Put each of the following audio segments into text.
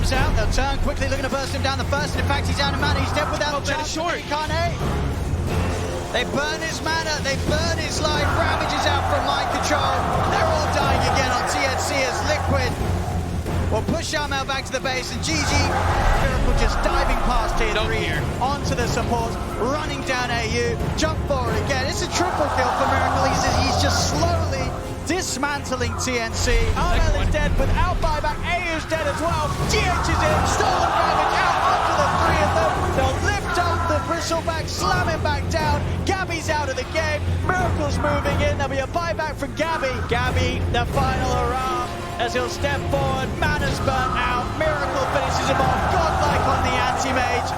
comes out. They'll turn quickly, looking to burst him down the first. And in fact, he's down to mana. He's dead without a chance. Short. They burn his mana. They burn his life. Ravage is out from mind control. They're all dying again on TNC as Liquid will push Armel back to the base. And GG, Lyrical just diving past tier 3 onto the supports, running down AU. Jump forward again. It's a triple kill for Miracle. He's just slowly dismantling TNC. Armel is dead without buyback. AU's dead as well. GH is in. Stolen Ravage out onto the 3 of them. They'll lift up the Bristleback, slam him back down. Gabby's out of the game. Miracle's moving in. There'll be a buyback from Gabby. Gabby, the final hurrah as he'll step forward. Mana's burnt out. Miracle finishes him off. Godlike on the anti-mage.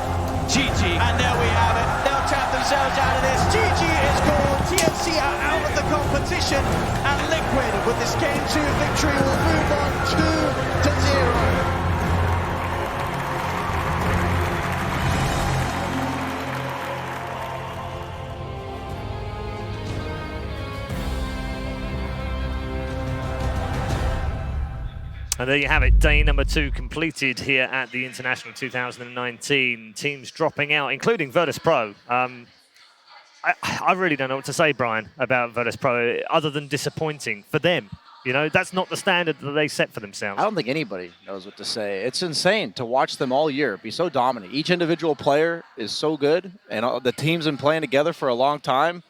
GG. And there we have it. They'll trap themselves out of this. GG is called. TNC are out of the competition. And Liquid, with this Game 2 victory, will move on 2-0. And there you have it, day number 2 completed here at the International 2019. Teams dropping out, including Virtus Pro. I really don't know what to say, Brian, about Virtus Pro, other than disappointing for them. You know, that's not the standard that they set for themselves. I don't think anybody knows what to say. It's insane to watch them all year be so dominant. Each individual player is so good, and the team's been playing together for a long time.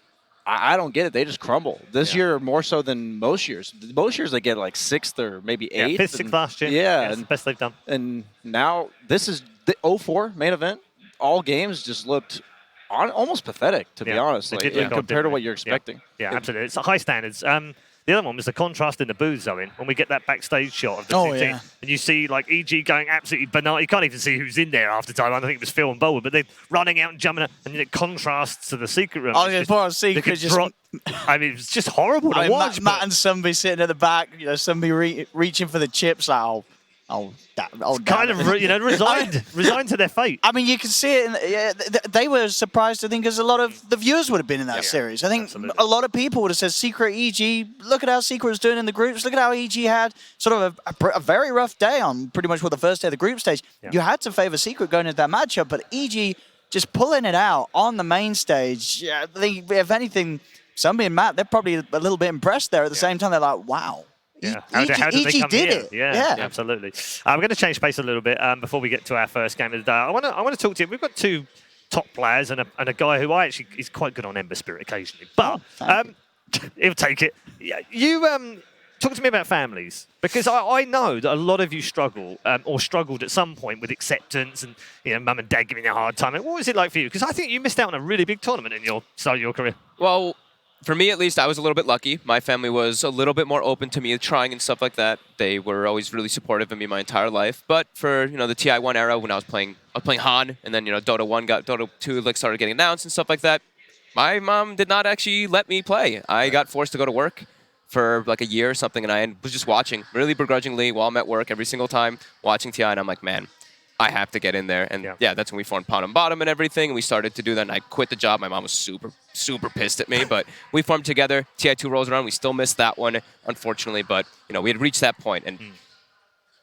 I don't get it. They just crumble. This year more so than most years. Most years they get like 6th or maybe 8th. Yeah, 5th, 6th last year. Yeah. It's the best they've done. And now this is the 0-4 main event. All games just looked almost pathetic, to be honest, like, compared to what you're expecting. Yeah, absolutely. It's high standards. The other one was the contrast in the booths, Owen, when we get that backstage shot of the two teams. And you see like EG going absolutely banana. You can't even see who's in there after time. I don't think it was Phil and Bolwood, but they're running out and jumping out, and it contrasts to the secret room. Oh, yeah, secret just... I mean, it's just horrible to watch. Matt and Sunby sitting at the back, you know, Sunby reaching for the chips, like, kind of, you know, resigned to their fate. I mean, you can see it. They were surprised, I think, because a lot of the viewers would have been in that series. I think a lot of people would have said, Secret, EG, look at how Secret was doing in the groups. Look at how EG had sort of a very rough day on pretty much the first day of the group stage. Yeah. You had to favor Secret going into that matchup, but EG just pulling it out on the main stage. Yeah, I think, if anything, Sunby and Matt, they're probably a little bit impressed there. At the same time, they're like, wow. Yeah, how did they come did here? It. Yeah, absolutely. We're going to change pace a little bit before we get to our first game of the day. I want to talk to you. We've got 2 top players and a guy who is quite good on Ember Spirit occasionally, but he'll take it. You talk to me about families, because I know that a lot of you struggle or struggled at some point with acceptance and, you know, mum and dad giving you a hard time. What was it like for you? Because I think you missed out on a really big tournament in your start of your career. Well, for me, at least, I was a little bit lucky. My family was a little bit more open to me trying and stuff like that. They were always really supportive of me my entire life. But for, you know, the TI1 era, when I was playing Han, and then, you know, Dota 2 like started getting announced and stuff like that, my mom did not actually let me play. I got forced to go to work for like a year or something, and I was just watching really begrudgingly while I'm at work every single time, watching TI, and I'm like, man, I have to get in there. And yeah, that's when we formed Pound and Bottom and everything. And we started to do that, and I quit the job. My mom was super, super pissed at me. But we formed together. TI2 rolls around. We still missed that one, unfortunately. But, you know, we had reached that point. And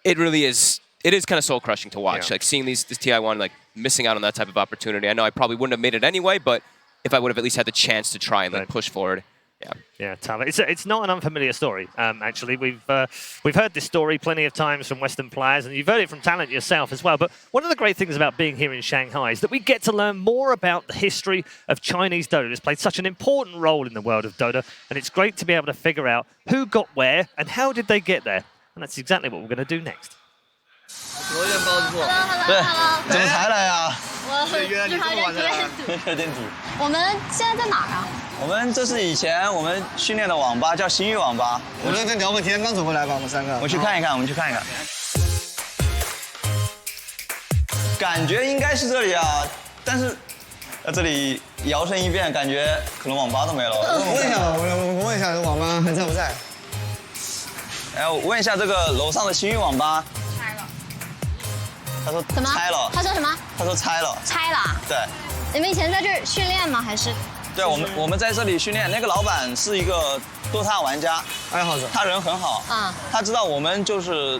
it really is, it is kind of soul-crushing to watch. Like, seeing this TI1, like, missing out on that type of opportunity. I know I probably wouldn't have made it anyway, but if I would have at least had the chance to try and like, push forward. Yeah, tough. It's not an unfamiliar story, actually. We've heard this story plenty of times from Western players, and you've heard it from talent yourself as well. But one of the great things about being here in Shanghai is that we get to learn more about the history of Chinese Dota. It's played such an important role in the world of Dota, and it's great to be able to figure out who got where and how did they get there. And that's exactly what we're going to do next. 对，怎么才来呀？热电组。我们现在在哪儿啊？我们这是以前我们训练的网吧，叫新域网吧。我们正聊个天，刚走过来吧，我们3个。我去看一看，我们去看一看。感觉应该是这里啊，但是这里摇身一变，感觉可能网吧都没了。我问一下，我问一下，这网吧还在不在？哎，我问一下这个楼上的新域网吧。 他说怎么拆了？他说什么？他说拆了。拆了？对。你们以前在这儿训练吗？还是？对，我们在这里训练。那个老板是一个 Dota 玩家，爱好者，他人很好。啊。他知道我们就是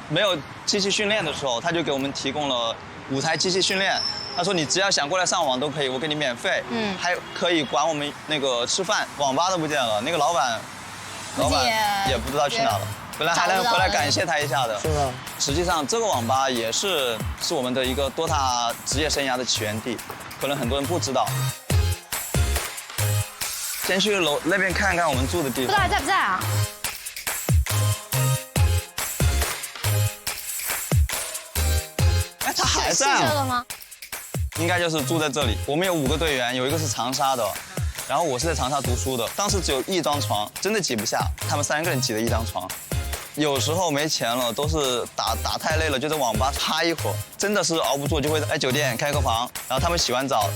没有机器训练的时候，他就给我们提供了5台机器训练。他说你只要想过来上网都可以，我给你免费。还可以管我们那个吃饭，网吧都不见了，那个老板也不知道去哪了。本来还能回来感谢他一下的。是的。实际上这个网吧也是我们的一个 Dota 职业生涯的起源地，可能很多人不知道。先去楼那边看看我们住的地方。不知道还在不在啊？哎，他还在啊？是这个吗？应该就是住在这里。我们有5个队员，有一个是长沙的，然后我是在长沙读书的。当时只有1张床，真的挤不下，他们3个人挤了1张床。有时候没钱了，都是打太累了，就在网吧趴一会儿，真的是熬不住，就会在酒店开个房，然后他们洗完澡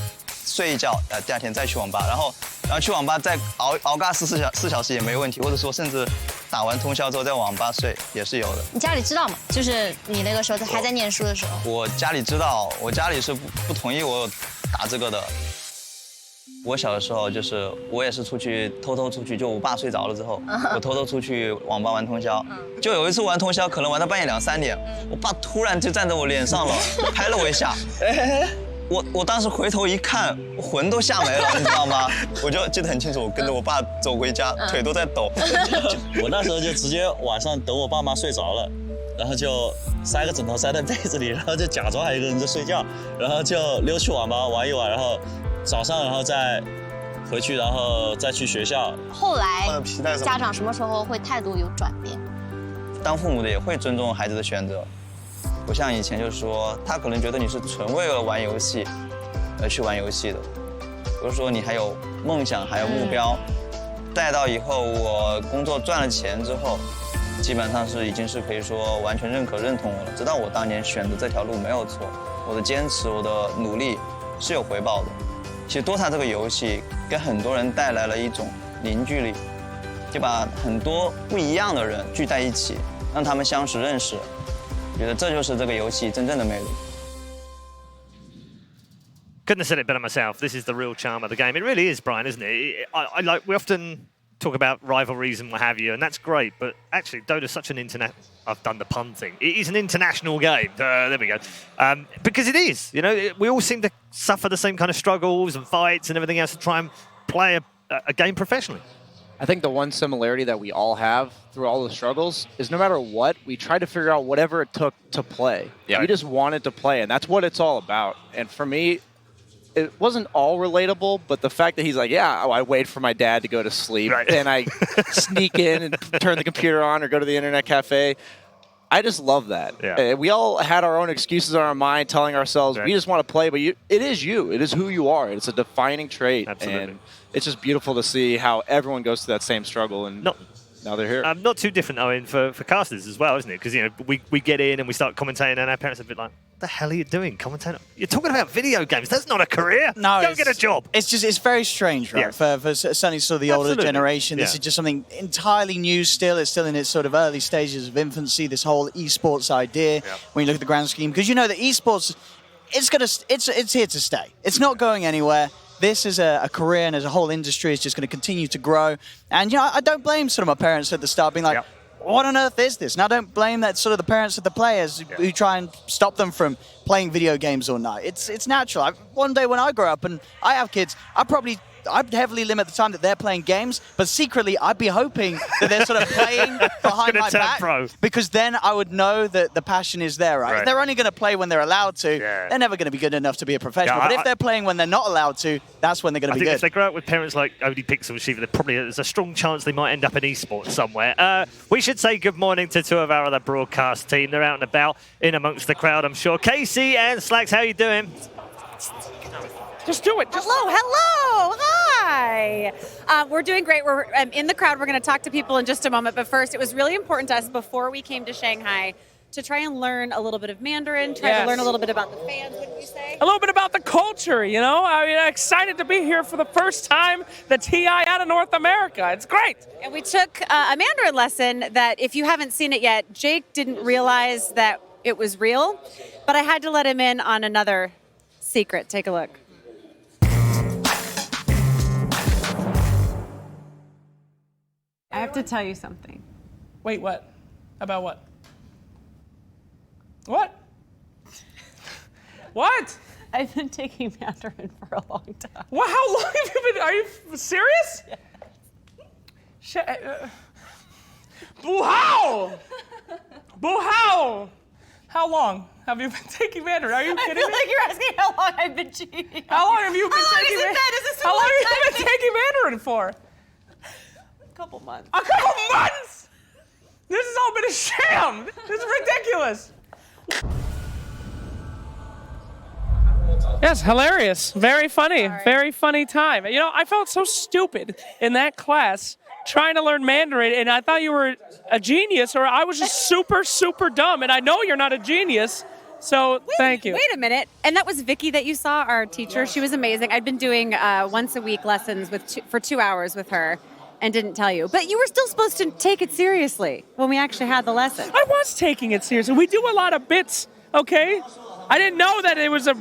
睡一觉，第2天再去网吧，然后去网吧再熬个4小时也没问题，或者说甚至打完通宵之后在网吧睡也是有的。你家里知道吗？就是你那个时候还在念书的时候。我家里知道，我家里是不同意我打这个的。我小的时候就是我也是偷偷出去，就我爸睡着了之后，我偷偷出去网吧玩通宵。就有一次玩通宵，可能玩到半夜2、3点，我爸突然就站在我脸上了，拍了我一下。我当时回头一看，我魂都吓没了，你知道吗？我就记得很清楚，我跟着我爸走回家，腿都在抖。我那时候就直接晚上等我爸妈睡着了，然后就塞个枕头塞在被子里，然后就假装还有一个人在睡觉，然后就溜去网吧玩一玩，然后早上然后再回去，然后再去学校。后来家长什么时候会态度有转变？当父母的也会尊重孩子的选择。不像以前就是说，他可能觉得你是纯为了玩游戏而去玩游戏的，比如说你还有梦想，还有目标。带到以后我工作赚了钱之后，基本上已经是可以说完全认同我了，知道我当年选的这条路没有错，我的坚持，我的努力是有回报的。其实 Dota 这个游戏给很多人带来了一种凝聚力，就把很多不一样的人聚在一起，让他们相识认识。我觉得这就是这个游戏真正的魅力。Couldn't have said it better myself. This is the real charm of the game. It really is, Brian, isn't it? I like. We often talk about rivalries and what have you, and that's great. But actually, Dota's such an internet. I've done the pun thing. It is an international game. There we go. Because it is. You know, we all seem to suffer the same kind of struggles and fights and everything else to try and play a game professionally. I think the one similarity that we all have through all the struggles is no matter what, we try to figure out whatever it took to play. Yeah. We just wanted to play, and that's what it's all about. And for me, it wasn't all relatable, but the fact that he's like, yeah, I wait for my dad to go to sleep, right. And I sneak in and turn the computer on or go to the internet cafe. I just love that. Yeah. We all had our own excuses in our mind telling ourselves, we just want to play, but it is you. It is who you are. It's a defining trait. Absolutely. And it's just beautiful to see how everyone goes through that same struggle, and now they're here. Not too different, Owen, for casters as well, isn't it? Because, you know, we get in and we start commentating, and our parents are a bit like, what the hell are you doing, commentating? You're talking about video games. That's not a career. No, don't get a job. It's very strange, right? Yeah. For certainly sort of the older generation, this is just something entirely new still. It's still in its sort of early stages of infancy, this whole esports idea, when you look at the grand scheme. Because you know that esports, it's here to stay. It's not going anywhere. This is a career, and as a whole industry is just going to continue to grow. And, you know, I don't blame sort of my parents at the start being like, what on earth is this? And I don't blame that sort of the parents of the players who try and stop them from playing video games all night. It's natural. One day when I grow up and I have kids, I'd heavily limit the time that they're playing games, but secretly I'd be hoping that they're sort of playing behind my back, because then I would know that the passion is there, right? If they're only going to play when they're allowed to, they're never going to be good enough to be a professional. But if they're playing when they're not allowed to, that's when they're going to be good. If they grow up with parents like ODPixel and Shiva, there's a strong chance they might end up in esports somewhere. We should say good morning to 2 of our other broadcast team. They're out and about in amongst the crowd, I'm sure. Casey and Slacks, how are you doing? Just do it. Hello. Hi. We're doing great. We're in the crowd. We're going to talk to people in just a moment. But first, it was really important to us before we came to Shanghai to try and learn a little bit of Mandarin, try to learn a little bit about the fans, wouldn't you say? A little bit about the culture, you know? I mean, I'm excited to be here for the first time, the TI out of North America. It's great. And we took a Mandarin lesson that, if you haven't seen it yet, Jake didn't realize that it was real, but I had to let him in on another secret. Take a look. I have to tell you something. Wait, what? About what? What? What? I've been taking Mandarin for a long time. What? How long have you been? Are you serious? Wow! Wow! How long have you been taking Mandarin? Are you kidding me? I feel like you're asking how long I've been cheating. How long have you been taking Mandarin? How long have you been taking Mandarin for? A couple months. A couple months? This has all been a sham. This is ridiculous. Yes, hilarious. Very funny. Very funny time. You know, I felt so stupid in that class trying to learn Mandarin, and I thought you were a genius, or I was just super, super dumb, and I know you're not a genius, so thank you. Wait a minute. And that was Vicky that you saw, our teacher. She was amazing. I'd been doing once a week lessons for 2 hours with her and didn't tell you. But you were still supposed to take it seriously when we actually had the lesson. I was taking it seriously. We do a lot of bits, okay? I didn't know that it was a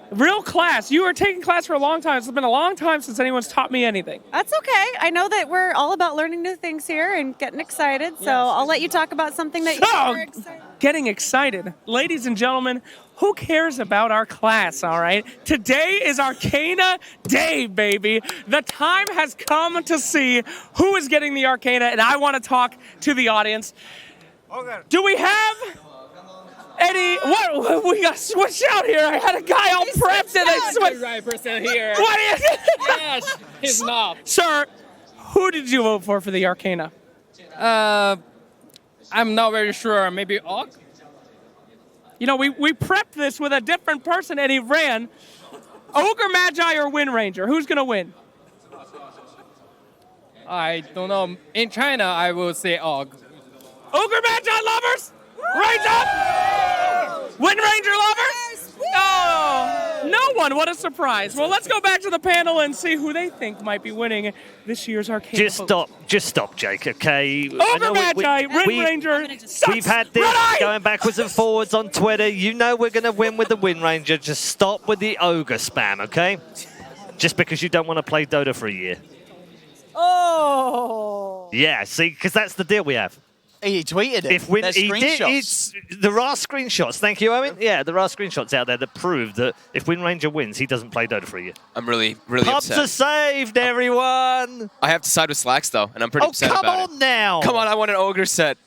real class. You were taking class for a long time. It's been a long time since anyone's taught me anything. That's okay. I know that we're all about learning new things here and getting excited, so I'll let you talk about something that you're excited. Getting excited. Ladies and gentlemen, who cares about our class, all right? Today is Arcana Day, baby. The time has come to see who is getting the Arcana, and I want to talk to the audience. Okay. Do we have any, what, we got switched out here. I had a guy all prepped and I switched. The right person here. What is it? Yes, he's not. Sir, who did you vote for the Arcana? I'm not very sure. Maybe Og? You know, we prepped this with a different person and he ran. Ogre Magi or Wind Ranger? Who's going to win? I don't know. In China, I will say Og. Ogre Magi lovers? Raise up! Wind Ranger lovers? Oh, no one. What a surprise. Well, let's go back to the panel and see who they think might be winning this year's Arcana. Just stop, Jake, okay? Ogre Magi, Wind Ranger. We've had this going backwards and forwards on Twitter. You know we're going to win with the Wind Ranger. Just stop with the Ogre spam, okay? Just because you don't want to play Dota for a year. Oh. Yeah, see, because that's the deal we have. He tweeted it. There are screenshots. Thank you, Owen. Yeah, there are screenshots out there that prove that if Wind Ranger wins, he doesn't play Dota for a year. I'm really Pubs upset. are saved, everyone. I have to side with Slacks, though, and I'm pretty upset about it. Come on now. Come on, I want an Ogre set.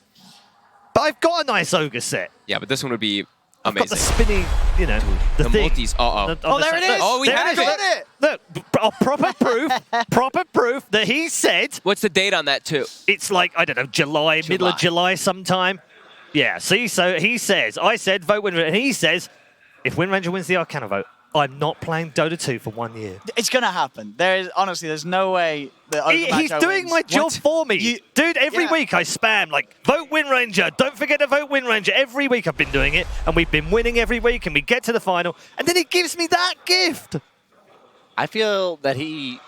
But I've got a nice Ogre set. Yeah, but this one would be I've amazing. got the spinny, you know, the thing. Multis. Oh, there it is. Oh, we have it. Look, proper proof that he said. What's the date on that, too? It's like, I don't know, July, middle of July sometime. Yeah, see, so he says, I said vote Wind Ranger, and he says, if Wind Ranger wins the Arcana vote, I'm not playing Dota 2 for 1 year. It's going to happen. Honestly, there's no way that He's doing my job for me. Dude, every week I spam, like, vote Wind Ranger. Don't forget to vote Wind Ranger. Every week I've been doing it, and we've been winning every week, and we get to the final, and then he gives me that gift. I feel that he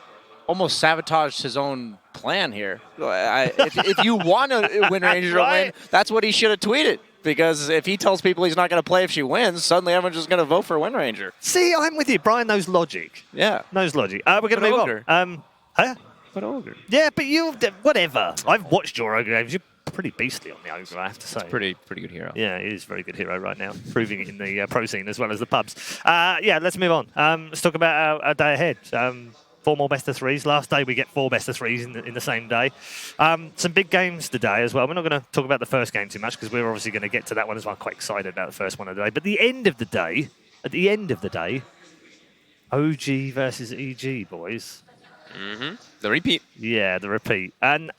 almost sabotaged his own plan here. If you want a Wind Ranger to win, that's what he should have tweeted. Because if he tells people he's not going to play if she wins, suddenly everyone's just going to vote for Wind Ranger. See, I'm with you. Brian knows logic. Yeah. Knows logic. We're going to move on. Huh? What Ogre? Yeah, but whatever. I've watched your Ogre games. You're pretty beastly on the Ogre, I have to say. Pretty good hero. Yeah, he is a very good hero right now, proving it in the pro scene as well as the pubs. Yeah, let's move on. Let's talk about our day ahead. 4 more best of 3s. Last day we get 4 best of 3s in the same day. Some big games today as well. We're not going to talk about the first game too much because we're obviously going to get to that one as well. I'm quite excited about the first one of the day. But at the end of the day, OG versus EG, boys. Mm-hmm. The repeat. Yeah, the repeat. And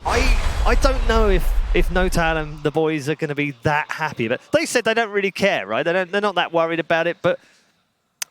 I don't know if Notal and the boys are going to be that happy. But they said they don't really care, right? They're not that worried about it. But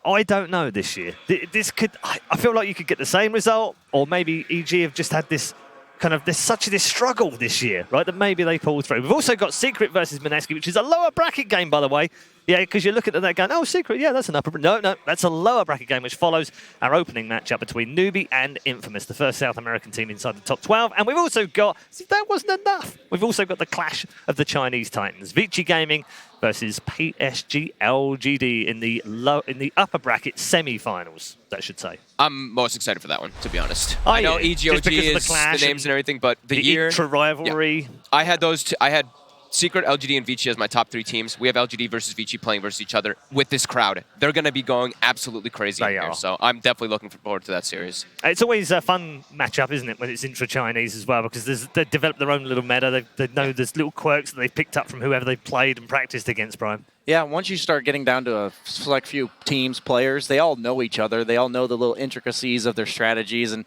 I don't know this year. This could. I feel like you could get the same result, or maybe EG have just had this kind of this struggle this year, right? That maybe they pulled through. We've also got Secret versus Mineski, which is a lower bracket game, by the way. Yeah, because you're looking at that going, oh, Secret, yeah, that's an upper. No, that's a lower bracket game, which follows our opening matchup between Newbee and Infamous, the first South American team inside the top 12. And we've also got, if that wasn't enough, we've also got the clash of the Chinese Titans, Vici Gaming versus PSG LGD in the upper bracket semi-finals, that should say. I'm most excited for that one, to be honest. I know EGOG is the names and everything, but the year intra-rivalry. Yeah. I had those two. I had Secret, LGD, and Vici as my top 3 teams. We have LGD versus Vici playing versus each other with this crowd. They're going to be going absolutely crazy in here. So I'm definitely looking forward to that series. It's always a fun matchup, isn't it, when it's intra-Chinese as well, because they develop their own little meta. They know there's little quirks that they've picked up from whoever they've played and practiced against, Brian. Yeah, once you start getting down to a select few teams, players, they all know each other. They all know the little intricacies of their strategies, and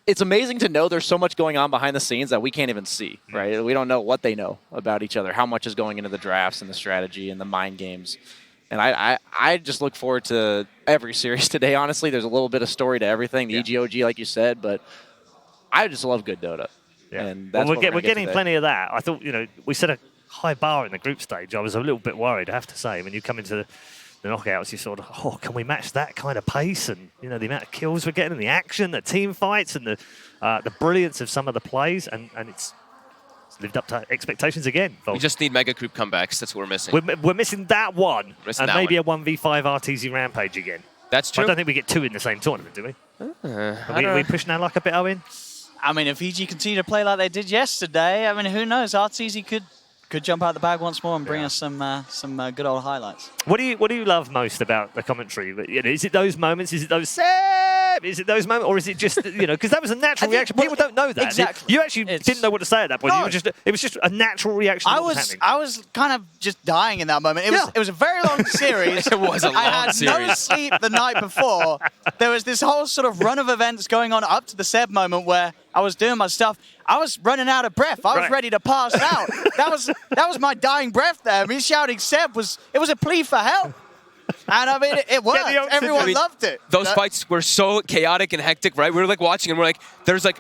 it's amazing to know there's so much going on behind the scenes that we can't even see, right? We don't know what they know about each other, how much is going into the drafts and the strategy and the mind games. And I just look forward to every series today, honestly. There's a little bit of story to everything, the EGOG, like you said, but I just love good Dota. Yeah. And that's we're we're getting today. plenty of that. I thought, we set a high bar in the group stage. I was a little bit worried, I have to say. When you come into the knockouts, you sort of, can we match that kind of pace? And, the amount of kills we're getting, and the action, the team fights, and the brilliance of some of the plays, and it's lived up to expectations again. Volk. We just need mega group comebacks. That's what we're missing. We're missing that one, Missing and that maybe one. a 1v5 RTZ Rampage again. That's true. I don't think we get 2 in the same tournament, do we? Are we pushing our luck a bit, Owen? I mean, if EG continue to play like they did yesterday, I mean, who knows? RTZ could jump out the bag once more and bring us some good old highlights. What do you love most about the commentary? Is it those moments? Is it those Seb? Is it those moments, or is it just because that was a natural reaction? People don't know that. Exactly. You actually didn't know what to say at that point. No. It was just a natural reaction. I was kind of just dying in that moment. It was a very long series. It was a long I had no series. sleep the night before. There was this whole sort of run of events going on up to the Seb moment where I was doing my stuff. I was running out of breath. I was ready to pass out. That was my dying breath there. Me shouting Seb was a plea for help. And I mean, it worked. Everyone loved it. Those fights were so chaotic and hectic, right? We were like watching and we're like, there's like,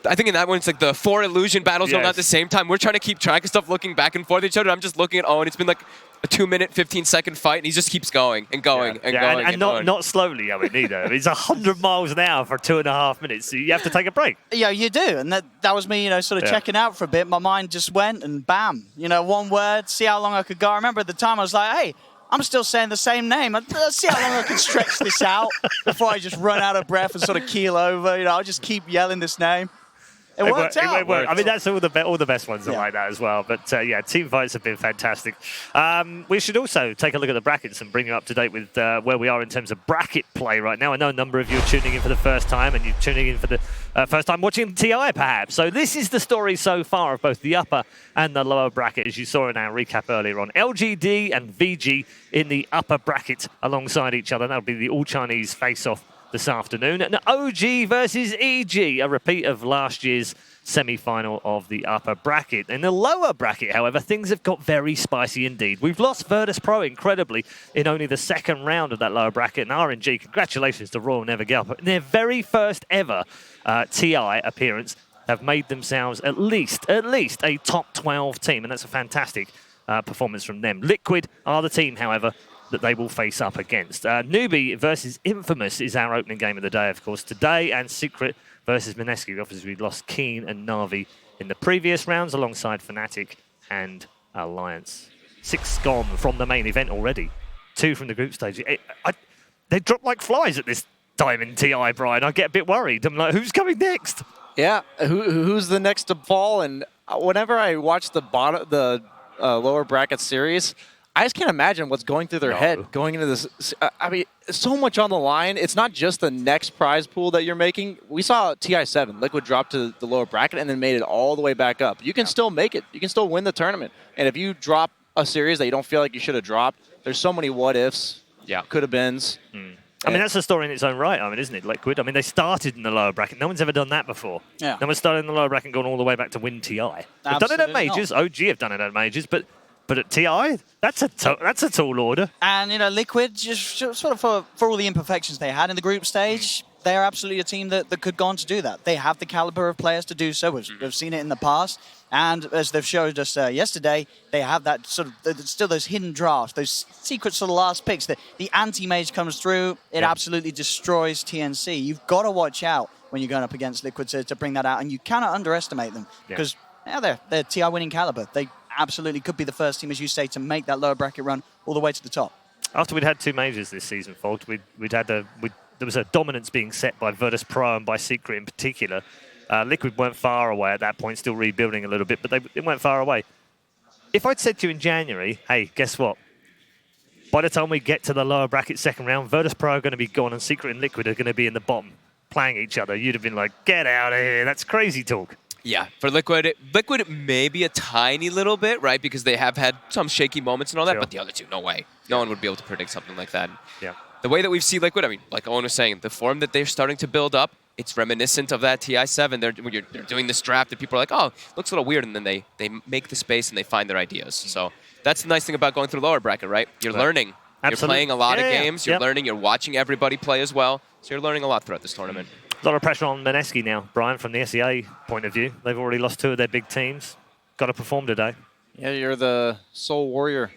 I think in that one it's like the 4 illusion battles going on at the same time. We're trying to keep track of stuff, looking back and forth at each other. I'm just looking at Owen. It's been like a 2-minute, 15-second fight, and he just keeps going and going and going. And not slowly, Owen, either. It's 100 miles an hour for 2.5 minutes. So you have to take a break. Yeah, you do. And that was me, sort of checking out for a bit. My mind just went and bam, one word, see how long I could go. I remember at the time I was like, hey, I'm still saying the same name. Let's see how long I can stretch this out before I just run out of breath and sort of keel over. I'll just keep yelling this name. It worked out. It worked. I mean, that's all the best ones are like that as well. But team fights have been fantastic. We should also take a look at the brackets and bring you up to date with where we are in terms of bracket play right now. I know a number of you are tuning in for the first time, and you're tuning in for the first time watching TI, perhaps. So this is the story so far of both the upper and the lower bracket, as you saw in our recap earlier on. LGD and VG in the upper bracket alongside each other. That'll be the all-Chinese face-off this afternoon. And OG versus EG, a repeat of last year's semi-final of the upper bracket. In the lower bracket, however, things have got very spicy indeed. We've lost Virtus Pro incredibly in only the second round of that lower bracket. And RNG, congratulations to Royal Never Give Up. In their very first ever TI appearance, have made themselves at least a top 12 team. And that's a fantastic performance from them. Liquid are the team, however, that they will face up against. Newbee versus Infamous is our opening game of the day, of course, today, and Secret versus Mineski. Obviously, we lost Keen and Na'Vi in the previous rounds, alongside Fnatic and Alliance. 6 gone from the main event already. 2 from the group stage. They drop like flies at this time in TI, Brian. I get a bit worried. I'm like, who's coming next? Yeah, who's the next to fall? And whenever I watch the lower bracket series, I just can't imagine what's going through their head going into this. I mean, so much on the line. It's not just the next prize pool that you're making. We saw TI7, Liquid drop to the lower bracket and then made it all the way back up. You can still make it. You can still win the tournament. And if you drop a series that you don't feel like you should have dropped, there's so many what-ifs, could-have-beens. I mean, that's a story in its own right, isn't it, Liquid? I mean, they started in the lower bracket. No one's ever done that before. Yeah. No one's started in the lower bracket and gone all the way back to win TI. They've done it at majors. OG have done it at majors, but at TI, that's a tall order. And, Liquid, just sort of for all the imperfections they had in the group stage, they are absolutely a team that could go on to do that. They have the caliber of players to do so. We've seen it in the past. And as they've showed us yesterday, they have that sort of, still those hidden drafts, those secrets of the last picks. The anti-mage comes through, it absolutely destroys TNC. You've got to watch out when you're going up against Liquid to bring that out. And you cannot underestimate them because they're TI winning caliber. They absolutely could be the first team, as you say, to make that lower bracket run all the way to the top. After we'd had 2 majors this season, Fold, there was a dominance being set by Virtus Pro and by Secret in particular. Liquid weren't far away at that point, still rebuilding a little bit, but they weren't far away. if I'd said to you in January, hey, guess what? By the time we get to the lower bracket second round, Virtus Pro are going to be gone and Secret and Liquid are going to be in the bottom playing each other, you'd have been like, get out of here. That's crazy talk. Yeah, for Liquid maybe a tiny little bit, right? Because they have had some shaky moments and all that, Sure. but the other two, no way. No one would be able to predict something like that. Yeah. The way that we've seen Liquid, I mean, like Owen was saying, the form that they're starting to build up, it's reminiscent of that TI9. They're doing this draft that people are like, oh, looks a little weird, and then they make the space and they find their ideas. So that's the nice thing about going through lower bracket, right? You're learning. Absolutely. You're playing a lot of Yeah, yeah. games. You're learning. You're watching everybody play as well. So you're learning a lot throughout this tournament. A lot of pressure on Mineski now, Brian, from the SEA point of view. They've already lost 2 of their big teams. Got to perform today. Yeah, you're the sole warrior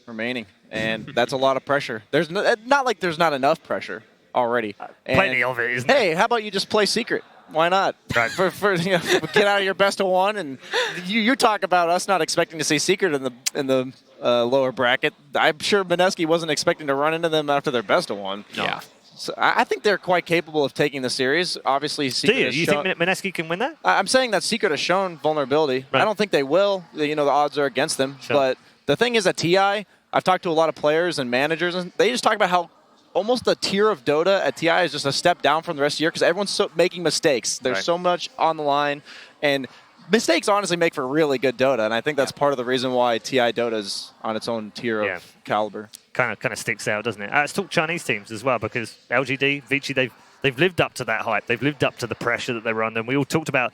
remaining, and that's a lot of pressure. There's not like there's not enough pressure already. Plenty of it, isn't Hey, how about you just play Secret? Why not? Right. For get out of your best of 1, and you talk about us not expecting to see Secret in the lower bracket. I'm sure Mineski wasn't expecting to run into them after their best of 1. No. Yeah. So I think they're quite capable of taking the series. Obviously, Secret Do you? has You shown, think Mineski can win that? I'm saying that Secret has shown vulnerability. Right. I don't think they will. The odds are against them. Sure. But the thing is, at TI, I've talked to a lot of players and managers, and they just talk about how almost the tier of Dota at TI is just a step down from the rest of the year because everyone's making mistakes. There's Right. so much on the line, and mistakes honestly make for really good Dota, and I think that's part of the reason why TI Dota is on its own tier of caliber. Kind of sticks out, doesn't it? Let's talk Chinese teams as well, because LGD, Vici, they've lived up to that hype. They've lived up to the pressure that they were under. And we all talked about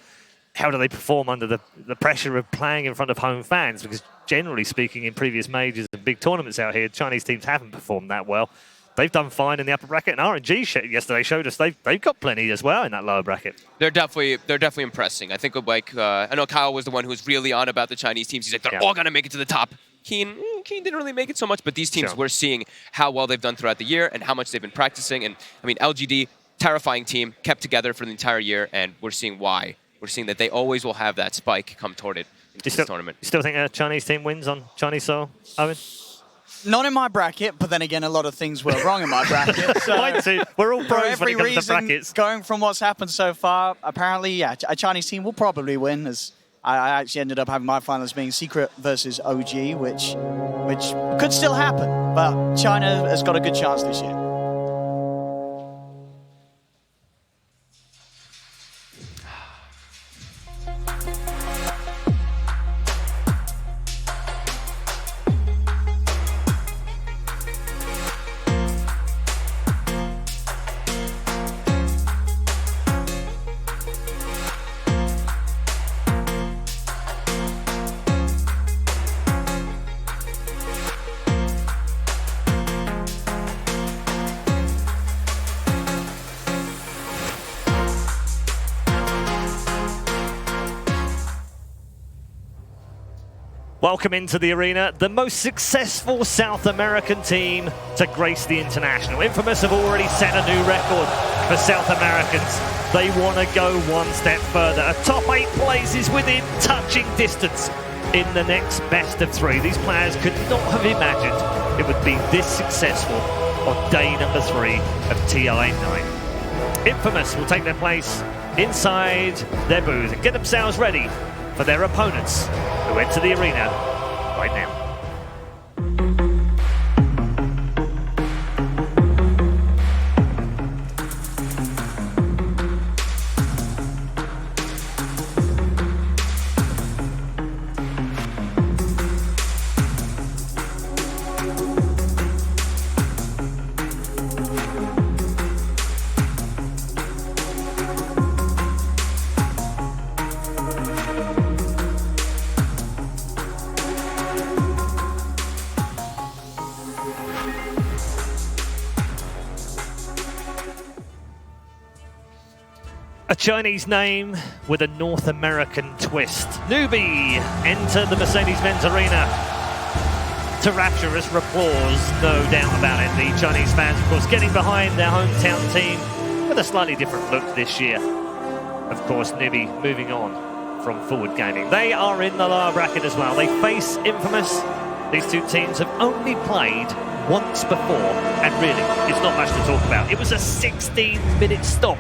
how do they perform under the pressure of playing in front of home fans, because generally speaking, in previous majors and big tournaments out here, Chinese teams haven't performed that well. They've done fine in the upper bracket, and RNG yesterday showed us they've got plenty as well in that lower bracket. They're definitely impressing. I think I know Kyle was the one who was really on about the Chinese teams. He's like, they're all gonna make it to the top. Keen didn't really make it so much, but these teams, we're seeing how well they've done throughout the year and how much they've been practicing. And I mean, LGD, terrifying team, kept together for the entire year, and we're seeing why. We're seeing that they always will have that spike come toward it in this tournament. You still think a Chinese team wins on Chinese soil, Owen? Not in my bracket, but then again, a lot of things were wrong in my bracket. So Mine too. We're all for pros when every it comes to reason, brackets. going from what's happened so far, apparently, yeah, a Chinese team will probably win. As I actually ended up having my finals being Secret versus OG, which could still happen. But China has got a good chance this year. Welcome into the arena, the most successful South American team to grace the International. Infamous have already set a new record for South Americans. They want to go one step further. A top 8 place is within touching distance in the next best of 3. These players could not have imagined it would be this successful on day number 3 of TI9. Infamous will take their place inside their booth and get themselves ready for their opponents who enter the arena right now. A Chinese name with a North American twist. Newbee enter the Mercedes-Benz Arena to rapturous applause, no doubt about it. The Chinese fans, of course, getting behind their hometown team with a slightly different look this year. Of course, Newbee moving on from Forward Gaming. They are in the lower bracket as well. They face Infamous. These two teams have only played once before, and really, it's not much to talk about. It was a 16-minute stop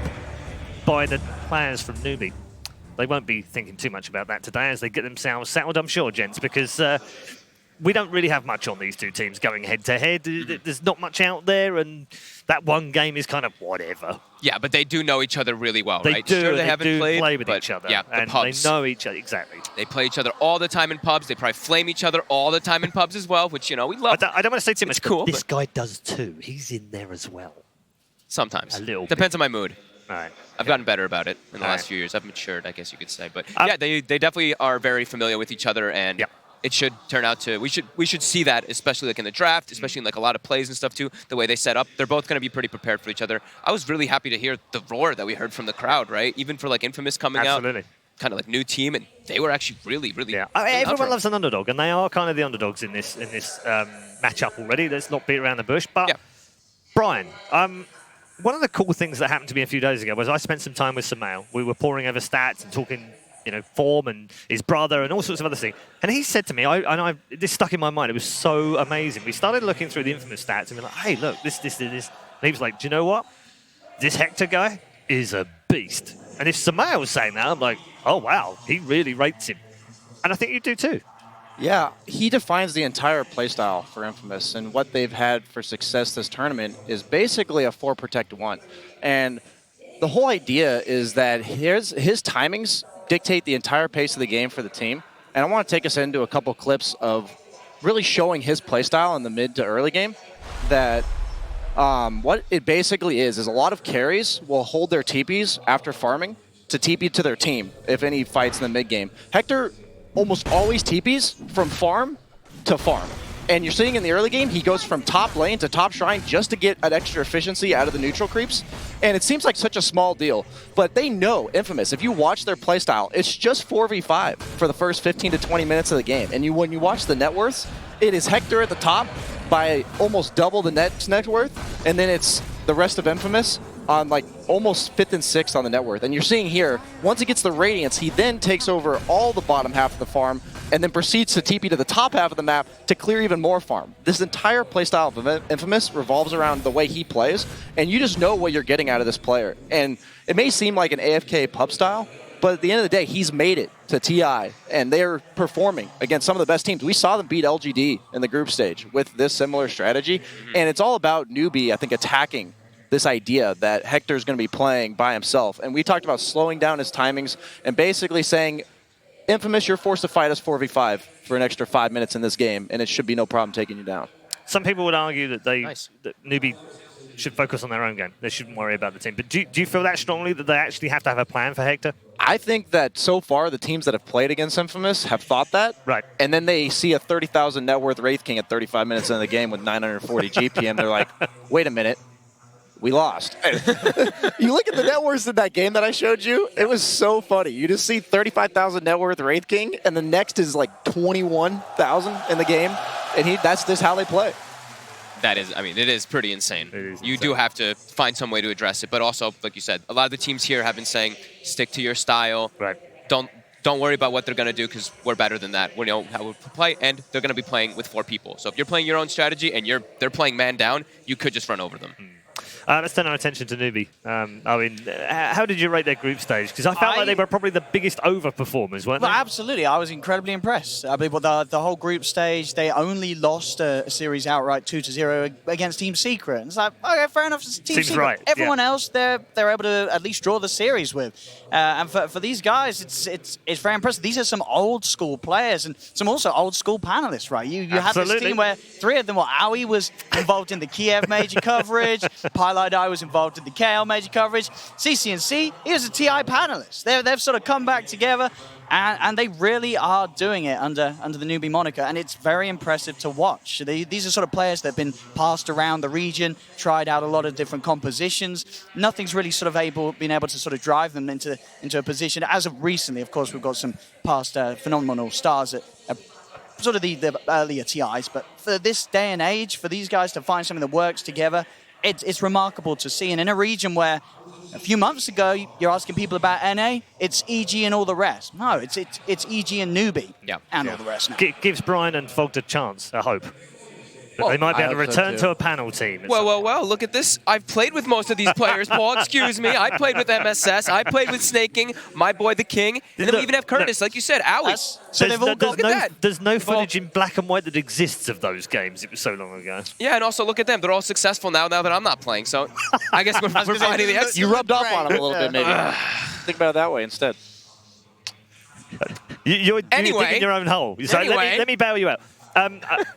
by the players from Newbee. they won't be thinking too much about that today as they get themselves settled, I'm sure, gents, because we don't really have much on these two teams going head-to-head. There's not much out there, and that one game is kind of whatever. Yeah, but they do know each other really well, They right? do. Sure, They haven't do played, play with but each other. Yeah, and pubs. they know each other, exactly. They play each other all the time in pubs. They probably flame each other all the time in pubs as well, which, you know, we love. I don't want to say too much, It's cool, but this but- guy does too. He's in there as well. Sometimes. A little Depends on my mood. All right. I've gotten better about it in the All last right. few years. I've matured, I guess you could say. But yeah, they definitely are very familiar with each other, and it should turn out to we should see that, especially like in the draft, especially in like a lot of plays and stuff too. The way they set up, they're both going to be pretty prepared for each other. I was really happy to hear the roar that we heard from the crowd, right? Even for like Infamous coming Absolutely. out, kind of like new team, and they were actually really. Yeah. I mean, everyone loves an underdog, and they are kind of the underdogs in this matchup already. Let's not beat around the bush. But Brian, one of the cool things that happened to me a few days ago was I spent some time with Samael. We were poring over stats and talking, you know, form and his brother and all sorts of other things. And he said to me, this stuck in my mind. It was so amazing. We started looking through the Infamous stats and we're like, hey, look, this. And he was like, do you know what? This Hector guy is a beast. And if Samael was saying that, I'm like, oh, wow, he really rates him. And I think you do too. Yeah, he defines the entire playstyle for Infamous, and what they've had for success this tournament is basically a 4-protect-1. And the whole idea is that his timings dictate the entire pace of the game for the team. And I want to take us into a couple clips of really showing his playstyle in the mid to early game. That what it basically is a lot of carries will hold their TPs after farming to TP to their team if any fights in the mid game. Hector almost always TPs from farm to farm. And you're seeing in the early game, he goes from top lane to top shrine just to get an extra efficiency out of the neutral creeps. And it seems like such a small deal, but they know Infamous. If you watch their playstyle, it's just 4v5 for the first 15 to 20 minutes of the game. And when you watch the net worths, it is Hector at the top by almost double the net worth, and then it's the rest of Infamous on like almost 5th and 6th on the net worth. And you're seeing here, once he gets the Radiance, he then takes over all the bottom half of the farm and then proceeds to TP to the top half of the map to clear even more farm. This entire playstyle of Infamous revolves around the way he plays, and you just know what you're getting out of this player. And it may seem like an AFK pub style, but at the end of the day, he's made it to TI, and they're performing against some of the best teams. We saw them beat LGD in the group stage with this similar strategy, and it's all about Newbee, I think, attacking this idea that Hector's going to be playing by himself. And we talked about slowing down his timings and basically saying, Infamous, you're forced to fight us 4v5 for an extra 5 minutes in this game, and it should be no problem taking you down. Some people would argue that that Newbee should focus on their own game. They shouldn't worry about the team. But do you feel that strongly that they actually have to have a plan for Hector? I think that so far the teams that have played against Infamous have thought that. Right. And then they see a 30,000 net worth Wraith King at 35 minutes into the game with 940 GPM. They're like, wait a minute. We lost. You look at the net worths in that game that I showed you, it was so funny. You just see 35,000 net worth Wraith King, and the next is like 21,000 in the game, and that's just how they play. That is, I mean, it is pretty insane. You do have to find some way to address it, but also, like you said, a lot of the teams here have been saying, stick to your style. Right. Don't worry about what they're going to do because we're better than that. We know how we play, and they're going to be playing with 4 people. So if you're playing your own strategy and they're playing man down, you could just run over them. Let's turn our attention to Newbee. I mean, how did you rate their group stage? Because I felt like they were probably the biggest overperformers, weren't they? Well, absolutely. I was incredibly impressed. I believe the whole group stage, they only lost a series outright 2-0 against Team Secret. And it's like, okay, fair enough. It's Team Seems Secret. right, Everyone else, they're able to at least draw the series with. And for these guys, it's very impressive. These are some old school players and some also old school panelists, right? You have this team where 3 of them, Aoi was involved in the Kiev major coverage, Pilot was involved in the KL major coverage. CCNC, he was a TI panelist. They've sort of come back together, and they really are doing it under the Newbee moniker, and it's very impressive to watch. These are sort of players that have been passed around the region, tried out a lot of different compositions. Nothing's really sort of been able to sort of drive them into a position. As of recently, of course, we've got some past phenomenal stars at sort of the earlier TIs, but for this day and age, for these guys to find something that works together, it's remarkable to see. And in a region where a few months ago you're asking people about NA, it's EG and all the rest. No, it's EG and Newbee and all the rest now. Gives Brian and Fogged a chance, a hope. But they might be I able to hope so, return too. to a panel team. Well, look at this. I've played with most of these players, Paul, excuse me. I played with MSS, I played with Snaking, my boy the King, and then we even have Curtis, like you said, Owie. So they've all got look at that. There's no footage in black and white that exists of those games. It was so long ago. Yeah, and also look at them. They're all successful now that I'm not playing, so I guess we're finding the X. You rubbed off on him a little bit, maybe. Think about it that way instead. You're Anyway. digging your own hole. So Anyway. let me bail you out.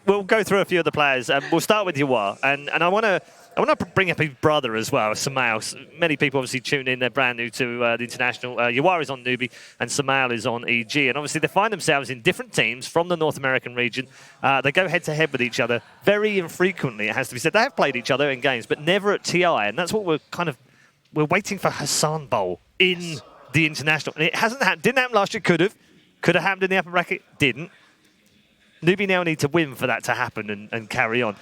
We'll go through a few of the players. We'll start with Yawar, and I want to bring up his brother as well, Samael. Many people obviously tune in. They're brand new to the international. Yawar is on Newbee, and Samael is on EG. And obviously they find themselves in different teams from the North American region. They go head to head with each other very infrequently. It has to be said. They have played each other in games, but never at TI. And that's what we're waiting for Hassan Bowl in the international. And it didn't happen last year. Could have happened in the upper bracket. Didn't. Newbee now need to win for that to happen and carry on.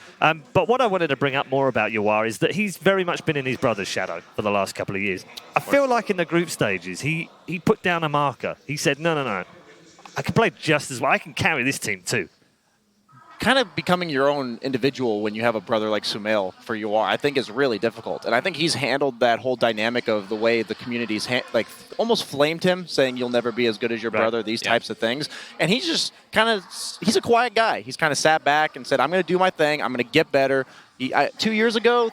But what I wanted to bring up more about Yawar is that he's very much been in his brother's shadow for the last couple of years. I feel like in the group stages, he put down a marker. He said, no, I can play just as well. I can carry this team too. Kind of becoming your own individual when you have a brother like Sumail for Yawar, I think is really difficult. And I think he's handled that whole dynamic of the way the community's almost flamed him, saying you'll never be as good as your brother, these types of things. And he's just he's a quiet guy. He's kind of sat back and said, I'm going to do my thing. I'm going to get better. 3 years ago,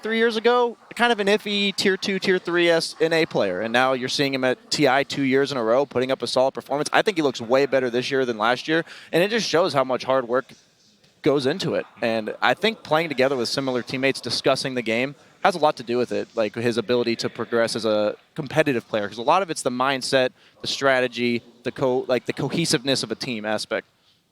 kind of an iffy tier 2, tier 3 NA player. And now you're seeing him at TI 2 years in a row, putting up a solid performance. I think he looks way better this year than last year. And it just shows how much hard work goes into it. And I think playing together with similar teammates, discussing the game, has a lot to do with it, like his ability to progress as a competitive player. Because a lot of it's the mindset, the strategy, the cohesiveness of a team aspect.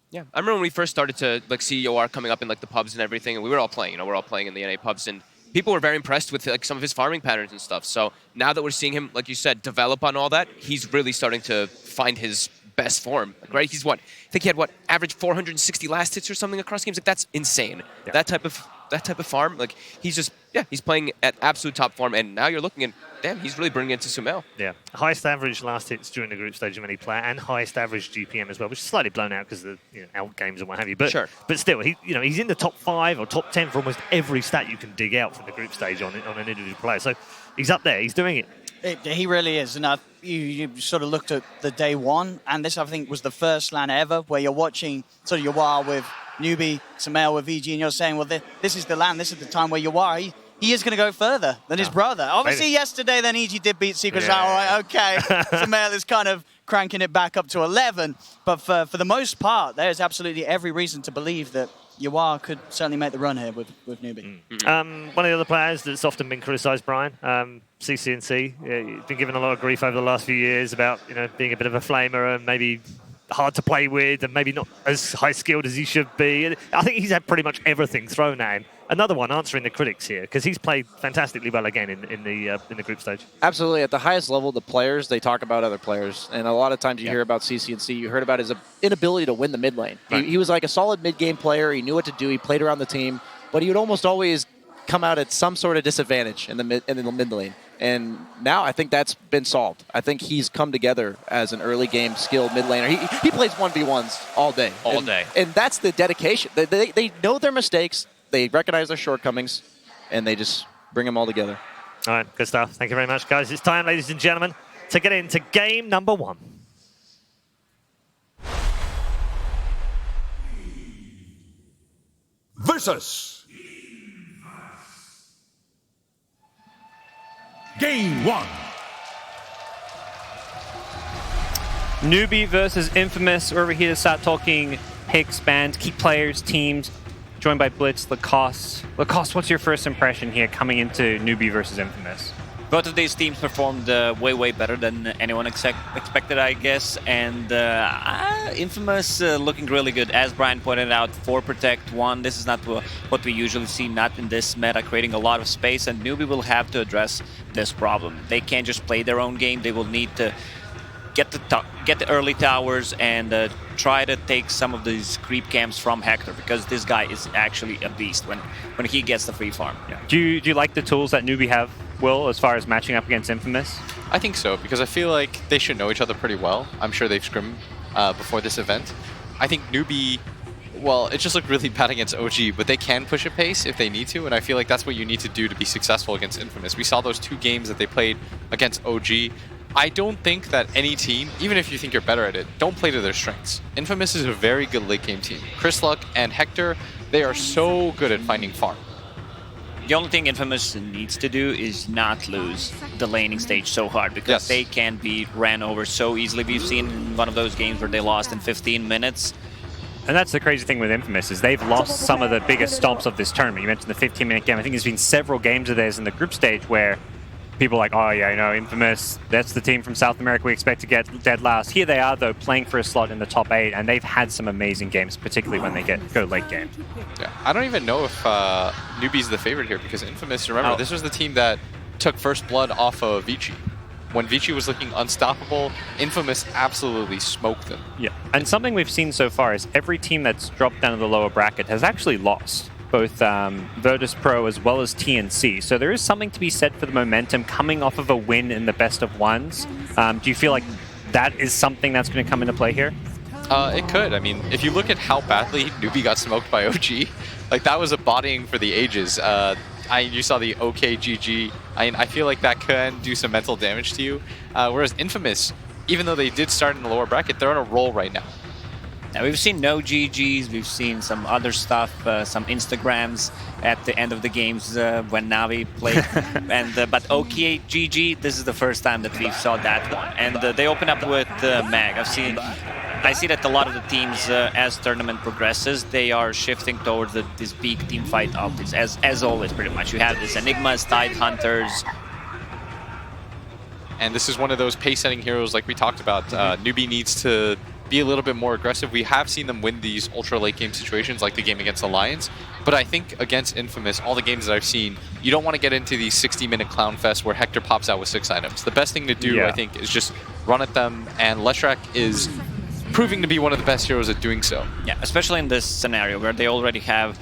Yeah, I remember when we first started to see Yawar coming up in the pubs and everything, and we were all playing. We're all playing in the NA pubs, and people were very impressed with some of his farming patterns and stuff. So now that we're seeing him, like you said, develop on all that, he's really starting to find his best form, right? He's I think he had average 460 last hits or something across games. That's insane. Yeah. That type of farm, he's playing at absolute top form, and now you're looking at, damn, he's really bringing it to Sumail. Yeah, highest average last hits during the group stage of any player, and highest average GPM as well, which is slightly blown out because of the out games and what have you. But but still, he's in the top 5 or top 10 for almost every stat you can dig out from the group stage on an individual player. So he's up there. He's doing it. He really is. And you sort of looked at the day one, and this, I think, was the first LAN ever where you're watching sort of Yawar with Newbee, Sumail with VG, and you're saying, well, this is the LAN, this is the time where Yawar, he is going to go further than his brother. Obviously, yesterday, then EG did beat Secret. Yeah. All right, okay. Sumail is kind of cranking it back up to 11. But for the most part, there's absolutely every reason to believe that Yawar could certainly make the run here with Newbee. One of the other players that's often been criticised, Brian, CCNC. You've been given a lot of grief over the last few years about being a bit of a flamer and maybe hard to play with and maybe not as high skilled as he should be. I think he's had pretty much everything thrown at him. Another one answering the critics here because he's played fantastically well again in the group stage. Absolutely, at the highest level, the players, they talk about other players, and a lot of times you hear about CCNC. You heard about his inability to win the mid lane. Right. He was like a solid mid game player. He knew what to do. He played around the team, but he would almost always come out at some sort of disadvantage in the mid lane. And now I think that's been solved. I think he's come together as an early game skilled mid laner. He plays 1v1s all day. And that's the dedication. They know their mistakes. They recognize their shortcomings, and they just bring them all together. All right, good stuff. Thank you very much, guys. It's time, ladies and gentlemen, to get into game number 1. Versus Game 1. Newbee versus Infamous. We're over here to start talking picks, bans, key players, teams. Joined by Blitz, Lacoste. Lacoste, what's your first impression here coming into Newbee versus Infamous? Both of these teams performed way better than anyone expected, I guess. And Infamous looking really good. As Brian pointed out, 4 Protect 1. This is not what we usually see, not in this meta, creating a lot of space. And Newbee will have to address this problem. They can't just play their own game. They will need to get the early towers and try to take some of these creep camps from Hector, because this guy is actually a beast when he gets the free farm. Yeah. Do you like the tools that Newbee have, Will, as far as matching up against Infamous? I think so, because I feel like they should know each other pretty well. I'm sure they've scrimmed before this event. I think Newbee well, it just looked really bad against OG, but they can push a pace if they need to, and I feel like that's what you need to do to be successful against Infamous. We saw those 2 games that they played against OG. I don't think that any team, even if you think you're better at it, don't play to their strengths. Infamous is a very good late game team. Chris Luck and Hector, they are so good at finding farm. The only thing Infamous needs to do is not lose the laning stage so hard, because they can be ran over so easily. We've seen one of those games where they lost in 15 minutes. And that's the crazy thing with Infamous, is they've lost some of the biggest stomps of this tournament. You mentioned the 15-minute game. I think there's been several games of theirs in the group stage where people are like, oh yeah, you know, Infamous, that's the team from South America we expect to get dead last. Here they are, though, playing for a slot in the top 8, and they've had some amazing games, particularly when they go late game. Yeah, I don't even know if Newbee's the favorite here, because Infamous, remember, this was the team that took first blood off of Vici. When Vici was looking unstoppable, Infamous absolutely smoked them. Yeah, and something we've seen so far is every team that's dropped down to the lower bracket has actually lost. Both Virtus Pro as well as TNC. So there is something to be said for the momentum coming off of a win in the best of ones. Do you feel like that is something that's going to come into play here? It could. I mean, if you look at how badly Newbee got smoked by OG, like that was a bodying for the ages. You saw the OKGG. I feel like that can do some mental damage to you. Whereas Infamous, even though they did start in the lower bracket, they're on a roll right now. Now, we've seen no GGs, we've seen some other stuff, some Instagrams at the end of the games when Navi played. But OKGG, this is the first time that we saw that one. And they open up with Mag. I see that a lot of the teams, as tournament progresses, they are shifting towards this big team fight optics, as always, pretty much. You have this Enigmas, Tide Hunters. And this is one of those pace-setting heroes like we talked about. Newbee needs to be a little bit more aggressive. We have seen them win these ultra late game situations like the game against Alliance, but I think against Infamous, all the games that I've seen, you don't want to get into these 60-minute clown fest where Hector pops out with 6 items. The best thing to do, I think, is just run at them, and Leshrac is proving to be one of the best heroes at doing so. Yeah, especially in this scenario where they already have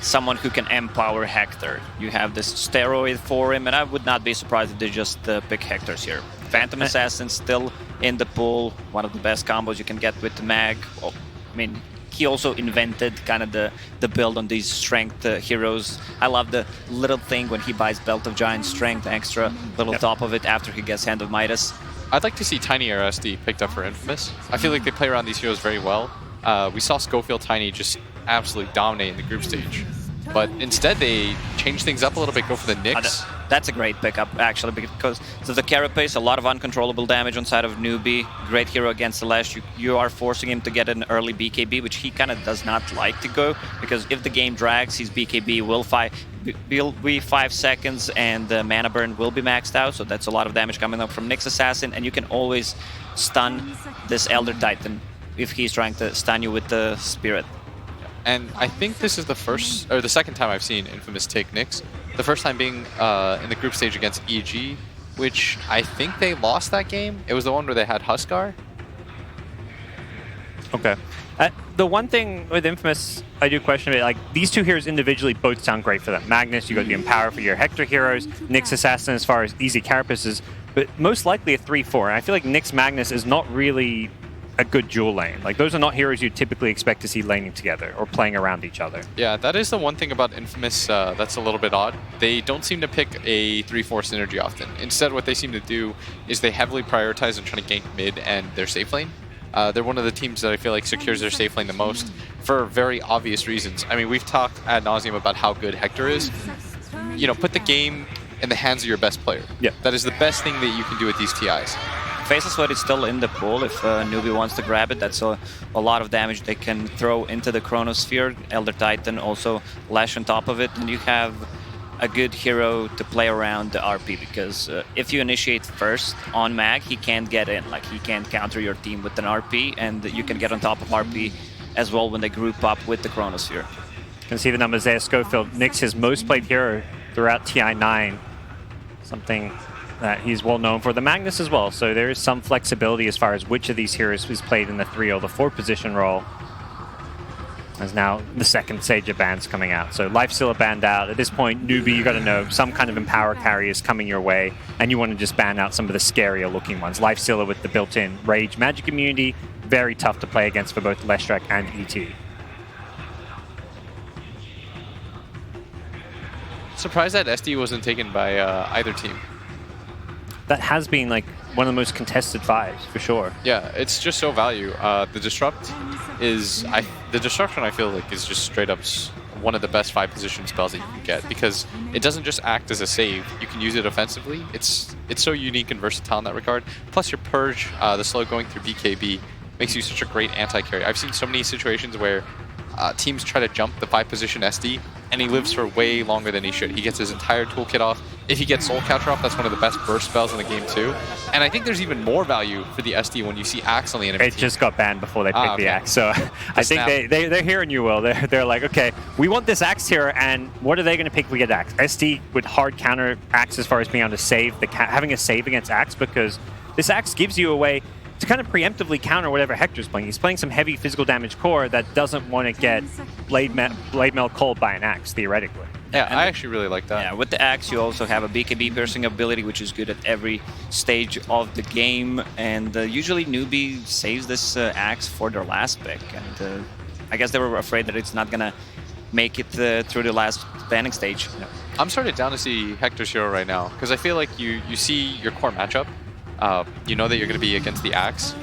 someone who can empower Hector. You have this steroid for him, and I would not be surprised if they just pick Hectors here. Phantom Assassin still in the pool, one of the best combos you can get with the Mag. Oh, I mean, he also invented kind of the build on these strength heroes. I love the little thing when he buys Belt of Giant Strength, extra little top of it after he gets Hand of Midas. I'd like to see Tiny RSD picked up for Infamous. I feel like they play around these heroes very well. We saw Schofield Tiny just absolutely dominate in the group stage. But instead, they change things up a little bit, go for the Nyx. That's a great pickup, actually, because of the Carapace, a lot of uncontrollable damage on side of Newbee. Great hero against Celeste. You are forcing him to get an early BKB, which he kind of does not like to go, because if the game drags, his BKB will be 5 seconds, and the mana burn will be maxed out, so that's a lot of damage coming up from Nyx Assassin, and you can always stun this Elder Titan if he's trying to stun you with the Spirit. And I think this is the second time I've seen Infamous take Nyx. The first time being in the group stage against EG, which I think they lost that game. It was the one where they had Huskar. Okay. The one thing with Infamous, I do question a bit, like, these two heroes individually both sound great for them. Magnus, you got the Empower for your Hector heroes, Nyx Assassin as far as easy carapaces, but most likely a 3-4. And I feel like Nyx Magnus is not really a good dual lane. Like, those are not heroes you typically expect to see laning together or playing around each other. Yeah, that is the one thing about Infamous that's a little bit odd. They don't seem to pick a 3-4 synergy often. Instead, what they seem to do is they heavily prioritize on trying to gank mid and their safe lane. They're one of the teams that I feel like secures their safe lane the most for very obvious reasons. I mean, we've talked ad nauseum about how good Hector is. You know, put the game in the hands of your best player. Yeah. That is the best thing that you can do with these TIs. Faceless Sweat is still in the pool. If Newbee wants to grab it, that's a lot of damage they can throw into the Chronosphere. Elder Titan also lash on top of it, and you have a good hero to play around the RP, because if you initiate first on Mag, he can't get in. Like, he can't counter your team with an RP, and you can get on top of RP as well when they group up with the Chronosphere. You can see the numbers there. Schofield, Nyx, his most played hero throughout TI9. Something that he's well known for. The Magnus as well, so there is some flexibility as far as which of these heroes is played in the 3 or the 4 position role. As now the second Sage of bans coming out. So Lifestealer banned out. At this point, Newbee, you got to know some kind of Empower carry is coming your way, and you want to just ban out some of the scarier looking ones. Lifestealer with the built-in Rage Magic immunity, very tough to play against for both Leshrac and ET. surprised that SD wasn't taken by either team. That has been like one of the most contested 5s for sure. Yeah, it's just so value. The disrupt is the disruption I feel like is just straight up one of the best 5 position spells that you can get because it doesn't just act as a save. You can use it offensively. It's so unique and versatile in that regard. Plus your purge, the slow going through BKB makes you such a great anti-carry. I've seen so many situations where teams try to jump the 5 position SD and he lives for way longer than he should. He gets his entire toolkit off. If he gets Soul Catcher off, that's one of the best burst spells in the game too. And I think there's even more value for the SD when you see Axe on the enemy team. It just got banned before they picked the Axe, so I think they're hearing you, Will. They're like, okay, we want this Axe here, and what are they going to pick? We get Axe. SD would hard counter Axe as far as being able to save, having a save against Axe, because this Axe gives you a way to kind of preemptively counter whatever Hector's playing. He's playing some heavy physical damage core that doesn't want to get Blade Mail called by an Axe, theoretically. Yeah, I actually really like that. Yeah, with the Axe, you also have a BKB piercing ability, which is good at every stage of the game. And usually Newbee saves this Axe for their last pick. And I guess they were afraid that it's not going to make it through the last banning stage. Yeah. I'm started down to see Hector's hero right now, because I feel like you see your core matchup. You know that you're going to be against the Axe,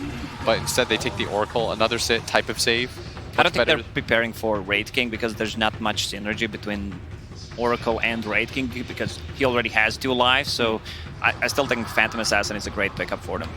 but instead they take the Oracle, another type of save. I don't think they're preparing for Wraith King because there's not much synergy between Oracle and Wraith King because he already has 2 lives, so I still think Phantom Assassin is a great pickup for them.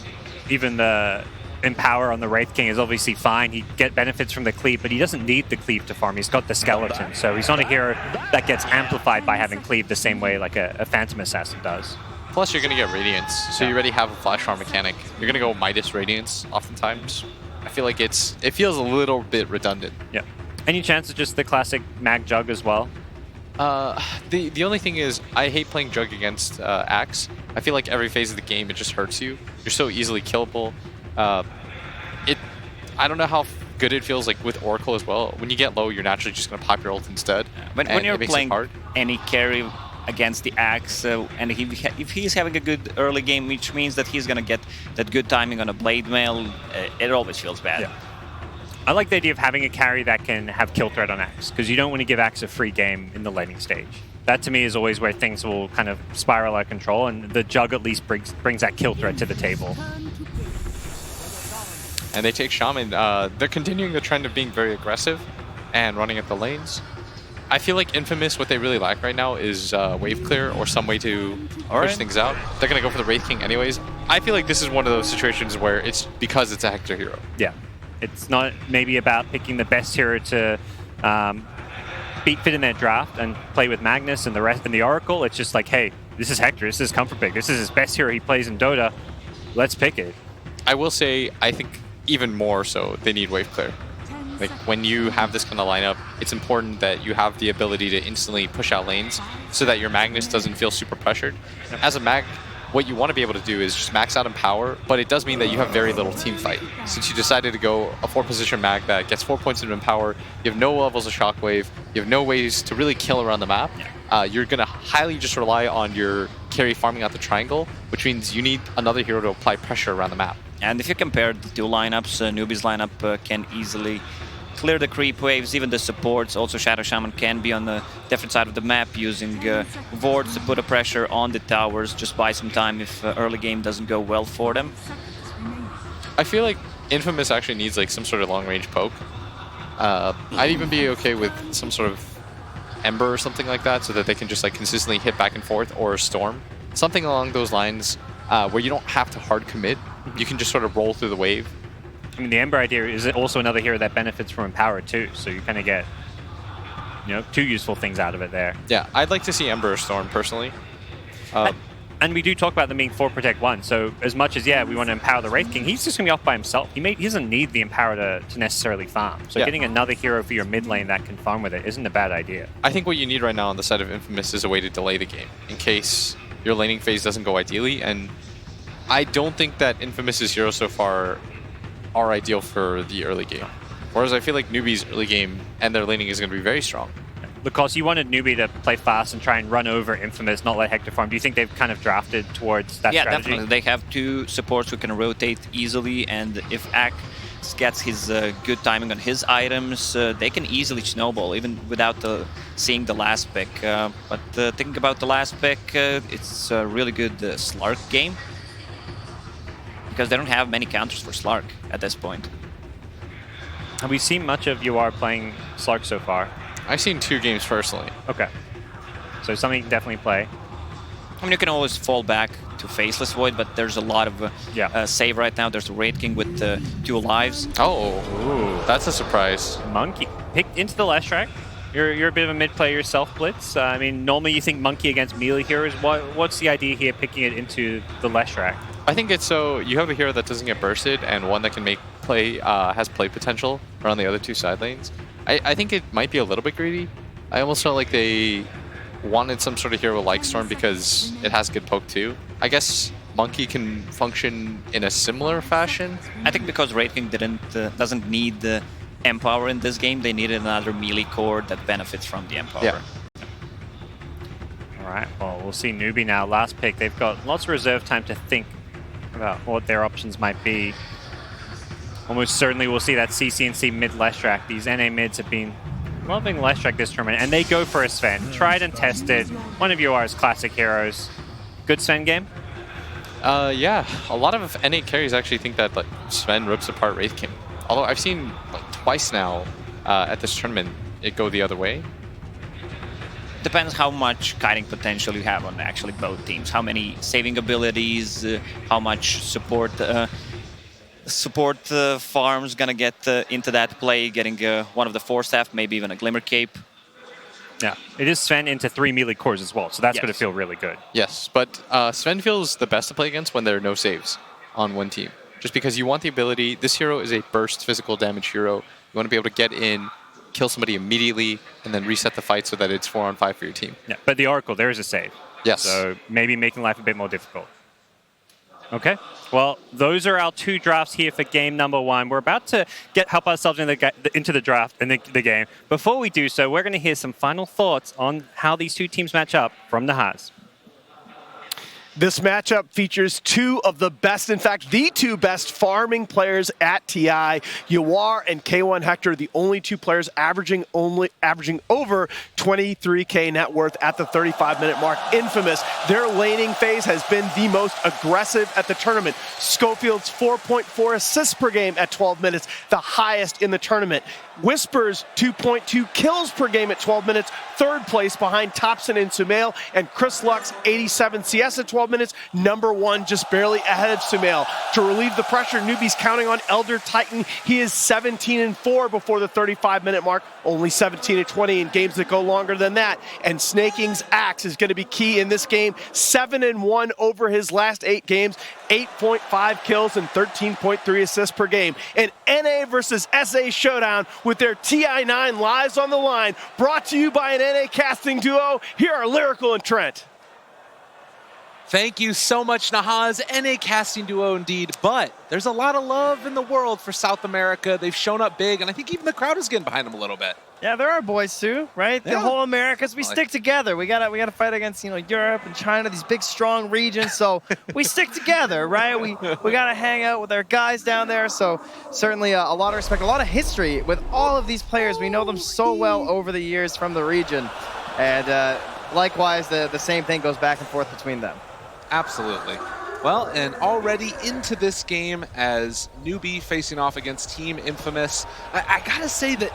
Even the Empower on the Wraith King is obviously fine. He get benefits from the Cleave, but he doesn't need the Cleave to farm. He's got the Skeleton, so he's not a hero that gets amplified by having Cleave the same way like a Phantom Assassin does. Plus, you're going to get Radiance, so you already have a Flash Farm mechanic. You're going to go Midas Radiance oftentimes. I feel like it feels a little bit redundant. Yeah. Any chance of just the classic Mag Jug as well? The only thing is, I hate playing Jug against Axe. I feel like every phase of the game, it just hurts you. You're so easily killable. I don't know how good it feels like with Oracle as well. When you get low, you're naturally just going to pop your ult instead. When you're playing any carry against the Axe, and if he's having a good early game, which means that he's going to get that good timing on a Blade Mail, it always feels bad. Yeah. I like the idea of having a carry that can have kill threat on Axe, because you don't want to give Axe a free game in the laning stage. That to me is always where things will kind of spiral out of control, and the Jug at least brings that kill threat to the table. And they take Shaman. They're continuing the trend of being very aggressive and running at the lanes. I feel like Infamous, what they really lack right now is wave clear or some way to push things out. They're going to go for the Wraith King anyways. I feel like this is one of those situations where it's because it's a Hector hero. Yeah. It's not maybe about picking the best hero to fit in their draft and play with Magnus and the rest and the Oracle. It's just like, hey, this is Hector. This is comfort pick. This is his best hero he plays in Dota. Let's pick it. I will say, I think even more so, they need wave clear. Like, when you have this kind of lineup, it's important that you have the ability to instantly push out lanes so that your Magnus doesn't feel super pressured. As a Mag, what you want to be able to do is just max out in power, but it does mean that you have very little team fight. Since you decided to go a 4-position Mag that gets 4 points in power, you have no levels of Shockwave, you have no ways to really kill around the map. You're going to highly just rely on your carry farming out the triangle, which means you need another hero to apply pressure around the map. And if you compare the 2 lineups, Newbee's lineup can easily clear the creep waves, even the supports. Also, Shadow Shaman can be on the different side of the map using wards to put a pressure on the towers, just buy some time if early game doesn't go well for them. I feel like Infamous actually needs like some sort of long-range poke. I'd even be okay with some sort of Ember or something like that, so that they can just like consistently hit back and forth, or a Storm. Something along those lines where you don't have to hard commit. You can just sort of roll through the wave. I mean, the Ember idea is also another hero that benefits from Empower too, so you kind of get, 2 useful things out of it there. Yeah, I'd like to see Ember or Storm personally. And we do talk about them being 4 Protect 1, so as much as, we want to empower the Wraith King, he's just going to be off by himself. He doesn't need the Empower to necessarily farm, so getting another hero for your mid lane that can farm with it isn't a bad idea. I think what you need right now on the side of Infamous is a way to delay the game, in case your laning phase doesn't go ideally, and I don't think that Infamous's heroes so far are ideal for the early game. Whereas I feel like Newbee's early game and their laning is going to be very strong. Because you wanted Newbee to play fast and try and run over Infamous, not let Hector farm. Do you think they've kind of drafted towards that strategy? Yeah, definitely. They have 2 supports who can rotate easily, and if gets his good timing on his items, they can easily snowball, even without seeing the last pick. But thinking about the last pick, it's a really good Slark game, because they don't have many counters for Slark at this point. Have we seen much of UR playing Slark so far? I've seen 2 games personally. Okay. So something you can definitely play. I mean, you can always fall back to Faceless Void, but there's a lot of save right now. There's a Raid King with 2 lives. Oh, ooh, that's a surprise. Monkey picked into the last track. You're a bit of a mid player yourself, Blitz. I mean, normally you think Monkey against melee heroes. What's the idea here, picking it into the last track? I think it's so you have a hero that doesn't get bursted and one that can make play has play potential around the other 2 side lanes. I think it might be a little bit greedy. I almost felt like they wanted some sort of hero like Storm because it has good poke too. I guess Monkey can function in a similar fashion. I think because Raid King doesn't need the Empower in this game, they needed another melee core that benefits from the Empower. Yeah. All right, well, we'll see Newbee now. Last pick, they've got lots of reserve time to think about what their options might be. Almost certainly we'll see that CCNC mid Leshrac. These NA mids have been loving Leshrac this tournament, and they go for a Sven. Tried and tested. One of UR's classic heroes. Good Sven game? Yeah, a lot of NA carries actually think that like, Sven rips apart Wraith King. Although I've seen like twice now at this tournament it go the other way. Depends how much kiting potential you have on actually both teams. How many saving abilities, how much support farms gonna get into that play, getting one of the 4 staff, maybe even a Glimmer Cape. Yeah, it is Sven into 3 melee cores as well, so that's going to feel really good. Yes, but Sven feels the best to play against when there are no saves on one team. Just because you want the ability, this hero is a burst physical damage hero. You want to be able to get in, kill somebody immediately, and then reset the fight so that it's 4-on-5 for your team. Yeah, but the Oracle, there is a save. Yes. So maybe making life a bit more difficult. Okay, well, those are our 2 drafts here for game number 1. We're about to help ourselves into the draft and the game. Before we do so, we're going to hear some final thoughts on how these 2 teams match up from the Haas. This matchup features 2 of the best, in fact, the 2 best farming players at TI. Yawar and K1 Hector, the only 2 players averaging over 23K net worth at the 35-minute mark. Infamous, their laning phase has been the most aggressive at the tournament. Schofield's 4.4 assists per game at 12 minutes, the highest in the tournament. Whisper's 2.2 kills per game at 12 minutes, 3rd place behind Thompson and Sumail, and Chris Luck's 87 CS at 12 minutes, number 1, just barely ahead of Sumail. To relieve the pressure, Newbee's counting on Elder Titan. He is 17-4 before the 35-minute mark, only 17-20 in games that go longer than that. And Snaking's Axe is going to be key in this game, 7-1 over his last 8 games, 8.5 kills and 13.3 assists per game. An NA versus SA showdown with their TI9 lives on the line, brought to you by an NA casting duo. Here are Lyrical and Trent. Thank you so much, Nahaz. NA casting duo indeed, but there's a lot of love in the world for South America. They've shown up big, and I think even the crowd is getting behind them a little bit. Yeah, there are boys too, right? The whole Americas, we stick together. We gotta fight against Europe and China, these big strong regions. So we stick together, right? We gotta hang out with our guys down there. So certainly a lot of respect, a lot of history with all of these players. We know them so well over the years from the region, and likewise the same thing goes back and forth between them. Absolutely. Well, and already into this game as Newbee facing off against Team Infamous, I gotta say that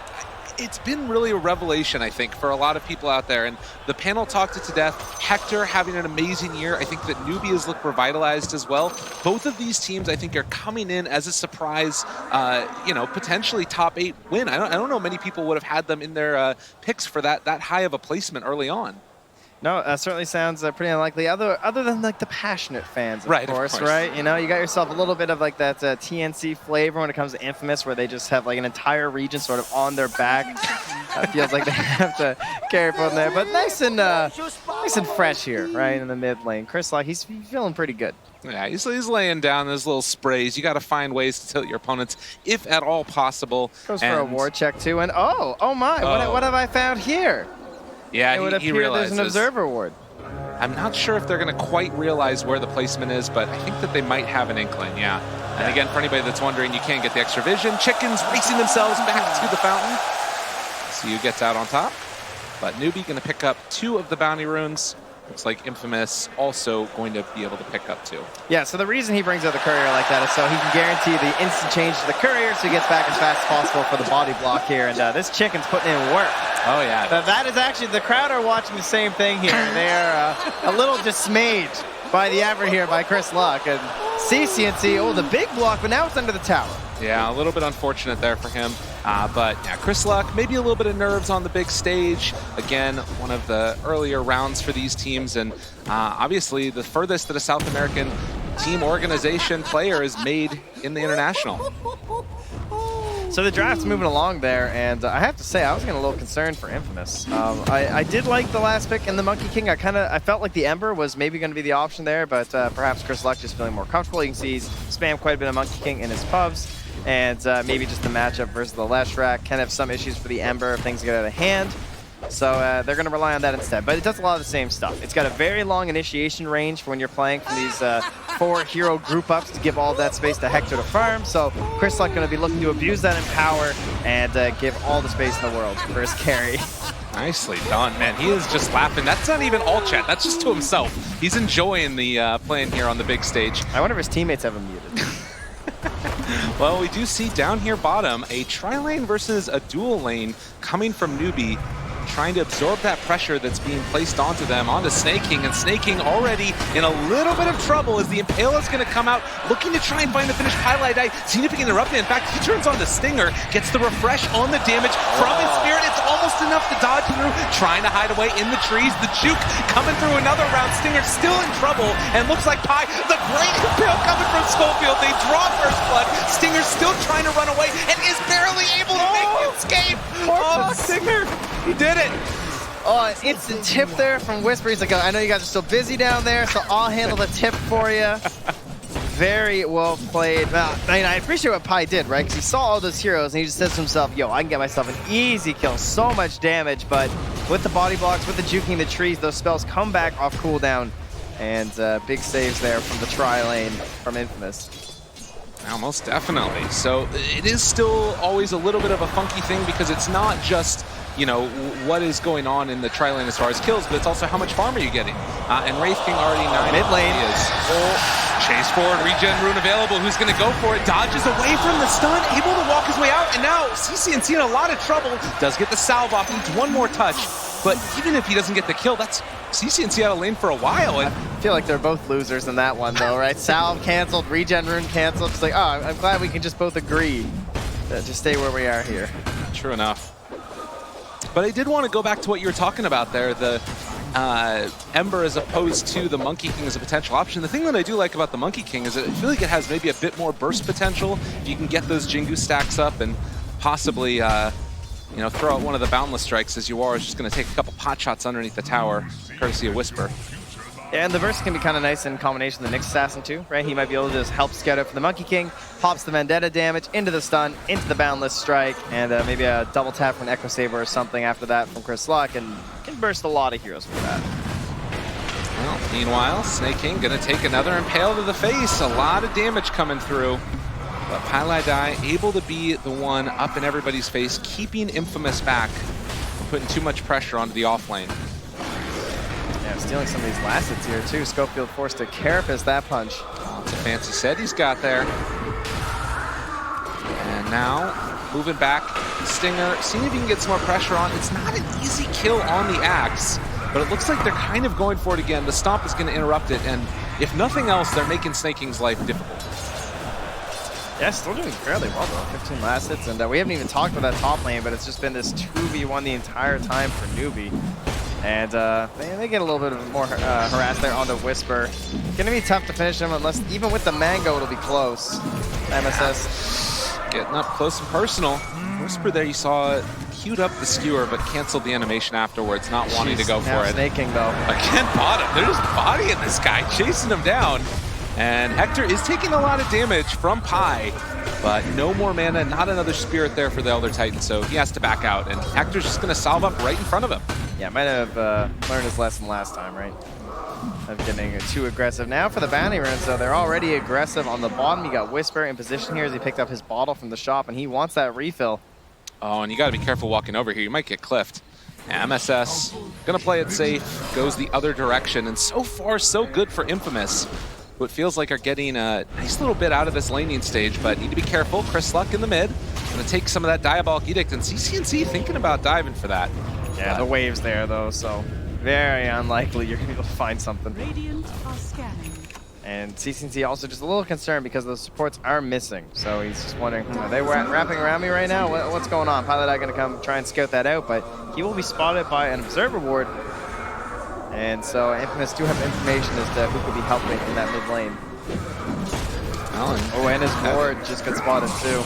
it's been really a revelation, I think, for a lot of people out there. And the panel talked it to death. Hector having an amazing year. I think that Newbee has looked revitalized as well. Both of these teams, I think, are coming in as a surprise, potentially top 8 win. I don't know many people would have had them in their picks for that high of a placement early on. No, that certainly sounds pretty unlikely. Other than like the passionate fans, of course, right? You got yourself a little bit of like that TNC flavor when it comes to Infamous, where they just have like an entire region sort of on their back. Feels like they have to carry from there, but nice and fresh here, right in the mid lane. Chris Lock, he's feeling pretty good. Yeah, he's laying down those little sprays. You got to find ways to tilt your opponents, if at all possible. Goes for a ward check too, and oh my, what have I found here? Yeah, it would appear realizes. There's an observer ward. I'm not sure if they're going to quite realize where the placement is, but I think that they might have an inkling, yeah. And again, for anybody that's wondering, you can get the extra vision. Chickens racing themselves back to the fountain. CU gets out on top, but Newbee going to pick up 2 of the bounty runes. Looks like Infamous also going to be able to pick up 2. Yeah, so the reason he brings out the courier like that is so he can guarantee the instant change to the courier so he gets back as fast as possible for the body block here. And this chicken's putting in work. Oh, yeah. That is actually, the crowd are watching the same thing here. They are a little dismayed by the effort here by Chris Luck. And CCNC, oh, the big block, but now it's under the tower. Yeah, a little bit unfortunate there for him. But yeah, Chris Luck, maybe a little bit of nerves on the big stage. Again, one of the earlier rounds for these teams. And obviously the furthest that a South American team organization player is made in the international. So the draft's moving along there, and I have to say, I was getting a little concerned for Infamous. I did like the last pick in the Monkey King. I felt like the Ember was maybe going to be the option there, but perhaps Chris Luck just feeling more comfortable. You can see he's spammed quite a bit of Monkey King in his pubs, and maybe just the matchup versus the Leshrac can have some issues for the Ember if things get out of hand. So they're going to rely on that instead. But it does a lot of the same stuff. It's got a very long initiation range for when you're playing from these 4 hero group ups to give all that space to Hector to farm. So Chris Luck going to be looking to abuse that in power and give all the space in the world for his carry. Nicely done, man. He is just laughing. That's not even all chat. That's just to himself. He's enjoying the playing here on the big stage. I wonder if his teammates have him muted. Well, we do see down here bottom a tri-lane versus a dual lane coming from Newbee, trying to absorb that pressure that's being placed onto them, onto Snaking, and Snaking already in a little bit of trouble as the Impale is going to come out, looking to try and find the finish. Highlight Die, seeing if he can interrupt it. In fact, he turns on the Stinger, gets the refresh on the damage from his Spirit. It's almost enough to dodge through, trying to hide away in the trees. The Juke coming through another round. Stinger still in trouble, and looks like Pi, the great Impale coming from Schofield. They draw first blood. Stinger's still trying to run away and is barely able to make the escape. Oh, Stinger, he did it. Oh, instant tip there from Whisper. He's like, I know you guys are still busy down there, so I'll handle the tip for you. Very well played. I mean, I appreciate what Pi did, right? Because he saw all those heroes, and he just says to himself, yo, I can get myself an easy kill. So much damage, but with the body blocks, with the juking the trees, those spells come back off cooldown. And big saves there from the tri-lane from Infamous. Now, most definitely. So it is still always a little bit of a funky thing because it's not just, you know, what is going on in the tri-lane as far as kills, but it's also how much farm are you getting. And Wraith King already 9. Mid lane. He is. Chase forward, regen rune available. Who's going to go for it? Dodges away from the stun, able to walk his way out. And now CCNC in a lot of trouble. Does get the salve off, needs one more touch. But even if he doesn't get the kill, that's CCNC out of lane for a while. And I feel like they're both losers in that one, though, right? Salve canceled, regen rune canceled. It's like, oh, I'm glad we can just both agree to stay where we are here. True enough. But I did want to go back to what you were talking about there, the Ember as opposed to the Monkey King as a potential option. The thing that I do like about the Monkey King is that I feel like it has maybe a bit more burst potential. If you can get those Jingu stacks up and possibly you know, throw out one of the Boundless Strikes, as you are is just going to take a couple pot shots underneath the tower, courtesy of Whisper. Yeah, and the burst can be kind of nice in combination with the Nyx Assassin too, right? He might be able to just help scout out for the Monkey King, pops the Vendetta damage into the stun, into the Boundless Strike, and maybe a double tap from an Echo Saber or something after that from Chris Luck, and can burst a lot of heroes with that. Well, meanwhile, Snake King gonna take another Impale to the face. A lot of damage coming through. But Pylai Dai able to be the one up in everybody's face, keeping Infamous back, putting too much pressure onto the off lane. Yeah, stealing some of these last hits here too. Schofield forced to carapace that punch. Oh, it's a fancy set he's got there. And now, moving back, Stinger, seeing if he can get some more pressure on. It's not an easy kill on the Axe, but it looks like they're kind of going for it again. The Stomp is going to interrupt it, and if nothing else, they're making Snake King's life difficult. Yeah, still doing fairly well though. 15 last hits, and we haven't even talked about that top lane, but it's just been this 2v1 the entire time for Newbee. And they get a little bit of more harassed there onto Whisper. Gonna be tough to finish him unless, even with the Mango, it'll be close. MSS. Getting up close and personal. Whisper there, you saw queued up the skewer, but canceled the animation afterwards, not wanting to go for it. Snaking though. Again, bottom. They're just bodying this guy, chasing him down. And Hector is taking a lot of damage from Pi, but no more mana, not another Spirit there for the Elder Titan, so he has to back out, and Hector's just going to salve up right in front of him. Yeah, might have learned his lesson last time, right? of getting too aggressive. Now for the bounty runes, though, they're already aggressive on the bottom. You got Whisper in position here as he picked up his bottle from the shop, and he wants that refill. Oh, and you got to be careful walking over here. You might get cliffed. MSS gonna play it safe, goes the other direction, and so far so good for Infamous, who it feels like are getting a nice little bit out of this laning stage, but need to be careful. Chris Luck in the mid, gonna take some of that Diabolic Edict, and CCNC thinking about diving for that. Yeah, the wave's there though, so very unlikely you're gonna be able to find something. And CCNC also just a little concerned because those supports are missing. So he's just wondering, are they wrapping around me right now? What's going on? Pilot Eye gonna come try and scout that out, but he will be spotted by an observer ward. And so Infamous do have information as to who could be helping in that mid lane. Oh, and his ward just got spotted too.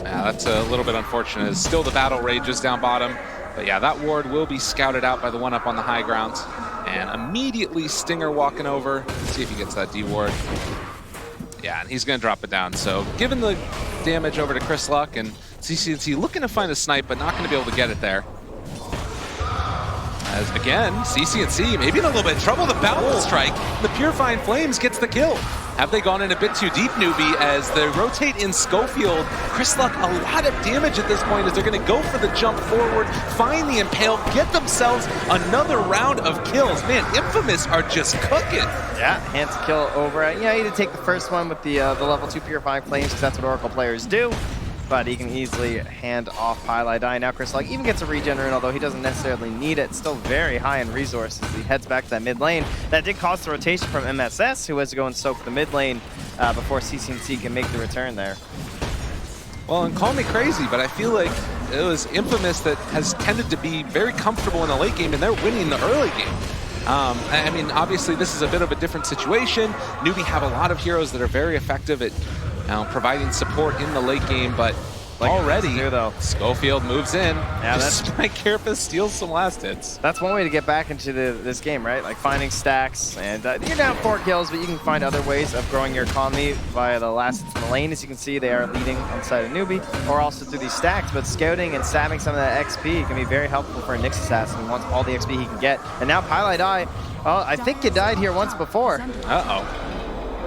Yeah, that's a little bit unfortunate. Still the battle rages down bottom. But yeah, that ward will be scouted out by the one up on the high ground. And immediately Stinger walking over. Let's see if he gets that D ward. Yeah, and he's going to drop it down. So giving the damage over to Chris Luck, and CCNC looking to find a snipe, but not going to be able to get it there. As again, CCNC maybe in a little bit of trouble. The Boundless Strike, the Purifying Flames gets the kill. Have they gone in a bit too deep, Newbee, as they rotate in Schofield? Chris Luck, a lot of damage at this point as they're going to go for the jump forward, find the Impale, get themselves another round of kills. Man, Infamous are just cooking. Yeah, hands kill over. Yeah, he had to take the first one with the level 2 Purifying Flames because that's what Oracle players do. But he can easily hand off Pilot Eye. Now Chris Luck even gets a regen, although he doesn't necessarily need it. Still very high in resources. He heads back to that mid lane. That did cost the rotation from MSS, who has to go and soak the mid lane before CCNC can make the return there. Well, and call me crazy, but I feel like it was Infamous that has tended to be very comfortable in the late game, and they're winning the early game. I mean, obviously, this is a bit of a different situation. Newbee have a lot of heroes that are very effective at providing support in the late game, but already Schofield moves in. Yeah, that's my Carapace steals some last hits. That's one way to get back into this game, right? Like finding stacks, and you're down 4 kills, but you can find other ways of growing your economy via the last hits in the lane. As you can see, they are leading on the side of Newbee, or also through these stacks. But scouting and stabbing some of that XP can be very helpful for a Nyx assassin who wants all the XP he can get. And now Pilot Eye, well, I think you died here once before. Uh-oh.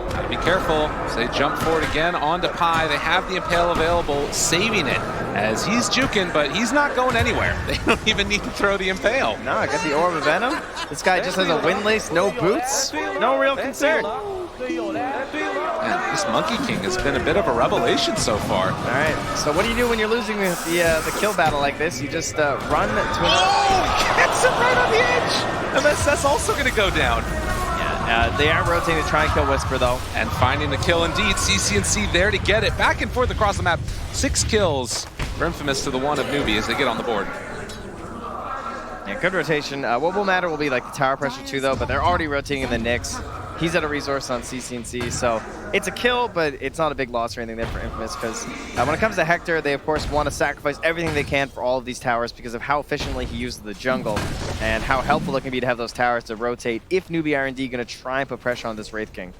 Gotta be careful. So they jump forward again onto Pi. They have the Impale available, saving it as he's juking, but he's not going anywhere. They don't even need to throw the Impale. No, I got the Orb of Venom. This guy just has a windlace, no boots, no real concern. Man, this Monkey King has been a bit of a revelation so far. All right, so what do you do when you're losing the kill battle like this? You just run to he gets him right on the edge! MSS also gonna go down. They are rotating to try and kill Whisper, though. And finding the kill indeed. CCNC there to get it. Back and forth across the map. 6 kills for Infamous to the 1 of Newbee as they get on the board. Yeah, good rotation. What will matter will be like the tower pressure too, though, but they're already rotating in the Nyx. He's at a resource on CCNC, so it's a kill, but it's not a big loss or anything there for Infamous, because when it comes to Hector, they of course want to sacrifice everything they can for all of these towers because of how efficiently he uses the jungle and how helpful it can be to have those towers to rotate if Newbee R&D going to try and put pressure on this Wraith King.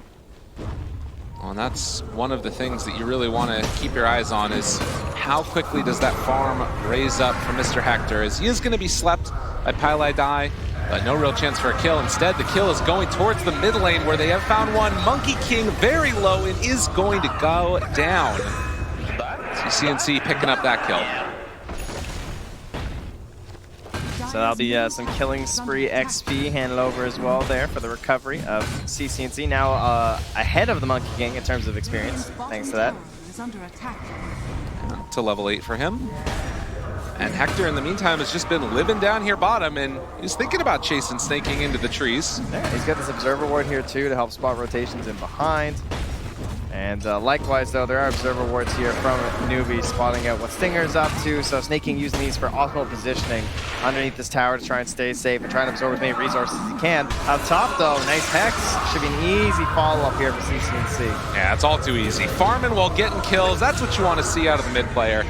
Well, and that's one of the things that you really want to keep your eyes on is how quickly does that farm raise up for Mr. Hector, as he is going to be slept by Pilot Eye. But no real chance for a kill. Instead, the kill is going towards the mid lane where they have found one. Monkey King very low and is going to go down. CCNC picking up that kill. So that'll be some killing spree XP handed over as well there for the recovery of CCNC. Now ahead of the Monkey King in terms of experience, thanks to that. To level 8 for him. And Hector, in the meantime, has just been living down here bottom, and he's thinking about chasing, snaking into the trees. Yeah, he's got this Observer Ward here, too, to help spot rotations in behind. And likewise, though, there are Observer Wards here from Newbee, spotting out what Stinger's up to. So snaking using these for optimal positioning underneath this tower to try and stay safe and try and absorb as many resources as he can. Up top, though, nice Hex. Should be an easy follow-up here for CCNC. Yeah, it's all too easy. Farming while getting kills, that's what you want to see out of the mid player.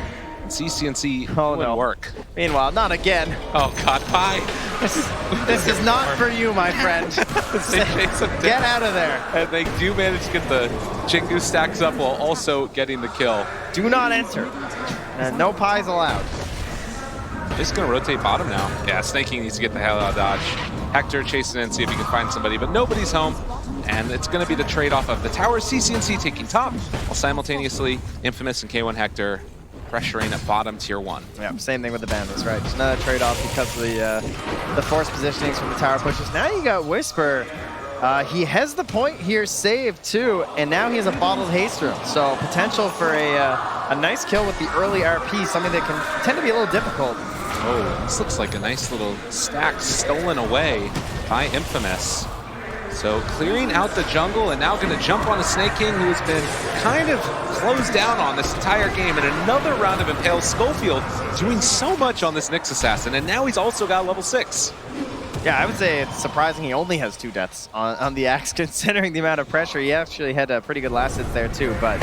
CCNC wouldn't work. Meanwhile, not again. Oh God, Pi. This is not for you, my friend. Get out of there. And they do manage to get the Chingu stacks up while also getting the kill. Do not enter. And no Pies allowed. Just gonna rotate bottom now. Yeah, Snaking needs to get the hell out of Dodge. Hector chasing in, see if he can find somebody, but nobody's home. And it's going to be the trade-off of the tower CCNC taking top, while simultaneously Infamous and K1 Hector pressuring at bottom tier 1. Yeah, same thing with the Bandits, right? Just another trade-off because of the force positionings from the tower pushes. Now you got Whisper. He has the point here saved too, and now he has a bottled haste room. So potential for a nice kill with the early RP, something that can tend to be a little difficult. Oh, this looks like a nice little stack stolen away by Infamous. So clearing out the jungle and now going to jump on a Snake King who has been kind of closed down on this entire game. And another round of Impale. Schofield doing so much on this Nyx Assassin, and now he's also got level 6. Yeah, I would say it's surprising he only has 2 deaths on the Axe, considering the amount of pressure. He actually had a pretty good last hit there too, but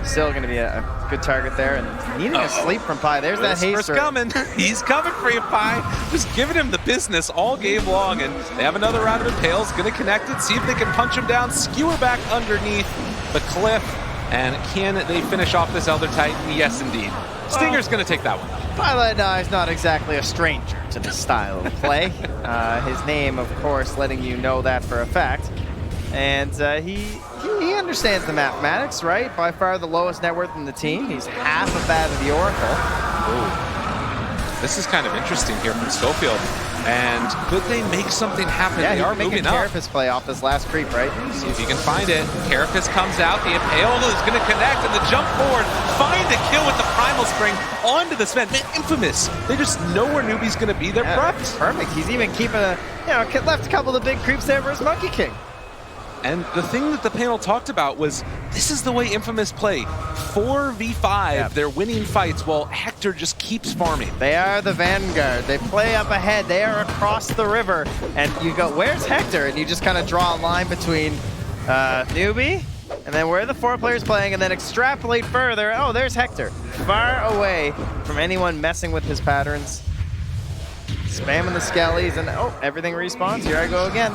still going to be a good target there. And needing a sleep from Pi. There's that haste. Coming. He's coming for you, Pi. Just giving him the business all game long. And they have another round of Impales. Going to connect it, see if they can punch him down, skewer back underneath the cliff. And can they finish off this Elder Titan? Yes, indeed. Stinger's going to take that one. Pi is not exactly a stranger to this style of play. His name, of course, letting you know that for a fact. And he understands the mathematics, right? By far the lowest net worth in the team. He's half of that of the Oracle. Ooh. This is kind of interesting here from Schofield. And could they make something happen? Yeah, they are making moving up. Carapace play off this last creep, right? See if he can find it. Carapace comes out. The Impale is going to connect, and the jump forward. Find the kill with the Primal Spring onto the Sven. Man, Infamous. They just know where Newbee's going to be. They're prepped. Perfect. He's even keeping left a couple of the big creeps there for his Monkey King. And the thing that the panel talked about was, this is the way Infamous play. 4v5, yep. They're winning fights while Hector just keeps farming. They are the vanguard. They play up ahead. They are across the river. And you go, where's Hector? And you just kind of draw a line between Newbee, and then where are the 4 players playing, and then extrapolate further. Oh, there's Hector. Far away from anyone messing with his patterns. Spamming the skellies, and oh, everything respawns. Here I go again.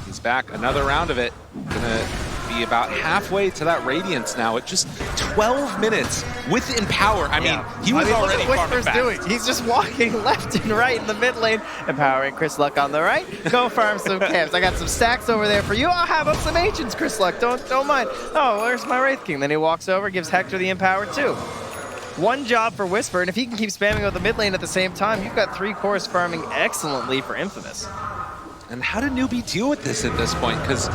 He's back, another round of it. Gonna be about halfway to that Radiance now at just 12 minutes with Empower. I mean, he was already farming fast. Doing. He's just walking left and right in the mid lane, empowering Chris Luck on the right. Go farm some camps. I got some stacks over there for you. I'll have up some ancients, Chris Luck. Don't mind. Oh, where's my Wraith King? Then he walks over, gives Hector the Empower too. One job for Whisper, and if he can keep spamming with the mid lane at the same time, you've got 3 cores farming excellently for Infamous. And how did Newbee deal with this at this point? Because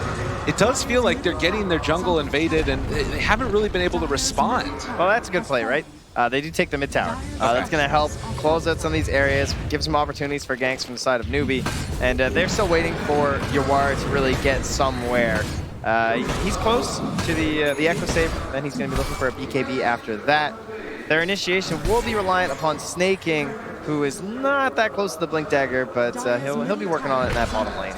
it does feel like they're getting their jungle invaded and they haven't really been able to respond. Well, that's a good play, right? They do take the mid tower. That's going to help close out some of these areas, give some opportunities for ganks from the side of Newbee. And they're still waiting for Yawar to really get somewhere. He's close to the Echo Save, then he's going to be looking for a BKB after that. Their initiation will be reliant upon Snaking, who is not that close to the Blink Dagger, but he'll be working on it in that bottom lane.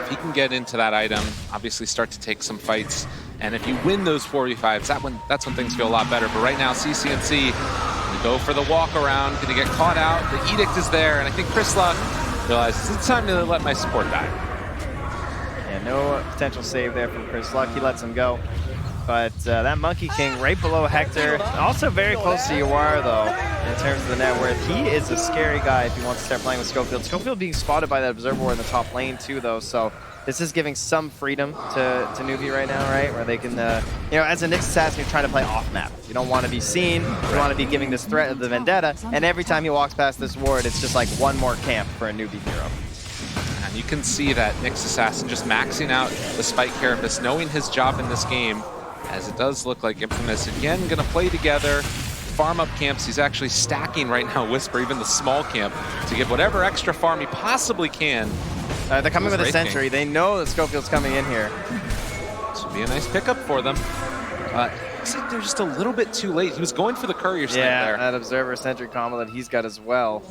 If he can get into that item, obviously start to take some fights, and if you win those 4v5s, that's when things feel a lot better. But right now, CCNC gonna go for the walk around, gonna get caught out. The Edict is there, and I think Chris Luck realizes it's time to let my support die. Yeah, no potential save there from Chris Luck. He lets him go. But that Monkey King right below Hector, also very close to Yawar though, in terms of the net worth. He is a scary guy if he wants to start playing with Schofield. Schofield being spotted by that Observer in the top lane too though, so this is giving some freedom to Newbee right now, right? Where they can, as a Nyx Assassin, you're trying to play off map. You don't want to be seen, you want to be giving this threat of the Vendetta, and every time he walks past this ward, it's just like one more camp for a Newbee hero. And you can see that Nyx Assassin just maxing out the Spike Carapace, knowing his job in this game, as it does look like Infamous again going to play together, farm up camps. He's actually stacking right now Whisper, even the small camp, to get whatever extra farm he possibly can. They're coming with a Sentry. King. They know that Schofield's coming in here. This would be a nice pickup for them. Looks like they're just a little bit too late. He was going for the Courier Snipe there. Yeah, that Observer Sentry combo that he's got as well,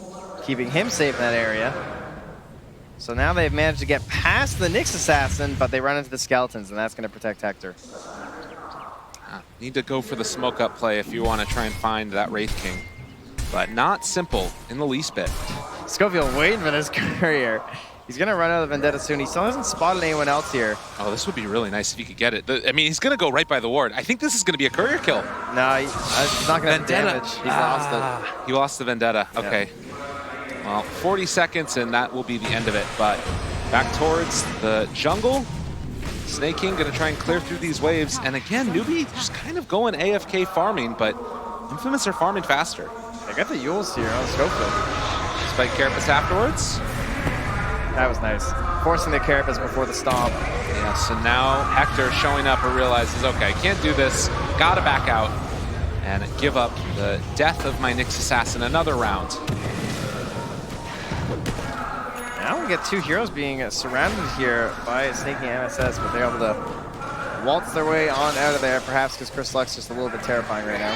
keeping him safe in that area. So now they've managed to get past the Nyx Assassin, but they run into the Skeletons, and that's going to protect Hector. Need to go for the smoke up play if you want to try and find that Wraith King. But not simple in the least bit. Schofield waiting for this Courier. He's going to run out of the Vendetta soon. He still hasn't spotted anyone else here. Oh, this would be really nice if he could get it. I mean, he's going to go right by the ward. I think this is going to be a Courier kill. No, he's not going to have damage. He's lost it. He lost the Vendetta. Okay. Well, 40 seconds and that will be the end of it. But back towards the jungle. Snake King gonna try and clear through these waves. And again, Newbee just kind of going AFK farming, but Infamous are farming faster. They got the Yules here on Schofield. Spike Carapace afterwards. That was nice. Forcing the Carapace before the stomp. Yeah, so now Hector showing up and realizes, okay, can't do this, gotta back out and give up the death of my Nyx Assassin another round. Now we get two heroes being surrounded here by Snake King MSS, but they're able to waltz their way on out of there, perhaps because Chris Luck's just a little bit terrifying right now.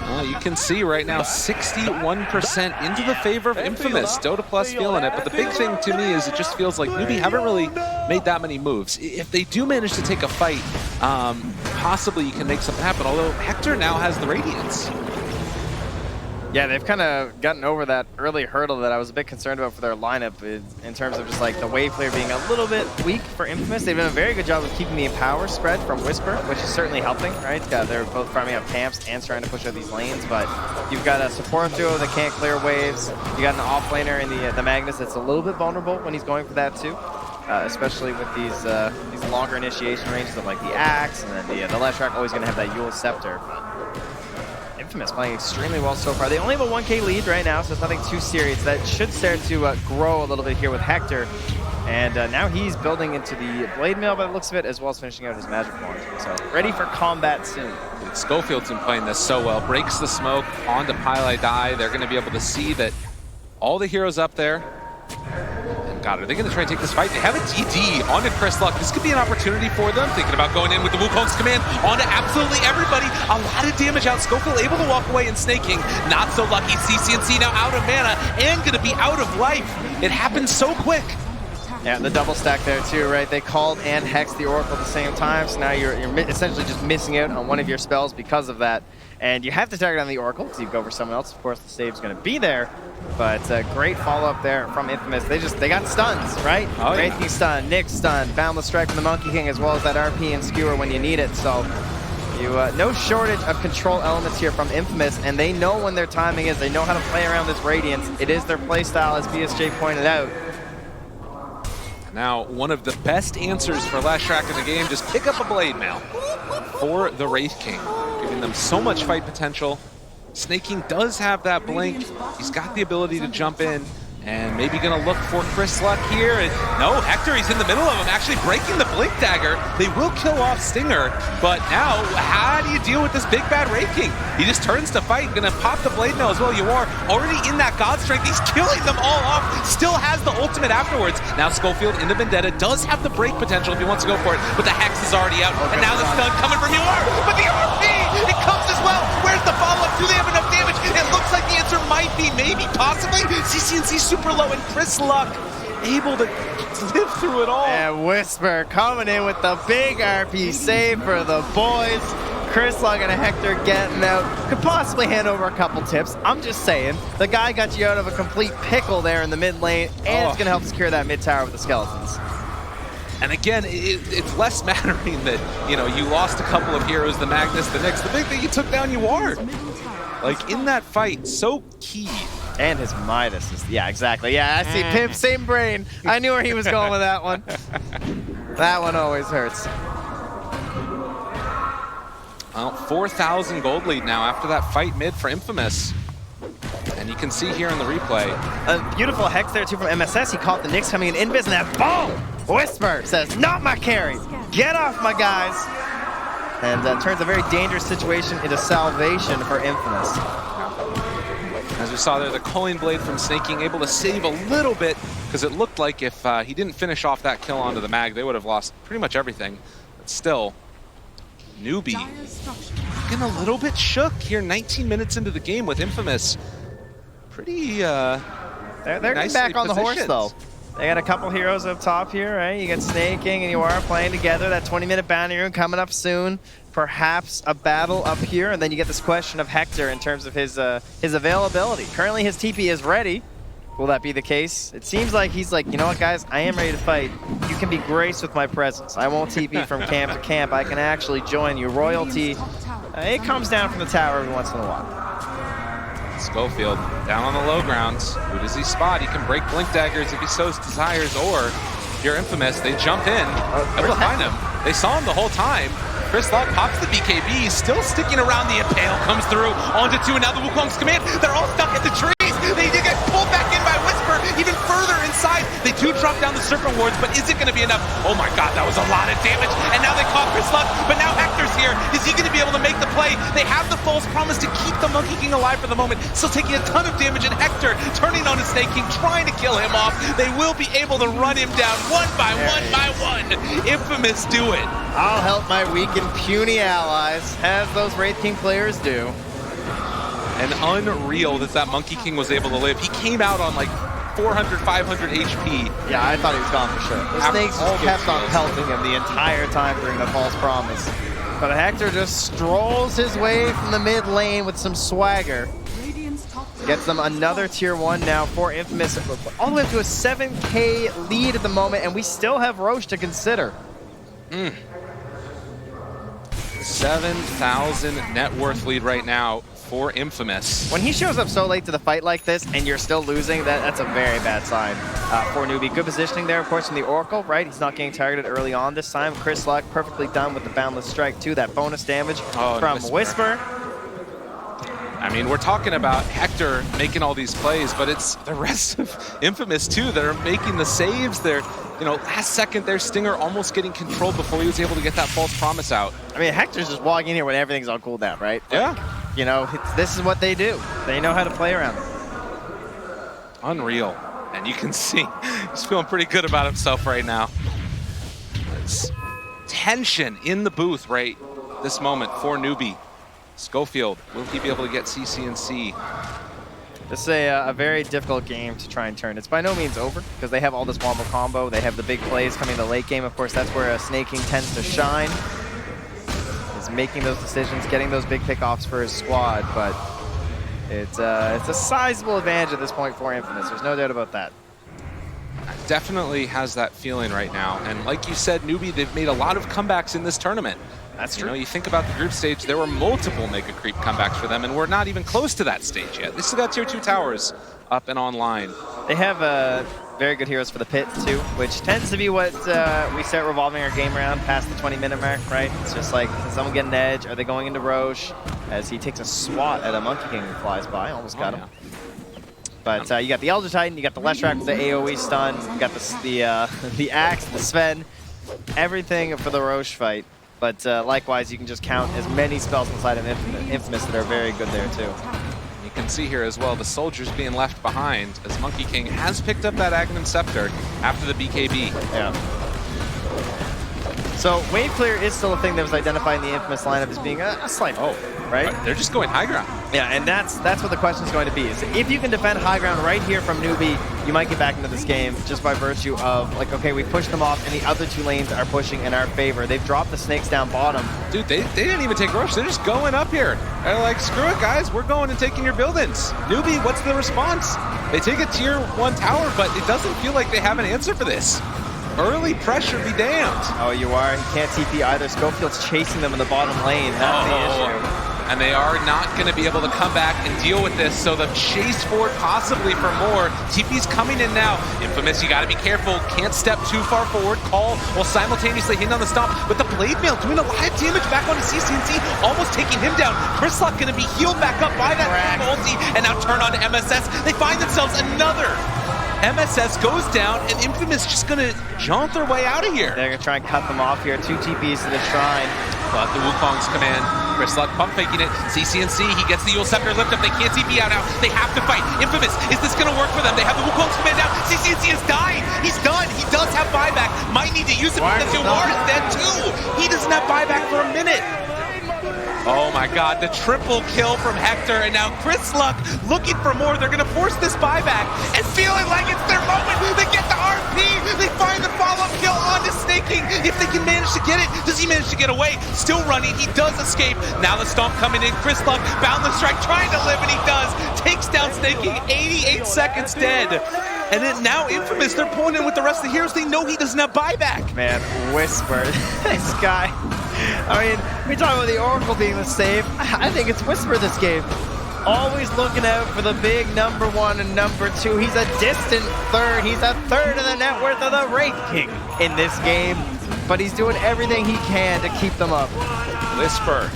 Well, you can see right now 61% into the favor of Infamous. Dota Plus feeling it, but the big thing to me is it just feels like Newbee haven't really made that many moves. If they do manage to take a fight, possibly you can make something happen, although Hector now has the Radiance. Yeah, they've kind of gotten over that early hurdle that I was a bit concerned about for their lineup in terms of just like the wave clear being a little bit weak for Infamous. They've done a very good job of keeping the power spread from Whisper, which is certainly helping, right? They're both farming up camps and trying to push out these lanes, but you've got a support duo that can't clear waves. You got an offlaner in the Magnus that's a little bit vulnerable when he's going for that too. Especially with these longer initiation ranges of like the Axe, and then the Leshrac always going to have that Yule Scepter. Infamous playing extremely well so far. They only have a 1K lead right now, so it's nothing too serious. That should start to grow a little bit here with Hector. And now he's building into the Blade Mail by the looks of it, as well as finishing out his Magic Wand. So ready for combat soon. Schofield's been playing this so well. Breaks the smoke onto Pile Die. They're going to be able to see that all the heroes up there. And God, are they going to try and take this fight? They have a DD onto Chris Luck. This could be an opportunity for them. Thinking about going in with the Wukong's command onto absolutely everybody. A lot of damage out. Schofield able to walk away, and Snake King not so lucky. CCNC now out of mana and going to be out of life. It happens so quick. Yeah, the double stack there too, right? They called and hexed the Oracle at the same time, so now you're essentially just missing out on one of your spells because of that. And you have to target on the Oracle because you go for someone else. Of course, the save's going to be there, but great follow-up there from Infamous. They got stuns, right? Oh, Wraith yeah. King stun, Nyx stun, Boundless Strike from the Monkey King, as well as that RP and Skewer when you need it. So you no shortage of control elements here from Infamous, and they know when their timing is. They know how to play around this Radiance. It is their playstyle, as BSJ pointed out. Now, one of the best answers for Leshrac in the game, just pick up a Blade Mail for the Wraith King, giving them so much fight potential. Snake King does have that blink. He's got the ability to jump in, and maybe gonna look for Chris Luck here. And no, Hector, he's in the middle of him, actually breaking the blink dagger. They will kill off Stinger, but now, how do you deal with this big bad Wraith King? He just turns to fight, gonna pop the Blade Mail as well. You are already in that God Strength. He's killing them all off, still has the ultimate afterwards. Now Schofield into Vendetta does have the break potential if he wants to go for it, but the Hex is already out, and now the stun coming from Yor, but the RP, it comes as well. Where's the follow-up? Do they have enough damage? It looks like the answer might be maybe, possibly. CCNC super low, and Chris Luck able to live through it all. And Whisper coming in with the big RP save for the boys. Chris Luck and Hector getting out. Could possibly hand over a couple tips. I'm just saying, the guy got you out of a complete pickle there in the mid lane, and it's going to help secure that mid tower with the skeletons. And again, it's less mattering that, you know, you lost a couple of heroes, the Magnus, the Nyx. The big thing, you took down Yor. Like, in that fight, so key. And his Midas is, yeah, exactly. Yeah, I see Pimp, same brain. I knew where he was going with that one. That one always hurts. Well, 4,000 gold lead now after that fight mid for Infamous. And you can see here in the replay. A beautiful Hex there too from MSS. He caught the Nyx coming in invis, and that boom! Whisper says, not my carry. Get off my guys. And turns a very dangerous situation into salvation for Infamous. As we saw there, the Culling Blade from Snake King able to save a little bit, because it looked like if he didn't finish off that kill onto the Mag, they would have lost pretty much everything. But still, Newbee getting a little bit shook here 19 minutes into the game with Infamous. Pretty They're getting back on the horse, though. They got a couple heroes up top here, right? You got Snake King and Yor playing together. That 20-minute bounty room coming up soon. Perhaps a battle up here, and then you get this question of Hector in terms of his availability. Currently, his TP is ready. Will that be the case? It seems like he's like, you know what, guys? I am ready to fight. You can be graced with my presence. I won't TP from camp to camp. I can actually join you. Royalty, it comes down from the tower every once in a while. Schofield down on the low grounds. Who does he spot? He can break Blink Daggers if he so desires, or if you're Infamous, they jump in, able to find him. They saw him the whole time. Chris Luck pops the BKB, still sticking around. The Impale comes through onto 2, and now the Wukong's command. They're all stuck at the trees. They get pulled back in by Whisper, even further inside. They do drop down the Serpent Wards, but is it going to be enough? Oh my god, that was a lot of damage. And now they caught Chris Luck, but now Hector's here. Is he going to be able to make the play? They have the false promise to keep the Monkey King alive for the moment. Still taking a ton of damage, and Hector turning on his Snake King, trying to kill him off. They will be able to run him down one by one. Infamous do it. I'll help my weak and puny allies, as those Wraith King players do. And unreal that Monkey King was able to live. He came out on like 400, 500 HP. Yeah, I thought he was gone for sure. The snakes just kept on pelting him the entire time during the false promise. But Hector just strolls his way from the mid lane with some swagger. Gets them another tier 1 now for Infamous. All the way up to a 7K lead at the moment, and we still have Roche to consider. 7,000 net worth lead right now for Infamous. When he shows up so late to the fight like this and you're still losing, that's a very bad sign for Newbee. Good positioning there, of course, from the Oracle, right? He's not getting targeted early on this time. Chris Luck perfectly done with the Boundless Strike too. That bonus damage from Whisper. I mean, we're talking about Hector making all these plays, but it's the rest of Infamous too that are making the saves. They're, last second their Stinger almost getting controlled before he was able to get that false promise out. I mean, Hector's just walking in here when everything's on cooldown, right? Yeah. This is what they do. They know how to play around it. Unreal. And you can see he's feeling pretty good about himself right now. It's tension in the booth right this moment for Newbee. Schofield, will he be able to get CC&C? This is a very difficult game to try and turn. It's by no means over because they have all this wombo combo. They have the big plays coming in the late game. Of course, that's where a Snake King tends to shine. Is making those decisions, getting those big pickoffs for his squad, but it's a sizable advantage at this point for Infamous. There's no doubt about that. Definitely has that feeling right now. And like you said, Newbee, they've made a lot of comebacks in this tournament. That's true. You think about the group stage, there were multiple Mega Creep comebacks for them, and we're not even close to that stage yet. They still got tier 2 towers up and online. They have very good heroes for the pit too, which tends to be what we start revolving our game around past the 20-minute mark, right? It's just like, can someone get an edge? Are they going into Roche? As he takes a swat at a Monkey King who flies by, almost got him. But you got the Elder Titan, you got the Leshrac with the AoE stun, you got the Axe, the Sven, everything for the Roche fight. But likewise, you can just count as many spells inside of Infamous that are very good there too. You can see here as well the soldiers being left behind as Monkey King has picked up that Aghanim Scepter after the BKB. Yeah. So wave clear is still a thing that was identified in the Infamous lineup as being a slight hope, right? They're just going high ground. Yeah, and that's what the question is going to be. Is if you can defend high ground right here from Newbee, you might get back into this game just by virtue of, like, okay, we pushed them off and the other two lanes are pushing in our favor. They've dropped the snakes down bottom. Dude, they didn't even take Roche. They're just going up here. They're like, screw it, guys. We're going and taking your buildings. Newbee, what's the response? They take a tier 1 tower, but it doesn't feel like they have an answer for this. Early pressure be damned. Oh, you are. He can't TP either. Schofield's chasing them in the bottom lane. That's the issue. And they are not going to be able to come back and deal with this, so the chase forward possibly for more. TP's coming in now. Infamous, you got to be careful. Can't step too far forward. Call while simultaneously hitting on the stomp. But the Blade Mail doing a lot of damage back onto CC&C, almost taking him down. Chris Luck going to be healed back up by that ulti, and now turn on to MSS. They find themselves another. MSS goes down, and Infamous just going to jaunt their way out of here. They're going to try and cut them off here. 2 TPs to the shrine. But the Wukong's command. Chris Luck pump faking it. CC&C, he gets the Yule Scepter lift up. They can't TP out now. They have to fight. Infamous, is this going to work for them? They have the Wukong's command down. CC&C is dying. He's done. He does have buyback. Might need to use it because Yulmar is dead too. He doesn't have buyback for a minute. Oh my god, the triple kill from Hector, and now Chris Luck looking for more. They're going to force this buyback and feeling like it's their moment. They get the RP. They find the follow-up kill onto Snake King. If they can manage to get it, does he manage to get away? Still running. He does escape. Now the stomp coming in. Chris Luck, Boundless Strike, trying to live, and he does. Takes down Snake King, 88 seconds dead. And then now Infamous, they're pulling in with the rest of the heroes. They know he doesn't have buyback. Man, Whisper, this guy. I mean, we talk about the Oracle being the save. I think it's Whisper this game. always looking out for the big number 1 and number 2. He's a distant third. He's a third of the net worth of the Wraith King in this game, but he's doing everything he can to keep them up. Whisper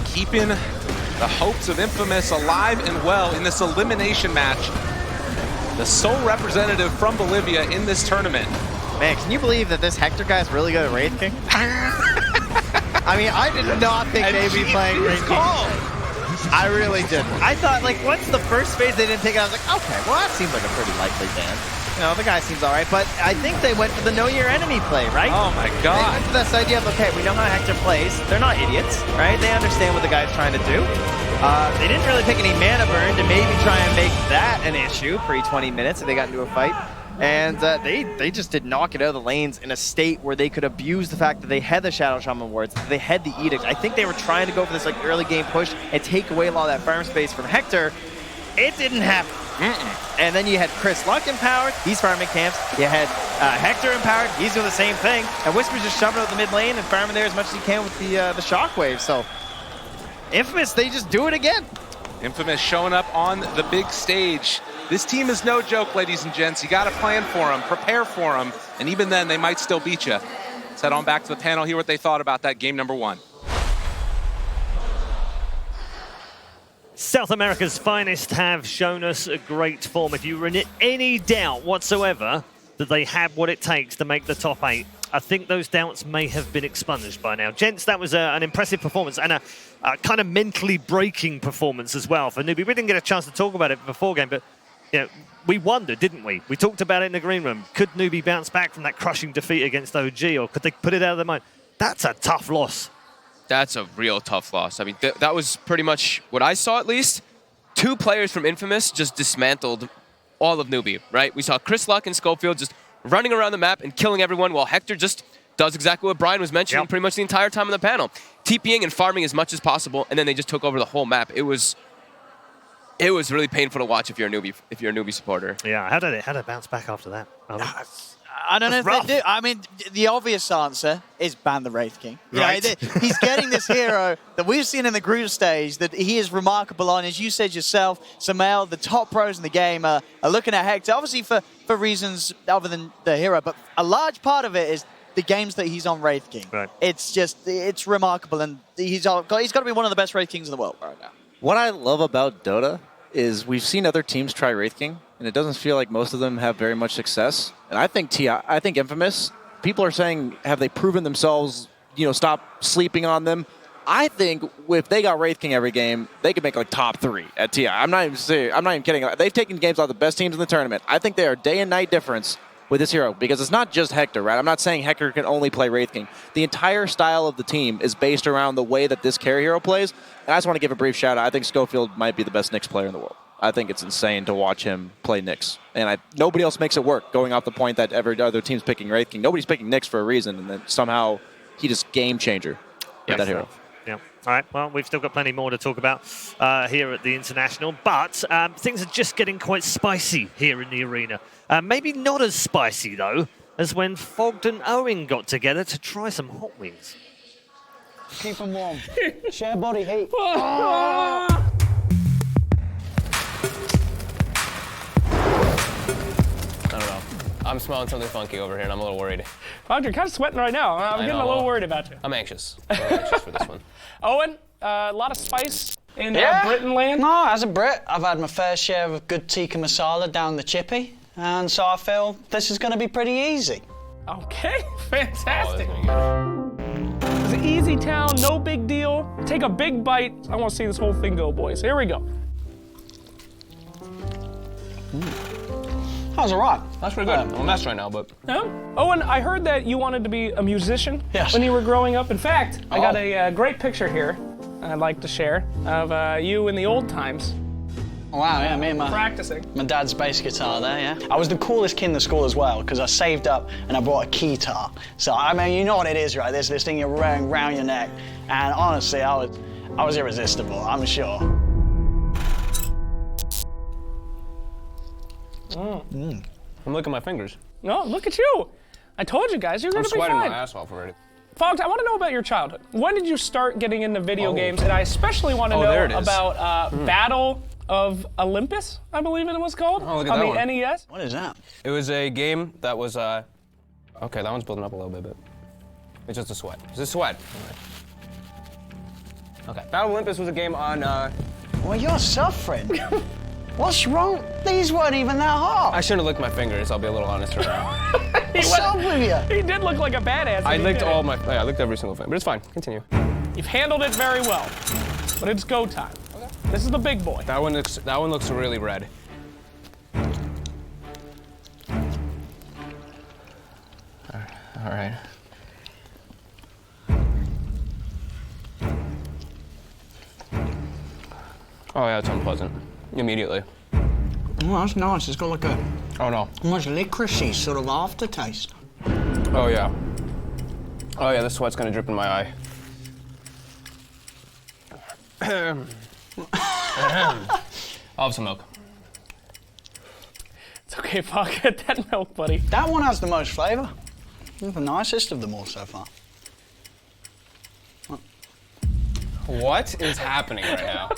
keeping the hopes of Infamous alive and well in this elimination match. The sole representative from Bolivia in this tournament. Man, can you believe that this Hector guy's really good at Wraith King? I mean, I did not think they'd be playing Wraith King. I really didn't. I thought, like, once the first phase they didn't take it, I was like, okay, well, that seems like a pretty likely ban. You know, the guy seems all right, but I think they went for the know your enemy play, right? Oh my God. They went for this idea of, okay, we know how Hector plays. They're not idiots, right? They understand what the guy's trying to do. They didn't really pick any mana burn to maybe try and make that an issue pre-20 minutes if they got into a fight. And they just did knock it out of the lanes in a state where they could abuse the fact that they had the Shadow Shaman wards, that they had the Edict. I think they were trying to go for this like early game push and take away a lot of that farm space from Hector. It didn't happen. And then you had Chris Luck empowered, he's farming camps. You had Hector empowered, he's doing the same thing. And Whisper's just shoving out the mid lane and farming there as much as he can with the shockwave. So Infamous, they just do it again. Infamous showing up on the big stage. This team is no joke, ladies and gents. You got to plan for them, prepare for them, and even then, they might still beat you. Let's head on back to the panel, hear what they thought about that game number 1. South America's finest have shown us a great form. If you were in any doubt whatsoever that they have what it takes to make the top 8, I think those doubts may have been expunged by now. Gents, that was an impressive performance and a kind of mentally breaking performance as well for Newbee. We didn't get a chance to talk about it before game, but you know, we wondered, didn't we? We talked about it in the green room. Could Newbee bounce back from that crushing defeat against OG, or could they put it out of their mind? That's a tough loss. That's a real tough loss. I mean, that was pretty much what I saw, at least. 2 players from Infamous just dismantled all of Newbee, right? We saw Chris Luck and Schofield just running around the map and killing everyone, while Hector just does exactly what Brian was mentioning pretty much the entire time on the panel. TPing and farming as much as possible, and then they just took over the whole map. It was really painful to watch if you're a Newbie supporter. Yeah, how did it bounce back after that? I don't know if they do. I mean, the obvious answer is ban the Wraith King. Right. Yeah, he's getting this hero that we've seen in the group stage that he is remarkable on. As you said yourself, Samael, the top pros in the game are looking at Hector, obviously for reasons other than the hero, but a large part of it is the games that he's on Wraith King. Right. It's remarkable, and he's got to be one of the best Wraith Kings in the world right now. What I love about Dota is we've seen other teams try Wraith King, and it doesn't feel like most of them have very much success. And I think Infamous, people are saying, have they proven themselves, stop sleeping on them? I think if they got Wraith King every game, they could make like top 3 at TI. I'm not even serious. I'm not even kidding. They've taken games out of the best teams in the tournament. I think they are day and night difference with this hero, because it's not just Hector, right? I'm not saying Hector can only play Wraith King. The entire style of the team is based around the way that this carry hero plays. And I just want to give a brief shout out. I think Schofield might be the best Nyx player in the world. I think it's insane to watch him play Nyx. And nobody else makes it work, going off the point that every other team's picking Wraith King. Nobody's picking Nyx for a reason, and then somehow he just game changer with that hero. Yeah. All right. Well, we've still got plenty more to talk about here at the International, but things are just getting quite spicy here in the arena. Maybe not as spicy, though, as when Fogged and Owen got together to try some hot wings. Keep them warm. Share body heat. I don't know. I'm smelling something funky over here, and I'm a little worried. Fogg, you're kind of sweating right now. I'm getting a little worried about you. I'm anxious. I'm anxious for this one. Owen, a lot of spice in Yeah. Britain land? No, as a Brit, I've had my fair share of good tikka masala down the chippy, and so I feel this is going to be pretty easy. Okay, fantastic. It's an easy town, no big deal. Take a big bite. I want to see this whole thing go, boys. Here we go. That was all right. That's pretty good. I'm a mess right now, but... Yeah. Owen, I heard that you wanted to be a musician Yes. when you were growing up. In fact, I got a great picture here I'd like to share of you in the old times. Wow, yeah, me and practicing. my dad's bass guitar there, yeah. I was the coolest kid in the school as well, because I saved up and I bought a keytar. So, I mean, you know what it is, right? There's this thing you're wearing around your neck. And honestly, I was irresistible, I'm sure. I'm licking my fingers. No, look at you. I told you guys, you're going I'm to be fine. sweating my ass off already. Fox, I want to know about your childhood. When did you start getting into video games? And I especially want to know about Battle of Olympus, I believe it was called. Oh, look at that on the NES. What is that? It was a game that was, okay, that one's building up a little bit, but it's just a sweat. It's a sweat. Okay, Battle of Olympus was a game on, Well, you're suffering. What's wrong? These weren't even that hard. I shouldn't have licked my fingers, I'll be a little honest right now. What's up with you? He did look like a badass. I licked all my, yeah, I licked every single thing, but it's fine, continue. You've handled it very well, but it's go time. Okay. This is the big boy. That one looks really red. All right. Oh yeah, it's unpleasant. Immediately. Oh, that's nice. It's got like a Oh no. almost licorice sort of aftertaste. Oh yeah. Oh yeah, the sweat's gonna drip in my eye. I'll have some milk. It's okay, Fuck. Get that milk, buddy. That one has the most flavor. The nicest of them all so far. What is happening right now?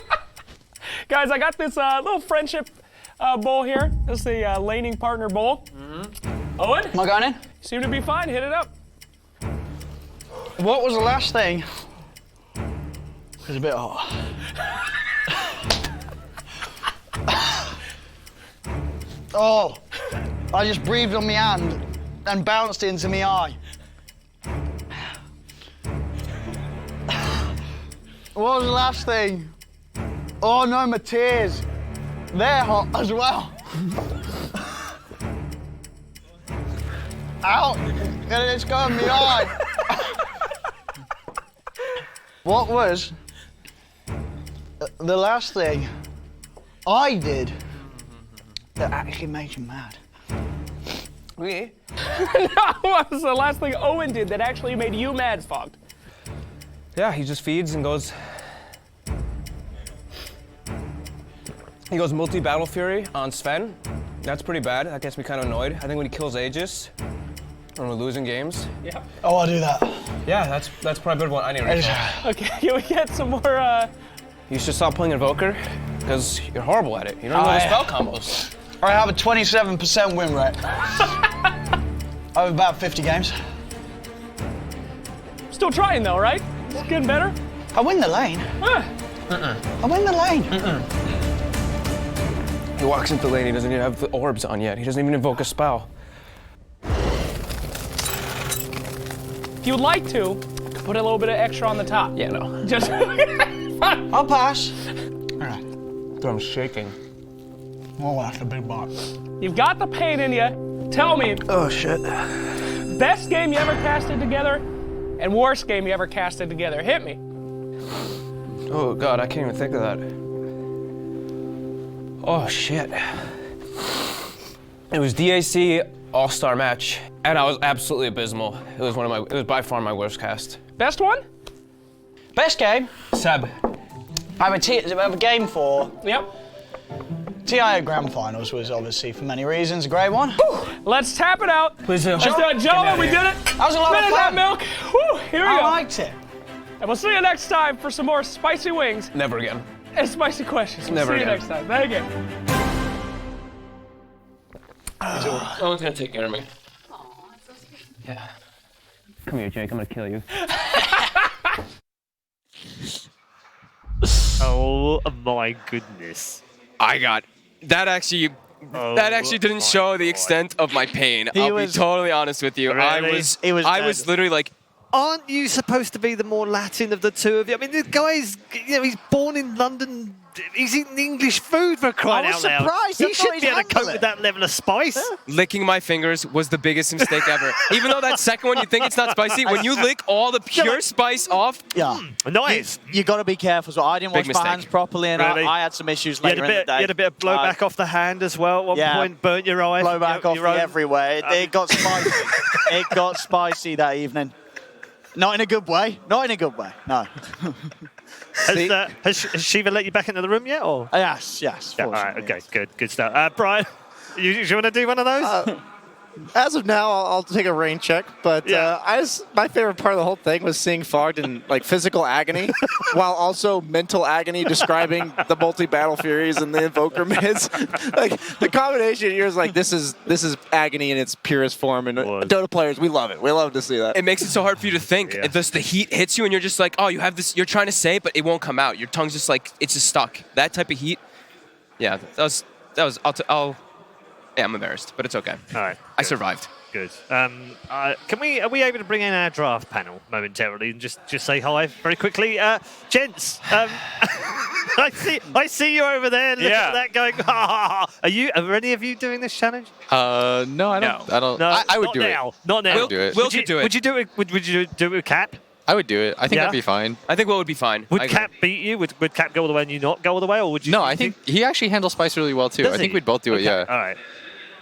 Guys, I got this little friendship bowl here. This is the laning partner bowl. Owen? Am I going in? You seem to be fine. Hit it up. What was the last thing? It was a bit hot. Oh, I just breathed on my hand and bounced into my eye. What was the last thing? Oh no, my tears. They're hot as well. Ow! And it's got in my eye. What was the last thing I did that actually made you mad? Me? No, what was the last thing Owen did that actually made you mad, Fogged? Yeah, he just feeds and goes. He goes multi-battle fury on Sven. That's pretty bad. That gets me kind of annoyed. I think when he kills Aegis, when we're losing games. Yeah. Oh, I'll do that. Yeah, that's probably a good one. I need to refill. Okay, can we get some more, You should stop playing Invoker, because you're horrible at it. You don't know the spell combos. I have a 27% win rate. Over about 50 games. Still trying though, right? It's getting better? I win the lane. I win the lane. He walks into the lane, he doesn't even have the orbs on yet. He doesn't even invoke a spell. If you'd like to, put a little bit of extra on the top. Yeah, no. Just I'll pass. All right. Dude, I'm shaking. Oh, that's a big box. You've got the pain in you. Tell me. Oh, shit. Best game you ever casted together and worst game you ever casted together. Hit me. Oh, God, I can't even think of that. Oh, shit. It was DAC All-Star match, and I was absolutely abysmal. It was by far my worst cast. Best one? Best game? Seb. I have a game for. Yep. TI Grand Finals was obviously, for many reasons, a great one. Let's tap it out. Please do. Let's do it, gentlemen. We did it. That was a lot of Finish that fun. milk. Whew, here we I go. liked it. And we'll see you next time for some more spicy wings Never again. and spicy questions. We'll Never see you again. next time. Thank you. Someone's gonna take care of me. Yeah. Come here, Jake. I'm gonna kill you. Oh my goodness. That actually didn't show the extent of my pain. I'll be totally honest with you. Really? I was literally like, aren't you supposed to be the more Latin of the two of you? I mean, the guy's, he's born in London. He's eating English food for crying out loud. surprised. He I thought should he'd be able to handle cope it. with that level of spice. licking my fingers was the biggest mistake ever. Even though that second one, you think it's not spicy, when you lick all the pure spice off, Yeah. Nice. You got to be careful. So I didn't Big wash my mistake. hands properly, and Really? I had some issues You had, later a in the bit, day. you had a bit of blowback off the hand as well at one yeah. point, burnt your eye. Blowback off me everywhere. It got spicy. It got spicy that evening. Not in a good way. Not in a good way. No. Has Shiva let you back into the room yet? Or? Yes. Yeah, all right, okay, good stuff. Brian, you want to do one of those? As of now, I'll take a rain check, but my favorite part of the whole thing was seeing Fogged in like physical agony, while also mental agony, describing the multi-battle furies and the invoker mids. Like the combination here is like this is agony in its purest form, and Dota players, we love it. We love to see that. It makes it so hard for you to think. Yeah. The heat hits you, and you're just like, oh, you have this. You're trying to say it, but it won't come out. Your tongue's just like it's just stuck. That type of heat. Yeah, that was. Yeah, I'm embarrassed, but it's okay. All right, I survived. Good. Are we able to bring in our draft panel momentarily and just say hi very quickly, gents? I see you over there. Look at that going. Ha, ha, ha. Are any of you doing this challenge? No, I don't. No, I would do now. it. Not now. Will do it. Will could do it. Would you do it? Would you do it with Cap? I would do it. I think that'd be fine. I think Will would be fine. Would Cap beat you? Would Cap go all the way and you not go all the way, or would you? No, I think he actually handles Spice really well too. Does I think he? we'd both do it. Okay. Yeah. All right.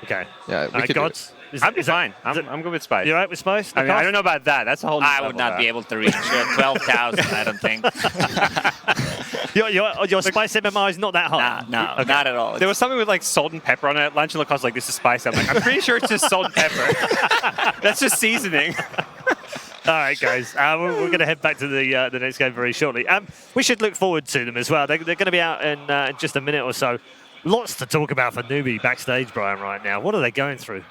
Okay. Yeah, we could do it. I'd be fine. I'm good with Spice. You all right with Spice? I mean, I don't know about that. That's a whole. I would not be able to reach 12,000. I don't think. Your Spice MMR is not that high. No, not at all. There was something with like salt and pepper on it at lunch, and Lacoste was like, "This is spice." I'm like, "I'm pretty sure it's just salt and pepper. That's just seasoning." All right, guys. We're going to head back to the next game very shortly. We should look forward to them as well. They're going to be out in just a minute or so. Lots to talk about for Newbee backstage, Brian, right now. What are they going through?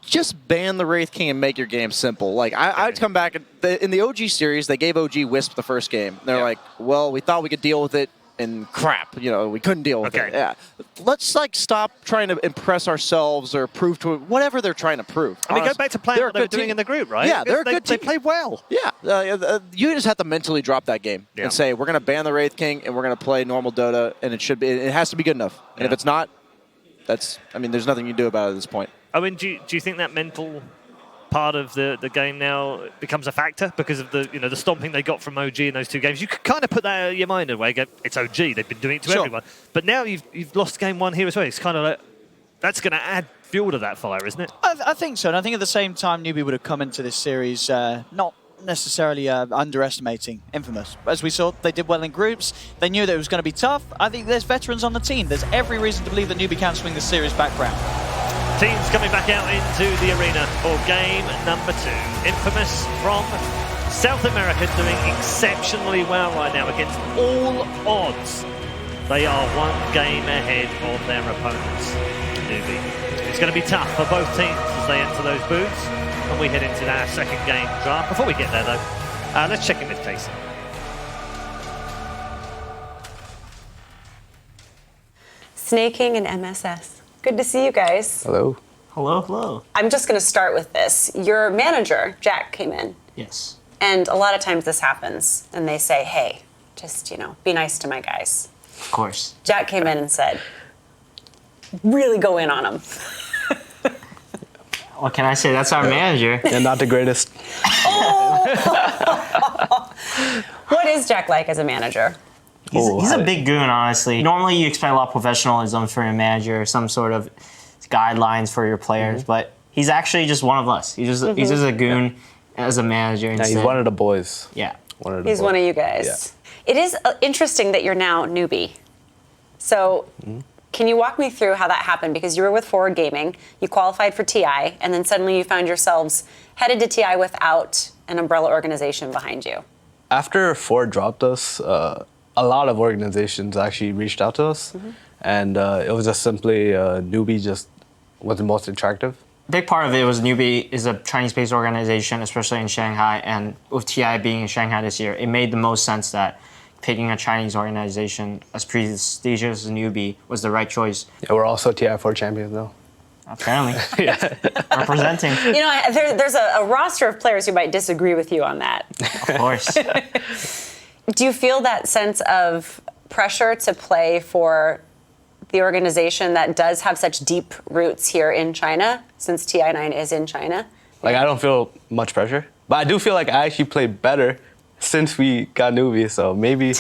Just ban the Wraith King and make your game simple. Like, I'd come back, in the OG series, they gave OG Wisp the first game. They're like, well, we thought we could deal with it, and crap, we couldn't deal with it. Yeah. Let's, stop trying to impress ourselves or prove to whatever they're trying to prove. I mean, go back to playing what they were doing in the group, right? Yeah, they're a good team. They played well. Yeah. You just have to mentally drop that game and say, we're going to ban the Wraith King, and we're going to play normal Dota, and it has to be good enough. And if it's not, there's nothing you can do about it at this point. I mean, do you think that mental part of the game now becomes a factor because of the stomping they got from OG in those two games? You could kind of put that out of your mind away. Go, it's OG. They've been doing it to everyone. But now you've lost game one here as well. It's kind of like that's going to add fuel to that fire, isn't it? I think so. And I think at the same time, Newbee would have come into this series not necessarily underestimating Infamous. As we saw, they did well in groups. They knew that it was going to be tough. I think there's veterans on the team. There's every reason to believe that Newbee can swing the series back round. Teams coming back out into the arena for game number 2. Infamous from South America doing exceptionally well right now against all odds. They are one game ahead of their opponents, Newbee. It's going to be tough for both teams as they enter those booths. And we head into our second game draft. Before we get there, though, let's check in with Casey. Snaking and MSS. Good to see you guys. Hello. Hello, hello. I'm just going to start with this. Your manager, Jack, came in. Yes. And a lot of times this happens, and they say, hey, just, be nice to my guys. Of course. Jack came in and said, really go in on them. What can I say? That's our manager. And not the greatest. What is Jack like as a manager? He's a big goon, honestly. Normally, you expect a lot of professionalism from your manager, some sort of guidelines for your players, but he's actually just one of us. He's just a goon as a manager. Yeah, he's one of the boys. Yeah. He's one of you guys. Yeah. It is interesting that you're now Newbee. So can you walk me through how that happened? Because you were with Forward Gaming, you qualified for TI, and then suddenly you found yourselves headed to TI without an umbrella organization behind you. After Ford dropped us, a lot of organizations actually reached out to us, and it was just simply Newbee just was the most attractive. A big part of it was Newbee is a Chinese-based organization, especially in Shanghai, and with TI being in Shanghai this year, it made the most sense that picking a Chinese organization as prestigious as Newbee was the right choice. Yeah, we're also TI4 champions though. Apparently. Representing. There's a roster of players who might disagree with you on that. Of course. Do you feel that sense of pressure to play for the organization that does have such deep roots here in China, since TI9 is in China? Like, I don't feel much pressure, but I do feel like I actually play better since we got Newbee, so maybe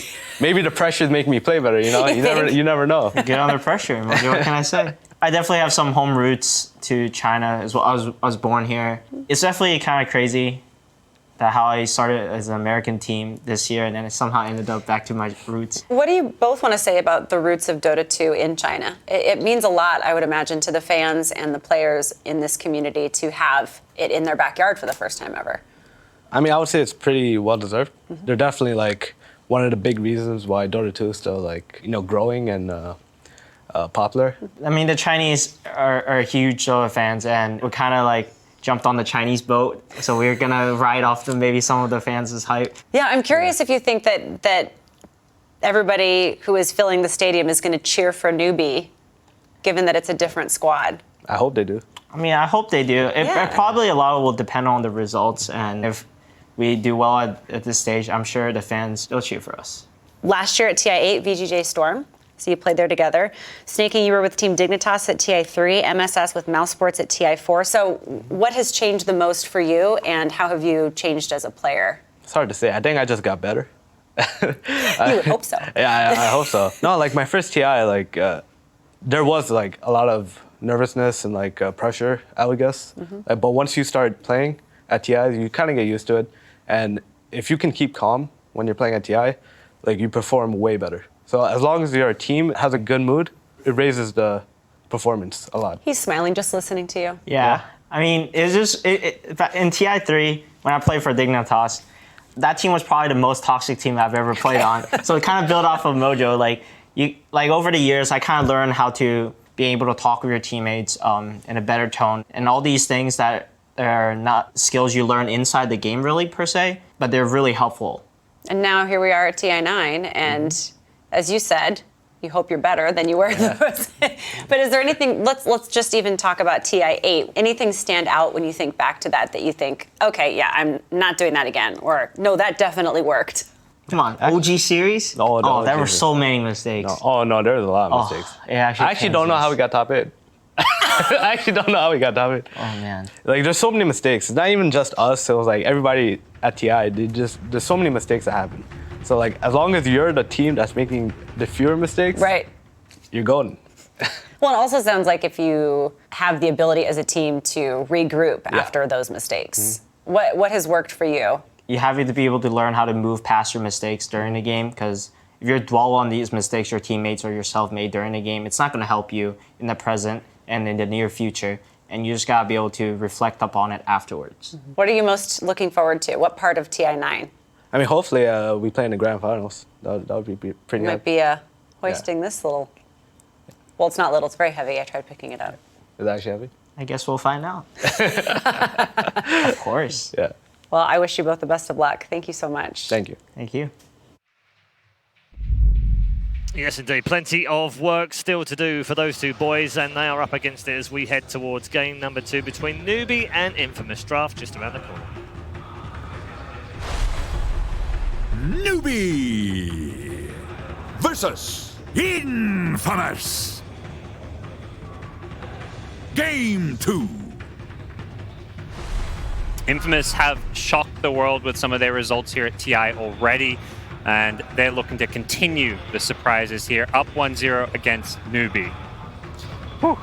the pressure make me play better, You never know. Get under pressure, what can I say? I definitely have some home roots to China as well. I was born here. It's definitely kind of crazy that how I started as an American team this year, and then it somehow ended up back to my roots. What do you both want to say about the roots of Dota 2 in China? It means a lot, I would imagine, to the fans and the players in this community to have it in their backyard for the first time ever. I mean, I would say it's pretty well deserved. They're definitely like one of the big reasons why Dota 2 is still like, you know, growing and popular. I mean, the Chinese are huge Dota fans, and we're kind of like jumped on the Chinese boat, so we're gonna ride off maybe some of the fans' hype. Yeah, I'm curious if you think that everybody who is filling the stadium is going to cheer for Newbee, given that it's a different squad. I hope they do. I mean, I hope they do. It probably a lot will depend on the results, and if we do well at this stage, I'm sure the fans will cheer for us. Last year at TI8, VGJ Storm, so you played there together. Snaking, you were with Team Dignitas at TI3, MSS with Mouse Sports at TI4. So what has changed the most for you, and how have you changed as a player? It's hard to say. I think I just got better. You would hope so. Yeah, I hope so. No, like my first TI, like there was like a lot of nervousness and like pressure, I would guess. But once you start playing at TI, you kind of get used to it. And if you can keep calm when you're playing at TI, like you perform way better. So as long as your team has a good mood, it raises the performance a lot. He's smiling just listening to you. Yeah. I mean, it's just in TI3 when I played for Dignitas, that team was probably the most toxic team I've ever played on. So it kind of built off of Mojo. Like over the years, I kind of learned how to be able to talk with your teammates in a better tone, and all these things that are not skills you learn inside the game really per se, but they're really helpful. And now here we are at TI9, and as you said, you hope you're better than you were. But is there anything, let's just even talk about TI8. Anything stand out when you think back to that you think, okay, yeah, I'm not doing that again, or no, that definitely worked? Come on, OG series? No, there were so many mistakes. No. Oh no, there was a lot of mistakes. Yeah, I actually don't know how we got top 8. I actually don't know how we got top 8. Oh man. Like there's so many mistakes. It's not even just us. It was like everybody at TI. There's so many mistakes that happen. So like as long as you're the team that's making the fewer mistakes, right, you're golden. Well, it also sounds like if you have the ability as a team to regroup after those mistakes. What has worked for you? You have to be able to learn how to move past your mistakes during the game, because if you dwell on these mistakes your teammates or yourself made during the game, it's not going to help you in the present and in the near future. And you just got to be able to reflect upon it afterwards. What are you most looking forward to? What part of TI9? I mean, hopefully we play in the grand finals. That would be pretty You might be hoisting this little... Well, it's not little. It's very heavy. I tried picking it up. Is it actually heavy? I guess we'll find out. Of course. Yeah. Well, I wish you both the best of luck. Thank you so much. Thank you. Thank you. Yes, indeed. Plenty of work still to do for those two boys, and they are up against it as we head towards game number 2 between Newbee and Infamous. Draft just around the corner. Newbee versus Infamous. Game 2. Infamous have shocked the world with some of their results here at TI already, and they're looking to continue the surprises here, up 1-0 against Newbee. Whew.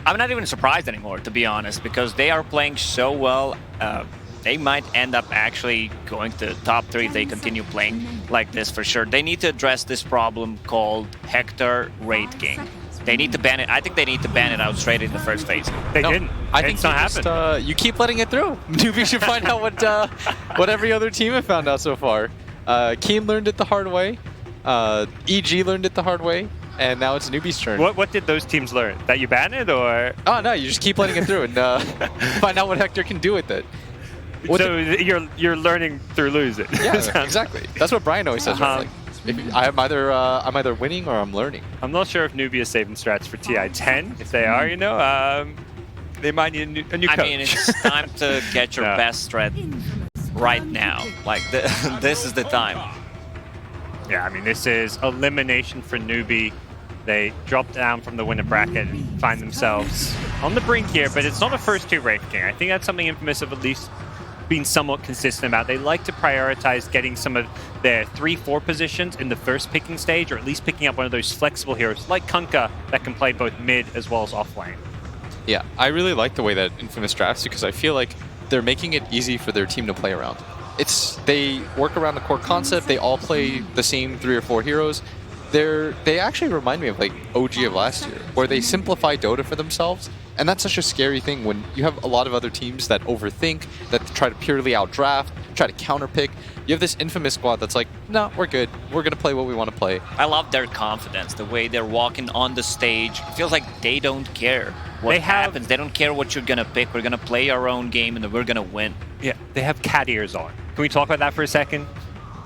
I'm not even surprised anymore, to be honest, because they are playing so well. They might end up actually going to top 3 if they continue playing like this for sure. They need to address this problem called Hector rate game. They need to ban it. I think they need to ban it out straight in the first phase. They didn't. I think you keep letting it through. Newbee should find out what every other team have found out so far. Keen learned it the hard way. EG learned it the hard way. And now it's Newbee's turn. What did those teams learn? That you ban it, or? Oh, no, you just keep letting it through and find out what Hector can do with it. So you're learning through losing. Yeah, exactly. That's what Brian always says. Right? Like, I'm either winning or I'm learning. I'm not sure if Newbee is saving strats for TI10. If they are, they might need a new coach. I mean, it's time to get your best strat right now. Like, this is the time. Yeah, I mean, this is elimination for Newbee. They drop down from the winner bracket and find themselves on the brink here, but it's not a first 2 ranking. I think that's something Infamous have at least been somewhat consistent about. They like to prioritize getting some of their 3-4 positions in the first picking stage, or at least picking up one of those flexible heroes like Kunkka that can play both mid as well as off lane. Yeah, I really like the way that Infamous drafts because I feel like they're making it easy for their team to play around. They work around the core concept. They all play the same 3 or 4 heroes. They actually remind me of like OG of last year, where they simplify Dota for themselves. And that's such a scary thing when you have a lot of other teams that overthink, that try to purely outdraft, try to counterpick. You have this Infamous squad that's like, no, we're good. We're going to play what we want to play. I love their confidence, the way they're walking on the stage. It feels like they don't care what happens. They don't care what you're going to pick. We're going to play our own game and we're going to win. Yeah, they have cat ears on. Can we talk about that for a second?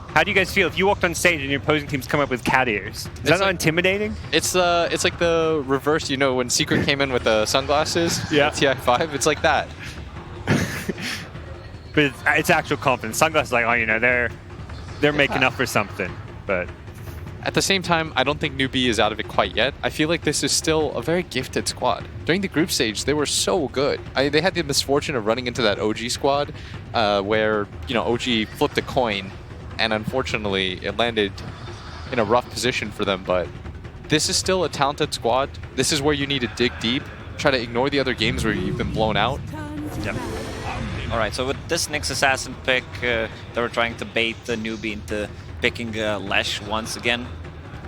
How do you guys feel if you walked on stage and your opposing teams come up with cat ears? Is that not intimidating? It's like the reverse, you know, when Secret came in with the sunglasses. Yeah. TI9, it's like that. But it's actual confidence. Sunglasses, like, oh, you know, they're making up for something. But at the same time, I don't think Newbee is out of it quite yet. I feel like this is still a very gifted squad. During the group stage, they were so good. They had the misfortune of running into that OG squad, where, you know, OG flipped a coin. And unfortunately, it landed in a rough position for them. But this is still a talented squad. This is where you need to dig deep, try to ignore the other games where you've been blown out. Yep. All right, so with this Nyx Assassin pick, they were trying to bait the Newbee into picking Lesh once again.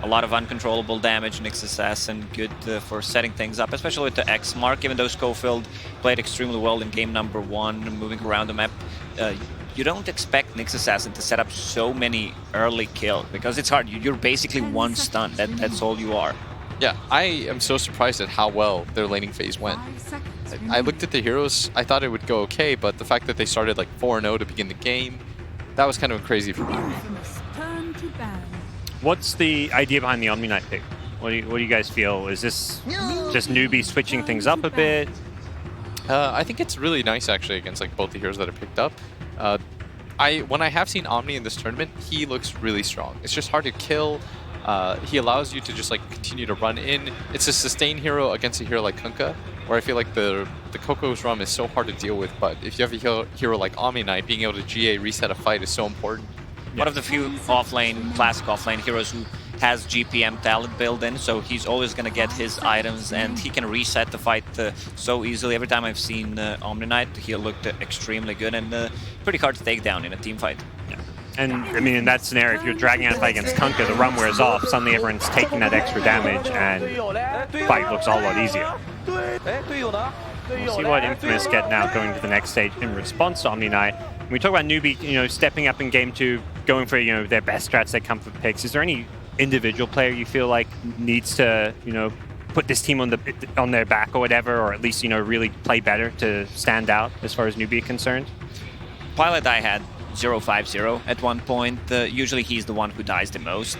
A lot of uncontrollable damage. Nyx Assassin good for setting things up, especially with the X mark, even though Schofield played extremely well in game number 1, moving around the map. You don't expect Nyx Assassin to set up so many early kills because it's hard. You're basically one stun. That's all you are. Yeah, I am so surprised at how well their laning phase went. I looked at the heroes, I thought it would go okay, but the fact that they started like 4-0 to begin the game, that was kind of crazy for me. What's the idea behind the Omni Knight pick? What do you guys feel? Is this just Newbee switching things up a bit? I think it's really nice actually against like both the heroes that are picked up. When I have seen Omni in this tournament, he looks really strong. It's just hard to kill. He allows you to just like continue to run in. It's a sustain hero against a hero like Kunkka, where I feel like the Coco's Rum is so hard to deal with. But if you have a hero like Omni Knight, being able to GA reset a fight is so important. One of the few offlane, classic offlane heroes who has GPM talent built in, so he's always going to get his items and he can reset the fight so easily. Every time I've seen Omni Knight, he looked extremely good and pretty hard to take down in a team fight. Yeah. And I mean, in that scenario, if you're dragging out a fight against Kunkka, the run wears off, suddenly everyone's taking that extra damage and the fight looks a whole lot easier. We'll see what Infamous get now going to the next stage in response to Omni Knight. When we talk about Newbee, you know, stepping up in game 2, going for, you know, their best strats, their comfort picks, is there any individual player you feel like needs to, you know, put this team on their back or whatever, or at least, you know, really play better to stand out as far as Newbee is concerned? Pilot I had 0-5-0 at one point. Usually he's the one who dies the most.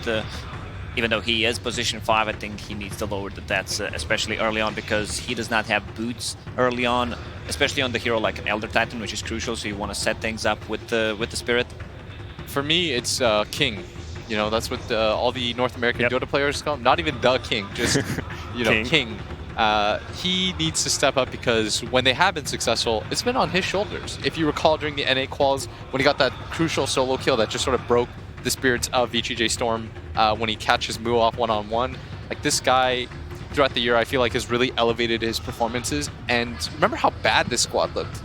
Even though he is position 5, I think he needs to lower the deaths, especially early on, because he does not have boots early on, especially on the hero like an Elder Titan, which is crucial, so you want to set things up with the Spirit. For me, it's King. You know, that's what all the North American Dota players call him. Not even the King, just, you know, King. He needs to step up because when they have been successful, it's been on his shoulders. If you recall during the NA quals, when he got that crucial solo kill that just sort of broke the spirits of VGJ Storm when he catches Mu off one-on-one, like this guy throughout the year I feel like has really elevated his performances. And remember how bad this squad looked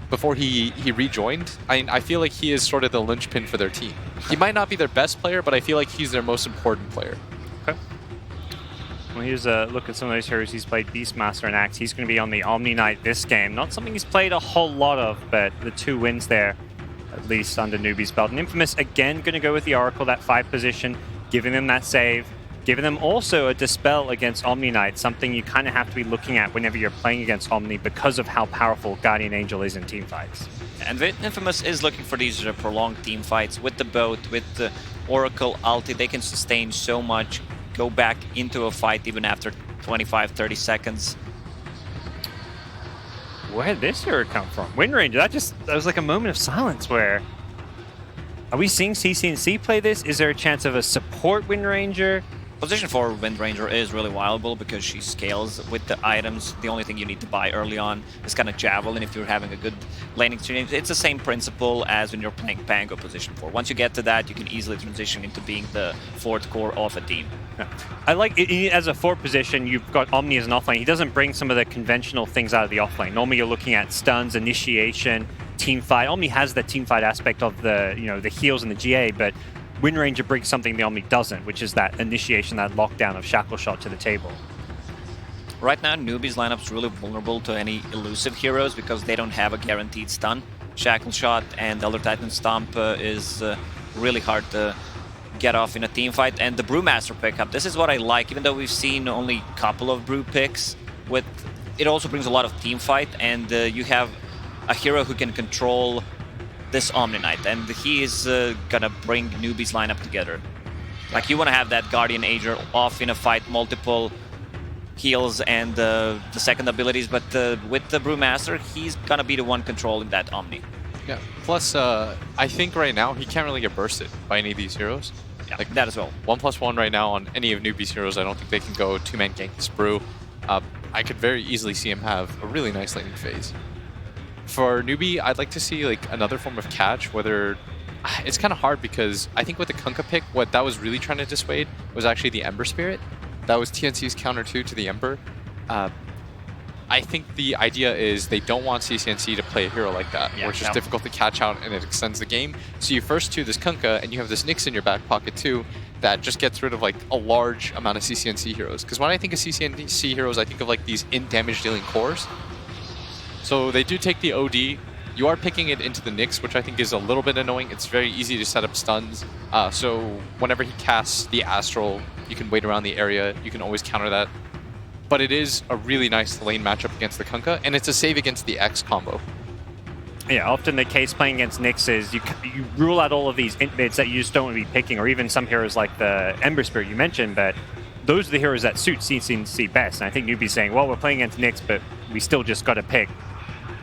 before he rejoined? I feel like he is sort of the linchpin for their team. He might not be their best player, but I feel like he's their most important player. Okay. Well, here's a look at some of those heroes he's played. Beastmaster and Axe. He's going to be on the Omni Knight this game. Not something he's played a whole lot of, but the 2 wins there, at least under Newbee's belt. And Infamous, again, going to go with the Oracle, that 5 position, giving them that save, giving them also a Dispel against Omni Knight, something you kind of have to be looking at whenever you're playing against Omni because of how powerful Guardian Angel is in team fights. And Infamous is looking for these prolonged team fights with the boat, with the Oracle ulti. They can sustain so much, go back into a fight even after 25-30 seconds. Where did this hero come from? Wind Ranger, that was like a moment of silence where... Are we seeing CCNC play this? Is there a chance of a support Wind Ranger? Position 4 Wind Ranger is really viable because she scales with the items. The only thing you need to buy early on is kind of Javelin if you're having a good laning exchange. It's the same principle as when you're playing Pango position 4. Once you get to that, you can easily transition into being the 4th core of a team. Yeah. I like it, as a 4th position, you've got Omni as an offlane. He doesn't bring some of the conventional things out of the offlane. Normally you're looking at stuns, initiation, team fight. Omni has the team fight aspect of the the heals and the GA, but Wind Ranger brings something the Omni doesn't, which is that initiation, that lockdown of Shackle Shot to the table. Right now, Newbee's lineup's really vulnerable to any elusive heroes because they don't have a guaranteed stun. Shackle Shot and Elder Titan Stomp is really hard to get off in a team fight. And the Brewmaster pickup, this is what I like, even though we've seen only a couple of Brew picks, it also brings a lot of team fight, and you have a hero who can control this Omni Knight, and he is gonna bring Newbee's lineup together. Like, you want to have that Guardian Ager off in a fight, multiple heals and the second abilities, but with the Brewmaster, he's gonna be the one controlling that Omni. Yeah, plus I think right now he can't really get bursted by any of these heroes. Yeah, like that as well. 1+1 right now on any of Newbee's heroes. I don't think they can go two-man gank this Brew. I could very easily see him have a really nice laning phase. For Newbee, I'd like to see like another form of catch, whether it's kind of hard because I think with the Kunkka pick, what that was really trying to dissuade was actually the Ember Spirit. That was TNC's counter 2 to the Ember. I think the idea is they don't want CCNC to play a hero like that, where it's just difficult to catch out and it extends the game. So you first 2 this Kunkka, and you have this Nyx in your back pocket too, that just gets rid of like a large amount of CCNC heroes. Because when I think of CCNC heroes, I think of like these in-damage dealing cores. So they do take the OD. You are picking it into the Nyx, which I think is a little bit annoying. It's very easy to set up stuns. So whenever he casts the Astral, you can wait around the area. You can always counter that. But it is a really nice lane matchup against the Kunkka, and it's a save against the X combo. Yeah, often the case playing against Nyx is you rule out all of these int mids that you just don't want to be picking, or even some heroes like the Ember Spirit you mentioned, but those are the heroes that suit CCNC best. And I think Newbee's saying, well, we're playing against Nyx, but we still just got to pick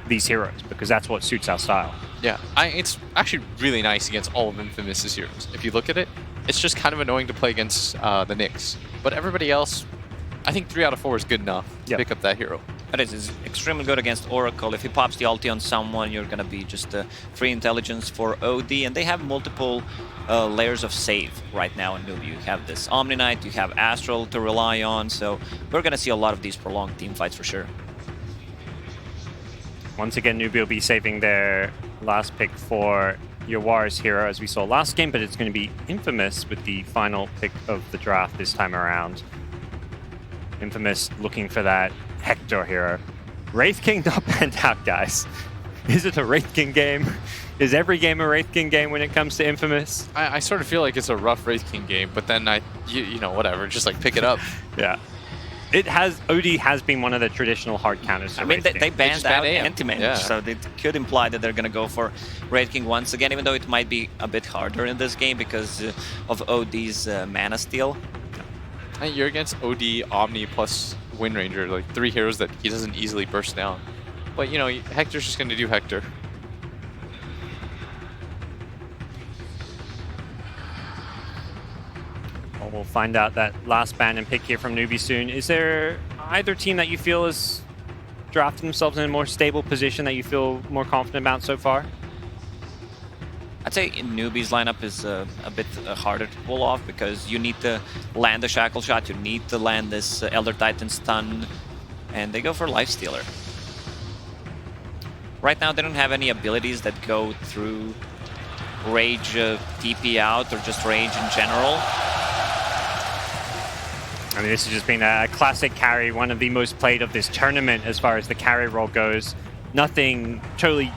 these heroes because that's what suits our style. Yeah, it's actually really nice against all of Infamous's heroes. If you look at it, it's just kind of annoying to play against the Nyx. But everybody else, I think 3 out of 4 is good enough to pick up that hero. It is extremely good against Oracle. If he pops the ulti on someone, you're going to be just free intelligence for OD, and they have multiple layers of save right now in Newbee. You have this Omni Knight, you have Astral to rely on, so we're going to see a lot of these prolonged team fights for sure. Once again, Newbee will be saving their last pick for Yawar's hero, as we saw last game, but it's going to be Infamous with the final pick of the draft this time around. Infamous looking for that Hector hero. Wraith King not panned out, guys. Is it a Wraith King game? Is every game a Wraith King game when it comes to Infamous? I sort of feel like it's a rough Wraith King game, but then you know, whatever, just like pick it up. Yeah. OD has been one of the traditional hard counters. I mean, they banned out anti-mage, so it could imply that they're going to go for Wraith King once again, even though it might be a bit harder in this game because of OD's mana steal. And you're against OD, Omni, plus Wind Ranger, like 3 heroes that he doesn't easily burst down. But, you know, Hector's just going to do Hector. Well, we'll find out that last ban and pick here from Newbee soon. Is there either team that you feel is drafting themselves in a more stable position that you feel more confident about so far? I'd say Newbee's lineup is a bit harder to pull off because you need to land the Shackle Shot, you need to land this Elder Titan stun, and they go for Lifestealer. Right now they don't have any abilities that go through Rage TP out or just Rage in general. I mean, this has just been a classic carry, one of the most played of this tournament as far as the carry role goes. Nothing totally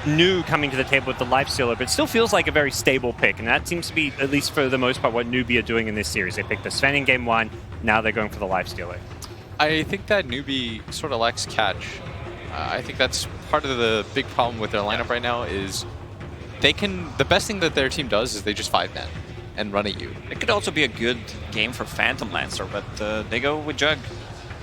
new coming to the table with the Lifestealer, but still feels like a very stable pick, and that seems to be, at least for the most part, what Newbee are doing in this series. They picked the Sven in game 1, now they're going for the Lifestealer. I think that Newbee sort of lacks catch. I think that's part of the big problem with their lineup right now is the best thing that their team does is they just 5-man and run at you. It could also be a good game for Phantom Lancer, but they go with Jug.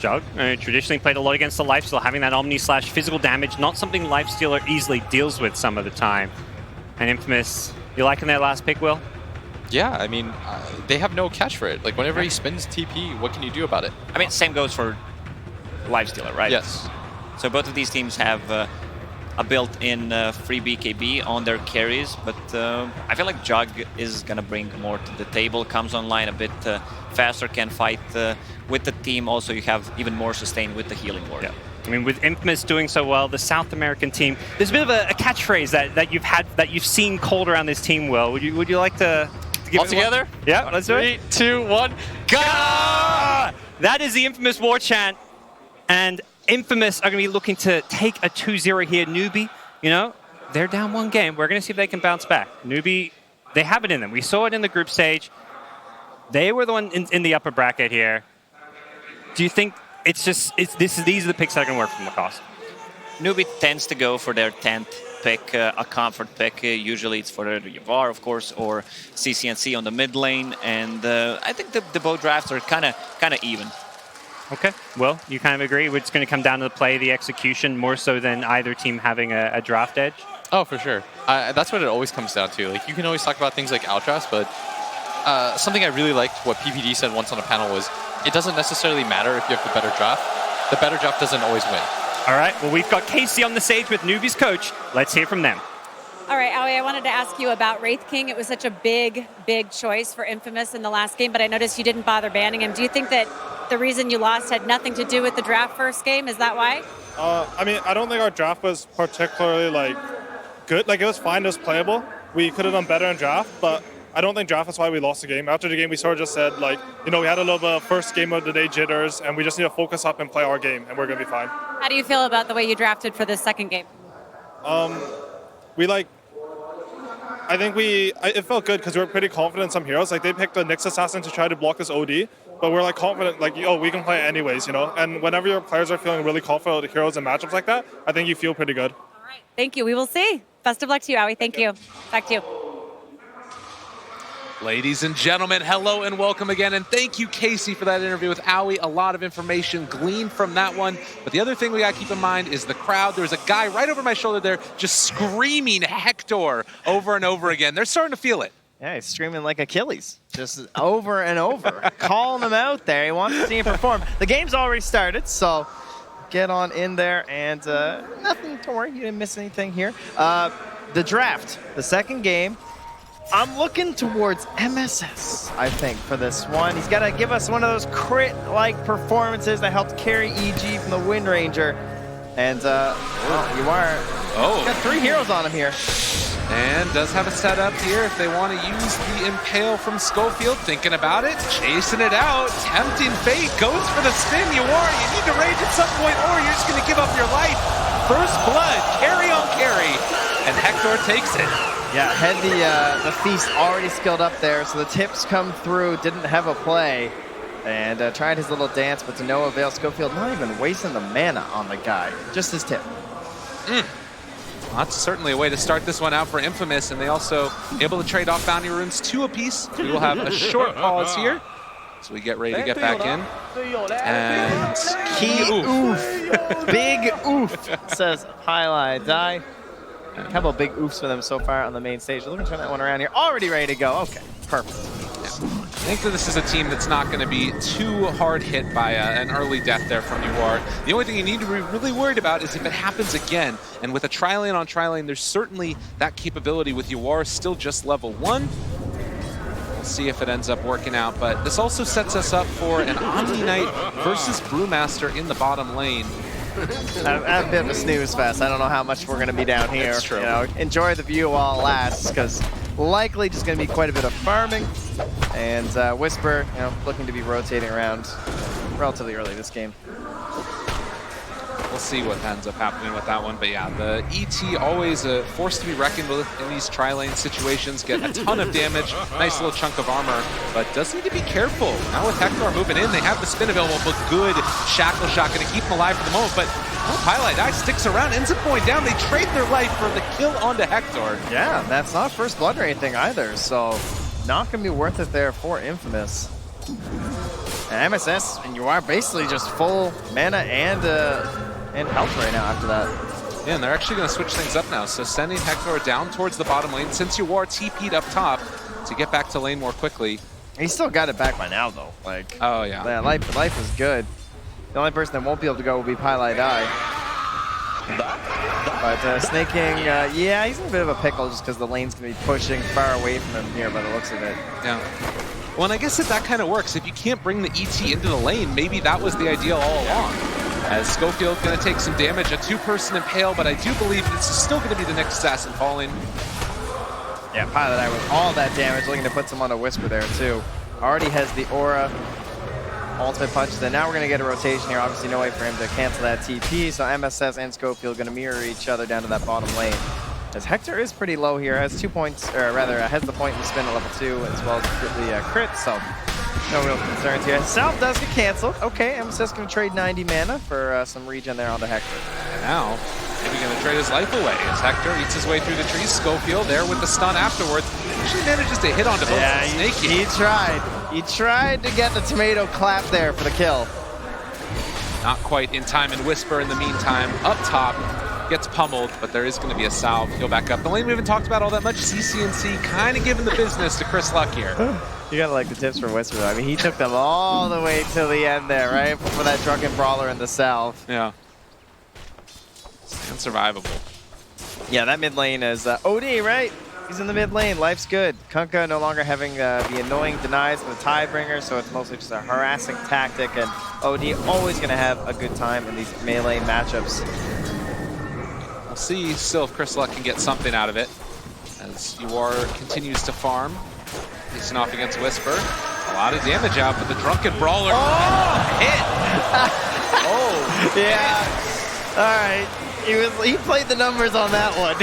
Jug traditionally played a lot against the Lifestealer, having that Omni/physical damage, not something Lifestealer easily deals with some of the time. And Infamous, you liking their last pick, Will? Yeah, I mean, they have no catch for it. Like, whenever he spins TP, what can you do about it? I mean, same goes for Lifestealer, right? Yes. So both of these teams have a built-in free BKB on their carries, but I feel like Jug is going to bring more to the table, comes online a bit faster, can fight with the team. Also, you have even more sustain with the healing ward. Yeah. I mean, with Infamous doing so well, the South American team, there's a bit of a catchphrase that you've seen called around this team. Will, would you like to give all it together? One? Yeah, let's do it. 3, 2, 1, go! That is the Infamous war chant, and Infamous are going to be looking to take a 2-0 here. Newbee, you know, they're down 1 game. We're going to see if they can bounce back. Newbee, they have it in them. We saw it in the group stage. They were the one in the upper bracket here. Do you think these are the picks that are going to work from Lacoste? Newbee tends to go for their 10th pick, a comfort pick. Usually it's for Yavar, of course, or CCNC on the mid lane. And I think the both drafts are kind of even. Okay, well, you kind of agree. It's going to come down to the play, the execution, more so than either team having a draft edge? Oh, for sure. That's what it always comes down to. Like, you can always talk about things like outdrafts, but something I really liked what PPD said once on a panel was, it doesn't necessarily matter if you have the better draft. The better draft doesn't always win. All right, well, we've got Casey on the stage with Newbee's coach. Let's hear from them. All right, Aoi, I wanted to ask you about Wraith King. It was such a big choice for Infamous in the last game, but I noticed you didn't bother banning him. Do you think that the reason you lost had nothing to do with the draft first game? Is that why? I mean, I don't think our draft was particularly, good. It was fine, it was playable. We could have done better in draft, but I don't think draft is why we lost the game. After the game, we sort of just said, we had a little bit of first game of the day jitters, and we just need to focus up and play our game, and we're going to be fine. How do you feel about the way you drafted for this second game? I think it felt good because we were pretty confident in some heroes. They picked the Nyx Assassin to try to block this OD, but we're confident, we can play it anyways, And whenever your players are feeling really confident with the heroes and matchups like that, I think you feel pretty good. All right, thank you. We will see. Best of luck to you, Aoi. Thank you. Back to you. Ladies and gentlemen, hello and welcome again, and thank you, Casey, for that interview with Aoi. A lot of information gleaned from that one, but the other thing we gotta keep in mind is the crowd. There's a guy right over my shoulder there just screaming Hector over and over again. They're starting to feel it. Yeah, he's screaming like Achilles, just over and over, calling him out there. He wants to see him perform. The game's already started, so get on in there, and nothing to worry, you didn't miss anything here. The draft, the second game, I'm looking towards MSS, I think, for this one. He's got to give us one of those crit-like performances that helped carry EG from the Wind Ranger. And, you are... Oh. Got 3 heroes on him here. And does have a setup here if they want to use the Impale from Schofield. Thinking about it, chasing it out, tempting fate, goes for the spin. You need to rage at some point, or you're just going to give up your life. First blood, carry on carry. And Hector takes it. Yeah, had the feast already skilled up there, so the tips come through, didn't have a play, and tried his little dance, but to no avail. Schofield not even wasting the mana on the guy, just his tip. Well, that's certainly a way to start this one out for Infamous, and they also able to trade off bounty runes 2 apiece. We will have a short pause here, so we get ready to get back in. And key oof. Big oof, says Highlight Die. A couple of big oofs for them so far on the main stage. Let me turn that one around here. Already ready to go. Okay, perfect. Yeah. I think that this is a team that's not going to be too hard hit by an early death there from UR. The only thing you need to be really worried about is if it happens again. And with a tri-lane on tri-lane, there's certainly that capability with UR still just level 1. We'll see if it ends up working out. But this also sets us up for an Omni Knight versus Brewmaster in the bottom lane. A bit of a snooze fest. I don't know how much we're going to be down here. That's true. Enjoy the view while it lasts, because likely just going to be quite a bit of farming. And Whisper, looking to be rotating around relatively early this game. We'll see what ends up happening with that one. But yeah, the ET always a force to be reckoned with in these tri-lane situations. Get a ton of damage, nice little chunk of armor, but does need to be careful. Now with Hector moving in, they have the spin available, but good shackle shot, going to keep him alive for the moment. But Highlight Die sticks around, ends up going down. They trade their life for the kill onto Hector. Yeah, that's not first blood or anything either, so not going to be worth it there for Infamous. And MSS, and you are basically just full mana and health right now after that. Yeah, and they're actually going to switch things up now. So sending Hector down towards the bottom lane, since you are TP'd up top to get back to lane more quickly. He still got it back by now, though. Oh, yeah. Life is good. The only person that won't be able to go will be Highlight Die. But Snake-King, yeah, he's in a bit of a pickle just because the lane's going to be pushing far away from him here by the looks of it. Yeah. Well, and I guess that kind of works. If you can't bring the ET into the lane, maybe that was the idea all along. As Schofield going to take some damage, a two-person impale, but I do believe this is still going to be the next assassin falling. Yeah, Pilot Eye with all that damage, looking to put some on a Whisper there too. Already has the aura, ultimate punches, and now we're going to get a rotation here. Obviously no way for him to cancel that TP, so MSS and Schofield going to mirror each other down to that bottom lane. As Hector is pretty low here, has 2 points, or rather has the point in the spin at level 2, as well as the crit, so no real concerns here. South does get canceled. Okay, MSS going to trade 90 mana for some regen there onto Hector. And now, maybe going to trade his life away as Hector eats his way through the trees. Schofield there with the stun afterwards. Actually manages to hit onto both Snaky. He tried. He tried to get the tomato clap there for the kill. Not quite in time, and Whisper in the meantime up top gets pummeled, but there is going to be a salve. He'll back up. The lane we haven't talked about all that much. CCNC kind of giving the business to Chris Luck here. You gotta like the tips from Whisper though. I mean, he took them all the way till the end there, right? For that drunken brawler in the salve. Yeah. And survivable. Yeah, that mid lane is OD, right? He's in the mid lane. Life's good. Kunkka no longer having the annoying denies and the Tidebringer, so it's mostly just a harassing tactic, and OD always going to have a good time in these melee matchups. We'll see still if Chris Luck can get something out of it, as UR continues to farm. Facing off against Whisper. A lot of damage out, but the Drunken Brawler hit! Oh! Yeah. All right. He played the numbers on that one.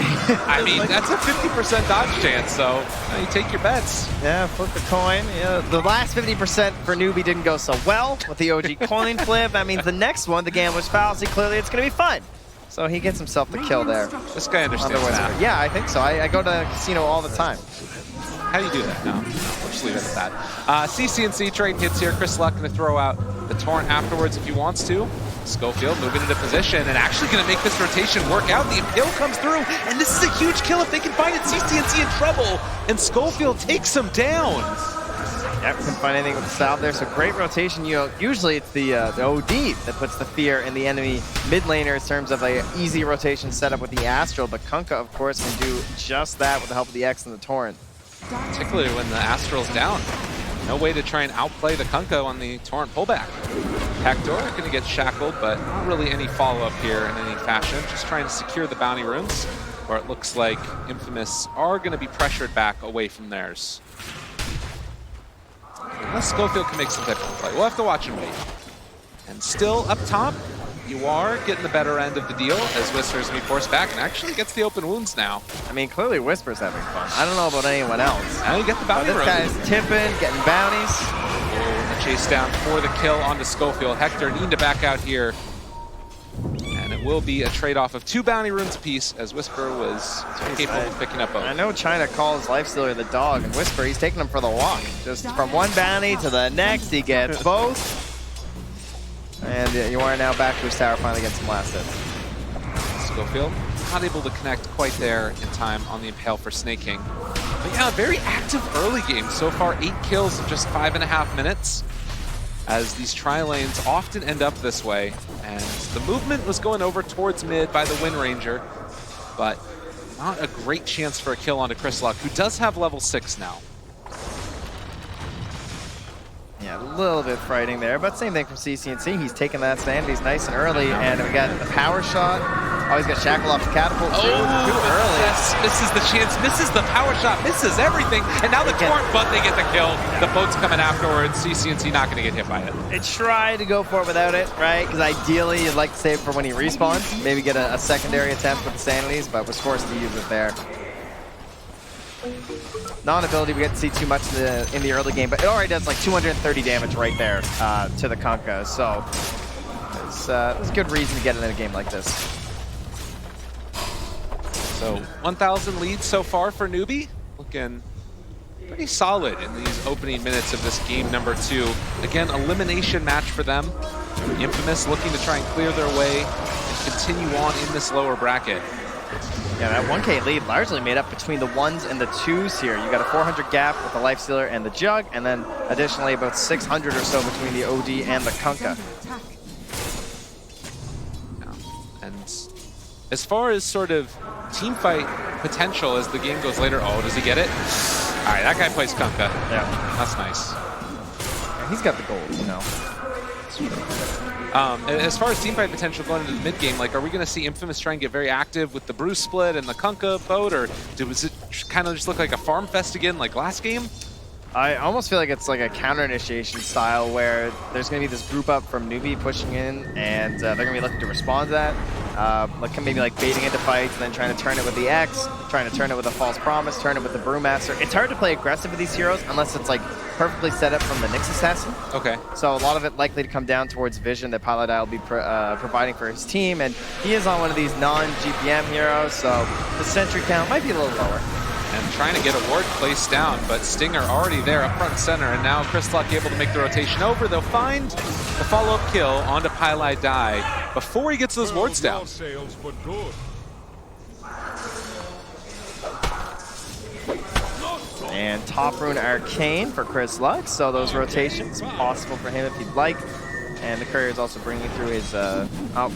I mean, that's a 50% dodge chance, so you take your bets. Yeah, flip the coin. Yeah, the last 50% for Newbee didn't go so well with the OG coin flip. That means the next one, the Gambler's Fallacy, clearly it's going to be fun. So he gets himself the kill there. This guy understands that. Yeah, I think so. I go to casino all the time. How do you do that? No, we'll just leave it at that. CCNC trade hits here. Chris Luck going to throw out the Torrent afterwards if he wants to. Schofield moving into position and actually going to make this rotation work out. The Impale comes through, and this is a huge kill if they can find it. CCNC in trouble, and Schofield takes him down. Yeah, couldn't find anything with the salve there, so great rotation. Usually it's the OD that puts the fear in the enemy mid laner in terms of an easy rotation setup with the Astral, but Kunkka, of course, can do just that with the help of the X and the Torrent. Particularly when the Astral's down. No way to try and outplay the Kunkka on the Torrent pullback. Hector going to get shackled, but not really any follow-up here in any fashion. Just trying to secure the bounty runes, where it looks like Infamous are going to be pressured back away from theirs. Unless Schofield can make some type of play. We'll have to watch and wait. And still up top, you are getting the better end of the deal as Whisper's going to be forced back and actually gets the open wounds now. I mean, clearly Whisper's having fun. I don't know about anyone else. Now you get the bounty This guy's tipping, getting bounties. Oh, the chase down for the kill onto Schofield. Hector needing to back out here. And it will be a trade-off of 2 bounty runes apiece as Whisper was capable of picking up both. I know China calls Lifestealer the dog, and Whisper, he's taking him for the walk. Just from one bounty to the next, he gets both. And you are now back to his tower, finally gets some last hits. Schofield not able to connect quite there in time on the Impale for Snaking. But yeah, very active early game. So far, 8 kills in just 5.5 minutes. As these tri-lanes often end up this way. And the movement was going over towards mid by the Wind Ranger. But not a great chance for a kill onto Chris Luck, who does have level 6 now. Yeah, a little bit frightening there, but same thing from CCNC. He's taking that stand, he's nice and early, and we got the power shot. Oh, he's got Shackle off the catapult too, too early. Yes, misses the chance, misses the power shot, misses everything, and now the Torrent, but they get the kill. The boat's coming afterwards. CCNC not going to get hit by it. They tried to go for it without it, right? Because ideally you'd like to save it for when he respawns, maybe get a secondary attempt with the Sanities, but was forced to use it there. Non-ability, we get to see too much in the early game, but it already does like 230 damage right there to the Kunkka, so it's a good reason to get it in a game like this. So 1,000 leads so far for Newbee, looking pretty solid in these opening minutes of this game number 2. Again, elimination match for them. Infamous looking to try and clear their way and continue on in this lower bracket. Yeah, that 1K lead largely made up between the 1s and the 2s here. You got a 400 gap with the Lifestealer and the Jug, and then additionally about 600 or so between the OD and the Kunkka. And as far as sort of team fight potential as the game goes later, oh, does he get it? All right, that guy plays Kunkka. Yeah. That's nice. Yeah, he's got the gold, you know. As far as teamfight potential going into the mid game, like, are we going to see Infamous try and get very active with the Bruce split and the Kunkka boat, or does it kind of just look like a farm fest again like last game? I almost feel like it's like a counter-initiation style where there's going to be this group up from Newbee pushing in, and they're going to be looking to respond to that. Like maybe like baiting into fights and then trying to turn it with the X, trying to turn it with a False Promise, turn it with the Brewmaster. It's hard to play aggressive with these heroes unless it's like perfectly set up from the Nyx Assassin. Okay. So a lot of it likely to come down towards vision that Paladin will be providing for his team, and he is on one of these non-GPM heroes, so the sentry count might be a little lower. And trying to get a ward placed down, but Stinger already there up front and center, and now Chris Luck able to make the rotation over. They'll find the follow-up kill onto Pylai Die before he gets those wards down. And top rune Arcane for Chris Luck, so those rotations possible for him if he'd like. And the courier is also bringing through his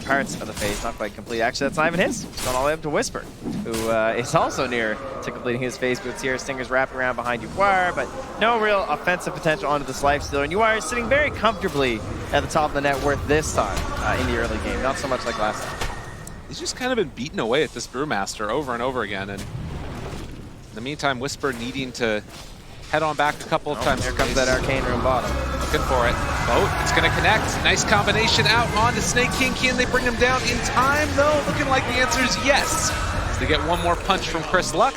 parts of the phase, not quite complete. Actually, that's not even his. It's gone all the way up to Whisper, who is also near to completing his phase boots here. Stinger's wrapping around behind Uguar, but no real offensive potential onto this lifestealer. And Uguar is sitting very comfortably at the top of the net worth this time in the early game, not so much like last time. He's just kind of been beaten away at this Brewmaster over and over again, and in the meantime, Whisper needing to head on back a couple of times. Here comes that Arcane Rune bottom. Looking for it. Boat, it's going to connect. Nice combination out onto Snake King. Can they bring him down in time, though? Looking like the answer is yes. So they get one more punch from Chris Luck.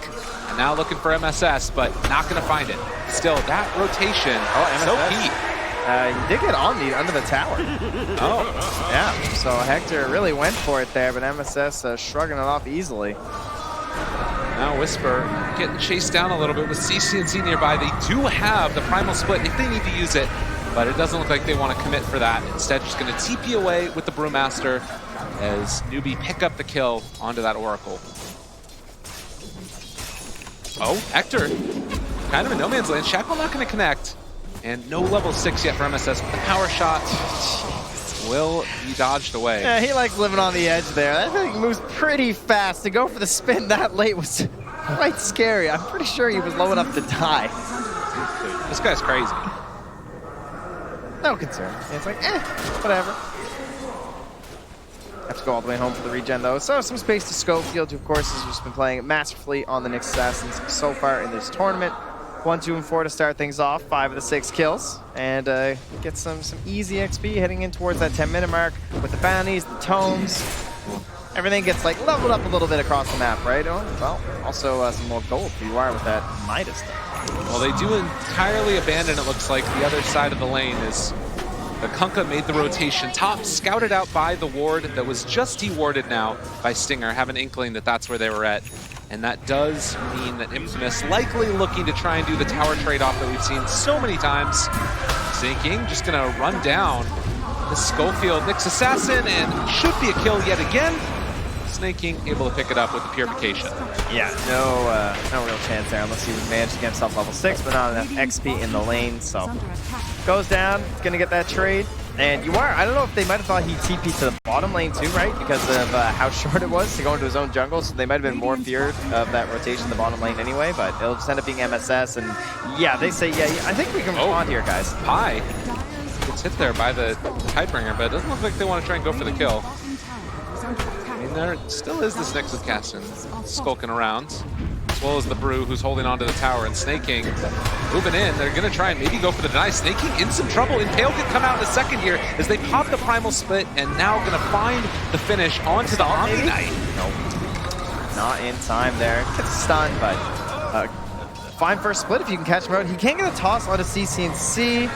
And now looking for MSS, but not going to find it. Still, that rotation, so key. He did get Omni under the tower. Yeah, so Hector really went for it there, but MSS shrugging it off easily. Now Whisper getting chased down a little bit with CCNC nearby. They do have the Primal Split if they need to use it, but it doesn't look like they want to commit for that. Instead, just going to TP away with the Brewmaster as Newbee pick up the kill onto that Oracle. Oh, Hector, kind of in no man's land. Shackle not going to connect, and no level 6 yet for MSS with the power shot. Will be dodged away. Yeah, he likes living on the edge there. That thing moves pretty fast. To go for the spin that late was quite scary. I'm pretty sure he was low enough to die. This guy's crazy. No concern. It's like, whatever. Have to go all the way home for the regen, though. So some space to Schofield, who, of course, has just been playing masterfully on the Nyx Assassins so far in this tournament. 1, 2, and 4 to start things off. 5 of the 6 kills. And get some easy XP heading in towards that 10-minute mark with the bounties, the tomes. Everything gets like leveled up a little bit across the map, right? Oh, well, also some more gold for UR with that Midas stuff. Well, they do entirely abandon, it looks like, the other side of the lane is the Kunkka made the rotation. Top scouted out by the ward that was just dewarded now by Stinger. Have an inkling that that's where they were at. And that does mean that Infamous likely looking to try and do the tower trade-off that we've seen so many times. Snake King just going to run down the Schofield Nyx Assassin, and should be a kill yet again. Snake King able to pick it up with the Purification. Yeah, no real chance there unless he managed to get himself level 6, but not enough XP in the lane, so goes down, gonna get that trade. And I don't know if they might have thought he TP'd to the bottom lane too, right? Because of how short it was to go into his own jungle, so they might have been more feared of that rotation in the bottom lane anyway, but it'll just end up being MSS, and yeah, they say, yeah, I think we can respond here, guys. Pi gets hit there by the Tidebringer, but it doesn't look like they want to try and go for the kill. I mean, there still is this Nexus Cassin skulking around, as well as the Brew who's holding onto the tower, and Snake King moving in. They're going to try and maybe go for the deny. Snake King in some trouble. Impale can come out in a second here as they pop the Primal Split, and now going to find the finish onto the Omni Knight. Nope. Not in time there. Gets stunned, but fine first split if you can catch him out. He can't get a toss onto CCNC.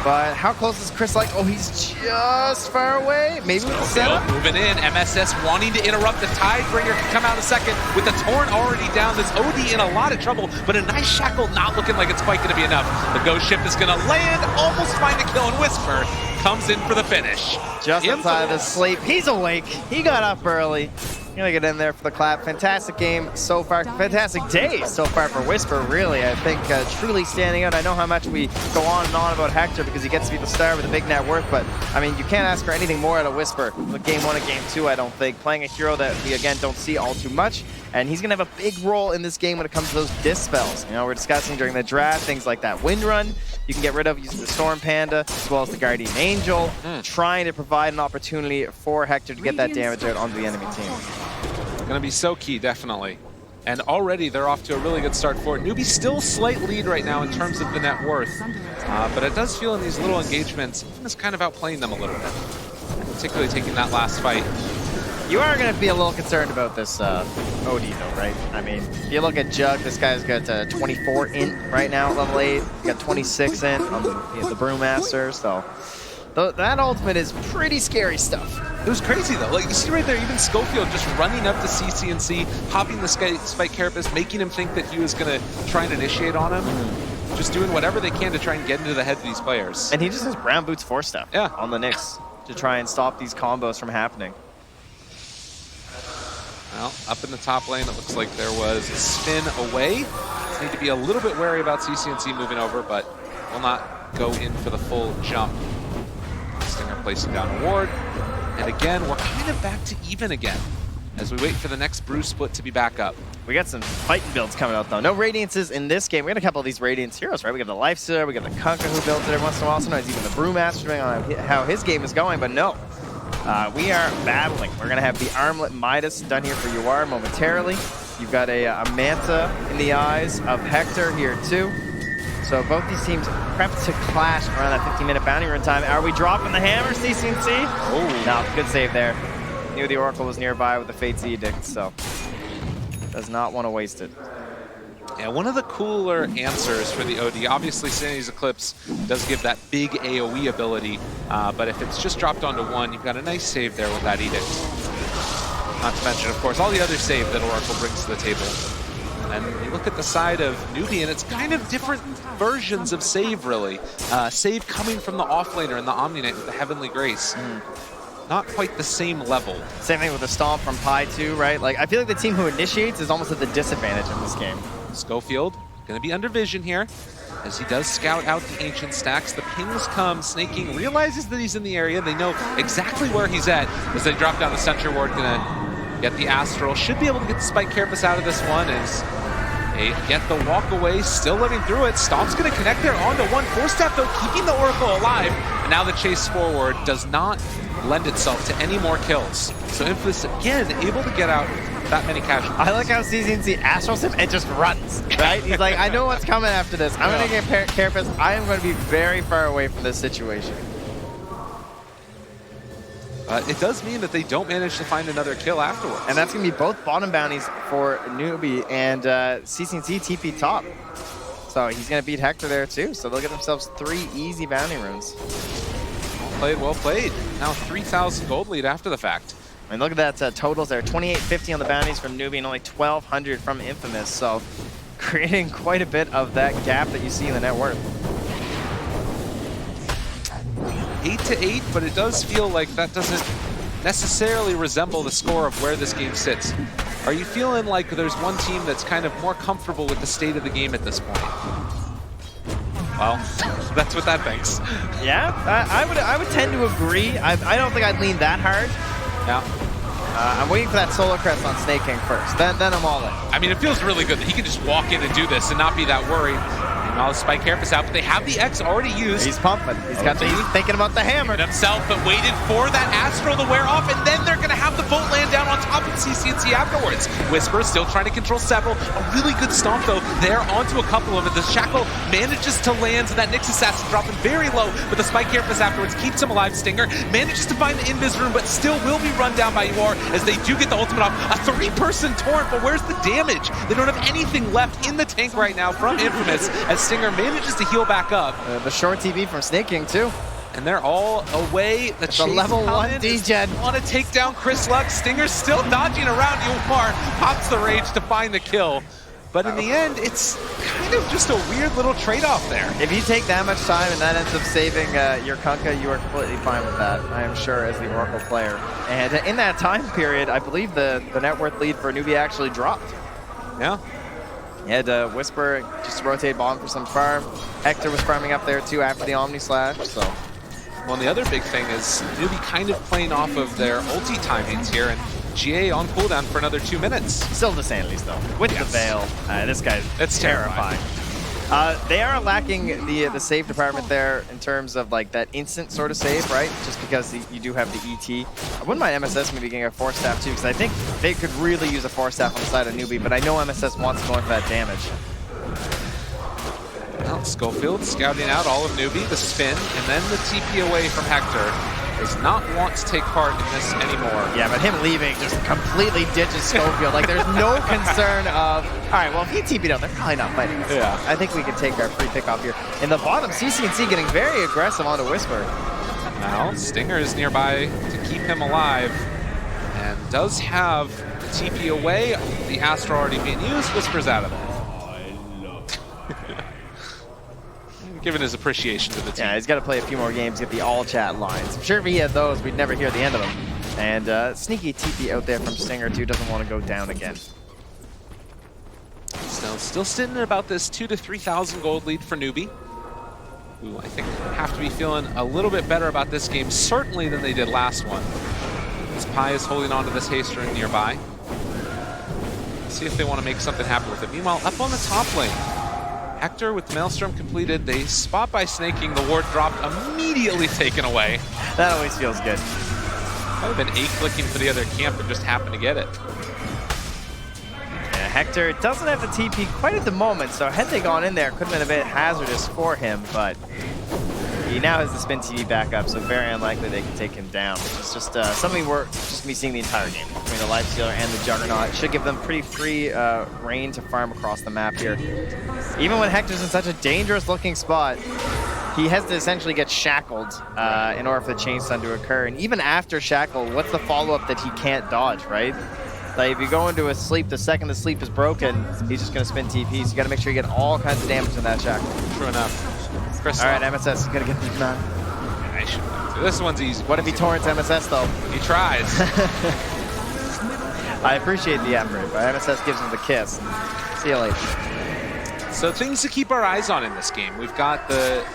But how close is Chris like? Oh, he's just far away. Maybe with the setup. Moving in. MSS wanting to interrupt. The Tidebringer can come out in a second with the Torn already down. This OD in a lot of trouble, but a nice Shackle not looking like it's quite going to be enough. The Ghost Ship is going to land, almost find a kill, and Whisper comes in for the finish. Just inside of the sleep. He's awake. He got up early. Gonna get in there for the clap. Fantastic game so far. Fantastic day so far for Whisper, really. I think truly standing out. I know how much we go on and on about Hector because he gets to be the star with a big net worth, but I mean, you can't ask for anything more out of Whisper. Game 1 and Game 2, I don't think. Playing a hero that we, again, don't see all too much, and he's gonna have a big role in this game when it comes to those dispels. You know, we're discussing during the draft, things like that Wind Run. you can get rid of using the Storm Panda as well as the Guardian Angel, trying to provide an opportunity for Hector to get that damage out onto the enemy team. Going to be so key, definitely. And already they're off to a really good start for it. Newbie still slight lead right now in terms of the net worth, but it does feel in these little engagements, Infamous kind of outplaying them a little bit, particularly taking that last fight. You are going to be a little concerned about this OD though, right? I mean, if you look at Jug, this guy's got 24 int right now at level 8. He's got 26 int on the Brewmaster, so that ultimate is pretty scary stuff. It was crazy though. Like you see right there, even Schofield just running up to CCNC, hopping the Spike Carapace, making him think that he was going to try and initiate on him. Just doing whatever they can to try and get into the head of these players. And he just has Brown Boots 4-step on the Nyx to try and stop these combos from happening. Well, up in the top lane, it looks like there was a spin away. Need to be a little bit wary about CCNC moving over, but will not go in for the full jump. Stinger placing down a ward. And again, we're kind of back to even again as we wait for the next Brew split to be back up. We got some fighting builds coming out though. No Radiances in this game. We got a couple of these Radiance heroes, right? We got the Lifestealer, we got the Kunkka who builds it every once in a while. Sometimes even the Brewmaster, depending on how his game is going, but no. We are battling. We're going to have the Armlet Midas done here for UR momentarily. You've got a Manta in the eyes of Hector here too. So both these teams prepped to clash around that 15-minute bounty run time. Are we dropping the hammer, CCNC? Oh. No, good save there. Knew the Oracle was nearby with the Fate's Edict, so does not want to waste it. Yeah, one of the cooler answers for the OD, obviously Sanity's Eclipse does give that big AoE ability, but if it's just dropped onto one, you've got a nice save there with that Edict. Not to mention, of course, all the other save that Oracle brings to the table. And you look at the side of Newbee, and it's kind of different versions of save, really. Save coming from the offlaner and the Omni Knight with the Heavenly Grace. Not quite the same level. Same thing with the Stomp from Pi too, right? Like, I feel like the team who initiates is almost at the disadvantage in this game. Schofield going to be under vision here as he does scout out the Ancient stacks. The pings come, Snaking realizes that he's in the area. They know exactly where he's at as they drop down the Sentry Ward. Going to get the Astral. Should be able to get the Spike Carapace out of this one as they get the walk away, still living through it. Stomp's going to connect there onto one. 4-step though, keeping the Oracle alive. And now the chase forward does not lend itself to any more kills. So Infamous again able to get out that many casualties. I like how CCNC astrals him and just runs, right? He's like, I know what's coming after this. I'm going to get Carapace. I am going to be very far away from this situation. It does mean that they don't manage to find another kill afterwards. And that's going to be both bottom bounties for Newbee and CCNC TP top. So he's going to beat Hector there too. So they'll get themselves 3 easy bounty runes. Well played, well played. Now 3,000 gold lead after the fact. I mean, look at that totals there. 2850 on the bounties from Newbee and only 1,200 from Infamous. So creating quite a bit of that gap that you see in the net worth. 8-8, but it does feel like that doesn't necessarily resemble the score of where this game sits. Are you feeling like there's one team that's kind of more comfortable with the state of the game at this point? Well, that's what that thinks. Yeah, I would tend to agree. I don't think I'd lean that hard. Yeah. I'm waiting for that Solar Crest on Snake King first. Then I'm all in. I mean, it feels really good that he can just walk in and do this and not be that worried. And all the Spike Carapace out, but they have the X already used. He's pumping. He's thinking about the hammer. Himself, but waited for that Astral to wear off, and then they're going to have the boat land down on top of CCNC afterwards. Whisper still trying to control several. A really good stomp, though, there onto a couple of it. The Shackle manages to land, and that Nyx Assassin dropping very low, but the Spike Carapace afterwards keeps him alive. Stinger manages to find the Invis room, but still will be run down by UR as they do get the ultimate off. A 3-person torrent, but where's the damage? They don't have anything left in the tank right now from Infamous as Stinger manages to heal back up. The short TV from Snake King too. And they're all away. The level 1 D-Gen. Want to take down Chris Luck. Stinger's still dodging around UR. Pops the rage to find the kill. But in the end, it's kind of just a weird little trade-off there. If you take that much time and that ends up saving your Kunkka, you are completely fine with that, I am sure, as the Oracle player. And in that time period, I believe the net worth lead for Newbee actually dropped. Yeah. He had Whisper just to rotate bottom for some farm. Hector was farming up there too after the Omni Slash, so. Well, and the other big thing is Newbee kind of playing off of their ulti timings here, and GA on cooldown for another 2 minutes. Still the Sandleys though. With the Veil, this guy, it's terrifying. They are lacking the save department there in terms of like that instant sort of save, right? Just because you do have the ET. I wouldn't mind MSS maybe getting a Force Staff too, because I think they could really use a Force Staff on the side of Newbee, but I know MSS wants to go in for that damage. Well, Schofield scouting out all of Newbee, the spin, and then the TP away from Hector. Does not want to take part in this anymore. Yeah, but him leaving just completely ditches Schofield. Like, there's no concern of, all right, well, if he TP'd out, they're probably not fighting us. Yeah. I think we can take our free pick off here. In the bottom, CCNC getting very aggressive onto Whisper. Now, Stinger is nearby to keep him alive and does have the TP away. The Astra already being used. Whisper's out of it. Giving his appreciation to the team. Yeah, he's got to play a few more games, get the all chat lines. I'm sure if he had those, we'd never hear the end of them. And sneaky TP out there from Stinger, too, doesn't want to go down again. Still sitting at about this 2,000 to 3,000 gold lead for Newbee, who I think have to be feeling a little bit better about this game, certainly than they did last one. As Pi is holding on to this Haster nearby. See if they want to make something happen with it. Meanwhile, up on the top lane, Hector with Maelstrom completed. They spot by snaking. The ward dropped, immediately taken away. That always feels good. Might have been A-clicking for the other camp and just happened to get it. Yeah, Hector doesn't have the TP quite at the moment, so had they gone in there, could have been a bit hazardous for him, but he now has the spin TP back up, so very unlikely they can take him down, which is just something we're just going to be seeing the entire game between the Lifestealer and the Juggernaut. Should give them pretty free reign to farm across the map here. Even when Hector's in such a dangerous looking spot, he has to essentially get shackled in order for the chain stun to occur. And even after shackle, what's the follow-up that he can't dodge, right? Like if you go into a sleep, the second the sleep is broken, he's just going to spin TP. So you got to make sure you get all kinds of damage in that shackle. True enough. All right, MSS is going to get this man. I should. This one's easy. What if he torrents MSS though? He tries. I appreciate the effort, but MSS gives him the kiss. See you later. So things to keep our eyes on in this game. We've got the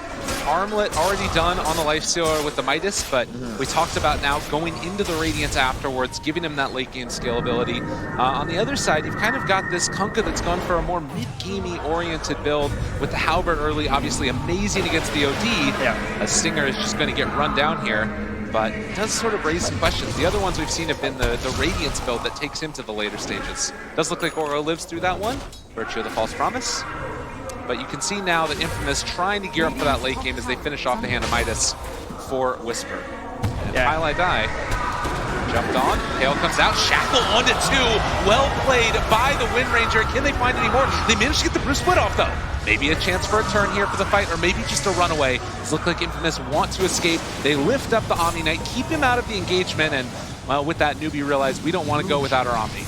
armlet already done on the Lifestealer with the Midas, but we talked about now going into the Radiance afterwards, giving him that late game scalability. On the other side, you've kind of got this Kunkka that's gone for a more mid-gamey oriented build with the Halberd early, obviously amazing against the OD. Yeah. A Stinger is just going to get run down here, but it does sort of raise some questions. The other ones we've seen have been the Radiance build that takes him to the later stages. Does look like Oro lives through that one, virtue of the False Promise. But you can see now that Infamous trying to gear up for that late game as they finish off the hand of Midas for Whisper. And Highlight Die jumped on. Tail comes out. Shackle onto 2. Well played by the Wind Ranger. Can they find any more? They managed to get the Bruce split off though. Maybe a chance for a turn here for the fight, or maybe just a runaway. It looks like Infamous want to escape. They lift up the Omni Knight, keep him out of the engagement, and well, with that, Newbee realized we don't want to go without our Omni.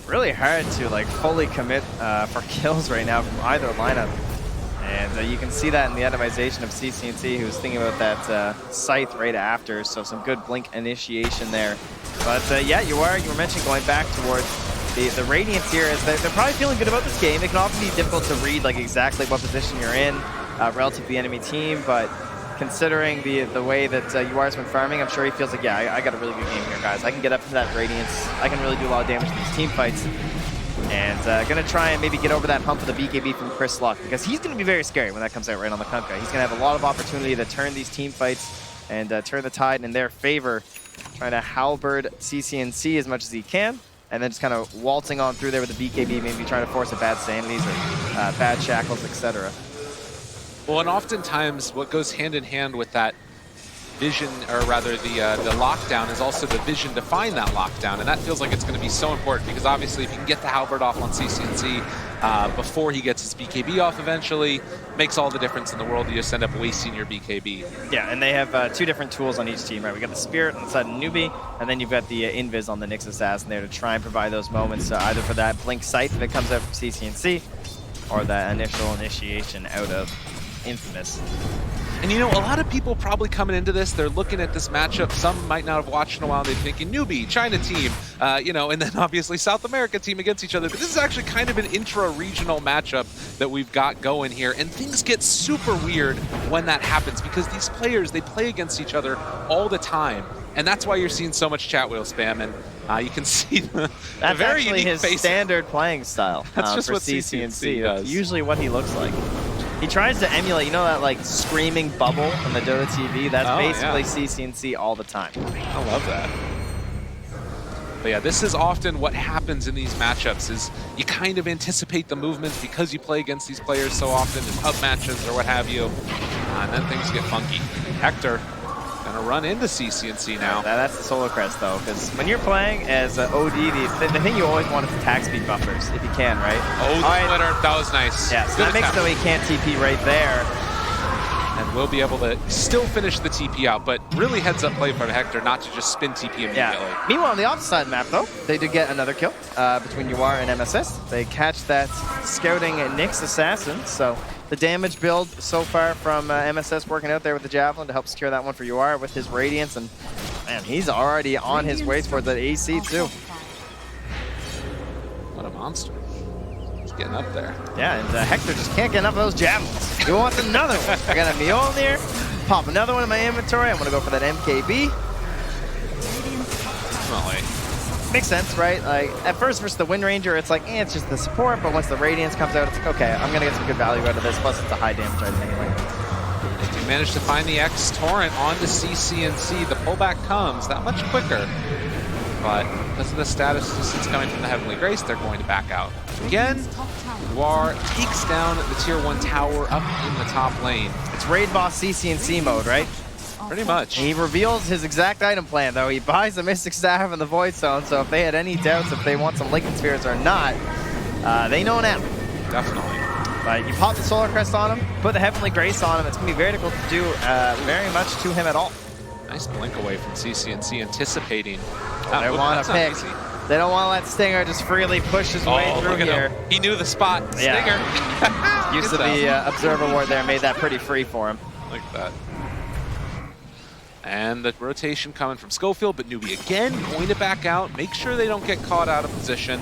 Really hard to like fully commit for kills right now from either lineup. And you can see that in the itemization of CCNC, who's thinking about that Scythe right after, so some good blink initiation there. But yeah, you were mentioning going back towards the Radiance here, is they're probably feeling good about this game. It can often be difficult to read like exactly what position you're in relative to the enemy team, but considering the way that UR's been farming, I'm sure he feels like, yeah, I got a really good game here, guys. I can get up to that Radiance. I can really do a lot of damage in these team fights. And gonna try and maybe get over that hump of the BKB from Chris Luck, because he's gonna be very scary when that comes out right on the Kunkka. He's gonna have a lot of opportunity to turn these team fights and turn the tide in their favor, trying to halberd CCNC as much as he can, and then just kind of waltzing on through there with the BKB, maybe trying to force a bad Sanities or bad Shackles, etc. Well, and oftentimes what goes hand in hand with that vision, or rather the lockdown, is also the vision to find that lockdown, and that feels like it's going to be so important, because obviously if you can get the Halberd off on CCNC before he gets his BKB off eventually, makes all the difference in the world. You just end up wasting your BKB. Yeah, and they have 2 different tools on each team, right? We got the Spirit on the side of Newbee, and then you've got the Invis on the Nyx Assassin there to try and provide those moments, either for that Blink Scythe that comes out from CCNC, or that initial initiation out of Infamous. And you know, a lot of people probably coming into this, they're looking at this matchup. Some might not have watched in a while. They're thinking Newbee, China team, you know, and then obviously South America team against each other. But this is actually kind of an intra-regional matchup that we've got going here. And things get super weird when that happens, because these players, they play against each other all the time. And that's why you're seeing so much chat wheel spam. And You can see the That's very actually unique his face. standard playing style. That's just for what CCNC does. That's usually what he looks like. He tries to emulate, you know that like screaming bubble on the Dota TV? That's basically CCNC all the time. I love that. But yeah, this is often what happens in these matchups is you kind of anticipate the movements because you play against these players so often in pub matches or what have you, and then things get funky. Hector gonna run into CCNC now. That's the Solar Crest though, because when you're playing as an OD, the thing you always want is attack speed buffers, if you can, right? Oh, the splitter, that was nice. Yeah, so Good that makes attempt. it so he can't TP right there. And we'll be able to still finish the TP out, but really heads up play from Hector not to just spin TP immediately. Yeah. Meanwhile, on the opposite side of the map, though, they did get another kill between UR and MSS. They catch that scouting Nyx assassin, so the damage build so far from MSS working out there with the Javelin to help secure that one for UR with his Radiance, and man, he's already on his way towards that AC too. What a monster. Getting up there. Yeah, and Hector just can't get enough of those javelins. He wants another one. I got a Mjolnir, pop another one in my inventory. I'm gonna go for that MKB. Definitely. Makes sense, right? Like at first versus the Wind Ranger, it's like, it's just the support, but once the Radiance comes out, it's like, okay, I'm gonna get some good value out of this. Plus, it's a high damage item anyway. They do manage to find the X Torrent onto CCNC. The pullback comes that much quicker. But because of the status assistance coming from the Heavenly Grace, they're going to back out. Again, UR takes down the Tier 1 tower up in the top lane. It's Raid Boss CCNC mode, right? Pretty much. He reveals his exact item plan, though. He buys the Mystic Staff and the Void Stone, so if they had any doubts if they want some Lincoln Spheres or not, they know now. Definitely. But you pop the Solar Crest on him, put the Heavenly Grace on him, it's going to be very difficult to do very much to him at all. Nice blink away from CCNC, anticipating. They want to pick. They don't want to let Stinger just freely push his way through here. He knew the spot. Stinger. Use of the Observer Ward there made that pretty free for him. Like that. And the rotation coming from Schofield, but Newbee again going to back out, make sure they don't get caught out of position,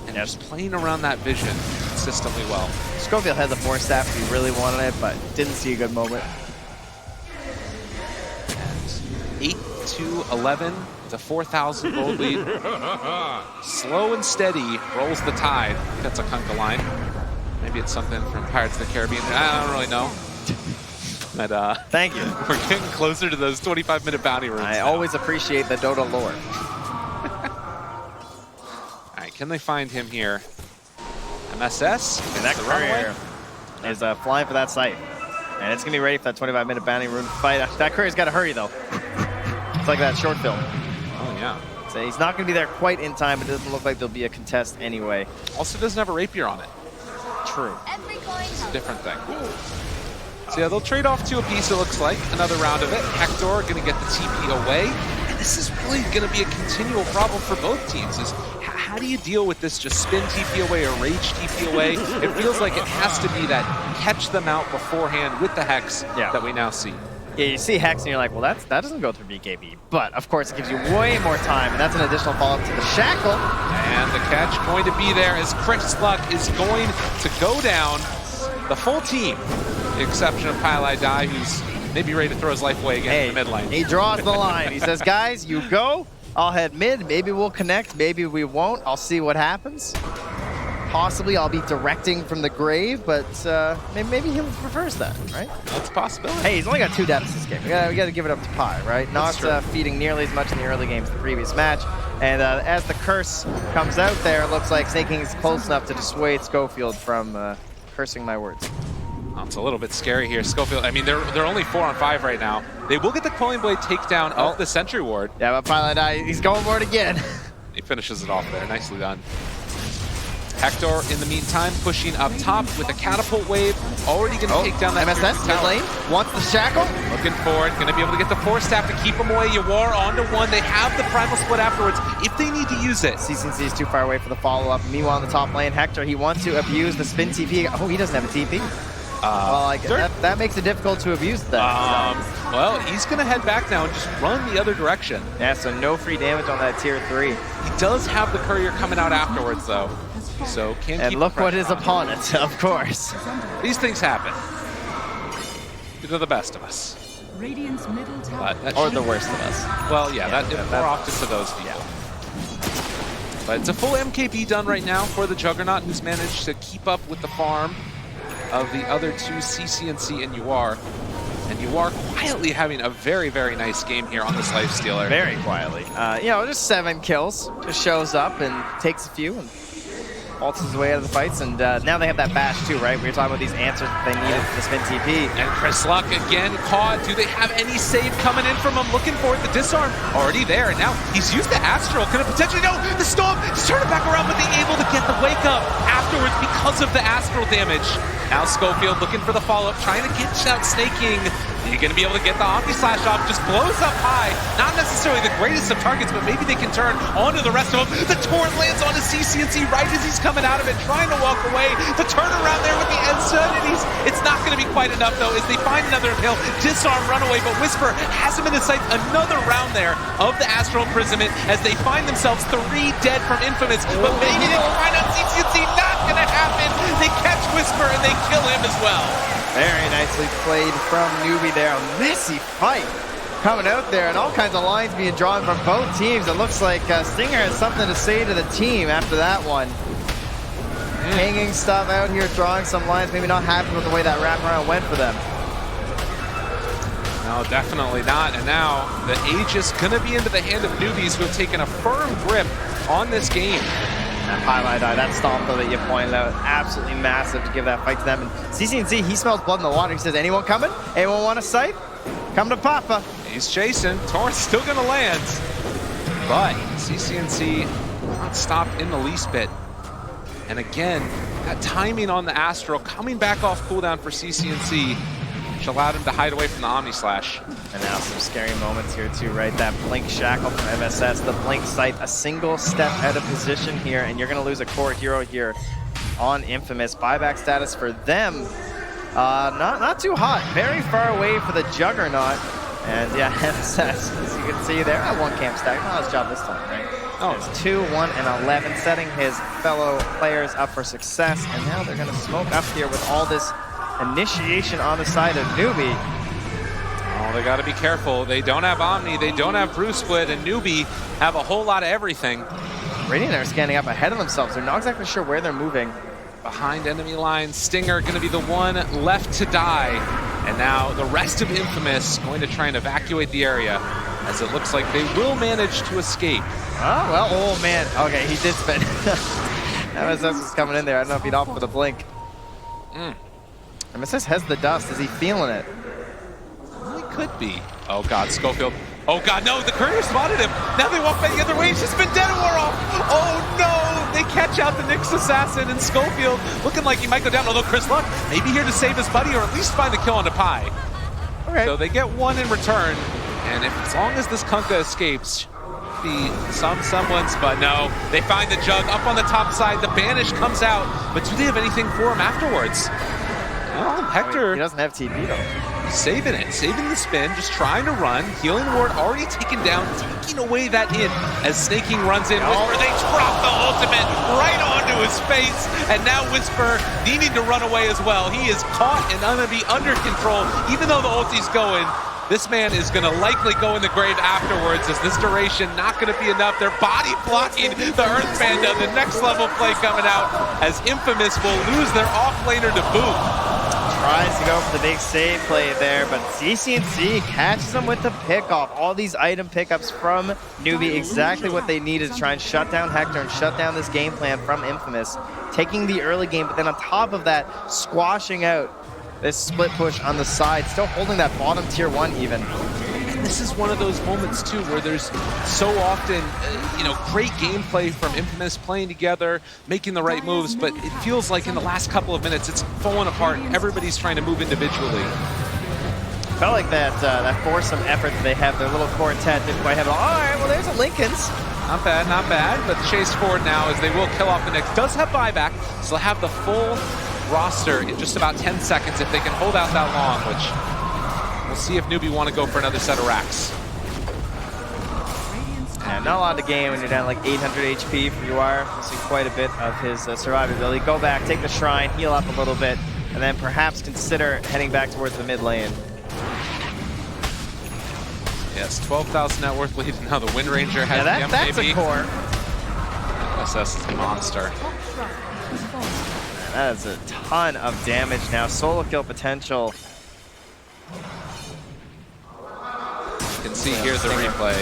and just playing around that vision consistently well. Schofield had the Force Staff if he really wanted it, but didn't see a good moment. 8-11. It's a 4,000 gold lead. Slow and steady rolls the tide. That's a Kunkka line. Maybe it's something from Pirates of the Caribbean. I don't really know. But thank you. We're getting closer to those 25-minute bounty rooms. I always appreciate the Dota lore. All right, can they find him here? MSS. And that courier is flying for that site. And it's going to be ready for that 25-minute bounty rune fight. That courier's got to hurry, though. It's like that short film. Oh, yeah. So he's not going to be there quite in time, but it doesn't look like there'll be a contest anyway. Also doesn't have a rapier on it. True. It's a different thing. So yeah, they'll trade off 2 apiece, it looks like. Another round of it. Hector going to get the TP away. And this is really going to be a continual problem for both teams. Is how do you deal with this just spin TP away or rage TP away? It feels like it has to be that catch them out beforehand with the Hex that we now see. Yeah, you see Hex and you're like, well, that doesn't go through BKB. But, of course, it gives you way more time, and that's an additional follow-up to the Shackle. And the catch going to be there as Chris Luck is going to go down. The full team, with the exception of Pylai Dai, who's maybe ready to throw his life away again in the mid lane. He draws the line. He says, guys, you go. I'll head mid. Maybe we'll connect. Maybe we won't. I'll see what happens. Possibly I'll be directing from the grave, but maybe he prefers that, right? That's a possibility. Hey, he's only got 2 deaths this game. We got to give it up to Pi, right? Not feeding nearly as much in the early games of the previous match. And as the curse comes out there, it looks like Snake King is close enough to dissuade Schofield from cursing my words. Oh, it's a little bit scary here. Schofield, I mean, they're only 4 on 5 right now. They will get the Quelling Blade takedown of the Sentry Ward. Yeah, but Pylai Dai, he's going for it again. He finishes it off there. Nicely done. Hector, in the meantime, pushing up top with a catapult wave. Already going to take down that MSS mid lane. Wants the Shackle. Looking forward. Going to be able to get the Force Staff to keep him away. Yawar onto 1. They have the Primal Split afterwards if they need to use it. CCNC is too far away for the follow-up. Meanwhile, in the top lane, Hector, he wants to abuse the spin TP. Oh, he doesn't have a TP. Well, that makes it difficult to abuse that. Well, he's going to head back now and just run the other direction. Yeah, so no free damage on that tier 3. He does have the courier coming out afterwards, though. So can't and keep look what is upon it, of course. These things happen. They're the best of us. Radiant's middle tower. Or the worst of us. Well, yeah, more often to those people. But it's a full MKB done right now for the Juggernaut, who's managed to keep up with the farm of the other two, CCNC and UR. And UR quietly having a very, very nice game here on this Lifestealer. Very quietly. You know, just 7 kills. Just shows up and takes a few and ults his way out of the fights. And now they have that bash too, right? We were talking about these answers that they needed for the spin TP. And Chris Luck again caught. Do they have any save coming in from him? Looking for it. The disarm already there. And now he's used the Astral. Could have potentially, no, the Storm. Just turn it back around, but they're able to get the wake up afterwards because of the Astral damage. Now Schofield looking for the follow-up, trying to get out snaking. You're going to be able to get the Omni Slash off, just blows up high. Not necessarily the greatest of targets, but maybe they can turn onto the rest of them. The Torrent lands onto CCNC right as he's coming out of it, trying to walk away. The turn around there with the Ensign, and it's not going to be quite enough though, as they find another hill, disarm, run away, but Whisper has him in his sights. Another round there of the Astral Imprisonment as they find themselves 3 dead from Infamous, but maybe they can find out CCNC. Not going to happen. They catch Whisper and they kill him as well. Very nicely played from Newbee there. A messy fight coming out there and all kinds of lines being drawn from both teams. It looks like Stinger has something to say to the team after that one. Hanging stuff out here, drawing some lines, maybe not happy with the way that wraparound went for them. No, definitely not. And now the Aegis going to be into the hand of Newbies, who have taken a firm grip on this game. That highlight eye, that stomp though that you pointed out, absolutely massive to give that fight to them. And CCNC, he smells blood in the water. He says, anyone coming? Anyone want a sight? Come to Papa. He's chasing. Torrent's still going to land. But CCNC not stopped in the least bit. And again, that timing on the Astral coming back off cooldown for CCNC, which allowed him to hide away from the Omni Slash. And now some scary moments here too, right? That blink shackle from MSS, the blink sight, a single step out of position here, and you're gonna lose a core hero here on Infamous. Buyback status for them, not too hot, very far away for the Juggernaut. And yeah, MSS, as you can see there, at 1 camp stack, not his job this time, right? Oh, it's 2, 1, and 11, setting his fellow players up for success. And now they're gonna smoke up here with all this initiation on the side of Newbee. Oh, they got to be careful. They don't have Omni, they don't have Bruce Split, and Newbee have a whole lot of everything. Radiant are standing up ahead of themselves. They're not exactly sure where they're moving. Behind enemy lines, Stinger going to be the one left to die. And now the rest of Infamous going to try and evacuate the area, as it looks like they will manage to escape. Oh, well, oh man. Okay, he did spin. MSS was coming in there. I don't know if he'd opt for the blink. MSS has the dust. Is he feeling it? He could be. Oh God, Schofield. Oh God, no, the courier spotted him. Now they walk back the other way. He's just been dead or off. Oh no, they catch out the Nyx Assassin, and Schofield looking like he might go down, although Chris Luck may be here to save his buddy or at least find the kill on Pi. Okay. So they get 1 in return, and as long as this Kunkka escapes, be some semblance, but no, they find the Jug up on the top side. The Banish comes out, but do they have anything for him afterwards? Well, Hector, he doesn't have TP though. Saving it, saving the spin, just trying to run. Healing Ward already taken down, taking away that hit as Snaking runs in. Whisper, they drop the ultimate right onto his face, and now Whisper needing to run away as well. He is caught and going to be under control, even though the ulti's going. This man is going to likely go in the grave afterwards, as this duration not going to be enough. They're body blocking the Earth Panda. The next level play coming out, as Infamous will lose their off-laner to boot. Tries to go for the big save play there, but CCNC catches them with the pickoff. All these item pickups from Newbee, exactly what they needed to try and shut down Hector and shut down this game plan from Infamous. Taking the early game, but then on top of that, squashing out this split push on the side, still holding that bottom tier 1 even. And this is one of those moments too where there's so often, great gameplay from Infamous playing together, making the right moves, but it feels like in the last couple of minutes it's falling apart. Everybody's trying to move individually. Felt like that foursome effort that they have, their little quartet didn't quite have it. All right, well there's a Lincoln's. Not bad, not bad, but chase forward now as they will kill off the Nyx. Does have buyback, so they'll have the full roster in just about 10 seconds if they can hold out that long, which we'll see if Newbee want to go for another set of racks. Yeah, not a lot to gain when you're down like 800 HP for UR. Missing quite a bit of his survivability. Go back, take the shrine, heal up a little bit, and then perhaps consider heading back towards the mid lane. Yes, 12,000 net worth lead. Now the Wind Ranger has the MKB. That's a core. MSS is a monster. That is a ton of damage now. Solo kill potential. You can see here the replay.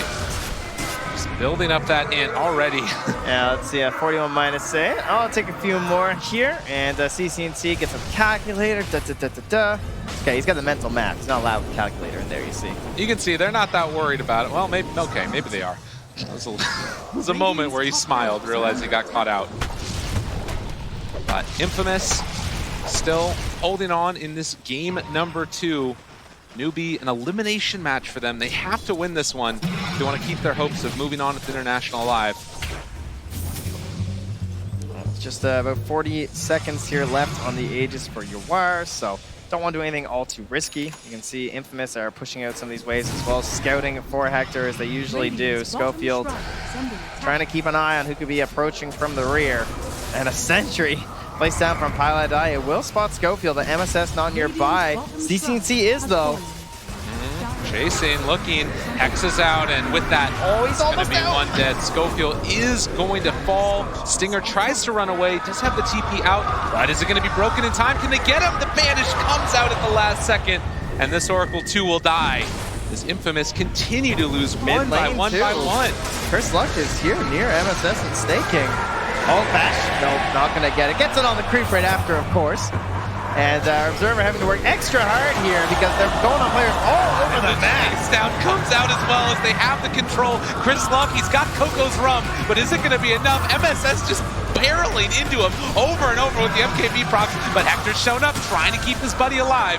Just building up that int already. Yeah, let's see, 41 minus 8. I'll take a few more here, and CCNC gets a calculator. Okay, he's got the mental math. He's not allowed with calculator in there, you see. You can see they're not that worried about it. Well, maybe, okay, maybe they are. It was a moment where he smiled, realized he got caught out. But Infamous still holding on in this game number 2. Newbee, an elimination match for them. They have to win this one if they want to keep their hopes of moving on with International alive. Just about 40 seconds here left on the Aegis for Yawar, so don't want to do anything all too risky. You can see Infamous are pushing out some of these waves as well as scouting for Hector as they usually do. Schofield trying to keep an eye on who could be approaching from the rear. And a sentry placed down from Pilot Eye. It will spot Schofield, the MSS not nearby. CCNC is though. Chasing, looking, Hex is out, and with that, he's going to be one dead. Schofield is going to fall. Stinger tries to run away, does have the TP out, but is it going to be broken in time? Can they get him? The banish comes out at the last second, and this Oracle 2 will die. This Infamous continue to lose one by one. Chris Luck is here near MSS and staking. Hold fast. Nope, not going to get it. Gets it on the creep right after, of course. And Observer having to work extra hard here because they're going on players all over the map. Down comes out as well as they have the control. Chris Luck, he's got Coco's rum, but is it going to be enough? MSS just barreling into him over and over with the MKB procs, but Hector's shown up trying to keep his buddy alive.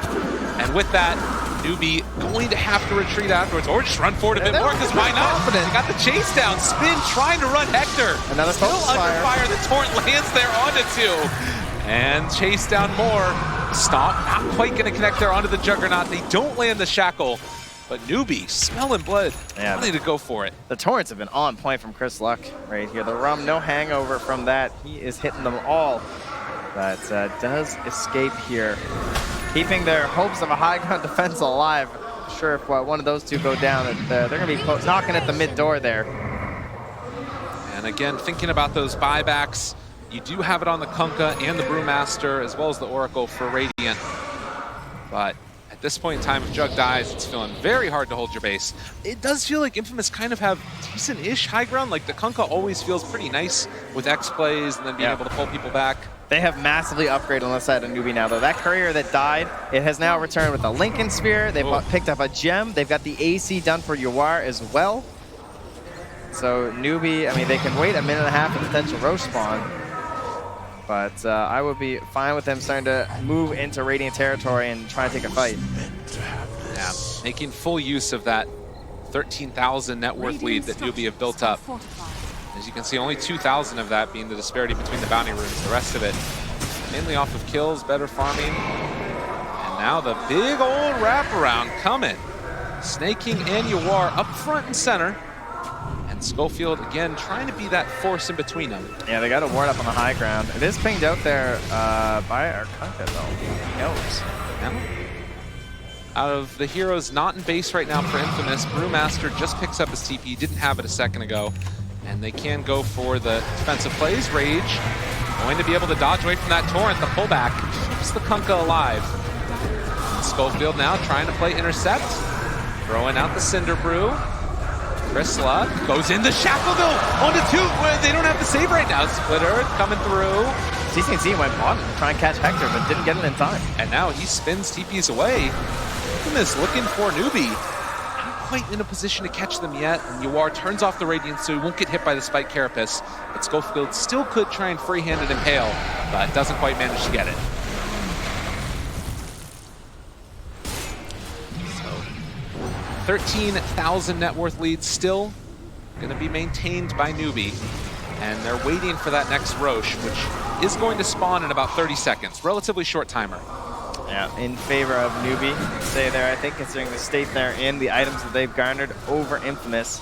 And with that, Newbee going to have to retreat afterwards, or just run forward a bit more, because why not? He got the chase down, Spin trying to run Hector. Another still under fire. The Torrent lands there onto 2. And chase down more. Stomp, not quite going to connect there onto the Juggernaut. They don't land the Shackle, but Newbee smelling blood. Yeah, wanting to go for it. The Torrents have been on point from Chris Luck right here. The rum, no hangover from that. He is hitting them all, but does escape here, keeping their hopes of a high ground defense alive. Sure, if one of those two go down, they're going to be knocking at the mid door there. And again, thinking about those buybacks, you do have it on the Kunkka and the Brewmaster, as well as the Oracle for Radiant. But at this point in time, if Jug dies, it's feeling very hard to hold your base. It does feel like Infamous kind of have decent-ish high ground. Like the Kunkka always feels pretty nice with X plays and then being able to pull people back. They have massively upgraded on the side of Newbee now, though. That courier that died, it has now returned with a Lincoln Sphere. They've picked up a gem. They've got the AC done for Yawar as well. So Newbee, I mean, they can wait a minute and a half for potential Roche spawn. But I would be fine with them starting to move into Radiant territory and try to take a fight. Yeah, making full use of that 13,000 net worth lead that Newbee have built up. As you can see, only 2,000 of that being the disparity between the bounty runes. The rest of it mainly off of kills, better farming. And now the big old wraparound coming. Snaking and Yawar up front and center. Schofield, again, trying to be that force in between them. Yeah, they got a ward up on the high ground. It is pinged out there by our Kunkka, though. He knows. Yeah. Out of the heroes not in base right now for Infamous, Brewmaster just picks up his TP, didn't have it a second ago. And they can go for the defensive plays. Rage going to be able to dodge away from that Torrent. The pullback keeps the Kunkka alive. And Schofield now trying to play intercept. Throwing out the Cinder Brew. Chris Luck goes in the Shackle though, onto 2. They don't have the save right now. Splitter coming through. CCNC went bottom to try and catch Hector, but didn't get it in time. And now he spins TPs away. Infamous looking for Newbee. Not quite in a position to catch them yet. And Yawar turns off the Radiance so he won't get hit by the Spike Carapace. But Schofield still could try and free-handed impale, but doesn't quite manage to get it. 13,000 net worth lead still going to be maintained by Newbee. And they're waiting for that next Roche, which is going to spawn in about 30 seconds. Relatively short timer. Yeah, in favor of Newbee, say there, I think, considering the state they're in, the items that they've garnered over Infamous.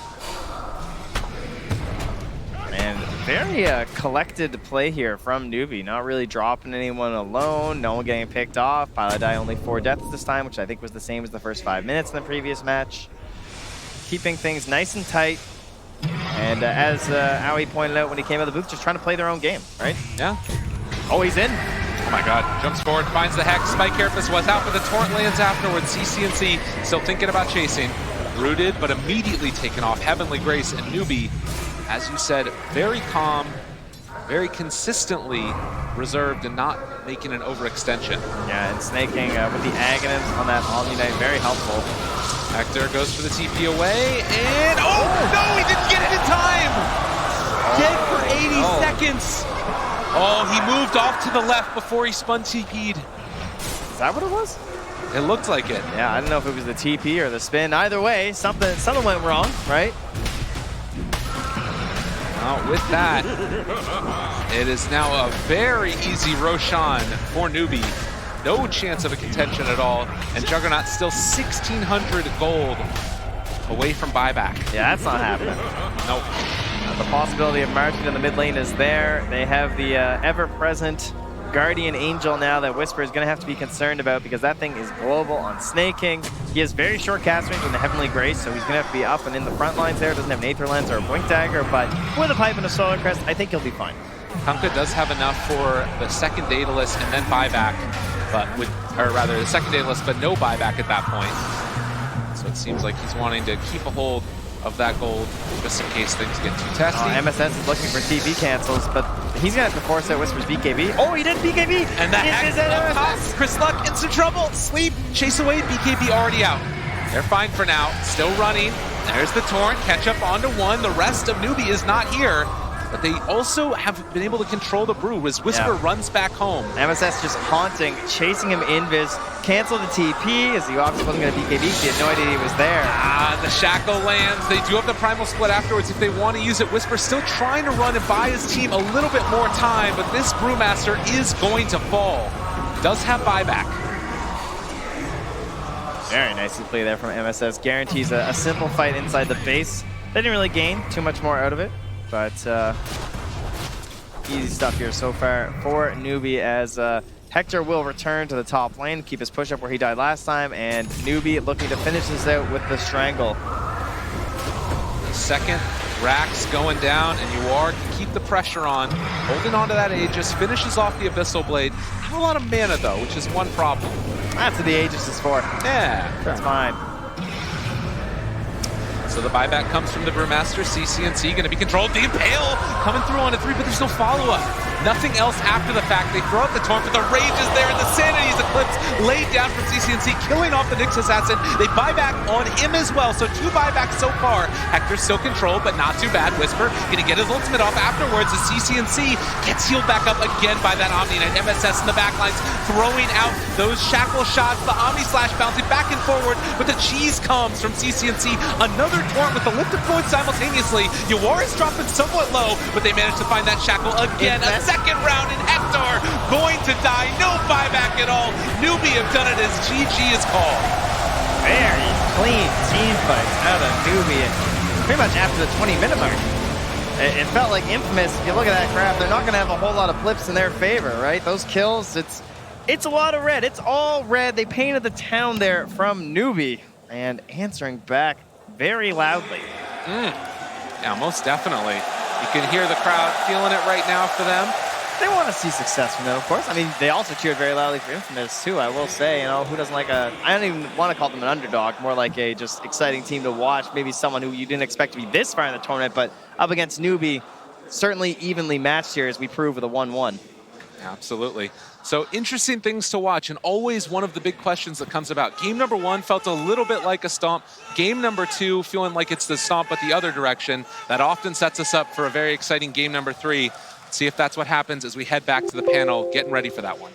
And very collected play here from Newbee, not really dropping anyone alone, no one getting picked off. Pilot Die only 4 deaths this time, which I think was the same as the first 5 minutes in the previous match. Keeping things nice and tight, And as Aoi pointed out when he came out of the booth, just trying to play their own game, right? Yeah. Oh, he's in. Oh my god, jumps forward, finds the Hex. Spike Carapace was out, but the Torrent lands afterwards. CCNC still thinking about chasing. Rooted, but immediately taken off. Heavenly Grace and Newbee, as you said, very calm, very consistently reserved and not making an overextension. Yeah, and snaking with the Agonist on that Omni Knight, very helpful. Hector goes for the TP away, and oh no, he didn't get it in time! Dead for 80 seconds! Oh, he moved off to the left before he spun TP'd. Is that what it was? It looked like it. Yeah, I don't know if it was the TP or the spin. Either way, something went wrong, right? Well, with that, it is now a very easy Roshan for Newbee. No chance of a contention at all, and Juggernaut still 1,600 gold away from buyback. Yeah, that's not happening. Nope. The possibility of marching in the mid lane is there. They have the ever-present Guardian Angel now that Whisper is going to have to be concerned about because that thing is global on snaking. He has very short cast range with the Heavenly Grace, so he's going to have to be up and in the front lines there. Doesn't have an Aether Lens or a Blink Dagger, but with a Pipe and a Solar Crest, I think he'll be fine. Kunkka does have enough for the second Daedalus and then buyback, or rather the second Daedalus, but no buyback at that point. So it seems like he's wanting to keep a hold of that gold just in case things get too testy. MSS is looking for TP cancels, but he's going to have to force out Whisper's BKB. Oh, he did BKB! And the Hex up top. Chris Luck in some trouble. Sleep, chase away, BKB already out. They're fine for now, still running. There's the Torrent, catch up onto one. The rest of Newbee is not here. But they also have been able to control the brew as Whisper runs back home. MSS just haunting, chasing him invis, cancel the TP as he obviously wasn't going to BKB. He had no idea he was there. The Shackle lands. They do have the Primal Split afterwards if they want to use it. Whisper still trying to run and buy his team a little bit more time, but this Brewmaster is going to fall. Does have buyback. Very nicely played there from MSS. Guarantees a simple fight inside the base. They didn't really gain too much more out of it. But easy stuff here so far for Newbee as Hector will return to the top lane, keep his push up where he died last time, and Newbee looking to finish this out with the Strangle. The second Rax going down, and Yuar can keep the pressure on, holding on to that Aegis, finishes off the Abyssal Blade. Not a lot of mana though, which is one problem. That's what the Aegis is for. Yeah. That's fine. So the buyback comes from the Brewmaster. CCNC going to be controlled. The Impale coming through on a 3, but there's no follow-up. Nothing else after the fact. They throw out the Torrent, but the Rage is there, and the Sanity is eclipsed, laid down from CCNC, killing off the Nyx Assassin. They buy back on him as well, so 2 buybacks so far. Hector's still controlled, but not too bad. Whisper going to get his ultimate off afterwards as CCNC gets healed back up again by that Omni Knight. MSS in the backlines throwing out those Shackle shots. The Omni Slash bouncing back and forward, but the cheese comes from CCNC. Another Torrent with the lifted point simultaneously. Yuar is dropping somewhat low, but they managed to find that Shackle again. A second round, and Hector going to die. No buyback at all. Newbee have done it as GG is called. Very clean team fights out of Newbee. Pretty much after the 20-minute mark. It felt like Infamous, if you look at that graph, they're not going to have a whole lot of blips in their favor, right? Those kills, it's a lot of red. It's all red. They painted the town there from Newbee and answering back very loudly. Yeah, most definitely. You can hear the crowd feeling it right now for them. They want to see success from them, of course. I mean, they also cheered very loudly for Infamous, too, I will say. You know, who doesn't like I don't even want to call them an underdog, more like a just exciting team to watch. Maybe someone who you didn't expect to be this far in the tournament, but up against Newbee, certainly evenly matched here as we prove with a 1-1. Absolutely. So interesting things to watch, and always one of the big questions that comes about. Game number 1 felt a little bit like a stomp. Game number 2 feeling like it's the stomp but the other direction. That often sets us up for a very exciting game number 3. Let's see if that's what happens as we head back to the panel, getting ready for that one.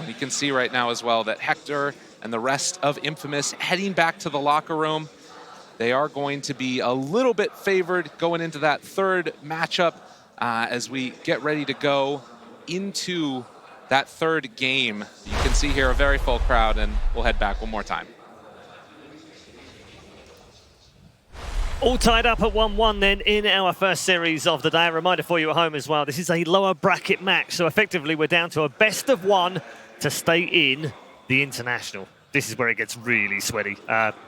You can see right now as well that Hector and the rest of Infamous heading back to the locker room. They are going to be a little bit favored going into that third matchup as we get ready to go into that third game. You can see here a very full crowd, and we'll head back one more time. All tied up at 1-1 then in our first series of the day. A reminder for you at home as well, this is a lower bracket match, so effectively we're down to a best of 1 to stay in the international. this is where it gets really sweaty.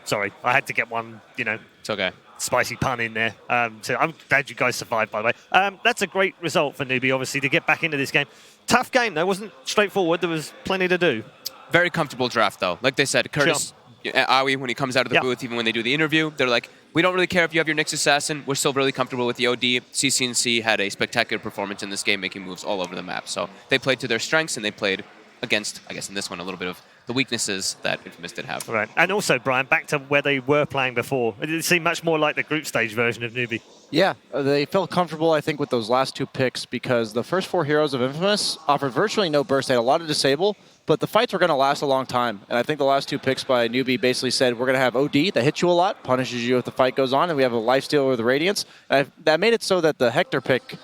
Sorry, I had to get one, It's okay. spicy pun in there. So I'm glad you guys survived, by the way. That's a great result for Newbee, obviously, to get back into this game. Tough game, though. Wasn't straightforward. There was plenty to do. Very comfortable draft, though. Like they said, Curtis, Aoi, when he comes out of the booth, even when they do the interview, they're like, we don't really care if you have your Nyx Assassin. We're still really comfortable with the OD. CCNC had a spectacular performance in this game, making moves all over the map. So they played to their strengths, and they played against, I guess in this one, a little bit of the weaknesses that Infamous did have. Right. And also, Brian, back to where they were playing before. It seemed much more like the group stage version of Newbee. Yeah, they felt comfortable, I think, with those last 2 picks because the first 4 heroes of Infamous offered virtually no burst. They had a lot of disable, but the fights were going to last a long time. And I think the last 2 picks by Newbee basically said, we're going to have OD that hits you a lot, punishes you if the fight goes on, and we have a lifesteal with Radiance. That made it so that the Hector pick,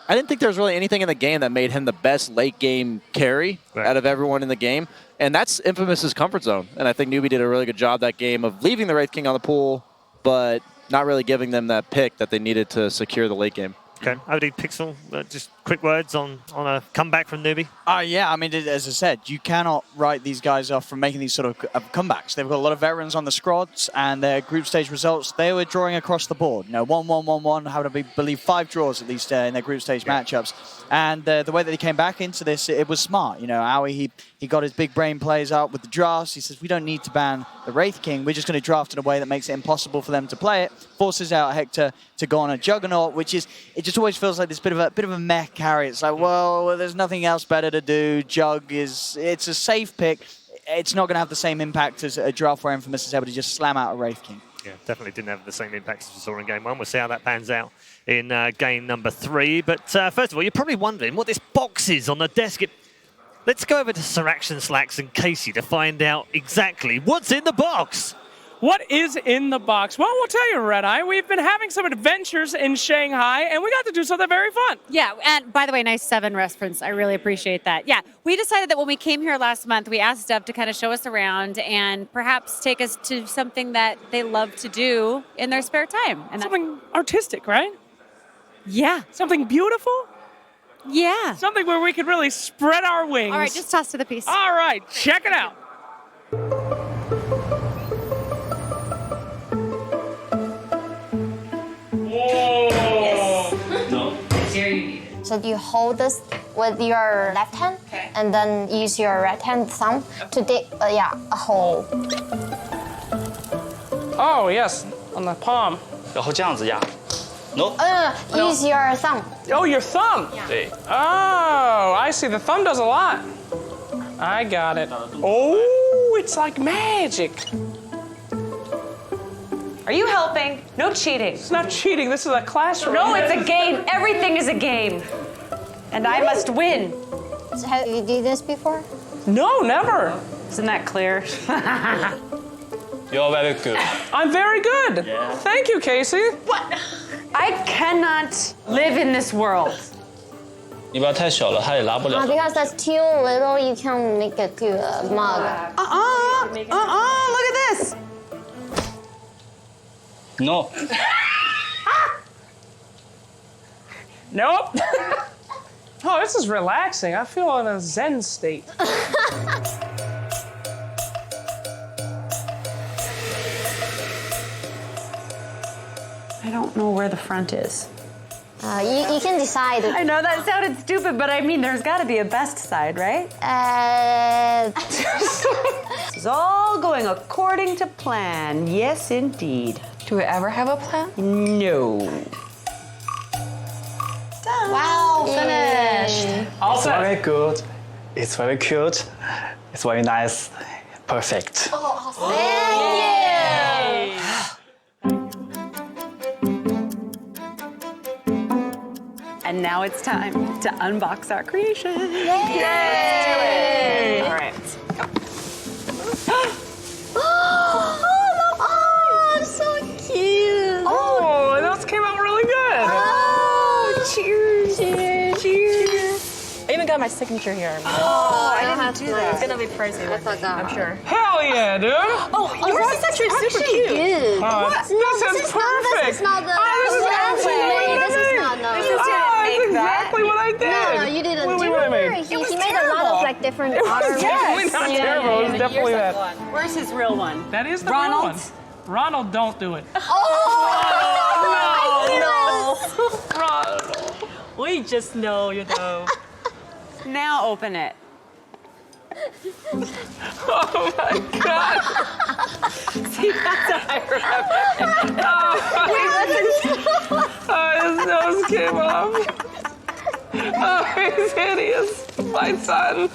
I didn't think there was really anything in the game that made him the best late game carry out of everyone in the game. And that's Infamous's comfort zone. And I think Newbee did a really good job that game of leaving the Wraith King on the pool, but not really giving them that pick that they needed to secure the late game. Okay, ODPixel, just quick words on a comeback from Newbee? Yeah, I mean, as I said, you cannot write these guys off from making these sort of comebacks. They've got a lot of veterans on the squads, and their group stage results, they were drawing across the board. 1-1, 1-1, how to believe 5 draws at least in their group stage matchups. And the way that they came back into this, it was smart. Aoi, he got his big brain plays out with the drafts. He says, we don't need to ban the Wraith King. We're just going to draft in a way that makes it impossible for them to play it. Forces out Hector to go on a Juggernaut, which is, it just always feels like this bit of a meh carry. It's like, well, there's nothing else better to do. Jug it's a safe pick. It's not going to have the same impact as a draft where Infamous is able to just slam out a Wraith King. Yeah, definitely didn't have the same impact as we saw in game 1. We'll see how that pans out in game number 3. But first of all, you're probably wondering what this box is on the desk. Let's go over to Sir Action Slacks and Casey to find out exactly what's in the box. What is in the box? Well, we'll tell you, Red Eye. We've been having some adventures in Shanghai, and we got to do something very fun. Yeah, and by the way, nice 7 reference. I really appreciate that. Yeah, we decided that when we came here last month, we asked Dev to kind of show us around and perhaps take us to something that they love to do in their spare time. And something artistic, right? Yeah. Something beautiful? Yeah. Something where we could really spread our wings. All right, just toss to the piece. All right, check it out. So you hold this with your left hand, and then use your right hand thumb to dig, a hole. Oh yes, on the palm. 然后这样子压。No. Use your thumb. Oh, your thumb. 对。 Oh, I see. The thumb does a lot. I got it. Oh, it's like magic. Are you helping? No cheating. It's not cheating. This is a classroom. No, it's a game. Everything is a game. And I must win. So have you did this before? No, never. Isn't that clear? You're very good. I'm very good. Yeah. Thank you, Casey. What? I cannot live in this world. 你不要太小了，它也拉不了。 Because that's too little, you can make it to a mug. Look at this. No. Nope. Oh, this is relaxing. I feel in a Zen state. I don't know where the front is. You can decide. I know that sounded stupid, but I mean, there's got to be a best side, right? This is all going according to plan. Yes, indeed. Do we ever have a plan? No. Wow, finished. All It's set. very good. It's very cute. It's very nice. Perfect. Thank you. And now it's time to unbox our creation. Yay! Let's do it. All right. Oh, so cute. Oh, those came out really good. Oh, cheers. Cheers. I even got my signature here. Oh, I didn't do that. It's gonna be pricey, I'm sure. Hell yeah, dude. Oh, your signature is super cute. Good. This is perfect. This is not the. This is absolutely This is not. No. This is exactly what I did. No, you didn't do what I it. made. He made a lot of like different It was honor definitely races. not terrible. It was definitely that. Where's his real one? That is the Ronald? real one. Ronald, don't do it. Oh, no. Ronald. We just know, you know. Now open it. Oh my God. See, that's how I His nose came off. Oh, he's hideous. My son.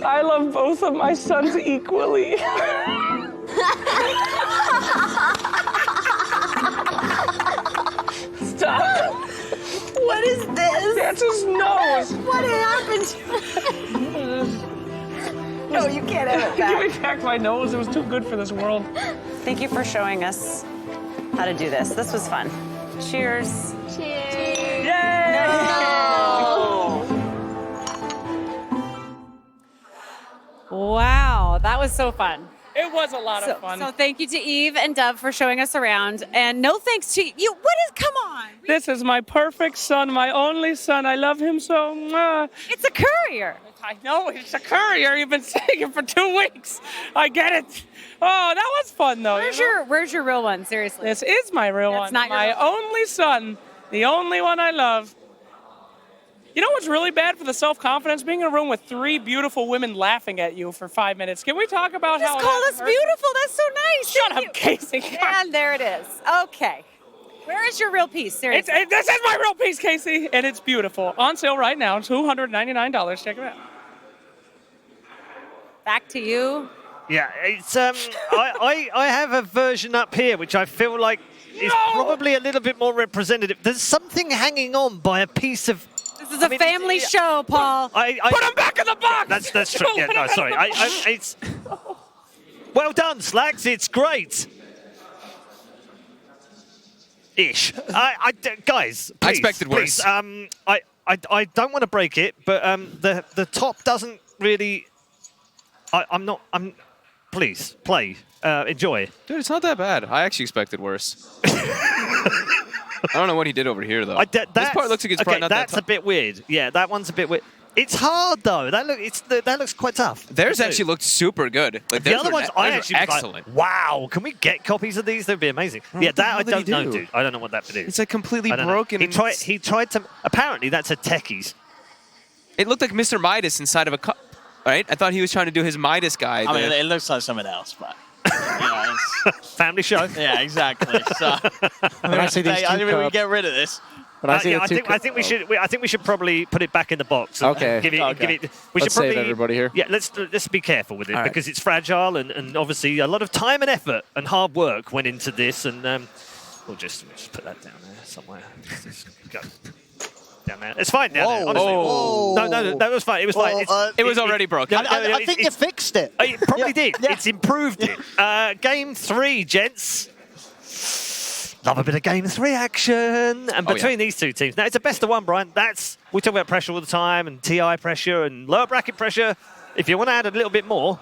I love both of my sons equally. Stop. What is this? That's his nose. What happened to it? No, you can't have it back. Give me back my nose. It was too good for this world. Thank you for showing us how to do this. This was fun. Cheers. Cheers. Yay! Wow, that was so fun. It was a lot of fun. So thank you to Eve and Dove for showing us around. And no thanks to you. Come on. This is my perfect son, my only son. I love him so much. It's a courier. I know, it's a courier. You've been saying it for 2 weeks. I get it. Oh, that was fun, though. Where's your real one? Seriously. This is my real That's one. not your my real one. only son, the only one I love. You know what's really bad for the self-confidence? Being in a room with 3 beautiful women laughing at you for 5 minutes. Can we talk about how Just call that us hurts? beautiful. That's so nice. Shut Thank up, Casey. you. And there it is. Okay. Where is your real piece? Seriously. This is my real piece, Casey, and it's beautiful. On sale right now, $299. Check it out. Back to you. Yeah, it's I have a version up here which I feel like is probably a little bit more representative. There's something hanging on by a piece of. This is a family show, Paul. Put him back in the box. That's true. Yeah, no, sorry. It's well done, Slacks. It's great. Ish. Guys, please, I expected worse. Please, I don't want to break it, but the top doesn't really. I'm. Please play. Enjoy. Dude, it's not that bad. I actually expected worse. I don't know what he did over here, though. This part looks like it's probably not that's that a bit weird. Yeah, that one's a bit weird. It's hard though. That looks quite tough. Theirs actually looked super good. Like The other ones, I actually was excellent. like, wow, can we get copies of these? They'd be amazing. Yeah, that I don't know, dude. I don't know what that bit is. It's like completely I don't know. broken. He tried to. Apparently, that's a techies. It looked like Mr. Midas inside of a cup. Right? I thought he was trying to do his Midas guy. I mean, it looks like something else, but. Yeah, family show. Yeah, exactly. So, I see these I two think we cups. get rid of this. But I see I think we should. I think we should probably put it back in the box. And Okay. Give it. Okay. Give it. We Let's should probably. save everybody here. Yeah. Let's be careful with it All right. because it's fragile and obviously a lot of time and effort and hard work went into this and we'll just put that down there somewhere. Just go down there. It's fine down there. Honestly. Whoa. No, that was fine. It was fine. It was already broken. I think you fixed it. It probably did. Yeah. It's improved it. Game 3, gents. Love a bit of Game 3 action. And between these two teams. Now, it's a best of one, Brian. We talk about pressure all the time and TI pressure and lower bracket pressure. If you want to add a little bit more,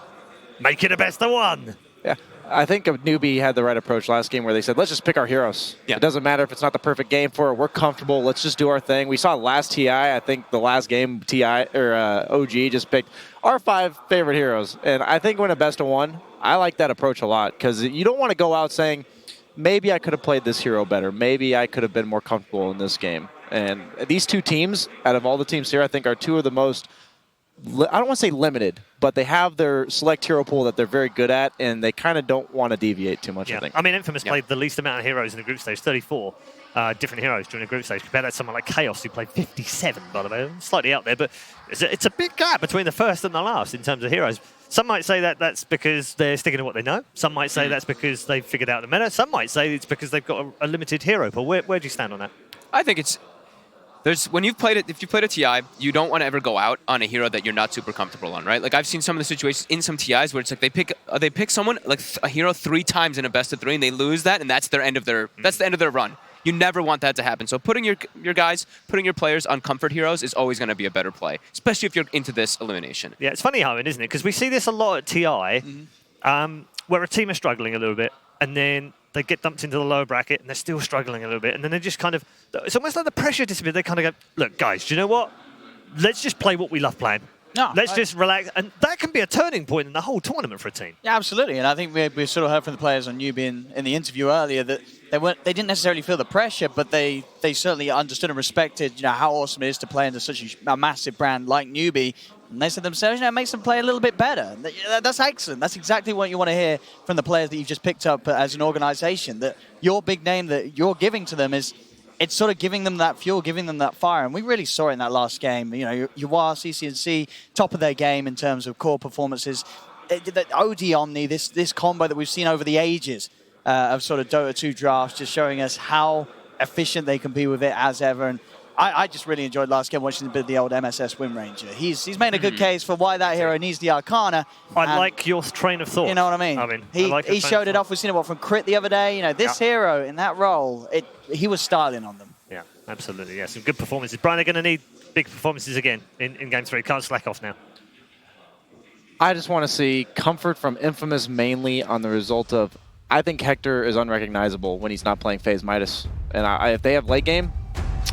make it a best of one. Yeah. I think Newbee had the right approach last game where they said, let's just pick our heroes. Yeah. It doesn't matter if it's not the perfect game for it. We're comfortable. Let's just do our thing. We saw last TI, I think the last game, OG just picked our 5 favorite heroes. And I think when a best of one, I like that approach a lot because you don't want to go out saying, maybe I could have played this hero better. Maybe I could have been more comfortable in this game. And these two teams, out of all the teams here, I think are 2 of the most, I don't want to say limited, but they have their select hero pool that they're very good at, and they kind of don't want to deviate too much, I think. I mean, Infamous played the least amount of heroes in the group stage, 34 different heroes during the group stage. Compare that to someone like Chaos, who played 57, by the way. Slightly out there, but it's a big gap between the first and the last in terms of heroes. Some might say that that's because they're sticking to what they know. Some might say that's because they've figured out the meta. Some might say it's because they've got a limited hero pool. Where do you stand on that? I think it's... When you've played it, if you played a TI, you don't want to ever go out on a hero that you're not super comfortable on, right? Like I've seen some of the situations in some TIs where it's like they pick someone like a hero 3 times in a best of 3 and they lose that, and that's their end of their that's the end of their run. You never want that to happen. So putting your players on comfort heroes is always going to be a better play, especially if you're into this elimination. Yeah, it's funny, Owen, isn't it? Because we see this a lot at TI, where a team is struggling a little bit, and then they get dumped into the lower bracket, and they're still struggling a little bit, and then they just kind of... It's almost like the pressure disappears. They kind of go, look, guys, do you know what? let's just play what we love playing. No, let's just relax. And that can be a turning point in the whole tournament for a team. Yeah, absolutely. And I think we sort of heard from the players on Newbee in the interview earlier that they didn't necessarily feel the pressure, but they certainly understood and respected how awesome it is to play under such a massive brand like Newbee. And they said themselves, it makes them play a little bit better. That's excellent. That's exactly what you want to hear from the players that you've just picked up as an organization, that your big name that you're giving to them it's sort of giving them that fuel, giving them that fire. And we really saw it in that last game. You are CCNC, top of their game in terms of core performances. The OD Omni, this combo that we've seen over the ages of sort of Dota 2 drafts, just showing us how efficient they can be with it as ever. And I just really enjoyed last game watching a bit of the old MSS Wind Ranger. He's made a good case for why that hero needs the Arcana. I like your train of thought. You know what I mean? He showed it off. We've seen it from Crit the other day. This hero in that role, he was styling on them. Yeah, absolutely. Yeah, some good performances. Brian, they're going to need big performances again in Game 3. Can't slack off now. I just want to see comfort from Infamous mainly on the result of, I think Hector is unrecognizable when he's not playing FaZe Midas. And if they have late game,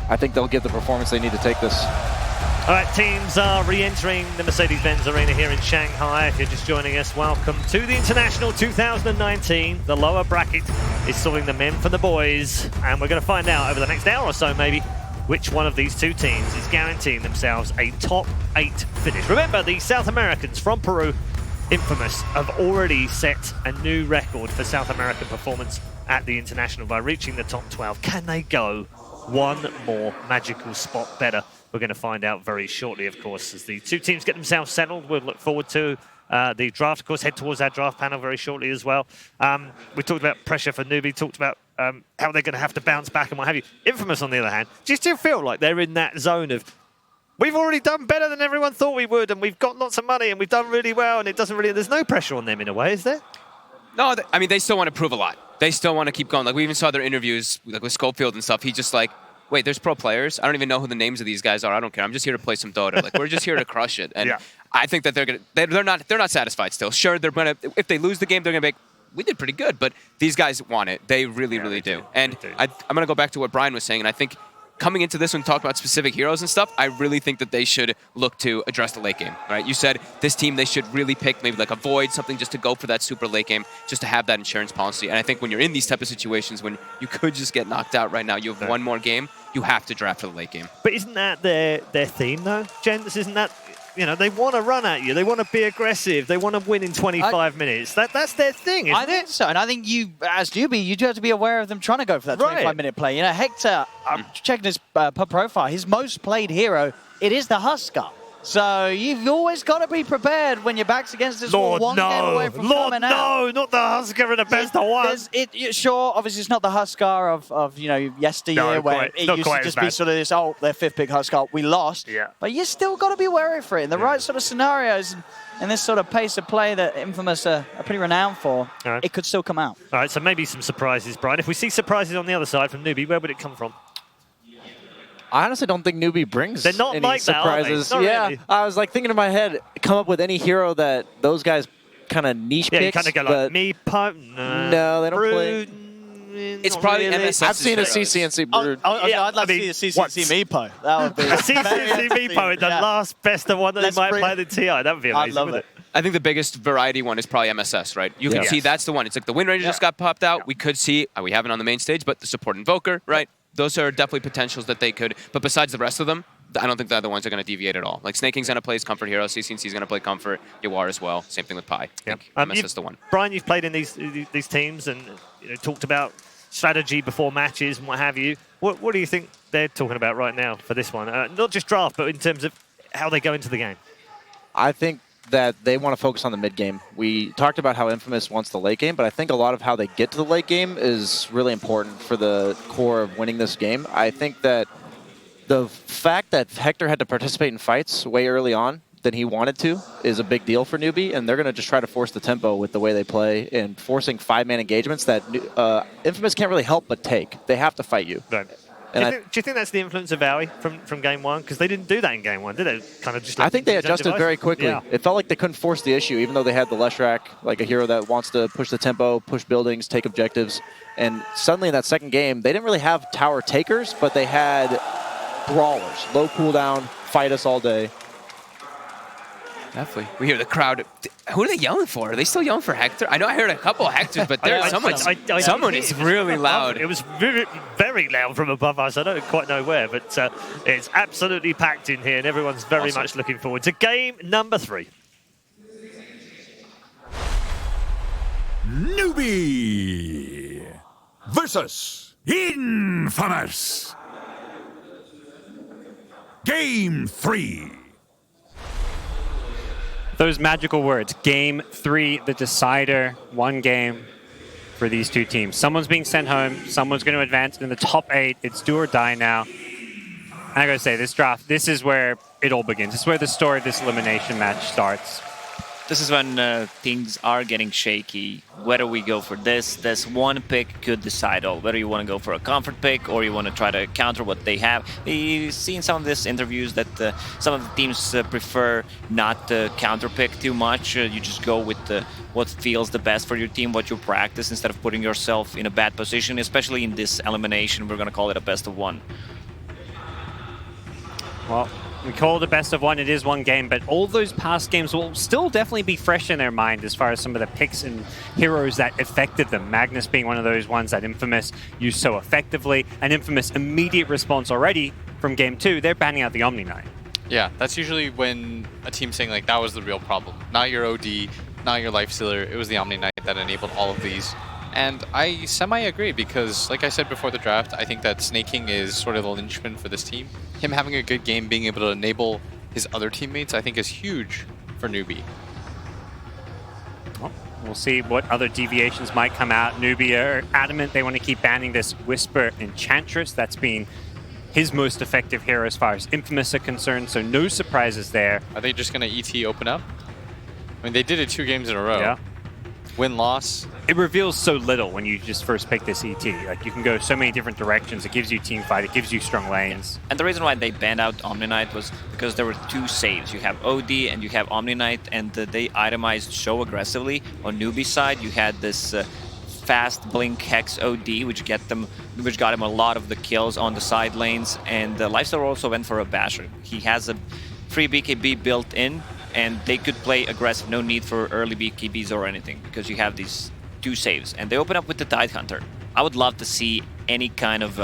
I think they'll get the performance they need to take this. All right, teams are re-entering the Mercedes-Benz Arena here in Shanghai. If you're just joining us, welcome to the International 2019. The lower bracket is sorting the men from the boys, and we're going to find out over the next hour or so, maybe, which one of these two teams is guaranteeing themselves a top 8 finish. Remember, the South Americans from Peru, Infamous, have already set a new record for South American performance at the International by reaching the top 12. Can they go one more magical spot better? We're going to find out very shortly, of course, as the two teams get themselves settled. We'll look forward to the draft, of course, head towards our draft panel very shortly as well. We talked about pressure for Newbee, talked about how they're going to have to bounce back and what have you. Infamous, on the other hand, do you still feel like they're in that zone of, we've already done better than everyone thought we would, and we've got lots of money, and we've done really well, and it doesn't really, there's no pressure on them in a way, is there? No, I mean, they still want to prove a lot. They still want to keep going. Like, we even saw their interviews like with Schofield and stuff. He's just like, wait, there's pro players? I don't even know who the names of these guys are. I don't care. I'm just here to play some Dota. Like, we're just here to crush it. And I think that they're not satisfied still. Sure, they're gonna, if they lose the game, they're gonna be like, we did pretty good, but these guys want it. They really, really do. And I'm gonna go back to what Brian was saying, and I think coming into this one, talk about specific heroes and stuff, I really think that they should look to address the late game, right? You said this team, they should really pick maybe like a Void, something just to go for that super late game, just to have that insurance policy. And I think when you're in these type of situations, when you could just get knocked out right now, you have one more game, you have to draft for the late game. But isn't that their theme, though, gents? Isn't that, they want to run at you, they want to be aggressive, they want to win in 25 minutes. That's their thing, isn't it? I think so, and I think you, as Newbee, you do have to be aware of them trying to go for that 25-minute play. Hector, I'm checking his pub profile, his most played hero, it is the Huskar. So you've always got to be prepared when your back's against this wall, one game away from coming out. No, not the Huskar in a best of one. Sure, obviously it's not the Huskar of yesteryear, where it used to just be sort of this, their 5th pick Huskar, we lost. Yeah. But you still got to be wary for it. In the right sort of scenarios and this sort of pace of play that Infamous are pretty renowned for, it could still come out. All right, so maybe some surprises, Brian. If we see surprises on the other side from Newbee, where would it come from? I honestly don't think Newbee brings They're not any like surprises. That, are they? Not really. I was like thinking in my head, come up with any hero that those guys kind of niche picks. Yeah, you kind of go like Meepo. No, they don't play. It's probably MSS. I've seen a CCNC Brood. I'd like to see a CCNC Meepo. That would be a CCNC Meepo in the last best of one that they might play in the TI. That would be amazing. I'd love it. I think the biggest variety one is probably MSS, right? You can see that's the one. It's like the Wind Ranger just got popped out. We could see, we have it on the main stage, but the support Invoker, right? Those are definitely potentials that they could, but besides the rest of them, I don't think the other ones are going to deviate at all. Like Snake King's going to play his Comfort hero, CCNC's going to play Comfort, Yawar as well. Same thing with Pi. MSS the one. Brian, you've played in these teams and talked about strategy before matches and what have you. What do you think they're talking about right now for this one? Not just draft, but in terms of how they go into the game. I think that they want to focus on the mid game. We talked about how Infamous wants the late game, but I think a lot of how they get to the late game is really important for the core of winning this game. I think that the fact that Hector had to participate in fights way early on than he wanted to is a big deal for Newbee, and they're going to just try to force the tempo with the way they play and forcing 5-man engagements that Infamous can't really help but take. They have to fight you. Right. Do you think that's the influence of Owie from game one? Because they didn't do that in game one, did they? Kind of just. I think they adjusted very quickly. Yeah. It felt like they couldn't force the issue, even though they had the Leshrac, like a hero that wants to push the tempo, push buildings, take objectives. And suddenly in that second game, they didn't really have tower takers, but they had brawlers, low cooldown, fight us all day. Definitely. We hear the crowd. Who are they yelling for? Are they still yelling for Hector? I know I heard a couple of Hectors, but there's someone is really loud. It was very, very loud from above us. I don't quite know where, but it's absolutely packed in here, and everyone's very much looking forward to game number 3. Newbee versus Infamous. Game 3. Those magical words, game 3, the decider, one game for these two teams. Someone's being sent home, someone's going to advance in the top 8. It's do or die now. And I gotta say, this draft, this is where it all begins. This is where the story of this elimination match starts. This is when things are getting shaky. Whether we go for this one pick could decide all. Whether you want to go for a comfort pick or you want to try to counter what they have. We've seen some of these interviews that some of the teams prefer not to counter pick too much. You just go with what feels the best for your team, what you practice, instead of putting yourself in a bad position, especially in this elimination. We're going to call it a best of 1. Well, we call it a best of 1, it is one game, but all those past games will still definitely be fresh in their mind as far as some of the picks and heroes that affected them. Magnus being one of those ones that Infamous used so effectively, and Infamous immediate response already from game 2, they're banning out the Omni Knight. Yeah, that's usually when a team's saying like that was the real problem. Not your OD, not your Lifestealer, it was the Omni Knight that enabled all of these. And I semi-agree because, like I said before the draft, I think that Snaking is sort of the linchpin for this team. Him having a good game, being able to enable his other teammates, I think is huge for Newbee. Well, we'll see what other deviations might come out. Newbee are adamant they want to keep banning this Whisper Enchantress. That's been his most effective hero as far as Infamous are concerned, so no surprises there. Are they just going to ET open up? I mean, they did it 2 games in a row. Yeah. Win-loss. It reveals so little when you just first pick this ET. Like, you can go so many different directions. It gives you team fight. It gives you strong lanes. And the reason why they banned out Omni Knight was because there were 2 saves. You have OD and you have Omni Knight, and they itemized so aggressively. On Newbie's side, you had this fast blink hex OD, which got him a lot of the kills on the side lanes. And Lifestealer also went for a basher. He has a free BKB built in, and they could play aggressive. No need for early BKBs or anything because you have these 2 saves, and they open up with the Tidehunter. I would love to see any kind of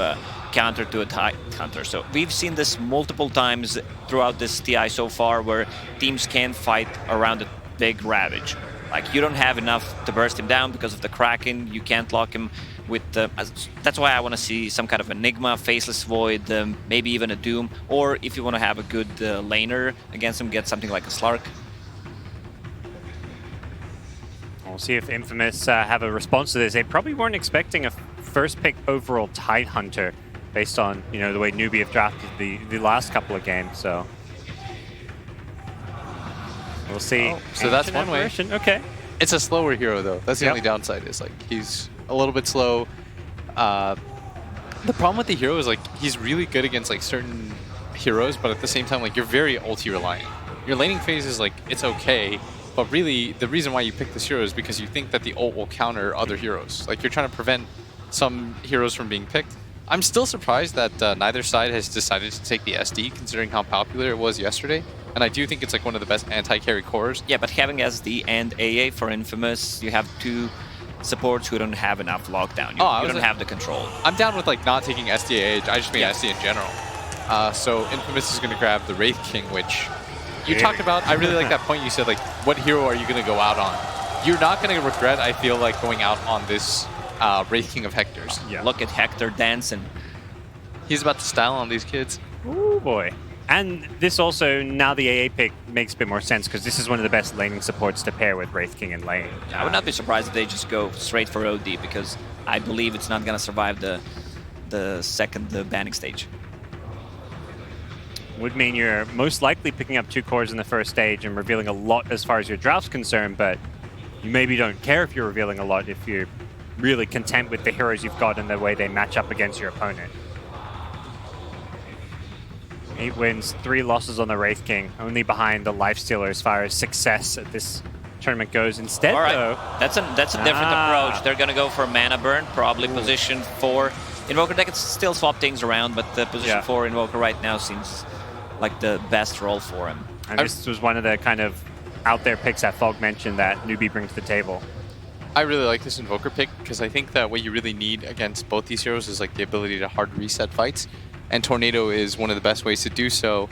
counter to a Tidehunter. So we've seen this multiple times throughout this TI so far, where teams can fight around a big Ravage. Like, you don't have enough to burst him down because of the Kraken. You can't lock him with that's why I want to see some kind of Enigma, Faceless Void, maybe even a Doom, or if you want to have a good laner against him, get something like a Slark. We'll see if Infamous have a response to this. They probably weren't expecting a first pick overall Tidehunter based on, you know, the way Newbee have drafted the last couple of games, so we'll see. Oh, so that's one way. Okay. It's a slower hero though. That's the only downside, is like he's a little bit slow. The problem with the hero is like he's really good against like certain heroes, but at the same time like you're very ulti reliant. Your laning phase is like it's okay, but really the reason why you pick this hero is because you think that the ult will counter other heroes. Like, you're trying to prevent some heroes from being picked. I'm still surprised that neither side has decided to take the SD, considering how popular it was yesterday. And I do think it's like one of the best anti-carry cores. Yeah, but having SD and AA for Infamous, you have 2 supports who don't have enough lockdown. You don't have the control. I'm down with like not taking SD AA. I just mean SD in general. So Infamous is going to grab the Wraith King, which you talked about. I really like that point you said, like, what hero are you going to go out on? You're not going to regret, I feel like, going out on this Wraith King of Hector's. Yeah. Look at Hector dancing. He's about to style on these kids. Oh boy. And this also, now the AA pick makes a bit more sense, because this is one of the best laning supports to pair with Wraith King and lane. I would not be surprised if they just go straight for OD, because I believe it's not going to survive the second banning stage. Would mean you're most likely picking up 2 cores in the first stage and revealing a lot as far as your draft's concerned, but you maybe don't care if you're revealing a lot if you're really content with the heroes you've got and the way they match up against your opponent. 8 wins, 3 losses on the Wraith King, only behind the Lifestealer as far as success at this tournament goes. Instead, though, that's a different approach. They're going to go for mana burn, probably position 4. Invoker, they can still swap things around, but the position 4 Invoker right now seems like the best role for him. And this was one of the kind of out there picks that Fog mentioned that Newbee brings to the table. I really like this Invoker pick because I think that what you really need against both these heroes is like the ability to hard reset fights, and Tornado is one of the best ways to do so.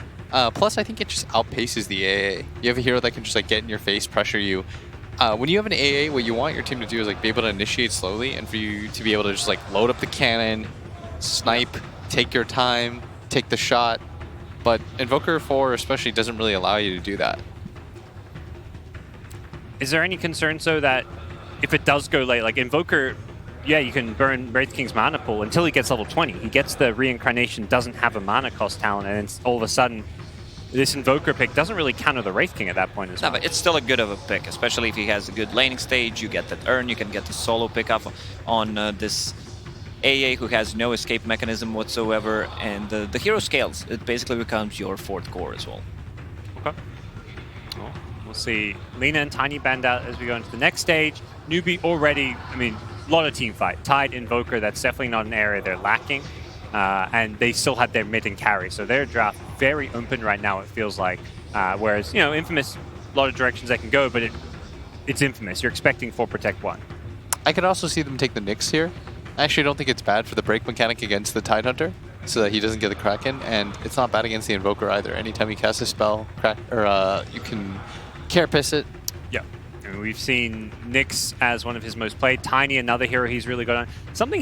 Plus, I think it just outpaces the AA. You have a hero that can just like get in your face, pressure you. When you have an AA, what you want your team to do is like be able to initiate slowly, and for you to be able to just like load up the cannon, snipe, take your time, take the shot. But Invoker 4 especially doesn't really allow you to do that. Is there any concern, so that if it does go late, like Invoker, yeah, you can burn Wraith King's mana pool until he gets level 20. He gets the Reincarnation, doesn't have a mana cost talent, and then all of a sudden, this Invoker pick doesn't really counter the Wraith King at that point as well. No, but it's still a good of a pick, especially if he has a good laning stage. You get that urn, you can get the solo pick up on this AA who has no escape mechanism whatsoever, and the hero scales. It basically becomes your fourth core as well. Okay. Well, we'll see Lina and Tiny band out as we go into the next stage. Newbee already, I mean, a lot of team fight. Tide, Invoker, that's definitely not an area they're lacking. And they still have their mid and carry, so their draft very open right now, it feels like. Whereas, you know, Infamous, a lot of directions they can go, but it's Infamous. You're expecting 4 Protect 1. I could also see them take the Nyx here. I actually don't think it's bad for the break mechanic against the Tidehunter, so that he doesn't get the Kraken, and it's not bad against the Invoker either. Anytime you cast a spell, you can Carapace it. Yeah. And we've seen Nyx as one of his most played. Tiny, another hero he's really good on. Something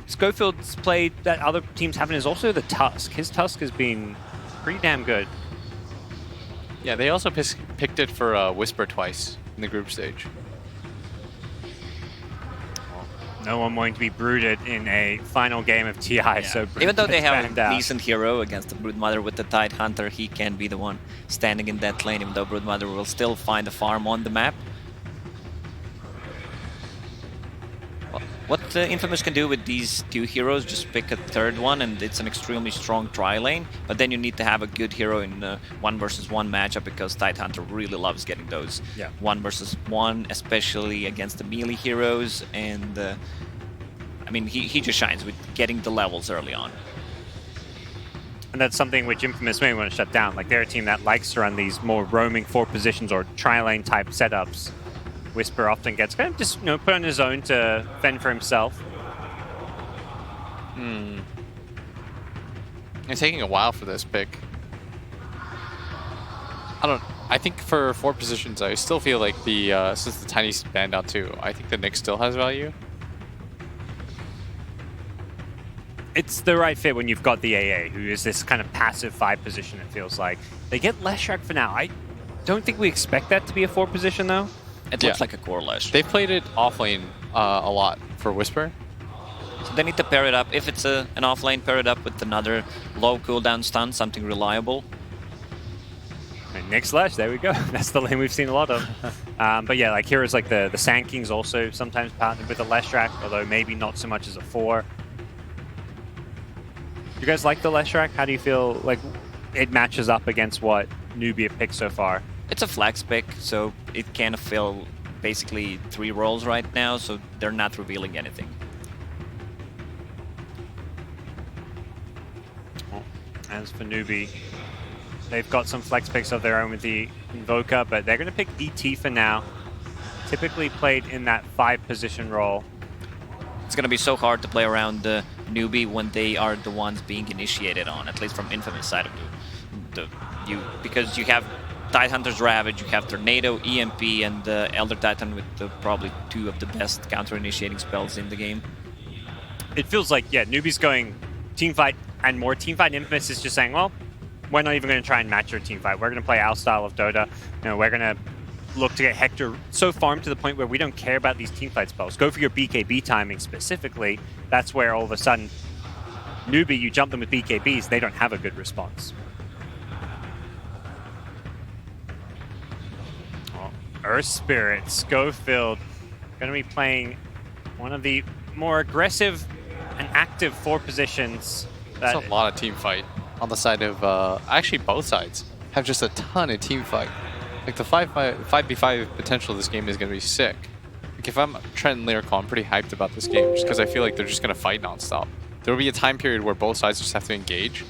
Schofield's played that other teams haven't is also the Tusk. His Tusk has been pretty damn good. Yeah, they also picked it for Whisper twice in the group stage. No one wanting to be brooded in a final game of TI. Yeah. So even though they have a decent hero against the Broodmother with the Tidehunter, he can be the one standing in that lane, even though Broodmother will still find a farm on the map. What Infamous can do with these two heroes, just pick a third one, and it's an extremely strong tri lane. But then you need to have a good hero in 1 versus 1 matchup, because Tidehunter really loves getting those 1 versus 1, especially against the melee heroes. And I mean, he just shines with getting the levels early on. And that's something which Infamous may want to shut down. Like, they're a team that likes to run these more roaming 4 positions or tri-lane type setups. Whisper often gets kind of just, you know, put on his own to fend for himself. It's taking a while for this pick. I think for 4 positions, I still feel like since the Tiny's banned out too, I think the Nyx still has value. It's the right fit when you've got the AA, who is this kind of passive 5 position, it feels like. They get Leshrac for now. I don't think we expect that to be a 4 position, though. It looks like a core Lesh. They've played it offlane a lot for Whisper. So they need to pair it up. If it's an offlane, pair it up with another low cooldown stun, something reliable. And Nyx Lesh, there we go. That's the lane we've seen a lot of. But yeah, like heroes like the Sand Kings also sometimes partnered with the Leshrac, although maybe not so much as a 4. You guys like the Leshrac? How do you feel like it matches up against what Newbee have picked so far? It's a flex pick, so it can fill basically 3 roles right now, so they're not revealing anything. As for Newbee, they've got some flex picks of their own with the Invoker, but they're going to pick ET for now. Typically played in that 5 position role. It's going to be so hard to play around the Newbee when they are the ones being initiated on, at least from Infamous side of because you have Tidehunter's Ravage, you have Tornado, EMP, and Elder Titan with probably 2 of the best counter-initiating spells in the game. It feels like, yeah, Newbee's going teamfight and more. Teamfight Infamous is just saying, well, we're not even going to try and match your teamfight. We're going to play our style of Dota. You know, we're going to look to get Hector so farmed to the point where we don't care about these teamfight spells. Go for your BKB timing specifically. That's where all of a sudden, Newbee, you jump them with BKBs, they don't have a good response. Earth Spirit, Schofield, going to be playing one of the more aggressive and active 4 positions. That's a lot of team fight on the side of, actually both sides have just a ton of team fight. Like the 5v5 potential of this game is going to be sick. Like if I'm Trent and Lyrical, I'm pretty hyped about this game just because I feel like they're just going to fight nonstop. There will be a time period where both sides just have to engage.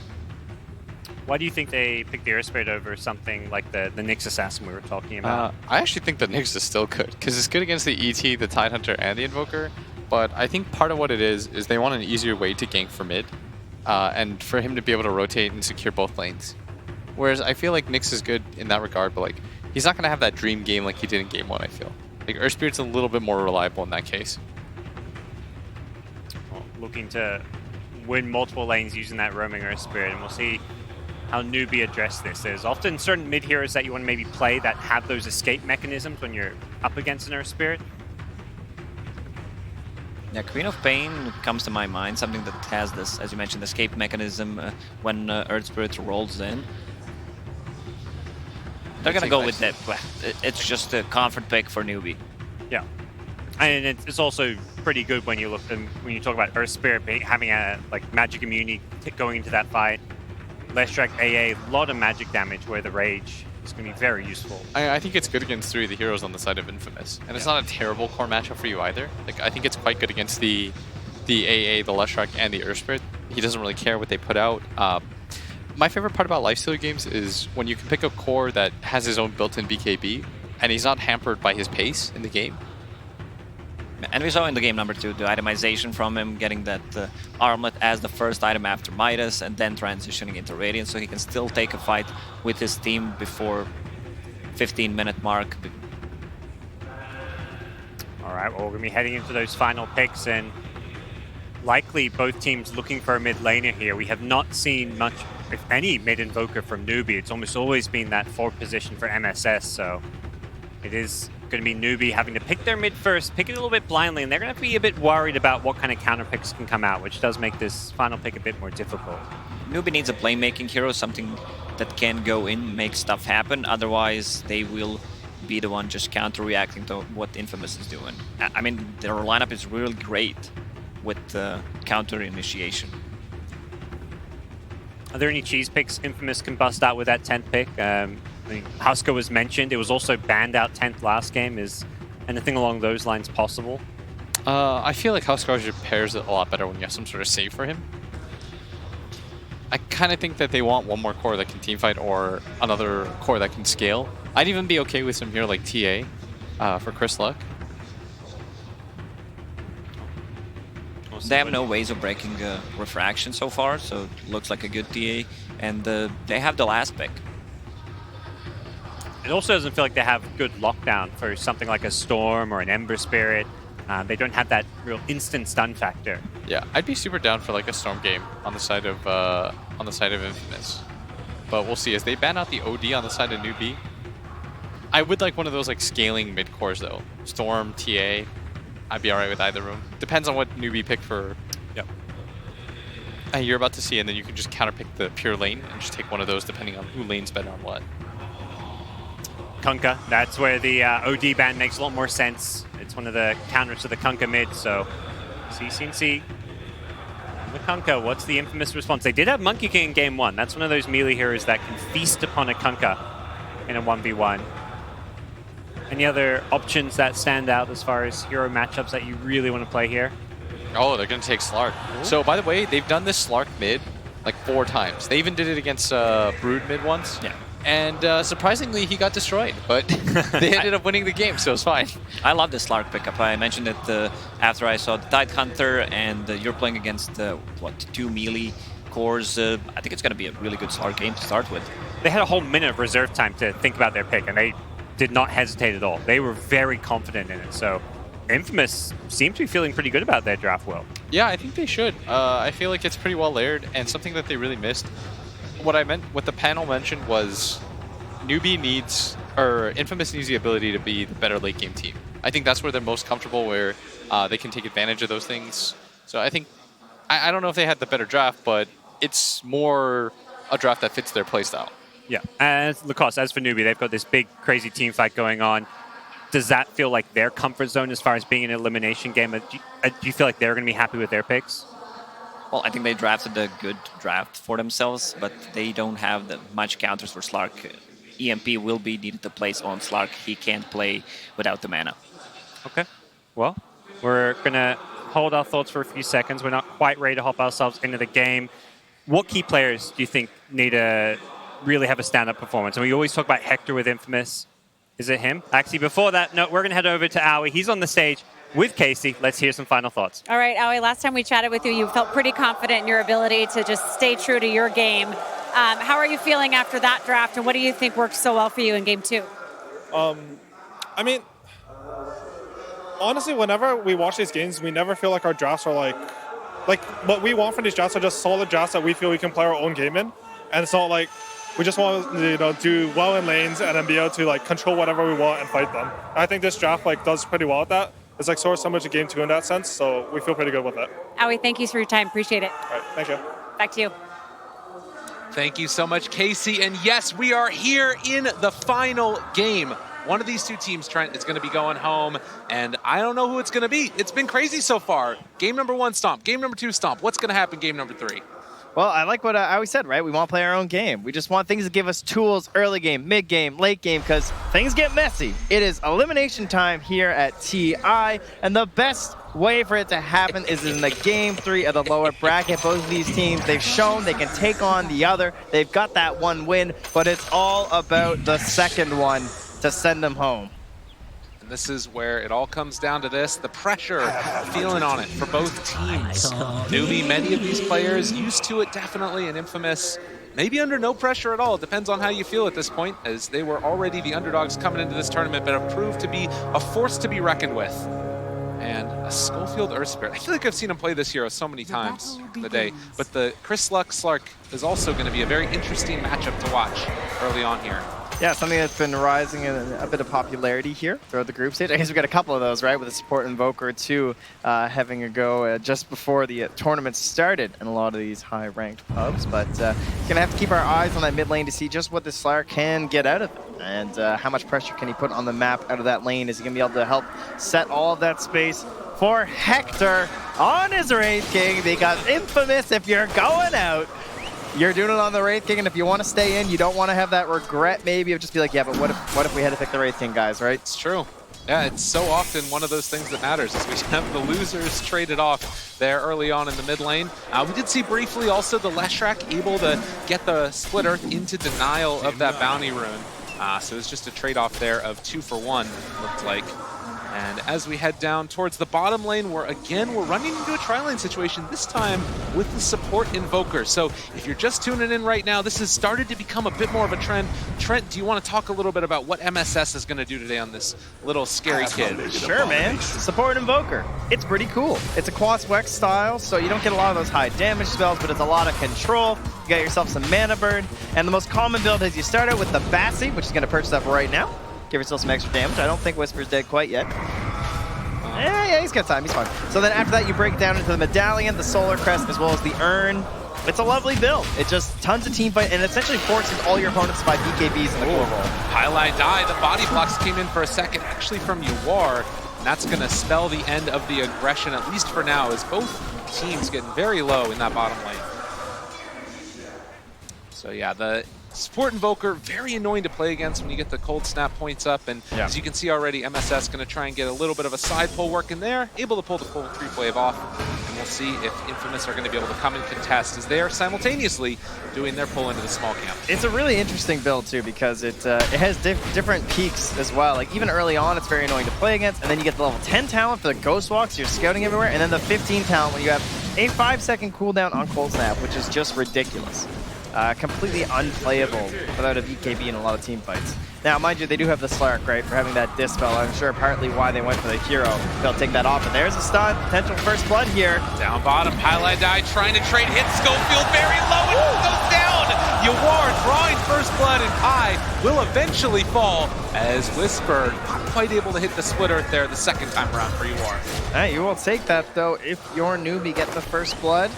Why do you think they picked the Earth Spirit over something like the Nyx Assassin we were talking about? I actually think the Nyx is still good, because it's good against the ET, the Tidehunter, and the Invoker. But I think part of what it is they want an easier way to gank for mid, and for him to be able to rotate and secure both lanes. Whereas I feel like Nyx is good in that regard, but like he's not going to have that dream game like he did in Game 1, I feel. Like Earth Spirit's a little bit more reliable in that case. Well, looking to win multiple lanes using that roaming Earth Spirit, and we'll see how Newbee address this. There's often certain mid heroes that you want to maybe play that have those escape mechanisms when you're up against an Earth Spirit. Yeah, Queen of Pain comes to my mind, something that has this, as you mentioned, escape mechanism when Earth Spirit rolls in. They're going to go with that. It's just a comfort pick for Newbee. Yeah. And it's also pretty good when you look when you talk about Earth Spirit having a like magic immunity going into that fight. Leshrac AA, a lot of magic damage where the Rage is going to be very useful. I think it's good against 3 of the heroes on the side of Infamous. And it's not a terrible core matchup for you either. Like I think it's quite good against the AA, the Leshrac, and the Earth Spirit. He doesn't really care what they put out. My favorite part about lifestealer games is when you can pick a core that has his own built-in BKB, and he's not hampered by his pace in the game. And we saw in the game number 2 the itemization from him, getting that armlet as the first item after Midas, and then transitioning into Radiant, so he can still take a fight with his team before 15-minute mark. All right, well, we're going to be heading into those final picks, and likely both teams looking for a mid laner here. We have not seen much, if any, mid invoker from Newbee. It's almost always been that 4th position for MSS, so it is going to be Newbee having to pick their mid first, pick it a little bit blindly, and they're going to be a bit worried about what kind of counter picks can come out, which does make this final pick a bit more difficult. Newbee needs a playmaking hero, something that can go in, make stuff happen. Otherwise, they will be the one just counter-reacting to what Infamous is doing. I mean, their lineup is really great with counter initiation. Are there any cheese picks Infamous can bust out with that 10th pick? I mean, Husker was mentioned. It was also banned out 10th last game. Is anything along those lines possible? I feel like Husker pairs it a lot better when you have some sort of save for him. I kind of think that they want one more core that can teamfight or another core that can scale. I'd even be okay with some hero like TA for Chris Luck. They have no ways of breaking refraction so far, so it looks like a good TA, and they have the last pick. It also doesn't feel like they have good lockdown for something like a Storm or an Ember Spirit. They don't have that real instant stun factor. Yeah, I'd be super down for like a Storm game on the side of Infamous, but we'll see as they ban out the OD on the side of Newbee. I would like one of those like scaling mid cores though. Storm, TA. I'd be alright with either of them. Depends on what Newbee picked for. Yep. You're about to see, and then you can just counterpick the pure lane and just take one of those depending on who lanes better on what. Kunkka, that's where the OD ban makes a lot more sense. It's one of the counters to the Kunkka mid, so CCNC. The Kunkka, what's the Infamous response? They did have Monkey King in game 1. That's one of those melee heroes that can feast upon a Kunkka in a 1v1. Any other options that stand out as far as hero matchups that you really want to play here? Oh, they're going to take Slark. Ooh. So, by the way, they've done this Slark mid like 4 times. They even did it against Brood mid once. Yeah. And surprisingly, he got destroyed, but they ended up winning the game, so it's fine. I love this Slark pickup. I mentioned it after I saw the Tidehunter, and you're playing against, 2 melee cores. I think it's going to be a really good Slark game to start with. They had a whole minute of reserve time to think about their pick, and they did not hesitate at all. They were very confident in it, so Infamous seemed to be feeling pretty good about their draft well. Yeah, I think they should. I feel like it's pretty well layered, and something that they really missed. What the panel mentioned was Newbee needs, or Infamous needs the ability to be the better late game team. I think that's where they're most comfortable, where they can take advantage of those things. So I think, I don't know if they had the better draft, but it's more a draft that fits their playstyle. Yeah, and Lacoste, as for Newbee, they've got this big, crazy team fight going on. Does that feel like their comfort zone as far as being an elimination game? Do you feel like they're going to be happy with their picks? Well, I think they drafted a good draft for themselves, but they don't have much counters for Slark. EMP will be needed to place on Slark. He can't play without the mana. Okay. Well, we're going to hold our thoughts for a few seconds. We're not quite ready to hop ourselves into the game. What key players do you think need to really have a stand-up performance. And we always talk about Hector with Infamous. Is it him? Actually, before that, no, we're going to head over to Aoi. He's on the stage with Casey. Let's hear some final thoughts. All right, Aoi, last time we chatted with you, you felt pretty confident in your ability to just stay true to your game. How are you feeling after that draft, and what do you think worked so well for you in Game 2? I mean, honestly, whenever we watch these games, we never feel like our drafts are like what we want from these drafts are just solid drafts that we feel we can play our own game in, and it's not like we just want to do well in lanes and then be able to like control whatever we want and fight them. And I think this draft like does pretty well at that. It's like sort of similar to Game 2 in that sense, so we feel pretty good with it. Aoi, thank you for your time. Appreciate it. All right, thank you. Back to you. Thank you so much, Casey. And yes, we are here in the final game. One of these two teams, Trent, is going to be going home, and I don't know who it's going to be. It's been crazy so far. Game number 1, Stomp. Game number 2, Stomp. What's going to happen game number 3? Well, I like what I always said, right? We want to play our own game. We just want things to give us tools early game, mid game, late game, because things get messy. It is elimination time here at TI, and the best way for it to happen is in the Game 3 of the lower bracket. Both of these teams, they've shown they can take on the other. They've got that one win, but it's all about the second one to send them home. And this is where it all comes down to this, the pressure feeling on it for both teams. Newbee, many of these players used to it definitely, and Infamous maybe under no pressure at all. It depends on how you feel at this point, as they were already the underdogs coming into this tournament, but have proved to be a force to be reckoned with. And a Schofield Earth Spirit. I feel like I've seen him play this hero so many times today, but the Chris Luck Slark is also going to be a very interesting matchup to watch early on here. Yeah, something that's been rising in a bit of popularity here throughout the group stage. I guess we've got a couple of those, right, with the support invoker too, having a go just before the tournament started in a lot of these high-ranked pubs. But gonna have to keep our eyes on that mid lane to see just what this Slayer can get out of it, and how much pressure can he put on the map out of that lane. Is he gonna be able to help set all of that space for Hector on his Wraith King? Because Infamous, if you're going out, you're doing it on the Wraith King, and if you want to stay in, you don't want to have that regret maybe of just be like, yeah, but what if we had to pick the Wraith King, guys, right? It's true. Yeah, it's so often one of those things that matters, is we have the losers traded off there early on in the mid lane. We did see briefly also the Leshrac able to get the Split Earth into denial of that bounty rune. So it's just a trade-off there of 2 for 1, looked like. And as we head down towards the bottom lane, we're running into a tri-lane situation, this time with the support invoker. So if you're just tuning in right now, this has started to become a bit more of a trend. Trent, do you want to talk a little bit about what MSS is going to do today on this little scary kid? Sure, man. Support invoker. It's pretty cool. It's a Quas Wex style, so you don't get a lot of those high damage spells, but it's a lot of control. You got yourself some mana burn. And the most common build is you start out with the Bassi, which is going to purchase up right now. Give yourself some extra damage. I don't think Whisper's dead quite yet. Yeah, he's got time. He's fine. So then after that, you break down into the Medallion, the Solar Crest, as well as the Urn. It's a lovely build. It's just tons of team fight, and essentially forces all your opponents to buy BKBs in the core roll. Highlight die. The body blocks came in for a second, actually from Yuwar. And that's going to spell the end of the aggression, at least for now, as both teams getting very low in that bottom lane. So yeah, the Support Invoker, very annoying to play against when you get the cold snap points up, and as you can see already, MSS going to try and get a little bit of a side pull work in there, able to pull the full creep wave off, and we'll see if Infamous are going to be able to come and contest as they are simultaneously doing their pull into the small camp. It's a really interesting build too, because it has different peaks as well. Like even early on, it's very annoying to play against, and then you get the level 10 talent for the Ghost Walks, you're scouting everywhere, and then the 15 talent when you have a 5-second cooldown on cold snap, which is just ridiculous. Completely unplayable without a BKB in a lot of team fights. Now, mind you, they do have the Slark, right, for having that Dispel. I'm sure partly why they went for the hero. They'll take that off, and there's a stun. Potential first blood here. Down bottom, Highlight Die trying to trade hits. Schofield very low and goes down. Yuwar drawing first blood, and Kai will eventually fall as Whisper not quite able to hit the Split Earth there the second time around for Yuwar. You will take that, though, if your Newbee get the first blood.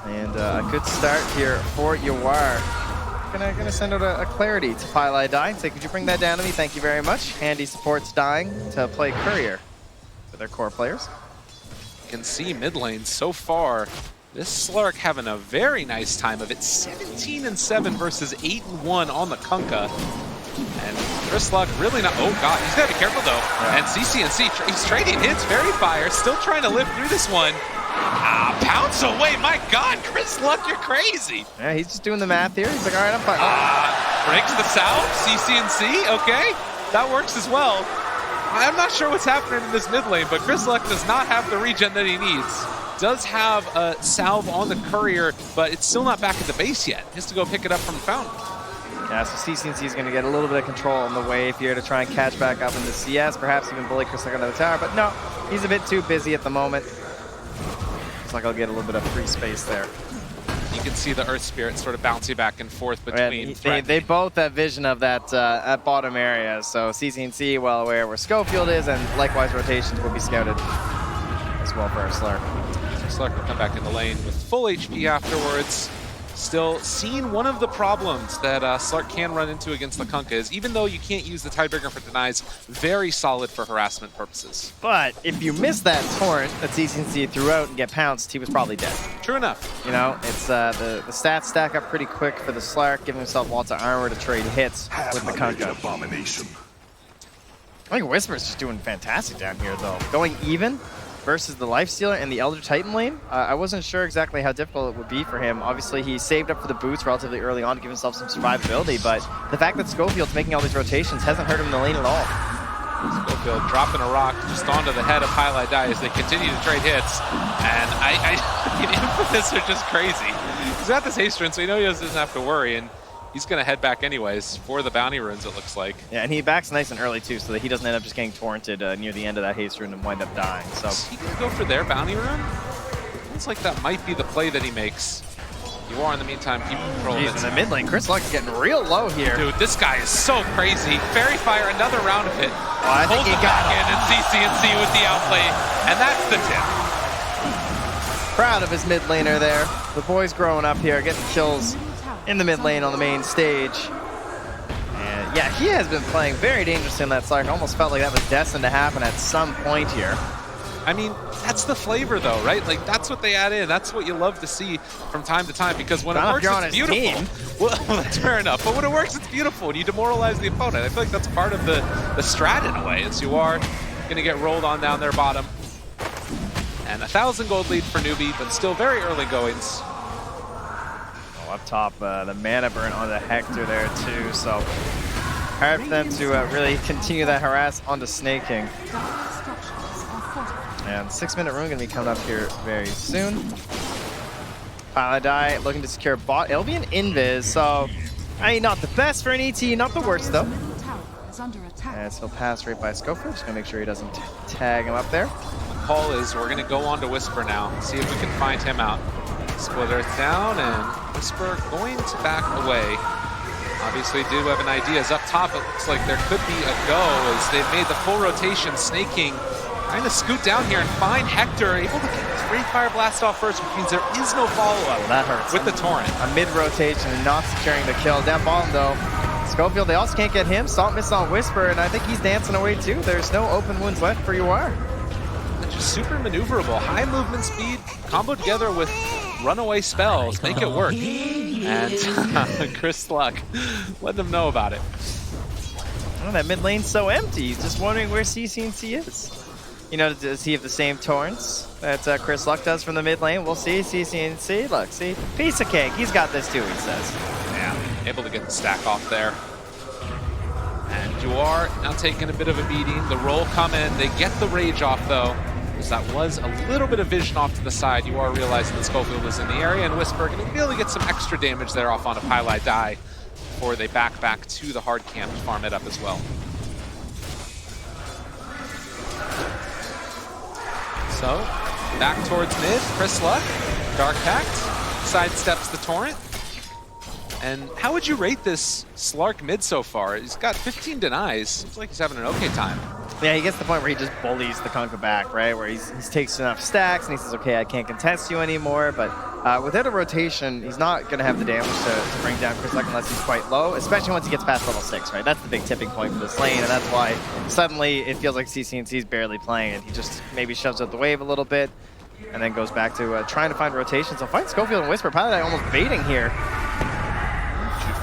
And a good start here for Yuwar. Gonna send out a clarity to Pylai Die and say, could you bring that down to me? Thank you very much. Handy supports dying to play Courier for their core players. You can see mid lane so far. This Slark having a very nice time of it. 17-7 versus 8-1 on the Kunkka. And Chris Luck really not. Oh god, he's gotta be careful though. Yeah. And CCNC, he's trading hits, very fire, still trying to live through this one. Pounce away, my God, Chris Luck, you're crazy. Yeah, he's just doing the math here. He's like, all right, I'm fine. Breaks the salve, CCNC, okay. That works as well. I'm not sure what's happening in this mid lane, but Chris Luck does not have the regen that he needs. Does have a salve on the courier, but it's still not back at the base yet. He has to go pick it up from the fountain. Yeah, so CCNC is going to get a little bit of control on the wave here to try and catch back up in the CS, perhaps even bully Chris Luck under the tower, but no, he's a bit too busy at the moment. Looks like I'll get a little bit of free space there. You can see the Earth Spirit sort of bouncing back and forth between. They both have vision of that at bottom area, so CCNC well aware where Schofield is, and likewise rotations will be scouted as well for our Slurk. Slurk will come back in the lane with full HP afterwards. Still seeing one of the problems that Slurk can run into against the Kunkka is even though you can't use the Tidebringer for denies, very solid for harassment purposes. But if you miss that torrent that CCNC threw out and get pounced, he was probably dead. True enough. You know, it's the stats stack up pretty quick for the Slurk, giving himself lots of armor to trade hits with the Kunkka. Abomination. I think Whisper's just doing fantastic down here, though. Going even versus the Lifestealer and the Elder Titan lane. I wasn't sure exactly how difficult it would be for him. Obviously, he saved up for the boots relatively early on to give himself some survivability, but the fact that Schofield's making all these rotations hasn't hurt him in the lane at all. Schofield dropping a rock just onto the head of Highlight Die as they continue to trade hits. And I mean, Infamous are just crazy. He's got this haste rune, so he doesn't have to worry. And he's going to head back anyways for the bounty runes, it looks like. Yeah, and he backs nice and early, too, so that he doesn't end up just getting torrented near the end of that haste rune and wind up dying. So is he going to go for their bounty rune? Looks like that might be the play that he makes. You are, in the meantime, keep control of it. In the mid lane, Chris Luck is getting real low here. Dude, this guy is so crazy. Fairy Fire, another round of it. Oh, I think he got in, and CCNC with the outplay, and that's the tip. Proud of his mid laner there. The boy's growing up here, getting kills in the mid lane on the main stage. And yeah, he has been playing very dangerously in that Slurk. Almost felt like that was destined to happen at some point here. I mean, that's the flavor though, right? Like, that's what they add in. That's what you love to see from time to time, because when it works, it's beautiful. Well, that's fair enough. But when it works, it's beautiful, and you demoralize the opponent. I feel like that's part of the strat in a way, as you are going to get rolled on down their bottom. And 1,000 gold lead for Newbee, but still very early goings. Oh, up top, the mana burn on the Hector there too, so hard for them to really continue that harass onto Snake King. And 6-minute rune going to be coming up here very soon. Pilot Die looking to secure bot. It'll be an invis, so I mean, not the best for an ET, not the worst though. And so he'll pass right by Schofield. Just going to make sure he doesn't tag him up there. The call is we're going to go on to Whisper now, see if we can find him out. Split Earth down, and Whisper going to back away. Obviously do have an idea. As up top, it looks like there could be a go as they've made the full rotation. Snake King trying to scoot down here and find Hector, able to get his Wraith Fire Blast off first, which means there is no follow-up. That hurts. With the Torrent. A mid-rotation and not securing the kill. Down bottom, though, Schofield, they also can't get him. Salt miss on Whisper, and I think he's dancing away, too. There's no open wounds left for UR. Just super maneuverable. High movement speed, combo together with runaway spells. Make it work. And Chris Luck, let them know about it. Oh, that mid lane's so empty. He's just wondering where CCNC is. You know, does he have the same torrents that Chris Luck does from the mid lane? We'll see. CCNC, look, see, piece of cake. He's got this too, he says. Yeah, able to get the stack off there. And Juar now taking a bit of a beating. The roll come in. They get the rage off though, because that was a little bit of vision off to the side. You are realizing that Schofield is in the area, and Whisper going to be able to get some extra damage there off on a Pilot Die before they back to the hard camp to farm it up as well. So, back towards mid, Chris Luck, Dark Pact, sidesteps the Torrent. And how would you rate this Slark mid so far? He's got 15 denies. Seems like he's having an okay time. Yeah, he gets to the point where he just bullies the Kunkka back, right? Where he takes enough stacks and he says, okay, I can't contest you anymore. But without a rotation, he's not going to have the damage to bring down Chris Luck unless he's quite low, especially once he gets past level 6, right? That's the big tipping point for this lane, and that's why suddenly it feels like CCNC's barely playing it. He just maybe shoves out the wave a little bit and then goes back to trying to find rotations. So find Schofield and Whisper. Pilot almost baiting here.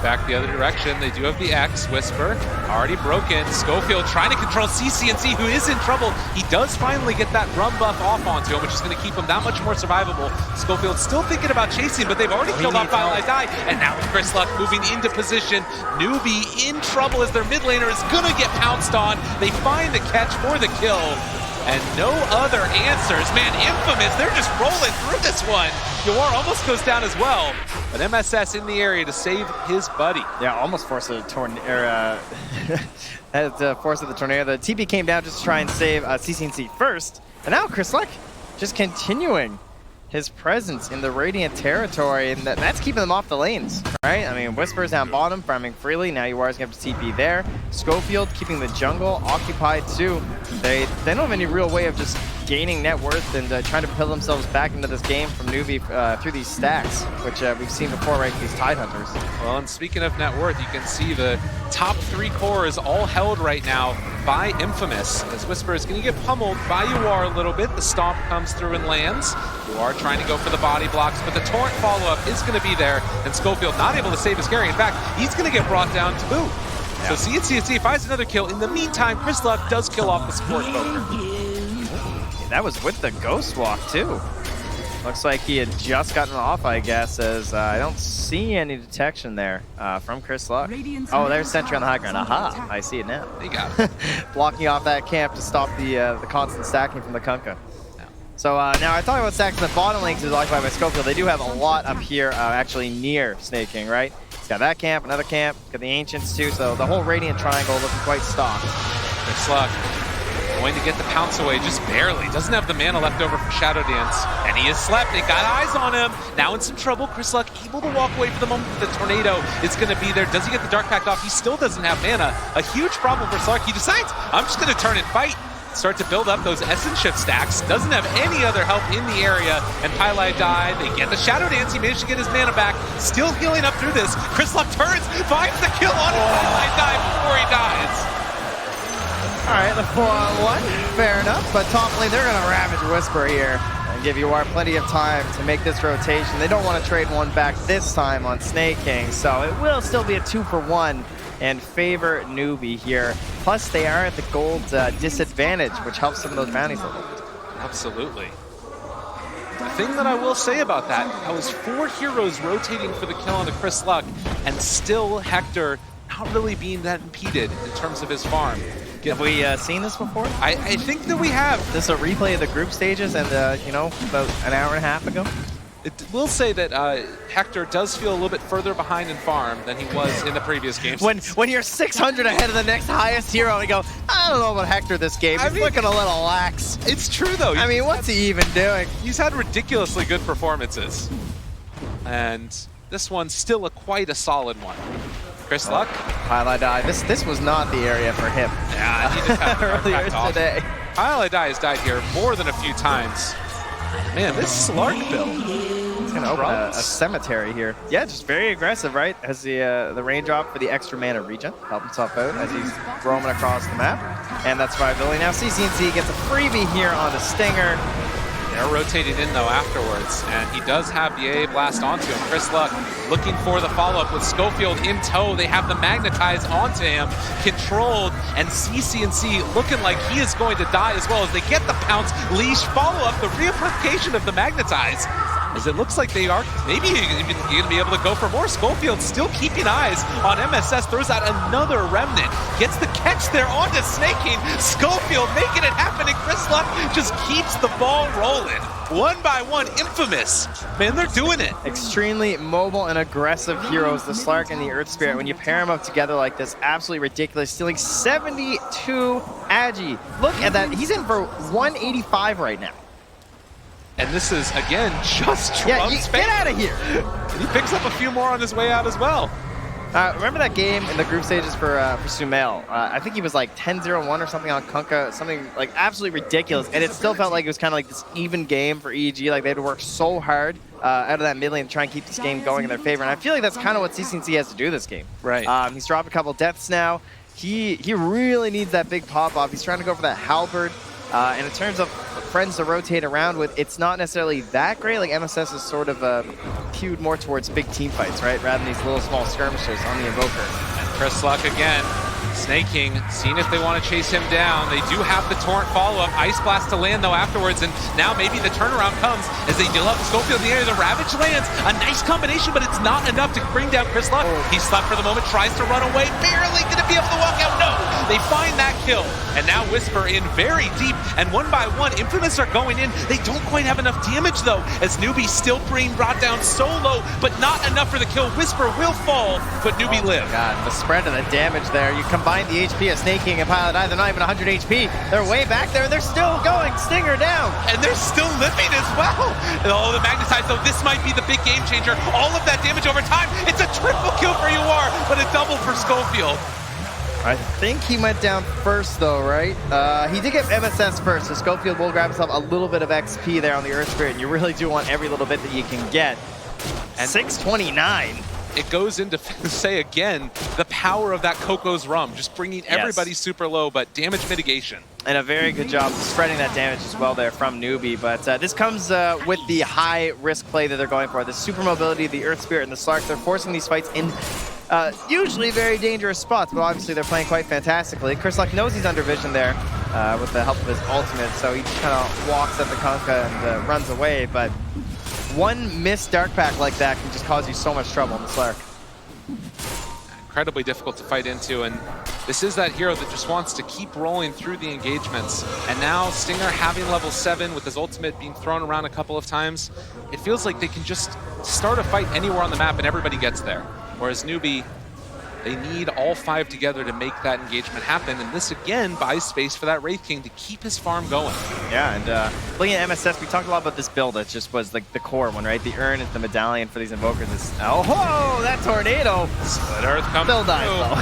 back the other direction. They do have the X. Whisper already broken. Schofield trying to control CCNC, who is in trouble. He does finally get that rum buff off onto him, which is going to keep him that much more survivable. Schofield still thinking about chasing, but they've already killed off Die. And now with Chris Luck moving into position, Newbee in trouble as their mid laner is going to get pounced on. They find the catch for the kill. And no other answers. Man, Infamous, they're just rolling through this one. Yawar almost goes down as well. But MSS in the area to save his buddy. Yeah, almost forced the tornado. Force of the tornado. The TP came down just to try and save CCNC first. And now Chris Luck just continuing his presence in the Radiant territory, and that's keeping them off the lanes, right? I mean, Whisper's down bottom, farming freely. Now Yawar's going to TP there. Schofield keeping the jungle occupied too. They don't have any real way of just gaining net worth and trying to pull themselves back into this game from Newbee through these stacks, which we've seen before, right? These Tidehunters. Well, and speaking of net worth, you can see the top 3 cores all held right now by Infamous, as Whisper is going to get pummeled by Yawar a little bit. The stomp comes through and lands. Yawar trying to go for the body blocks, but the torrent follow-up is going to be there, and Schofield not able to save his carry. In fact, he's going to get brought down to boot. Yeah. So CNC finds another kill. In the meantime, Chris Luck does kill off the support poker. That was with the Ghost Walk too. Looks like he had just gotten off, I guess, as I don't see any detection there from Chris Luck. Oh, there's Sentry on the high ground. Aha, I see it now. He got it. Blocking off that camp to stop the constant stacking from the Kunkka. So now I thought about stacks in the bottom lanes is occupied by Schofield. They do have a lot up here actually near Snake King, right? He's got that camp, another camp, got the Ancients too, so the whole Radiant triangle looking quite stocked. Chris Luck going to get the pounce away, just barely. Doesn't have the mana left over for Shadow Dance. And he is slept. They got eyes on him. Now in some trouble. Chris Luck able to walk away for the moment. The tornado is going to be there. Does he get the Dark Pact off? He still doesn't have mana. A huge problem for Slark. He decides, I'm just going to turn and fight. Start to build up those Essence Shift stacks. Doesn't have any other help in the area. And Pylai died. They get the Shadow Dance. He managed to get his mana back. Still healing up through this. Chris Luck turns, finds the kill on Pylai die before he dies. All right, the 4-on-1, fair enough. But top lane, they're going to ravage Whisper here and give Yawar plenty of time to make this rotation. They don't want to trade one back this time on Snake King, so it will still be a 2-for-1 and favor Newbee here. Plus, they are at the gold disadvantage, which helps some of those bounties a little bit. Absolutely. The thing that I will say about that was 4 heroes rotating for the kill on the Chris Luck, and still Hector not really being that impeded in terms of his farm. Have we seen this before? I think that we have. This is a replay of the group stages and, you know, about an hour and a half ago? It will say that Hector does feel a little bit further behind in farm than he was in the previous games. When you're 600 ahead of the next highest hero, and you go, I don't know about Hector this game. He's looking a little lax. It's true, though. I mean, what's he even doing? He's had ridiculously good performances. And this one's still quite a solid one. Chris Luck. Pylai die. This was not the area for him. Yeah, he just had earlier today. Pylai die has died here more than a few times. Man, this Slark build. He's gonna open a cemetery here. Yeah, just very aggressive, right? Has the raindrop for the extra mana regen. Help himself out as he's roaming across the map. And that's survivability. Now CCNC gets a freebie here on the Stinger. They're rotating in, though, afterwards, and he does have the AA Blast onto him. Chris Luck looking for the follow-up with Schofield in tow. They have the Magnetize onto him, controlled, and CCNC looking like he is going to die as well as they get the pounce, leash, follow-up, the reapplication of the Magnetize. As it looks like they are maybe even going to be able to go for more. Schofield still keeping eyes on MSS, throws out another Remnant, gets the catch there onto Snake King. Schofield making it happen, and Chris Luck just keeps the ball rolling. One by one, Infamous. Man, they're doing it. Extremely mobile and aggressive heroes, the Slark and the Earth Spirit. When you pair them up together like this, absolutely ridiculous. Stealing 72 Agi. Look at that. He's in for 185 right now. And this is, again, just Trump's get out of here. And he picks up a few more on his way out as well. Remember that game in the group stages for Sumail? I think he was like 10-0-1 or something on Kunkka, something like absolutely ridiculous. And it still felt like it was kind of like this even game for EG. Like they had to work so hard out of that mid lane to try and keep this game going in their favor. And I feel like that's kind of what CCNC has to do this game. Right. He's dropped a couple deaths now. He really needs that big pop-off. He's trying to go for that halberd. And in terms of friends to rotate around with, it's not necessarily that great. Like MSS is sort of cued more towards big team fights, right? Rather than these little small skirmishes on the Invoker. And Chris Luck again. Snaking, seeing if they want to chase him down. They do have the Torrent follow-up. Ice Blast to land, though, afterwards, and now maybe the turnaround comes as they deal up Schofield in the area. The Ravage lands. A nice combination, but it's not enough to bring down Chris Luck. He's stuck for the moment, tries to run away. Barely going to be able to walk out. No! They find that kill. And now Whisper in very deep, and one by one, Infamous are going in. They don't quite have enough damage, though, as Newbee still being brought down so low, but not enough for the kill. Whisper will fall, but Newbee live. God, the spread of the damage there. You combine the HP of Snaking and Pilot Eye, they're not even 100 HP. They're way back there. They're still going. Stinger down. And they're still living as well. Oh, the Magnetize, though, this might be the big game changer. All of that damage over time. It's a triple kill for UR, but a double for Schofield. I think he went down first, though, right? He did get MSS first, so Schofield will grab himself a little bit of XP there on the Earth Spirit, and you really do want every little bit that you can get. And 629. It goes into, say again, the power of that Coco's Rum, just bringing everybody super low, but damage mitigation. And a very good job spreading that damage as well there from Newbee. But this comes with the high risk play that they're going for. The super mobility, the Earth Spirit, and the Slark. They're forcing these fights in usually very dangerous spots, but obviously they're playing quite fantastically. Chris Luck knows he's under vision there with the help of his ultimate, so he just kind of walks at the Kunkka and runs away. But one missed Dark Pack like that can just cause you so much trouble in the Slark. Incredibly difficult to fight into, and this is that hero that just wants to keep rolling through the engagements. And now Stinger having level 7 with his ultimate being thrown around a couple of times, it feels like they can just start a fight anywhere on the map and everybody gets there. Whereas Newbee, they need all 5 together to make that engagement happen, and this again buys space for that Wraith King to keep his farm going. Yeah, and looking at MSS, we talked a lot about this build. It just was like the core one, right? The urn is the medallion for these invokers. Oh, whoa, that tornado! Split Earth comes Still dies, though.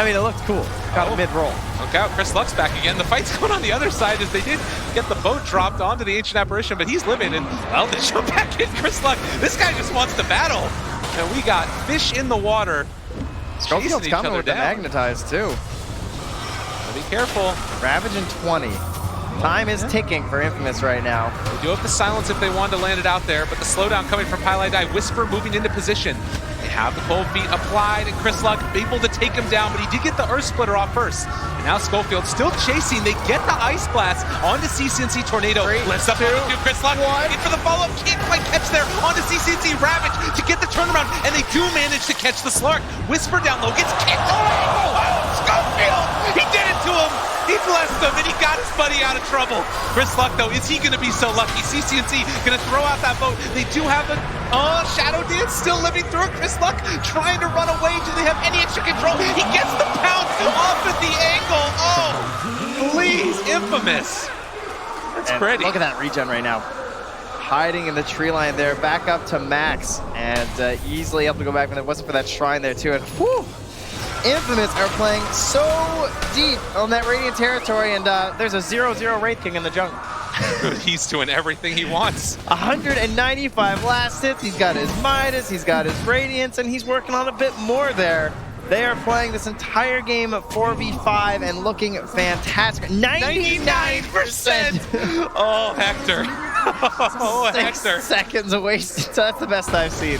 I mean, it looked cool. Got a mid-roll. Look out, Chris Luck's back again. The fight's going on the other side as they did get the boat dropped onto the Ancient Apparition, but he's living, and well, they jump back in. Chris Luck, this guy just wants to battle. And we got fish in the water. Schofield's coming with the Magnetize, too. Be careful. Ravage in 20. Time is ticking for Infamous right now. They do have the silence if they wanted to land it out there, but the slowdown coming from Pilot Eye. Whisper moving into position. They have the cold feet applied, and Chris Luck able to take him down, but he did get the Earth Splitter off first. And now Schofield still chasing. They get the Ice Blast onto CCNC Tornado. Lifts up onto Chris Luck. In for the follow-up. Can't quite catch there onto CCNC Ravage to get the turnaround, and they do manage to catch the Slark. Whisper down low, gets kicked. Oh, Schofield! He did it to him! He blessed him, and he got his buddy out of trouble. Chris Luck, though, is he going to be so lucky? CCNC going to throw out that boat. They do have the Shadow Dance still living through it. Chris Luck trying to run away. Do they have any extra control? He gets the pounce off at the angle. Oh, please, Infamous. That's pretty. Look at that regen right now. Hiding in the tree line there, back up to Max, and easily able to go back when it wasn't for that shrine there, too. And whew, Infamous are playing so deep on that Radiant territory, and there's a 0-0 Wraith King in the jungle. He's doing everything he wants. 195 last hits, he's got his Midas, he's got his Radiance, and he's working on a bit more there. They are playing this entire game at 4v5 and looking fantastic. 99%! Oh, Hector. Oh, 6 Hector. seconds wasted. That's the best I've seen.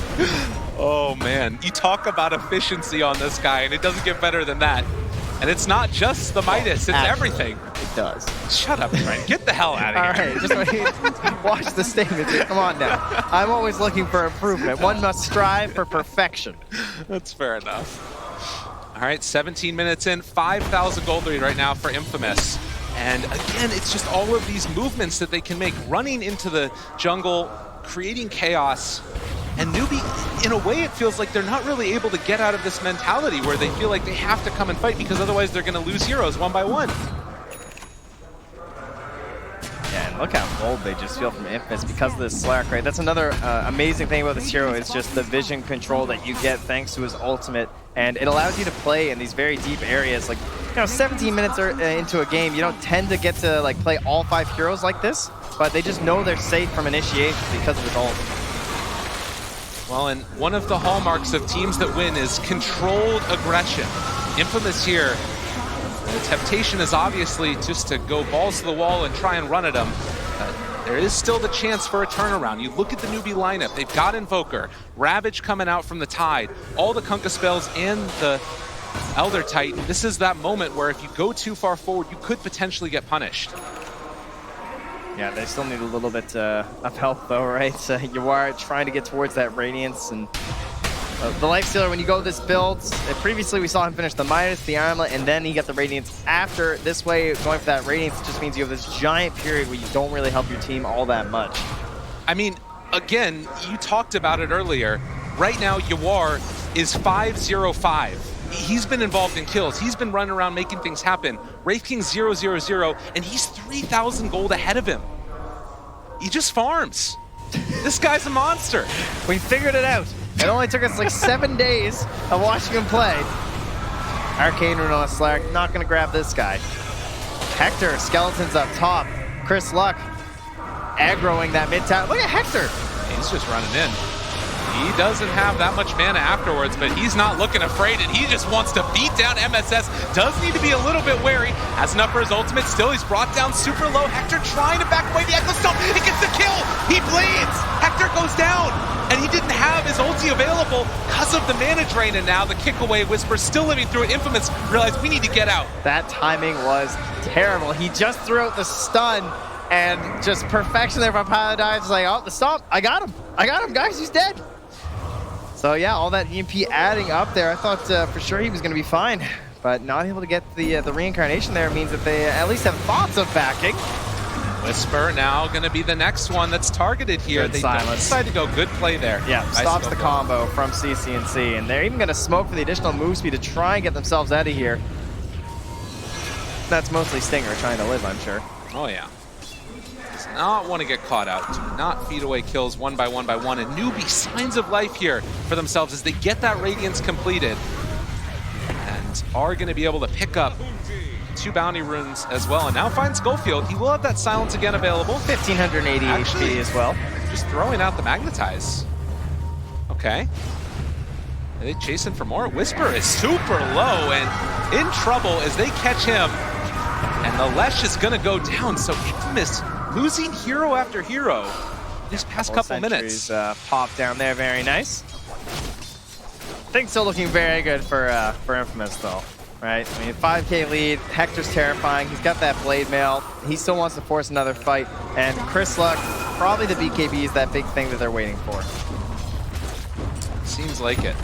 Oh, man. You talk about efficiency on this guy, and it doesn't get better than that. And it's not just the Midas, it's everything. It does. Shut up, Trent. Get the hell out of All here. right, just watch the statement here. Come on now. I'm always looking for improvement. One must strive for perfection. That's fair enough. All right, 17 minutes in, 5,000 gold lead right now for Infamous. And again, it's just all of these movements that they can make, running into the jungle, creating chaos. And Newbee, in a way, it feels like they're not really able to get out of this mentality where they feel like they have to come and fight because otherwise they're going to lose heroes one by one. Yeah, and look how bold they just feel from Infamous because of this Slark, right? That's another amazing thing about this hero is just the vision control that you get thanks to his ultimate. And it allows you to play in these very deep areas. Like, you know, 17 minutes into a game, you don't tend to get to like play all 5 heroes like this, but they just know they're safe from initiation because of his ult. Well, and one of the hallmarks of teams that win is controlled aggression. Infamous here The temptation is obviously just to go balls to the wall and try and run at him. There is still the chance for a turnaround. You look at the Newbee lineup. They've got Invoker, Ravage coming out from the Tide, all the Kunkka spells and the Elder Titan. This is that moment where if you go too far forward, you could potentially get punished. Yeah, they still need a little bit of help though, right? You are trying to get towards that Radiance, and the Lifestealer, when you go this build, previously we saw him finish the Midas, the Armlet, and then he got the Radiance after. This way, going for that Radiance just means you have this giant period where you don't really help your team all that much. I mean, again, you talked about it earlier. Right now, Yawar is 5-0-5. He's been involved in kills. He's been running around making things happen. Wraith King 0-0-0, and he's 3,000 gold ahead of him. He just farms. This guy's a monster. We figured it out. It only took us like 7 days of watching him play. Arcane Rune on a Slark, not gonna grab this guy. Hector, Skeletons up top. Chris Luck aggroing that mid-tower. Look at Hector. He's just running in. He doesn't have that much mana afterwards, but he's not looking afraid, and he just wants to beat down MSS. Does need to be a little bit wary. Has enough for his ultimate. Still, he's brought down super low. Hector trying to back away the Echo Stomp. He gets the kill. He bleeds. Hector goes down, and he didn't have his ulti available because of the mana drain, and now the kick away Whisper still living through it. Infamous realized we need to get out. That timing was terrible. He just threw out the stun, and just perfection there from Paladin. Just like, oh, the stomp. I got him. I got him, guys. He's dead. So yeah, all that EMP adding up there. I thought for sure he was going to be fine, but not able to get the reincarnation there means that they at least have thoughts of backing. Whisper now going to be the next one that's targeted here. Good they silence. decide to go. Good play there. Yeah, Nice stops the go. combo from CCNC, and they're even going to smoke for the additional move speed to try and get themselves out of here. That's mostly Stinger trying to live, I'm sure. Oh yeah. Does not want to get caught out. Do not feed away kills one by one by one. And Newbee, signs of life here for themselves as they get that Radiance completed. And are going to be able to pick up 2 bounty runes as well. And now find Schofield. He will have that silence again available. 1,580 HP as well. Just throwing out the Magnetize. Okay. Are they chasing for more? Whisper is super low and in trouble as they catch him. And the Lesh is going to go down. So Infamous losing hero after hero these past couple minutes. Pop down there, very nice. Things still looking very good for Infamous though, right? I mean, 5K lead, Hector's terrifying, he's got that blade mail, he still wants to force another fight, and Chris Luck, probably the BKB is that big thing that they're waiting for. Seems like it.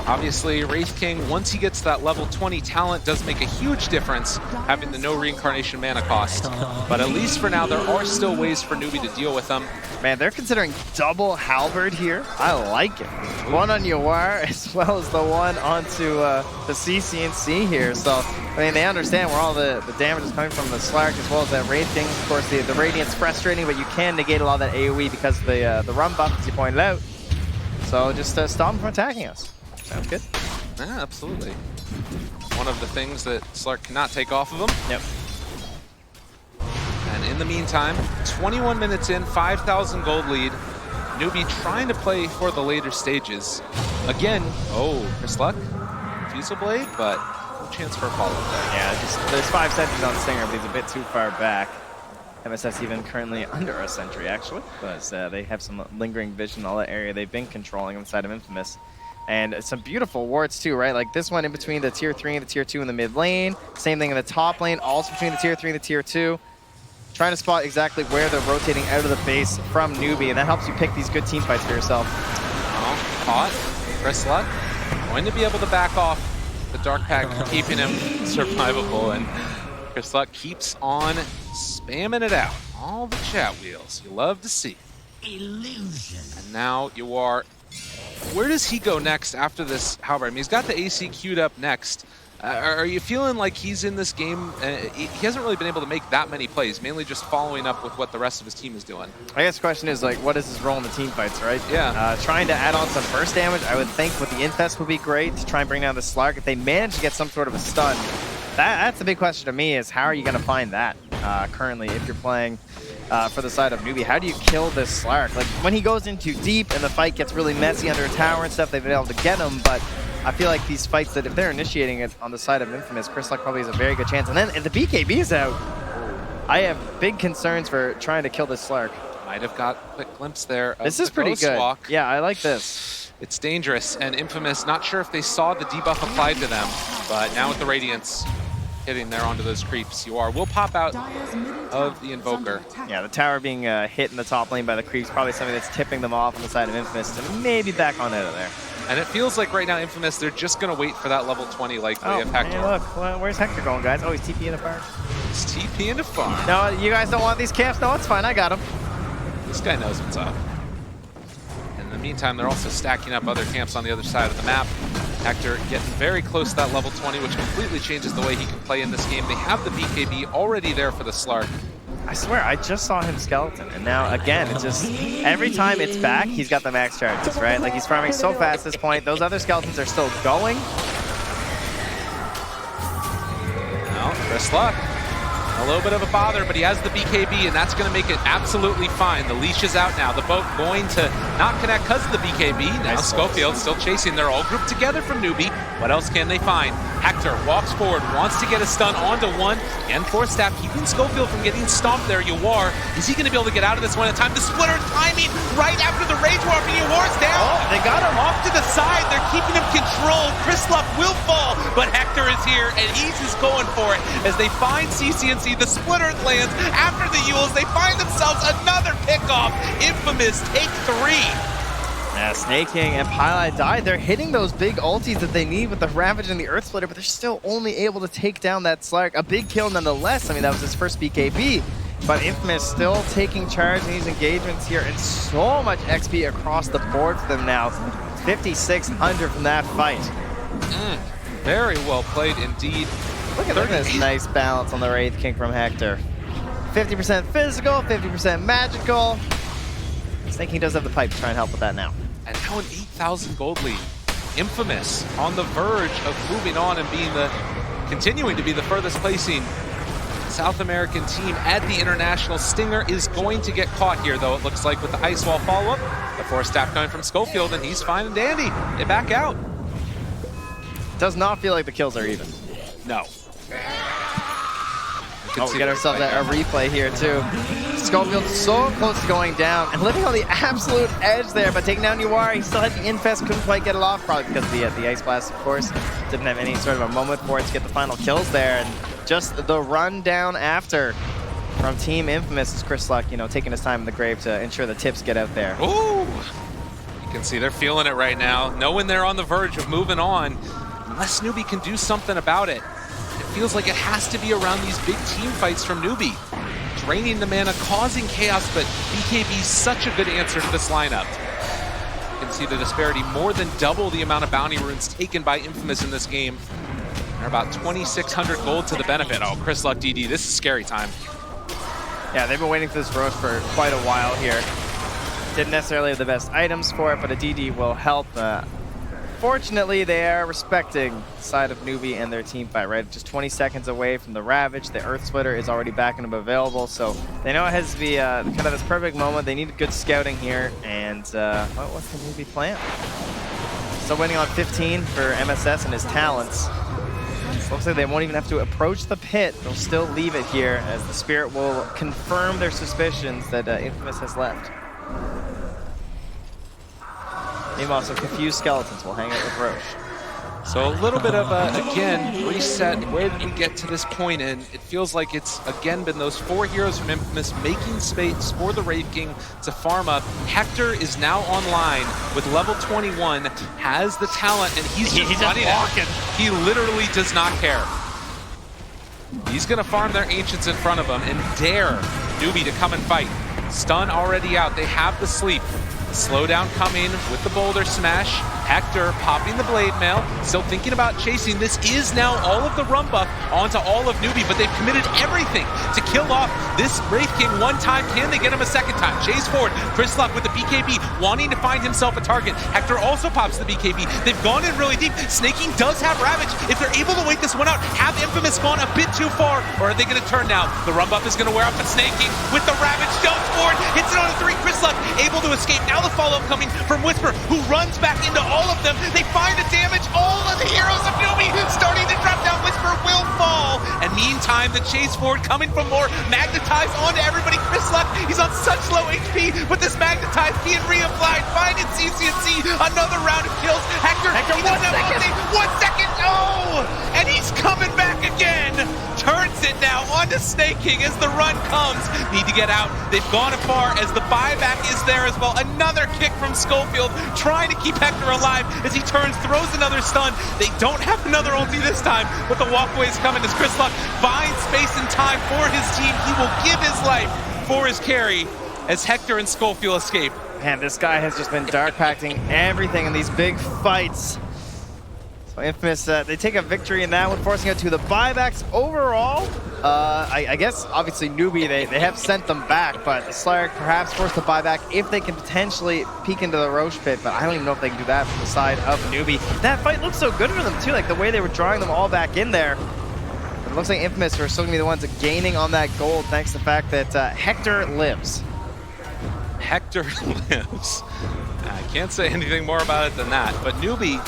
Obviously, Wraith King, once he gets that level 20 talent, does make a huge difference, having the no reincarnation mana cost. But at least for now, there are still ways for Newbee to deal with them. Man, they're considering double Halberd here. I like it. One on Yawar as well as the one onto the CCNC here. So, I mean, they understand where all the damage is coming from the Slark as well as that Wraith King. Of course, the Radiant's frustrating, but you can negate a lot of that AoE because of the run buff, as you pointed out. So just stop them from attacking us. Sounds good. Yeah, absolutely. One of the things that Slark cannot take off of him. Yep. And in the meantime, 21 minutes in, 5,000 gold lead. Newbee trying to play for the later stages. Again, Chris Luck, Fusel Blade, but no chance for a follow-up there. Yeah, just there's 5 sentries on Stinger, but he's a bit too far back. MSS even currently under a sentry, actually, because they have some lingering vision in all that area they've been controlling inside of Infamous. And some beautiful wards too, right? Like this one in between the tier 3 and the tier 2 in the mid lane. Same thing in the top lane, also between the tier 3 and the tier 2. Trying to spot exactly where they're rotating out of the base from Newbee, and that helps you pick these good team fights for yourself. Caught. Chris Luck going to be able to back off the Dark Pack, keeping him survivable. And Chris Luck keeps on spamming it out. All the chat wheels. You love to see. Illusion. And now you are... Where does he go next after this Halberd? I mean, he's got the AC queued up next. Are you feeling like he's in this game? He hasn't really been able to make that many plays, mainly just following up with what the rest of his team is doing. I guess the question is, like, what is his role in the team fights, right? Yeah. Trying to add on some burst damage, I would think with the Infest would be great to try and bring down the Slark. If they manage to get some sort of a stun, that's the big question to me is how are you going to find that currently if you're playing for the side of Newbee? How do you kill this Slark? Like, when he goes in too deep and the fight gets really messy under a tower and stuff, they've been able to get him, but I feel like these fights that if they're initiating it on the side of Infamous, Chris Luck probably has a very good chance. And then if the BKB is out, I have big concerns for trying to kill this Slark. Might have got a quick glimpse there of This is the pretty Ghost good. Walk. Yeah, I like this. It's dangerous, and Infamous, not sure if they saw the debuff applied to them, but now with the Radiance hitting there onto those creeps, UR will pop out of the Invoker. Yeah, the tower being hit in the top lane by the creeps, probably something that's tipping them off on the side of Infamous to maybe back on out of there. And it feels like right now Infamous, they're just going to wait for that level 20 likely of Hector. Hey, look, well, where's Hector going, guys? Oh, he's TP in a farm. He's TP in a farm. No, you guys don't want these camps? No, it's fine, I got him. This guy knows what's up. In the meantime, they're also stacking up other camps on the other side of the map. Hector getting very close to that level 20, which completely changes the way he can play in this game. They have the BKB already there for the Slark. I swear, I just saw him skeleton, and now again, it's just every time it's back, he's got the max charges, right? Like he's farming so fast at this point. Those other skeletons are still going. Well, Chris Luck, a little bit of a bother, but he has the BKB, and that's going to make it absolutely fine. The leash is out now. The boat going to not connect because of the BKB. Now nice Schofield still chasing. They're all grouped together from Newbee. What else can they find? Hector walks forward, wants to get a stun onto one. Again, Force Staff keeping Schofield from getting stomped there. Yawar, is he going to be able to get out of this one at a time? The splitter timing right after the Rage Warp, and Yawar's down. Oh, they got him. Off to the side. They're keeping him controlled. Chris Luck will fall, but Hector is here, and he's just going for it as they find CCNC. The splitter lands after the Yules. They find themselves another pickoff. Infamous take 3. Yeah, Snake King and Pylai died. They're hitting those big ultis that they need with the Ravage and the Earth Splitter, but they're still only able to take down that Slark. A big kill nonetheless. I mean, that was his first BKB, but Infamous still taking charge in these engagements here, and so much XP across the board for them now. 5,600 from that fight. Very well played indeed. Look at this nice balance on the Wraith King from Hector. 50% physical, 50% magical. Snake King does have the pipe to try and help with that now. And now an 8,000 gold lead. Infamous on the verge of moving on and being continuing to be the furthest placing South American team at the International. Stinger is going to get caught here, though, it looks like, with the Ice Wall follow-up. The Force Staff coming from Schofield, and he's fine and dandy. They back out. Does not feel like the kills are even. No. Oh, we get ourselves a replay here, too. Schofield so close to going down and living on the absolute edge there, but taking down Uwar. He still had the Infest, couldn't quite get it off, probably because of the Ice Blast, of course. Didn't have any sort of a moment for it to get the final kills there, and just the run down after from Team Infamous is Chris Luck, taking his time in the grave to ensure the tips get out there. Ooh! You can see they're feeling it right now, knowing they're on the verge of moving on. Unless Newbee can do something about it. It feels like it has to be around these big team fights from Newbee. Draining the mana, causing chaos, but BKB is such a good answer to this lineup. You can see the disparity, more than double the amount of bounty runes taken by Infamous in this game. They're about 2,600 gold to the benefit. Oh, Chris Luck DD, this is scary time. Yeah, they've been waiting for this Roche for quite a while here. Didn't necessarily have the best items for it, but a DD will help. Fortunately, they are respecting the side of Newbee and their team fight, right? Just 20 seconds away from the Ravage. The Earth Splitter is already back and available, so they know it has to be kind of this perfect moment. They need good scouting here, and what's the Newbee plan? Still waiting on 15 for MSS and his talents. Looks like they won't even have to approach the pit. They'll still leave it here, as the Spirit will confirm their suspicions that Infamous has left. Meanwhile, some confused skeletons will hang out with Roche. So a little bit of again, reset. Where did we get to this point? And it feels like it's, again, been those 4 heroes from Infamous making space for the Wraith King to farm up. Hector is now online with level 21, has the talent, and he's just running walking. He literally does not care. He's going to farm their Ancients in front of him and dare Newbee to come and fight. Stun already out. They have the sleep. Slowdown coming with the Boulder Smash. Hector popping the Blade Mail, still thinking about chasing. This is now all of the run buff onto all of Newbee, but they've committed everything to kill off this Wraith King one time. Can they get him a second time? Chase forward. Chris Luck with the BKB, wanting to find himself a target. Hector also pops the BKB. They've gone in really deep. Snake King does have Ravage. If they're able to wait this one out, have Infamous gone a bit too far, or are they going to turn now? The run buff is going to wear off, but Snake King with the Ravage jumps forward, hits it on a 3. Chris Luck able to escape. Now the follow-up coming from Whisper, who runs back into all all of them. They find the damage. All of the heroes of Newbee starting to drop down. Whisper will fall. And meantime, the chase forward coming from more. Magnetized onto everybody. Chris Luck, he's on such low HP, but this Magnetized being reapplied. Finding CCNC. Another round of kills. Hector, he doesn't have ulti. 1 second. Oh! And he's coming back again. Turns it now onto Snake King as the run comes. Need to get out. They've gone afar as the buyback is there as well. Another kick from Schofield, trying to keep Hector alive as he turns, throws another stun. They don't have another ulti this time, but the walkway is coming as Chris Luck finds space and time for his team. He will give his life for his carry as Hector and Schofield escape. Man, this guy has just been dark packing everything in these big fights. So Infamous, they take a victory in that one, forcing it to the buybacks overall. I guess, obviously, Newbee, they have sent them back, but Slark perhaps forced the buyback if they can potentially peek into the Roche pit, but I don't even know if they can do that from the side of Newbee. That fight looked so good for them, too, like the way they were drawing them all back in there. It looks like Infamous are still going to be the ones gaining on that gold, thanks to the fact that Hector lives. Hector lives. I can't say anything more about it than that, but Newbee,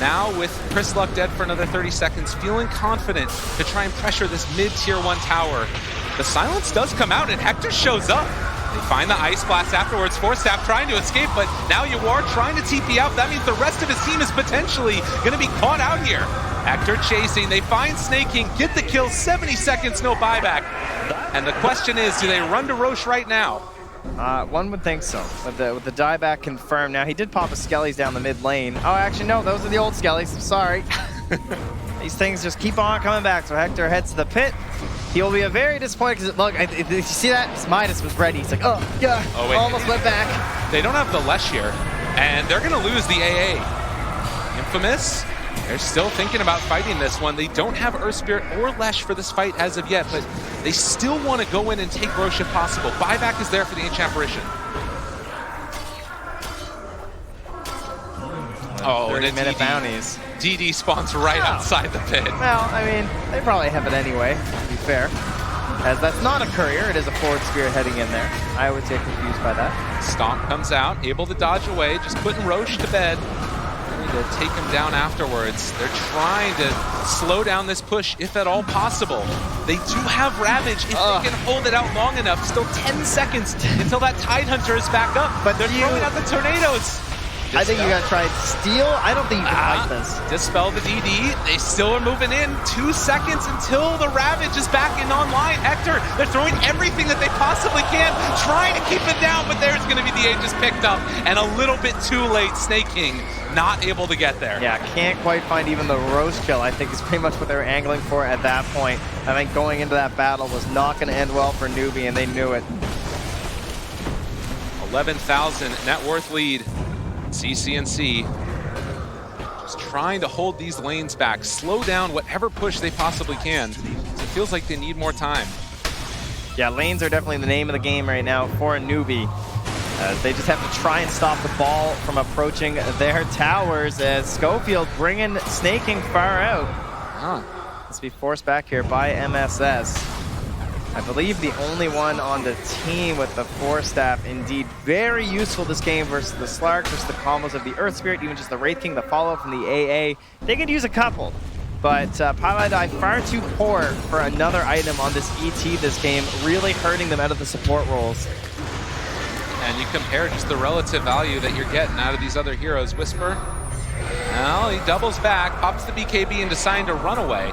now with Chris Luck dead for another 30 seconds, feeling confident to try and pressure this mid-tier 1 tower. The silence does come out and Hector shows up. They find the Ice Blast afterwards. Forstaff trying to escape, but now Yawar trying to TP out. That means the rest of his team is potentially going to be caught out here. Hector chasing. They find Snake King, get the kill, 70 seconds, no buyback. And the question is, do they run to Roche right now? One would think so, with the dieback confirmed. Now, he did pop a Skellies down the mid lane. Oh, actually, no, those are the old Skellies. Sorry. These things just keep on coming back, so Hector heads to the pit. He'll be very disappointed, because, look, if you see that? Midas was ready. He's like, oh, yeah, oh, wait, almost went back. They don't have the Lesh here, and they're going to lose the AA. Infamous, they're still thinking about fighting this one. They don't have Earth Spirit or Lesh for this fight as of yet, but they still want to go in and take Roche if possible. Buyback is there for the Ancient Apparition. Oh, 30-minute bounties. DD spawns right outside the pit. Well, I mean, they probably have it anyway, to be fair. As that's not a courier, it is a forward spirit heading in there. I would get confused by that. Stomp comes out, able to dodge away, just putting Roche to bed. To take him down afterwards. They're trying to slow down this push, if at all possible. They do have Ravage if they can hold it out long enough. Still 10 seconds until that Tidehunter is back up. But they're throwing out the tornadoes. I think you gotta try and steal. I don't think you can fight this. Dispel the DD. They still are moving in. 2 seconds until the Ravage is back in online. Hector, they're throwing everything that they possibly can, trying to keep it down, but there's gonna be the Aegis picked up, and a little bit too late. Snake King not able to get there. Yeah, can't quite find even the Roche kill, I think is pretty much what they were angling for at that point. I think going into that battle was not gonna end well for Newbee, and they knew it. 11,000 net worth lead. CCNC just trying to hold these lanes back, slow down whatever push they possibly can. So it feels like they need more time. Yeah, lanes are definitely the name of the game right now for a Newbee. They just have to try and stop the ball from approaching their towers as Schofield bringing Snake King far out. Let's be forced back here by MSS. I believe the only one on the team with the Forstaff. Indeed, very useful this game versus the Slark, versus the combos of the Earth Spirit, even just the Wraith King, the follow from the AA. They could use a couple, but Piladai far too poor for another item on this ET this game, really hurting them out of the support roles. And you compare just the relative value that you're getting out of these other heroes. Whisper, well, he doubles back, pops the BKB and deciding to run away.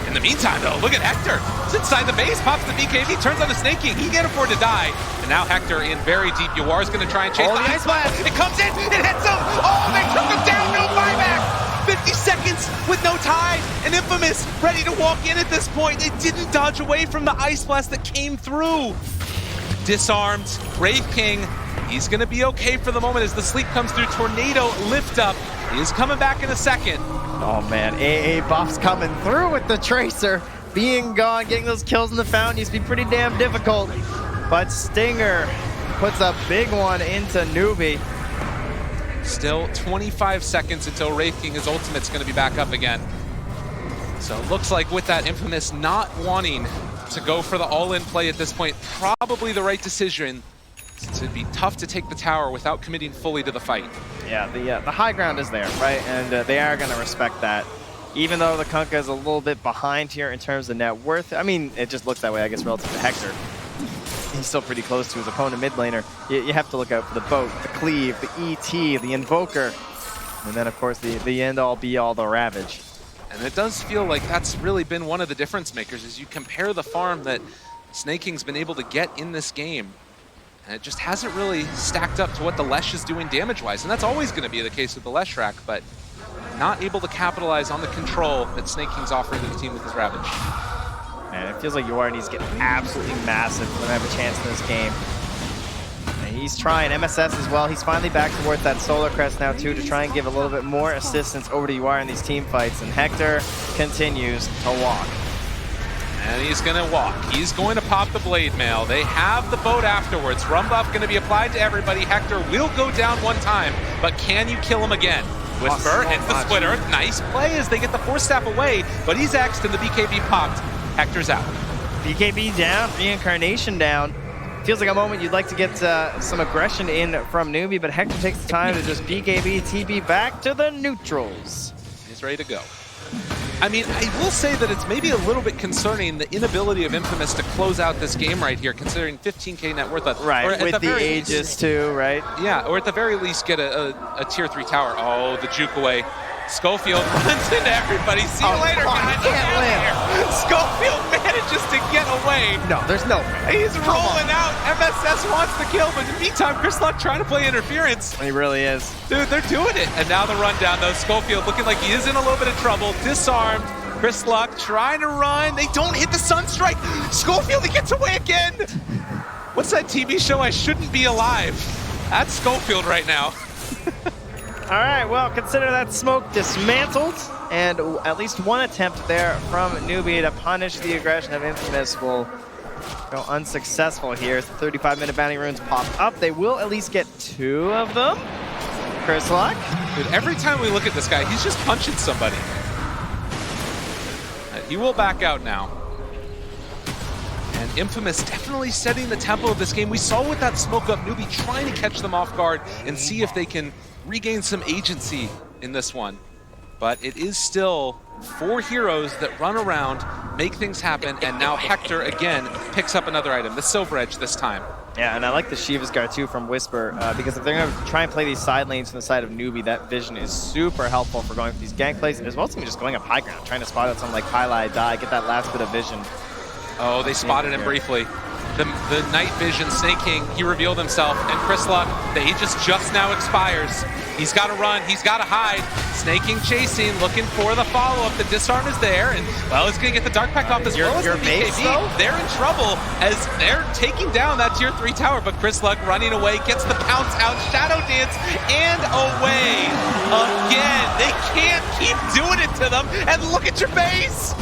In the meantime, though, look at Hector. He's inside the base, pops the BKB, turns on the Snake King. He can't afford to die. And now Hector in very deep. Yawar is going to try and chase the Ice Blast. It comes in, it hits him. Oh, they took him down, no buyback. 50 seconds with no time. And Infamous ready to walk in at this point. It didn't dodge away from the Ice Blast that came through. Disarmed, Wraith King. He's going to be okay for the moment as the sleep comes through. Tornado lift up. He is coming back in a second. Oh man, AA buffs coming through with the Tracer. Being gone, getting those kills in the fountain used to be pretty damn difficult. But Stinger puts a big one into Newbee. Still 25 seconds until Wraith King, his ultimate's going to be back up again. So it looks like with that Infamous not wanting to go for the all-in play at this point, probably the right decision. Since it'd be tough to take the tower without committing fully to the fight. Yeah, the high ground is there, right? And they are going to respect that. Even though the Kunkka is a little bit behind here in terms of net worth. I mean, it just looks that way, I guess, relative to Hector. He's still pretty close to his opponent mid laner. You have to look out for the boat, the cleave, the ET, the invoker, and then, of course, the end-all, be-all, the Ravage. And it does feel like that's really been one of the difference makers as you compare the farm that Snake King's been able to get in this game. And it just hasn't really stacked up to what the Lesh is doing damage-wise. And that's always going to be the case with the Leshrac, but not able to capitalize on the control that Snake King's offering to the team with his Ravage. And it feels like UR needs to get absolutely massive to have a chance in this game. And he's trying MSS as well. He's finally back towards that Solar Crest now too to try and give a little bit more assistance over to UR in these team fights. And Hector continues to walk. And he's going to walk. He's going to pop the Blade Mail. They have the boat afterwards. Rum buff going to be applied to everybody. Hector will go down one time, but can you kill him again? Whisper hits the splitter. Nice play as they get the Force Staff away, but he's X'd and the BKB popped. Hector's out. BKB down, Reincarnation down. Feels like a moment you'd like to get some aggression in from Newbee, but Hector takes the time to just BKB, TB back to the neutrals. He's ready to go. I mean, I will say that it's maybe a little bit concerning the inability of Infamous to close out this game right here, considering 15k net worth. Right, with the Aegis too, right? Yeah, or at the very least get a tier 3 tower. Oh, the juke away. Schofield runs into everybody. See you later, guys. Schofield manages to get away. No, there's no way. He's rolling out. MSS wants the kill, but in the meantime, Chris Luck trying to play interference. He really is. Dude, they're doing it. And now the rundown, though. Schofield looking like he is in a little bit of trouble. Disarmed. Chris Luck trying to run. They don't hit the Sunstrike. Schofield, he gets away again. What's that TV show, I Shouldn't Be Alive? That's Schofield right now. All right, well, consider that smoke dismantled, and at least one attempt there from Newbee to punish the aggression of Infamous will go unsuccessful here. 35-minute bounty runes pop up. They will at least get 2 of them. Chris Luck. Dude, every time we look at this guy, he's just punching somebody. He will back out now. And Infamous definitely setting the tempo of this game. We saw with that smoke up, Newbee trying to catch them off guard and see if they can regain some agency in this one. But it is still 4 heroes that run around, make things happen, and now Hector again picks up another item, the Silver Edge this time. Yeah, and I like the Shiva's Guard too from Whisper, because if they're going to try and play these side lanes from the side of Newbee, that vision is super helpful for going for these gank plays, as well as even just going up high ground, trying to spot out something like Pylai, die, get that last bit of vision. Oh, they spotted him briefly. The night vision, Snake King, he revealed himself, and Chris Luck, the Aegis just now expires. He's got to run, he's got to hide. Snake King chasing, looking for the follow-up. The disarm is there, and well, it's going to get the Dark Pact off as well as the BKB. They're in trouble as they're taking down that tier 3 tower, but Chris Luck running away, gets the pounce out, Shadow Dance, and away again. They can't keep doing it to them, and look at your base.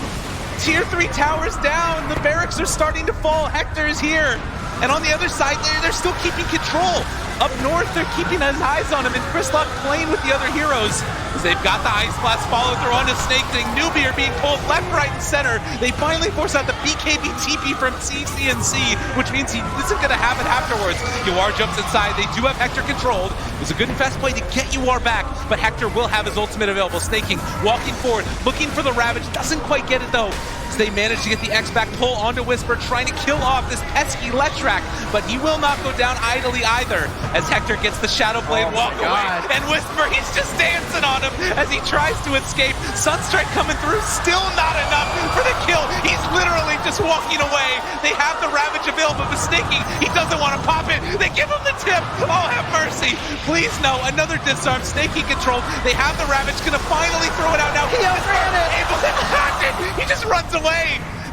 Tier 3 towers down, the barracks are starting to fall, Hector is here. And on the other side, they're still keeping control. Up north, they're keeping his eyes on him, and Chris Luck playing with the other heroes. As they've got the Ice Blast follow through onto Snake King. Newbee are being pulled left, right, and center. They finally force out the BKB TP from CCNC, which means he isn't going to have it afterwards. UR jumps inside. They do have Hector controlled. It was a good and fast play to get UR back, but Hector will have his ultimate available. Snake King walking forward, looking for the Ravage. Doesn't quite get it, though. They manage to get the X back pull onto Whisper, trying to kill off this pesky Leshrac, but he will not go down idly either, as Hector gets the Shadow Blade walk away, and Whisper, he's just dancing on him as he tries to escape. Sunstrike coming through, still not enough for the kill. He's literally just walking away. They have the Ravage available, but Snake King, he doesn't want to pop it. They give him the tip. Oh, have mercy. Please, no. Another disarm. Snake King controlled. They have the Ravage, gonna finally throw it out now. He outran it. Able to catch it. He just runs away.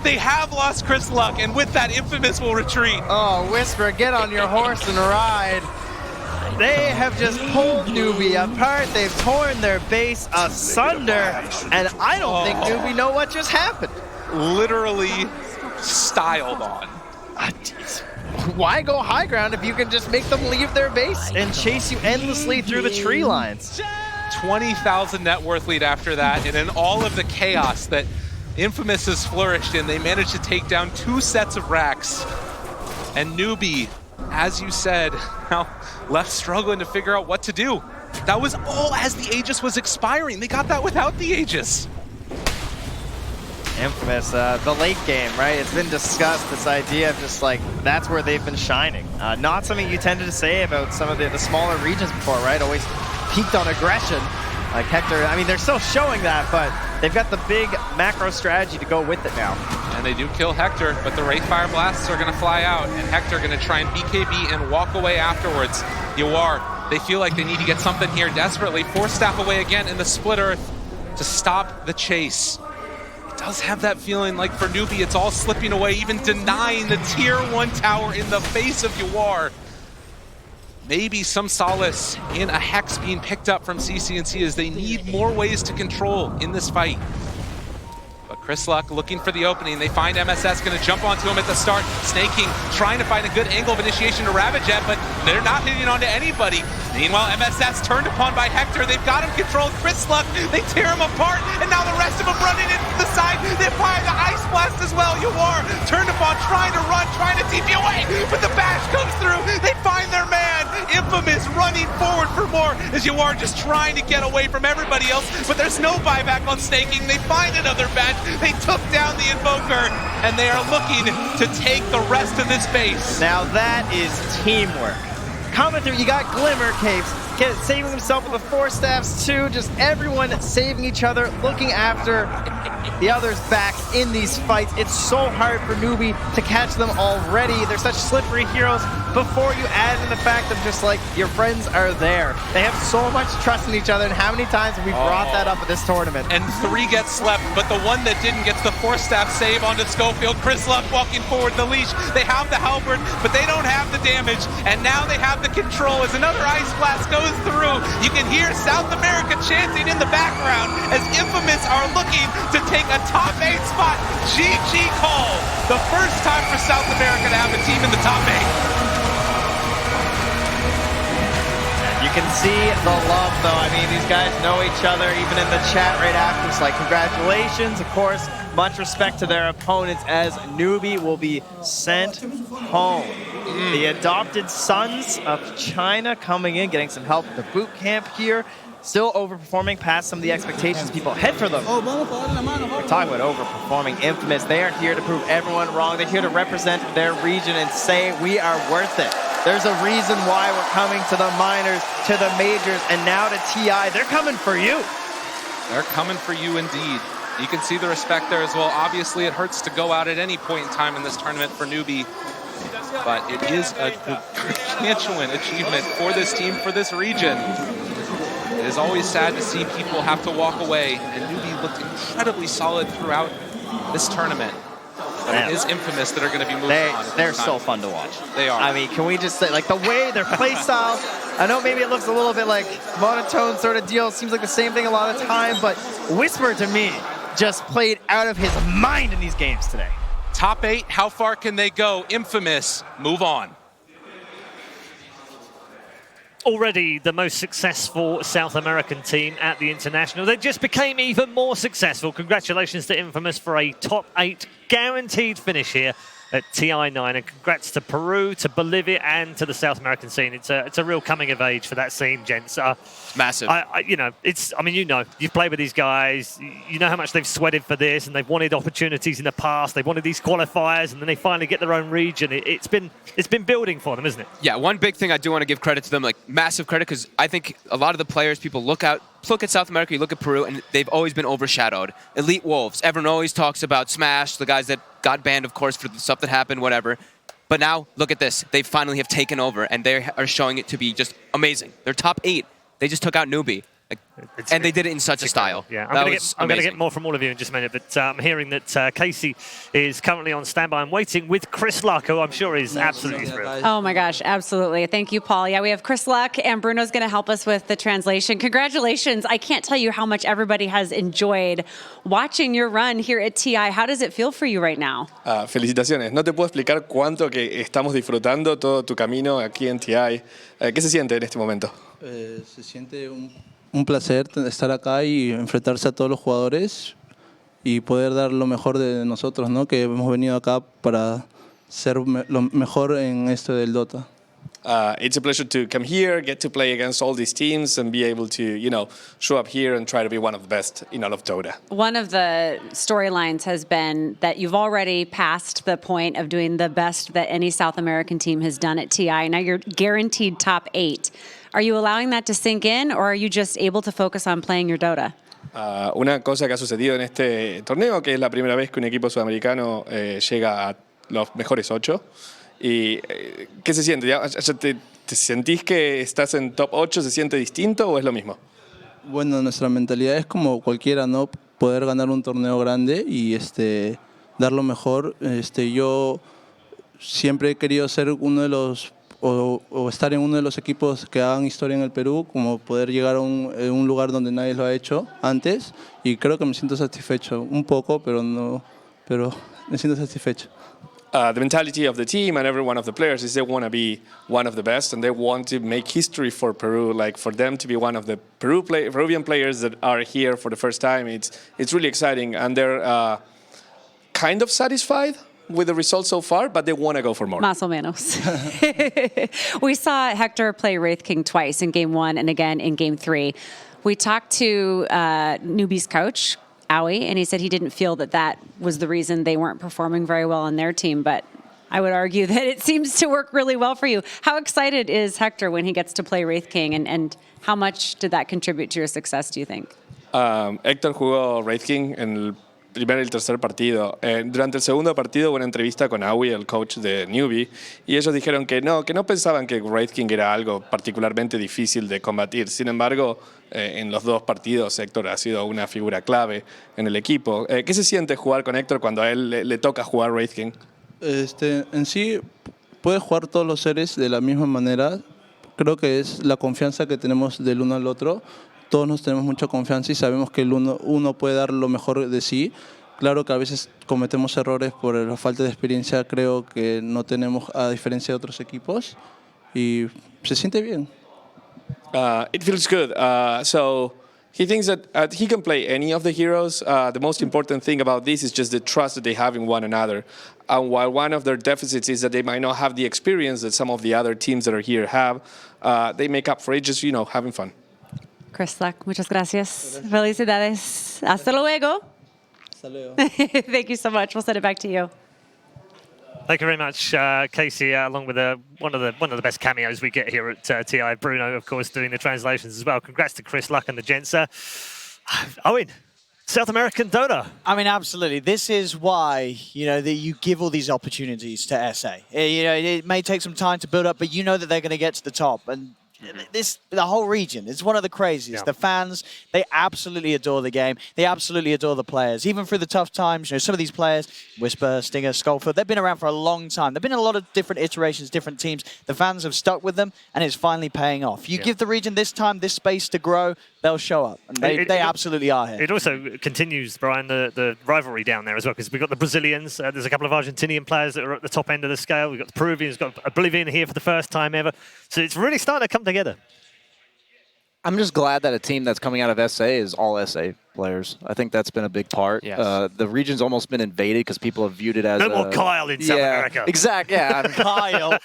They have lost Chris Luck, and with that, Infamous will retreat. Oh, Whisper, get on your horse and ride. They have just pulled Newbee apart. They've torn their base asunder, and I don't think Newbee know what just happened. Literally styled on. Why go high ground if you can just make them leave their base and chase you endlessly through the tree lines? 20,000 net worth lead after that, and in all of the chaos that Infamous has flourished in, they managed to take down 2 sets of racks. And Newbee as you said, now left struggling to figure out what to do. That was all as the Aegis was expiring. They got that without the Aegis. Infamous, the late game, right? It's been discussed, this idea of just like, that's where they've been shining. Not something you tended to say about some of the smaller regions before, right? Always peaked on aggression. Like Hector, I mean, they're still showing that, but they've got the big macro strategy to go with it now. And they do kill Hector, but the Wraithfire Blasts are going to fly out, and Hector going to try and BKB and walk away afterwards. Yawar, they feel like they need to get something here desperately. Force Staff away again in the Split Earth to stop the chase. It does have that feeling like for Newbee, it's all slipping away, even denying the Tier 1 tower in the face of Yawar. Maybe some solace in a Hex being picked up from CCNC as they need more ways to control in this fight. But Chris Luck looking for the opening. They find MSS going to jump onto him at the start. Snaking, trying to find a good angle of initiation to Ravajet, but they're not hitting onto anybody. Meanwhile, MSS turned upon by Hector. They've got him controlled. Chris Luck, they tear him apart, and now the rest of them running into the side. They apply the Ice Blast as well. Yawar turned upon, trying to run, trying to TP away, but the bash comes through. They find their man. Infamous running forward for more as Yawar just trying to get away from everybody else, but there's no buyback on Snaking. They find another bench. They took down the Invoker, and they are looking to take the rest of this base. Now that is teamwork. Coming through, you got Glimmer Capes, saving himself with the Force Staffs too, just everyone saving each other, looking after the others' backs in these fights. It's so hard for Newbee to catch them already. They're such slippery heroes. Before you add in the fact of just like, your friends are there. They have so much trust in each other, and how many times have we brought that up at this tournament? And 3 get slept, but the one that didn't gets the Force Staff save onto Schofield. Chris Luck walking forward the leash. They have the halberd, but they don't have the damage, and now they have the control as another Ice Blast goes through. You can hear South America chanting in the background as Infamous are looking to take a top 8 spot. GG call. The first time for South America to have a team in the top 8. You can see the love, though. I mean, these guys know each other, even in the chat right after. It's like, congratulations, of course. Much respect to their opponents as Newbee will be sent home. The adopted sons of China coming in, getting some help at the boot camp here. Still overperforming past some of the expectations people had for them. We're talking about overperforming. Infamous, they are here to prove everyone wrong. They're here to represent their region and say we are worth it. There's a reason why we're coming to the minors, to the majors, and now to TI. They're coming for you. They're coming for you indeed. You can see the respect there as well. Obviously, it hurts to go out at any point in time in this tournament for Newbee, but it is a gargantuan achievement for this team, for this region. It is always sad to see people have to walk away, and Newbee looked incredibly solid throughout this tournament. But it is Infamous that are going to be moving on. They're so fun to watch. They are. I mean, can we just say, like, the way their play style, I know maybe it looks a little bit like monotone sort of deal, seems like the same thing a lot of the time, but Whisper to me just played out of his mind in these games today. Top 8, how far can they go? Infamous, move on. Already the most successful South American team at the International. They just became even more successful. Congratulations to Infamous for a top 8 guaranteed finish here at TI9, and congrats to Peru, to Bolivia, and to the South American scene. It's a real coming of age for that scene, gents. Massive. You've played with these guys. You know how much they've sweated for this, and they've wanted opportunities in the past. They've wanted these qualifiers, and then they finally get their own region. It's been building for them, isn't it? Yeah, one big thing I do want to give credit to them, like massive credit, because I think a lot of the players, people look at South America, you look at Peru, and they've always been overshadowed. Elite Wolves, everyone always talks about Smash, the guys that got banned, of course, for the stuff that happened, whatever. But now, look at this. They finally have taken over, and they are showing it to be just amazing. They're top 8. They just took out Newbee. And they did it in such a style. Yeah, I'm going to get more from all of you in just a minute, but I'm hearing that Casey is currently on standby. I'm waiting with Chris Luck, who I'm sure is absolutely thrilled. Oh my gosh, absolutely. Thank you, Paul. Yeah, we have Chris Luck, and Bruno's going to help us with the translation. Congratulations. I can't tell you how much everybody has enjoyed watching your run here at TI. How does it feel for you right now? Felicitaciones. No te puedo explicar cuánto que estamos disfrutando todo tu camino aquí en TI. ¿Qué se siente en este momento? Se siente un placer estar acá y enfrentarse a todos los jugadores y poder dar lo mejor de nosotros, ¿no? Que hemos venido acá para ser lo mejor en esto del Dota. it's a pleasure to come here, get to play against all these teams, and be able to, show up here and try to be one of the best in all of Dota. One of the storylines has been that you've already passed the point of doing the best that any South American team has done at TI. Now you're guaranteed top 8. Are you allowing that to sink in, or are you just able to focus on playing your Dota? Una cosa que ha sucedido en este torneo, que es la primera vez que un equipo sudamericano llega a los mejores 8. ¿Y qué se siente? ¿Te sentís que estás en top 8? ¿Se siente distinto o es lo mismo? Bueno, nuestra mentalidad es como cualquiera, ¿no? Poder ganar un torneo grande y dar lo mejor. Yo siempre he querido ser uno de los o estar en uno de los equipos que hagan historia en el Perú, como poder llegar a un lugar donde nadie lo ha hecho antes, y creo que me siento satisfecho, un poco, pero me siento satisfecho. The mentality of the team and every one of the players is they want to be one of the best, and they want to make history for Peru. Like for them to be one of the Peruvian players that are here for the first time, it's really exciting, and they're kind of satisfied with the results so far, but they want to go for more. Más o menos. We saw Hector play Wraith King twice in Game 1 and again in Game 3. We talked to Newbee's coach, Aoi, and he said he didn't feel that was the reason they weren't performing very well on their team, but I would argue that it seems to work really well for you. How excited is Hector when he gets to play Wraith King, and how much did that contribute to your success, do you think? Héctor jugó Wraith King en el primer y el tercer partido. Durante el segundo partido hubo una entrevista con Aoi, el coach de Newbee, y ellos dijeron que no pensaban que Wraith King era algo particularmente difícil de combatir. Sin embargo, en los dos partidos Héctor ha sido una figura clave en el equipo. ¿Qué se siente jugar con Héctor cuando a él le toca jugar Wraith King? En sí, puede jugar todos los seres de la misma manera. Creo que es la confianza que tenemos del uno al otro. Todos nos tenemos mucha confianza y sabemos que uno puede dar lo mejor de sí. Claro que a veces cometemos errores por la falta de experiencia, creo que no tenemos, a diferencia de otros equipos, y se siente bien. It feels good. So he thinks that he can play any of the heroes. The most important thing about this is just the trust that they have in one another. And while one of their deficits is that they might not have the experience that some of the other teams that are here have, they make up for it just, having fun. Chris Luck, muchas gracias. Felicidades. Hasta luego. Hasta luego. Thank you so much. We'll send it back to you. Thank you very much, Casey, along with one of the best cameos we get here at TI. Bruno, of course, doing the translations as well. Congrats to Chris Luck and the gents. Owen, South American Dota. I mean, absolutely. This is why, that you give all these opportunities to SA. It may take some time to build up, but you know that they're going to get to the top. And the whole region, it's one of the craziest. Yeah. The fans, they absolutely adore the game. They absolutely adore the players. Even through the tough times, some of these players, Whisper, Stinger, Skullfoot, they've been around for a long time. There've been a lot of different iterations, different teams. The fans have stuck with them, and it's finally paying off. You give the region this time, this space to grow, they'll show up. And they absolutely are here. It also continues, Brian, the rivalry down there as well, because we've got the Brazilians, there's a couple of Argentinian players that are at the top end of the scale. We've got the Peruvians, got Oblivion here for the first time ever. So it's really starting to come together. I'm just glad that a team that's coming out of SA is all SA players. I think that's been a big part. Yes. The region's almost been invaded because people have viewed it as no more Kyle in South America. Exactly. Yeah, Kyle.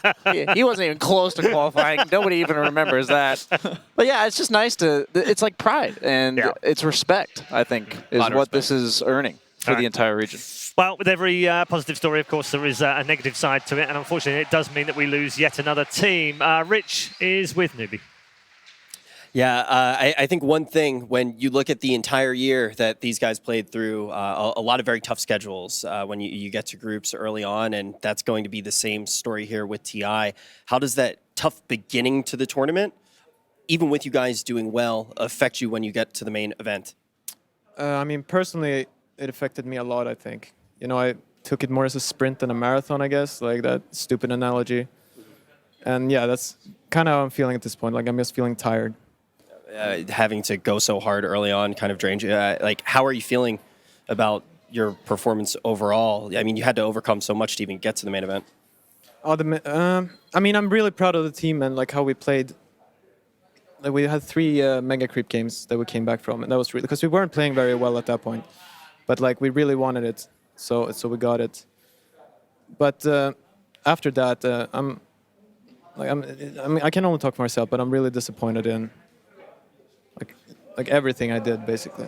He wasn't even close to qualifying. Nobody even remembers that. But yeah, it's just nice to. It's like pride and it's respect. I think is what this is earning for the entire region. Well, with every positive story, of course, there is a negative side to it, and unfortunately, it does mean that we lose yet another team. Rich is with Newbee. Yeah, I think one thing, when you look at the entire year that these guys played through, a lot of very tough schedules when you get to groups early on, and that's going to be the same story here with TI. How does that tough beginning to the tournament, even with you guys doing well, affect you when you get to the main event? I mean, personally, it affected me a lot, I think. I took it more as a sprint than a marathon, I guess, like that stupid analogy. And yeah, that's kind of how I'm feeling at this point. Like, I'm just feeling tired. Having to go so hard early on kind of drained you. How are you feeling about your performance overall? I mean, you had to overcome so much to even get to the main event. I mean, I'm really proud of the team and how we played. We had 3 Mega Creep games that we came back from, and that was really because we weren't playing very well at that point. But we really wanted it, so we got it. But after that, I'm like I can only talk for myself, but I'm really disappointed in like everything I did basically.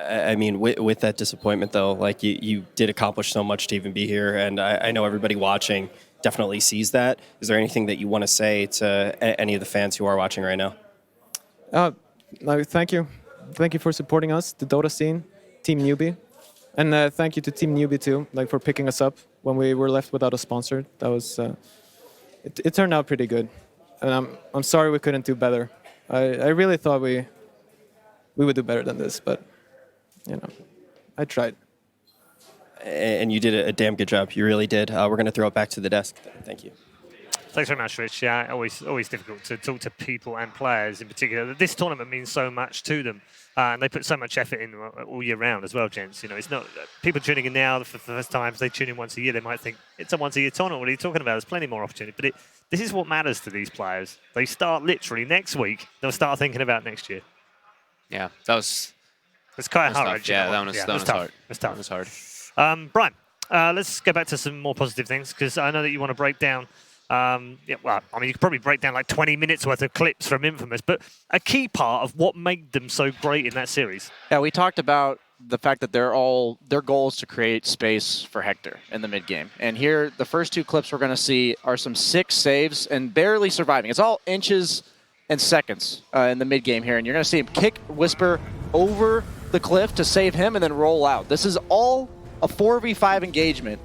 I mean, with that disappointment though, like you did accomplish so much to even be here, and I know everybody watching definitely sees that. Is there anything that you want to say to any of the fans who are watching right now? Thank you for supporting us, the Dota scene, Team Newbee, and thank you to Team Newbee too, like for picking us up when we were left without a sponsor. That was it turned out pretty good, and I'm sorry we couldn't do better. I really thought we would do better than this, but you know, I tried. And you did a damn good job. You really did. We're going to throw it back to the desk. Thank you. Thanks very much, Rich. Yeah, always difficult to talk to people and players in particular. This tournament means so much to them, and they put so much effort in all year round as well, gents. You know, it's not people tuning in now for the first time. If they tune in once a year, they might think it's a once-a-year tournament. What are you talking about? There's plenty more opportunity. But this is what matters to these players. They start literally next week. They'll start thinking about next year. Yeah, that was. It's quite hard. Yeah, that was hard. That was hard. Brian, let's go back to some more positive things, because I know that you want to break down. You could probably break down like 20 minutes worth of clips from Infamous, but a key part of what made them so great in that series. Yeah, we talked about the fact that their goal is to create space for Hector in the mid game. And here, the first two clips we're going to see are some 6 saves and barely surviving. It's all inches and seconds in the mid game here, and you're going to see him kick Whisper over the cliff to save him and then roll out. This is all a 4v5 engagement,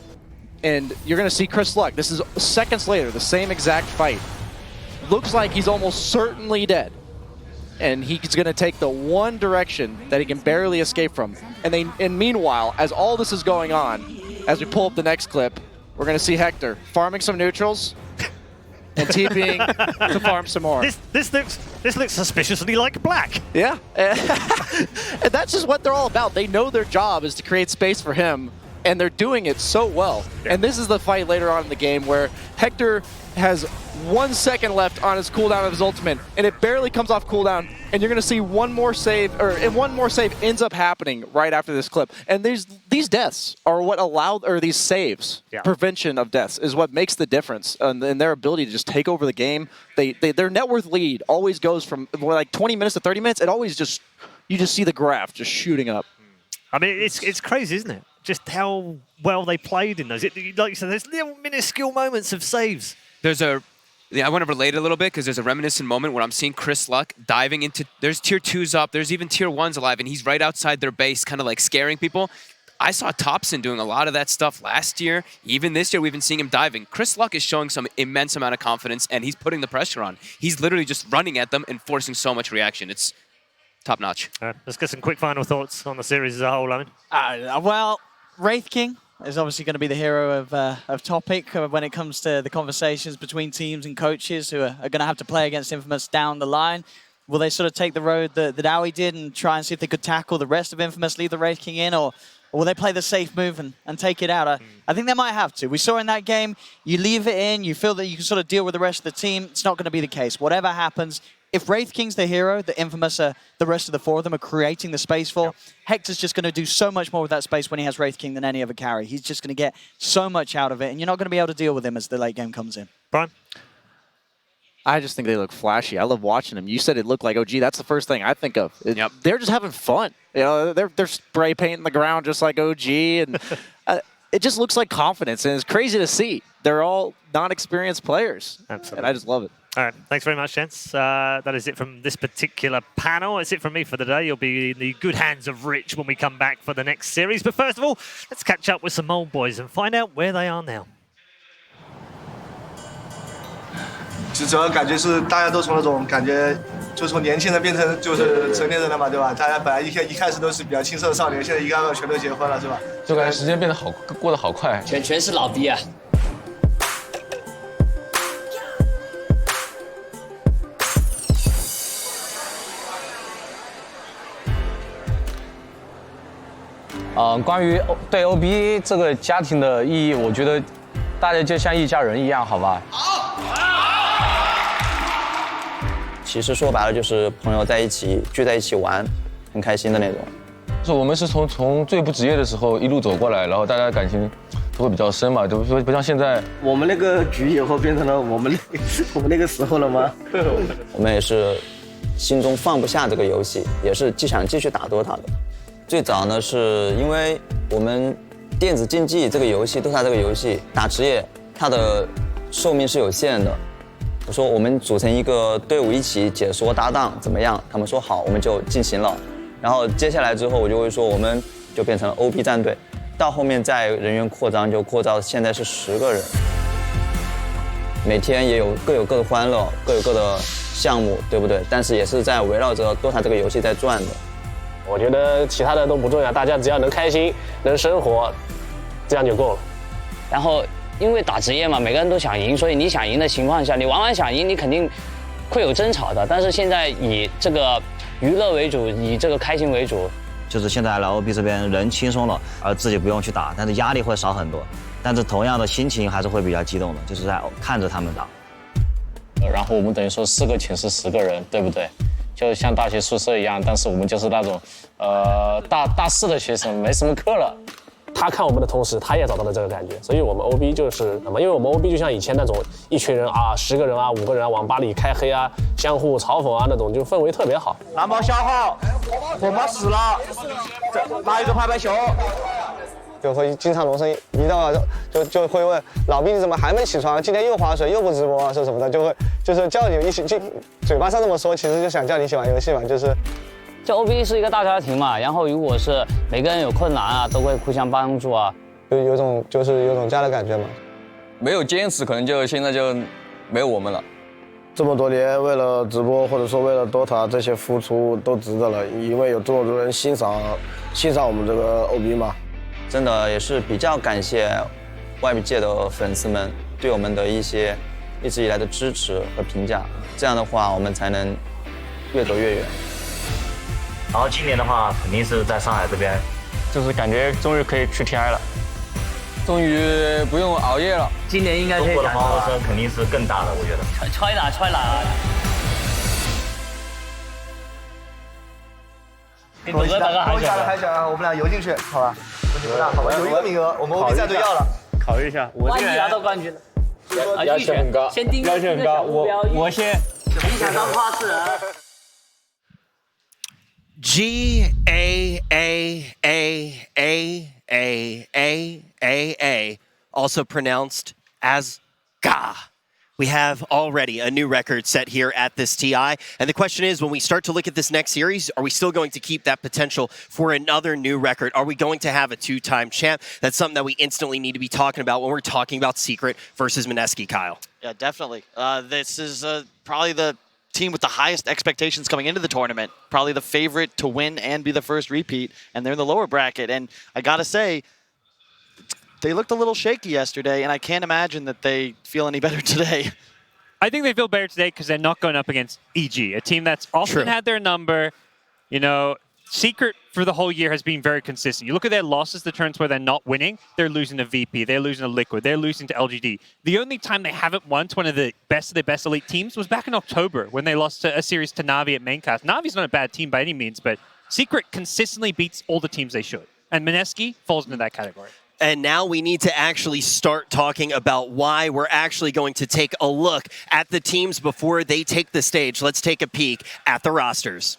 and you're going to see Chris Luck. This is seconds later, the same exact fight. Looks like he's almost certainly dead, and he's going to take the one direction that he can barely escape from. And meanwhile, as all this is going on, as we pull up the next clip, we're going to see Hector farming some neutrals and TPing to farm some more. This looks suspiciously like black. Yeah, and that's just what they're all about. They know their job is to create space for him, and they're doing it so well. Yeah. And this is the fight later on in the game where Hector has 1 second left on his cooldown of his ultimate, and it barely comes off cooldown, and you're going to see one more save ends up happening right after this clip. And these deaths are what these saves, prevention of deaths, is what makes the difference in their ability to just take over the game. Their net worth lead always goes from like 20 minutes to 30 minutes. It always you just see the graph just shooting up. I mean, it's crazy, isn't it? Just how well they played in those. Like you said, there's little minuscule moments of saves. I want to relate a little bit because there's a reminiscent moment where I'm seeing Chris Luck diving into, there's tier 2s up, there's even tier 1s alive, and he's right outside their base, kind of like scaring people. I saw Thompson doing a lot of that stuff last year. Even this year, we've been seeing him diving. Chris Luck is showing some immense amount of confidence, and he's putting the pressure on. He's literally just running at them and forcing so much reaction. It's top notch. Let's get some quick final thoughts on the series as a whole, Owen. Well, Wraith King is obviously going to be the hero of topic when it comes to the conversations between teams and coaches who are going to have to play against Infamous down the line. Will they sort of take the road that Aoi did and try and see if they could tackle the rest of Infamous, leave the Wraith King in, or will they play the safe move and take it out? I think they might have to. We saw in that game, you leave it in, you feel that you can sort of deal with the rest of the team. It's not going to be the case. Whatever happens, if Wraith King's the hero, the Infamous, the rest of the 4 of them are creating the space for, Hector's just going to do so much more with that space when he has Wraith King than any other carry. He's just going to get so much out of it, and you're not going to be able to deal with him as the late game comes in. Brian? I just think they look flashy. I love watching them. You said it looked like OG. That's the first thing I think of. They're just having fun. You know, they're spray painting the ground just like OG, and it just looks like confidence, and it's crazy to see. They're all non-experienced players. Absolutely. And I just love it. All right, thanks very much, gents. That is it from this particular panel. It's it from me for the day. You'll be in the good hands of Rich when we come back for the next series. But first of all, let's catch up with some old boys and find out where they are now. 其实主要感觉是大家都从那种感觉，就从年轻人变成就是成年人了嘛，对吧？大家本来一开始都是比较青涩的少年，现在一个个全都结婚了，是吧？就感觉时间变得过得好快，全是老逼啊！关于对 OB 这个家庭的意义，我觉得大家就像一家人一样，好吧？其实说白了就是朋友在一起聚在一起玩，很开心的那种。我们是从最不职业的时候一路走过来，然后大家感情会比较深嘛，就不像现在。我们那个局以后变成了我们那个时候了吗？我们也是心中放不下这个游戏，也是想继续打 Dota 的。最早呢，是因为我们电子竞技这个游戏 Dota 这个游戏打职业，它的寿命是有限的。我说我们组成一个队伍一起解说搭档怎么样？他们说好，我们就进行了。然后接下来之后，我就会说我们就变成了 OB 战队。到后面再人员扩张，就扩到现在是10个人，每天也各有各的欢乐，各有各的项目，对不对？但是也是在围绕着 Dota 这个游戏在转的。我觉得其他的都不重要，大家只要能开心、能生活，这样就够了。然后因为打职业嘛，每个人都想赢，所以你想赢的情况下，你往往想赢，你肯定会有争吵的。但是现在以这个娱乐为主，以这个开心为主。就是现在来 OB 这边人轻松了，而自己不用去打，但是压力会少很多。但是同样的心情还是会比较激动的，就是在看着他们打。然后我们等于说4个寝室10个人，对不对？就像大学宿舍一样，但是我们就是那种大4的学生，没什么课了。他看我们的同时，他也找到了这个感觉，所以我们 OB 就是因为我们 OB 就像以前那种一群人啊，10个人啊，5个人啊，网吧里开黑啊，相互嘲讽啊那种，就氛围特别好。蓝包消耗，火炮死了，拿一个拍拍球。就会经常龙生一到晚就会问老毕你怎么还没起床？今天又划水又不直播啊，说什么的，就是叫你一起，嘴巴上这么说，其实就想叫你一起玩游戏嘛，就是。就 OB 是一个大家庭嘛，然后如果是每个人有困难啊，都会互相帮助啊，有种家的感觉嘛。没有坚持，可能就现在就没有我们了。这么多年为了直播或者说为了 Dota 这些付出都值得了，因为有这么多人欣赏我们这个 OB 嘛。真的也是比较感谢外界的粉丝们对我们的一些一直以来的支持和评价，这样的话我们才能越走越远。然后今年的话，肯定是在上海这边，就是感觉终于可以去 TI 了，终于不用熬夜了。今年应该可以赶上。中国的黄河声肯定是更大的，我觉得。踹啦！多一下的还想我们俩游进去，好吧？问题不大，好吧？有一个名额，我们 OB 战队要了。考虑一下，我这个拿到冠军了。要求很高，先定要求很高，我先。你想当话事人。GAAAAAAA, also pronounced as Ga. We have already a new record set here at this TI. And the question is, when we start to look at this next series, are we still going to keep that potential for another new record? Are we going to have a 2-time champ? That's something that we instantly need to be talking about when we're talking about Secret versus Mineski, Kyle. Yeah, definitely. This is probably the team with the highest expectations coming into the tournament, probably the favorite to win and be the first repeat, and they're in the lower bracket. And I gotta say, they looked a little shaky yesterday, and I can't imagine that they feel any better today. I think they feel better today because they're not going up against EG, a team that's often had their number. You know, Secret for the whole year has been very consistent. You look at their losses, the turns where they're not winning, they're losing to VP, they're losing to Liquid, they're losing to LGD. The only time they haven't won to one of the best of their best elite teams was back in October when they lost to a series to Na'Vi at Maincast. Na'Vi's not a bad team by any means, but Secret consistently beats all the teams they should. And Mineski falls into that category. And now we need to actually start talking about why we're actually going to take a look at the teams before they take the stage. Let's take a peek at the rosters.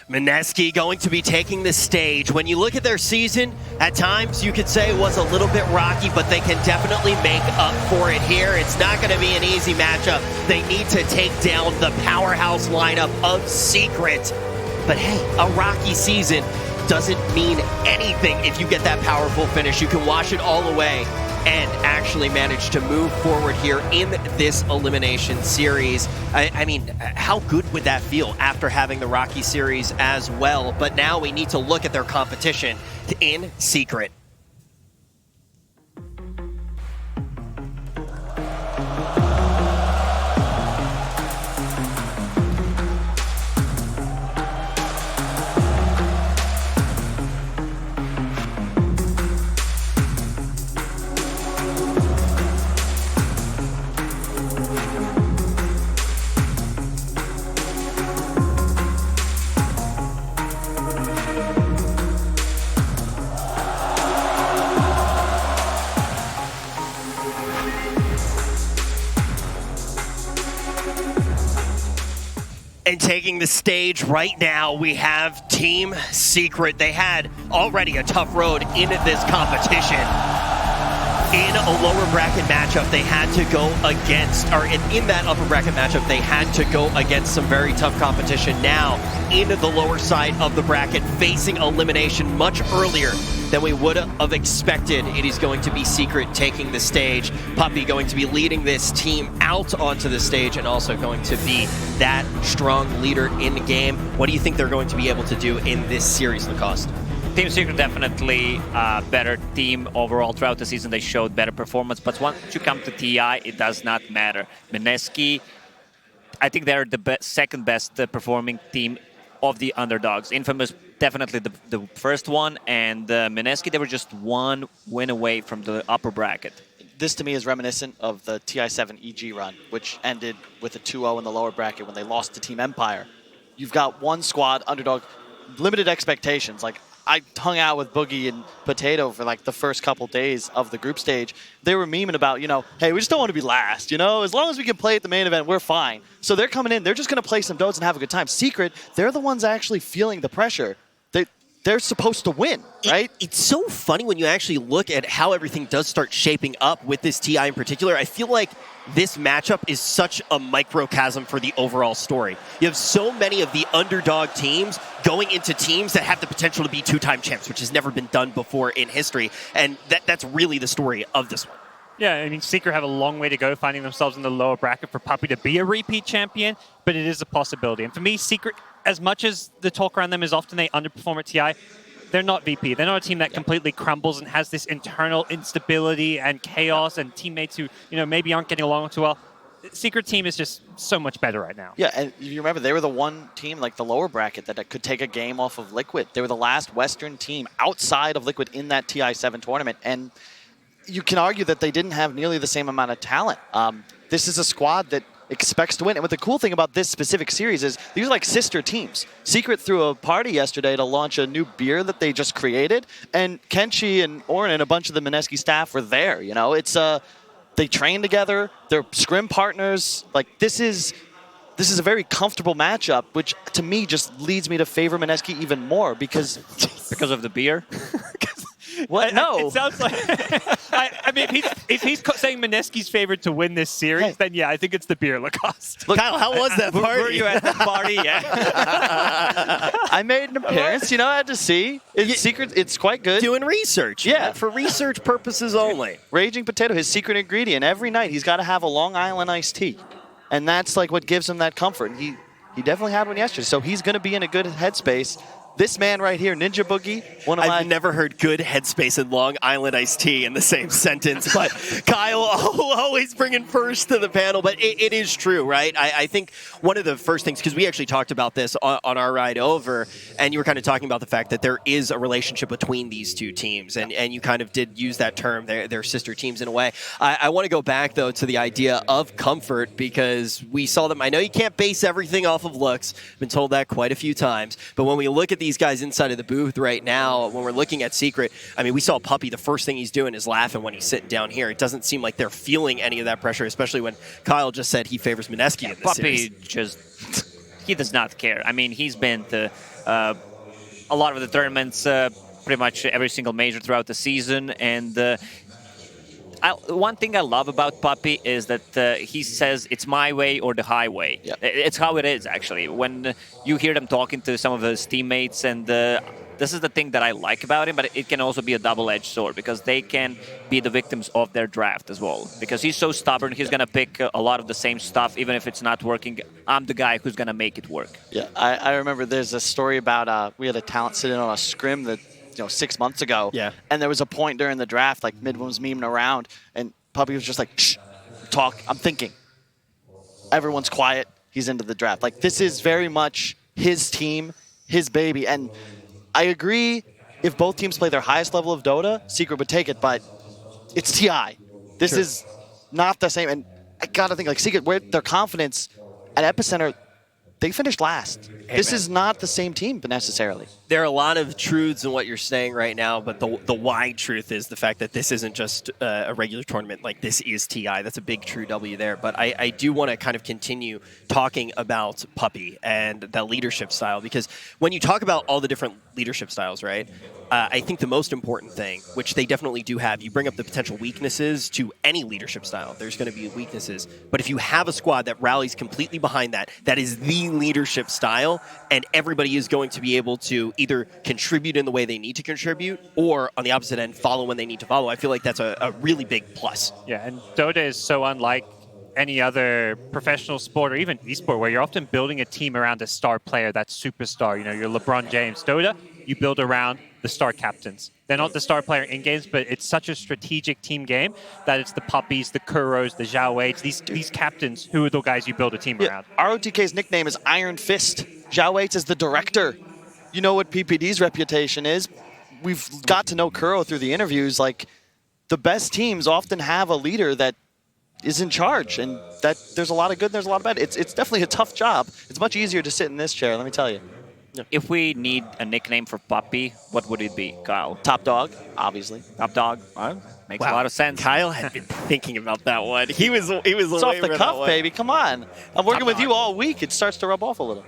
Mineski going to be taking the stage. When you look at their season, at times you could say it was a little bit rocky, but they can definitely make up for it here. It's not going to be an easy matchup. They need to take down the powerhouse lineup of Secret. But hey, a rocky season doesn't mean anything if you get that powerful finish. You can wash it all away and actually managed to move forward here in this elimination series. I mean, how good would that feel after having the Rocky series as well? But now we need to look at their competition in Secret. And taking the stage right now, we have Team Secret. They had already a tough road in this competition. In a lower bracket matchup, they had to go against, or in that upper bracket matchup, they had to go against some very tough competition. Now, into the lower side of the bracket, facing elimination much earlier than we would have expected. It is going to be Secret taking the stage. Puppey going to be leading this team out onto the stage and also going to be that strong leader in the game. What do you think they're going to be able to do in this series, Lacoste? Team Secret definitely a better team overall throughout the season. They showed better performance, but once you come to TI, it does not matter. Mineski, I think they're the second best performing team of the underdogs. Infamous, definitely the first one, and Mineski, they were just one win away from the upper bracket. This to me is reminiscent of the TI7 EG run, which ended with a 2-0 in the lower bracket when they lost to Team Empire. You've got one squad, underdog, limited expectations. Like, I hung out with Boogie and Potato for like the first couple days of the group stage. They were memeing about, hey, we just don't want to be last, as long as we can play at the main event, we're fine. So they're coming in, they're just going to play some Dots and have a good time. Secret, they're the ones actually feeling the pressure. They're supposed to win, right? It's so funny when you actually look at how everything does start shaping up with this TI in particular. I feel like this matchup is such a microcosm for the overall story. You have so many of the underdog teams going into teams that have the potential to be two-time champs, which has never been done before in history. And that's really the story of this one. Yeah, I mean, Secret have a long way to go finding themselves in the lower bracket for Puppey to be a repeat champion, but it is a possibility. And for me, Secret, as much as the talk around them is often they underperform at TI, they're not VP. They're not a team that completely crumbles and has this internal instability and chaos and teammates who, maybe aren't getting along too well. The Secret team is just so much better right now. Yeah, and you remember they were the one team, like the lower bracket, that could take a game off of Liquid. They were the last Western team outside of Liquid in that TI7 tournament, and you can argue that they didn't have nearly the same amount of talent. This is a squad that expects to win. And what the cool thing about this specific series is these are like sister teams. Secret threw a party yesterday to launch a new beer that they just created, and Kenshi and Oren and a bunch of the Mineski staff were there. It's they train together. They're scrim partners. Like this is a very comfortable matchup, which to me just leads me to favor Mineski even more because of the beer. What? No. It sounds like... I mean, if he's saying Mineski's favored to win this series, then yeah, I think it's the beer, Lacoste. Look, Kyle, how was that party? Were you at the party? Yeah. I made an appearance. I had to see. It's Secret. It's quite good. Doing research. Yeah. For research purposes only. Raging Potato, his secret ingredient. Every night he's got to have a Long Island iced tea. And that's like what gives him that comfort. And he definitely had one yesterday. So he's going to be in a good headspace. This man right here, Ninja Boogie, I've never heard good headspace and Long Island iced tea in the same sentence, but Kyle always bringing first to the panel. But it is true, right? I think one of the first things, because we actually talked about this on our ride over, and you were kind of talking about the fact that there is a relationship between these two teams, and you kind of did use that term, they're sister teams in a way. I want to go back, though, to the idea of comfort, because we saw them. I know you can't base everything off of looks. I've been told that quite a few times, but when we look at these guys inside of the booth right now, when we're looking at Secret, I mean, we saw Puppey, the first thing he's doing is laughing when he's sitting down here. It doesn't seem like they're feeling any of that pressure, especially when Kyle just said he favors Mineski in this series. Puppey he does not care. I mean, he's been to a lot of the tournaments, pretty much every single major throughout the season, and one thing I love about Puppey is that he says it's my way or the highway. Yep. It's how it is, actually. When you hear them talking to some of his teammates, and this is the thing that I like about him, but it can also be a double-edged sword because they can be the victims of their draft as well. Because he's so stubborn, he's going to pick a lot of the same stuff, even if it's not working. I'm the guy who's going to make it work. Yeah, I remember there's a story about we had a talent sitting on a scrim that 6 months ago. Yeah. And there was a point during the draft, like Midwin was memeing around, and Puppy was just like, shh, talk, I'm thinking. Everyone's quiet, he's into the draft. Like, this is very much his team, his baby. And I agree, if both teams play their highest level of Dota, Secret would take it, but it's TI. This is not the same. And I gotta think, like, Secret, where their confidence at Epicenter, they finished last. This is not the same team necessarily. There are a lot of truths in what you're saying right now, but the wide truth is the fact that this isn't just a regular tournament. Like, this is TI. That's a big true W there. But I do want to kind of continue talking about Puppy and the leadership style, because when you talk about all the different leadership styles, right, I think the most important thing, which they definitely do have, you bring up the potential weaknesses to any leadership style. There's going to be weaknesses. But if you have a squad that rallies completely behind that, that is the leadership style, and everybody is going to be able to either contribute in the way they need to contribute, or on the opposite end, follow when they need to follow, I feel like that's a really big plus. Yeah, and Dota is so unlike any other professional sport or even esport where you're often building a team around a star player, that superstar, your LeBron James. Dota, you build around the star captains. They're not the star player in games, but it's such a strategic team game that it's the Puppies, the Kuros, the Zhao Wei's, these captains who are the guys you build a team around. ROTK's nickname is Iron Fist. Zhao Wei is the director. You know what PPD's reputation is. We've got to know Kuro through the interviews. Like, the best teams often have a leader that is in charge, and that there's a lot of good, there's a lot of bad. It's definitely a tough job. It's much easier to sit in this chair, let me tell you. If we need a nickname for Puppy, what would it be, Kyle? Top Dog, obviously. Top Dog. Makes a lot of sense. Kyle had been thinking about that one. He was it's off the cuff, baby. Come on. I'm working with you all week. It starts to rub off a little.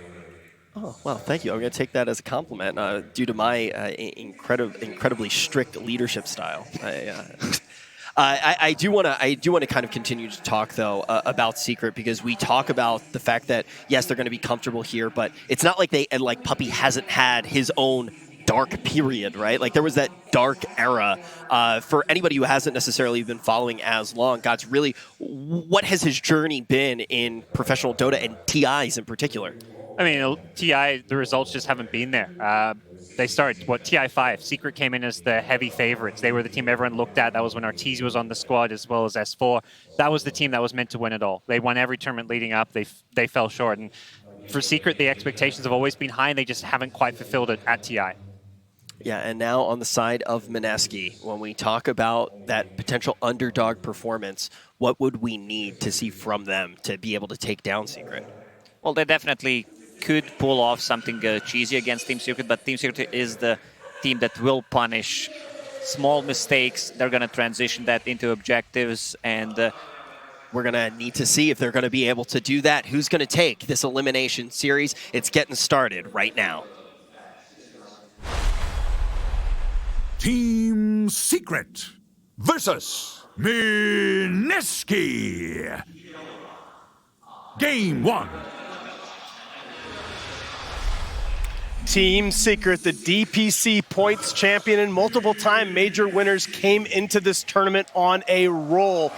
Oh, well, thank you. I'm going to take that as a compliment due to my incredibly strict leadership style. I do want to kind of continue to talk though about Secret, because we talk about the fact that yes, they're going to be comfortable here, but it's not like Puppy hasn't had his own dark period, right? Like, there was that dark era. For anybody who hasn't necessarily been following as long, GodZ, really, what has his journey been in professional Dota and TIs in particular? I mean, TI, the results just haven't been there. They started, TI5. Secret came in as the heavy favorites. They were the team everyone looked at. That was when Arteezy was on the squad, as well as S4. That was the team that was meant to win it all. They won every tournament leading up. They fell short. And for Secret, the expectations have always been high, and they just haven't quite fulfilled it at TI. Yeah, and now on the side of Mineski, when we talk about that potential underdog performance, what would we need to see from them to be able to take down Secret? Well, they definitely could pull off something cheesy against Team Secret, but Team Secret is the team that will punish small mistakes. They're going to transition that into objectives, and we're going to need to see if they're going to be able to do that. Who's going to take this elimination series? It's getting started right now. Team Secret versus Mineski. Game 1. Team Secret, the DPC points champion and multiple-time major winners, came into this tournament on a roll,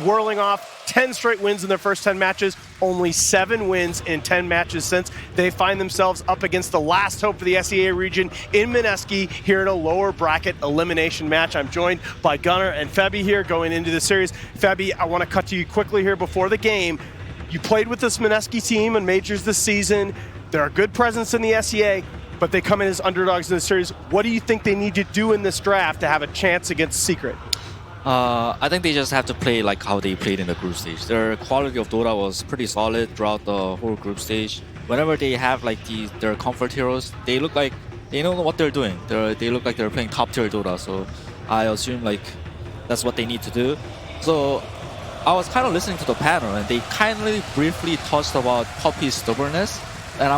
whirling off 10 straight wins in their first 10 matches, only 7 wins in 10 matches since. They find themselves up against the last hope for the SEA region in Mineski here in a lower bracket elimination match. I'm joined by Gunnar and Febby here going into the series. Febby, I want to cut to you quickly here before the game. You played with this Mineski team in majors this season. They're a good presence in the SEA, but they come in as underdogs in the series. What do you think they need to do in this draft to have a chance against Secret? I think they just have to play like how they played in the group stage. Their quality of Dota was pretty solid throughout the whole group stage. Whenever they have like their comfort heroes, they look like they know what they're doing. They look like they're playing top tier Dota. So I assume like that's what they need to do. So I was kind of listening to the panel, and they kindly briefly touched about Puppy's stubbornness. And I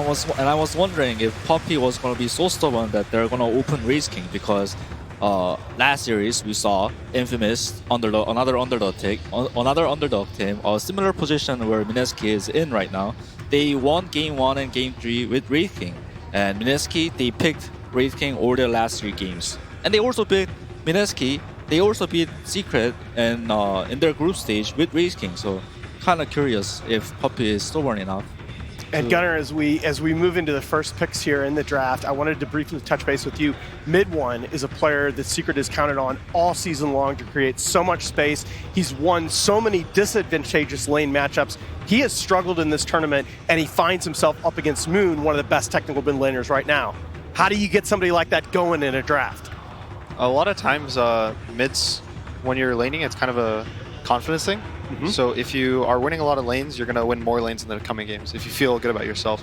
was wondering if Puppy was going to be so stubborn that they're going to open Race King, because last series we saw Infamous another underdog team, a similar position where Mineski is in right now. They won Game 1 and Game 3 with Race King, and Mineski, they picked Wraith King over their last 3 games. And they also beat Mineski. They also beat Secret and in their group stage with Wraith King. So kind of curious if Puppey is stubborn enough. And Gunnar, as we move into the first picks here in the draft, I wanted to briefly touch base with you. Mid1 is a player that Secret has counted on all season long to create so much space. He's won so many disadvantageous lane matchups. He has struggled in this tournament, and he finds himself up against Moon, one of the best technical mid laners right now. How do you get somebody like that going in a draft? A lot of times, mids, when you're laning, it's kind of a confidence thing. So if you are winning a lot of lanes, you're going to win more lanes in the coming games if you feel good about yourself.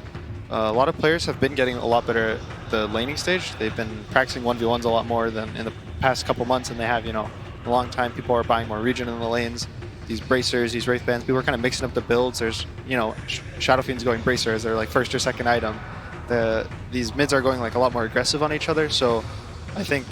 A lot of players have been getting a lot better at the laning stage. They've been practicing 1v1s a lot more than in the past couple months, and they have, a long time. People are buying more region in the lanes. These bracers, these wraith bands, people are kind of mixing up the builds. There's, Shadow Fiend's going bracer as their like first or second item. These mids are going like a lot more aggressive on each other. So I think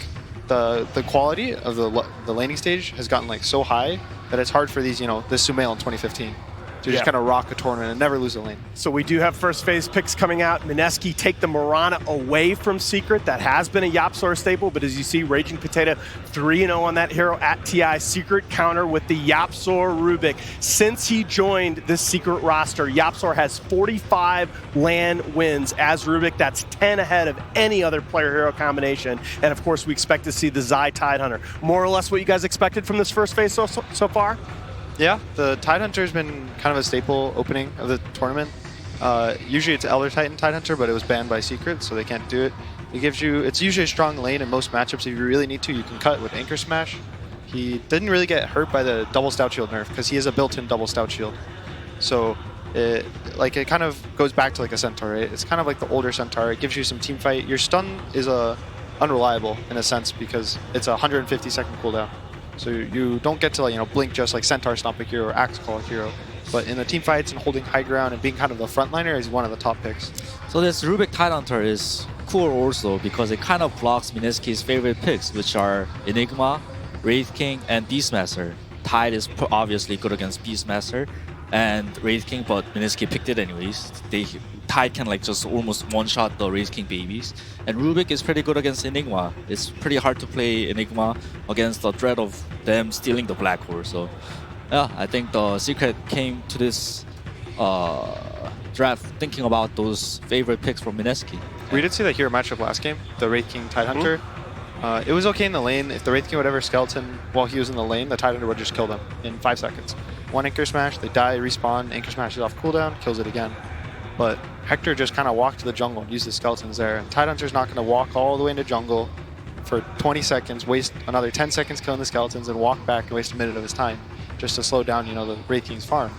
the quality of the laning stage has gotten like so high that it's hard for these, this Sumail in 2015 to just kind of rock a tournament and never lose a lane. So we do have first phase picks coming out. Mineski take the Mirana away from Secret. That has been a YapzOr staple, but as you see, Raging Potato 3-0 on that hero at TI. Secret counter with the YapzOr Rubik. Since he joined this Secret roster, YapzOr has 45 LAN wins as Rubik. That's 10 ahead of any other player-hero combination. And of course, we expect to see the Zai Tidehunter. More or less what you guys expected from this first phase so far? Yeah, the Tidehunter has been kind of a staple opening of the tournament. Usually it's Elder Titan Tidehunter, but it was banned by Secret, so they can't do it. It's usually a strong lane in most matchups. If you really need to, you can cut with Anchor Smash. He didn't really get hurt by the double Stout Shield nerf because he has a built-in double Stout Shield. So it kind of goes back to like a Centaur, right? It's kind of like the older Centaur. It gives you some team fight. Your stun is unreliable in a sense because it's a 150-second cooldown. So you don't get to blink just like Centaur Stomp a hero or Axe Call a hero. But in the team fights and holding high ground and being kind of the frontliner is one of the top picks. So this Rubik Tidehunter is cool also because it kind of blocks Mineski's favorite picks, which are Enigma, Wraith King, and Beastmaster. Tide is obviously good against Beastmaster and Wraith King, but Mineski picked it anyways. Tide can just almost one-shot the Wraith King babies. And Rubik is pretty good against Enigma. It's pretty hard to play Enigma against the threat of them stealing the Black Hole. So yeah, I think the Secret came to this draft thinking about those favorite picks from Mineski. We did see the hero matchup last game, the Wraith King Tidehunter. It was okay in the lane. If the Wraith King would ever skeleton while he was in the lane, the Tidehunter would just kill them in 5 seconds. One Anchor Smash, they die, respawn, Anchor Smash is off cooldown, kills it again. But Hector just kind of walked to the jungle and used the skeletons there. And Tidehunter's not going to walk all the way into jungle for 20 seconds, waste another 10 seconds killing the skeletons, and walk back and waste a minute of his time just to slow down, the Wraith King's farm.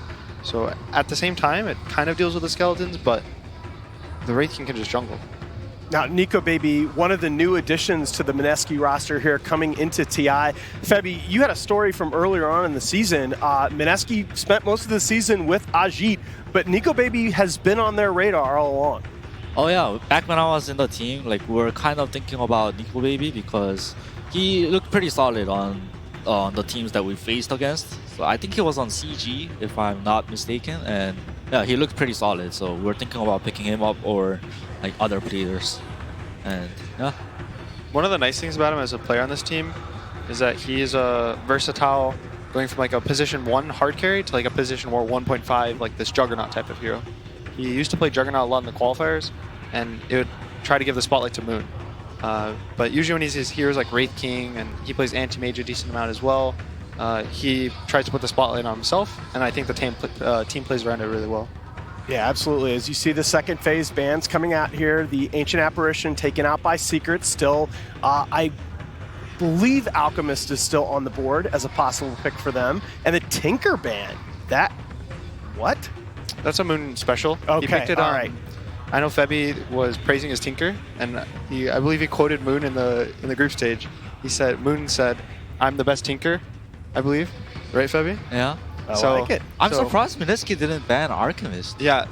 So at the same time, it kind of deals with the skeletons, but the Wraith King can just jungle. Now, Nico Baby, one of the new additions to the Mineski roster here coming into TI. Febby, you had a story from earlier on in the season. Mineski spent most of the season with Ajit, but Nico Baby has been on their radar all along. Oh yeah, back when I was in the team, we were kind of thinking about Nico Baby because he looked pretty solid on the teams that we faced against. So I think he was on CG, if I'm not mistaken, and yeah, he looked pretty solid. So we were thinking about picking him up or other players, and yeah. One of the nice things about him as a player on this team is that he is versatile, going from a position 1 hard carry to a position 1.5, this Juggernaut type of hero. He used to play Juggernaut a lot in the qualifiers, and it would try to give the spotlight to Moon. But usually when he's his heroes like Wraith King, and he plays anti-mage a decent amount as well, he tries to put the spotlight on himself, and I think the team plays around it really well. Yeah, absolutely. As you see the second phase bans coming out here, the Ancient Apparition taken out by Secret. Still, I believe Alchemist is still on the board as a possible pick for them. And the Tinker ban, what? That's a Moon special. Okay, he picked it all right. I know Febby was praising his Tinker, and I believe he quoted Moon in the group stage. Moon said, "I'm the best Tinker," I believe. Right, Febby? Yeah. I like it. I'm surprised Mineski didn't ban Alchemist. Yeah,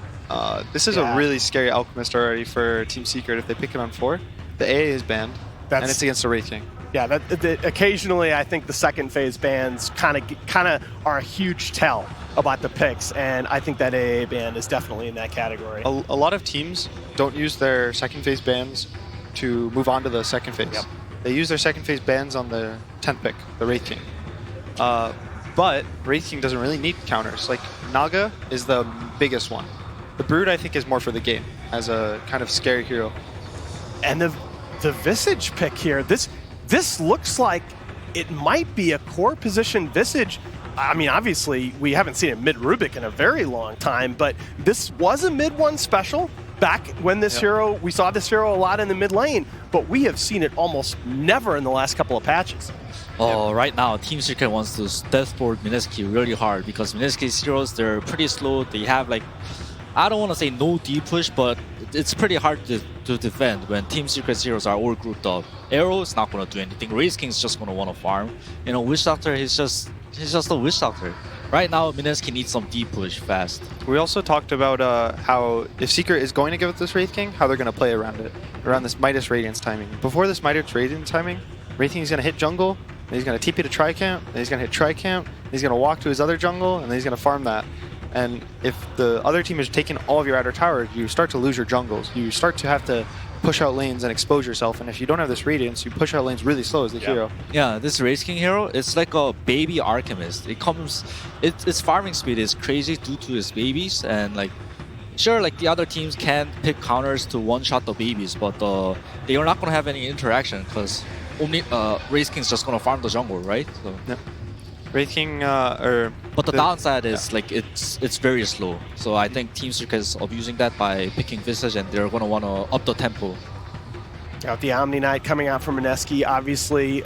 this is a really scary Alchemist already for Team Secret if they pick it on 4. The AA is banned, and it's against the Wraith King. Yeah, occasionally I think the second phase bans kind of are a huge tell about the picks, and I think that AA ban is definitely in that category. A lot of teams don't use their second phase bans to move on to the second phase. Yep. They use their second phase bans on the 10th pick, the Wraith King. But Wraith King doesn't really need counters. Like, Naga is the biggest one. The Brood, I think, is more for the game, as a kind of scary hero. And the Visage pick here, this looks like it might be a core position Visage. I mean, obviously, we haven't seen a mid-Rubik in a very long time, but this was a mid-1 special back when this hero, we saw this hero a lot in the mid lane, but we have seen it almost never in the last couple of patches. Oh, right now, Team Secret wants to deathboard Mineski really hard because Mineski's heroes, they're pretty slow. They have like, I don't want to say no deep push, but it's pretty hard to defend when Team Secret's heroes are all grouped up. Arrow is not going to do anything. Wraith King's just going to want to farm. You know, Witch Doctor, he's just a Witch Doctor. Right now, Mineski needs some deep push fast. We also talked about how if Secret is going to give it this Wraith King, how they're going to play around it, around this Midas Radiance timing. Before this Midas Radiance timing, Wraith King is going to hit jungle, and he's going to TP to Tri-Camp, and he's going to hit Tri-Camp, and he's going to walk to his other jungle, and then he's going to farm that. And if the other team is taking all of your outer towers, you start to lose your jungles. You start to have to push out lanes and expose yourself. And if you don't have this Radiance, you push out lanes really slow as the hero. Yeah, this Wraith King hero, it's like a baby Alchemist. Its farming speed is crazy due to its babies. And like, sure, like the other teams can pick counters to one-shot the babies, but they are not going to have any interaction because only Wraith King's just going to farm the jungle, right? So. Yeah. Wraith King, but the downside is like it's very slow. So I think Team Secret is abusing that by picking Visage, and they're gonna want to up the tempo. Out the Omni Knight coming out from Mineski obviously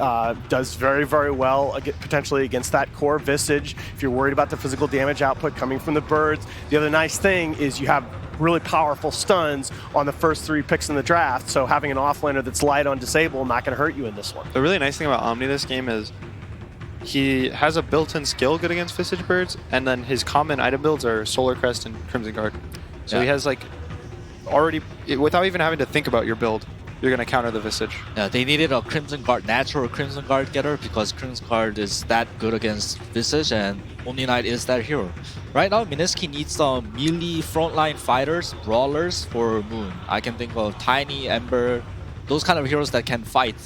does very, very well potentially against that core Visage. If you're worried about the physical damage output coming from the birds, the other nice thing is you have really powerful stuns on the first 3 picks in the draft. So having an offlaner that's light on disable not going to hurt you in this one. The really nice thing about Omni this game is he has a built-in skill good against Visage birds, and then his common item builds are Solar Crest and Crimson Guard. So he has like already, without even having to think about your build, you're going to counter the Visage. Yeah, they needed a Crimson Guard, natural Crimson Guard getter because Crimson Guard is that good against Visage, and Omni Knight is that hero. Right now, Mineski needs some melee frontline fighters, brawlers for Moon. I can think of Tiny, Ember, those kind of heroes that can fight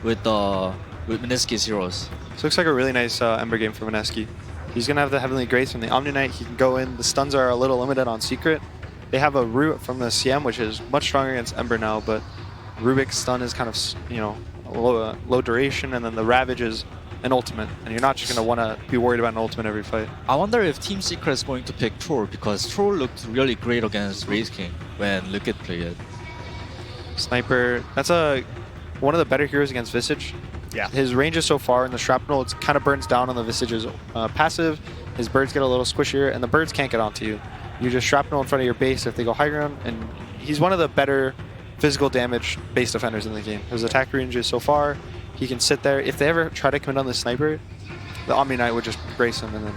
with Mineski's heroes. So looks like a really nice Ember game for Mineski. He's going to have the Heavenly Grace from the Omni Knight. He can go in. The stuns are a little limited on Secret. They have a root from the CM, which is much stronger against Ember now, but Rubik's stun is kind of, you know, low duration, and then the Ravage is an ultimate, and you're not just going to want to be worried about an ultimate every fight. I wonder if Team Secret is going to pick Troll, because Troll looked really great against Wraith King when Liquid played it. Sniper, that's one of the better heroes against Visage. Yeah. His range is so far, and the Shrapnel kind of burns down on the Visage's passive. His birds get a little squishier, and the birds can't get onto you. You just Shrapnel in front of your base if they go high ground, and he's one of the better physical damage base defenders in the game. His attack range is so far, he can sit there. If they ever try to commit on the Sniper, the Omni Knight would just brace him, and then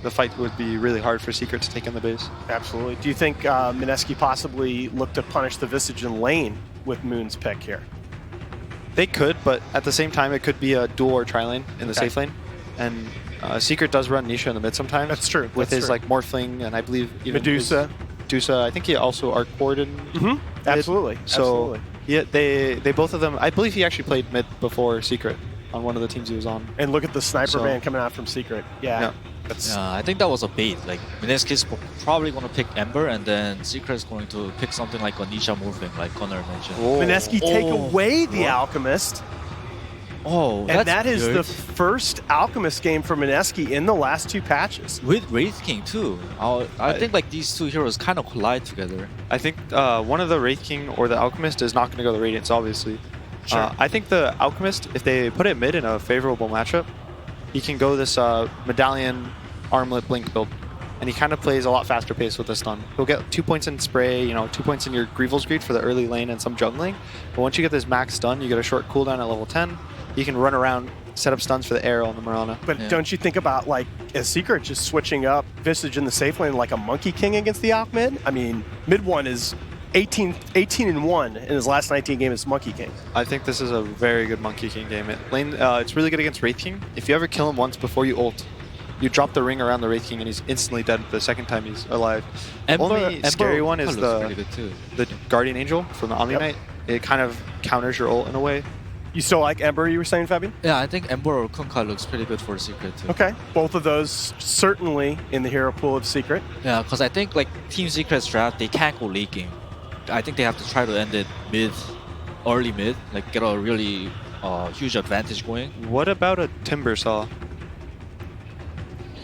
the fight would be really hard for Secret to take in the base. Absolutely. Do you think Mineski possibly looked to punish the Visage in lane with Moon's pick here? They could, but at the same time, it could be a dual or tri-lane in the safe lane. And Secret does run Nisha in the mid sometimes. That's true. With his like Morphling, and I believe even Medusa. Medusa. I think he also arc board in mid. Absolutely. So Absolutely. yeah, they both of them. I believe he actually played mid before Secret on one of the teams he was on. And look at the sniper ban coming out from Secret. Yeah. I think that was a bait. Like Mineski's probably going to pick Ember, and then Secret's going to pick something like a Nisha Morphing, like Connor mentioned. Mineski take away the Alchemist. Oh, and that is the first Alchemist game for Mineski in the last 2 patches. With Wraith King too. I think like these two heroes kind of collide together. I think one of the Wraith King or the Alchemist is not going to go the Radiance, obviously. Sure. I think the Alchemist, if they put it mid in a favorable matchup, he can go this Medallion Armlet Blink build. And he kind of plays a lot faster pace with the stun. He'll get 2 points in spray, 2 points in your Greevil's Greed for the early lane and some jungling. But once you get this max stun, you get a short cooldown at level 10. You can run around, set up stuns for the arrow on the Mirana. But don't you think about, like, as Secret just switching up Visage in the safe lane like a Monkey King against the Alch mid? I mean, mid one is 18-1 in his last 19 games as Monkey King. I think this is a very good Monkey King game. It's really good against Wraith King. If you ever kill him once before you ult, you drop the ring around the Wraith King and he's instantly dead the second time he's alive. Only scary one is the Guardian Angel from the Omni Knight. It kind of counters your ult in a way. You still like Ember, you were saying, Fabian? Yeah, I think Ember or Kunkka looks pretty good for Secret too. Okay, both of those certainly in the hero pool of Secret. Yeah, because I think like Team Secret's draft, they can't go late game. I think they have to try to end it early mid, like get a really huge advantage going. What about a Timber Saw?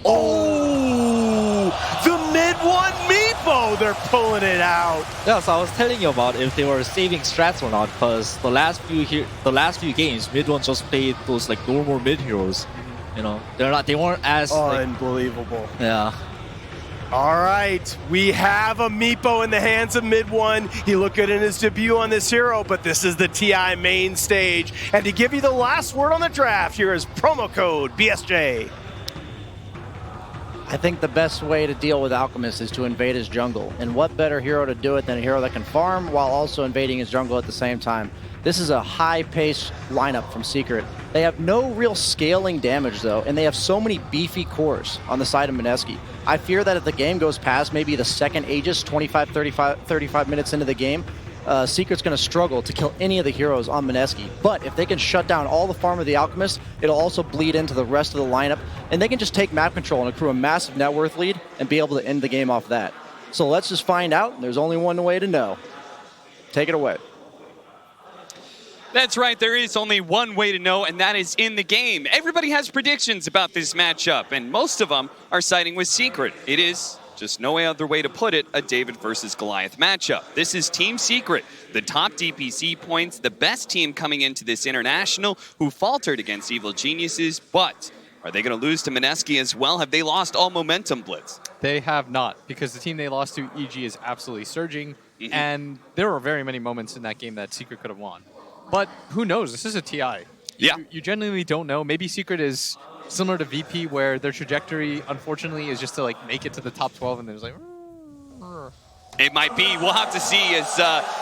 Oh, the mid one Meepo, they're pulling it out. Yeah, so I was telling you about if they were saving strats or not, because the last few games, mid one just played those like normal mid heroes. You know, they weren't as unbelievable. Yeah. All right, we have a Meepo in the hands of mid one. He looked good in his debut on this hero, but this is the TI main stage. And to give you the last word on the draft, here is promo code BSJ. I think the best way to deal with Alchemist is to invade his jungle. And what better hero to do it than a hero that can farm while also invading his jungle at the same time. This is a high-paced lineup from Secret. They have no real scaling damage, though, and they have so many beefy cores on the side of Mineski. I fear that if the game goes past maybe the second Aegis, 25, 35 minutes into the game, Secret's going to struggle to kill any of the heroes on Mineski. But if they can shut down all the farm of the Alchemist, it'll also bleed into the rest of the lineup, and they can just take map control and accrue a massive net worth lead and be able to end the game off that. So let's just find out. There's only one way to know. Take it away. That's right, there is only one way to know, and that is in the game. Everybody has predictions about this matchup, and most of them are siding with Secret. It is, just no other way to put it, a David versus Goliath matchup. This is Team Secret, the top DPC points, the best team coming into this international, who faltered against Evil Geniuses, but are they going to lose to Mineski as well? Have they lost all momentum, Blitz? They have not, because the team they lost to, EG, is absolutely surging, and there were very many moments in that game that Secret could have won. But who knows? This is a TI. Yeah. You genuinely don't know. Maybe Secret is similar to VP, where their trajectory, unfortunately, is just to like make it to the top 12, and there's like. It might be. We'll have to see. As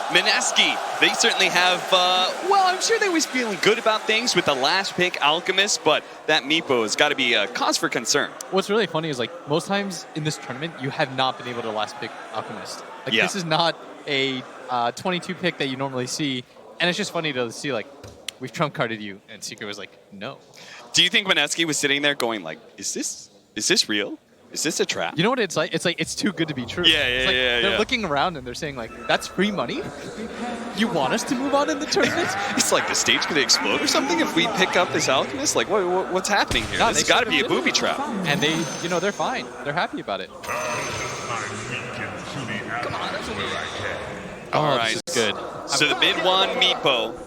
Mineski, they certainly have. Well, I'm sure they was feeling good about things with the last pick, Alchemist, but that Meepo has got to be a cause for concern. What's really funny is like most times in this tournament, you have not been able to last pick Alchemist. Like this is not a 22 pick that you normally see. And it's just funny to see, like, we've trump carded you, and Secret was like, no. Do you think Mineski was sitting there going, like, is this real? Is this a trap? You know what it's like? It's like, it's too good to be true. Yeah, They're looking around, and they're saying, like, that's free money? You want us to move on in the tournament? It's like the stage could explode or something if we pick up this Alchemist? Like, what's happening here? This has got to be a booby trap. And they, you know, they're fine. They're happy about it. All right, this is good. So the mid one, Meepo.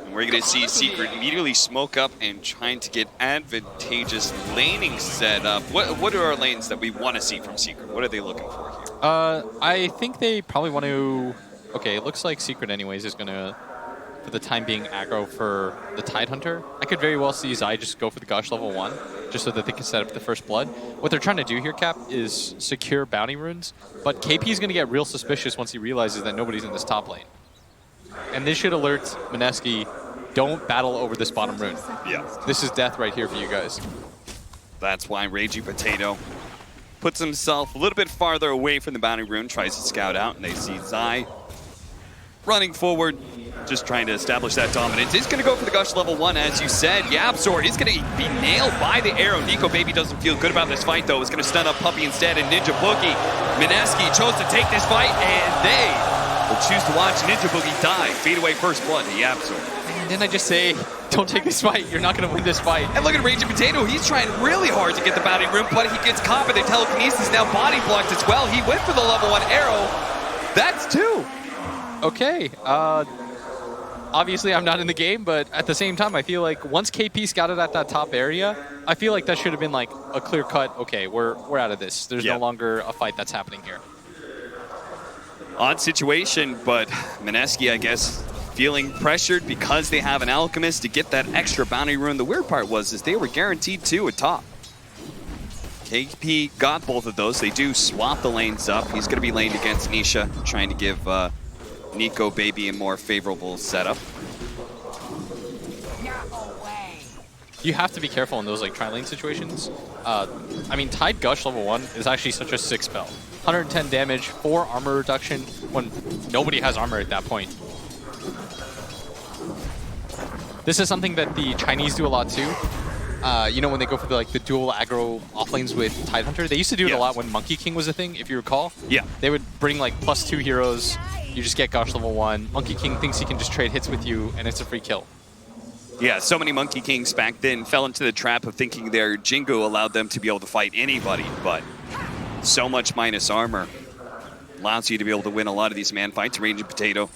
And we're going to see Secret immediately smoke up and trying to get advantageous laning set up. What are our lanes that we want to see from Secret? What are they looking for here? I think they probably want to... Okay, it looks like Secret anyways is going to, for the time being, aggro for the Tidehunter. I could very well see Zai just go for the Gush level 1, just so that they can set up the first blood. What they're trying to do here, Cap, is secure bounty runes, but KP is going to get real suspicious once he realizes that nobody's in this top lane. And this should alert Mineski, don't battle over this bottom rune. Yeah. This is death right here for you guys. That's why Ragey Potato puts himself a little bit farther away from the bounty rune, tries to scout out, and they see Zai running forward, just trying to establish that dominance. He's going to go for the Gush level 1, as you said. Yabzor is going to be nailed by the arrow. Nico Baby doesn't feel good about this fight, though. He's going to stun up Puppy instead, and Ninja Boogie. Mineski chose to take this fight, and they will choose to watch Ninja Boogie die. Fade away first blood to Yabzor. And then I just say, don't take this fight. You're not going to win this fight. And look at Raging Potato. He's trying really hard to get the bounty rune, but he gets caught by the telekinesis. Now body blocked as well. He went for the level 1 arrow. That's 2. Okay. Obviously, I'm not in the game, but at the same time, I feel like once KP scouted at that top area, I feel like that should have been like a clear cut. Okay, we're out of this. There's no longer a fight that's happening here. Odd situation, but Mineski, I guess, feeling pressured because they have an Alchemist to get that extra bounty rune. The weird part was is they were guaranteed 2 at top. KP got both of those. They do swap the lanes up. He's going to be laned against Nisha, trying to give Nico Baby a more favorable setup. You have to be careful in those like tri-lane situations. I mean, Tide Gush level 1 is actually such a sick spell. 110 damage, 4 armor reduction when nobody has armor at that point. This is something that the Chinese do a lot too. You know, when they go for the dual aggro offlanes with Tidehunter, they used to do it a lot when Monkey King was a thing, if you recall. Yeah. They would bring like +2 heroes, you just get Gosh level 1. Monkey King thinks he can just trade hits with you, and it's a free kill. Yeah, so many Monkey Kings back then fell into the trap of thinking their Jingu allowed them to be able to fight anybody, but so much minus armor allows you to be able to win a lot of these man fights. Raging Potato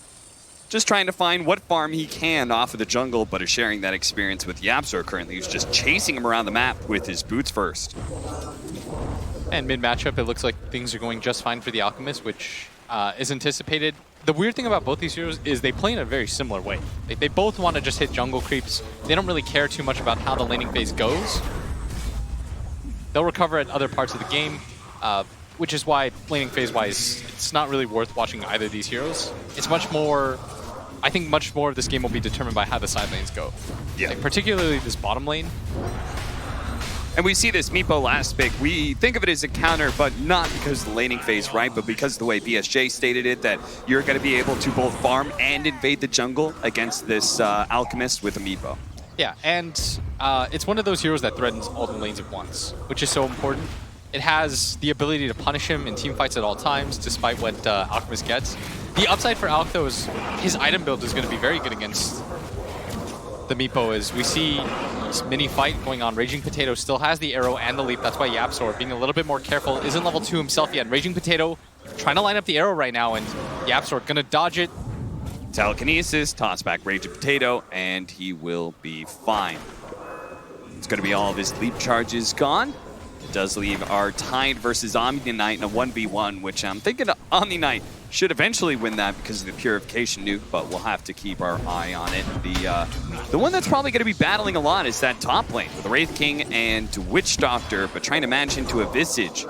just trying to find what farm he can off of the jungle, but is sharing that experience with YapzOr currently, who's just chasing him around the map with his boots first. And mid-matchup, it looks like things are going just fine for the Alchemist, which is anticipated. The weird thing about both these heroes is they play in a very similar way. They both want to just hit jungle creeps. They don't really care too much about how the laning phase goes. They'll recover at other parts of the game, which is why laning phase-wise, it's not really worth watching either of these heroes. It's much more, I think much more of this game will be determined by how the side lanes go. Yeah. Like, particularly this bottom lane. And we see this Meepo last pick. We think of it as a counter, but not because of the laning phase, right? But because of the way BSJ stated it, that you're going to be able to both farm and invade the jungle against this Alchemist with a Meepo. Yeah, and it's one of those heroes that threatens all the lanes at once, which is so important. It has the ability to punish him in team fights at all times, despite what Alchemist gets. The upside for Alc, though, is his item build is going to be very good against the Meepo. As we see this mini fight going on, Raging Potato still has the arrow and the leap. That's why YapzOr, being a little bit more careful, isn't level 2 himself yet. Raging Potato trying to line up the arrow right now, and YapzOr going to dodge it. Telekinesis, toss back Raging Potato, and he will be fine. It's going to be all of his leap charges gone. It does leave our Tide versus Omni Knight in a 1v1, which I'm thinking Omni Knight should eventually win that because of the Purification nuke, but we'll have to keep our eye on it. The one that's probably going to be battling a lot is that top lane with the Wraith King and Witch Doctor, but trying to match into a Visage.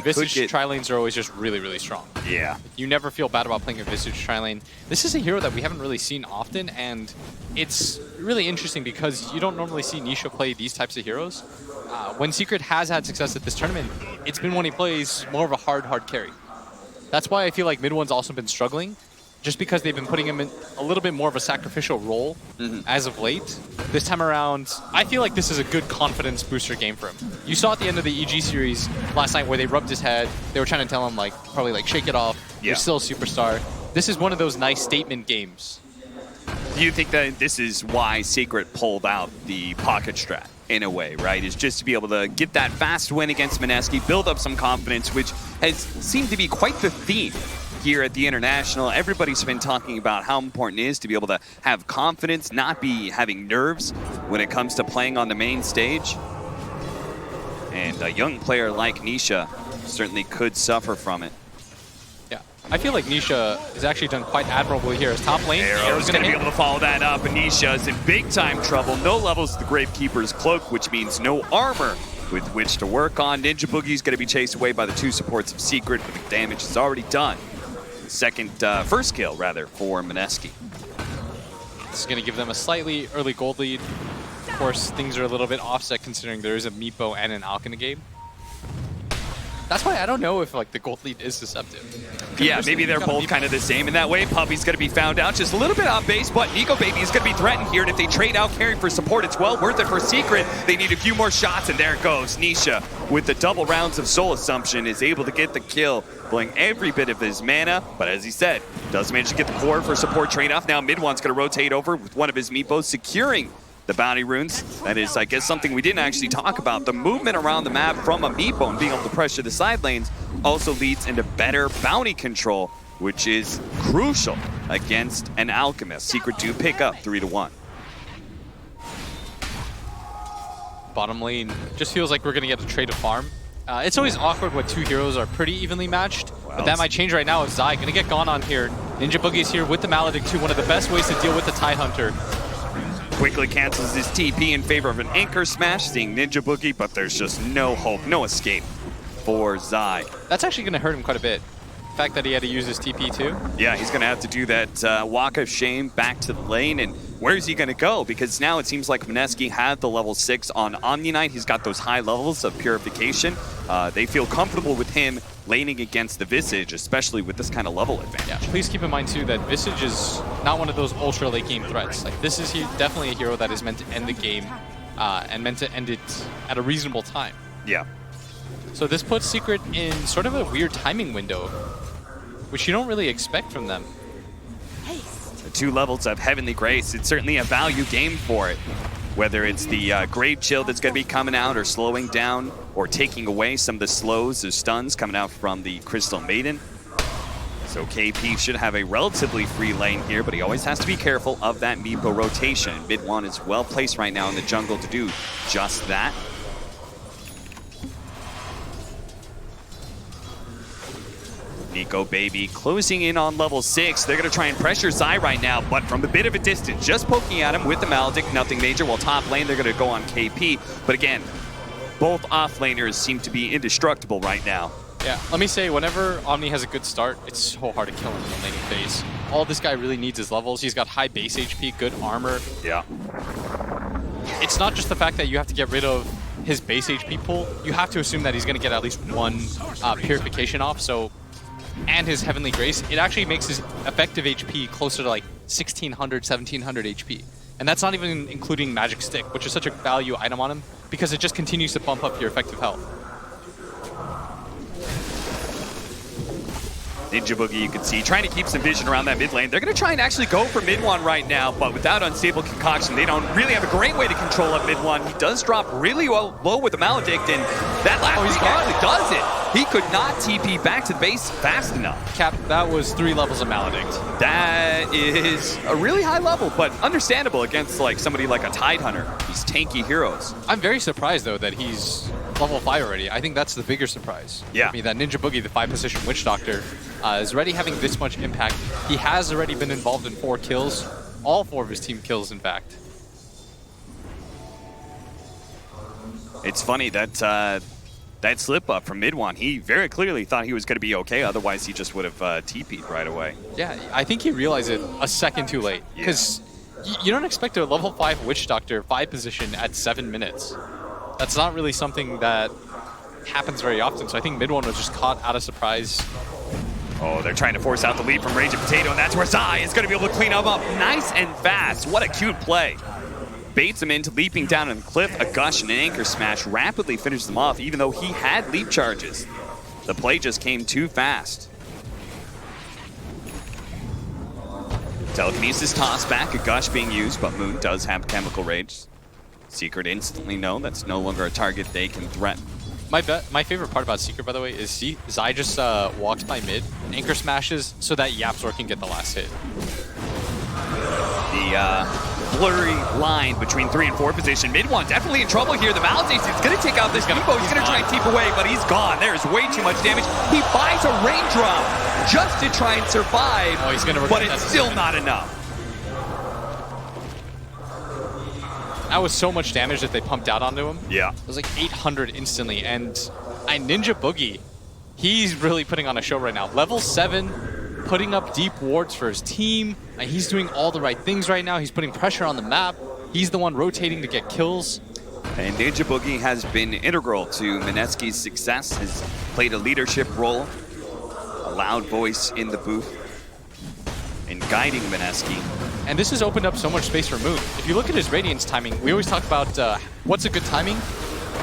Visage tri-lanes are always just really, really strong. Yeah. You never feel bad about playing a Visage tri-lane. This is a hero that we haven't really seen often, and it's really interesting because you don't normally see Nisha play these types of heroes. When Secret has had success at this tournament, it's been when he plays more of a hard carry. That's why I feel like mid one's also been struggling, just because they've been putting him in a little bit more of a sacrificial role as of late. This time around, I feel like this is a good confidence booster game for him. You saw at the end of the EG series last night where they rubbed his head. They were trying to tell him, like, probably like, shake it off. You're still a superstar. This is one of those nice statement games. Do you think that this is why Secret pulled out the pocket strat in a way, right? Is just to be able to get that fast win against Mineski, build up some confidence, which has seemed to be quite the theme here at the International. Everybody's been talking about how important it is to be able to have confidence, not be having nerves when it comes to playing on the main stage. And a young player like Nisha certainly could suffer from it. Yeah, I feel like Nisha has actually done quite admirably here as top lane. Arrow's going to be able to follow that up, and Nisha is in big-time trouble. No levels to the Gravekeeper's Cloak, which means no armor with which to work on. Ninja Boogie's going to be chased away by the two supports of Secret, but the damage is already done. First kill, rather, for Mineski. This is going to give them a slightly early gold lead. Of course, things are a little bit offset considering there is a Meepo and an Alc in the game. That's why I don't know if like the gold lead is deceptive. Yeah, maybe they're both kind of the same in that way. Puppy's going to be found out just a little bit off base, but Nico Baby is going to be threatened here. And if they trade out carrying for support, it's well worth it for Secret. They need a few more shots, and there it goes. Nisha, with the double rounds of Soul Assumption, is able to get the kill, blowing every bit of his mana. But as he said, does manage to get the core for support trade-off. Now Mid-One's going to rotate over with one of his Meepos, securing the bounty runes. That is, I guess, something we didn't actually talk about. The movement around the map from a Meepo and being able to pressure the side lanes also leads into better bounty control, which is crucial against an Alchemist. Secret do pick up 3-1. Bottom lane just feels like we're going to get a trade of farm. It's always awkward when two heroes are pretty evenly matched, but that might change right now. Is Zai going to get gone on here? Ninja Boogie's here with the Maledict too, one of the best ways to deal with the Tidehunter. Quickly cancels his TP in favor of an Anchor Smash, seeing Ninja Boogie, but there's just no hope, no escape for Zai. That's actually going to hurt him quite a bit. The fact that he had to use his TP too. Yeah, he's going to have to do that walk of shame back to the lane, and where is he going to go? Because now it seems like Mineski had the level 6 on Omni Knight. He's got those high levels of purification. They feel comfortable with him laning against the Visage, especially with this kind of level advantage. Yeah, please keep in mind too that Visage is not one of those ultra late game threats. Like this is definitely a hero that is meant to end the game and meant to end it at a reasonable time. Yeah. So this puts Secret in sort of a weird timing window, which you don't really expect from them. The 2 levels of Heavenly Grace, it's certainly a value game for it. Whether it's the Grave Chill that's going to be coming out or slowing down or taking away some of the slows or stuns coming out from the Crystal Maiden. So KP should have a relatively free lane here, but he always has to be careful of that Meepo rotation. Mid-1 is well placed right now in the jungle to do just that. Nico Baby closing in on level 6. They're going to try and pressure Zai right now, but from a bit of a distance, just poking at him with the Maledict, nothing major. While top lane, they're going to go on KP. But again, both offlaners seem to be indestructible right now. Yeah, let me say, whenever Omni has a good start, it's so hard to kill him in the laning phase. All this guy really needs is levels. He's got high base HP, good armor. Yeah. It's not just the fact that you have to get rid of his base HP pool. You have to assume that he's going to get at least one purification off. So, and his Heavenly Grace, it actually makes his effective HP closer to like 1600, 1700 HP. And that's not even including Magic Stick, which is such a value item on him because it just continues to bump up your effective health. Ninja Boogie, you can see, trying to keep some vision around that mid lane. They're going to try and actually go for mid-1 right now, but without Unstable Concoction, they don't really have a great way to control up mid-1. He does drop really low with the Maledict, and that last peek actually does it. He could not TP back to the base fast enough. Cap, that was 3 levels of Maledict. That is a really high level, but understandable against like somebody like a Tidehunter. These tanky heroes. I'm very surprised, though, that he's level 5 already. I think that's the bigger surprise. Yeah. I mean, that Ninja Boogie, the 5-position Witch Doctor, is already having this much impact. He has already been involved in 4 kills. All 4 of his team kills, in fact. It's funny that that slip up from mid-1, he very clearly thought he was going to be okay. Otherwise, he just would have TP'd right away. Yeah, I think he realized it a second too late. Because you don't expect a level 5 Witch Doctor 5-position at 7 minutes. That's not really something that happens very often. So I think mid-1 was just caught out of surprise. Oh, they're trying to force out the lead from Raging Potato, and that's where Zai is going to be able to clean him up nice and fast. What a cute play. Baits him into leaping down on the cliff. A Gush and an Anchor Smash rapidly finishes them off, even though he had leap charges. The play just came too fast. Telekinesis toss back, a Gush being used, but Moon does have Chemical Rage. Secret instantly know that's no longer a target they can threaten. My favorite part about Secret, by the way, is Zai just walks by mid, Anchor Smashes, so that Yapzor can get the last hit. The blurry line between 3 and 4 position. Mid-1 definitely in trouble here. The Maledict is going to take out this Meepo. He's going to try and keep away, but he's gone. There's way too much damage. He buys a raindrop just to try and survive, but it's still not enough. That was so much damage that they pumped out onto him. Yeah. It was like 800 instantly, and Ninja Boogie, he's really putting on a show right now. Level 7, putting up deep wards for his team. He's doing all the right things right now. He's putting pressure on the map. He's the one rotating to get kills. And Ninja Boogie has been integral to Mineski's success, has played a leadership role, a loud voice in the booth, and guiding Mineski. And this has opened up so much space for Moon. If you look at his Radiance timing, we always talk about what's a good timing.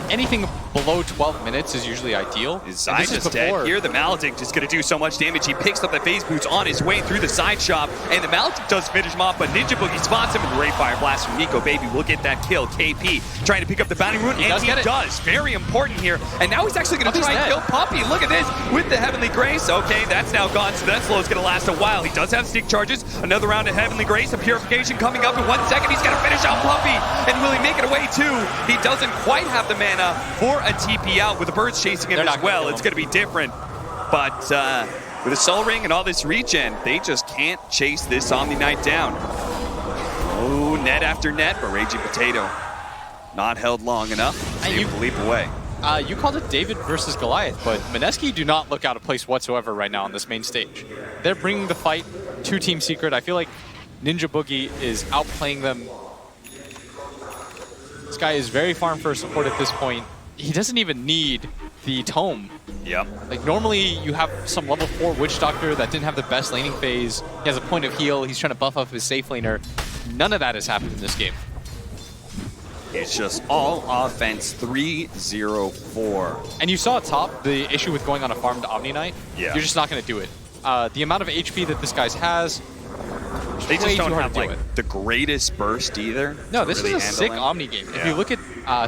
Anything below 12 minutes is usually ideal. Is Zai just dead here? The Maledict is going to do so much damage. He picks up the phase boots on his way through the side shop, and the Maledict does finish him off, but Ninja Boogie spots him, and the Ray Fire Blast from Nico Baby will get that kill. KP trying to pick up the bounty rune, and he does. Very important here. And now he's actually going to try and kill Puppy. Look at this with the Heavenly Grace. Okay, that's now gone, so that slow is going to last a while. He does have stick charges. Another round of Heavenly Grace, a Purification coming up in 1 second. He's going to finish out Puppy, and will he make it away too? He doesn't quite have the mana for a TP out with the birds chasing him as well. It's going to be different. But with a Soul Ring and all this regen, they just can't chase this Omni Knight down. Oh, net after net, but Raging Potato not held long enough. Able to leap away. You called it David versus Goliath, but Mineski do not look out of place whatsoever right now on this main stage. They're bringing the fight to Team Secret. I feel like Ninja Boogie is outplaying them. This guy is very farm first support at this point. He doesn't even need the tome. Yep. Like normally you have some level 4 Witch Doctor that didn't have the best laning phase. He has a point of heal. He's trying to buff up his safe laner. None of that has happened in this game. It's just all offense, 3-0-4. And you saw at top the issue with going on a farmed Omni Knight. Yeah. You're just not going to do it. The amount of HP that this guy has, They way just too don't hard have to do like it. the greatest burst either. No, to this really is a handle sick him. Omni game. If Yeah. you look at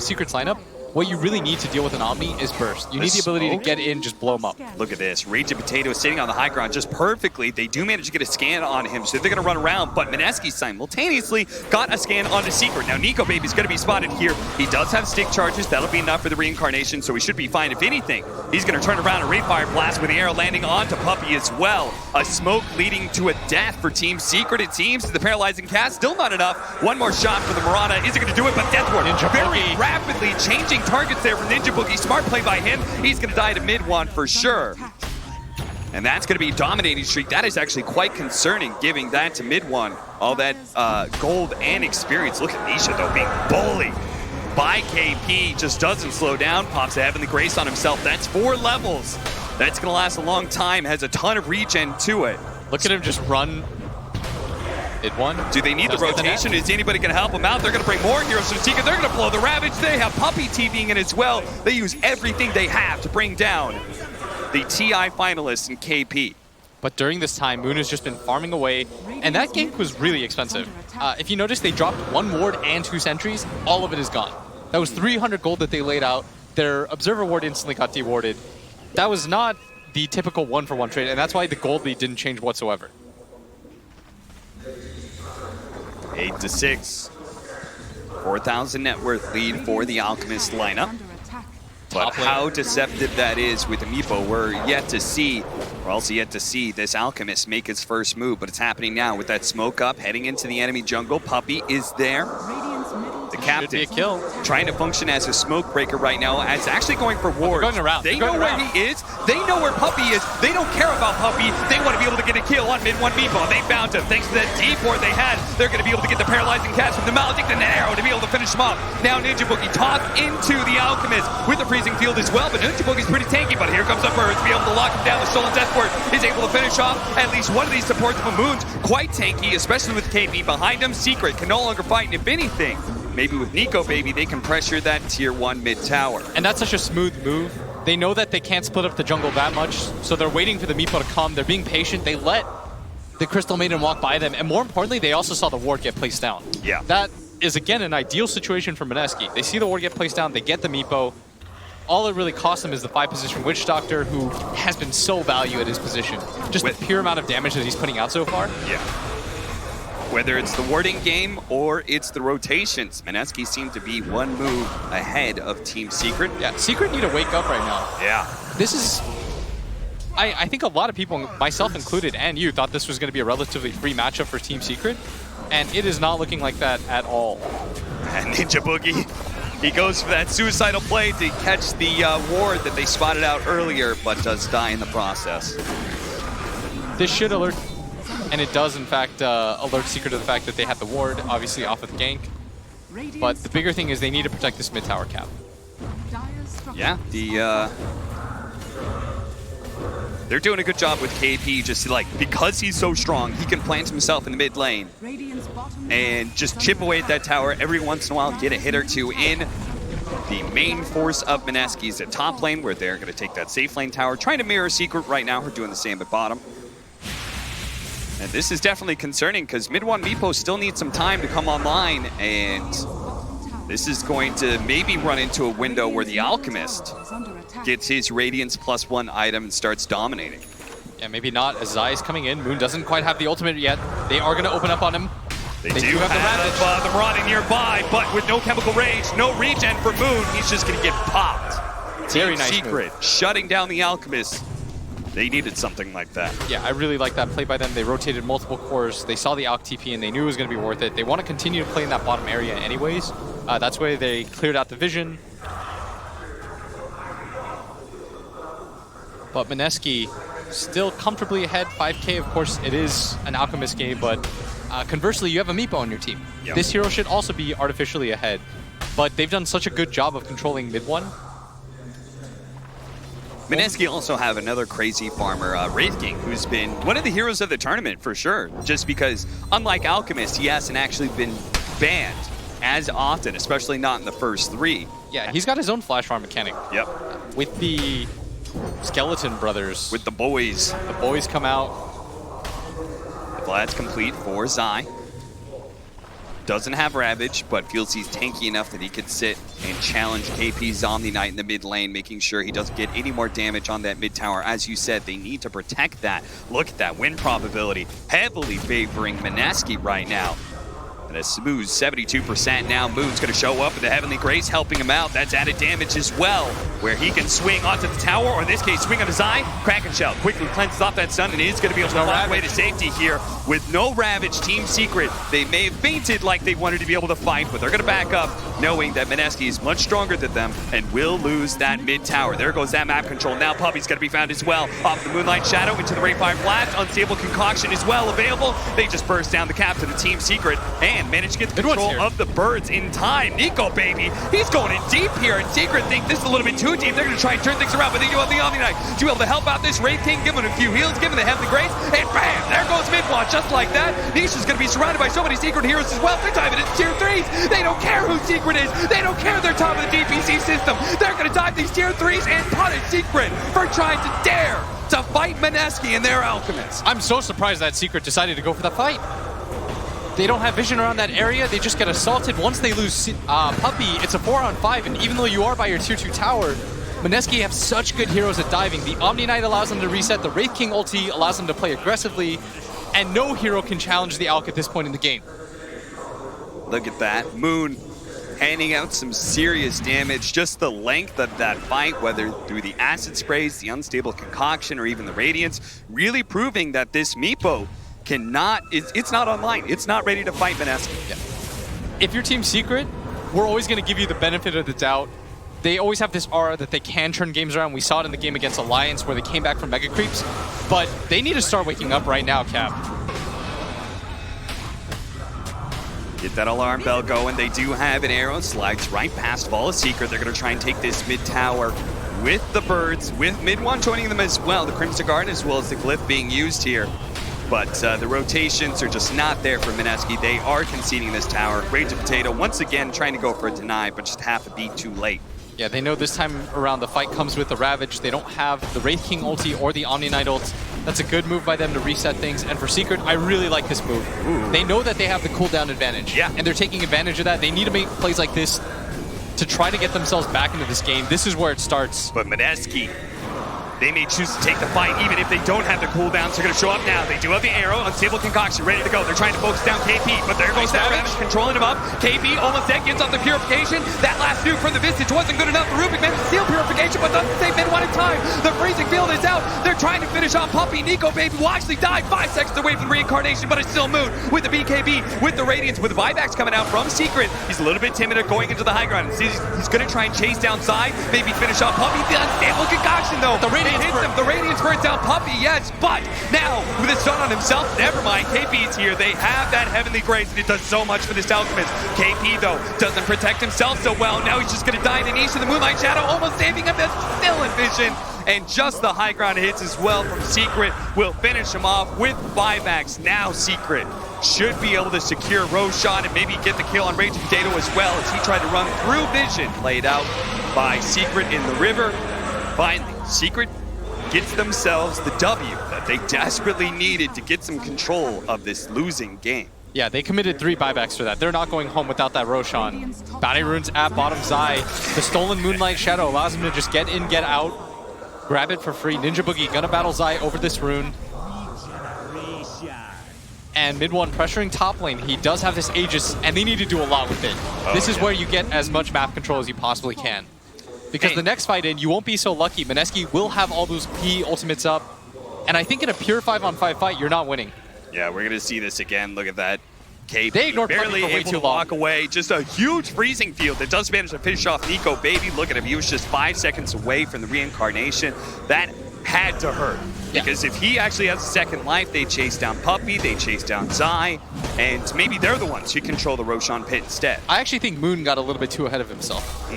Secret's lineup, what you really need to deal with an Omni is burst. You need the ability to get in, just blow him up. Look at this. Raging Potato is sitting on the high ground just perfectly. They do manage to get a scan on him, so they're going to run around, but Mineski simultaneously got a scan onto Secret. Now, Nico Baby's going to be spotted here. He does have stick charges. That'll be enough for the reincarnation, so he should be fine. If anything, he's going to turn around and Fire Blast with the arrow landing onto Puppey as well. A smoke leading to a death for Team Secret, it seems. The paralyzing cast, still not enough. One more shot for the Mirana. Is it going to do it? But Deathward very rapidly changing targets there from Ninja Boogie. Smart play by him. He's going to die to mid one for sure. And that's going to be a dominating streak. That is actually quite concerning, giving that to mid one. All that gold and experience. Look at Nisha, though, being bullied by KP. Just doesn't slow down. Pops a Heavenly Grace on himself. That's 4 levels. That's going to last a long time. Has a ton of regen to it. Look at him just run. It won. Do they need the rotation? Is anybody going to help them out? They're going to bring more heroes to Tika. They're going to blow the Ravage. They have Puppey TVing in as well. They use everything they have to bring down the TI finalists in KP. But during this time, Moon has just been farming away, and that gank was really expensive. If you notice, they dropped 1 ward and 2 sentries. All of it is gone. That was 300 gold that they laid out. Their Observer ward instantly got dewarded. That was not the typical 1-for-1 trade, and that's why the gold lead didn't change whatsoever. 8-6. 4,000 net worth lead for the Alchemist lineup. But how deceptive that is with Amiibo, we're yet to see. We're also yet to see this Alchemist make his first move, but it's happening now with that smoke up, heading into the enemy jungle. Puppey is there. The captain trying to function as a smoke breaker right now, as actually going for wards. Going around. They know where he is. They know where Puppey is. They don't care about Puppey. They want to be able to get a kill on mid-1 Meatball. They found him. Thanks to that D4 they had, they're going to be able to get the paralyzing cast from the Maledict and an arrow to be able to finish him off. Now Ninja Boogie tossed into the Alchemist with the freezing field as well, but Ninja Boogie's pretty tanky, but here comes the bird to be able to lock him down. The Stolen Deathward is able to finish off at least one of these supports from Moon's quite tanky, especially with KP behind him. Secret can no longer fight, and if anything, maybe with Nico Baby, they can pressure that tier 1 mid tower. And that's such a smooth move. They know that they can't split up the jungle that much, so they're waiting for the Meepo to come. They're being patient. They let the Crystal Maiden walk by them, and more importantly, they also saw the ward get placed down. Yeah. That is, again, an ideal situation for Mineski. They see the ward get placed down, they get the Meepo. All it really costs them is the 5-position Witch Doctor, who has been so valued at his position. Just the pure amount of damage that he's putting out so far. Yeah. Whether it's the warding game or it's the rotations, Mineski seemed to be 1 move ahead of Team Secret. Yeah, Secret need to wake up right now. Yeah. This is... I think a lot of people, myself included, and you, thought this was going to be a relatively free matchup for Team Secret, and it is not looking like that at all. And Ninja Boogie, he goes for that suicidal play to catch the ward that they spotted out earlier, but does die in the process. This should alert, and it does in fact alert Secret to the fact that they had the ward, obviously off of the gank. But the bigger thing is they need to protect this mid tower cap. Yeah, they're doing a good job with KP, just like, because he's so strong, he can plant himself in the mid lane and just chip away at that tower every once in a while, get a hit or two in. The main force of Mineski is at top lane, where they're going to take that safe lane tower, trying to mirror Secret right now. We're doing the same at bottom. And this is definitely concerning, because mid-1 Meepo still needs some time to come online, and this is going to maybe run into a window where the Alchemist gets his Radiance +1 item and starts dominating. Yeah, maybe not, as Zai is coming in. Moon doesn't quite have the ultimate yet. They are going to open up on him. They do have the Mirana nearby, but with no Chemical Rage, no regen for Moon, he's just going to get popped. Very nice Secret, shutting down the Alchemist. They needed something like that. Yeah, I really like that play by them. They rotated multiple cores. They saw the Alch TP and they knew it was going to be worth it. They want to continue to play in that bottom area anyways. That's why they cleared out the vision. But Mineski still comfortably ahead, 5K. Of course, it is an Alchemist game, but Conversely, you have a Meepo on your team. Yep. This hero should also be artificially ahead, but they've done such a good job of controlling mid one. Mineski also have another crazy farmer, Wraith King, who's been one of the heroes of the tournament for sure. Just because, unlike Alchemist, he hasn't actually been banned as often, especially not in the first 3. Yeah, he's got his own flash farm mechanic. Yep. With the Skeleton Brothers. With the boys. The boys come out. The Vlad's complete for Zai. Doesn't have Ravage, but feels he's tanky enough that he could sit and challenge KP's Omni Knight in the mid lane, making sure he doesn't get any more damage on that mid tower. As you said, they need to protect that. Look at that win probability, heavily favoring Mineski right now. And a smooth 72% now. Moon's going to show up with the Heavenly Grace helping him out. That's added damage as well, where he can swing onto the tower, or in this case, swing on his eye. Kraken Shell quickly cleanses off that stun, and is going to be able to find a way to safety here. With no Ravage, Team Secret, they may have fainted like they wanted to be able to fight, but they're going to back up, knowing that Mineski is much stronger than them and will lose that mid tower. There goes that map control. Now Puppy's going to be found as well. Off the Moonlight Shadow into the Rayfire Blast. Unstable Concoction as well available. They just burst down the captain of Team Secret and manage to get the control of the birds in time. Nico, baby, he's going in deep here, and Secret think this is a little bit too deep. They're going to try and turn things around, but they do have the Omni Knight to be able to help out this Wraith King, give him a few heals, give him the Heavenly Grace, and bam, there goes Midwatch, just like that. Nisha's going to be surrounded by so many Secret heroes as well. They're diving into tier 3s. They don't care who Secret is. They don't care they're top of the DPC system. They're going to dive these tier 3s and punish Secret for trying to dare to fight Mineski and their Alchemists. I'm so surprised that Secret decided to go for the fight. They don't have vision around that area. They just get assaulted. Once they lose Puppy, it's a 4-on-5, and even though you are by your tier 2 tower, Mineski have such good heroes at diving. The Omni Knight allows them to reset, the Wraith King ulti allows them to play aggressively, and no hero can challenge the Alch at this point in the game. Look at that. Moon handing out some serious damage. Just the length of that fight, whether through the acid sprays, the unstable concoction, or even the radiance, really proving that this Meepo cannot, it's not online. It's not ready to fight Mineski. Yeah. If you're Team Secret, we're always going to give you the benefit of the doubt. They always have this aura that they can turn games around. We saw it in the game against Alliance where they came back from Mega Creeps, but they need to start waking up right now, Cap. Get that alarm bell going. They do have an arrow, slides right past Vault of Secret. They're going to try and take this mid tower with the birds, with mid one joining them as well. The Crimson Guard as well as the Glyph being used here. But the rotations are just not there for Mineski. They are conceding this tower. Rage of Potato once again trying to go for a deny, but just half a beat too late. Yeah, they know this time around the fight comes with the Ravage. They don't have the Wraith King ulti or the Omni Knight ult. That's a good move by them to reset things. And for Secret, I really like this move. Ooh. They know that they have the cooldown advantage. Yeah. And they're taking advantage of that. They need to make plays like this to try to get themselves back into this game. This is where it starts. But Mineski, they may choose to take the fight even if they don't have the cooldowns. They're going to show up now. They do have the arrow, unstable concoction, ready to go. They're trying to focus down KP, but there goes that Ravage controlling him up. KP almost dead, gets off the purification. That last nuke from the Vistage wasn't good enough. The Rubik managed to steal purification, but doesn't save mid one in time. The freezing field is out. They're trying to finish off Puppy. Nico, baby, will actually die 5 seconds away from reincarnation, but it's still Moon with the BKB, with the Radiance, with the buybacks coming out from Secret. He's a little bit timid going into the high ground. He's going to try and chase down side, maybe finish off Puppy. The unstable concoction, though. The Radiance hits him. The Radiance burns down Puppy, yes, but now with a stun on himself, never mind. KP's here. They have that Heavenly Grace, and it does so much for this Alchemist. KP, though, doesn't protect himself so well. Now he's just going to die to Nisha, the Moonlight Shadow, almost saving him. That's still in vision. And just the high ground hits as well from Secret will finish him off with buybacks. Now Secret should be able to secure Roshan and maybe get the kill on Rage of Potato as well as he tried to run through vision. Played out by Secret in the river. Finally, Secret gets themselves the W that they desperately needed to get some control of this losing game. Yeah, they committed 3 buybacks for that. They're not going home without that Roshan. Bounty Runes at bottom Zai. The stolen Moonlight Shadow allows him to just get in, get out, grab it for free. Ninja Boogie gonna battle Zai over this rune. And mid one pressuring top lane. He does have this Aegis, and they need to do a lot with it. This is where you get as much map control as you possibly can. Because the next fight in, you won't be so lucky. Mineski will have all those P ultimates up. And I think in a pure 5-on-5 fight, you're not winning. Yeah, we're going to see this again. Look at that. KP they ignored barely able to walk away. Just a huge freezing field that does manage to finish off Nico. Baby, look at him. He was just 5 seconds away from the reincarnation. That had to hurt. Because if he actually has a second life, they chase down Puppey, they chase down Zai, and maybe they're the ones who control the Roshan pit instead. I actually think Moon got a little bit too ahead of himself.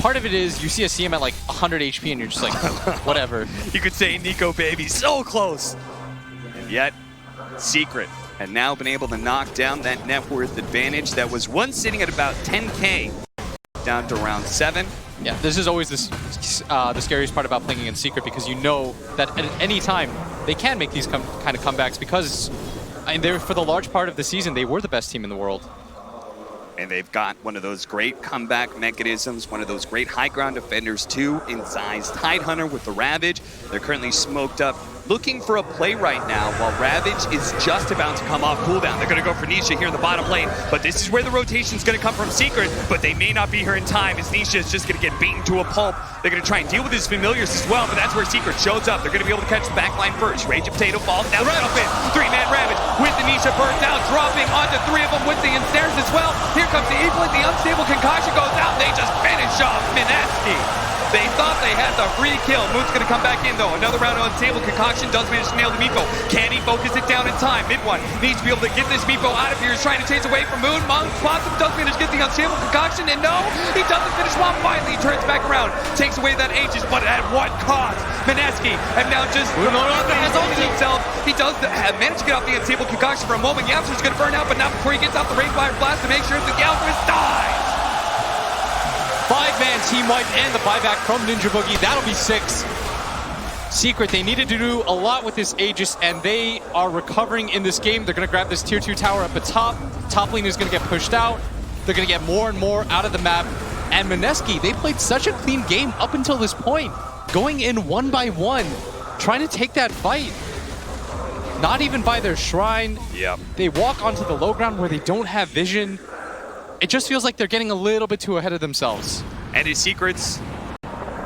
Part of it is you see a CM at like 100 HP and you're just like, whatever. You could say Nico baby, so close. And yet, Secret had now been able to knock down that net worth advantage that was once sitting at about 10K down to round 7. Yeah, this is always the scariest part about playing against Secret, because you know that at any time they can make these kind of comebacks, because they're, for the large part of the season, they were the best team in the world. And they've got one of those great comeback mechanisms, one of those great high ground defenders too, in Zai's Tidehunter with the Ravage. They're currently smoked up, looking for a play right now, while Ravage is just about to come off cooldown. They're going to go for Nisha here in the bottom lane, but this is where the rotation's going to come from Secret, but they may not be here in time, as Nisha is just going to get beaten to a pulp. They're going to try and deal with his familiars as well, but that's where Secret shows up. They're going to be able to catch the backline first. Rage of Potato falls down, right up in. 3-man Ravage with the Nisha burns out, dropping onto 3 of them with the ensnares as well. Here comes the Eaglet, the unstable concoction goes out, they just finish off Mineski. They thought they had the free kill. Moon's going to come back in, though. Another round of unstable concoction does manage to nail the Meepo. Can he focus it down in time? Mid one needs to be able to get this Meepo out of here. He's trying to chase away from Moon. Monk spots him, does manage to get the unstable concoction, and no, he doesn't finish well. Finally, he turns back around, takes away that Aegis, but at what cost? Mineski have now just has only himself. He does manage to get off the unstable concoction for a moment. Yapster's going to burn out, but not before he gets off the Rainfire Blast to make sure that the Alchemist dies. 5-man team wipe and the buyback from Ninja Boogie. That'll be 6. Secret, they needed to do a lot with this Aegis, and they are recovering in this game. They're going to grab this tier 2 tower up the top. Top lane is going to get pushed out. They're going to get more and more out of the map. And Mineski, they played such a clean game up until this point, going in 1 by 1, trying to take that fight. Not even by their shrine. Yep. They walk onto the low ground where they don't have vision. It just feels like they're getting a little bit too ahead of themselves. And his Secret's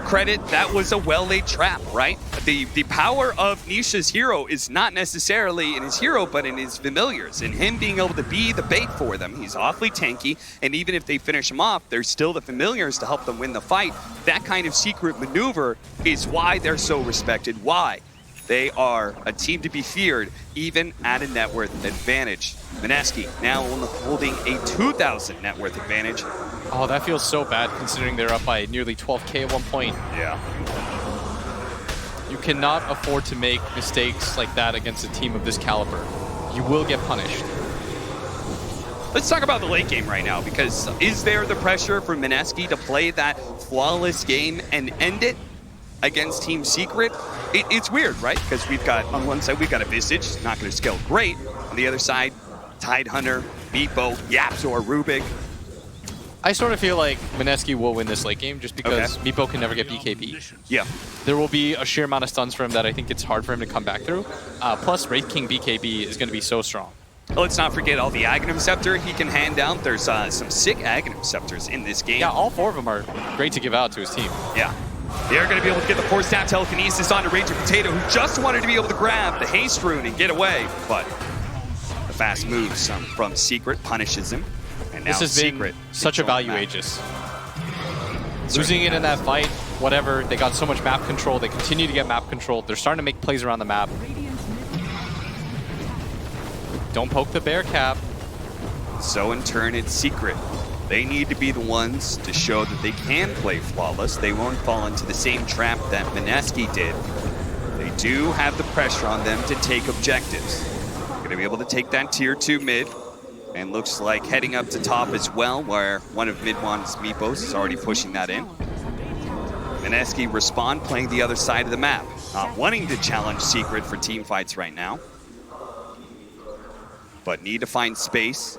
credit, that was a well-laid trap, right? The power of Nisha's hero is not necessarily in his hero, but in his familiars, and him being able to be the bait for them. He's awfully tanky, and even if they finish him off, there's still the familiars to help them win the fight. That kind of secret maneuver is why they're so respected, why they are a team to be feared, even at a net worth advantage. Mineski now only holding a 2,000 net worth advantage. Oh, that feels so bad considering they're up by nearly 12K at one point. Yeah. You cannot afford to make mistakes like that against a team of this caliber. You will get punished. Let's talk about the late game right now, because is there the pressure for Mineski to play that flawless game and end it against Team Secret? It's weird, right? Because we've got, on one side, we've got a Visage, not going to scale great. On the other side, Tidehunter, Meepo, Yapzor, Rubik. I sort of feel like Mineski will win this late game just because Meepo can never get BKB. Yeah. There will be a sheer amount of stuns for him that I think it's hard for him to come back through. Plus, Wraith King BKB is going to be so strong. Let's not forget all the Aghanim Scepter he can hand out. There's some sick Aghanim Scepters in this game. Yeah, all 4 of them are great to give out to his team. Yeah. They're going to be able to get the 4-staff telekinesis onto Rage of Potato, who just wanted to be able to grab the Haste Rune and get away. But the fast moves from Secret punishes him. And now this has Secret been such a value Aegis. Losing it in that fight, whatever, they got so much map control. They continue to get map control. They're starting to make plays around the map. Don't poke the bear cap. So in turn, it's Secret. They need to be the ones to show that they can play flawless. They won't fall into the same trap that Mineski did. They do have the pressure on them to take objectives. Going to be able to take that tier 2 mid. And looks like heading up to top as well, where one of Midwan's Meepos is already pushing that in. Mineski respond, playing the other side of the map. Not wanting to challenge Secret for team fights right now. But need to find space,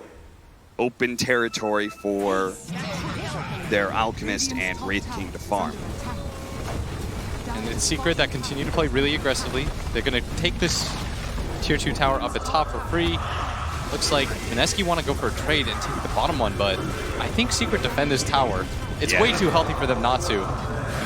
open territory for their Alchemist and Wraith King to farm. And it's Secret that continue to play really aggressively. They're going to take this tier 2 tower up at top for free. Looks like Mineski want to go for a trade and take the bottom one, but I think Secret defend this tower. It's way too healthy for them not to.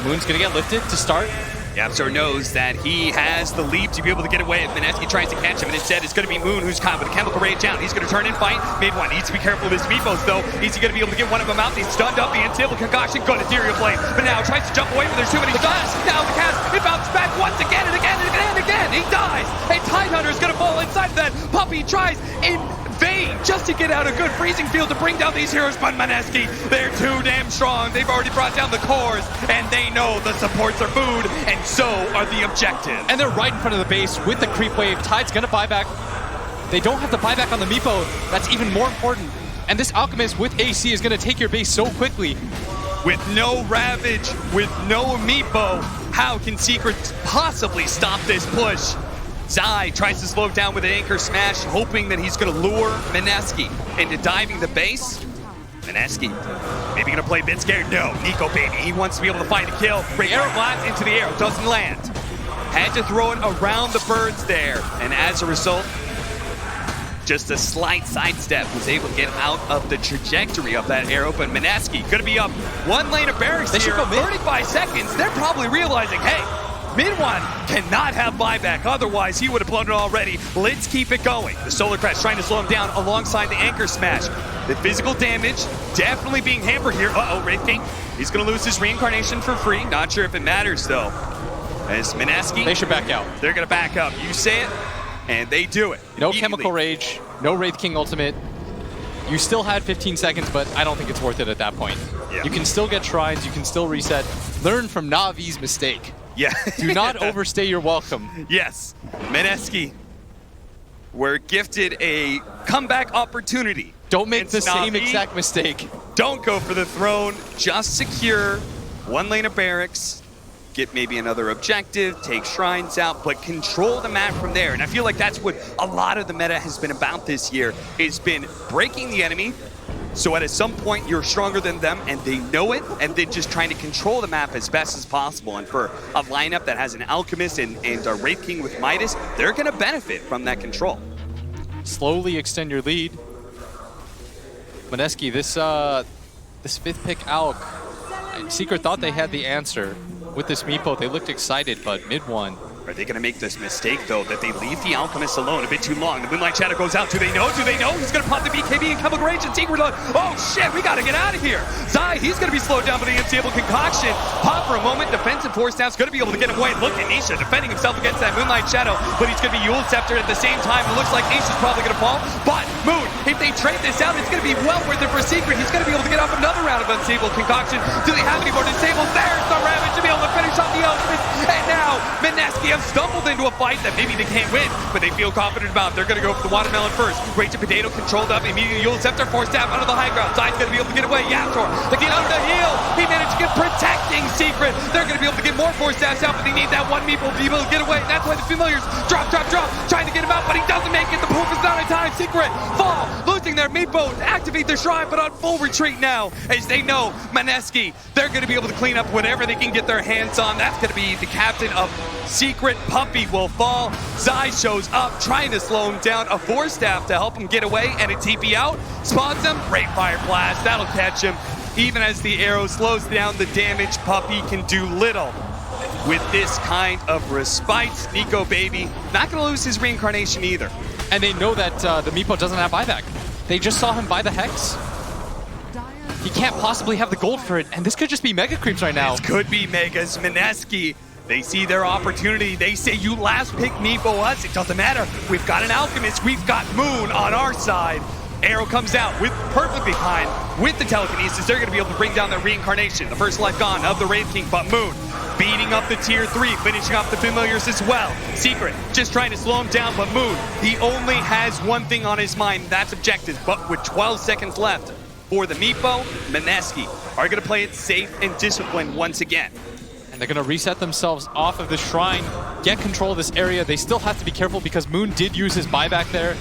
Moon's going to get lifted to start. Yapzor knows that he has the leap to be able to get away if Mineski tries to catch him, and instead it's going to be Moon who's caught with a Chemical Rage down. He's going to turn and fight. Mid one needs to be careful of his Meepos, though. Is he going to be able to get one of them out? He's stunned up. The Unstable Concoction, good Ethereal Blade, but now tries to jump away, but there's too many stuns. Now the cast, it bounces back once again and again and again. He dies, and Tidehunter is going to fall inside of that. Puppey tries in vain just to get out a good freezing field to bring down these heroes, but Mineski, they're too damn strong. They've already brought down the cores, and they know the supports are food, and so are the objectives. And they're right in front of the base with the creep wave. Tide's gonna buy back. They don't have to buy back on the Meepo. That's even more important. And this Alchemist with AC is gonna take your base so quickly. With no Ravage, with no Meepo, how can Secret possibly stop this push? Zai tries to slow down with an anchor smash, hoping that he's going to lure Mineski into diving the base. Mineski, maybe going to play a bit scared. No, Nico baby, he wants to be able to find a kill. Bring arrow blast into the arrow, doesn't land. Had to throw it around the birds there, and as a result, just a slight sidestep was able to get out of the trajectory of that arrow, but Mineski going to be up one lane of barracks here, 35 seconds. They're probably realizing, hey, Mid-1 cannot have buyback, otherwise he would have blown it already. Let's keep it going. The Solar Crash trying to slow him down alongside the Anchor Smash. The physical damage definitely being hampered here. Uh-oh, Wraith King, he's going to lose his reincarnation for free. Not sure if it matters, though. As Mineski, they should back out. They're going to back up. You say it, and they do it. No Chemical Rage, no Wraith King ultimate. You still had 15 seconds, but I don't think it's worth it at that point. Yeah. You can still get shrines, you can still reset. Learn from Navi's mistake. Yeah. Do not overstay your welcome. Yes. Mineski were gifted a comeback opportunity. Don't make the same exact mistake. Don't go for the throne. Just secure one lane of barracks. Get maybe another objective, take shrines out, but control the map from there. And I feel like that's what a lot of the meta has been about this year. It's been breaking the enemy, so at some point you're stronger than them and they know it, and then just trying to control the map as best as possible. And for a lineup that has an Alchemist and a Wraith King with Midas, they're going to benefit from that control. Slowly extend your lead. Mineski, this 5th pick Alk, Secret thought they had the answer. With this Meepo, they looked excited, but Mid-1. Are they going to make this mistake, though, that they leave the Alchemist alone a bit too long? The Moonlight Shadow goes out. Do they know? Do they know? He's going to pop the BKB and Chemical Rage, and Secret like, oh shit, we got to get out of here. Zai, he's going to be slowed down by the Unstable Concoction. Pop for a moment. Defensive Force Staff's going to be able to get him away. Look at Nisha defending himself against that Moonlight Shadow, but he's going to be Yule Scepter at the same time. It looks like Nisha's probably going to fall, but Moon, if they trade this out, it's going to be well worth it for Secret. He's going to be able to get off another round of Unstable Concoction. Do they have any more disables? There's the Ravage to be able to finish off the Alchemist, and now Mineski have stumbled into a fight that maybe they can't win, but they feel confident about. They're going to go for the Watermelon first. Rage and Potato controlled up immediately. Yule Scepter forced out onto the high ground. Zai's going to be able to get away. Yastor, to get under the heel. He managed to get protecting Secret. They're going to be able to get more Force Staffs out, but they need that one Meeple to be able to get away. And that's why the Familiars drop, trying to get him out, but he doesn't make it. The poof is not in time. Secret fall, losing their Meeple, activate their shrine, but on full retreat now, as they know Mineski, they're going to be able to clean up whatever they can get their hands on. That's going to be the captain of Secret. Puppey will fall. Zai shows up, trying to slow him down. A Force Staff to help him get away, and a TP out. Spawns him. Great Fire Blast. That'll catch him. Even as the arrow slows down the damage, Puppey can do little with this kind of respite. Nico baby, not going to lose his reincarnation either. And they know that the Meepo doesn't have buyback. They just saw him buy the Hex. He can't possibly have the gold for it, and this could just be Mega Creeps right now. This could be Megas. Mineski, they see their opportunity. They say, you last pick Meepo us. It doesn't matter. We've got an Alchemist. We've got Moon on our side. Arrow comes out with perfectly behind with the telekinesis. They're going to be able to bring down their reincarnation. The first life gone of the Wraith King, but Moon beating up the tier 3, finishing off the Familiars as well. Secret just trying to slow him down, but Moon, he only has one thing on his mind, that's objectives. But with 12 seconds left for the Meepo, Mineski are going to play it safe and disciplined once again. And they're going to reset themselves off of the shrine, get control of this area. They still have to be careful because Moon did use his buyback there.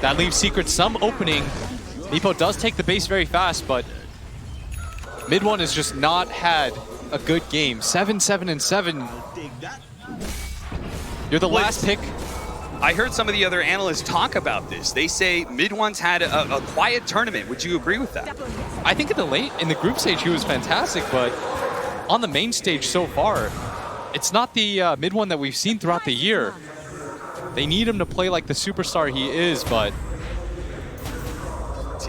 That leaves Secret some opening. Meepo does take the base very fast, but Mid-1 has just not had a good game. 7-7-7. You're the last pick. I heard some of the other analysts talk about this. They say Mid-1's had a quiet tournament. Would you agree with that? I think in the group stage he was fantastic, but on the main stage so far, it's not the Mid-1 that we've seen throughout the year. They need him to play like the superstar he is, but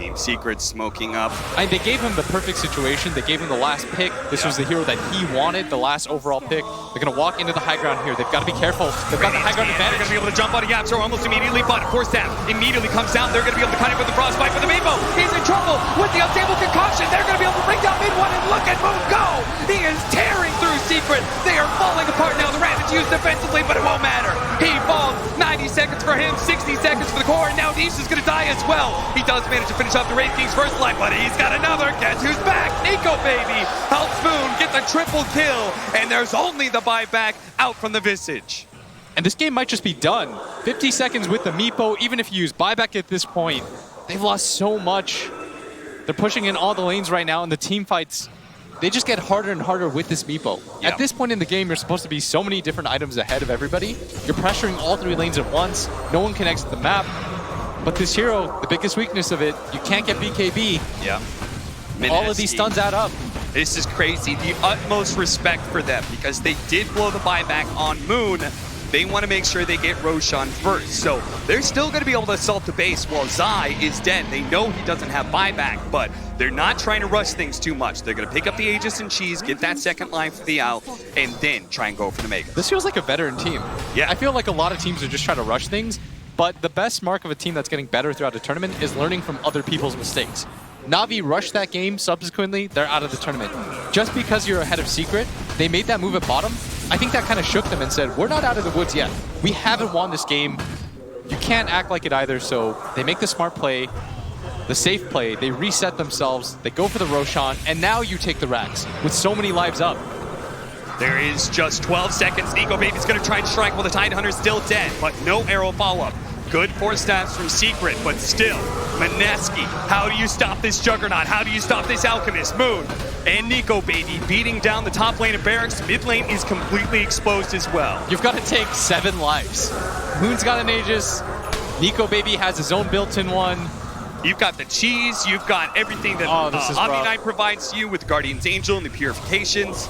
Team Secret smoking up. They gave him the perfect situation. They gave him the last pick. This was the hero that he wanted, the last overall pick. They're going to walk into the high ground here. They've got to be careful. They've got the high ground advantage. They're going to be able to jump on the Yapster almost immediately, but Force Staff immediately comes down. They're going to be able to cut him with the Frostbite for the Meepo. He's in trouble with the unstable concoction. They're going to be able to bring down mid one, and look at Moon go! He is tearing through Secret. They are falling apart now. The Ravage used defensively, but it won't matter. He falls. 90 seconds for him, 60 seconds for the core, and now Nisha's going to die as well. He does manage to finish off the Wraith King's first life, but he's got another. Guess who's back? Nico Baby helps Moon get the triple kill, and there's only the buyback out from the Visage. And this game might just be done. 50 seconds with the Meepo, even if you use buyback at this point, they've lost so much. They're pushing in all the lanes right now, and the team fights, they just get harder and harder with this Meepo. At this point in the game, you're supposed to be so many different items ahead of everybody. You're pressuring all 3 lanes at once. No one can exit the map. But this hero, the biggest weakness of it, you can't get BKB. Yeah. All of these stuns add up. This is crazy. The utmost respect for them because they did blow the buyback on Moon. They want to make sure they get Roshan first. So they're still going to be able to assault the base while Zai is dead. They know he doesn't have buyback, but they're not trying to rush things too much. They're going to pick up the Aegis and Cheese, get that second line for the out, and then try and go for the Mega. This feels like a veteran team. Yeah. I feel like a lot of teams are just trying to rush things, but the best mark of a team that's getting better throughout a tournament is learning from other people's mistakes. Na'Vi rushed that game, subsequently, they're out of the tournament. Just because you're ahead of Secret, they made that move at bottom. I think that kind of shook them and said, we're not out of the woods yet. We haven't won this game. You can't act like it either, so they make the smart play, the safe play, they reset themselves, they go for the Roshan, and now you take the racks with so many lives up. There is just 12 seconds. Nico Baby's going to try and strike while the Tidehunter's still dead, but no arrow follow-up. Good force stabs from Secret, but still, Mineski, how do you stop this Juggernaut? How do you stop this Alchemist? Moon and Nico Baby beating down the top lane of Barracks. Mid lane is completely exposed as well. You've got to take 7 lives. Moon's got an Aegis. Nico Baby has his own built-in one. You've got the cheese. You've got everything that Omni9 provides you with Guardian's Angel and the Purifications.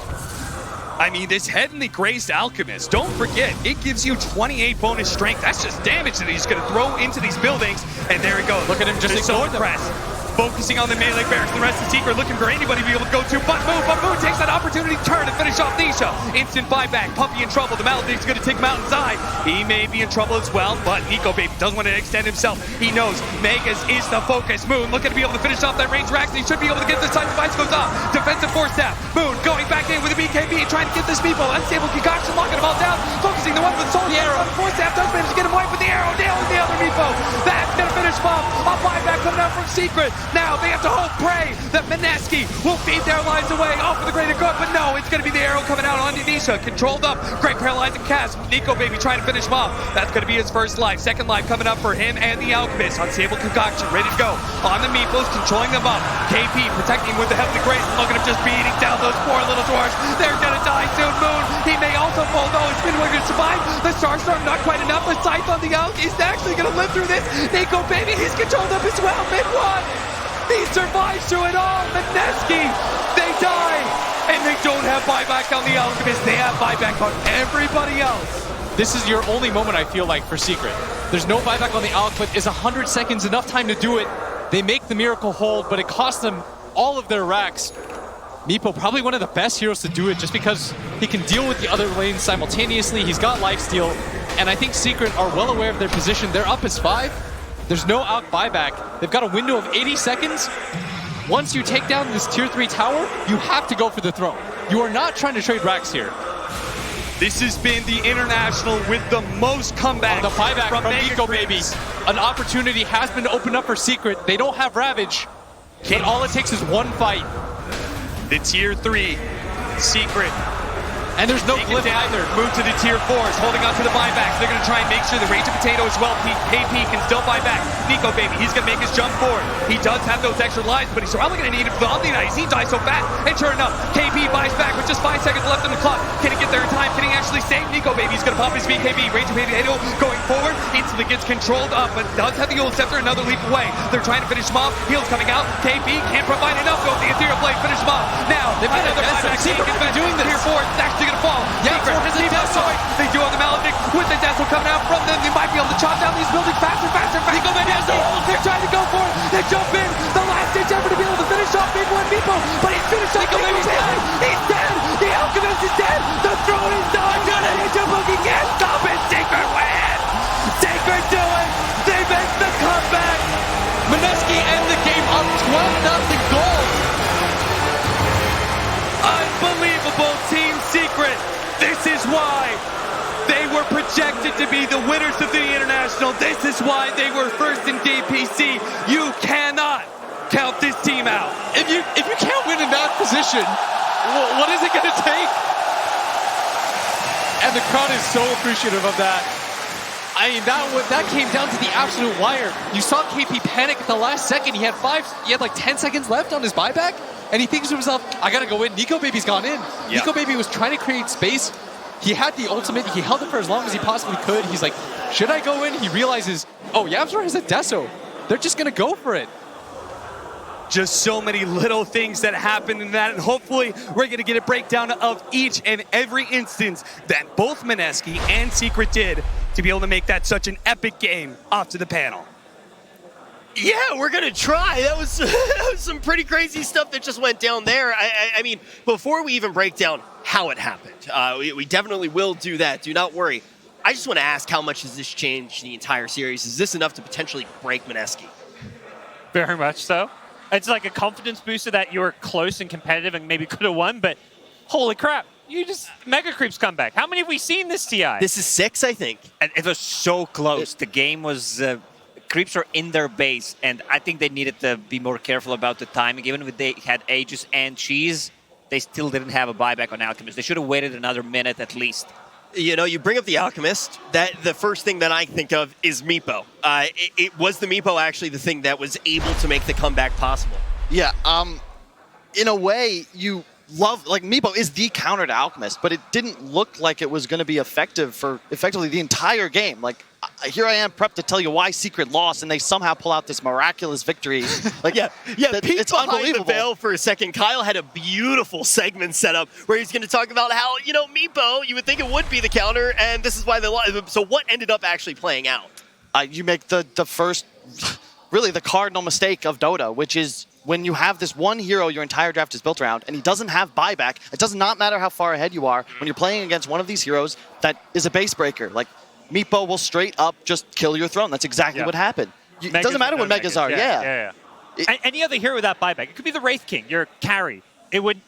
I mean, this Heavenly Graced Alchemist, don't forget, it gives you 28 bonus strength. That's just damage that he's going to throw into these buildings. And there he goes. Look at him just ignore the press. Focusing on the melee barracks, the rest of Secret looking for anybody to be able to go to. But Moon takes that opportunity to turn and finish off Nisha. Instant buyback, Puppy in trouble. The Maledict's going to take him out inside. He may be in trouble as well, but Nico Baby doesn't want to extend himself. He knows Megas is the focus. Moon looking to be able to finish off that range racks. He should be able to get this time. Device goes off. Defensive force tap. Moon going back in with a BKB, trying to get this Meepo. Unstable concoction, locking them all down. Focusing the one with Soul. The arrow. Force tap does manage to get him away with the arrow. Nailing the other Meepo. That's going to finish him off. A buyback coming out from Secret. Now they have to hope, pray that Mineski will feed their lives away off for the greater good, but no, it's going to be the arrow coming out on Nisha, controlled up, great paralyzing cast, Nico Baby trying to finish him off. That's going to be his first life, second life coming up for him and the Alchemist. Unstable concoction, ready to go on the Meepos, controlling them up. KP protecting with the Heavenly Grace, look at him just beating down those poor little dwarves. They're going to die soon. Moon, he may also fall though. It's been going to survive. The Starstorm not quite enough. The Scythe on the Elk is actually going to live through this. Nico Baby, he's controlled up as well. Mid-1. He survives through it all. Mineski, they die. And they don't have buyback on the Alchemist. They have buyback on everybody else. This is your only moment, I feel like, for Secret. There's no buyback on the Alch, but is 100 seconds enough time to do it? They make the miracle hold, but it costs them all of their racks. Meepo, probably one of the best heroes to do it just because he can deal with the other lanes simultaneously. He's got lifesteal, and I think Secret are well aware of their position. They're up as 5. There's no out buyback. They've got a window of 80 seconds. Once you take down this tier 3 tower, you have to go for the throne. You are not trying to trade racks here. This has been the International with the most comeback. The buyback from Nico Baby. An opportunity has been opened up for Secret. They don't have Ravage, but all it takes is one fight. The tier 3 Secret. And there's no glyph either. Move to the tier 4s, holding on to the buybacks. They're going to try and make sure the Rage of Potato as well. KP can still buy back. Nico Baby, he's going to make his jump forward. He does have those extra lives, but he's probably going to need it for the Omni9. He dies so fast. And sure enough, KP buys back with just 5 seconds left on the clock. Can he get there in time? Can he actually save Nico Baby? He's going to pop his BKB. Rage of Potato going forward. Instantly gets controlled up, but does have the Ult Scepter another leap away. They're trying to finish him off. Heals coming out. KP can't provide enough. Go with the Ethereal Blade. Finish him off. Now, another buyback. Secret been doing this. Tier 4 is actually going to fall. Yeah, Secret, they do on the Maledict. with the Dazzle coming out from them. They might be able to chop down these buildings faster. Nico Baby has the ult. They're trying to go for it. They jump in. The last ditch effort to be able to finish off Meepo and Meepo, but he's finished off Nico Baby's dead. He's dead. The Alchemist is dead. The throne is done. Ninja Boogie can't stop it. Secret win. Secret do it. They make the comeback. Mineski end the game up 12-0 gold. Unbelievable, Team Secret. This is why they were projected to be the winners of the International. This is why they were first in DPC. You cannot count this team out. If you can't win in that position, what is it going to take? And the crowd is so appreciative of that. I mean, that came down to the absolute wire. You saw KP panic at the last second. He had like 10 seconds left on his buyback, and he thinks to himself, I gotta go in. Nico Baby's gone in. Yeah. Nico Baby was trying to create space. He had the ultimate. He held it for as long as he possibly could. He's like, should I go in? He realizes, oh, Yabzor has a Deso. They're just gonna go for it. Just so many little things that happened in that, and hopefully we're going to get a breakdown of each and every instance that both Mineski and Secret did to be able to make that such an epic game off to the panel. Yeah, we're going to try. That was some pretty crazy stuff that just went down there. I mean, before we even break down how it happened, we definitely will do that. Do not worry. I just want to ask, how much has this changed the entire series? Is this enough to potentially break Mineski? Very much so. It's like a confidence booster that you're close and competitive and maybe could have won, but holy crap, Mega Creep's comeback. How many have we seen this TI? This is 6, I think. And it was so close. The game was, Creeps are in their base, and I think they needed to be more careful about the timing. Even if they had Aegis and Cheese, they still didn't have a buyback on Alchemist. They should have waited another minute at least. You know, you bring up the Alchemist, the first thing that I think of is Meepo. It was the Meepo actually the thing that was able to make the comeback possible. Yeah, in a way, you love, like, Meepo is the counter to Alchemist, but it didn't look like it was going to be effective for effectively the entire game. Like, here I am prepped to tell you why Secret lost, and they somehow pull out this miraculous victory. Like, yeah, peek it's behind unbelievable. the veil for a second. Kyle had a beautiful segment set up where he's going to talk about how, you know, Meepo, you would think it would be the counter, and this is why they lost. So what ended up actually playing out? You make the first, really the cardinal mistake of Dota, which is when you have this one hero your entire draft is built around, and he doesn't have buyback, it does not matter how far ahead you are, when you're playing against one of these heroes that is a base breaker. Like, Meepo will straight up just kill your throne. That's exactly what happened. It doesn't matter what Megas are. Yeah. Any other hero without buyback. It could be the Wraith King, your carry. They would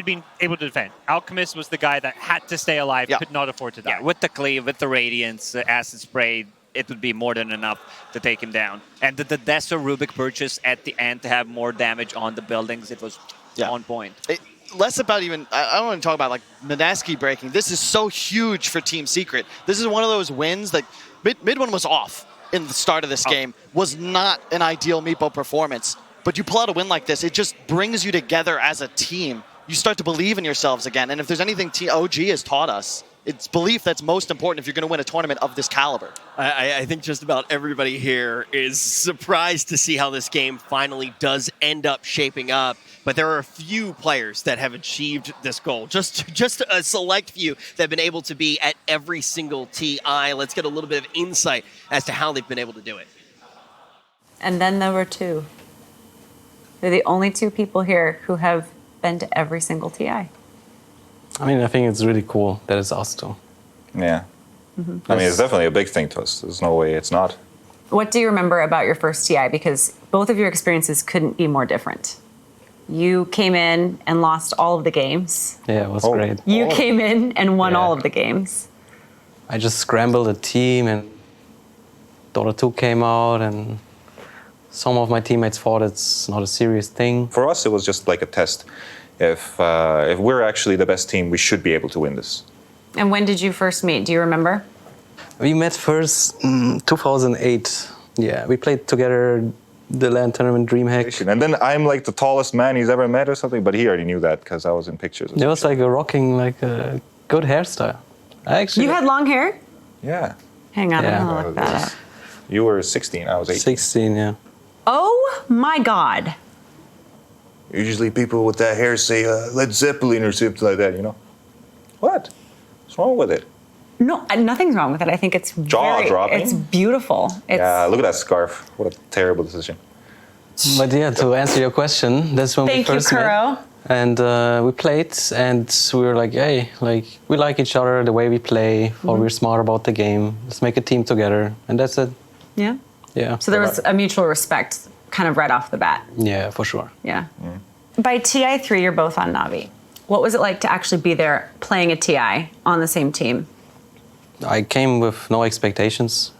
be able to defend. Alchemist was the guy that had to stay alive, could not afford to die. Yeah, with the Cleave, with the Radiance, Acid Spray, it would be more than enough to take him down. And the Deso Rubik purchase at the end to have more damage on the buildings, it was on point. Less about even, I don't want to talk about like Mineski breaking. This is so huge for Team Secret. This is one of those wins that mid one was off in the start of this game, was not an ideal Meepo performance. But you pull out a win like this, it just brings you together as a team. You start to believe in yourselves again. And if there's anything OG has taught us, it's belief that's most important if you're going to win a tournament of this caliber. I think just about everybody here is surprised to see how this game finally does end up shaping up. But there are a few players that have achieved this goal. Just a select few that have been able to be at every single TI. Let's get a little bit of insight as to how they've been able to do it. And then there were 2. They're the only 2 people here who have been to every single TI. I mean, I think it's really cool that it's us too. Yeah. I mean, it's definitely a big thing to us. There's no way it's not. What do you remember about your first TI? Because both of your experiences couldn't be more different. You came in and lost all of the games. Yeah, it was great. You came in and won all of the games. I just scrambled a team, and Dota 2 came out, and some of my teammates thought it's not a serious thing. For us, it was just like a test. If we're actually the best team, we should be able to win this. And when did you first meet? Do you remember? We met first in 2008. Yeah, we played together the LAN tournament DreamHack. And then I'm like the tallest man he's ever met or something, but he already knew that because I was in pictures. It was like a rocking, like a good hairstyle. You had long hair? Yeah. Hang on, I'm gonna look that up. You were 16, I was 18. 16, yeah. Oh my God. Usually people with that hair say Led Zeppelin or something like that, you know? What? What's wrong with it? No, nothing's wrong with it. I think it's Jaw-dropping. It's beautiful. Yeah, look at that scarf. What a terrible decision. But yeah, to answer your question, that's when we first met. And we played, and we were like, hey, like we like each other, the way we play, or we're smart about the game. Let's make a team together, and that's it. Yeah. Yeah. So there was a mutual respect, kind of right off the bat. Yeah, for sure. Yeah. By TI3, you're both on Navi. What was it like to actually be there playing a TI on the same team? I came with no expectations,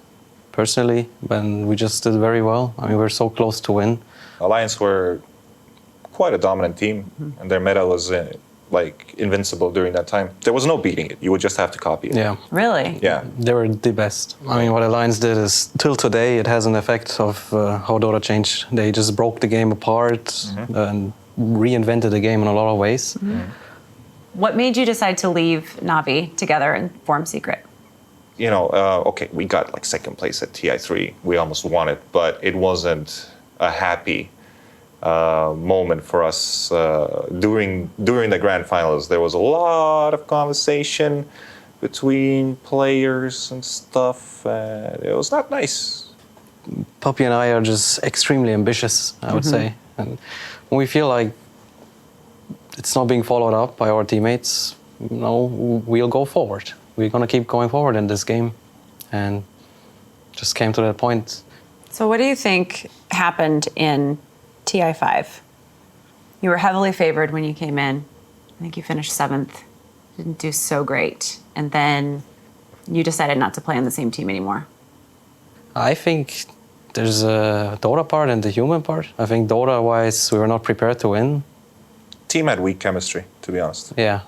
personally, and we just did very well. I mean, we were so close to win. Alliance were quite a dominant team, and their meta was like invincible during that time. There was no beating it. You would just have to copy it. Yeah. Really? Yeah. They were the best. I mean, what Alliance did is, till today, it has an effect of how Dota changed. They just broke the game apart and reinvented the game in a lot of ways. What made you decide to leave Navi together and form Secret? You know, okay, we got like second place at TI3. We almost won it, but it wasn't a happy moment for us during the grand finals. There was a lot of conversation between players and stuff, and it was not nice. Puppy and I are just extremely ambitious, I would say. And when we feel like it's not being followed up by our teammates, you know, we'll go forward. We're going to keep going forward in this game, and just came to that point. So what do you think happened in TI5? You were heavily favored when you came in. I think you finished 7th. Didn't do so great. And then you decided not to play on the same team anymore. I think there's a Dota part and the human part. I think Dota-wise, we were not prepared to win. Team had weak chemistry, to be honest. Yeah,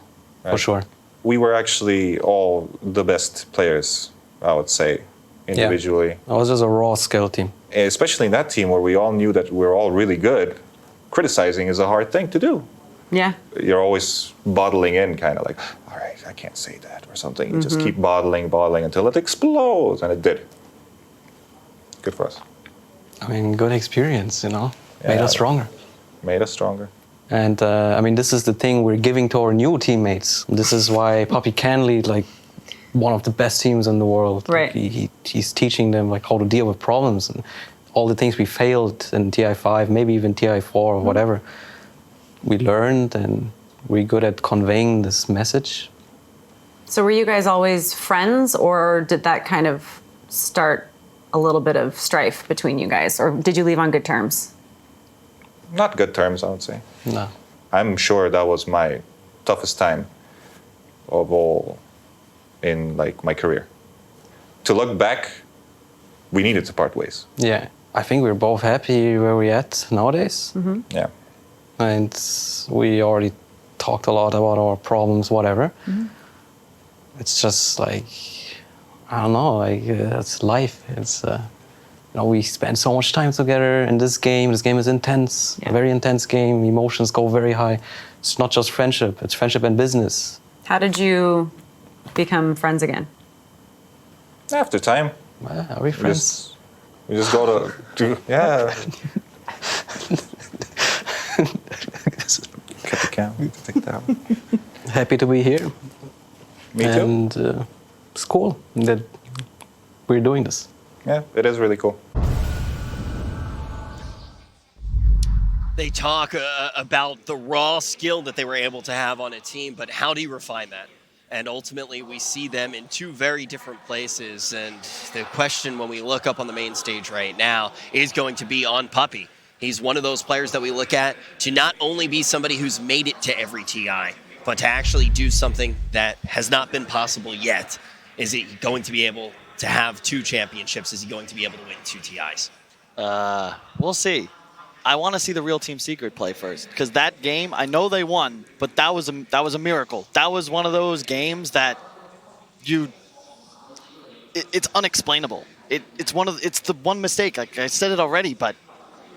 for sure. We were actually all the best players, I would say, individually. Yeah. It was just a raw skill team. Especially in that team where we all knew that we were all really good, criticizing is a hard thing to do. Yeah. You're always bottling in, kind of like, all right, I can't say that or something. You just keep bottling until it explodes, and it did. Good for us. I mean, good experience, you know, made us stronger. Made us stronger. And I mean, this is the thing we're giving to our new teammates. This is why Puppy can lead like one of the best teams in the world. Right. He's teaching them like how to deal with problems and all the things we failed in TI5, maybe even TI4 or whatever. We learned, and we're good at conveying this message. So were you guys always friends, or did that kind of start a little bit of strife between you guys, or did you leave on good terms? Not good terms, I would say. No. I'm sure that was my toughest time of all in like my career. To look back, we needed to part ways. Yeah, I think we're both happy where we're at nowadays. Yeah. And we already talked a lot about our problems, whatever. It's just like, I don't know, like it's life. It's you know, we spend so much time together in this game. This game is intense, a very intense game. Emotions go very high. It's not just friendship, it's friendship and business. How did you become friends again? After time. Are we friends? We just go to yeah. Cut the camera. Take that one. Happy to be here. Me too. And it's cool that we're doing this. Yeah, it is really cool. They talk about the raw skill that they were able to have on a team, but how do you refine that? And ultimately, we see them in two very different places. And the question when we look up on the main stage right now is going to be on Puppy. He's one of those players that we look at to not only be somebody who's made it to every TI, but to actually do something that has not been possible yet. Is he going to be able to have 2 championships? Is he going to be able to win 2 TIs? We'll see. I want to see the real Team Secret play first, because that game, I know they won, but that was a miracle. That was one of those games that it's unexplainable. It's the one mistake. Like I said it already, but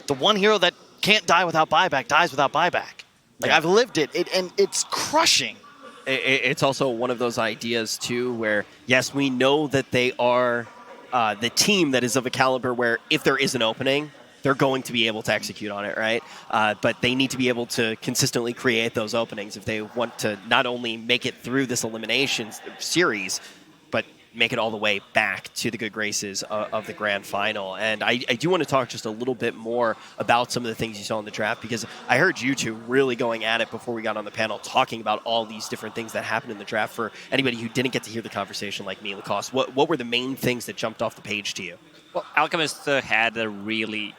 the one hero that can't die without buyback dies without buyback. Like I've lived it, and it's crushing. It's also one of those ideas too, where yes, we know that they are the team that is of a caliber where if there is an opening, they're going to be able to execute on it, right? But they need to be able to consistently create those openings if they want to not only make it through this elimination series, but make it all the way back to the good graces of the grand final. And I do want to talk just a little bit more about some of the things you saw in the draft, because I heard you two really going at it before we got on the panel, talking about all these different things that happened in the draft. For anybody who didn't get to hear the conversation like me and Lacoste, what were the main things that jumped off the page to you? Well, Alchemist had a really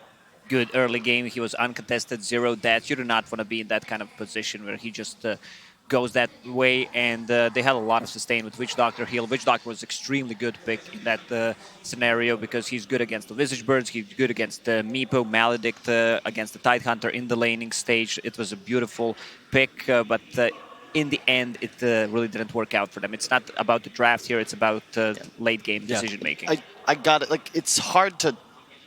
good early game. He was uncontested, 0 deaths. You do not want to be in that kind of position where he just goes that way, and they had a lot of sustain with Witch Doctor heal. Witch Doctor was extremely good pick in that scenario because he's good against the Visage Birds, he's good against the Meepo, Maledict, against the Tidehunter in the laning stage. It was a beautiful pick, but in the end, it really didn't work out for them. It's not about the draft here, it's about late game decision making. I got it. Like, it's hard to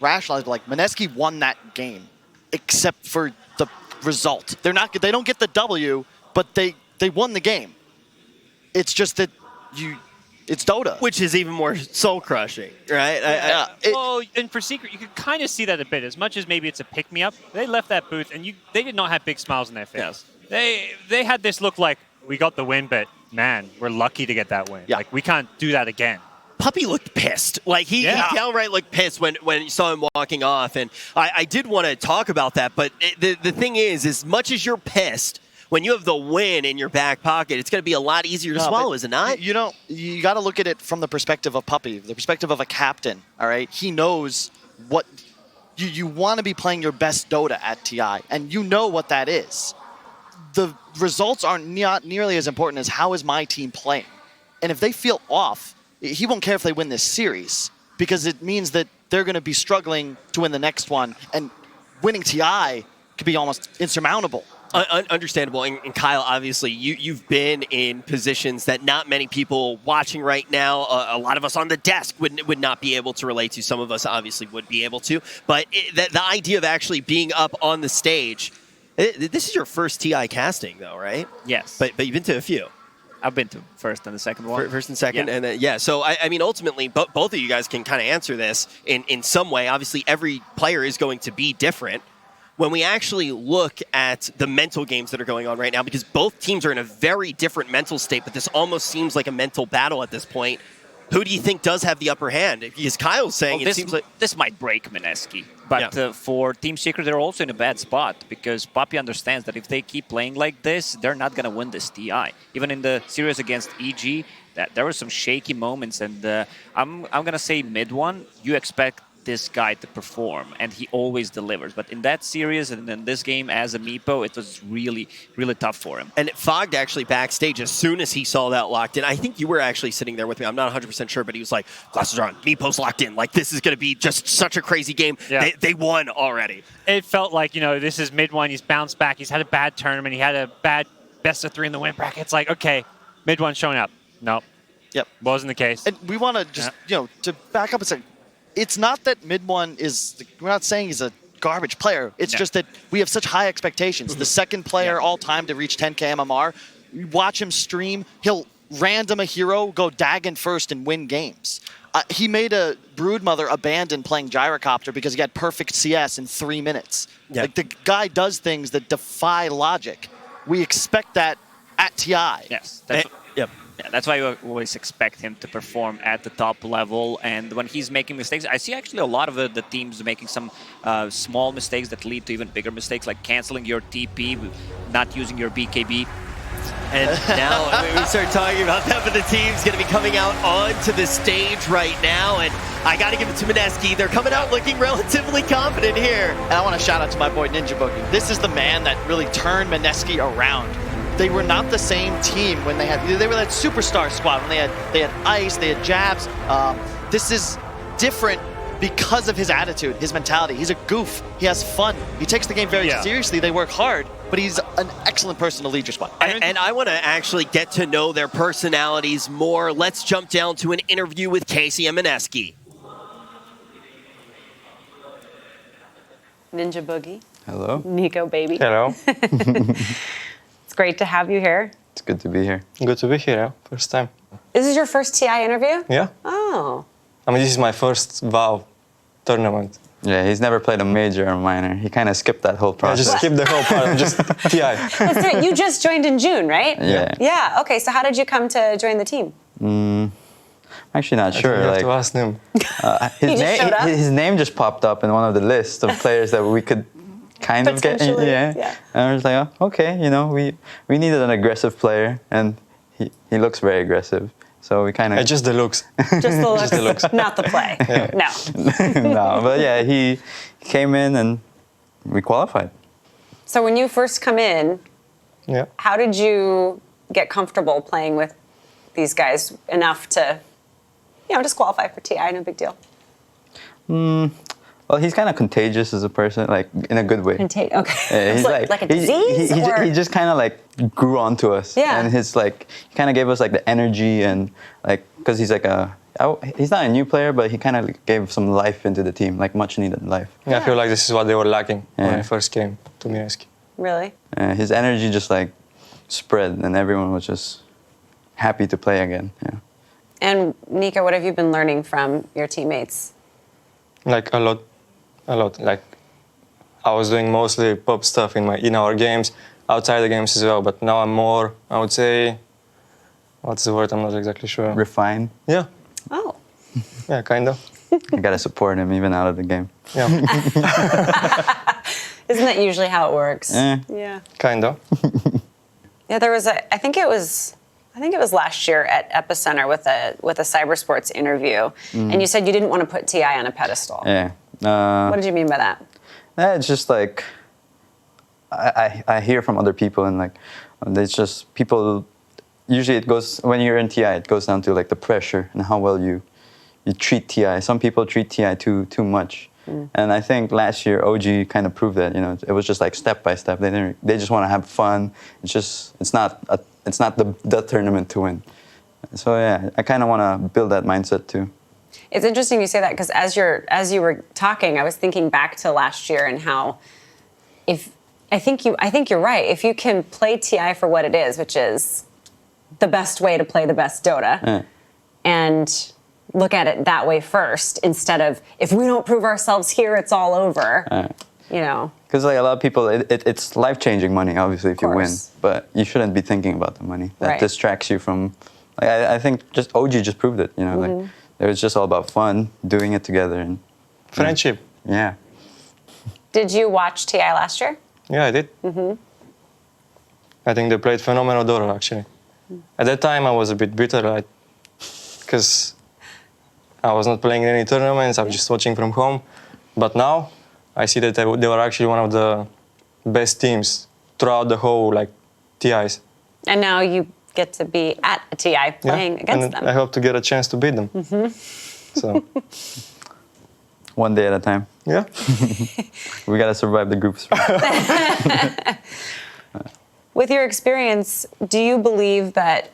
rationalize, but like Mineski won that game, except for the result. They don't get the W, but they won the game. It's just that it's Dota, which is even more soul crushing, right? Well, and for Secret, you could kind of see that a bit. As much as maybe it's a pick me up, they left that booth and they did not have big smiles on their face. Yes. They had this look like, we got the win, but man, we're lucky to get that win. Like, we can't do that again. Puppy looked pissed. Like, he downright looked pissed when you saw him walking off. And I did want to talk about that, but the thing is, as much as you're pissed, when you have the win in your back pocket, it's going to be a lot easier to swallow, is it not? You know, you got to look at it from the perspective of Puppy, the perspective of a captain, all right? He knows what you want to be playing your best Dota at TI, and you know what that is. The results aren't not nearly as important as how is my team playing. And if they feel off, he won't care if they win this series, because it means that they're going to be struggling to win the next one, and winning TI could be almost insurmountable. Understandable. And Kyle, obviously, you've been in positions that not many people watching right now, a lot of us on the desk would not be able to relate to. Some of us obviously would be able to. But the idea of actually being up on the stage, this is your first TI casting, though, right? Yes. But you've been to a few. I've been to first and the second one. First and second, yeah. And so I mean, ultimately, both of you guys can kind of answer this in some way. Obviously, every player is going to be different. When we actually look at the mental games that are going on right now, because both teams are in a very different mental state, but this almost seems like a mental battle at this point. Who do you think does have the upper hand? Because Kyle's saying it seems like this might break Mineski, but for Team Secret, they're also in a bad spot because Poppy understands that if they keep playing like this, they're not going to win this TI. Even in the series against EG, there were some shaky moments, and I'm going to say mid one, you expect this guy to perform, and he always delivers. But in that series and in this game as a Meepo, it was really, really tough for him. And Fogged actually backstage as soon as he saw that locked in. I think you were actually sitting there with me. I'm not 100% sure, but he was like, glasses are on, Meepo's locked in. Like, this is going to be just such a crazy game. Yeah. They won already. It felt like, this is mid one. He's bounced back. He's had a bad tournament. He had a bad best of 3 in the win bracket. It's like, okay, mid one showing up. Nope. Yep. Wasn't the case. And we want to just, to back up and say, it's not that mid one is, we're not saying he's a garbage player. It's just that we have such high expectations. The second player all time to reach 10K MMR. You watch him stream, he'll random a hero, go Dagon first and win games. He made a Broodmother abandon playing Gyrocopter because he had perfect CS in 3 minutes. Yeah. Like, the guy does things that defy logic. We expect that at TI. Yes. Yeah, that's why you always expect him to perform at the top level. And when he's making mistakes, I see actually a lot of the teams making some small mistakes that lead to even bigger mistakes, like canceling your TP, not using your BKB. And now we start talking about that, but the team's going to be coming out onto the stage right now. And I got to give it to Mineski. They're coming out looking relatively confident here. And I want to shout out to my boy Ninja Boogie. This is the man that really turned Mineski around. They were not the same team when they were that superstar squad when they had Ice, they had Jabs. This is different because of his attitude, his mentality. He's a goof. He has fun. He takes the game very seriously. They work hard, but he's an excellent person to lead your squad. And I want to actually get to know their personalities more. Let's jump down to an interview with Casey and Mineski. Ninja Boogie. Hello. Nico, baby. Hello. It's great to have you here. It's good to be here. Good to be here, first time. This is your first TI interview? Yeah. Oh. I mean, this is my first WoW tournament. Yeah, he's never played a major or minor. He kind of skipped that whole process. I just skipped the whole part, just TI. That's right. You just joined in June, right? Yeah. Yeah, okay, so how did you come to join the team? actually not sure. You have Like, to ask him. His name just popped up in one of the lists of players that we could kind of get. Yeah. And I was like, oh, okay, you know, we needed an aggressive player, and he looks very aggressive. So we kind of just the looks. Just the looks, not the play. No. No, but yeah, he came in and we qualified. So when you first come in, how did you get comfortable playing with these guys enough to, just qualify for TI? No big deal. Well, he's kind of contagious as a person, like in a good way. Okay. Yeah, he's like a disease? He just kind of like grew onto us. Yeah. And he kind of gave us like the energy and like, because he's like he's not a new player, but he kind of gave some life into the team, like much needed life. Yeah, I feel like this is what they were lacking when I first came to Mineski. Really? His energy just like spread, and everyone was just happy to play again. Yeah. And Nika, what have you been learning from your teammates? Like a lot. Like I was doing mostly pop stuff in our games, outside the games as well. But now I'm more, I would say, what's the word? I'm not exactly sure. Refined. Yeah. Oh. Yeah, kind of. I gotta support him even out of the game. Yeah. Isn't that usually how it works? Yeah. Kind of. Yeah, there was I think it was last year at Epicenter with a cybersports interview, and you said you didn't want to put TI on a pedestal. Yeah. What did you mean by that? It's just like I hear from other people, and like it's just people. Usually, it goes when you're in TI. It goes down to like the pressure and how well you treat TI. Some people treat TI too much, and I think last year OG kind of proved that. It was just like step by step. They just want to have fun. It's not the tournament to win. So yeah, I kind of want to build that mindset too. It's interesting you say that, because as you were talking, I was thinking back to last year and how I think you're right. If you can play TI for what it is, which is the best way to play the best Dota, and look at it that way first, instead of if we don't prove ourselves here, it's all over. Because like a lot of people, it's life-changing money, obviously, if you win. But you shouldn't be thinking about the money. That distracts you from. Like I think just OG just proved it. Like. It was just all about fun, doing it together. And friendship. Yeah. Did you watch TI last year? Yeah, I did. I think they played phenomenal Dota, actually. At that time, I was a bit bitter, because I was not playing in any tournaments. I was just watching from home. But now, I see that they were actually one of the best teams throughout the whole TIs. And now you get to be at a TI playing against them. I hope to get a chance to beat them. So, one day at a time. Yeah. We gotta survive the groups. With your experience, do you believe that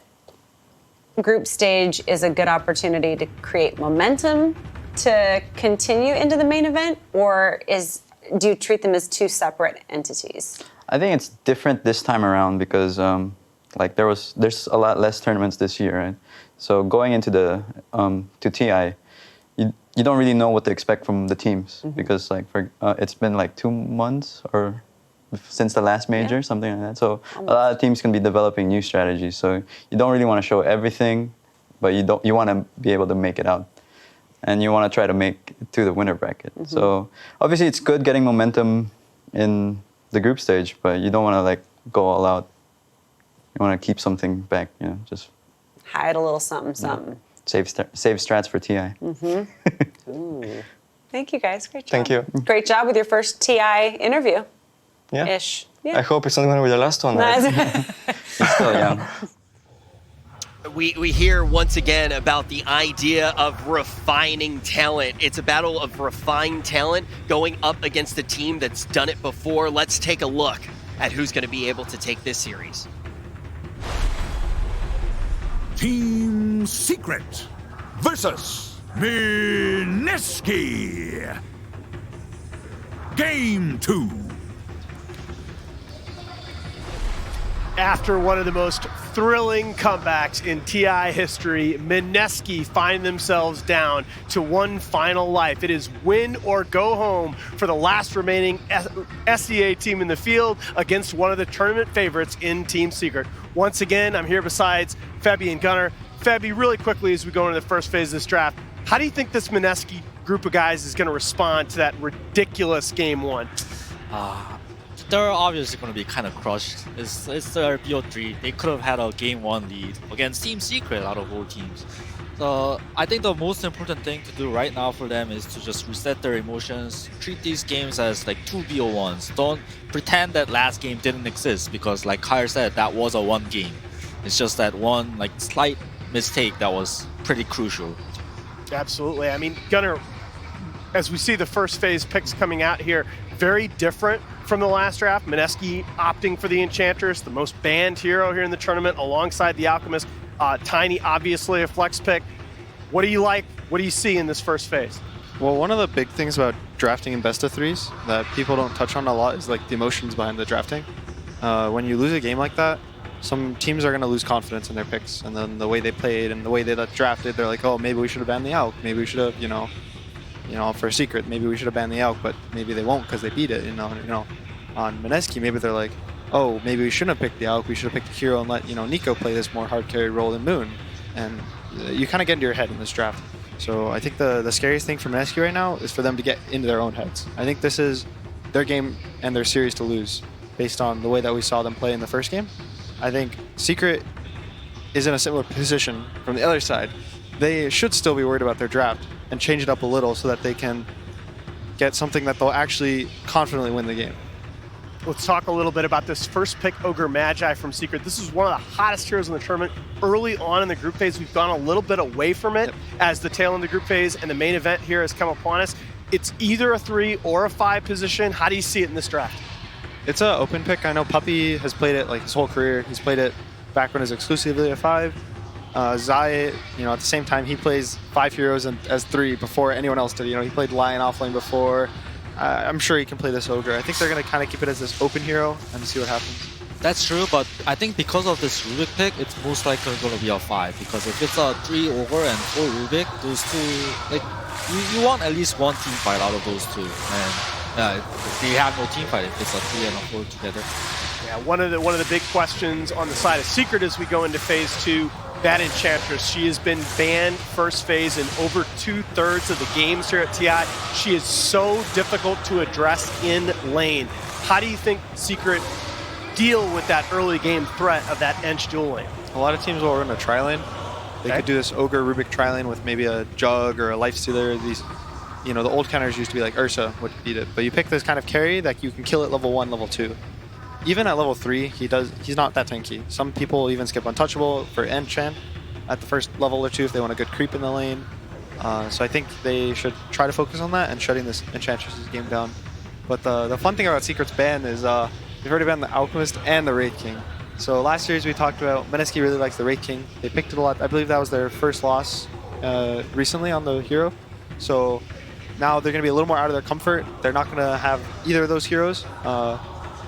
group stage is a good opportunity to create momentum to continue into the main event, or do you treat them as two separate entities? I think it's different this time around because there's a lot less tournaments this year, right? So going into to TI, you don't really know what to expect from the teams because it's been 2 months or since the last major, something like that. So a lot of teams can be developing new strategies. So you don't really want to show everything, but you want to be able to make it out, and you want to try to make it to the winner bracket. So obviously it's good getting momentum in the group stage, but you don't want to go all out. You want to keep something back, just hide a little something. Save strats for TI. Ooh. Thank you guys. Great job. Thank you. Great job with your first TI interview. Yeah. Ish. Yeah. I hope it's not going to be the last one. Right? It's still young. We hear once again about the idea of refining talent. It's a battle of refined talent going up against a team that's done it before. Let's take a look at who's going to be able to take this series. Team Secret versus Mineski. Game 2. After one of the most thrilling comebacks in TI history, Mineski find themselves down to one final life. It is win or go home for the last remaining SEA team in the field against one of the tournament favorites in Team Secret. Once again, I'm here besides Fabi and Gunnar. Febby, really quickly as we go into the first phase of this draft, how do you think this Mineski group of guys is going to respond to that ridiculous game one? They're obviously going to be kind of crushed. It's their BO3. They could have had a game 1 lead against Team Secret out of all teams. So I think the most important thing to do right now for them is to just reset their emotions, treat these games as like 2 BO1s. Don't pretend that last game didn't exist, because like Kyle said, that was a 1 game. It's just that one like slight mistake that was pretty crucial. Absolutely. I mean, Gunnar, as we see the first phase picks coming out here, very different from the last draft. Mineski opting for the Enchantress, the most banned hero here in the tournament, alongside the Alchemist. Tiny, obviously a flex pick. What do you like? What do you see in this first phase? Well, one of the big things about drafting in best of threes that people don't touch on a lot is like the emotions behind the drafting. When you lose a game like that, some teams are going to lose confidence in their picks, and then the way they played and the way they drafted, they're like, oh, maybe we should have banned the Alch. Maybe we should have, you know, for a secret, maybe we should have banned the Alch, but maybe they won't because they beat it. You know, on Mineski, maybe they're like, oh, maybe we shouldn't have picked the Alch. We should have picked the hero and let Nico play this more hard carry role than Moon. And you kind of get into your head in this draft. So I think the scariest thing for Mineski right now is for them to get into their own heads. I think this is their game and their series to lose based on the way that we saw them play in the first game. I think Secret is in a similar position from the other side. They should still be worried about their draft and change it up a little so that they can get something that they'll actually confidently win the game. Let's talk a little bit about this first pick, Ogre Magi from Secret. This is one of the hottest heroes in the tournament. Early on in the group phase, we've gone a little bit away from it as the tail end of the group phase and the main event here has come upon us. It's either a 3 or a 5 position. How do you see it in this draft? It's an open pick. I know Puppy has played it like his whole career. He's played it back when it was exclusively a 5. Zai, at the same time, he plays 5 heroes as 3 before anyone else did. He played Lion offlane before. I'm sure he can play this Ogre. I think they're going to kind of keep it as this open hero and see what happens. That's true, but I think because of this Rubik pick, it's most likely going to be a 5. Because if it's a 3 Ogre and 4 Rubik, those two, like, you want at least one team fight out of those two. And they have no team fight if it's a 3 and a 4 together. Yeah, one of the big questions on the side of Secret as we go into phase 2, that Enchantress. She has been banned first phase in over 2/3 of the games here at TI. She is so difficult to address in lane. How do you think Secret deal with that early game threat of that Ench dual lane? A lot of teams will run a tri-lane. They could do this Ogre Rubik tri-lane with maybe a Jug or a Lifestealer. These, the old counters used to be like Ursa would beat it, but you pick this kind of carry that you can kill at level 1, level 2. Even at level 3, he's not that tanky. Some people even skip Untouchable for Enchant at the first level or 2 if they want a good creep in the lane. So I think they should try to focus on that and shutting this Enchantress's game down. But the fun thing about Secret's ban is they've already banned the Alchemist and the Wraith King. So last series we talked about Mineski really likes the Wraith King. They picked it a lot. I believe that was their first loss recently on the hero. So now they're going to be a little more out of their comfort. They're not going to have either of those heroes.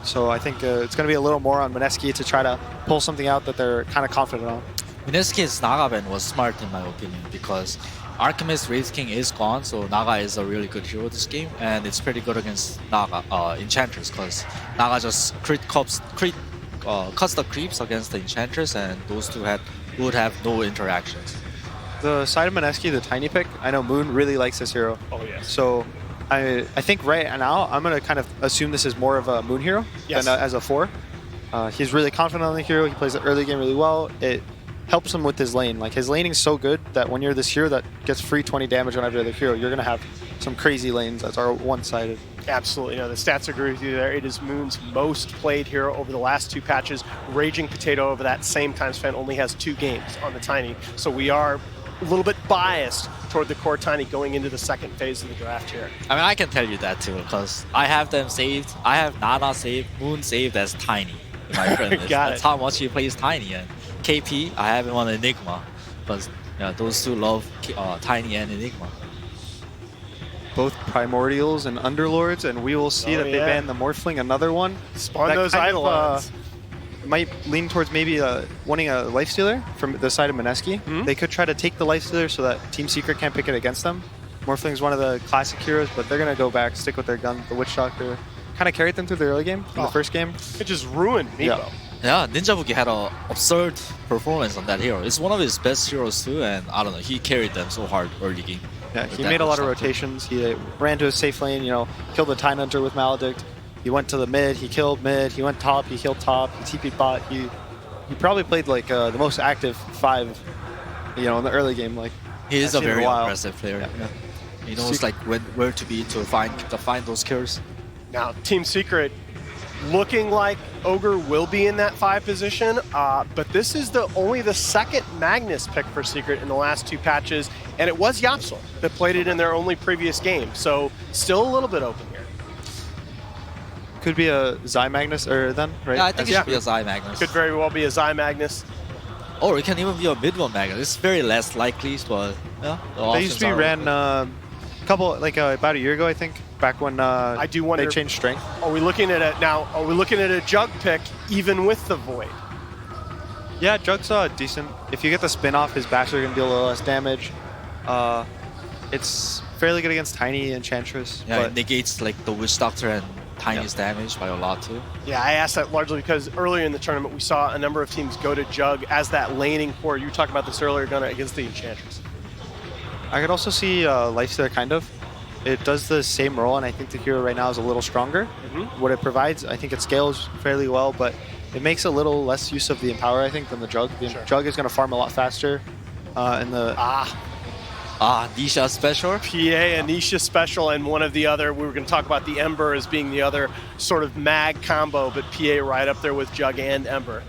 So I think it's going to be a little more on Mineski to try to pull something out that they're kind of confident on. Mineski's Naga ban was smart in my opinion because Alchemist Wraith King is gone, so Naga is a really good hero this game, and it's pretty good against Naga Enchantress because Naga just cuts the creeps against the Enchantress, and those two would have no interactions. The side of Mineski, the tiny pick, I know Moon really likes this hero. Oh yes. So I think right now I'm going to kind of assume this is more of a Moon hero than as a 4. He's really confident on the hero. He plays the early game really well. It helps him with his lane. Like his laning's so good that when you're this hero that gets free 20 damage on every other hero, you're going to have some crazy lanes that are one-sided. Absolutely. The stats agree with you there. It is Moon's most played hero over the last 2 patches. Raging Potato over that same time span only has 2 games on the Tiny. So we are a little bit biased toward the core Tiny going into the second phase of the draft here. I mean, I can tell you that too, because I have them saved. I have Nana saved, Moon saved as Tiny in my friend list. That's how much he plays Tiny. And KP, I have him on Enigma, because those two love Tiny and Enigma. Both Primordials and Underlords, and we will see that they ban the Morphling, another one. Spawn those Eidolons. Might lean towards maybe wanting a Lifestealer from the side of Mineski. They could try to take the Lifestealer so that Team Secret can't pick it against them. Morphling's one of the classic heroes, but they're going to go back, stick with their gun. The Witch Doctor kind of carried them through the early game, in the first game. It just ruined Nico. Yeah. Yeah, Ninja Boogie had an absurd performance on that hero. It's one of his best heroes too, and I don't know, he carried them so hard early game. Yeah, he made a lot of rotations. He ran to a safe lane, you know, killed the Tidehunter with Maledict. He went to the mid, he killed mid. He went top, he killed top. He TP'd bot. He probably played like the most active 5, you know, in the early game. Like he is a very while. aggressive player. Yeah. He knows like where to be to find those kills. Now, Team Secret looking like Ogre will be in that 5 position, but this is only the second Magnus pick for Secret in the last 2 patches, and it was Yapsel that played it in their only previous game, so still a little bit open here. Could be a Zai Magnus or then, right? Yeah, I think it should be a Zai Magnus. Could very well be a Zai Magnus. Or it can even be a mid-one Magnus. It's very less likely, but yeah. They used to be ran couple about a year ago, I think. Back when I do wonder, they changed strength. Are we looking at it now? Are we looking at a Jug pick even with the Void? Yeah, Jug's decent. If you get the spin off, his backs are gonna deal a little less damage. It's fairly good against Tiny Enchantress. Yeah, but it negates like the Witch Doctor and Tiny's damage by a lot too. Yeah, I asked that largely because earlier in the tournament we saw a number of teams go to Jug as that laning core. You were talking about this earlier, Gunnar, against the Enchantress. I could also see Lifesteal kind of. It does the same role, and I think the hero right now is a little stronger. What it provides, I think it scales fairly well, but it makes a little less use of the Empower, I think, than the Jug. The Jug is going to farm a lot faster. And the Nisha special? PA and Nisha special, and one of the other, we were going to talk about the Ember as being the other sort of mag combo, but PA right up there with Jug and Ember.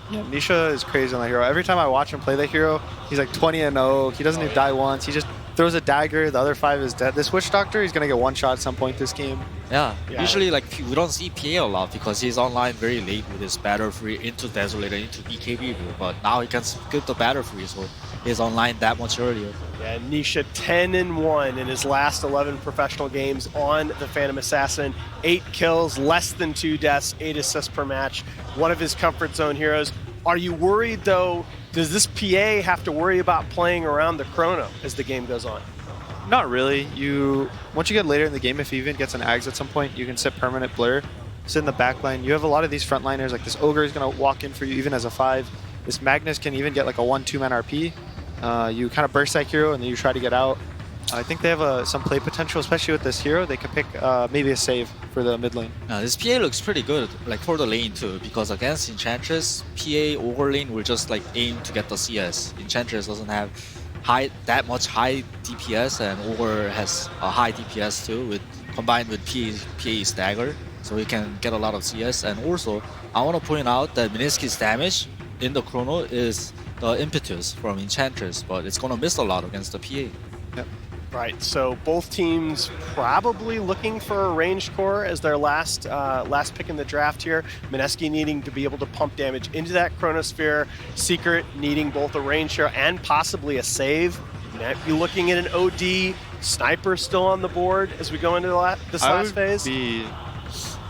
Yeah, Nisha is crazy on that hero. Every time I watch him play that hero, he's like 20-0. He doesn't even die once. He just throws a dagger. The other 5 is dead. This Witch Doctor, he's going to get one shot at some point this game. Yeah, usually like we don't see PA a lot because he's online very late with his Battle Free into Desolator, into BKB, but now he can skip the Battle Free, so he's online that much earlier. Yeah, Nisha 10-1 in his last 11 professional games on the Phantom Assassin. 8 kills, less than 2 deaths, 8 assists per match. One of his comfort zone heroes. Are you worried though, does this PA have to worry about playing around the chrono as the game goes on? Not really. Once you get later in the game, if he even gets an Ags at some point, you can set permanent blur, sit in the back line. You have a lot of these frontliners, like this Ogre is going to walk in for you even as a 5. This Magnus can even get like a 1-2 man RP. You kind of burst that hero and then you try to get out. I think they have some play potential, especially with this hero. They could pick maybe a save for the mid lane. This PA looks pretty good, like for the lane too, because against Enchantress, PA Ogre lane will just like aim to get the CS. Enchantress doesn't have that much high DPS, and Ogre has a high DPS too, combined with PA's dagger, so he can get a lot of CS. And also, I want to point out that Mineski's damage in the chrono is the impetus from Enchantress, but it's going to miss a lot against the PA. Yep. Right, so both teams probably looking for a ranged core as their last pick in the draft here. Mineski needing to be able to pump damage into that Chronosphere. Secret needing both a ranged hero and possibly a save. Might be looking at an OD. Sniper still on the board as we go into this last phase. I would be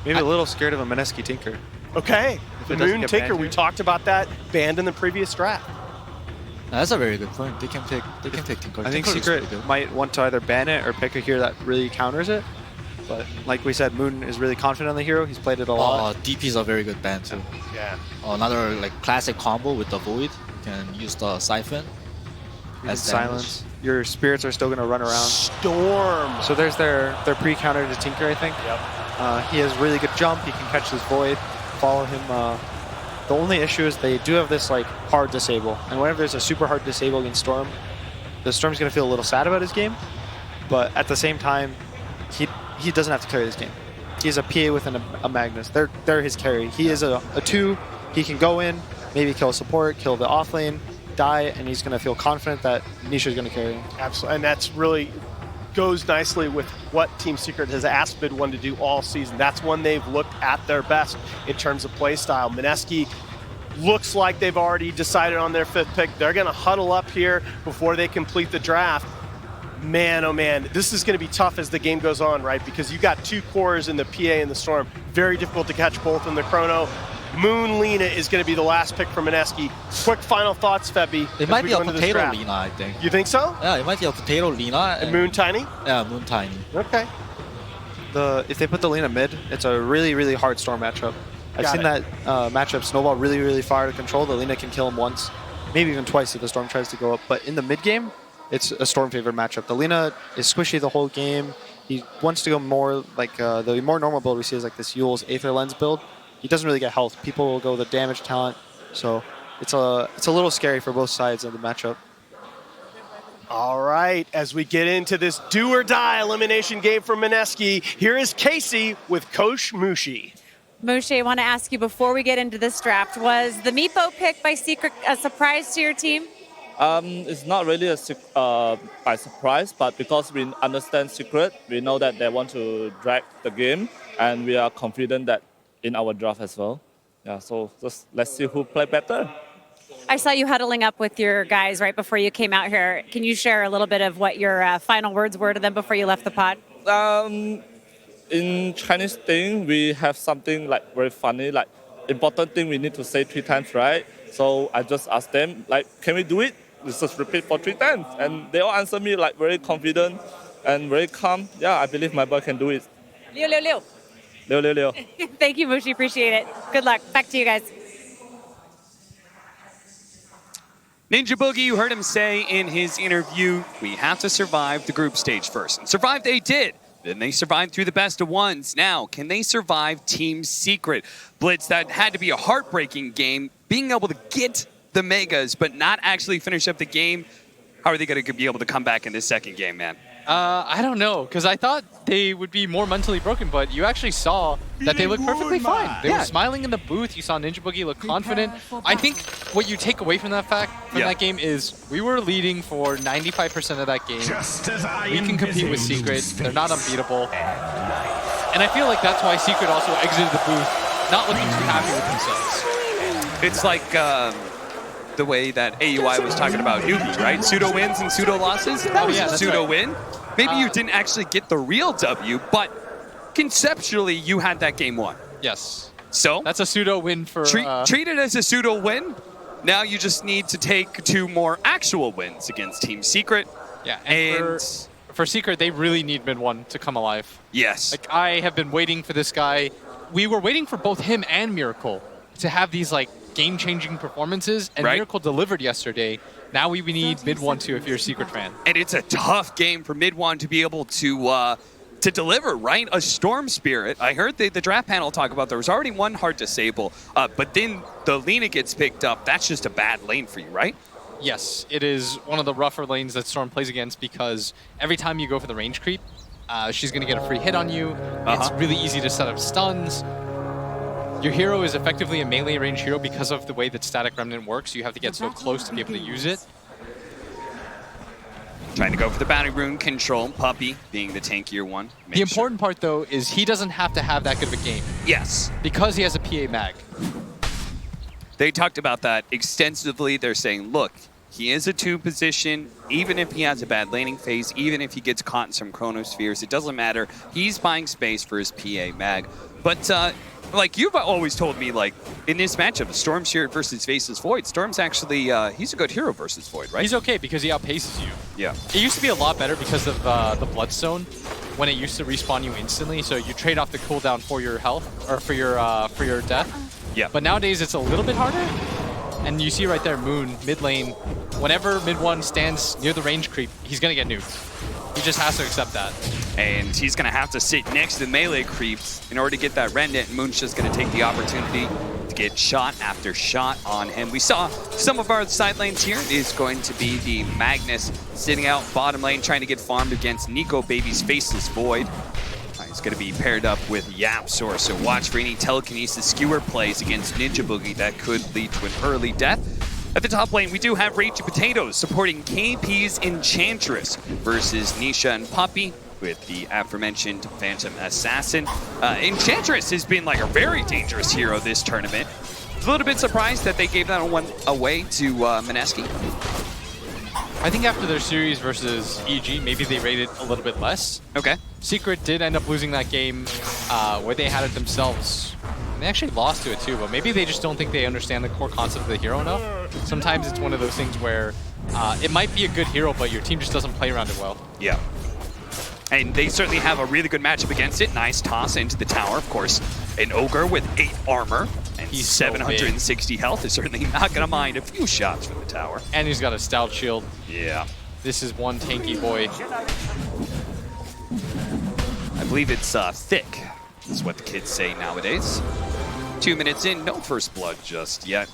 maybe a little scared of a Mineski Tinker. Okay, the Moon Tinker, we talked about that, banned in the previous draft. That's a very good point. They can pick Tinker. I think Tinker Secret might want to either ban it or pick a hero that really counters it. But like we said, Moon is really confident on the hero. He's played it a lot. DP is a very good ban too. Yeah. Another like classic combo with the Void. You can use the Siphon as silence. Your spirits are still going to run around. Storm. So there's their pre-counter to Tinker, I think. Yep. He has really good jump. He can catch this Void, follow him. The only issue is they do have this like hard disable, and whenever there's a super hard disable against Storm, the Storm's gonna feel a little sad about his game, but at the same time, he doesn't have to carry this game. He's a PA with a Magnus. They're his carry. He is a 2. He can go in, maybe kill support, kill the off lane, die, and he's gonna feel confident that Nisha's gonna carry him. Absolutely, and that's really goes nicely with what Team Secret has asked Mid One to do all season. That's when they've looked at their best in terms of play style. Mineski looks like they've already decided on their 5th pick. They're going to huddle up here before they complete the draft. Man, oh man, this is going to be tough as the game goes on, right? Because you got 2 cores in the PA and the Storm. Very difficult to catch both in the Chrono. Moon Lina is going to be the last pick for Mineski. Quick final thoughts, Febby. It might be a potato Lina, I think. You think so? Yeah, it might be a potato Lina. And Moon Tiny? Yeah, Moon Tiny. Okay. If they put the Lina mid, it's a really, really hard Storm matchup. I've seen that matchup snowball really, really far out of control. The Lina can kill him once, maybe even twice if the Storm tries to go up. But in the mid game, it's a Storm favored matchup. The Lina is squishy the whole game. He wants to go more like the more normal build we see is like this Yule's Aether Lens build. He doesn't really get health. People will go the damage talent, so it's a little scary for both sides of the matchup. All right, as we get into this do or die elimination game for Mineski, here is Casey with Coach Mushi. Mushi, I want to ask you before we get into this draft, was the Meepo pick by Secret a surprise to your team? It's not really by surprise, but because we understand Secret, we know that they want to drag the game, and we are confident that in our draft as well. Yeah, so just let's see who play better. I saw you huddling up with your guys right before you came out here. Can you share a little bit of what your final words were to them before you left the pod? In Chinese thing, we have something like very funny, like important thing we need to say 3 times, right? So I just asked them, like, can we do it? Let's just repeat for 3 times. And they all answer me like very confident and very calm. Yeah, I believe my boy can do it. Liu, Liu, Liu. Liu, Liu, Liu. Thank you, Mushi. Appreciate it. Good luck. Back to you guys. Ninja Boogie, you heard him say in his interview, we have to survive the group stage first. And survive they did. Then they survived through the best of ones. Now, can they survive Team Secret? Blitz, that had to be a heartbreaking game. Being able to get the Megas, but not actually finish up the game. How are they going to be able to come back in this second game, man? I don't know, because I thought they would be more mentally broken, but you actually saw that they looked perfectly fine. They were smiling in the booth. You saw Ninja Boogie look confident. I think what you take away from that that game is we were leading for 95% of that game. We can compete with Secret. They're not unbeatable. And I feel like that's why Secret also exited the booth, not looking too happy with themselves. It's like the way that AUI was talking about Newbee, right? Pseudo wins and pseudo losses. That was a pseudo win. Maybe you didn't actually get the real W, but conceptually you had that game won. Yes. So that's a pseudo win for treat it as a pseudo win. Now you just need to take 2 more actual wins against Team Secret. Yeah, and for Secret, they really need mid 1 to come alive. Yes. Like I have been waiting for this guy. We were waiting for both him and Miracle to have these like game-changing performances, and Miracle delivered yesterday. Now we need mid 1 too if you're a Secret fan. And it's a tough game for mid 1 to be able to deliver, right? A Storm Spirit. I heard the draft panel talk about there was already one hard disable, but then the Lina gets picked up. That's just a bad lane for you, right? Yes, it is one of the rougher lanes that Storm plays against because every time you go for the range creep, she's going to get a free hit on you. It's really easy to set up stuns. Your hero is effectively a melee range hero because of the way that Static Remnant works. You have to get so close to be able to use it. Trying to go for the bounty rune control. Puppy being the tankier one. The important part, though, is he doesn't have to have that good of a game. Yes. Because he has a PA mag. They talked about that extensively. They're saying, look, he is a 2 position. Even if he has a bad laning phase, even if he gets caught in some chronospheres, it doesn't matter. He's buying space for his PA mag. But like you've always told me, like in this matchup, Storm Spirit versus Faceless Void, Storm's actually, he's a good hero versus Void, right? He's okay because he outpaces you. Yeah. It used to be a lot better because of the Bloodstone when it used to respawn you instantly. So you trade off the cooldown for your health or for your death. Yeah. But nowadays it's a little bit harder. And you see right there, Moon, mid lane, whenever mid 1 stands near the range creep, he's going to get nuked. He just has to accept that. And he's going to have to sit next to the melee creeps in order to get that remnant. And Moon's just going to take the opportunity to get shot after shot on him. We saw some of our side lanes here. It is going to be the Magnus sitting out bottom lane trying to get farmed against Nico Baby's Faceless Void. He's going to be paired up with Yapsor, so watch for any telekinesis skewer plays against Ninja Boogie that could lead to an early death. At the top lane, we do have Ragey Potatoes supporting KP's Enchantress versus Nisha and Puppy with the aforementioned Phantom Assassin. Enchantress has been like a very dangerous hero this tournament. A little bit surprised that they gave that one away to Mineski. I think after their series versus EG, maybe they rated a little bit less. Okay. Secret did end up losing that game where they had it themselves. They actually lost to it too, but maybe they just don't think they understand the core concept of the hero enough. Sometimes it's one of those things where it might be a good hero, but your team just doesn't play around it well. Yeah. And they certainly have a really good matchup against it. Nice toss into the tower, of course. An Ogre with 8 armor and He's so 760 health is certainly not going to mind a few shots from the tower. And he's got a stout shield. Yeah. This is one tanky boy. I believe it's thick, is what the kids say nowadays. 2 minutes in, no first blood just yet.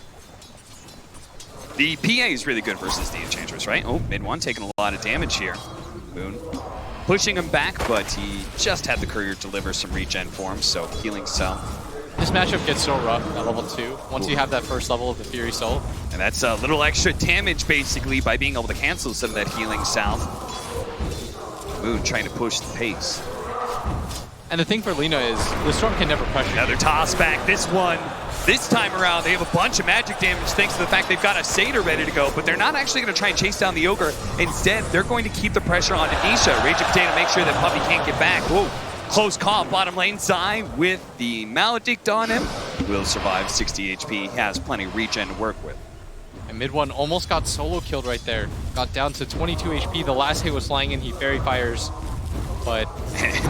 The PA is really good versus the Enchantress, right? Oh, mid one taking a lot of damage here. Moon pushing him back, but he just had the courier deliver some regen for him, so healing cell. This matchup gets so rough at level 2 once you have that first level of the Fury Soul. And that's a little extra damage, basically, by being able to cancel some of that healing south. Moon trying to push the pace. And the thing for Lina is, the Storm can never pressure Another toss back. This time around, they have a bunch of magic damage thanks to the fact they've got a Satyr ready to go, but they're not actually going to try and chase down the Ogre. Instead, they're going to keep the pressure on Anisha. Raging Potato make sure that Puppy can't get back. Whoa, close call. Bottom lane, Zai with the Maledict on him. Will survive 60 HP. He has plenty of regen to work with. And mid one almost got solo killed right there. Got down to 22 HP. The last hit was flying in. He fairy fires. But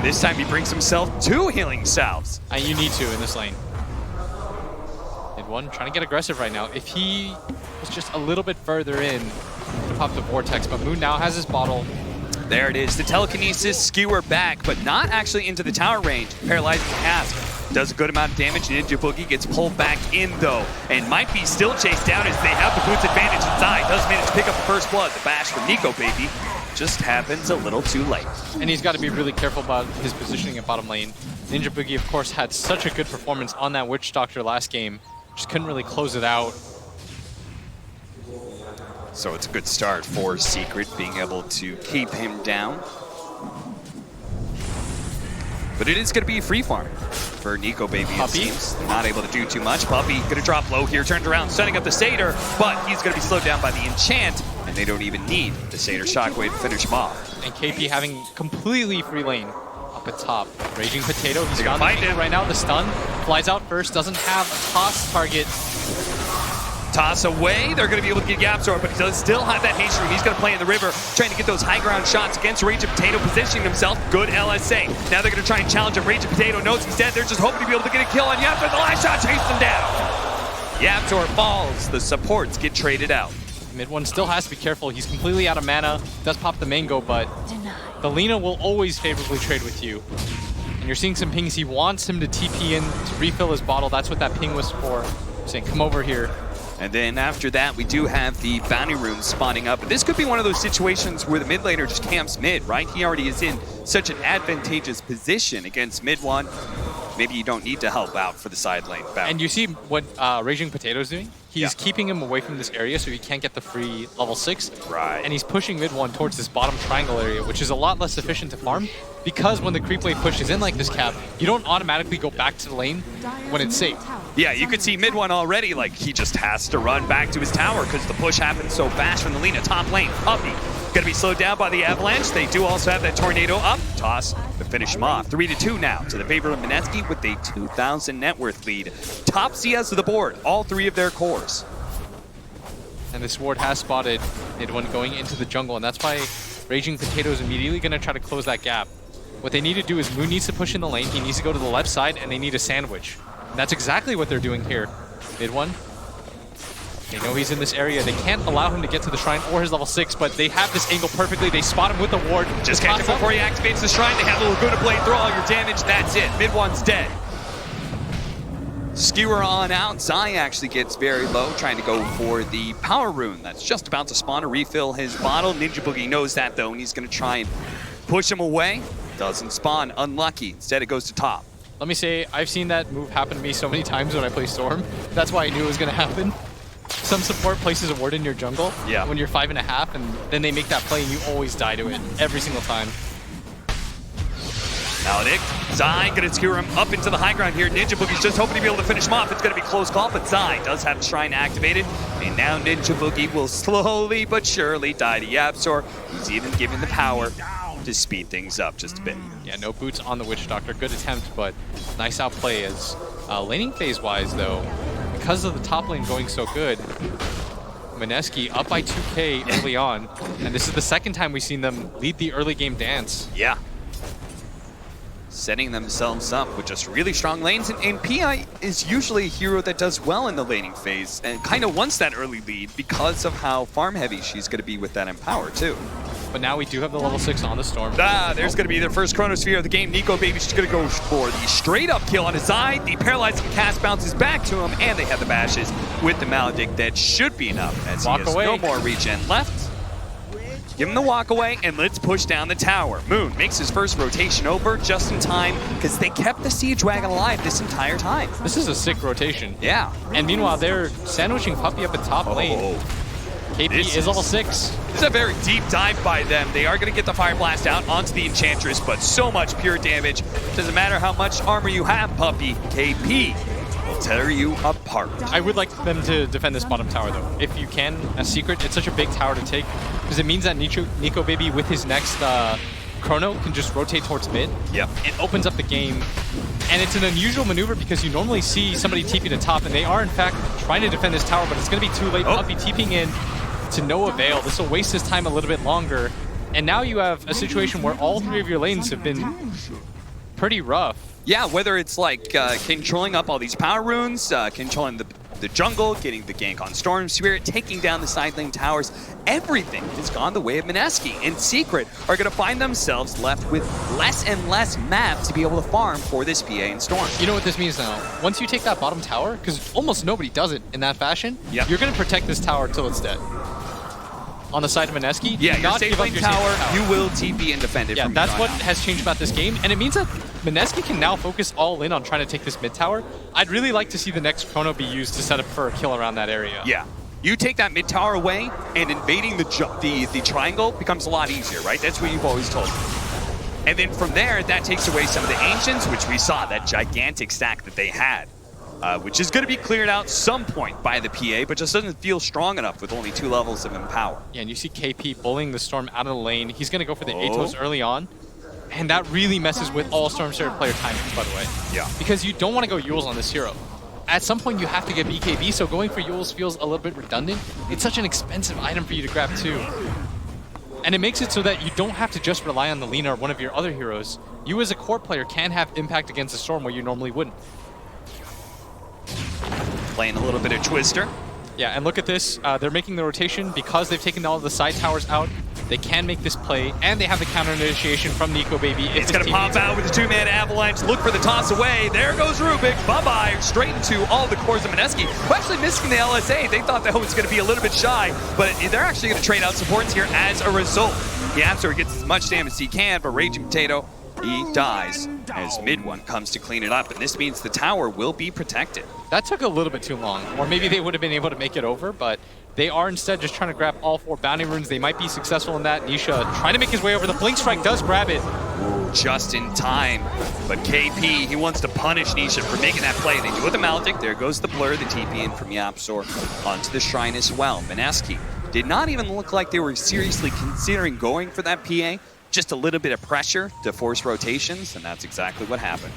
this time he brings himself 2 healing salves. And you need to in this lane. Mid one trying to get aggressive right now. If he was just a little bit further in, to pop the Vortex. But Moon now has his bottle. There it is. The telekinesis skewer back, but not actually into the tower range. Paralyzing cast. Does a good amount of damage. Ninja Boogie gets pulled back in, though, and might be still chased down as they have the boots advantage inside. Does manage to pick up the first blood. The bash from Nico, baby. Just happens a little too late. And he's got to be really careful about his positioning at bottom lane. Ninja Boogie, of course, had such a good performance on that Witch Doctor last game. Just couldn't really close it out. So it's a good start for Secret, being able to keep him down. But it is going to be a free farm for Nico, baby, it seems. They're not able to do too much. Puppy going to drop low here, turned around, setting up the Satyr, but he's going to be slowed down by the Enchant, and they don't even need the Satyr Shockwave to finish him off. And KP having completely free lane up at top. Raging Potato, he's got him right now. The stun flies out first, doesn't have a toss target. Toss away, they're going to be able to get Yapzor, but he does still have that haste room. He's going to play in the river, trying to get those high ground shots against Raging Potato, positioning himself. Good LSA. Now they're going to try and challenge him. Raging Potato knows he's dead. They're just hoping to be able to get a kill on Yapzor. The last shot chases him down. Yapzor falls. The supports get traded out. Mid one still has to be careful. He's completely out of mana. Does pop the mango, but the Lina will always favorably trade with you. And you're seeing some pings. He wants him to TP in to refill his bottle. That's what that ping was for. Saying, come over here. And then after that, we do have the bounty rune spawning up. But this could be one of those situations where the mid laner just camps mid, right? He already is in such an advantageous position against mid one. Maybe you don't need to help out for the side lane bounty. And you see what Raging Potato's doing? He's keeping him away from this area so he can't get the free level 6. Right. And he's pushing mid one towards this bottom triangle area, which is a lot less efficient to farm because when the creep wave pushes in like this, Cap, you don't automatically go back to the lane when it's safe. Yeah, you could see mid one already, like he just has to run back to his tower because the push happens so fast from the Lina. Top lane, Puppy, gonna be slowed down by the Avalanche. They do also have that Tornado up. Toss to finish him off. 3-2 now to the favor of Mineski with a 2,000 net worth lead. Top CS of the board, all 3 of their cores. And this ward has spotted mid one going into the jungle, and that's why Raging Potato is immediately gonna try to close that gap. What they need to do is Moon needs to push in the lane, he needs to go to the left side, and they need a sandwich. And that's exactly what they're doing here. Mid one. They know he's in this area. They can't allow him to get to the shrine or his level 6, but they have this angle perfectly. They spot him with the ward. Just catch him before he activates the shrine. They have the Laguna Blade, throw all your damage, that's it. Mid one's dead. Skewer on out. Zai actually gets very low, trying to go for the power rune. That's just about to spawn to refill his bottle. Ninja Boogie knows that though, and he's going to try and push him away. Doesn't spawn, unlucky. Instead it goes to top. Let me say, I've seen that move happen to me so many times when I play Storm. That's why I knew it was going to happen. Some support places a ward in your jungle when you're 5.5, and then they make that play and you always die to it every single time. Maledict, Zai gonna skewer him up into the high ground here. Ninja Boogie's just hoping to be able to finish him off. It's gonna be close call, but Zai does have the shrine activated. And now Ninja Boogie will slowly but surely die to Yapzor. He's even given the power to speed things up just a bit. Yeah, no boots on the Witch Doctor. Good attempt, but nice outplay as laning phase-wise, though, because of the top lane going so good, Mineski up by 2k early on, and this is the second time we've seen them lead the early game dance. Yeah. setting themselves up with just really strong lanes. And PI is usually a hero that does well in the laning phase and kind of wants that early lead because of how farm heavy she's going to be with that Empower too. But now we do have the level 6 on the Storm. There's going to be their first Chronosphere of the game. Nico Baby, she's going to go for the straight up kill on his eye. The paralyzing cast bounces back to him, and they have the bashes with the Maledict. That should be enough as he has no more regen left. Give him the walk away, and let's push down the tower. Moon makes his first rotation over just in time because they kept the Siege Wagon alive this entire time. This is a sick rotation. Yeah. And meanwhile, they're sandwiching Puppey up at top lane. KP is all 6. This is a very deep dive by them. They are going to get the Fire Blast out onto the Enchantress, but so much pure damage. Doesn't matter how much armor you have, Puppey. KP will tear you apart. I would like them to defend this bottom tower, though. If you can, as Secret, it's such a big tower to take, because it means that Nico Baby, with his next Chrono, can just rotate towards mid. Yep. It opens up the game. And it's an unusual maneuver because you normally see somebody TP to top, and they are, in fact, trying to defend this tower, but it's going to be too late. Puppey TPing in to no avail. This will waste his time a little bit longer. And now you have a situation where all 3 of your lanes have been pretty rough. Yeah, whether it's like controlling up all these power runes, controlling the jungle, getting the gank on Storm Spirit, taking down the side lane towers, everything has gone the way of Mineski. And Secret are going to find themselves left with less and less map to be able to farm for this PA and Storm. You know what this means now? Once you take that bottom tower, because almost nobody does it in that fashion, you're going to protect this tower till it's dead. On the side of Mineski, yeah, your safe lane tower, you will TP and defend it. Yeah, that's what has changed about this game, and it means that Mineski can now focus all in on trying to take this mid tower. I'd really like to see the next Chrono be used to set up for a kill around that area. Yeah, you take that mid tower away, and invading the triangle becomes a lot easier, right? That's what you've always told me. And then from there, that takes away some of the Ancients, which we saw, that gigantic stack that they had. Which is going to be cleared out some point by the PA, but just doesn't feel strong enough with only 2 levels of Empower. Yeah, and you see KP bullying the Storm out of the lane. He's going to go for the Atos early on, and that really messes with all Storm Spirit player timings, by the way. Yeah. Because you don't want to go Yules on this hero. At some point, you have to get BKB, so going for Yules feels a little bit redundant. It's such an expensive item for you to grab, too. And it makes it so that you don't have to just rely on the Lina or one of your other heroes. You, as a core player, can have impact against the Storm where you normally wouldn't. Playing a little bit of Twister. Yeah, and look at this. They're making the rotation because they've taken all of the side towers out. They can make this play, and they have the counter initiation from Nico Baby. It's going to pop out with the 2-man avalanche. Look for the toss away. There goes Rubik. Bye-bye. Straight into all the cores of Mineski, who actually missing the LSA. They thought that was going to be a little bit shy, but they're actually going to trade out supports here as a result. The Absol gets as much damage as he can, but Raging Potato, he dies as mid one comes to clean it up, and this means the tower will be protected. That took a little bit too long, or maybe they would have been able to make it over, but they are instead just trying to grab all 4 bounty runes. They might be successful in that. Nisha trying to make his way over. The Blink Strike does grab it. Ooh, just in time, but KP, he wants to punish Nisha for making that play. They do with the Maledict. There goes the Blur, the TP in from Yapzor onto the Shrine as well. Mineski did not even look like they were seriously considering going for that PA. Just a little bit of pressure to force rotations, and that's exactly what happened.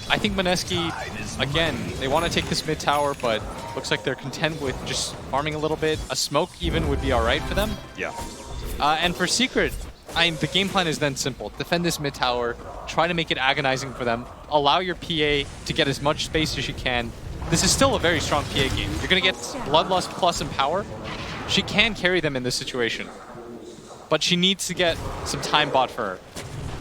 I think Mineski, again, they want to take this mid tower, but looks like they're content with just farming a little bit. A smoke even would be all right for them. Yeah. And for Secret, the game plan is then simple. Defend this mid tower, try to make it agonizing for them, allow your PA to get as much space as she can. This is still a very strong PA game. You're going to get Bloodlust plus Empower. She can carry them in this situation, but she needs to get some time bought for her.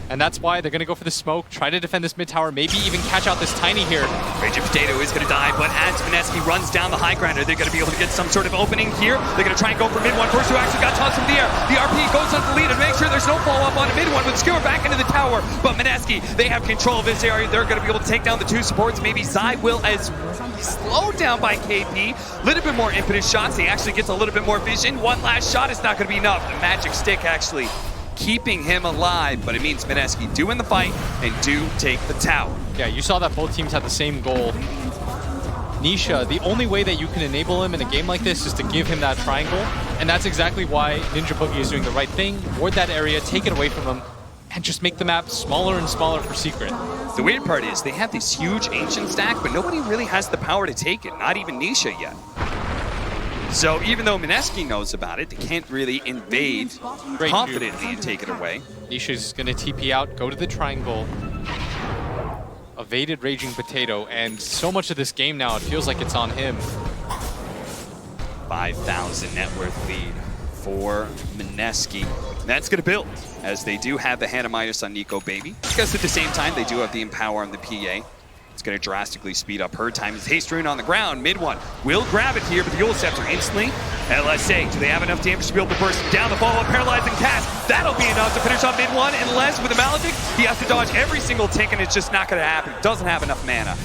And that's why they're going to go for the smoke, try to defend this mid tower, maybe even catch out this Tiny here. Raging Potato is going to die, but as Mineski runs down the high grounder, they're going to be able to get some sort of opening here. They're going to try and go for mid one. First who actually got tossed from the air. The RP goes on the lead to make sure there's no follow-up on mid one, with Skewer back into the tower. But Mineski, they have control of this area. They're going to be able to take down the 2 supports. Maybe Zai will, as slowed down by KP. A little bit more impetus shots. He actually gets a little bit more vision. One last shot is not going to be enough. The magic stick actually keeping him alive, but it means Mineski do win the fight and do take the tower. Yeah, you saw that both teams had the same goal. Nisha, the only way that you can enable him in a game like this is to give him that triangle, and that's exactly why Ninja Boogie is doing the right thing. Ward that area, take it away from him, and just make the map smaller and smaller for Secret. The weird part is they have this huge Ancient stack, but nobody really has the power to take it, not even Nisha yet. So even though Mineski knows about it, they can't really invade confidently and take it away. Nisha's going to TP out, go to the triangle. evaded Raging Potato, and so much of this game now, it feels like it's on him. 5,000 net worth lead for Mineski. That's going to build, as they do have the Hannah Midas on Nico Baby. Because at the same time, they do have the Empower on the PA. It's going to drastically speed up her time. It's Haste Rune on the ground. Mid one will grab it here, but the Yule Scepter instantly. LSA, do they have enough damage to be able to burst him down? The follow-up paralyzing cast. That'll be enough to finish on mid one, unless with the Maledict, he has to dodge every single tick, and it's just not going to happen. Doesn't have enough mana.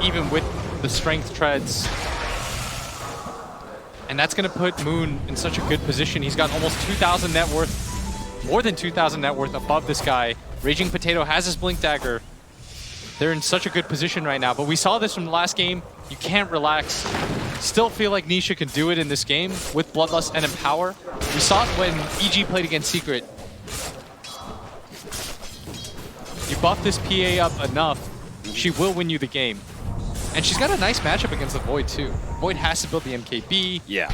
Even with the strength treads. And that's going to put Moon in such a good position. He's got almost 2,000 net worth, more than 2,000 net worth above this guy. Raging Potato has his Blink Dagger. They're in such a good position right now, but we saw this from the last game. You can't relax. Still feel like Nisha can do it in this game with Bloodlust and Empower. We saw it when EG played against Secret. You buff this PA up enough, she will win you the game. And she's got a nice matchup against the Void too. Void has to build the MKB. Yeah.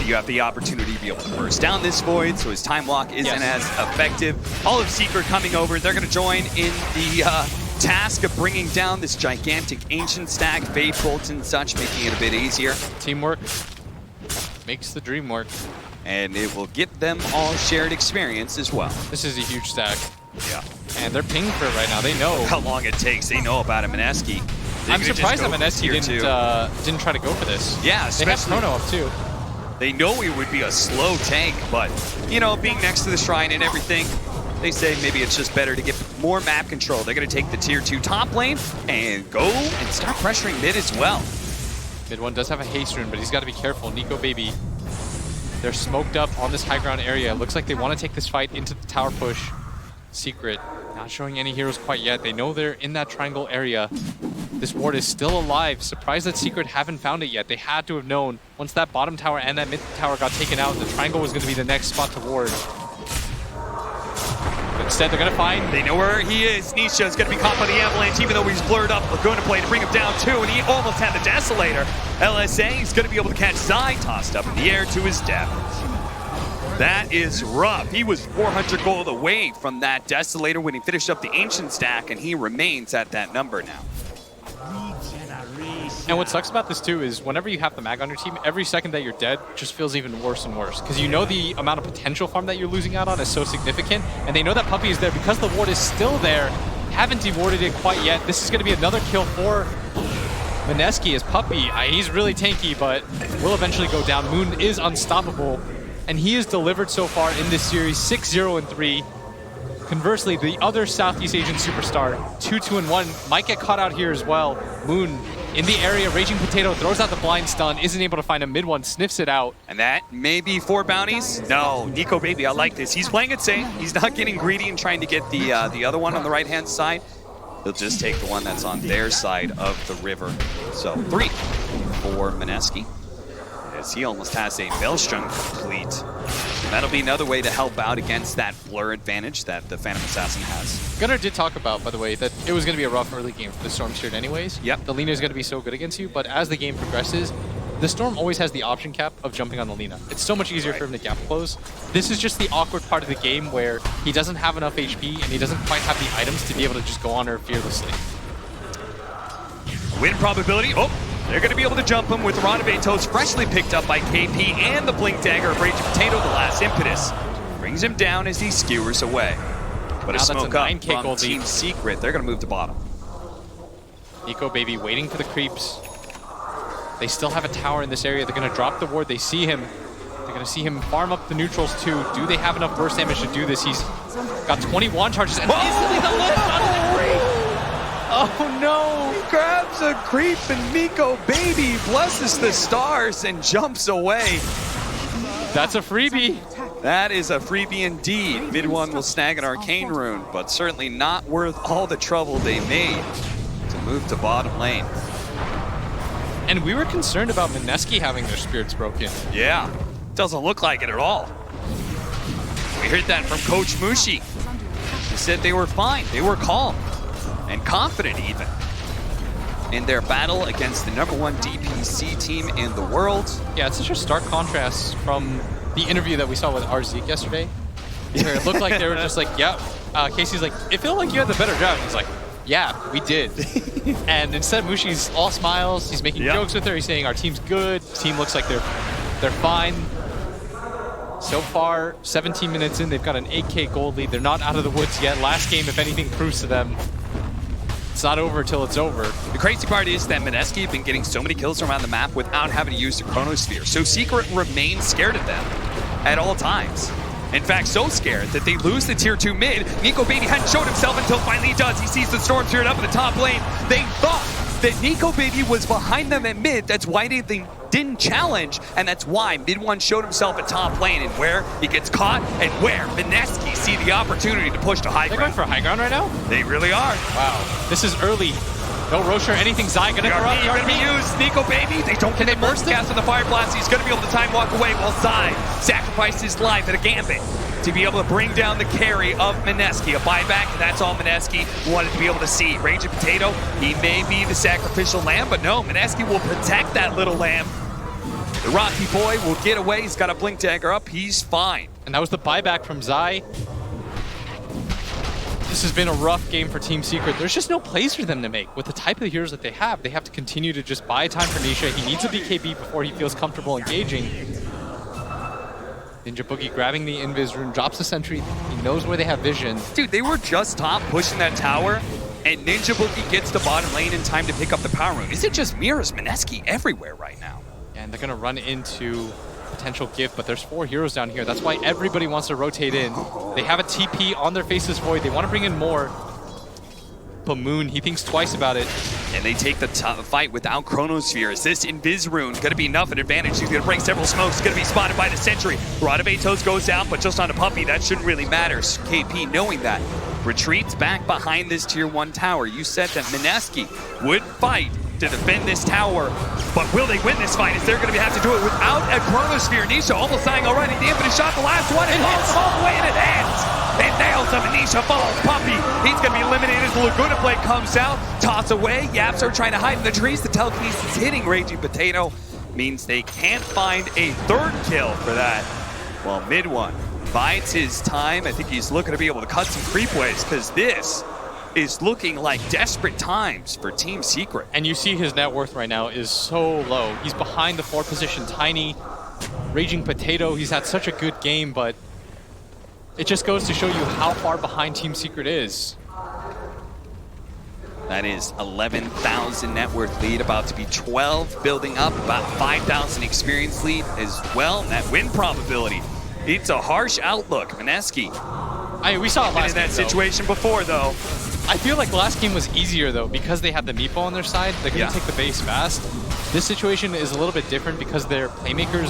You have the opportunity to be able to burst down this Void, so his time lock isn't as effective. All of Secret coming over. They're going to join in the task of bringing down this gigantic Ancient stack, Fade Bolt and such, making it a bit easier. Teamwork makes the dream work. And it will give them all shared experience as well. This is a huge stack. Yeah. And they're pinging for it right now. They know how long it takes. They know about a Mineski. I'm surprised that Mineski didn't try to go for this. Yeah, they have Chrono up too. They know it would be a slow tank, but, you know, being next to the shrine and everything, they say maybe it's just better to get more map control. They're going to take the tier 2 top lane and go and start pressuring mid as well. Mid one does have a haste rune, but he's got to be careful. Nico Baby, they're smoked up on this high ground area. It looks like they want to take this fight into the tower push. Secret, not showing any heroes quite yet. They know they're in that triangle area. This ward is still alive. Surprised that Secret haven't found it yet. They had to have known once that bottom tower and that mid tower got taken out, the triangle was going to be the next spot to ward. But instead, they're going to find... They know where he is. Nisha is going to be caught by the Avalanche, even though he's blurred up. We're going to play to bring him down too, and he almost had the Desolator. LSA is going to be able to catch Zai, tossed up in the air to his death. That is rough. He was 400 gold away from that Desolator when he finished up the Ancient stack, and he remains at that number now. And what sucks about this too is whenever you have the mag on your team, every second that you're dead just feels even worse and worse. Because you know the amount of potential farm that you're losing out on is so significant, and they know that Puppey is there because the ward is still there. Haven't dewarded it quite yet. This is going to be another kill for Mineski as Puppey. He's really tanky, but will eventually go down. Moon is unstoppable, and he has delivered so far in this series 6-0-3. Conversely, the other Southeast Asian superstar, 2-2-1, might get caught out here as well. Moon in the area, Raging Potato throws out the blind stun, isn't able to find a mid one, sniffs it out. And that may be 4 bounties. No, Nico Baby, I like this. He's playing it safe. He's not getting greedy and trying to get the other one on the right-hand side. He'll just take the one that's on their side of the river. So 3 for Mineski, as he almost has a Maelstrom complete. That'll be another way to help out against that blur advantage that the Phantom Assassin has. Gunnar did talk about, by the way, that it was going to be a rough early game for the Storm Spirit anyways. Yep. The Lina is going to be so good against you, but as the game progresses, the Storm always has the option cap of jumping on the Lina. It's so much easier for him to gap close. This is just the awkward part of the game where he doesn't have enough HP and he doesn't quite have the items to be able to just go on her fearlessly. Win probability. Oh, they're going to be able to jump him with Rendezvous Toast freshly picked up by KP and the Blink Dagger of Raging Potato, the last impetus. Brings him down as he skewers away. But now a smoke up from gold Team lead. Secret. They're going to move to bottom. Nico Baby waiting for the creeps. They still have a tower in this area. They're going to drop the ward. They see him. They're going to see him farm up the neutrals too. Do they have enough burst damage to do this? He's got 21 charges and instantly the lift onto the creep. Oh no! He grabs a creep and Nico Baby blesses the stars and jumps away. That's a freebie. That is a freebie indeed. Mid one will snag an Arcane Rune, but certainly not worth all the trouble they made to move to bottom lane. And we were concerned about Mineski having their spirits broken. Yeah, doesn't look like it at all. We heard that from Coach Mushi. He said they were fine, they were calm, and confident even in their battle against the #1 DPC team in the world. Yeah, it's such a stark contrast from the interview that we saw with RZeke yesterday. Where it looked like they were just like, yeah, Casey's like, it felt like you had the better job. He's like, yeah, we did. And instead, Mushi's all smiles. He's making jokes with her. He's saying our team's good. Team looks like they're fine. So far, 17 minutes in, they've got an 8K gold lead. They're not out of the woods yet. Last game, if anything, proves to them it's not over till it's over. The crazy part is that Mineski have been getting so many kills around the map without having to use the Chronosphere. So Secret remains scared of them at all times. In fact, so scared that they lose the tier 2 mid. Nico Baby hadn't showed himself until finally he does. He sees the Storm Spirit up in the top lane. They thought that Nico Baby was behind them at mid. That's why they didn't challenge, and that's why mid one showed himself at top lane, and where he gets caught, and where Mineski see the opportunity to push to high ground. They're going for high ground right now? They really are. Wow. This is early. No Rocher, anything. Zai gonna corrupt. Gonna be used. Nico Baby, they don't get the burst cast on the Fire Blast. He's gonna be able to time walk away while Zai sacrificed his life at a gambit to be able to bring down the carry of Mineski. A buyback, and that's all Mineski wanted to be able to see. Raging Potato, he may be the sacrificial lamb, but no, Mineski will protect that little lamb. The Rocky boy will get away. He's got a Blink Dagger up. He's fine. And that was the buyback from Zai. This has been a rough game for Team Secret. There's just no plays for them to make. With the type of heroes that they have to continue to just buy time for Nisha. He needs a BKB before he feels comfortable engaging. Ninja Boogie grabbing the Invis rune, drops the sentry. He knows where they have vision. Dude, they were just top pushing that tower, and Ninja Boogie gets to bottom lane in time to pick up the power rune. Is it just me or is Mineski everywhere right now? And they're gonna run into potential gift, but there's 4 heroes down here. That's why everybody wants to rotate in. They have a TP on their Faceless Void. They want to bring in more. But Moon, he thinks twice about it. And they take the fight without Chronosphere. Is this Invis rune going to be enough an advantage? He's going to bring several smokes. Going to be spotted by the Sentry. Radabatos goes out, but just on a puppy. That shouldn't really matter. KP, knowing that, retreats back behind this tier 1 tower. You said that Mineski would fight to defend this tower, but will they win this fight? Is they're going to have to do it without a Chronosphere? Nisha almost dying already. The infinite shot, the last one, it falls all the way, and it ends. It nails him, and Nisha falls. Puppy, he's going to be eliminated as the Laguna Blade comes out. Toss away. Yaps are trying to hide in the trees. The telekinesis hitting Raging Potato means they can't find a 3rd kill for that. Well, mid one bides his time. I think he's looking to be able to cut some creep waves, because this is looking like desperate times for Team Secret. And you see his net worth right now is so low. He's behind the 4th position Tiny. Raging Potato, he's had such a good game, but it just goes to show you how far behind Team Secret is. That is 11,000 net worth lead, about to be 12, building up, about 5,000 experience lead as well. Net win probability. It's a harsh outlook. Mineski. We saw it last in that game, situation before, though. I feel like last game was easier, though, because they had the meatball on their side. They're going to take the base fast. This situation is a little bit different because their playmakers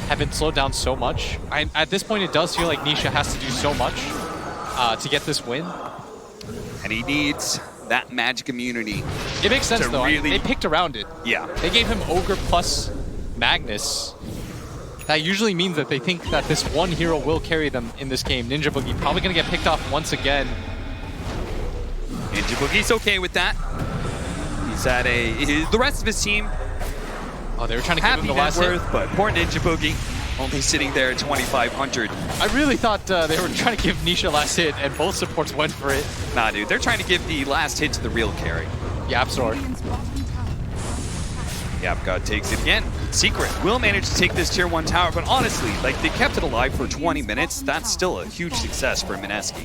have been slowed down so much. At this point, it does feel like Nisha has to do so much to get this win. And he needs that magic immunity. It makes sense, though. Really... They picked around it. Yeah. They gave him Ogre plus Magnus. That usually means that they think that this one hero will carry them in this game. Ninja Boogie probably going to get picked off once again. Ninja Boogie's okay with that. He's at the rest of his team. Oh, they were trying to give him the last hit. But poor Ninja Boogie only sitting there at 2,500. I really thought they were trying to give Nisha last hit, and both supports went for it. Nah, dude, they're trying to give the last hit to the real carry. Yapzor. God takes it again. Secret will manage to take this tier 1 tower, but honestly, like, they kept it alive for 20 minutes. That's still a huge success for Mineski.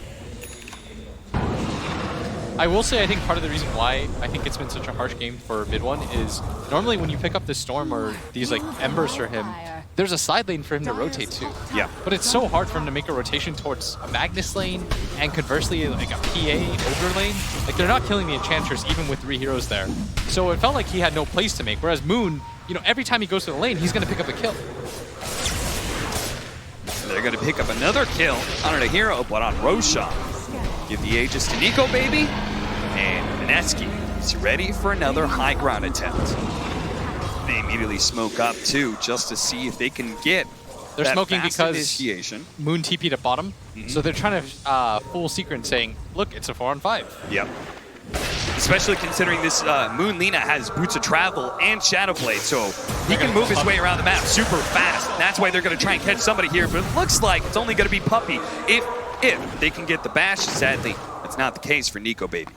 I will say, I think part of the reason why I think it's been such a harsh game for mid one is normally when you pick up this Storm or these like Embers for him, there's a side lane for him to rotate to. Yeah. But it's so hard for him to make a rotation towards a Magnus lane and conversely like a PA over lane. Like they're not killing the Enchantress even with 3 heroes there. So it felt like he had no place to make. Whereas Moon, you know, every time he goes to the lane, he's going to pick up a kill. They're going to pick up another kill, not on a hero, but on Roshan. Give the Aegis to Nico, baby. And Mineski is ready for another high ground attempt. They immediately smoke up too, just to see if they can get They're that smoking fast because initiation. Moon TP'd at bottom. So they're trying to fool Secret and saying, look, it's a 4-on-5. Yep. Especially considering this Moon Lina has Boots of Travel and Shadow Blade, so he can move his way around the map super fast. That's why they're going to try and catch somebody here, but it looks like it's only going to be Puppy. If if they can get the bash. Sadly, that's not the case for Nico Baby.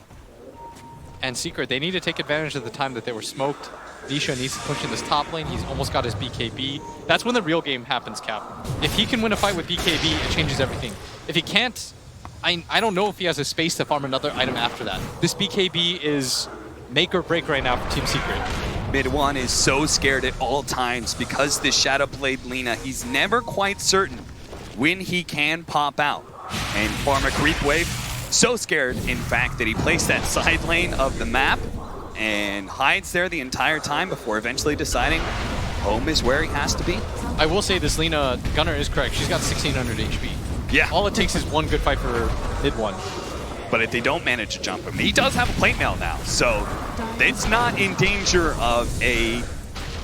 And Secret, they need to take advantage of the time that they were smoked. Nisha needs to push in this top lane. He's almost got his BKB. That's when the real game happens, Cap. If he can win a fight with BKB, it changes everything. If he can't, I don't know if he has a space to farm another item after that. This BKB is make or break right now for Team Secret. Mid1 is so scared at all times because this Shadow Blade Lina, he's never quite certain when he can pop out and farm a creep wave. So scared, in fact, that he placed that side lane of the map and hides there the entire time before eventually deciding home is where he has to be. I will say this Lina, Gunnar is correct. She's got 1600 HP. Yeah. All it takes is one good fight for mid-1. But if they don't manage to jump him, he does have a plate mail now, so it's not in danger of a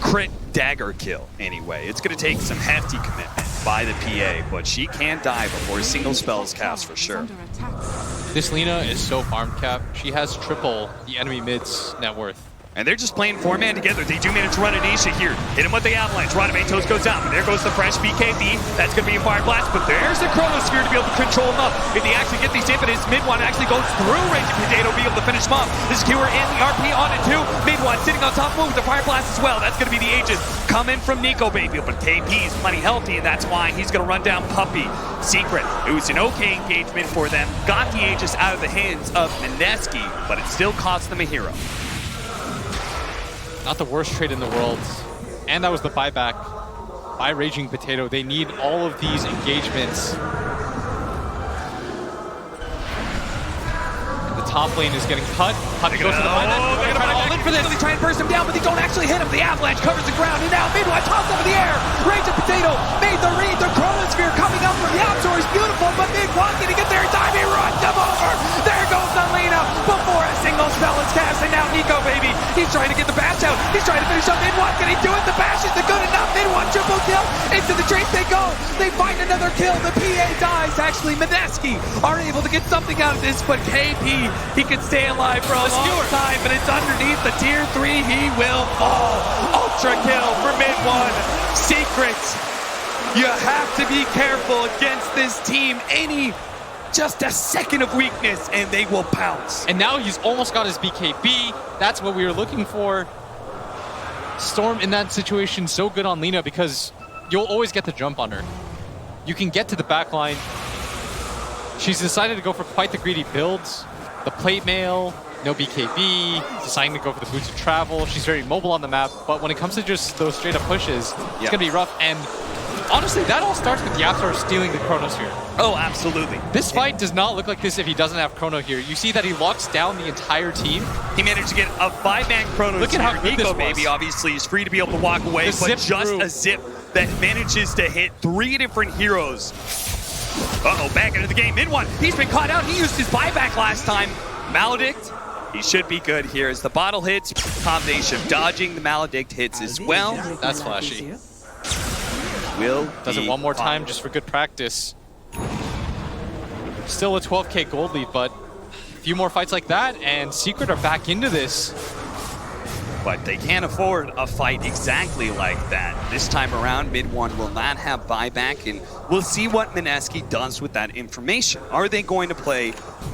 crit dagger kill anyway. It's going to take some hefty commitment by the PA, but she can die before a single spell is cast for sure. This Lina is so farmed, Cap. She has triple the enemy mid's net worth. And they're just playing 4-man together. They do manage to run Anisha here. Hit him with the avalanche. Radamatos goes down. But there goes the fresh BKB. That's going to be a fire blast. But there's the Chronosphere to be able to control him up. If they actually get these infinites, Mid1 actually goes through Raging Potato to be able to finish him off. The Skewer and the RP on it too. Mid1 sitting on top of him with the fire blast as well. That's going to be the Aegis coming from Nico Baby. But KP's plenty healthy, and that's why he's going to run down Puppey. Secret. It was an okay engagement for them. Got the Aegis out of the hands of Mineski, but it still cost them a hero. Not the worst trade in the world. And that was the buyback by Raging Potato. They need all of these engagements. And the top lane is getting cut. Puppey goes to the buyback. They're going to try to all in for this. They try and burst him down, but they don't actually hit him. The avalanche covers the ground, and now Mid1 tossed up in the air. Raging Potato made the read. The Chronosphere coming up from the Absol is beautiful, but Mid1 going to get there in time. He runs him over. There goes the Lina before a single spell is cast, and now Nico Baby, he's trying to get the bash out. He's trying to finish up Mid1. Can he do it? The bash isn't good enough. Mid1 triple kill. Into the Drake they go. They find another kill. The PA dies. Actually, Mineski are able to get something out of this, but KP, he could stay alive for a long time, but it's underneath the tier 3. He will fall. Ultra kill for Mid1. Secret, you have to be careful against this team. Just a second of weakness, and they will pounce. And now he's almost got his BKB. That's what we were looking for. Storm in that situation so good on Lina because you'll always get the jump on her. You can get to the back line. She's decided to go for quite the greedy builds. The plate mail, no BKB, deciding to go for the boots of travel. She's very mobile on the map, but when it comes to just those straight up pushes, it's gonna be rough. And honestly, that all starts with the Yapstar stealing the Chronosphere. Oh, absolutely. This fight does not look like this if he doesn't have Chrono here. You see that he locks down the entire team. He managed to get a 5-man Chronosphere. Look at how good Nico this Baby was. obviously is free to be able to walk away, The but zip just through. a zip that manages to hit 3 different heroes. Uh-oh, back into the game. Mid1, he's been caught out. He used his buyback last time. Maledict, he should be good here as the bottle hits. Combination of dodging the Maledict hits as well. That's flashy. Does it be one more fine. time just for good practice. Still a 12k gold lead, but a few more fights like that, and Secret are back into this. But they can't afford a fight exactly like that. This time around, Mid1 will not have buyback, and we'll see what Mineski does with that information. Are they going to play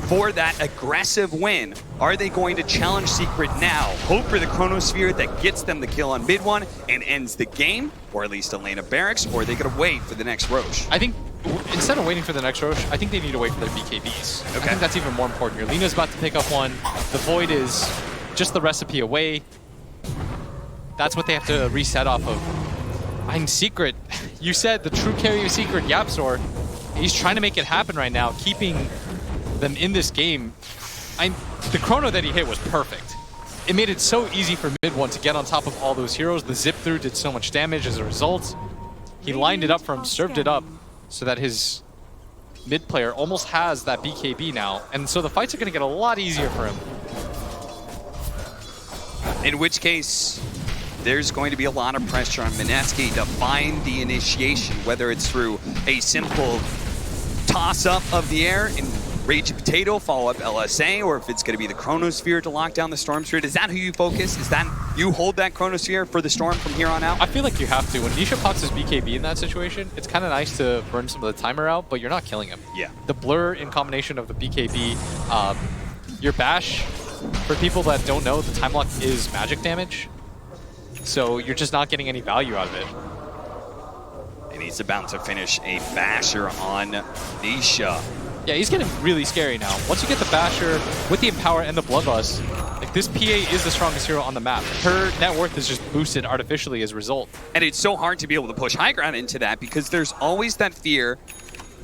for that aggressive win? Are they going to challenge Secret now, hope for the Chronosphere that gets them the kill on Mid1 and ends the game, or at least Elena Barracks, or are they going to wait for the next Roche? I think instead of waiting for the next Roche, I think they need to wait for their BKBs. Okay. I think that's even more important here. Lina's about to pick up one. The Void is just the recipe away. That's what they have to reset off of. I'm Secret. You said the true carry of Secret, Yapsor. He's trying to make it happen right now, keeping them in this game. The chrono that he hit was perfect. It made it so easy for Mid1 to get on top of all those heroes. The zip through did so much damage as a result. He lined it up for him, served it up, so that his mid player almost has that BKB now. And so the fights are going to get a lot easier for him. In which case, there's going to be a lot of pressure on Mineski to find the initiation, whether it's through a simple toss-up of the air and Raging Potato, follow up LSA, or if it's going to be the Chronosphere to lock down the Storm Spirit. Is that who you focus? Is that you hold that Chronosphere for the Storm from here on out? I feel like you have to. When Nisha pops his BKB in that situation, it's kind of nice to burn some of the timer out, but you're not killing him. Yeah. The blur in combination of the BKB, your bash, for people that don't know, the time lock is magic damage, so you're just not getting any value out of it. And he's about to finish a basher on Nisha. Yeah, he's getting really scary now. Once you get the basher with the Empower and the Bloodlust, like this PA is the strongest hero on the map. Her net worth is just boosted artificially as a result. And it's so hard to be able to push high ground into that because there's always that fear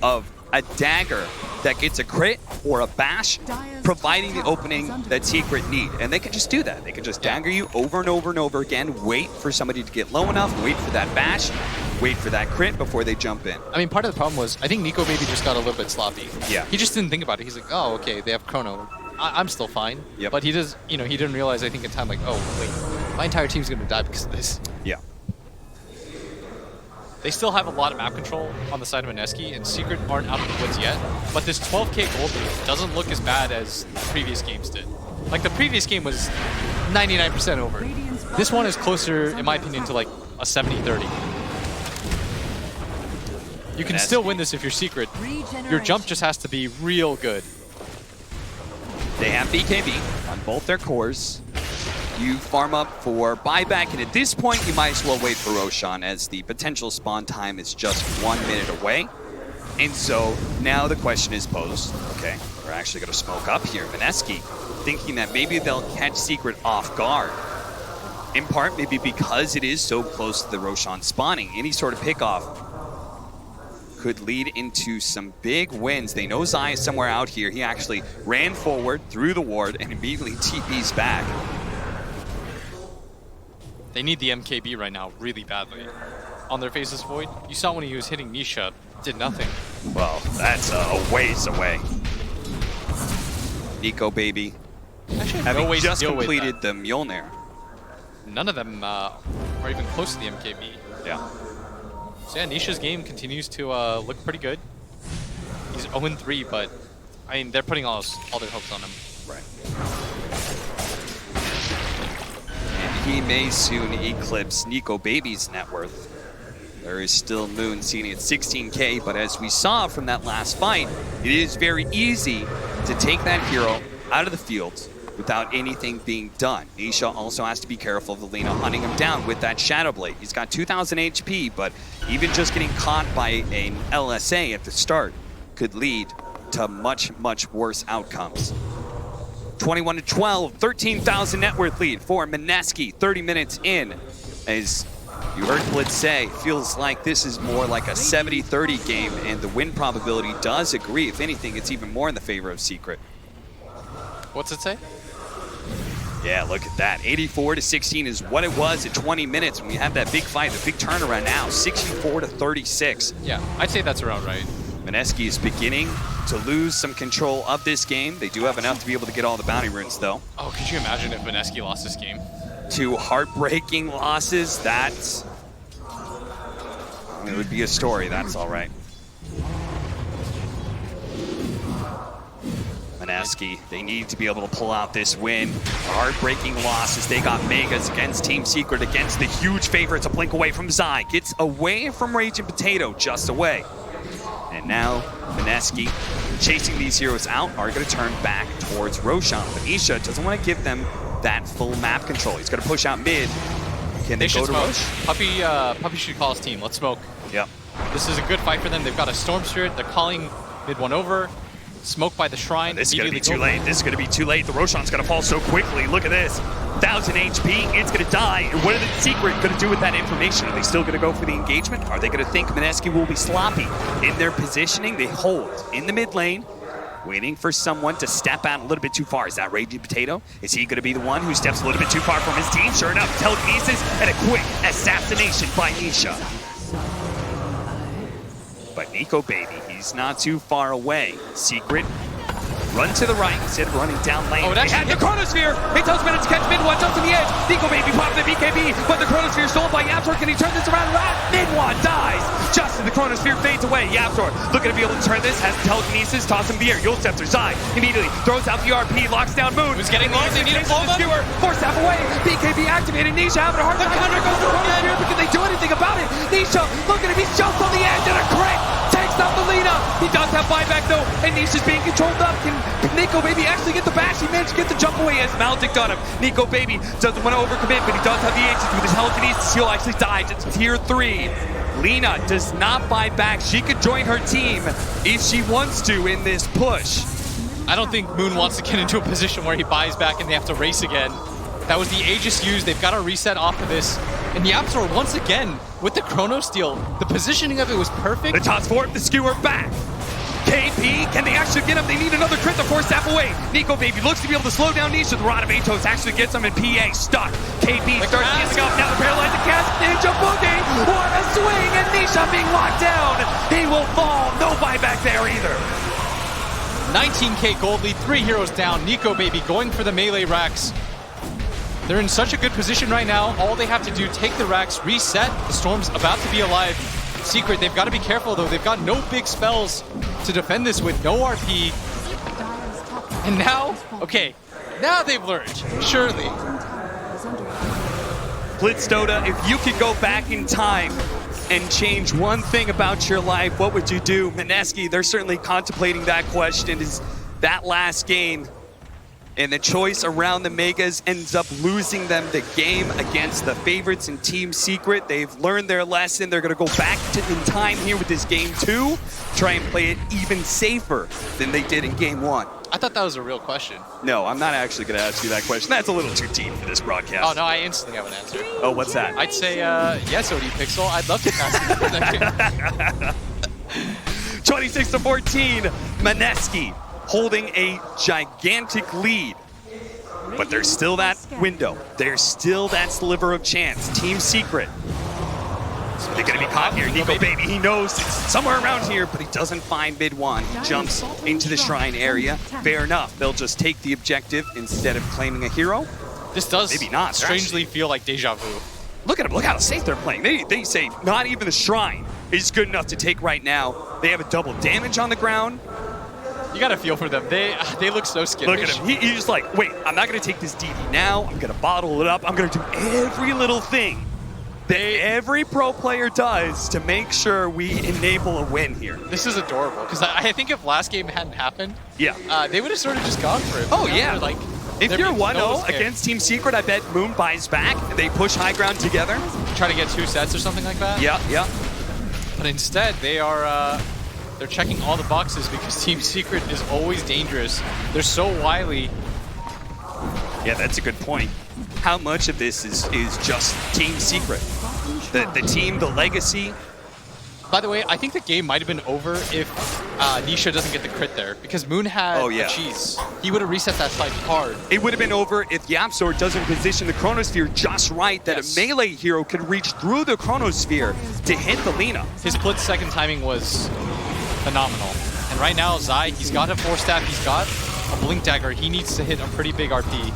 of a dagger that gets a crit or a bash, providing the opening that Secret need. And they can just do that. They can just dagger you over and over and over again, wait for somebody to get low enough, wait for that bash, wait for that crit before they jump in. I mean, part of the problem was, I think Nico maybe just got a little bit sloppy. Yeah. He just didn't think about it. He's like, oh, okay, they have Chrono. I'm still fine. Yep. But he does, you know, he didn't realize, I think, in time, like, oh, wait, my entire team's gonna die because of this. Yeah. They still have a lot of map control on the side of Mineski, and Secret aren't out of the woods yet. But this 12k gold lead doesn't look as bad as previous games did. Like, the previous game was 99% over. This one is closer, in my opinion, to like a 70-30. You can still win this if you're Secret. Your jump just has to be real good. They have BKB on both their cores. You farm up for buyback, and at this point, you might as well wait for Roshan, as the potential spawn time is just 1 minute away. And so now the question is posed. Okay, we're actually going to smoke up here. Mineski thinking that maybe they'll catch Secret off guard. In part, maybe because it is so close to the Roshan spawning. Any sort of pickoff could lead into some big wins. They know Zai is somewhere out here. He actually ran forward through the ward and immediately TP's back. They need the MKB right now really badly. On their Faceless Void, you saw when he was hitting Nisha, did nothing. Well, that's a ways away. Nico baby, having ways just to deal with completed the Mjolnir. None of them are even close to the MKB. Yeah. So yeah, Nisha's game continues to look pretty good. He's 0-3, but I mean, they're putting all their hopes on him. Right. And he may soon eclipse Nico Baby's net worth. There is still Moon sitting at 16k, but as we saw from that last fight, it is very easy to take that hero out of the field without anything being done. Nisha also has to be careful of the Lina hunting him down with that Shadow Blade. He's got 2,000 HP, but even just getting caught by an LSA at the start could lead to much, much worse outcomes. 21-12, 13,000 net worth lead for Mineski, 30 minutes in. As you heard Blitz say, feels like this is more like a 70-30 game, and the win probability does agree. If anything, it's even more in the favor of Secret. What's it say? Yeah, look at that. 84-16 is what it was at 20 minutes when we had that big fight, the big turnaround now, 64-36. Yeah, I'd say that's around right. Mineski is beginning to lose some control of this game. They do have enough to be able to get all the bounty runes, though. Oh, could you imagine if Mineski lost this game? 2 heartbreaking losses. That it would be a story. That's all right. Mineski, they need to be able to pull out this win. Heartbreaking losses. They got Megas against Team Secret, against the huge favorites. A blink away from Zai. Gets away from Raging Potato, just away. And now Mineski, chasing these heroes out, are going to turn back towards Roshan. But Nisha doesn't want to give them that full map control. He's going to push out mid. Can they go to Rosh? Puppy should call his team. Let's smoke. Yep. This is a good fight for them. They've got a Storm Spirit. They're calling mid one over. Smoke by the Shrine. This is going to be too late. This is going to be too late. The Roshan's going to fall so quickly. Look at this. 1,000 HP. It's going to die. And what are the Secret going to do with that information? Are they still going to go for the engagement? Are they going to think Mineski will be sloppy in their positioning? They hold in the mid lane, waiting for someone to step out a little bit too far. Is that Raging Potato? Is he going to be the one who steps a little bit too far from his team? Sure enough, telekinesis and a quick assassination by Nisha. But Nico Baby, he's not too far away. Secret run to the right instead of running down lane. Oh, They had the Chronosphere. It tells Minutes to catch mid one, jumps to the edge. Nico Baby popped the BKB, but the Chronosphere stolen by Yapzor. Can he turn this around? Mid one dies. Just as the Chronosphere fades away, Yapzor looking to be able to turn this, has telekinesis, toss him in the air. Yule Scepter, Zai immediately throws out the RP, locks down Moon. Who's getting lost? They need a the skewer, force half away. BKB activated. Nisha having a hard time. Under goes the Chronosphere, but can they do anything about it? Nisha looking to be jumped on the edge and a crit. Takes out the Lina. He does have buyback though, and Nisha's being controlled up. Can Nico Baby actually get the bash? He managed to get the jump away as Maldic on him. Nico Baby doesn't want to overcommit, but he does have the ages with his telekinesis. He'll actually die to tier 3. Lina does not buy back. She could join her team if she wants to in this push. I don't think Moon wants to get into a position where he buys back and they have to race again. That was the Aegis used. They've got to reset off of this. And Yapzor, once again, with the Chrono Steal, the positioning of it was perfect. The toss forward, the skewer back. KP, can they actually get him? They need another crit to force half away. Nico Baby looks to be able to slow down Nisha. The Rod of Atos actually gets him in PA. Stuck. KP starts getting up. Now the paralyzing cast. Ninja Boogie. What a swing. And Nisha being locked down. He will fall. No buyback there either. 19k gold lead, 3 heroes down. Nico Baby going for the melee racks. They're in such a good position right now. All they have to do, take the racks, reset. The Storm's about to be alive. Secret, they've got to be careful though. They've got no big spells to defend this with, no RP. And now, okay, now they've learned, surely. Blitz Dota, if you could go back in time and change one thing about your life, what would you do? Mineski, they're certainly contemplating that question. Is that last game and the choice around the Megas ends up losing them the game against the favorites in Team Secret. They've learned their lesson. They're going to go back in time here with this game 2, try and play it even safer than they did in game 1. I thought that was a real question. No, I'm not actually going to ask you that question. That's a little too deep for this broadcast. Oh, no, I instantly have an answer. Oh, what's that? I'd say, yes, ODPixel. I'd love to pass it. 26-14, Mineski holding a gigantic lead. But there's still that window. There's still that sliver of chance. Team Secret. They're going to be caught here. Nico Baby, he knows it's somewhere around here, but he doesn't find mid one. He jumps into the shrine area. Fair enough. They'll just take the objective instead of claiming a hero. This does maybe not. Strangely feel like deja vu. Look at them. Look how safe they're playing. They say not even the shrine is good enough to take right now. They have a double damage on the ground. You gotta feel for them. They look so skittish. Look at him. He's just like, wait, I'm not gonna take this DD now. I'm gonna bottle it up. I'm gonna do every little thing that every pro player does to make sure we enable a win here. This is adorable, because I think if last game hadn't happened, yeah, they would have sort of just gone for it. Oh, now yeah. like, if you're 1-0 against Team Secret, I bet Moon buys back. They push high ground together. Try to get 2 sets or something like that? Yeah, yeah. But instead, they are... they're checking all the boxes because Team Secret is always dangerous. They're so wily. Yeah, that's a good point. How much of this is just Team Secret? The team, the legacy? By the way, I think the game might have been over if Nisha doesn't get the crit there, because Moon had a cheese. He would have reset that fight hard. It would have been over if Yapzor doesn't position the Chronosphere just right, that a melee hero could reach through the Chronosphere to hit the Lina. His split second timing was phenomenal. And right now, Zai, he's got a 4-staff, he's got a Blink Dagger. He needs to hit a pretty big RP.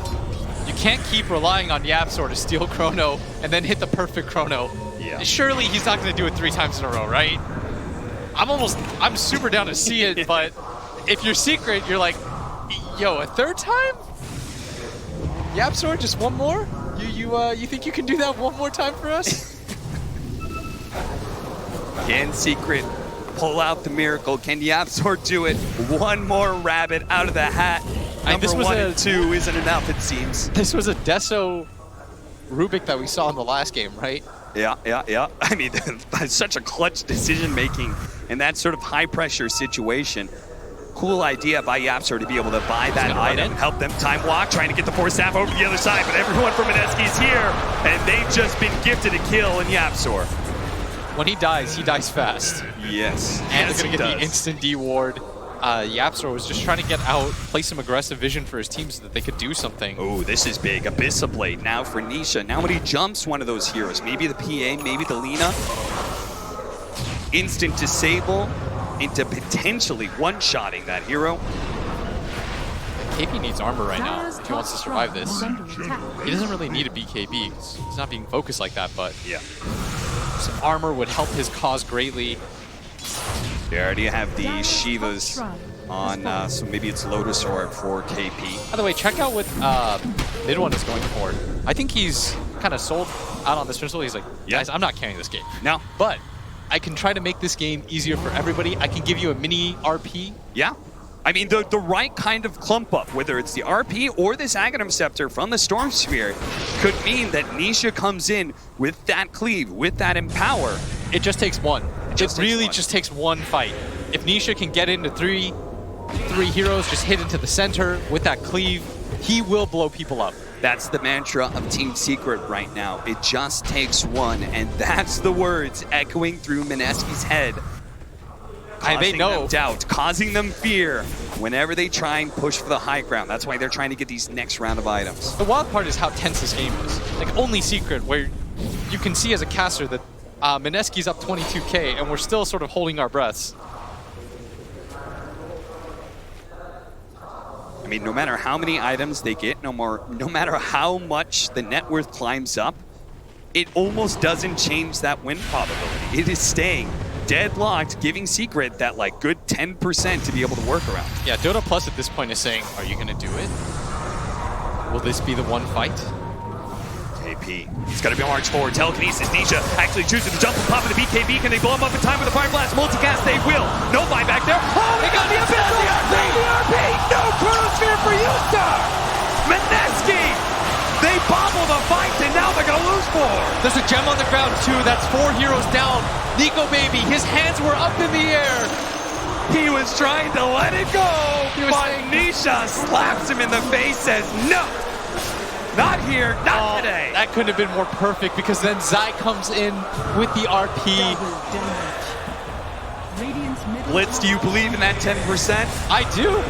You can't keep relying on Yapzor to steal Chrono and then hit the perfect Chrono. Yeah. Surely he's not going to do it 3 times in a row, right? I'm super down to see it, but if you're Secret, you're like, yo, a 3rd time? Yapzor, just one more? You think you can do that one more time for us? Can Secret pull out the miracle? Can Yapzor do it? One more rabbit out of the hat. Number 1 and 2 isn't enough, it seems. This was a Deso Rubik that we saw in the last game, right? Yeah, yeah, yeah. I mean, such a clutch decision-making in that sort of high-pressure situation. Cool idea by Yapzor to be able to buy that item, help them time walk, trying to get the 4-staff over to the other side, but everyone from Mineski is here, and they've just been gifted a kill in Yapzor. When he dies fast. Yes. And he's going to get the instant D ward. Yapzor was just trying to get out, play some aggressive vision for his team so that they could do something. Oh, this is big. Abyssa Blade now for Nisha. Now when he jumps one of those heroes, maybe the PA, maybe the Lina. Instant disable into potentially one-shotting that hero. KP needs armor right now if he wants to survive this. He doesn't really need a BKB. He's not being focused like that, but yeah, some armor would help his cause greatly. They already have the Shivas on, so maybe it's Lotus Orb for KP. By the way, check out what Mid One is going for. I think he's kind of sold out on this principle. He's like, guys, I'm not carrying this game. No. But I can try to make this game easier for everybody. I can give you a mini RP. Yeah. I mean, the right kind of clump up, whether it's the RP or this Aghanim Scepter from the Storm Sphere, could mean that Nisha comes in with that cleave, with that empower. It just takes one. It really just takes one fight. If Nisha can get into three heroes, just hit into the center with that cleave, he will blow people up. That's the mantra of Team Secret right now. It just takes one, and that's the words echoing through Mineski's head. They know. Them doubt, causing them fear whenever they try and push for the high ground. That's why they're trying to get these next round of items. The wild part is how tense this game is. Like, only Secret, where you can see as a caster that Mineski's up 22k, and we're still sort of holding our breaths. I mean, no matter how many items they get, no matter how much the net worth climbs up, it almost doesn't change that win probability. It is staying deadlocked, giving Secret that like good 10% to be able to work around. Yeah, Dota Plus at this point is saying, are you going to do it? Will this be the one fight? KP. It's got to be a march forward. Telekinesis. Nisha actually choosing to jump and pop into BKB. Can they blow him up in time with the Fire Blast? Multicast, they will. No buyback there. Oh, they got the abyss! The RP! No Chronosphere for you, sir! Mineski! They bobble the fight, and now they're going to lose 4. There's a gem on the ground, too. That's 4 heroes down. Nico Baby, his hands were up in the air. He was trying to let it go, but Nisha slaps him in the face, says, no! Not here, not today. That couldn't have been more perfect because then Zai comes in with the RP. Blitz, do you believe in that 10%? I do.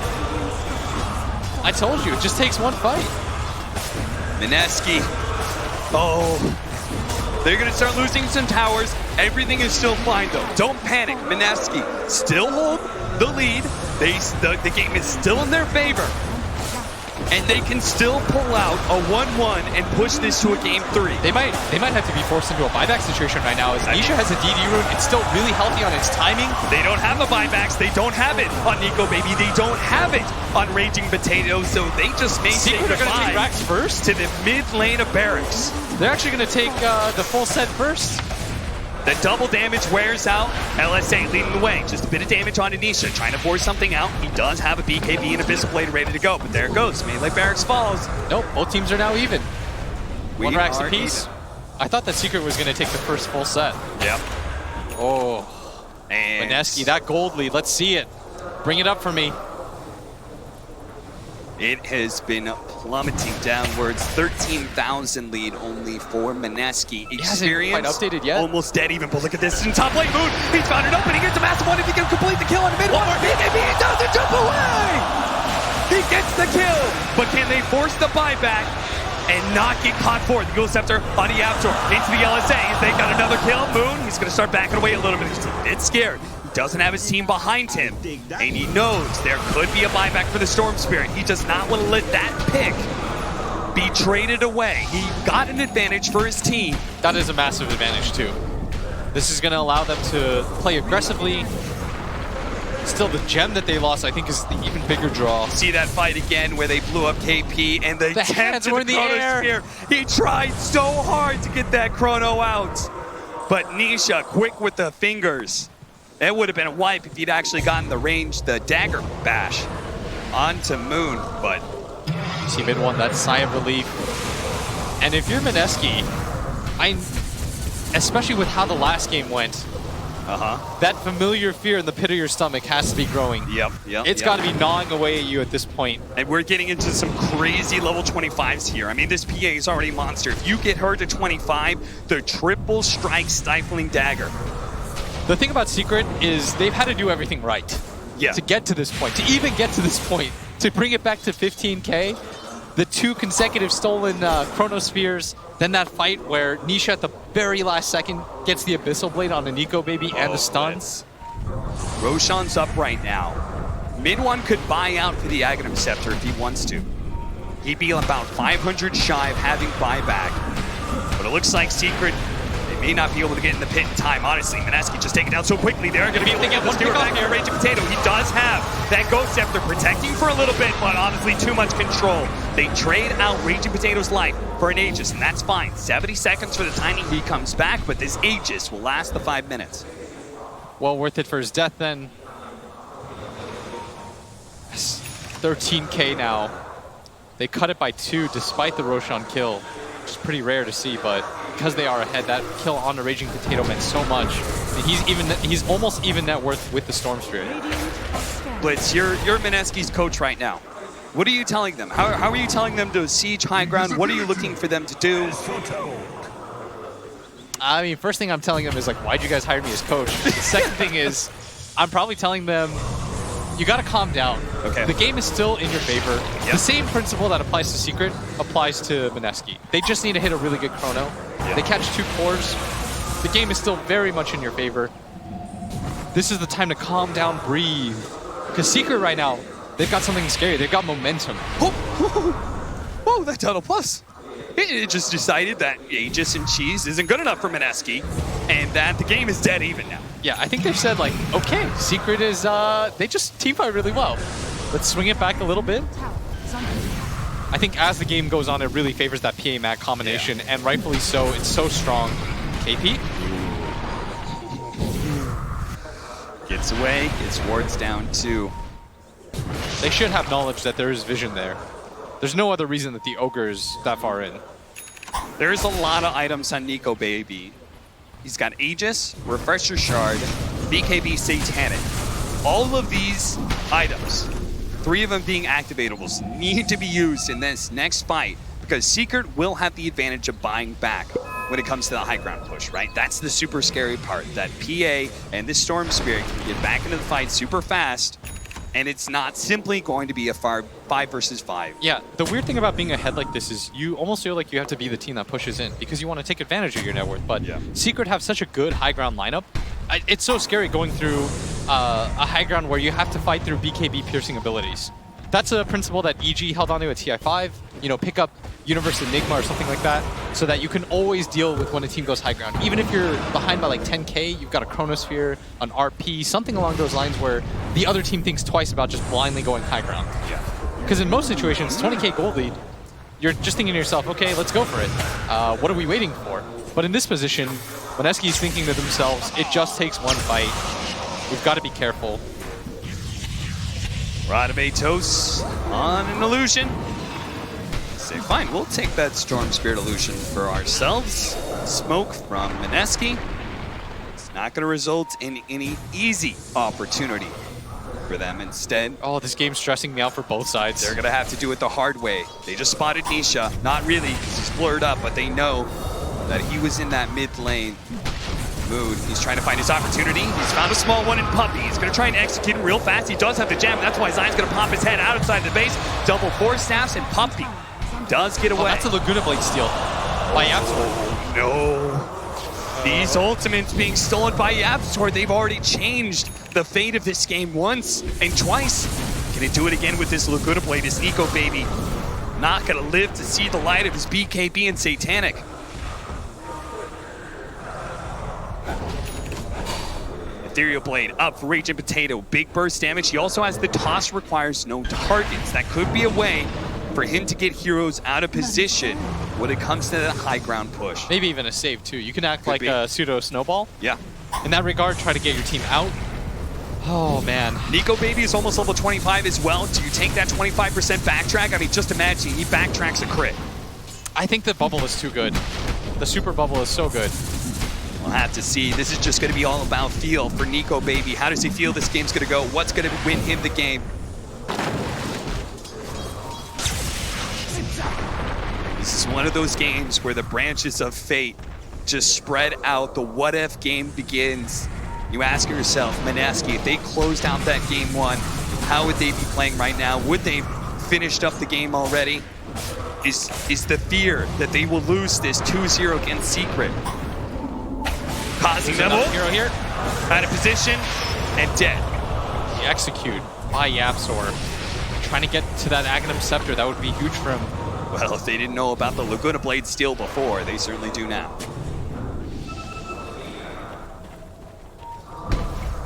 I told you, it just takes one fight. Mineski. Oh. They're going to start losing some towers. Everything is still fine, though. Don't panic. Mineski still hold the lead. The game is still in their favor. And they can still pull out a 1-1 and push this to a game 3. They might have to be forced into a buyback situation right now as Nisha has a DD rune. It's still really healthy on its timing. They don't have the buybacks. They don't have it on Nico Baby. They don't have it on Raging Potato. So they just may say goodbye. They're going to take Rax first to the mid lane of Barracks. They're actually going to take the full set first. The double damage wears out. LSA leading the way. Just a bit of damage on Anisha, trying to force something out. He does have a BKB and Abyssal Blade ready to go, but there it goes. Melee Barracks follows. Nope, both teams are now even. One Rax are apiece. even. I thought that Secret was going to take the first full set. Yep. Oh. And Mineski, that gold lead. Let's see it. Bring it up for me. It has been plummeting downwards. 13,000 lead only for Mineski. Experience quite updated yet. Almost dead even, but look at this in top lane. Moon, he's found an opening. It's a massive one if he can complete the kill on the mid one. BKB, he doesn't jump away! He gets the kill, but can they force the buyback and not get caught for it? The Ghost Scepter on the Aptor into the LSA. They got another kill. Moon, he's going to start backing away a little bit. He's a bit scared. Doesn't have his team behind him, and he knows there could be a buyback for the Storm Spirit. He does not want to let that pick be traded away. He got an advantage for his team. That is a massive advantage too. This is going to allow them to play aggressively. Still, the gem that they lost, I think, is the even bigger draw. See that fight again where they blew up KP and the hands were in the air. He tried so hard to get that chrono out, but Nisha quick with the fingers. It would have been a wipe if he'd actually gotten the range, the dagger bash onto Moon, but... See mid one, that sigh of relief. And if you're Mineski, especially with how the last game went, that familiar fear in the pit of your stomach has to be growing. Yep. It's got to be gnawing away at you at this point. And we're getting into some crazy level 25s here. I mean, this PA is already a monster. If you get her to 25, the triple strike stifling dagger. The thing about Secret is they've had to do everything right to get to this point, to even get to this point, to bring it back to 15k. The 2 consecutive stolen Chronospheres, then that fight where Nisha at the very last second gets the Abyssal Blade on the Nico Baby and the stuns. Roshan's up right now. Mid one could buy out for the Aghanim Scepter if he wants to. He'd be about 500 shy of having buyback. But it looks like Secret, they may not be able to get in the pit in time. Honestly, Mineski just taken out so quickly. They're going to be able to get one pick back here. Raging Potato, he does have that Ghost Scepter protecting for a little bit, but honestly, too much control. They trade out Raging Potato's life for an Aegis, and that's fine. 70 seconds for the timing. He comes back, but this Aegis will last the 5 minutes. Well worth it for his death then. 13K now. They cut it by 2 despite the Roshan kill, which is pretty rare to see, but because they are ahead, that kill on the Raging Potato meant so much. And he's almost even net worth with the Storm Spirit. Blitz, you're Mineski's coach right now. What are you telling them? How are you telling them to siege high ground? What are you looking for them to do? I mean, first thing I'm telling them is like, why'd you guys hire me as coach? The second thing is, I'm probably telling them, you gotta calm down. Okay. The game is still in your favor. Yep. The same principle that applies to Secret applies to Mineski. They just need to hit a really good chrono. Yep. They catch 2 cores. The game is still very much in your favor. This is the time to calm down, breathe. Because Secret right now, they've got something scary. They've got momentum. Whoa, that tunnel plus. It just decided that Aegis and Cheese isn't good enough for Mineski, and that the game is dead even now. Yeah, I think they've said like, okay, Secret is, they just teamfight really well. Let's swing it back a little bit. I think as the game goes on, it really favors that PA-Mac combination, and rightfully so, it's so strong. KP? Gets away, gets wards down 2. They should have knowledge that there is vision there. There's no other reason that the Ogre is that far in. There's a lot of items on Nico Baby. He's got Aegis, Refresher Shard, BKB Satanic. All of these items, 3 of them being activatables, need to be used in this next fight because Secret will have the advantage of buying back when it comes to the high ground push, right? That's the super scary part, that PA and this Storm Spirit can get back into the fight super fast, and it's not simply going to be a 5 versus 5. Yeah, the weird thing about being ahead like this is you almost feel like you have to be the team that pushes in because you want to take advantage of your net worth, but Secret have such a good high ground lineup. It's so scary going through a high ground where you have to fight through BKB piercing abilities. That's a principle that EG held onto at TI5, you know, pick up Universe Enigma or something like that, so that you can always deal with when a team goes high ground. Even if you're behind by like 10K, you've got a Chronosphere, an RP, something along those lines where the other team thinks twice about just blindly going high ground. Yeah. Because in most situations, 20K gold lead, you're just thinking to yourself, okay, let's go for it. What are we waiting for? But in this position, Mineski's thinking to themselves, it just takes one fight. We've got to be careful. Radabatos on an illusion. Say, fine, we'll take that Storm Spirit illusion for ourselves. Smoke from Mineski. It's not going to result in any easy opportunity for them. Instead, oh, this game's stressing me out for both sides. They're going to have to do it the hard way. They just spotted Nisha. Not really, because he's blurred up, but they know that he was in that mid lane mood. He's trying to find his opportunity. He's found a small one in Puppy. He's going to try and execute him real fast. He does have the gem. That's why Zion's going to pop his head outside the base. Double 4 staffs, and Puppy does get away. Oh, that's a Laguna Blade steal by Yapstor. No. These ultimates being stolen by Yapstor. They've already changed the fate of this game once and twice. Can he do it again with this Laguna Blade? This Nico Baby not going to live to see the light of his BKB and Satanic. Ethereal Blade up for Raging Potato. Big burst damage. He also has the toss requires no targets. That could be a way for him to get heroes out of position when it comes to the high ground push. Maybe even a save too. You can act like a pseudo snowball. Yeah. In that regard, try to get your team out. Oh man. Nico Baby is almost level 25 as well. Do you take that 25% backtrack? I mean, just imagine he backtracks a crit. I think the bubble is too good. The super bubble is so good. We'll have to see. This is just going to be all about feel for Nico Baby. How does he feel this game's going to go? What's going to win him the game? This is one of those games where the branches of fate just spread out. The what-if game begins. You ask yourself, Mineski, if they closed out that game 1, how would they be playing right now? Would they have finished up the game already? Is the fear that they will lose this 2-0 against Secret? Causing them hero here. out of position and dead. The execute. by YapzOr. Trying to get to that Aghanim Scepter, that would be huge for him. Well, if they didn't know about the Laguna Blade steal before, they certainly do now.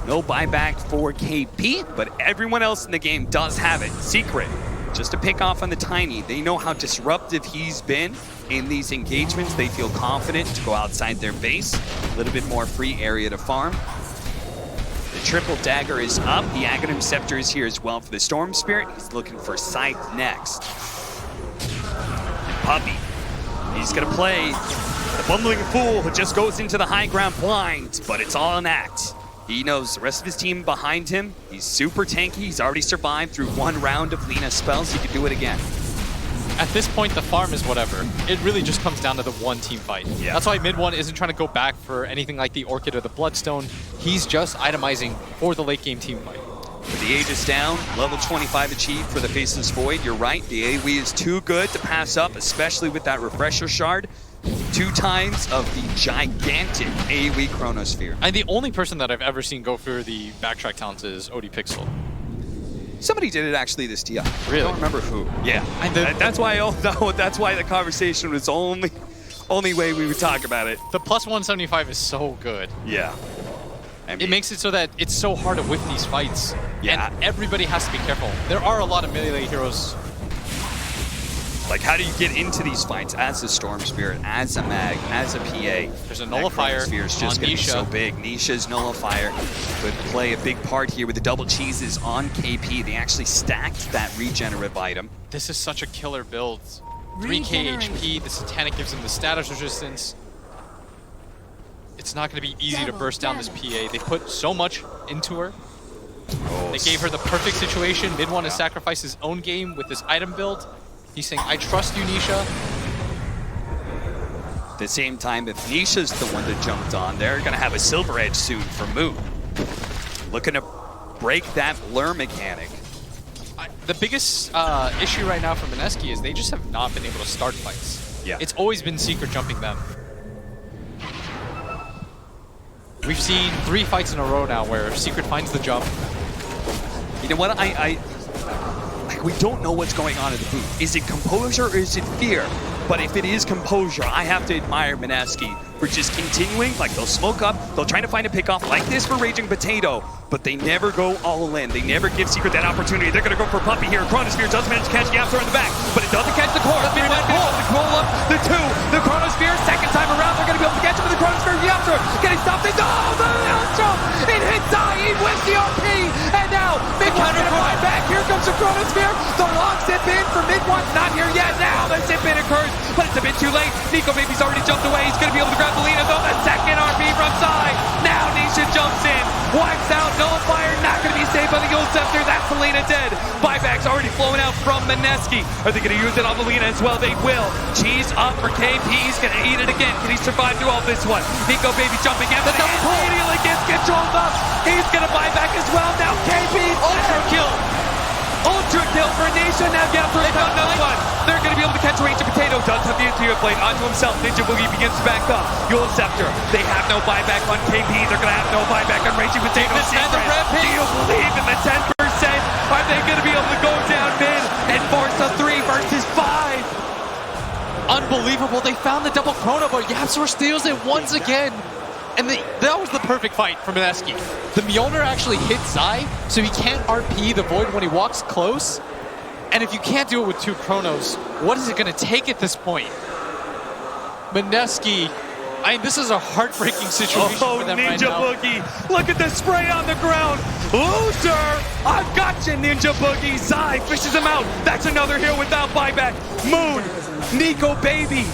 No buyback for KP, but everyone else in the game does have it. Secret, just to pick off on the Tiny. They know how disruptive he's been in these engagements. They feel confident to go outside their base. A little bit more free area to farm. The triple dagger is up. The Aghanim Scepter is here as well for the Storm Spirit. He's looking for Scythe next. And Puppey, he's gonna play the Bumbling Fool who just goes into the high ground blind, but it's all an act. He knows the rest of his team behind him. He's super tanky. He's already survived through one round of Lina spells. He could do it again. At this point, the farm is whatever. It really just comes down to the one team fight. Yeah. That's why mid one isn't trying to go back for anything like the Orchid or the Bloodstone. He's just itemizing for the late game team fight. But the Aegis down, level 25 achieved for the Faceless Void. You're right, the AoE is too good to pass up, especially with that Refresher Shard. 2 times of the gigantic AoE Chronosphere. And the only person that I've ever seen go for the backtrack talents is ODPixel. Somebody did it actually this TI. Really? I don't remember who. Yeah. That's why the conversation was only way we would talk about it. The plus 175 is so good. Yeah. I mean, it makes it so that it's so hard to whip these fights. Yeah. And everybody has to be careful. There are a lot of melee heroes. Like, how do you get into these fights as a Storm Spirit, as a Mag, as a PA? There's a Nullifier Chronosphere's just on going to be Nisha. so big. Nisha's Nullifier could play a big part here with the double cheeses on KP. They actually stacked that regenerative item. This is such a killer build. 3k HP, the Satanic gives him the status resistance. It's not going to be easy to burst down this PA. They put so much into her. They gave her the perfect situation. Mid one to sacrifice his own game with this item build. He's saying, I trust you, Nisha. At the same time, if Nisha's the one that jumped on, they're going to have a Silver Edge soon for Moon. Looking to break that blur mechanic. The biggest issue right now for Mineski is they just have not been able to start fights. Yeah. It's always been Secret jumping them. We've seen 3 fights in a row now where Secret finds the jump. You know what? We don't know what's going on in the booth. Is it composure or is it fear? But if it is composure, I have to admire Mineski for just continuing. Like, they'll smoke up, they'll try to find a pickoff like this for Raging Potato, but they never go all in. They never give Secret that opportunity. They're going to go for Puppey here. Chronosphere does manage to catch YapzOr in the back, but it doesn't catch the core. They might be able to roll up the 2. The Chronosphere, second time around, they're going to be able to catch him with the Chronosphere. YapzOr getting stopped. Oh, the jump! It hits Zaid with the RP, and now Mid One's going to buy back. Here comes the Chronosphere. The long zip in for Mid One's not here yet. Now the zip in occurs, but it's a bit too late. Nico Baby's already jumped away. He's going to be able to grab the Lina, though. The second RP from Sai. Now Nisha jumps in. Wipes out Nullifier. Not going to be saved by the Gold Scepter. That's Lina dead. Buyback's already flowing out from Mineski. Are they going to use it on Lina as well? They will. Cheese up for KP. He's going to eat it again. Can he survive through all this one? Nico Baby jumping in, but immediately gets controlled up. He's going to buy back as well. Now KP. Ultra kill. Ultra kill for Nisha. Now YapzOr's got another one. They're going to be able to catch Raging Potato. Does have the interior blade onto himself. Ninja Boogie begins to back up. Gold Scepter. They have no buyback on KP. They're going to have no buyback on Raging Potato. Do you believe in the 10%? Are they going to be able to go down mid and force a 3 versus 5? Unbelievable. They found the double chrono, but YapzOr steals it once again. And that was the perfect fight for Mineski. The Mjolnir actually hits Zai, so he can't RP the Void when he walks close. And if you can't do it with 2 chronos, what is it going to take at this point? Mineski, this is a heartbreaking situation for them right now. Ninja Boogie, look at the spray on the ground. Loser, I've got you, Ninja Boogie. Zai fishes him out. That's another here without buyback. Moon, Nico Baby.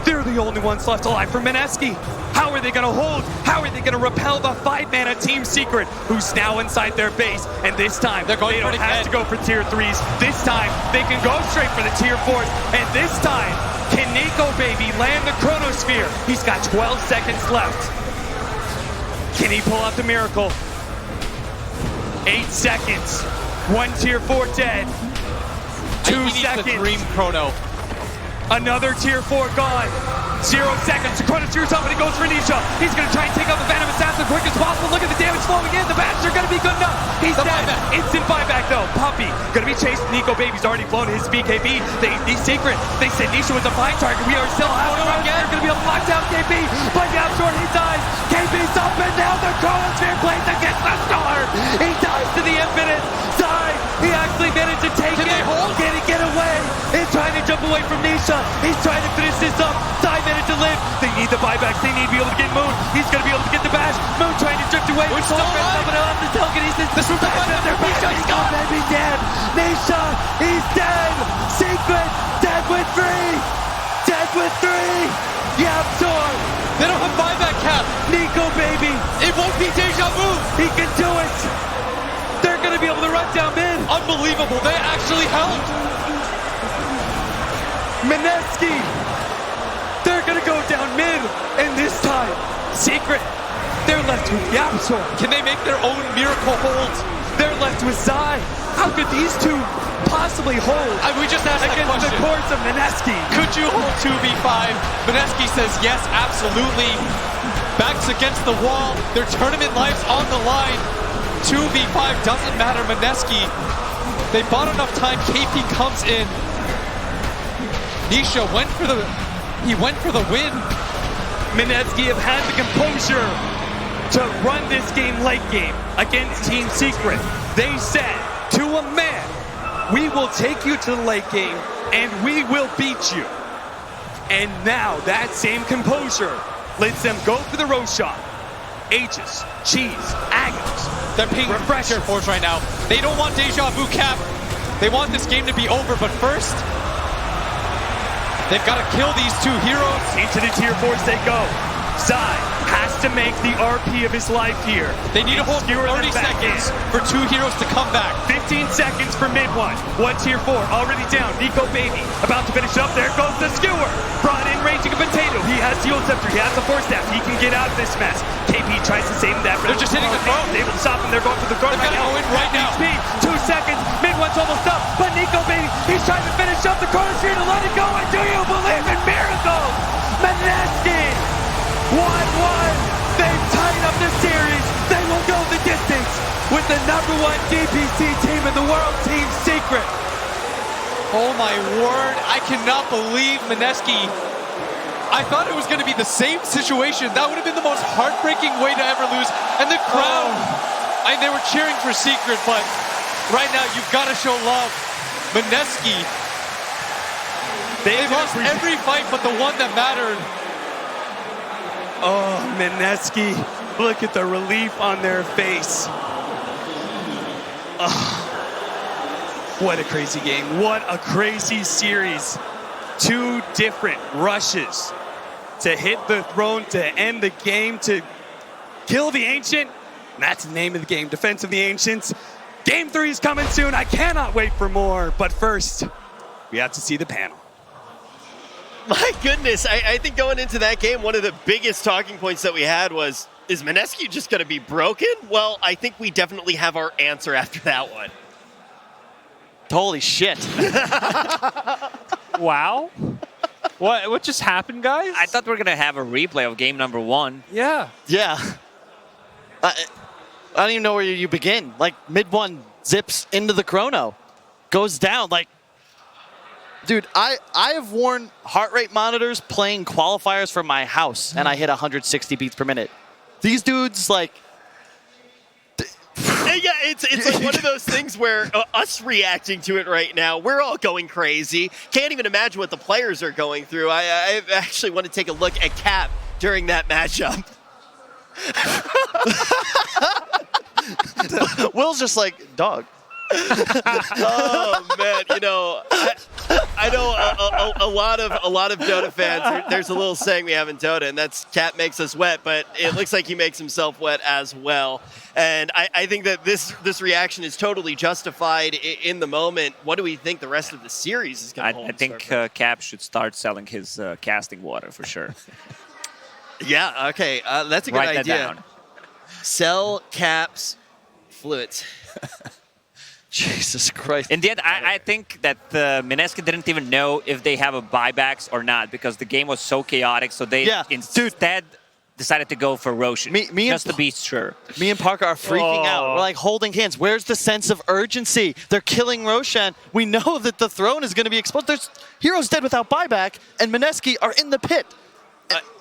They're the only ones left alive for Mineski. How are they going to hold? How are they going to repel the 5-mana Team Secret, who's now inside their base? And this time, they don't have to go for tier 3s. This time, they can go straight for the tier 4s. And this time, can Nico Baby land the Chronosphere? He's got 12 seconds left. Can he pull out the miracle? 8 seconds. 1 tier 4 dead. 2 seconds. The dream chrono. Another tier 4 gone. 0 seconds. Dakota steers up and he goes for Nisha. He's going to try and take out the Phantom Assassin as quick as possible. Look at the damage flowing in. The badges are going to be good enough. He's dead. Instant buyback though. Puppy going to be chased. Nico Baby's already flown his BKB. He's secret. They said Nisha was a fine target. We are still out. They're going to be able to lock down KB. But Yapshore, he dies. KB's up and down. The Chronosphere plays against the storm. He dies to the infinite. Zai, he actually managed to take it. Can he get away? He's trying to jump away from Nisha. He's trying to finish this up. Zai managed to live. They need the buybacks. They need to be able to get Moon. He's going to be able to get the bash. Moon trying to drift away. Moon's still alive. Someone else the telekinesis. This was the fight. He's gone. Baby dead. Nisha, he's dead. Secret, dead with 3. Dead with 3. Yaptor. They don't have buyback cap. Nico Baby. It won't be Deja Vu. He can do it. They're going to be able to run down mid. Unbelievable. They actually helped. Mineski. They're going to go down mid. And this time, Secret. They're left with Yapsor. Can they make their own miracle hold? They're left with Zai. How could these two possibly hold we just asked that against question. the course of Mineski? Could you hold 2v5? Mineski says yes, absolutely. Backs against the wall. Their tournament life's on the line. 2v5 doesn't matter. Mineski, they bought enough time. KP comes in. Nisha went for the win. Mineski have had the composure to run this game late game against Team Secret. They said to a man, we will take you to the late game and we will beat you. And now that same composure lets them go for the Rose shot. Aegis, Cheese, Agnes. They're paying pressure for us right now. They don't want Deja Vu cap. They want this game to be over, but first, they've got to kill these 2 heroes. Into the tier 4s they go. Zai has to make the RP of his life here. They need to hold 30 seconds for 2 heroes to come back. 15 seconds for mid 1. One tier 4 already down. Nico Baby about to finish up. There goes the skewer. Brought in Raging Potato. He has the ult scepter. He has the force staff. He can get out of this mess. KP tries to save that. They're just hitting the throne. Able to stop him. They're going for the throne right now. Go in right now. Speed. 2 seconds. Mid 1's almost up. But Nico Baby, he's trying to finish up the Chronosphere to let it go. And do you believe in miracles? Mineski. 1-1. They've tied up the series. They will go the distance with the #1 DPC team in the world, Team Secret. Oh my word, I cannot believe Mineski. I thought it was going to be the same situation. That would have been the most heartbreaking way to ever lose. And the crowd, they were cheering for Secret, but right now you've got to show love. Mineski, they lost every fight but the one that mattered. Oh, Mineski, look at the relief on their face. Oh, what a crazy game. What a crazy series. 2 different rushes to hit the throne, to end the game, to kill the Ancient. That's the name of the game, Defense of the Ancients. Game 3 is coming soon. I cannot wait for more. But first, we have to see the panel. My goodness, I think going into that game, one of the biggest talking points that we had was, is Mineski just going to be broken? Well, I think we definitely have our answer after that one. Holy shit. Wow. What just happened, guys? I thought we were going to have a replay of game #1. Yeah. Yeah. I don't even know where you begin. Like, mid 1 zips into the chrono. Goes down, like, dude, I have worn heart rate monitors playing qualifiers for my house, and I hit 160 beats per minute. These dudes, like... Yeah, it's like one of those things where us reacting to it right now, we're all going crazy. Can't even imagine what the players are going through. I actually want to take a look at Cap during that matchup. Will's just like, dog. Oh man, you know, I know a lot of Dota fans. There's a little saying we have in Dota, and that's "Cat makes us wet," but it looks like he makes himself wet as well. And I think that this reaction is totally justified in the moment. What do we think the rest of the series is going to hold? I think Cap should start selling his casting water for sure. Yeah. Okay. That's a good idea. Write that down. Sell Cap's fluids. Jesus Christ. In the end, I think that Mineski didn't even know if they have a buybacks or not because the game was so chaotic. So they instead decided to go for Roshan just to be sure. Me and Parker are freaking out. We're like holding hands. Where's the sense of urgency? They're killing Roshan. We know that the throne is going to be exposed. There's heroes dead without buyback, and Mineski are in the pit.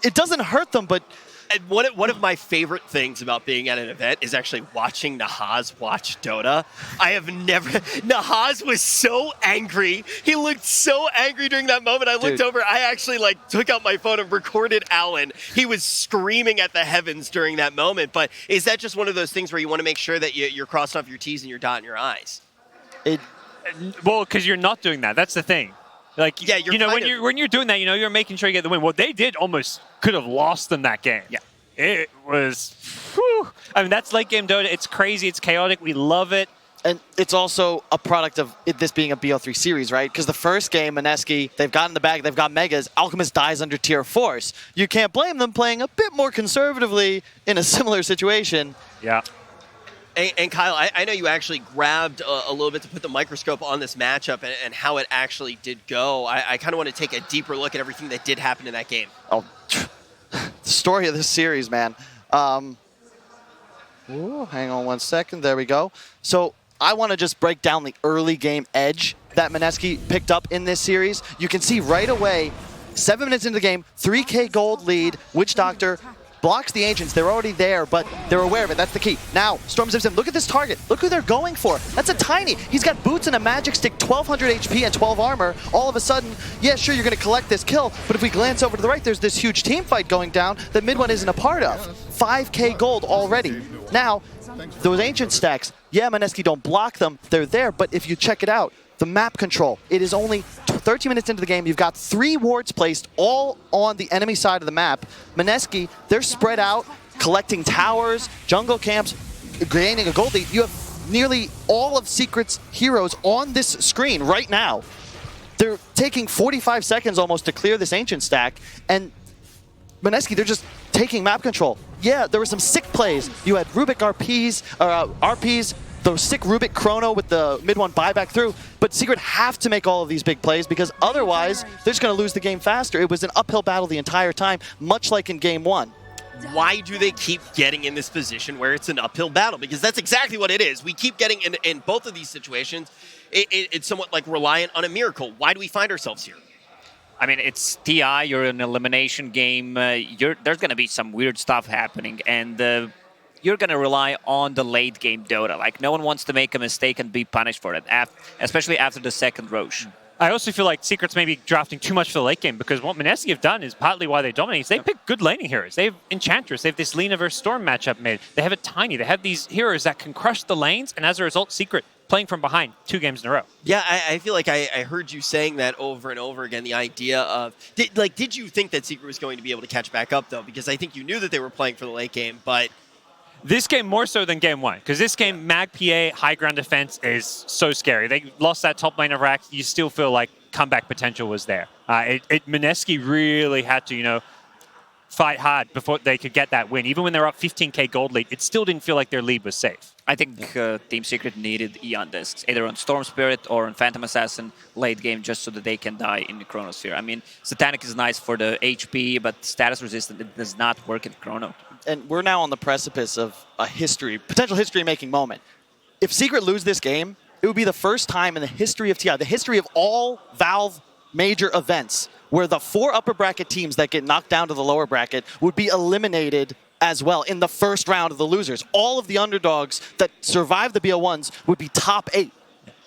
It doesn't hurt them, but... And one of my favorite things about being at an event is actually watching Nahaz watch Dota. I have never... Nahaz was so angry. He looked so angry during that moment. I looked over. I actually took out my phone and recorded Alan. He was screaming at the heavens during that moment. But is that just one of those things where you want to make sure that you're crossing off your T's and you're dotting your I's? Well, because you're not doing that. That's the thing. Like, yeah, when you're doing that, you're making sure you get the win. Well, they did almost could have lost them that game. Yeah. It was, whew. I mean, that's late game Dota. It's crazy. It's chaotic. We love it. And it's also a product of this being a BO3 series, right? Because the first game, Mineski, they've got in the bag, they've got Megas. Alchemist dies under tier force. You can't blame them playing a bit more conservatively in a similar situation. Yeah. And Kyle, I know you actually grabbed a little bit to put the microscope on this matchup and how it actually did go. I kind of want to take a deeper look at everything that did happen in that game. Oh, the story of this series, man. Ooh, hang on one second. There we go. So I want to just break down the early game edge that Mineski picked up in this series. You can see right away, 7 minutes into the game, 3K gold lead, Witch Doctor blocks the Ancients. They're already there, but they're aware of it. That's the key. Now, Storm Zips in. Look at this target. Look who they're going for. That's a Tiny. He's got boots and a magic stick, 1200 HP and 12 armor. All of a sudden, yeah, sure, you're going to collect this kill, but if we glance over to the right, there's this huge team fight going down that mid one isn't a part of. 5K gold already. Now, those Ancient stacks, yeah, Mineski don't block them. They're there, but if you check it out, the map control, it is only 13 minutes into the game. You've got 3 wards placed all on the enemy side of the map. Mineski, they're spread out, collecting towers, jungle camps, gaining a gold lead. You have nearly all of Secret's heroes on this screen right now. They're taking 45 seconds almost to clear this Ancient stack, and Mineski, they're just taking map control. Yeah, there were some sick plays. You had Rubik RPs, the sick Rubik Chrono with the mid one buyback through, but Secret have to make all of these big plays because otherwise they're just going to lose the game faster. It was an uphill battle the entire time, much like in game 1. Why do they keep getting in this position where it's an uphill battle? Because that's exactly what it is. We keep getting in both of these situations, it's somewhat like reliant on a miracle. Why do we find ourselves here? I mean, it's TI, you're in an elimination game, there's going to be some weird stuff happening, and you're going to rely on the late game Dota. Like, no one wants to make a mistake and be punished for it, especially after the second Roche. I also feel like Secret's maybe drafting too much for the late game because what Mineski have done is partly why they dominate. They pick good laning heroes. They have Enchantress. They have this Lina versus Storm matchup made. They have a Tiny. They have these heroes that can crush the lanes, and as a result, Secret playing from behind 2 games in a row. Yeah, I feel like I heard you saying that over and over again, the idea of... Did you think that Secret was going to be able to catch back up, though? Because I think you knew that they were playing for the late game, but... This game more so than game 1, because this game, Mag PA, high ground defense is so scary. They lost that top lane of Rax. You still feel like comeback potential was there. Mineski really had to, fight hard before they could get that win. Even when they were up 15k gold lead, it still didn't feel like their lead was safe. I think Team Secret needed Eon discs, either on Storm Spirit or on Phantom Assassin late game, just so that they can die in the Chronosphere. I mean, Satanic is nice for the HP, but status resistant, it does not work in Chrono. And we're now on the precipice of a potential history-making moment. If Secret lose this game, it would be the first time in the history of TI, the history of all Valve major events, where the 4 upper bracket teams that get knocked down to the lower bracket would be eliminated as well in the first round of the losers. All of the underdogs that survive the BO1s would be top 8.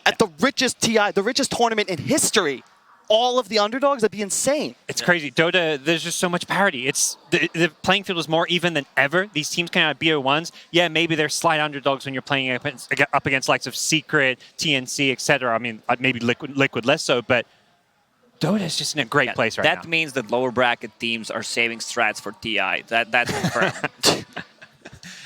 At the richest TI, the richest tournament in history, all of the underdogs, that'd be insane. It's crazy. Dota, there's just so much parity. The playing field is more even than ever. These teams can have BO1s. Yeah, maybe they're slight underdogs when you're playing up against likes of Secret, TNC, etc. I mean, maybe Liquid less so, but Dota is just in a great place right now. That means that lower bracket teams are saving strats for TI. That's confirmed.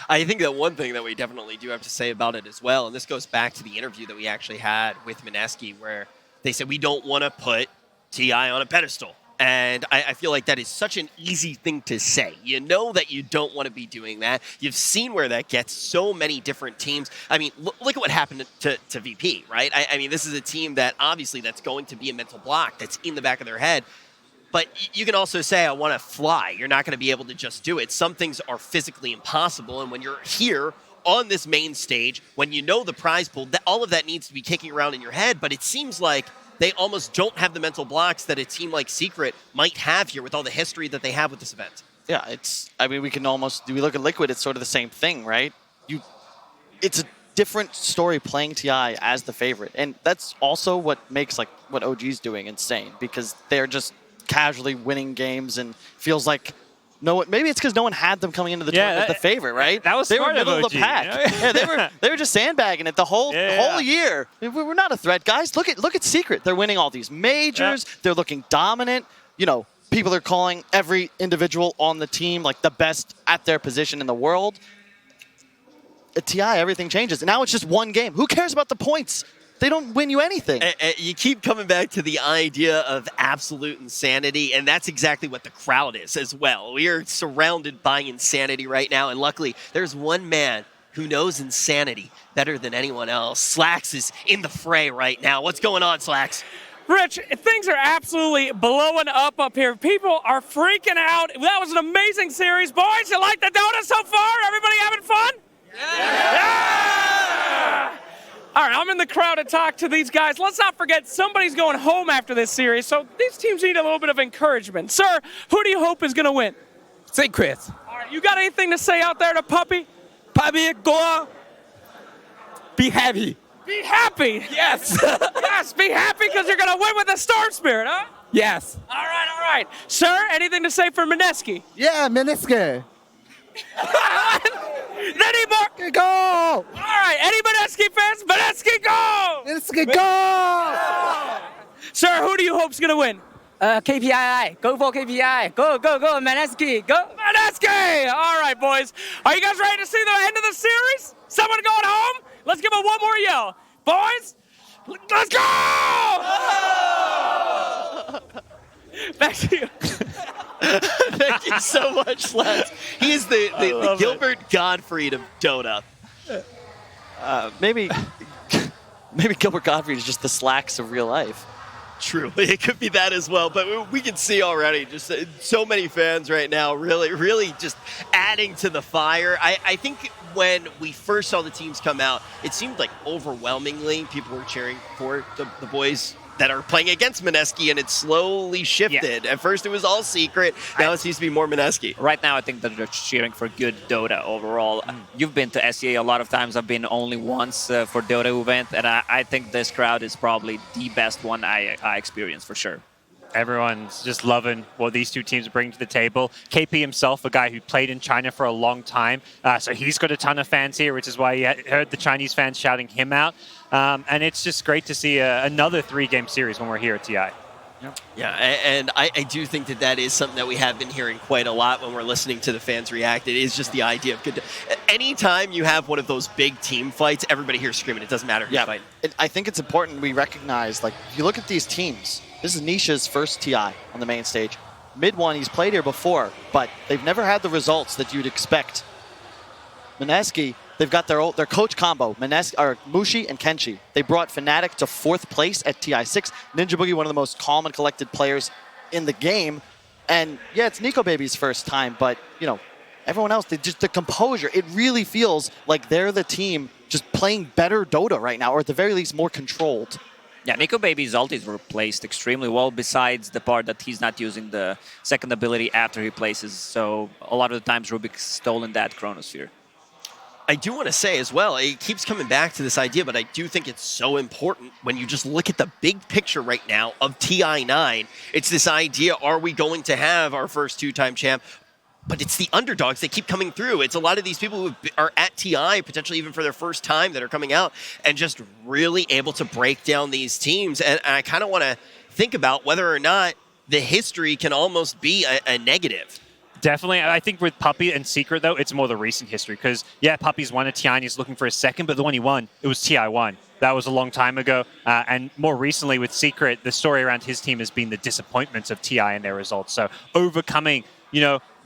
I think that one thing that we definitely do have to say about it as well, and this goes back to the interview that we actually had with Mineski, where they said we don't want to put TI on a pedestal. And I feel like that is such an easy thing to say. You know that you don't want to be doing that. You've seen where that gets so many different teams. I mean, look at what happened to VP, right? I mean, this is a team that obviously that's going to be a mental block that's in the back of their head. But you can also say, I want to fly. You're not going to be able to just do it. Some things are physically impossible. And when you're here on this main stage, when you know the prize pool, all of that needs to be kicking around in your head. But it seems like they almost don't have the mental blocks that a team like Secret might have here with all the history that they have with this event. Yeah, I mean, we look at Liquid, it's sort of the same thing, right? It's a different story playing TI as the favorite. And that's also what makes like what OG's doing insane, because they're just casually winning games and feels like maybe it's because no one had them coming into the tournament as the favorite, right? That was they smart were middle of the OG, pack. you know? Yeah, they were just sandbagging it the whole year. We're not a threat, guys. Look at Secret. They're winning all these majors. Yep. They're looking dominant. You know, people are calling every individual on the team like the best at their position in the world. At TI, everything changes. And now it's just one game. Who cares about the points? They don't win you anything. You keep coming back to the idea of absolute insanity, and that's exactly what the crowd is as well. We are surrounded by insanity right now, and luckily, there's one man who knows insanity better than anyone else. Slacks is in the fray right now. What's going on, Slacks? Rich, things are absolutely blowing up here. People are freaking out. That was an amazing series. Boys, you like the Dota so far? Everybody having fun? Yeah! All right, I'm in the crowd to talk to these guys. Let's not forget, somebody's going home after this series, so these teams need a little bit of encouragement. Sir, who do you hope is going to win? Secret. All right, you got anything to say out there to Puppy? Puppy, go. Be happy. Be happy? Yes. Yes, be happy because you're going to win with the Storm Spirit, huh? Yes. All right. Sir, anything to say for Mineski? Yeah, Mineski. Go! All right, any Mineski fans? Mineski, go! Mineski, go! Sir, who do you hope's going to win? KPI. Go for KPI. Go, Mineski. Go. Mineski! All right, boys. Are you guys ready to see the end of the series? Someone going home? Let's give them one more yell. Boys, let's go! Back to you. Thank you so much, Slacks. He is the Gilbert Gottfried of Dota. Maybe Gilbert Gottfried is just the Slacks of real life. True, it could be that as well, but we can see already just so many fans right now really just adding to the fire. I think when we first saw the teams come out, it seemed like overwhelmingly people were cheering for the boys that are playing against Mineski, and it slowly shifted. Yeah. At first it was all Secret, now it seems to be more Mineski. Right now I think that they're cheering for good Dota overall. You've been to SEA a lot of times, I've been only once for Dota event, and I think this crowd is probably the best one I experienced for sure. Everyone's just loving what these two teams bring to the table. KP himself, a guy who played in China for a long time, so he's got a ton of fans here, which is why you heard the Chinese fans shouting him out. And it's just great to see another 3-game series when we're here at TI. Yeah, and I do think that is something that we have been hearing quite a lot when we're listening to the fans react. It is just the idea of good. Anytime you have one of those big team fights, everybody here screaming. It doesn't matter who's fighting. I think it's important we recognize, like, if you look at these teams, this is Nisha's first TI on the main stage. Mid one, he's played here before, but they've never had the results that you'd expect. Mineski, they've got their coach combo, Mushi and Kenshi. They brought Fnatic to 4th place at TI6. Ninja Boogie, one of the most calm and collected players in the game. And yeah, it's Nico Baby's first time, but you know, everyone else, the composure, it really feels like they're the team just playing better Dota right now, or at the very least more controlled. Yeah, Nico Baby's ultis were placed extremely well, besides the part that he's not using the second ability after he places. So a lot of the times Rubik's stolen that Chronosphere. I do want to say as well, it keeps coming back to this idea, but I do think it's so important when you just look at the big picture right now of TI9. It's this idea, are we going to have our first 2-time champ? But it's the underdogs that keep coming through. It's a lot of these people who are at TI, potentially even for their first time, that are coming out and just really able to break down these teams. And I kind of want to think about whether or not the history can almost be a negative. Definitely. I think with Puppy and Secret, though, it's more the recent history. Because, yeah, Puppy's won a TI and he's looking for a second, but the one he won, it was TI1. That was a long time ago. And more recently with Secret, the story around his team has been the disappointments of TI and their results. So overcoming,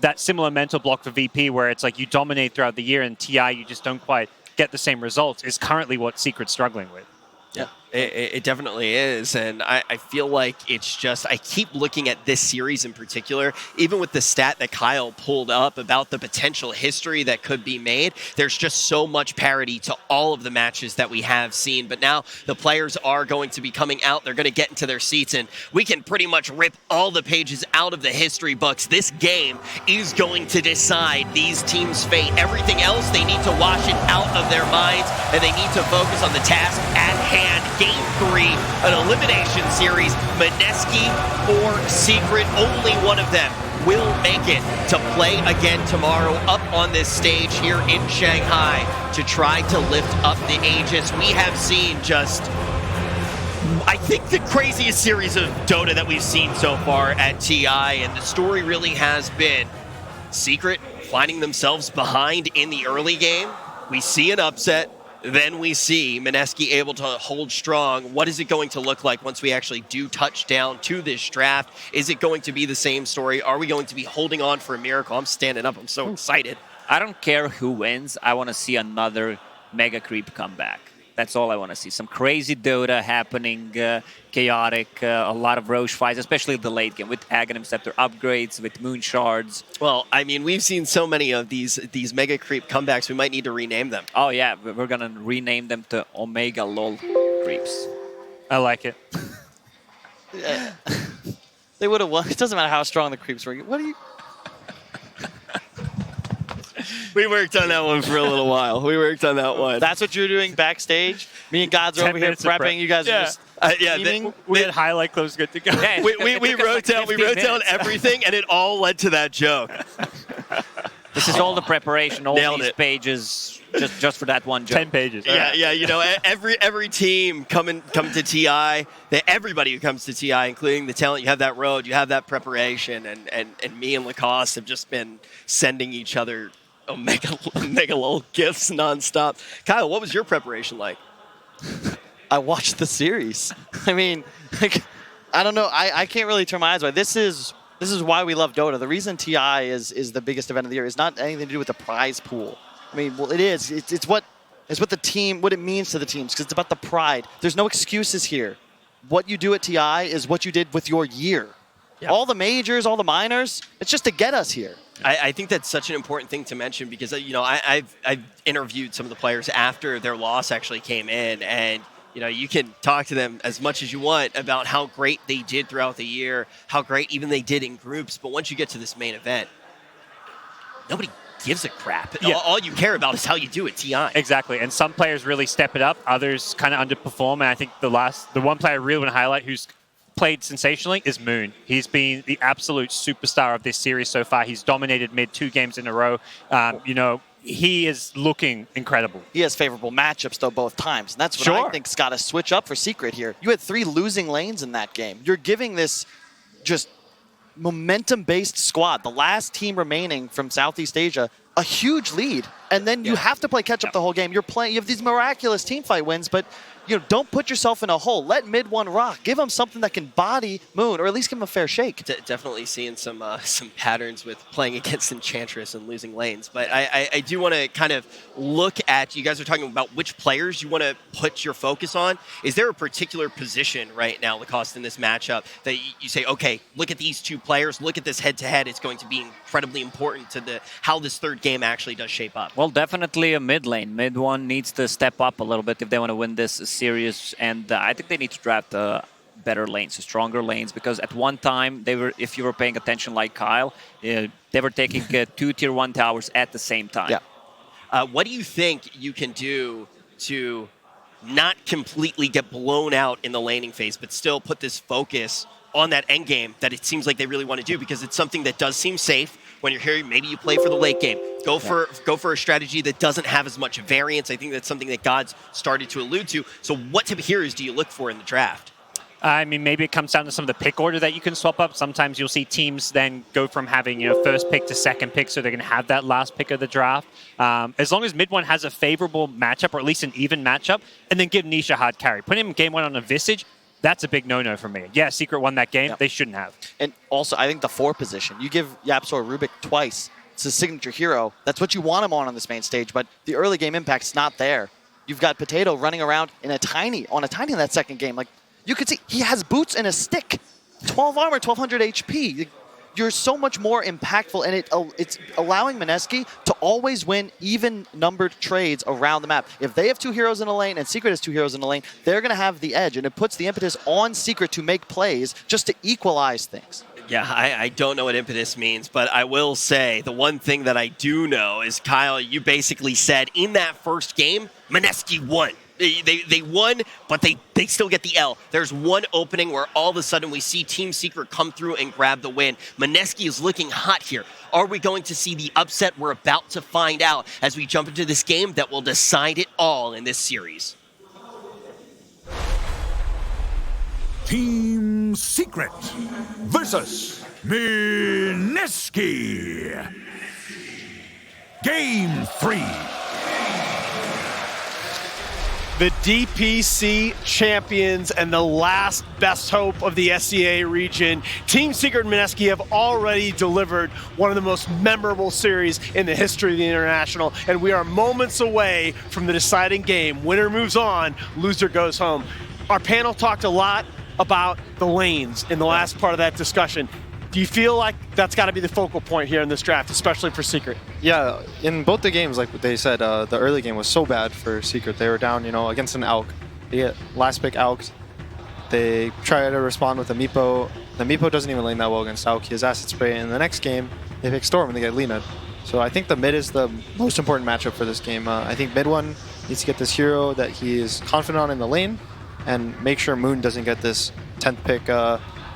that similar mental block for VP where it's like you dominate throughout the year and TI, you just don't quite get the same results is currently what Secret's struggling with. Yeah, it definitely is. And I feel like it's just, I keep looking at this series in particular, even with the stat that Kyle pulled up about the potential history that could be made. There's just so much parity to all of the matches that we have seen. But now the players are going to be coming out. They're going to get into their seats, and we can pretty much rip all the pages out of the history books. This game is going to decide these teams' fate. Everything else, they need to wash it out of their minds, and they need to focus on the task at hand. Game 3, an elimination series, Mineski or Secret. Only one of them will make it to play again tomorrow up on this stage here in Shanghai to try to lift up the Aegis. We have seen just, I think, the craziest series of Dota that we've seen so far at TI, and the story really has been Secret finding themselves behind in the early game. We see an upset. Then we see Mineski able to hold strong. What is it going to look like once we actually do touch down to this draft? Is it going to be the same story? Are we going to be holding on for a miracle? I'm standing up. I'm so excited. I don't care who wins. I want to see another Mega Creep comeback. That's all I want to see. Some crazy Dota happening, chaotic, a lot of Roche fights, especially the late game with Aghanim Scepter upgrades, with Moon Shards. Well, I mean, we've seen so many of these Mega Creep comebacks, we might need to rename them. Oh, yeah. We're going to rename them to Omega LOL Creeps. I like it. They would have won. It doesn't matter how strong the creeps were. What are you... We worked on that one for a little while. We worked on that one. That's what you're doing backstage? Me and GodZ are over here prepping. You guys are just we had highlight clips good to go. Yeah, we wrote down everything, and it all led to that joke. This is all the preparation, all these pages, just for that one joke. 10 pages. Yeah. Every team come to TI. Everybody who comes to TI, including the talent, you have that road, you have that preparation, and me and Lacoste have just been sending each other Omega LOL gifts nonstop. Kyle, what was your preparation like? I watched the series. I mean, I don't know. I can't really turn my eyes away. This is why we love Dota. The reason TI is the biggest event of the year is not anything to do with the prize pool. I mean, well, it is. It's what the team, what it means to the teams, because it's about the pride. There's no excuses here. What you do at TI is what you did with your year. Yep. All the majors, all the minors, it's just to get us here. I think that's such an important thing to mention because, I've interviewed some of the players after their loss actually came in, and, you can talk to them as much as you want about how great they did throughout the year, how great even they did in groups, but once you get to this main event, nobody gives a crap. Yeah. All you care about is how you do at TI. Exactly, and some players really step it up, others kind of underperform, and I think the one player I really want to highlight who's played sensationally is Moon. He's been the absolute superstar of this series so far. He's dominated mid 2 games in a row. He is looking incredible. He has favorable matchups, though, both times. And that's what I think's got to switch up for Secret here. You had 3 losing lanes in that game. You're giving this just momentum-based squad, the last team remaining from Southeast Asia, a huge lead. And then you have to play catch-up the whole game. You have these miraculous teamfight wins, but don't put yourself in a hole. Let mid one rock. Give them something that can body Moon, or at least give him a fair shake. Definitely seeing some patterns with playing against Enchantress and losing lanes. But I do want to kind of look at, you guys are talking about which players you want to put your focus on. Is there a particular position right now, Lacoste, in this matchup that you say, okay, look at these 2 players, look at this head-to-head. It's going to be incredibly important to how this third game actually does shape up? Well, definitely a mid lane. Mid one needs to step up a little bit if they want to win this series, and I think they need to draft better lanes, stronger lanes, because at one time, if you were paying attention like Kyle, they were taking 2 tier 1 towers at the same time. Yeah. What do you think you can do to not completely get blown out in the laning phase, but still put this focus on that end game that it seems like they really want to do, because it's something that does seem safe. When you're here, maybe you play for the late game. Go for a strategy that doesn't have as much variance. I think that's something that GodZ started to allude to. So what type of heroes do you look for in the draft? I mean, maybe it comes down to some of the pick order that you can swap up. Sometimes you'll see teams then go from having, first pick to second pick, so they're going to have that last pick of the draft. As long as mid one has a favorable matchup, or at least an even matchup, and then give Nisha hard carry. Putting him in game one on a Visage, that's a big no-no for me. Yeah, Secret won that game. Yep. They shouldn't have. And also, I think the 4 position. You give YapzOr Rubik twice. It's a signature hero. That's what you want him on this main stage, but the early game impact's not there. You've got Potato running around on a tiny in that second game. Like, you could see he has boots and a stick. 12 armor, 1200 HP. You're so much more impactful, and it's allowing Mineski to always win even-numbered trades around the map. If they have 2 heroes in a lane and Secret has 2 heroes in a lane, they're going to have the edge, and it puts the impetus on Secret to make plays just to equalize things. Yeah, I don't know what impetus means, but I will say the one thing that I do know is, Kyle, you basically said in that first game, Mineski won. They won, but they still get the L. There's one opening where all of a sudden we see Team Secret come through and grab the win. Mineski is looking hot here. Are we going to see the upset? We're about to find out as we jump into this game that will decide it all in this series. Team Secret versus Mineski. Game 3. The DPC champions and the last best hope of the SEA region. Team Secret and Mineski have already delivered one of the most memorable series in the history of the International, and we are moments away from the deciding game. Winner moves on, loser goes home. Our panel talked a lot about the lanes in the last part of that discussion. Do you feel like that's got to be the focal point here in this draft, especially for Secret? Yeah, in both the games, like they said, the early game was so bad for Secret. They were down, against an Alk. They get last pick Alk. They try to respond with a Meepo. The Meepo doesn't even lane that well against Alk. He has Acid Spray, and in the next game, they pick Storm and they get Lina. So I think the mid is the most important matchup for this game. I think mid one needs to get this hero that he is confident on in the lane, and make sure Moon doesn't get this 10th pick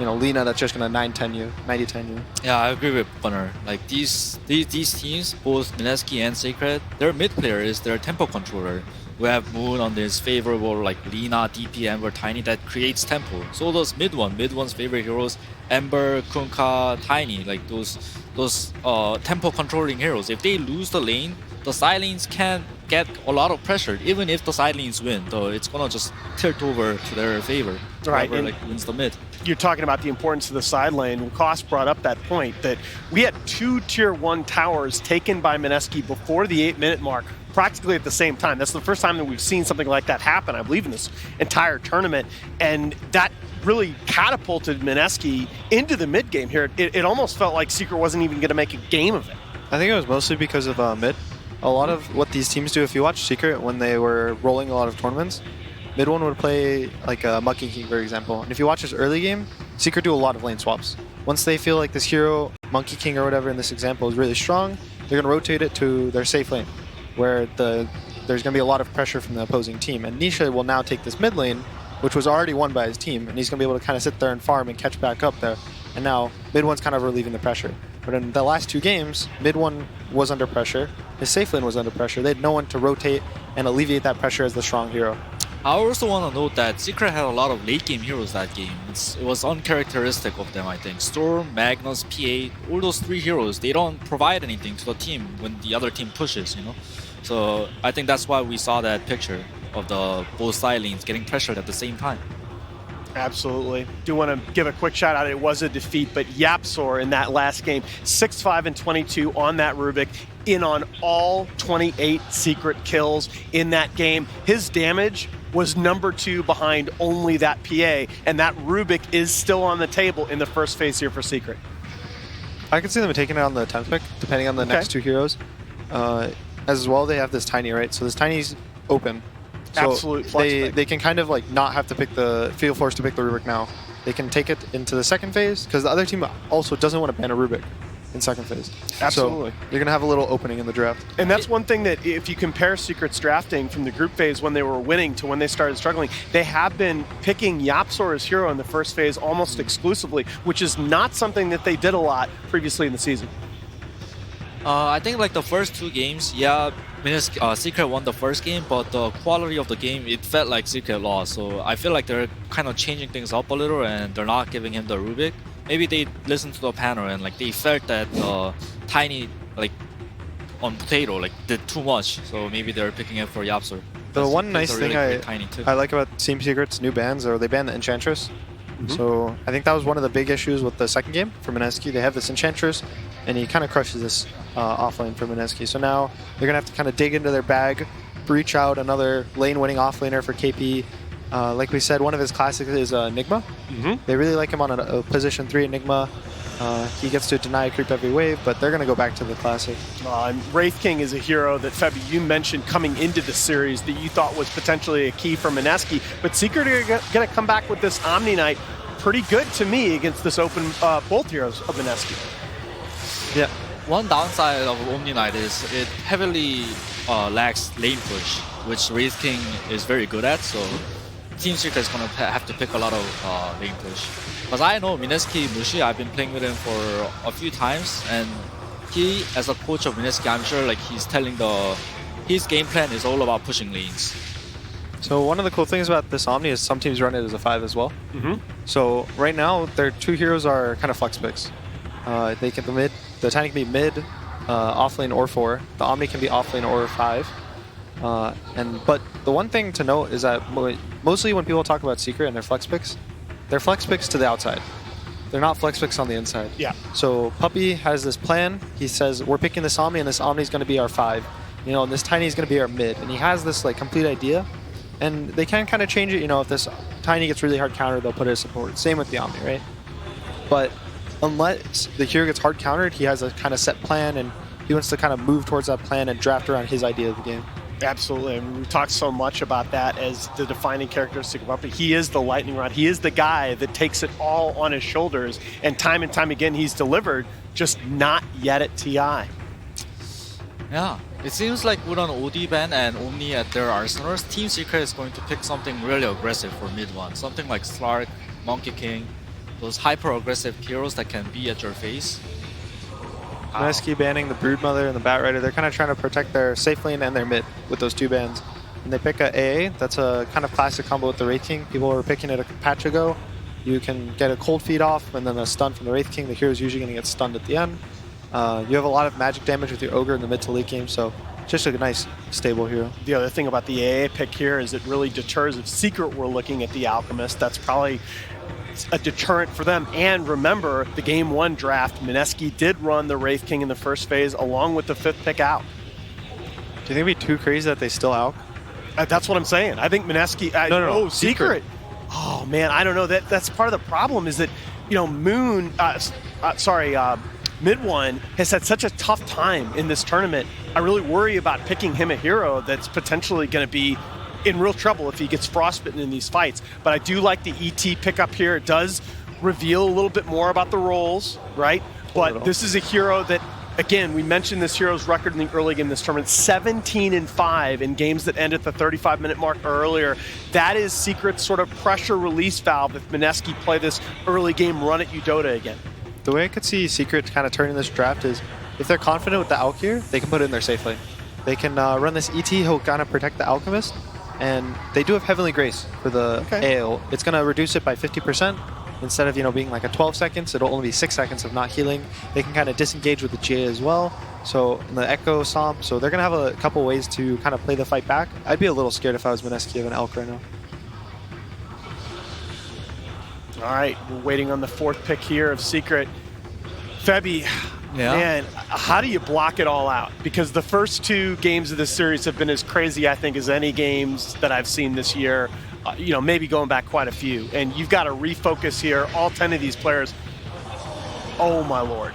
Lina that's just gonna 90-10 you. Yeah, I agree with Bunner. Like these teams, both Mineski and Secret, their mid player is their tempo controller. We have Moon on this favorable like Lina, DP, Ember, Tiny that creates tempo. So does Mid one's favorite heroes, Ember, Kunkka, Tiny, like those tempo controlling heroes. If they lose the lane, the side lanes can get a lot of pressure. Even if the side lanes win, though, it's gonna just tilt over to their favor. Right, whoever wins the mid. You're talking about the importance of the side lane. Koss brought up that point that we had 2 tier 1 towers taken by Mineski before the 8-minute mark, practically at the same time. That's the first time that we've seen something like that happen, I believe, in this entire tournament. And that really catapulted Mineski into the mid game here. It almost felt like Secret wasn't even going to make a game of it. I think it was mostly because of mid. A lot of what these teams do, if you watch Secret when they were rolling a lot of tournaments, mid one would play like a Monkey King, for example. And if you watch his early game, Secret do a lot of lane swaps. Once they feel like this hero, Monkey King or whatever in this example, is really strong, they're going to rotate it to their safe lane, where there's going to be a lot of pressure from the opposing team. And Nisha will now take this mid lane, which was already won by his team, and he's going to be able to kind of sit there and farm and catch back up there. And now mid one's kind of relieving the pressure. But in the last 2 games, mid one was under pressure, his safe lane was under pressure. They had no one to rotate and alleviate that pressure as the strong hero. I also want to note that Secret had a lot of late game heroes that game. It was uncharacteristic of them, I think. Storm, Magnus, PA, all those 3 heroes, they don't provide anything to the team when the other team pushes, So I think that's why we saw that picture of the both side lanes getting pressured at the same time. Absolutely. Do want to give a quick shout out. It was a defeat, but YapzOr in that last game, 6-5 and 22 on that Rubik, in on all 28 Secret kills in that game. His damage was number 2 behind only that PA, and that Rubik is still on the table in the first phase here for Secret. I could see them taking it on the 10th pick, depending on the next 2 heroes. As well, they have this Tiny, right? So this Tiny's open. So Absolute flex pick. They can kind of like not have to pick feel forced to pick the Rubik now. They can take it into the second phase, because the other team also doesn't want to ban a Rubik in second phase. Absolutely. So you're going to have a little opening in the draft. And that's one thing that if you compare Secret's drafting from the group phase when they were winning to when they started struggling, they have been picking YapzOr as hero in the first phase almost exclusively, which is not something that they did a lot previously in the season. I think like the first 2 games, yeah, Secret won the first game, but the quality of the game, it felt like Secret lost. So I feel like they're kind of changing things up a little, and they're not giving him the Rubik. Maybe they listened to the panel and like they felt that Tiny like on Potato like did too much. So maybe they're picking it for Yapser. The one nice thing really I like about Team Secret's new bans are they banned the Enchantress. So I think that was one of the big issues with the second game for Mineski. They have this Enchantress, and he kind of crushes this offlane for Mineski. So now they're going to have to kind of dig into their bag, breach out another lane-winning offlaner for KP. Like we said, one of his classics is Enigma. They really like him on a position 3 Enigma. He gets to deny creep every wave, but they're going to go back to the classic. And Wraith King is a hero that, Febby, you mentioned coming into the series that you thought was potentially a key for Mineski, but Secret are going to come back with this Omni Knight pretty good to me against this open both heroes of Mineski. Yeah. One downside of Omni Knight is it heavily lacks lane push, which Wraith King is very good at, so Team Secret is going to have to pick a lot of lane push. Because I know Mineski Mushi, I've been playing with him for a few times, and he, as a coach of Mineski, I'm sure like he's telling his game plan is all about pushing lanes. So one of the cool things about this Omni is some teams run it as a 5 as well. So right now, their 2 heroes are kind of flex picks. They can the Tiny can be mid, offlane or 4. The Omni can be offlane or 5. But the one thing to note is that mostly when people talk about Secret and their flex picks, they're flex picks to the outside. They're not flex picks on the inside. Yeah. So Puppy has this plan. He says, we're picking this Omni, and this Omni is going to be our 5. You know, and this Tiny is going to be our mid. And he has this like complete idea. And they can kind of change it. You know, if this Tiny gets really hard countered, they'll put it as support. Same with the Omni, right? But unless the hero gets hard countered, he has a kind of set plan, and he wants to kind of move towards that plan and draft around his idea of the game. Absolutely, and we talked so much about that as the defining characteristic of Puppy. He is the lightning rod. He is the guy that takes it all on his shoulders, and time again he's delivered, just not yet at TI. Yeah, it seems like with an OD ban and Omni at their arsenals, Team Secret is going to pick something really aggressive for mid 1. Something like Slark, Monkey King, those hyper-aggressive heroes that can be at your face. Mineski banning the Broodmother and the Batrider, they're kind of trying to protect their safe lane and their mid with those 2 bans. And they pick a AA, that's a kind of classic combo with the Wraith King. People were picking it a patch ago. You can get a cold feed off and then a stun from the Wraith King. The hero's usually going to get stunned at the end. You have a lot of magic damage with your Ogre in the mid to late game, so just a nice, stable hero. The other thing about the AA pick here is it really deters. If Secret were looking at the Alchemist, that's probably a deterrent for them. And remember, the game 1 draft, Mineski did run the Wraith King in the first phase along with the 5th pick out. Do you think it'd be too crazy that they still out? That's what I'm saying. I think Mineski... No. Oh, Secret. Oh, man, I don't know. That's part of the problem is that, you know, Mid 1 has had such a tough time in this tournament. I really worry about picking him a hero that's potentially going to be in real trouble if he gets frostbitten in these fights. But I do like the ET pickup here. It does reveal a little bit more about the roles, right? But this is a hero that, again, we mentioned this hero's record in the early game of this tournament, 17-5 in games that end at the 35-minute mark or earlier. That is Secret's sort of pressure release valve if Mineski play this early game run at Dota again. The way I could see Secret kind of turning this draft is if they're confident with the Alk here, they can put it in their safe lane. They can run this ET, he'll kind of protect the Alchemist, and they do have Heavenly Grace for the AO. It's going to reduce it by 50%. Instead of, you know, being like a 12 seconds, it'll only be 6 seconds of not healing. They can kind of disengage with the GA as well. So in the Echo Somp, so they're going to have a couple ways to kind of play the fight back. I'd be a little scared if I was Mineski of an Elk right now. All right, we're waiting on the 4th pick here of Secret. Febby, man, how do you block it all out? Because the first 2 games of this series have been as crazy, I think, as any games that I've seen this year. You know, maybe going back quite a few. And you've got to refocus here. All 10 of these players. Oh, my Lord.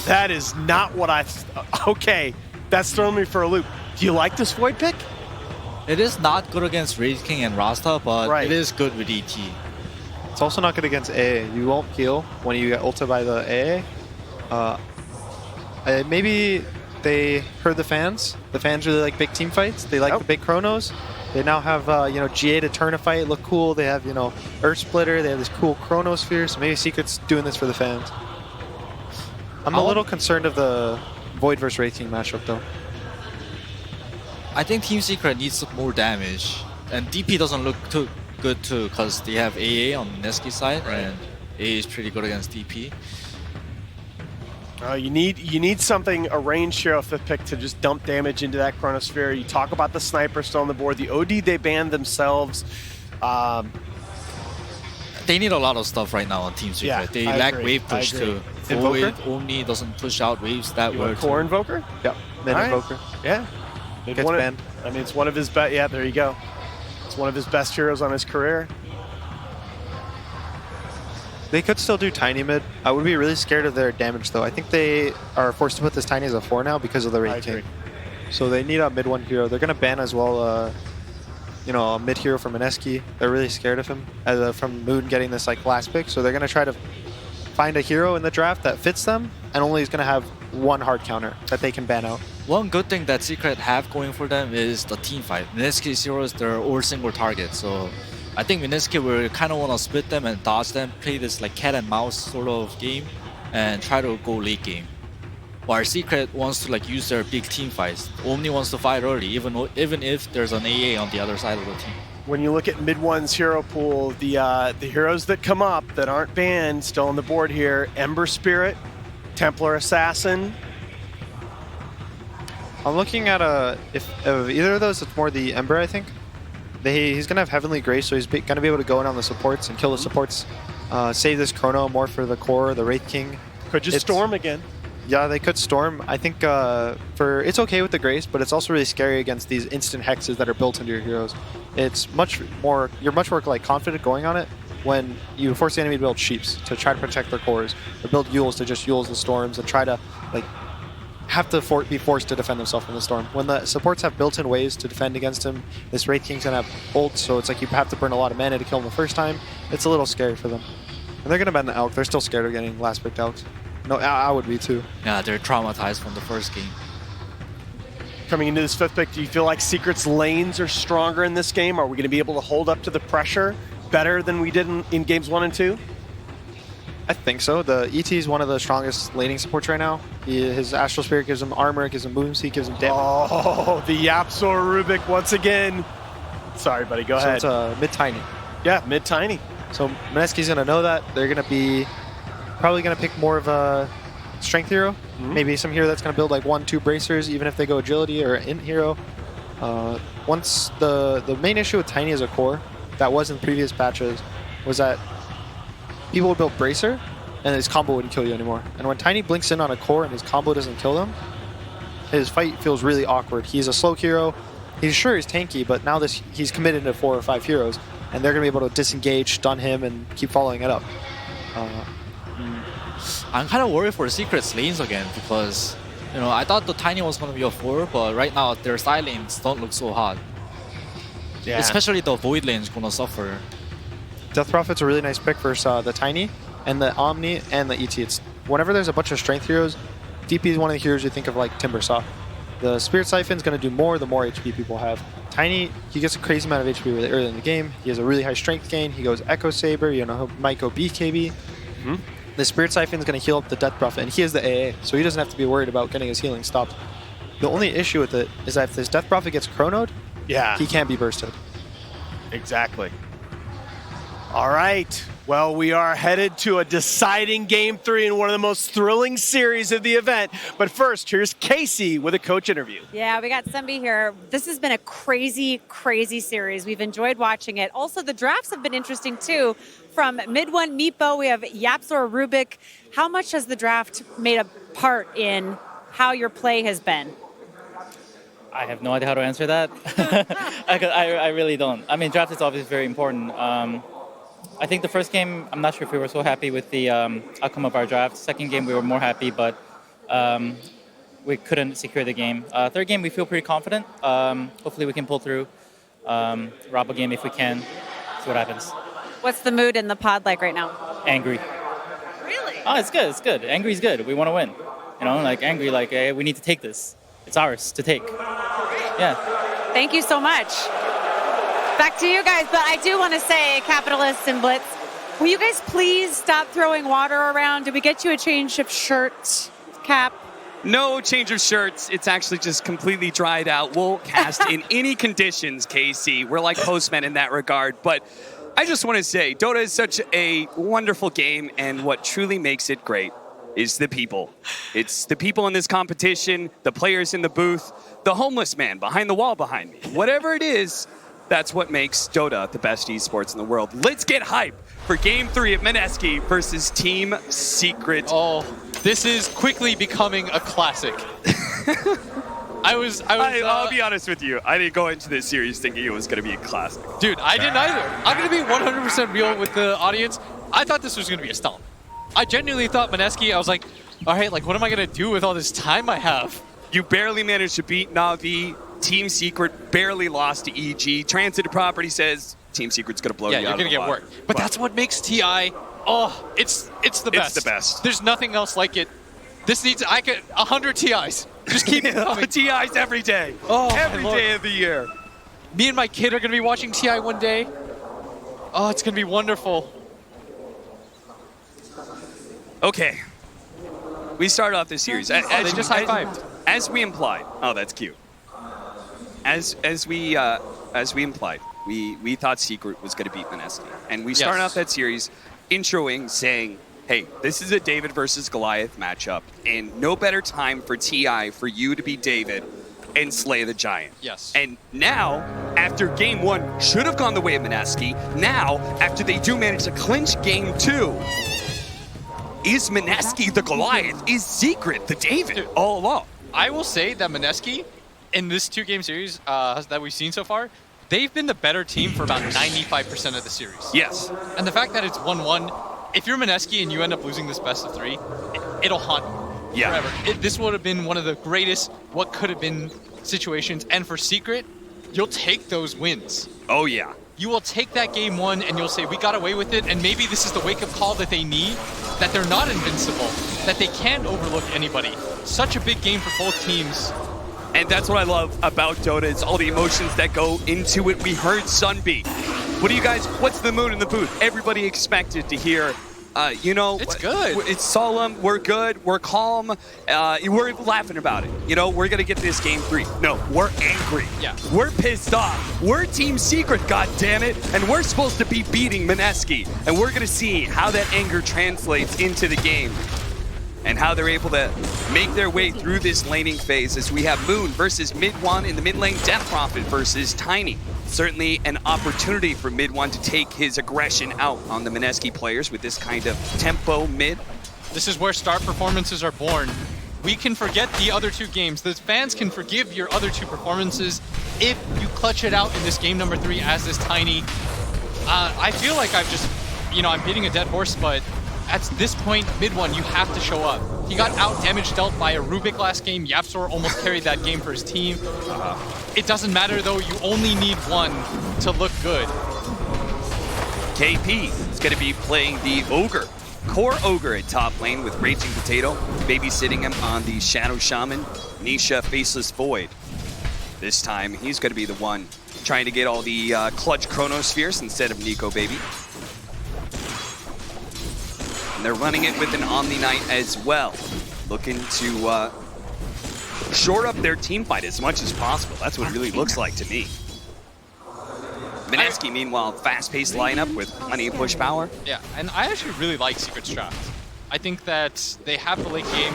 That is not what I... Okay, that's throwing me for a loop. Do you like this Void pick? It is not good against Wraith King and Rasta, but it is good with ET. It's also not good against AA. You won't heal when you get ulted by the AA. Maybe they heard the fans. The fans really like big team fights. They like the big chronos. They now have, you know, GA to turn a fight, look cool. They have, you know, Earth Splitter. They have this cool Chronosphere. So maybe Secret's doing this for the fans. I'm a little concerned of the Void versus Wraith King matchup, though. I think Team Secret needs more damage, and DP doesn't look too good too, because they have AA on Mineski's side, and AA is pretty good against DP. You need something, a ranged hero 5th pick to just dump damage into that Chronosphere. You talk about the sniper still on the board. The OD they banned themselves. They need a lot of stuff right now on Team Secret. Yeah, they I lack agree. wave push too. Invoker? Void only doesn't push out waves that well. Core Invoker? Yep. Mid Invoker. Yeah. Gets banned. I mean, it's one of his best. Yeah, there you go. It's one of his best heroes on his career. They could still do Tiny mid. I would be really scared of their damage, though. I think they are forced to put this Tiny as a 4 now because of the Wraith King. So they need a mid 1 hero. They're going to ban as well, you know, a mid hero from Mineski. They're really scared of him from Moon getting this like last pick. So they're going to try to find a hero in the draft that fits them, and only is going to have 1 hard counter that they can ban out. One good thing that Secret have going for them is the team fight. Mineski's heroes, they're all single target, so I think Mineski will kind of want to split them and dodge them, play this like cat and mouse sort of game, and try to go late game. While Secret wants to like use their big team fights. Omni wants to fight early, even if there's an AA on the other side of the team. When you look at mid 1's hero pool, the heroes that come up that aren't banned still on the board here: Ember Spirit, Templar Assassin. I'm looking at if of either of those, it's more the Ember, I think. He's going to have Heavenly Grace, so he's going to be able to go in on the supports and kill the supports. Save this Chrono more for the core, the Wraith King. Could just Storm again. Yeah, they could Storm. I think it's okay with the Grace, but it's also really scary against these instant hexes that are built into your heroes. It's much more, you're much more like confident going on it when you force the enemy to build Sheeps to try to protect their cores, or build Yules to just Yules the Storms and try to like have to be forced to defend themselves from the Storm. When the supports have built-in ways to defend against him, this Wraith King's gonna have ults, so it's like you have to burn a lot of mana to kill him the first time. It's a little scary for them. And they're gonna ban the Elk. They're still scared of getting last picked Elks. No, I would be too. Yeah, they're traumatized from the first game. Coming into this 5th pick, do you feel like Secret's lanes are stronger in this game? Are we going to be able to hold up to the pressure better than we did in games 1 and 2? I think so. The ET is one of the strongest laning supports right now. His Astral Spirit gives him armor, gives him moves, he gives him damage. Oh, the Yapsor Rubik once again. Sorry, buddy, go ahead. So it's mid-tiny. Yeah, mid-tiny. So Mineski's going to know that. They're going to be probably going to pick more of a strength hero. Maybe some hero that's going to build like 1-2 bracers, even if they go agility or int hero. Once the main issue with Tiny as a core, that was in previous patches, was that people would build bracer and his combo wouldn't kill you anymore. And when Tiny blinks in on a core and his combo doesn't kill them, his fight feels really awkward. He's a slow hero. He's tanky, but now he's committed to 4 or 5 heroes, and they're going to be able to disengage, stun him, and keep following it up. I'm kind of worried for Secret's lanes again, because you know I thought the Tiny was going to be a 4, but right now their side lanes don't look so hot. Yeah. Especially the Void lane is going to suffer. Death Prophet's a really nice pick versus the Tiny, and the Omni, and the ET. It's whenever there's a bunch of strength heroes, DP is one of the heroes you think of like Timbersaw. The Spirit Siphon's going to do more the more HP people have. Tiny, he gets a crazy amount of HP really early in the game. He has a really high strength gain. He goes Echo Saber, you know, might go BKB. The Spirit Siphon's going to heal up the Death Prophet, and he has the AA, so he doesn't have to be worried about getting his healing stopped. The only issue with it is that if this Death Prophet gets chronoed, he can't be bursted. Exactly. All right. Well, we are headed to a deciding Game 3 in one of the most thrilling series of the event. But first, here's Casey with a coach interview. Yeah, we got Sunbi here. This has been a crazy, crazy series. We've enjoyed watching it. Also, the drafts have been interesting, too. From mid-1 Meepo, we have Yapsor Rubik. How much has the draft made a part in how your play has been? I have no idea how to answer that. I really don't. I mean, draft is obviously very important. I think the first game, I'm not sure if we were so happy with the outcome of our draft. Second game, we were more happy, but we couldn't secure the game. Third game, we feel pretty confident. Hopefully we can pull through. Rob a game if we can. See what happens. What's the mood in the pod like right now? Angry. Really? Oh, it's good. It's good. Angry's good. We want to win. You know, like angry, like, hey, we need to take this. It's ours to take. Yeah. Thank you so much. Back to you guys, but I do want to say, Capitalists and Blitz, Will you guys please stop throwing water around? Did we get you a change of shirt, Cap? No change of shirts. It's actually just completely dried out. We'll cast in any conditions, Casey. We're like postmen in that regard. But I just want to say, Dota is such a wonderful game, and what truly makes it great is the people. It's the people in this competition, the players in the booth, the homeless man behind the wall behind me. Whatever it is, that's what makes Dota the best esports in the world. Let's get hype for Game 3 of Mineski versus Team Secret. Oh, this is quickly becoming a classic. I'll be honest with you. I didn't go into this series thinking it was going to be a classic. Dude, I didn't either. I'm going to be 100% real with the audience. I thought this was going to be a stomp. I genuinely thought Mineski, I was like, all right, like, what am I going to do with all this time I have? You barely managed to beat Na'Vi. Team Secret barely lost to EG. Transitive Property says Team Secret's going to blow you out. Yeah, you're going to get worked. But that's what makes TI, it's the best. It's the best. There's nothing else like it. This needs, 100 TIs. Just keep it coming. TIs every day. Oh, every day of the year. Me and my kid are going to be watching TI one day. Oh, it's going to be wonderful. Okay. We started off this series. They just high-fived. As we implied. Oh, that's cute. As we implied, we thought Secret was going to beat Mineski. And we started off that series introing saying, hey, this is a David versus Goliath matchup, and no better time for TI for you to be David and slay the giant. Yes. And now, after game 1 should have gone the way of Mineski, now, after they do manage to clinch game 2, is Mineski the Goliath? Is Secret the David all along? I will say that Mineski, in this 2-game series that we've seen so far, they've been the better team for about 95% of the series. Yes. And the fact that it's 1-1, if you're Mineski and you end up losing this best of 3, it'll haunt you forever. This would have been one of the greatest what could have been situations. And for Secret, you'll take those wins. Oh, yeah. You will take that game 1 and you'll say, we got away with it, and maybe this is the wake-up call that they need, that they're not invincible, that they can't overlook anybody. Such a big game for both teams. And that's what I love about Dota, is all the emotions that go into it. We heard Sunbeat. What do you guys, what's the mood in the booth? Everybody expected to hear, it's good. It's solemn, we're good, we're calm, we're laughing about it. You know, we're going to get this game 3. No, we're angry. Yeah. We're pissed off. We're Team Secret, goddammit, and we're supposed to be beating Mineski. And we're going to see how that anger translates into the game and how they're able to make their way through this laning phase as we have Moon versus Mid1 in the mid lane, Death Prophet versus Tiny. Certainly an opportunity for Mid1 to take his aggression out on the Mineski players with this kind of tempo mid. This is where star performances are born. We can forget the other 2 games. The fans can forgive your other 2 performances if you clutch it out in this game number 3 as this Tiny. I feel like I've just, I'm beating a dead horse, but at this point, Mid1, you have to show up. He got out-damage dealt by a Rubik last game. Yapzor almost carried that game for his team. It doesn't matter, though. You only need 1 to look good. KP is going to be playing the Ogre. Core Ogre at top lane with Raging Potato, babysitting him on the Shadow Shaman, Nisha Faceless Void. This time, he's going to be the one trying to get all the clutch Chronospheres instead of Nico Baby. And they're running it with an Omni Knight as well, looking to shore up their team fight as much as possible. That's what it really looks like to me. Mineski, meanwhile, fast-paced lineup with plenty of push power. Yeah, and I actually really like Secret's draft. I think that they have the late game.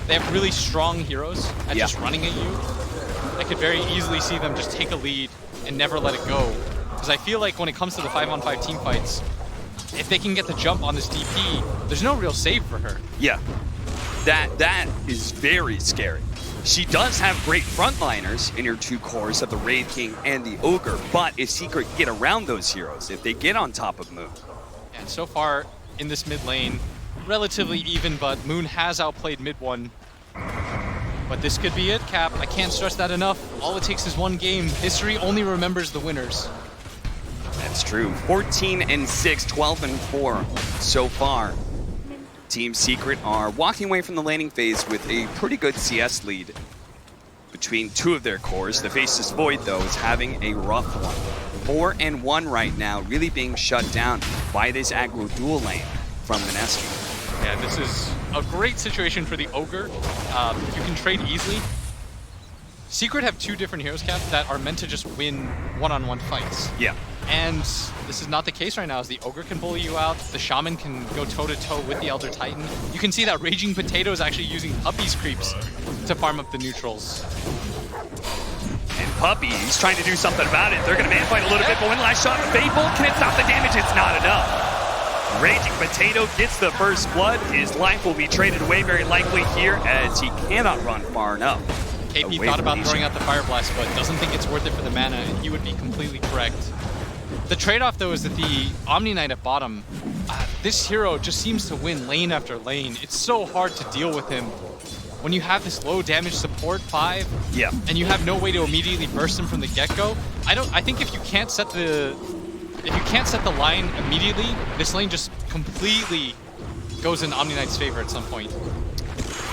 They have really strong heroes at just running at you. I could very easily see them just take a lead and never let it go. Because I feel like when it comes to the 5-on-5 team fights, if they can get the jump on this DP, there's no real save for her. Yeah, that is very scary. She does have great frontliners in her 2 cores of the Wraith King and the Ogre, but if Secret get around those heroes, if they get on top of Moon. And so far in this mid lane, relatively even, but Moon has outplayed Mid1. But this could be it, Cap. I can't stress that enough. All it takes is 1 game. History only remembers the winners. That's true. 14-6, 12-4 so far. Team Secret are walking away from the laning phase with a pretty good CS lead between 2 of their cores. The Faceless Void, though, is having a rough one. 4-1 right now, really being shut down by this aggro dual lane from Mineski. Yeah, this is a great situation for the Ogre. You can trade easily. Secret have 2 different heroes, Cap, that are meant to just win one-on-one fights. Yeah. And this is not the case right now, as the Ogre can bully you out, the Shaman can go toe-to-toe with the Elder Titan. You can see that Raging Potato is actually using Puppy's creeps to farm up the neutrals. And Puppy, he's trying to do something about it. They're going to man-fight a little bit, but one last shot. Fable, can it stop the damage? It's not enough. Raging Potato gets the first blood. His life will be traded away very likely here, as he cannot run far enough. KP thought about throwing out the Fire Blast, but doesn't think it's worth it for the mana, and he would be completely correct. The trade-off, though, is that the Omni Knight at bottom, this hero just seems to win lane after lane. It's so hard to deal with him when you have this low damage support 5, and you have no way to immediately burst him from the get-go. I think if you can't set the line immediately, this lane just completely goes in Omni Knight's favor at some point.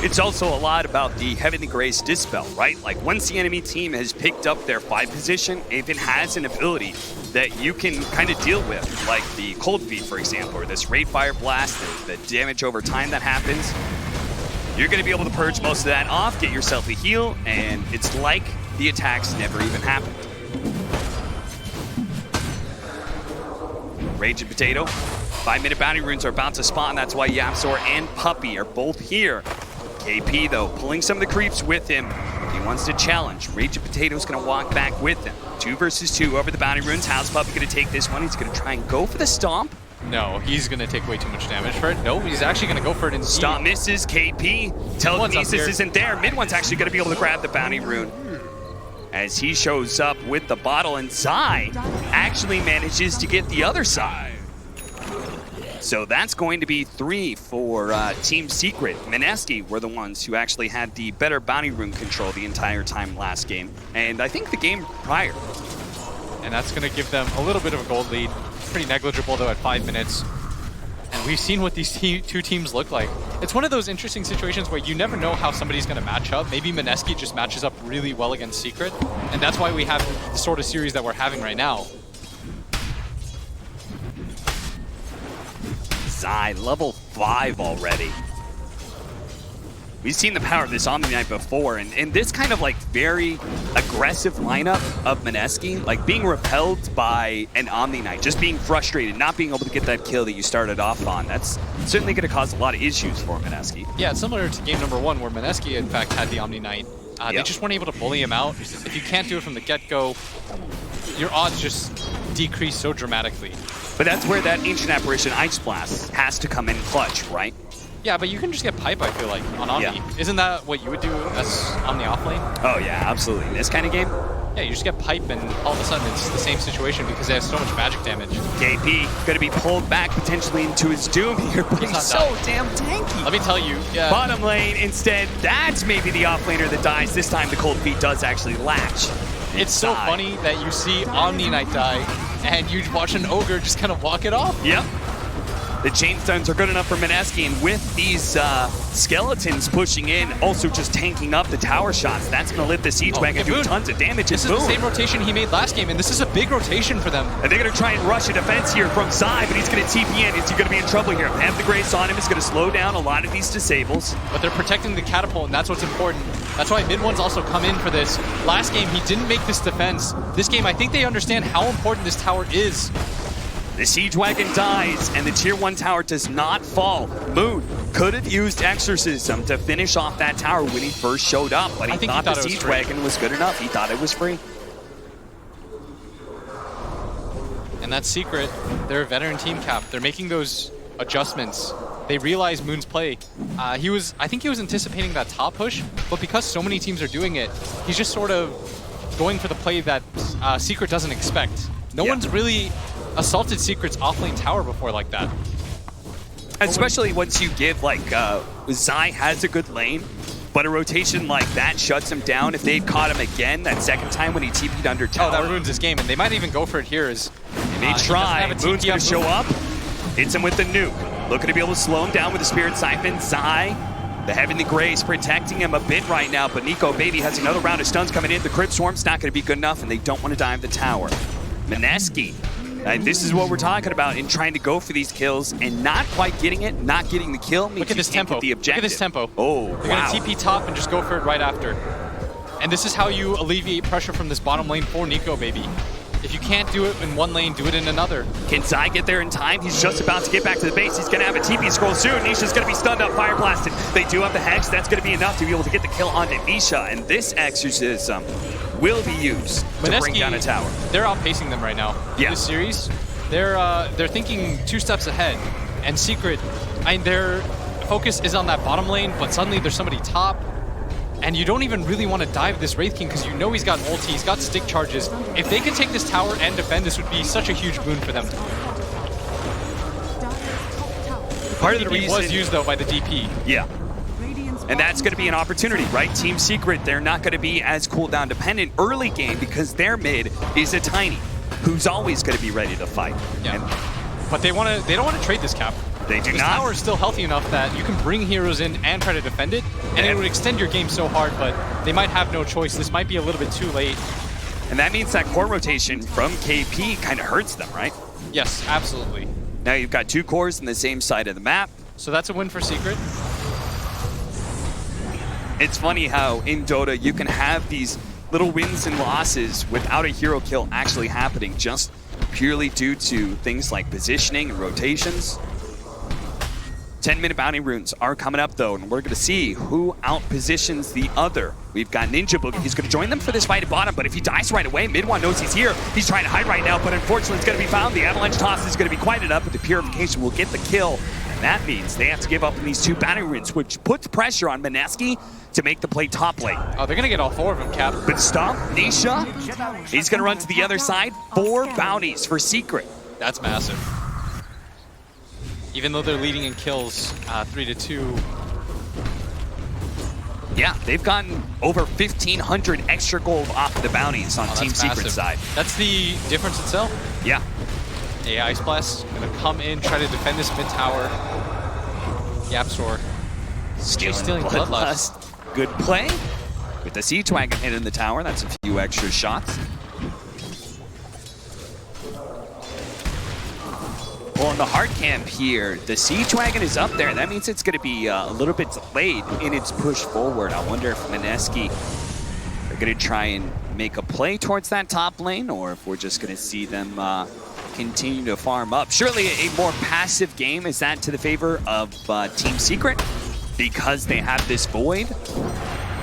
It's also a lot about the Heavenly Grace Dispel, right? Like, once the enemy team has picked up their 5 position, if it has an ability that you can kind of deal with, like the Cold Feet, for example, or this Raid Fire Blast, the damage over time that happens, you're going to be able to purge most of that off, get yourself a heal, and it's like the attacks never even happened. Raging Potato, 5-minute bounty runes are about to spawn. That's why Yapzor and Puppy are both here. KP, though, pulling some of the creeps with him. He wants to challenge. Raging Potato's going to walk back with him. 2 versus 2 over the bounty runes. How's Puppy going to take this one? He's going to try and go for the stomp. No, he's going to take way too much damage for it. No, he's actually going to go for it indeed. Stomp misses. KP. Telekinesis isn't there. Mid one's actually going to be able to grab the bounty rune as he shows up with the bottle, and Zai actually manages to get the other side. So that's going to be 3 for Team Secret. Mineski were the ones who actually had the better bounty rune control the entire time last game, and I think the game prior. And that's going to give them a little bit of a gold lead. Pretty negligible, though, at 5 minutes. And we've seen what these 2 teams look like. It's one of those interesting situations where you never know how somebody's going to match up. Maybe Mineski just matches up really well against Secret, and that's why we have the sort of series that we're having right now. Zai, level 5 already. We've seen the power of this Omni Knight before, and this kind of like very aggressive lineup of Mineski, like being repelled by an Omni Knight, just being frustrated, not being able to get that kill that you started off on. That's certainly going to cause a lot of issues for Mineski. Yeah, it's similar to game number 1 where Mineski in fact had the Omni Knight. They just weren't able to bully him out. If you can't do it from the get-go, your odds just decrease so dramatically. But that's where that Ancient Apparition Ice Blast has to come in clutch, right? Yeah, but you can just get pipe, I feel like, on Omni. Yeah. Isn't that what you would do as on the off lane? Oh yeah, absolutely. In this kind of game? Yeah, you just get pipe and all of a sudden it's the same situation because they have so much magic damage. KP going to be pulled back potentially into his doom here, but he's so damn tanky. Let me tell you. Bottom lane instead, that's maybe the offlaner that dies. This time the Cold Feet does actually latch. It's so funny that you see Omni Knight die and you watch an Ogre just kind of walk it off. Yep. The chain stuns are good enough for Mineski, and with these skeletons pushing in, also just tanking up the tower shots, that's going to lift the Siege Wagon do tons of damage. This is the same rotation he made last game, and this is a big rotation for them. And they're going to try and rush a defense here from Zai, but he's going to TP in. Is he going to be in trouble here? Have the Grace on him is going to slow down a lot of these disables. But they're protecting the catapult, and that's what's important. That's why mid ones also come in for this. Last game, he didn't make this defense. This game, I think they understand how important this tower is. The Siege Wagon dies, and the Tier 1 tower does not fall. Moon could have used Exorcism to finish off that tower when he first showed up, but he thought the Siege Wagon was good enough. He thought it was free. And that's Secret. They're a veteran team, Cap. They're making those adjustments. They realize Moon's play. I think he was anticipating that top push, but because so many teams are doing it, he's just sort of going for the play that Secret doesn't expect. No one's really assaulted Secret's offlane tower before like that. Especially once you give, like, Zai has a good lane, but a rotation like that shuts him down. If they'd caught him again that second time when he TP'd under tower. Oh, that ruins his game, and they might even go for it here. They may try. Moon's going to show up, hits him with the nuke. Looking to be able to slow him down with the Spirit Siphon. Zai, the Heavenly Grace, protecting him a bit right now, but Nico Baby has another round of stuns coming in. The Crypt Swarm's not going to be good enough, and they don't want to dive the tower. Mineski. This is what we're talking about in trying to go for these kills and not quite getting it, not getting the kill. Means Look at this tempo. The objective. Look at this tempo. Oh, They're wow. gonna TP top and just go for it right after. And this is how you alleviate pressure from this bottom lane for Nico, baby. If you can't do it in one lane, do it in another. Can Zai get there in time? He's just about to get back to the base. He's going to have a TP scroll soon. Nisha's going to be stunned up, fire blasted. They do have the Hex. That's going to be enough to be able to get the kill onto Nisha. And this exorcism will be used to bring down a tower. They're outpacing them right now. Yeah. This series, they're thinking 2 steps ahead. And Secret, their focus is on that bottom lane, but suddenly there's somebody top. And you don't even really want to dive this Wraith King because you know he's got ulti, he's got stick charges. If they can take this tower and defend, this would be such a huge boon for them. Part of the reason was used though by the DP. Yeah. And that's going to be an opportunity, right? Team Secret, they're not going to be as cooldown dependent early game because their mid is a Tiny, who's always going to be ready to fight. Yeah. But they don't want to trade this cap. They do this not. Tower is still healthy enough that you can bring heroes in and try to defend it, and it would extend your game so hard, but they might have no choice. This might be a little bit too late. And that means that core rotation from KP kind of hurts them, right? Yes, absolutely. Now you've got 2 cores on the same side of the map. So that's a win for Secret. It's funny how in Dota you can have these little wins and losses without a hero kill actually happening, just purely due to things like positioning and rotations. 10-minute bounty runes are coming up, though, and we're going to see who out-positions the other. We've got Ninja Boogie. He's going to join them for this fight at bottom, but if he dies right away, Mid1 knows he's here. He's trying to hide right now, but unfortunately it's going to be found. The Avalanche Toss is going to be quite enough, but the Purification will get the kill. And that means they have to give up on these 2 bounty runes, which puts pressure on Mineski to make the play top lane. Oh, they're going to get all 4 of them, Cap. But stop, Nisha, he's going to run to the other side. 4 bounties for Secret. That's massive. Even though they're leading in kills, 3-2. Yeah, they've gotten over 1,500 extra gold off of the bounties on Team Secret's side. That's the difference itself. Yeah. AI Splash gonna come in, try to defend this mid tower. YapzOr stealing Bloodlust. Good play. With the Siege Wagon hitting the tower, that's a few extra shots. Well, in the hard camp here, the Siege Wagon is up there. That means it's going to be a little bit delayed in its push forward. I wonder if Mineski are going to try and make a play towards that top lane, or if we're just going to see them continue to farm up. Surely a more passive game is that to the favor of Team Secret because they have this Void.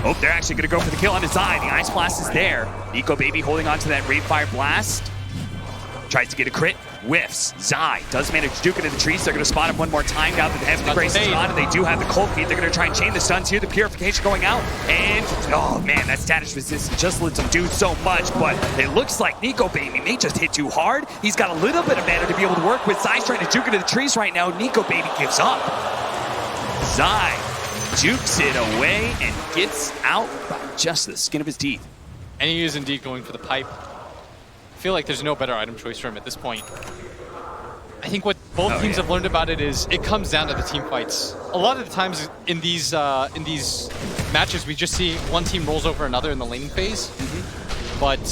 Oh, they're actually going to go for the kill on his eye. The Ice Blast is there. Nico Baby holding on to that Rave Fire Blast. Tries to get a crit. Whiffs. Zai does manage to duke into the trees. They're going to spot him one more time now that the Heavenly Grace is on, and they do have the Cold Feet. They're going to try and chain the stuns here. The Purification going out, and oh man, that status resistance just lets him do so much, but it looks like Nico Baby may just hit too hard. He's got a little bit of mana to be able to work with. Zai's trying to duke into the trees right now. Nico Baby gives up. Zai jukes it away and gets out by just the skin of his teeth. And he is indeed going for the pipe. I feel like there's no better item choice for him at this point. I think what both teams have learned about it is it comes down to the team fights. A lot of the times in these matches, we just see one team rolls over another in the laning phase. But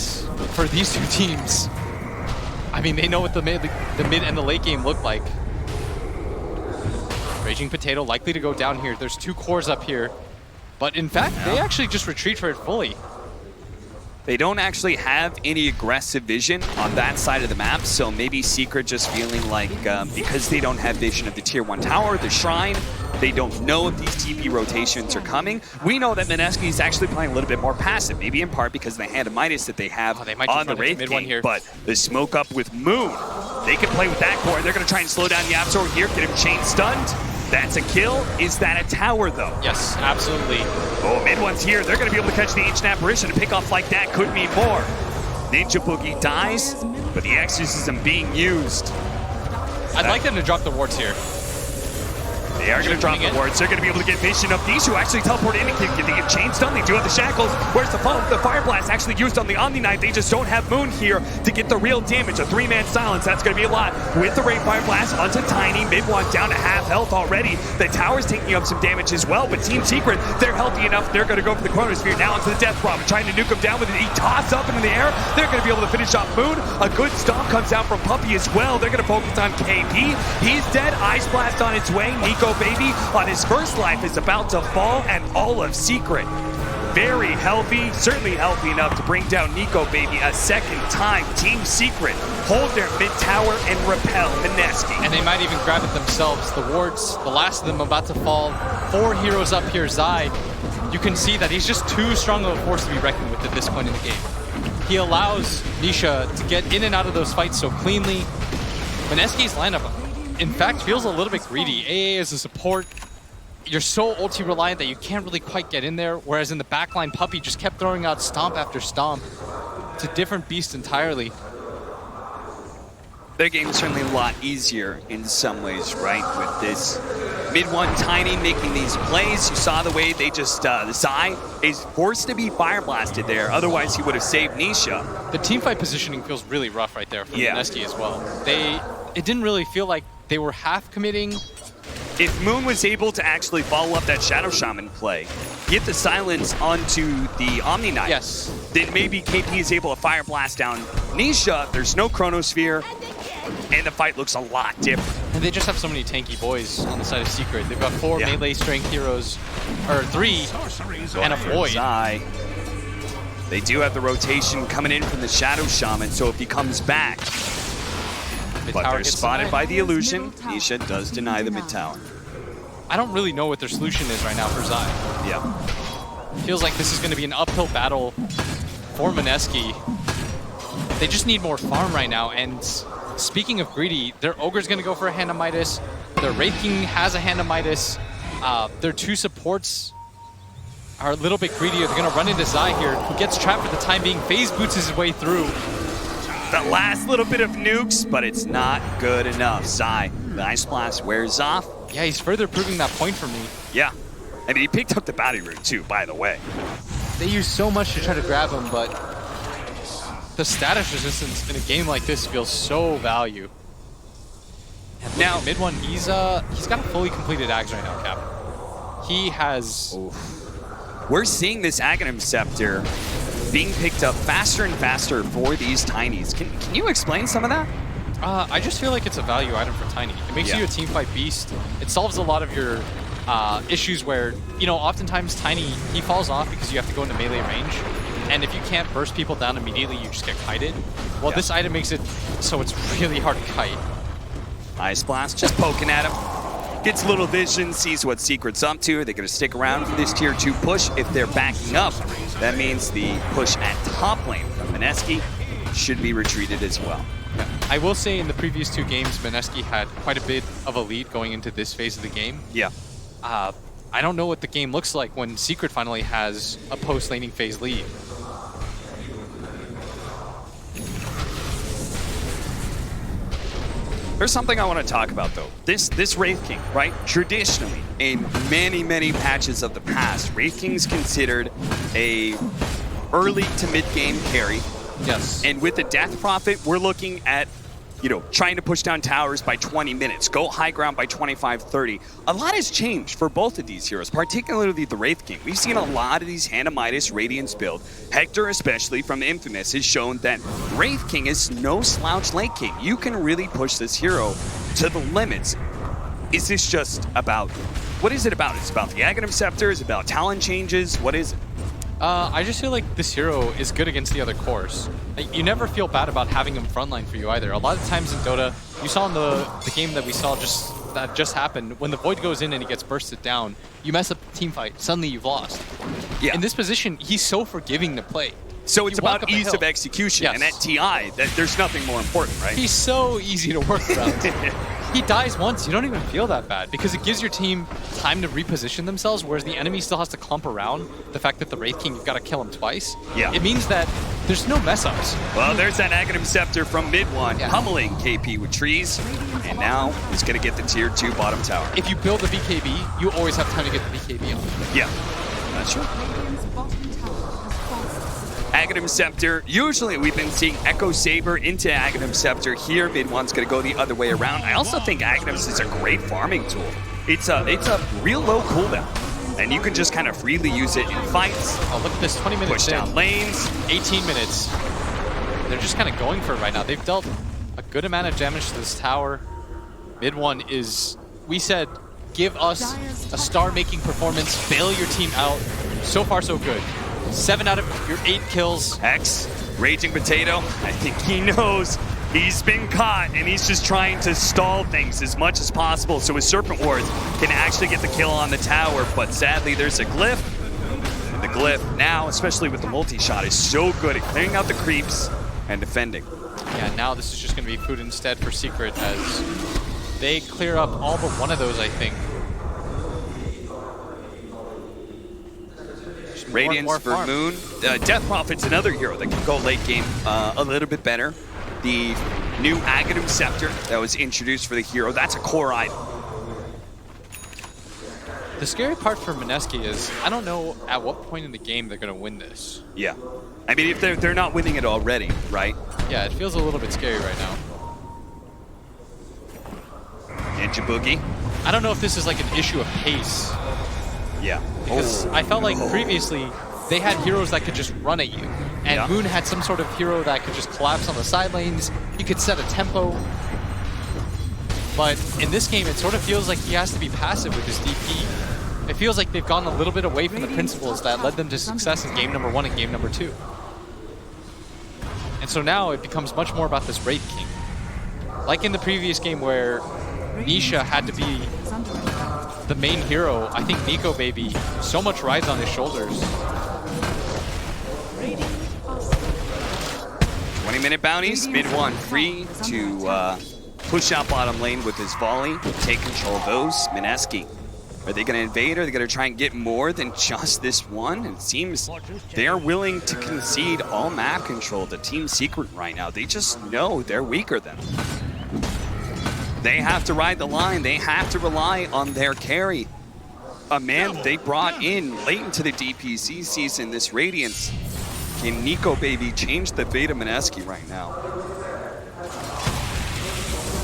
for these 2 teams, I mean, they know what the mid and the late game look like. Raging Potato likely to go down here. There's 2 cores up here. But in fact, they actually just retreat for it fully. They don't actually have any aggressive vision on that side of the map, so maybe Secret just feeling like because they don't have vision of the Tier 1 tower, the Shrine, they don't know if these TP rotations are coming. We know that Mineski is actually playing a little bit more passive, maybe in part because of the Hand of Midas that they have on the Wraith King, here. But the smoke up with Moon, they can play with that core. They're going to try and slow down YapzOr here, get him chain stunned. That's a kill. Is that a tower, though? Yes, absolutely. Oh, Mid1's here. They're going to be able to catch the Ancient Apparition. A pick off like that could mean more. Ninja Boogie dies, but the Exorcism being used. I'd like them to drop the wards here. They are going to drop the wards. They're going to be able to get vision of these who actually teleport in and get the chain stun. They do have the shackles. Where's the foam? The fire blast actually used on the Omni Knight. They just don't have Moon here to get the real damage. A 3-man silence. That's going to be a lot. With the Rain Fire Blast onto Tiny. Mid one down to half health already. The tower's taking up some damage as well. But Team Secret, they're healthy enough. They're going to go for the Chronosphere now into the Death Robin. Trying to nuke him down with it. He toss up into the air. They're going to be able to finish off Moon. A good stomp comes out from Puppey as well. They're going to focus on KP. He's dead. Ice Blast on its way. Nico Baby on his first life is about to fall, and all of Secret very healthy, certainly healthy enough to bring down Nico Baby a second time. Team Secret hold their mid tower and repel Mineski. And they might even grab it themselves. The wards, the last of them about to fall. 4 heroes up here, Zai. You can see that he's just too strong of a force to be reckoned with at this point in the game. He allows Nisha to get in and out of those fights so cleanly. Mineski's lineup, in fact, feels a little bit greedy. AA as a support, you're so ulti reliant that you can't really quite get in there, whereas in the backline, Puppey just kept throwing out stomp after stomp. It's a different beast entirely. Their game is certainly a lot easier in some ways, right? With this mid one Tiny making these plays. You saw the way they just, Zai is forced to be fire blasted there. Otherwise, he would have saved Nisha. The teamfight positioning feels really rough right there for Mineski as well. It didn't really feel like they were half committing. If Moon was able to actually follow up that Shadow Shaman play, get the silence onto the Omni Knight, then maybe KP is able to fire blast down Nisha. There's no Chronosphere, and the fight looks a lot different. And they just have so many tanky boys on the side of Secret. They've got 4 melee strength heroes, or 3, and a Void. Zai. They do have the rotation coming in from the Shadow Shaman, so if he comes back, but they're spotted by the illusion. Nisha does deny the mid tower. I don't really know what their solution is right now for Zai. Yeah. Feels like this is going to be an uphill battle for Mineski. They just need more farm right now. And speaking of greedy, their Ogre's going to go for a Hand of Midas. Their Wraith King has a Hand of Midas. Their 2 supports are a little bit greedier. They're going to run into Zai here, who gets trapped for the time being. Phase boots his way through. The last little bit of nukes, but it's not good enough. Zai, the Ice Blast wears off. Yeah, he's further proving that point for me. Yeah. I mean, he picked up the bounty route too, by the way. They use so much to try to grab him, but the status resistance in a game like this feels so value. And now, mid one, he's got a fully completed Ags right now, Cap. He has... We're seeing this Aghanim Scepter being picked up faster and faster for these Tinies. Can you explain some of that? I just feel like it's a value item for Tiny. It makes you a teamfight beast. It solves a lot of your issues where, you know, oftentimes Tiny, he falls off because you have to go into melee range. And if you can't burst people down immediately, you just get kited. Well, this item makes it so it's really hard to kite. Ice Blast just poking at him. Gets a little vision, sees what Secret's up to. They're going to stick around for this tier 2 push. If they're backing up, that means the push at top lane from Mineski should be retreated as well. Yeah. I will say in the previous 2 games, Mineski had quite a bit of a lead going into this phase of the game. Yeah. I don't know what the game looks like when Secret finally has a post-laning phase lead. There's something I want to talk about, though. This Wraith King, right? Traditionally, in many patches of the past, Wraith King's considered a early to mid-game carry. Yes. And with the Death Prophet, we're looking at, you know, trying to push down towers by 20 minutes, go high ground by 25, 30. A lot has changed for both of these heroes, particularly the Wraith King. We've seen a lot of these Hand of Midas Radiance build. Hector, especially from Infamous, has shown that Wraith King is no slouch late game. You can really push this hero to the limits. Is this just about, what is it about? It's about the Aghanim Scepter, it's about talent changes, what is it? I just feel like this hero is good against the other cores. Like, you never feel bad about having him frontline for you either. A lot of times in Dota, you saw in the game that we saw just happened, when the Void goes in and he gets bursted down, you mess up the team fight, suddenly you've lost. Yeah. In this position, he's so forgiving to play. So it's about ease of execution, and at TI, there's nothing more important, right? He's so easy to work around. he dies once, you don't even feel that bad because it gives your team time to reposition themselves, whereas the enemy still has to clump around. The fact that the Wraith King, you've got to kill him twice. Yeah. It means that there's no mess-ups. Well, there's that Aghanim Scepter from mid one, pummeling KP with trees, and now he's going to get the tier 2 bottom tower. If you build the BKB, you always have time to get the BKB on. Yeah, that's true. Aghanim Scepter, usually we've been seeing Echo Saber into Aghanim Scepter. Here, mid one's going to go the other way around. I also think Aghanim is a great farming tool. It's a real low cooldown, and you can just kind of freely use it in fights. Oh, look at this, 20 minutes push down lanes. 18 minutes. They're just kind of going for it right now. They've dealt a good amount of damage to this tower. Mid one is, we said, give us a star-making performance, bail your team out. So far, so good. 7 out of your 8 kills. X, Raging Potato, I think he knows he's been caught, and he's just trying to stall things as much as possible so his Serpent Wards can actually get the kill on the tower, but sadly there's a glyph. And the glyph now, especially with the multi-shot, is so good at clearing out the creeps and defending. Yeah, now this is just going to be food instead for Secret as they clear up all but one of those, I think. Radiance for Moon. Death Prophet's another hero that can go late game a little bit better. The new Aghanim Scepter that was introduced for the hero, that's a core item. The scary part for Mineski is, I don't know at what point in the game they're going to win this. Yeah. I mean, if they're not winning it already, right? Yeah, it feels a little bit scary right now. Ninja Boogie. I don't know if this is like an issue of pace. Yeah. Because I felt like previously they had heroes that could just run at you. And Moon had some sort of hero that could just collapse on the side lanes. You could set a tempo. But in this game, it sort of feels like he has to be passive with his DP. It feels like they've gone a little bit away from the principles that led them to success in game number 1 and game number 2. And so now it becomes much more about this Wraith King. Like in the previous game where Nisha had to be the main hero, I think Nico Baby so much rides on his shoulders. 20-minute bounties, mid one free to push out bottom lane with his volley, take control of those. Mineski, are they going to invade? Are they going to try and get more than just this one? It seems they're willing to concede all map control to Team Secret right now. They just know they're weaker than them. They have to ride the line. They have to rely on their carry. A man they brought in late into the DPC season, this Radiance. Can Nico Baby change the fate of Mineski right now?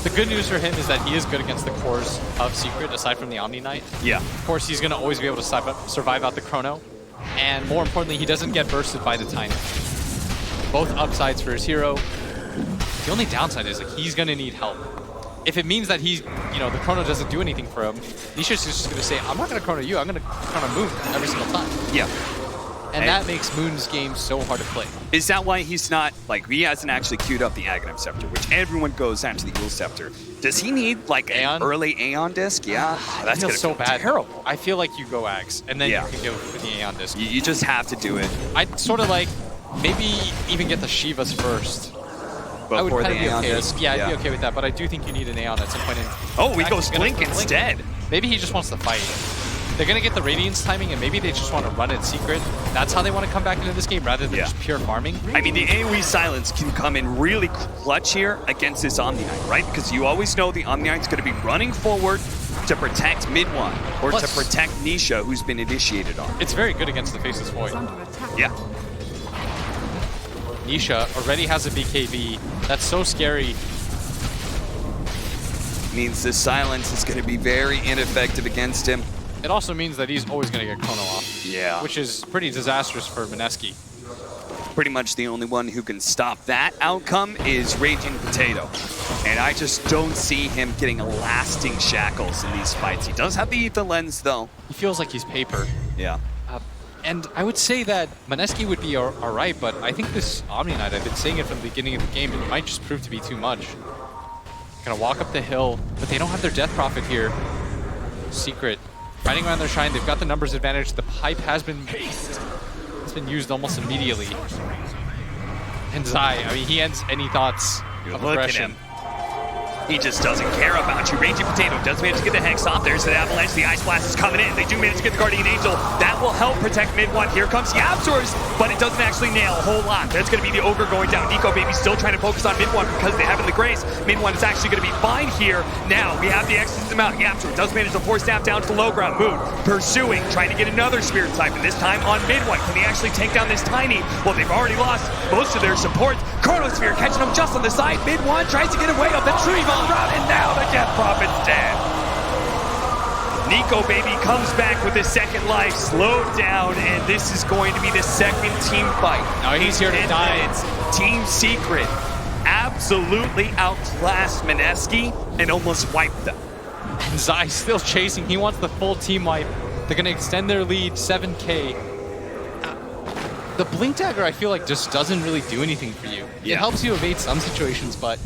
The good news for him is that he is good against the cores of Secret, aside from the Omni Knight. Yeah. Of course, he's going to always be able to survive out the Chrono. And more importantly, he doesn't get bursted by the Tiny. Both upsides for his hero. The only downside is like he's going to need help. If it means that he's, the Chrono doesn't do anything for him, Nisha's just going to say, I'm not going to Chrono you, I'm going to Chrono Moon every single time. Yeah. And that makes Moon's game so hard to play. Is that why he's not, he hasn't actually queued up the Aghanim Scepter, which everyone goes after the Ul Scepter. Does he need, an early Aeon Disc? Yeah. That's going to so bad. Terrible. I feel like you go Axe, and then you can go for the Aeon Disc. You just have to do it. I'd sort of maybe even get the Shivas first. Before I would kind of be Aeon okay. Disc? Yeah, I'd be okay with that, but I do think you need an Aeon at some point. He goes Blink instead. Maybe he just wants to fight. They're going to get the Radiance timing, and maybe they just want to run it secret. That's how they want to come back into this game, rather than just pure farming. I mean, the AoE silence can come in really clutch here against this Omni Knight, right? Because you always know the Omni Knight's going to be running forward to protect mid one, or to protect Nisha, who's been initiated on. It's very good against the Faceless Void. Yeah. Nisha already has a BKB. That's so scary. Means the silence is going to be very ineffective against him. It also means that he's always going to get Chrono off. Yeah. Which is pretty disastrous for Mineski. Pretty much the only one who can stop that outcome is Raging Potato. And I just don't see him getting lasting shackles in these fights. He does have the Ether Lens, though. He feels like he's paper. Yeah. And I would say that Mineski would be all right, but I think this Omni Knight, I've been saying it from the beginning of the game, it might just prove to be too much. Gonna walk up the hill, but they don't have their Death Prophet here. Secret. Fighting around their shrine, they've got the numbers advantage. The pipe has been used almost immediately. And Zai, I mean, he ends any thoughts of aggression. He just doesn't care about you. Raging Potato does manage to get the Hex off. There's the Avalanche. The Ice Blast is coming in. They do manage to get the Guardian Angel. That will help protect mid one. Here comes Yapzors, but it doesn't actually nail a whole lot. That's going to be the Ogre going down. Nico Baby still trying to focus on mid one because they have in the Grace. Mid one is actually going to be fine here. Now we have the X system out. Yapzor does manage to force snap down to the low ground. Moon pursuing, trying to get another Spirit type, and this time on mid one. Can they actually take down this Tiny? Well, they've already lost most of their support. Chronosphere catching them just on the side. Mid one tries to get away of the tree bomb route, and now the Death Prophet's dead. Nico Baby comes back with his second life, slowed down, and this is going to be the second team fight. Now he's here to die. Team Secret absolutely outclassed Mineski and almost wiped them. And Zai's still chasing. He wants the full team wipe. They're going to extend their lead 7K. The Blink Dagger, I feel like, just doesn't really do anything for you. Yeah. It helps you evade some situations, but...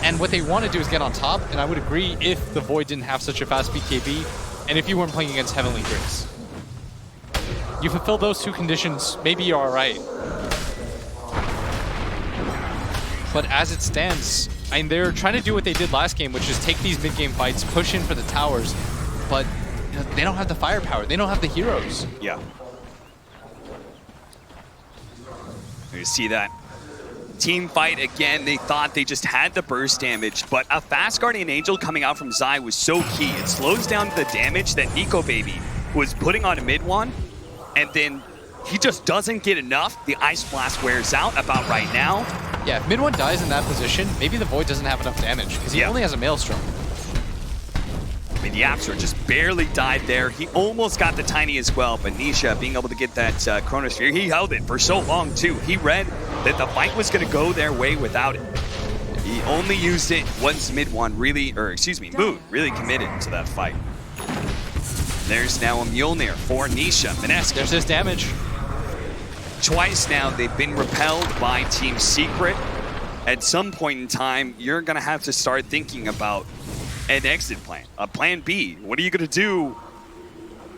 And what they want to do is get on top, and I would agree if the Void didn't have such a fast BKB, and if you weren't playing against Heavenly Grace. You fulfill those two conditions, maybe you're alright. But as it stands, I mean, they're trying to do what they did last game, which is take these mid-game fights, push in for the towers, but you know, they don't have the firepower, they don't have the heroes. Yeah. You see that team fight again. They thought they just had the burst damage, but a fast Guardian Angel coming out from Zai was so key. It slows down the damage that Nico Baby was putting on a mid one, and then he just doesn't get enough. The Ice Blast wears out about right now. Yeah, if mid one dies in that position, maybe the Void doesn't have enough damage, because he only has a Maelstrom. I mean, Yapzor just barely died there. He almost got the Tiny as well, but Nisha being able to get that Chronosphere, he held it for so long too. He read that the fight was going to go their way without it. He only used it once mid one really, or excuse me, Moon really committed to that fight. There's now a Mjolnir for Nisha. Mineski. There's his damage. Twice now they've been repelled by Team Secret. At some point in time, you're going to have to start thinking about an exit plan, a plan B. What are you going to do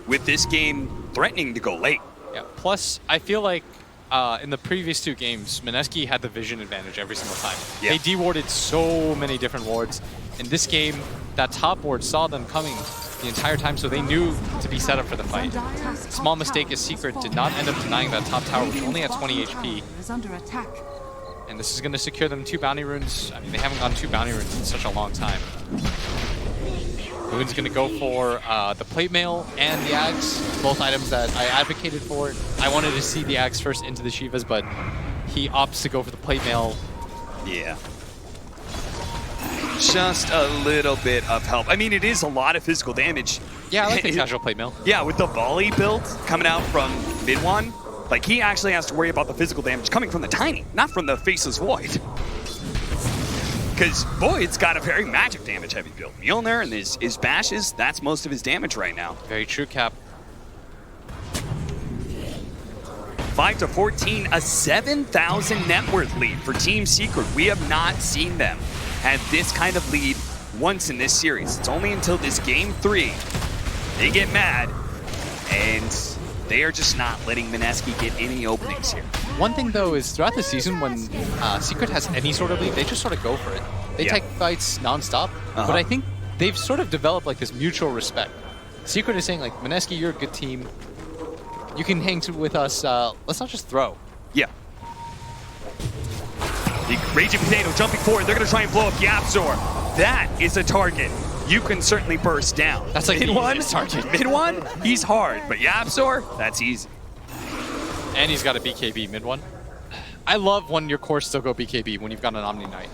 with this game threatening to go late? Yeah. Plus, I feel like in the previous two games, Mineski had the vision advantage every single time. Yeah. They de-warded so many different wards. In this game, that top ward saw them coming the entire time, so they knew to be set up for the fight. Small mistake is Secret did not end up denying that top tower, which only had 20 HP. And this is going to secure them 2 bounty runes. I mean, they haven't gotten 2 bounty runes in such a long time. Moon's going to go for the plate mail and the Ags, both items that I advocated for. I wanted to see the Ags first into the Shivas, but he opts to go for the plate mail. Yeah. Just a little bit of help. I mean, it is a lot of physical damage. Yeah, I like the casual plate mail. Yeah, with the volley build coming out from mid one, like he actually has to worry about the physical damage coming from the Tiny, not from the Faceless Void. Because Void's got a very magic damage heavy build. Mjolnir and his bashes, that's most of his damage right now. Very true, Cap. 5-14, a 7,000 net worth lead for Team Secret. We have not seen them have this kind of lead once in this series. It's only until this game 3 they get mad, and they are just not letting Mineski get any openings here. One thing, though, is throughout the season, when Secret has any sort of lead, they just sort of go for it. They take fights nonstop, but I think they've sort of developed like this mutual respect. Secret is saying, like, Mineski, you're a good team. You can hang with us. Let's not just throw. Yeah. The Raging Potato jumping forward. They're going to try and blow up Yapzor. That is a target you can certainly burst down. That's like mid the one. easiest target. Mid one, he's hard, but Yapzor, that's easy. And he's got a BKB mid one. I love when your cores still go BKB when you've got an Omni Knight.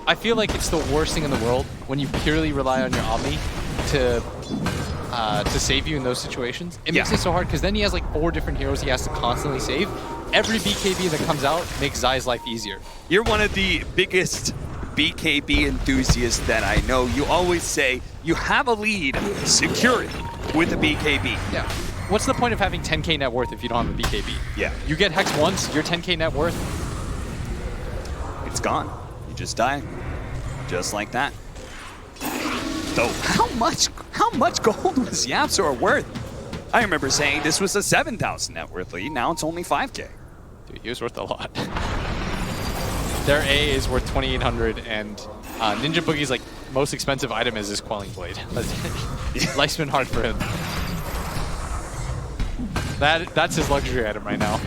I feel like it's the worst thing in the world when you purely rely on your Omni to save you in those situations. It makes it so hard because then he has like 4 different heroes he has to constantly save. Every BKB that comes out makes Zai's life easier. You're one of the biggest BKB enthusiasts that I know. You always say you have a lead, secure it with a BKB. Yeah. What's the point of having 10k net worth if you don't have a BKB? Yeah. You get Hex once, your 10k net worth. It's gone. You just die. Just like that. Though, how much gold was Yapzor worth? I remember saying this was a 7,000 net worth lead. Now it's only 5k. Dude, he was worth a lot. Their A is worth 2,800, and Ninja Boogie's like most expensive item is his Quelling Blade. Life's been hard for him. That's his luxury item right now.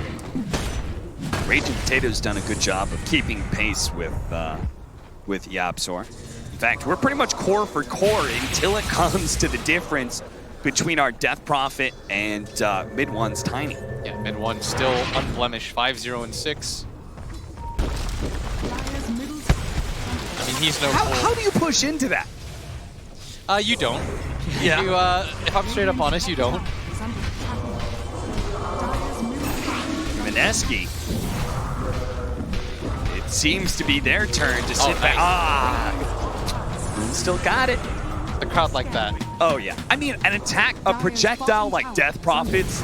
Raging Potato's done a good job of keeping pace with Yapzor. In fact, we're pretty much core for core until it comes to the difference between our Death Prophet and mid one's Tiny. Yeah, mid one still unblemished, 5-0 and 6. I mean, he's no. How do you push into that? You don't. Yeah. You, if I'm straight up honest, you don't. Mineski. It seems to be their turn to sit back. Nice. Ah, still got it. The crowd like that. Oh yeah. I mean, an attack, a projectile like Death Prophet's,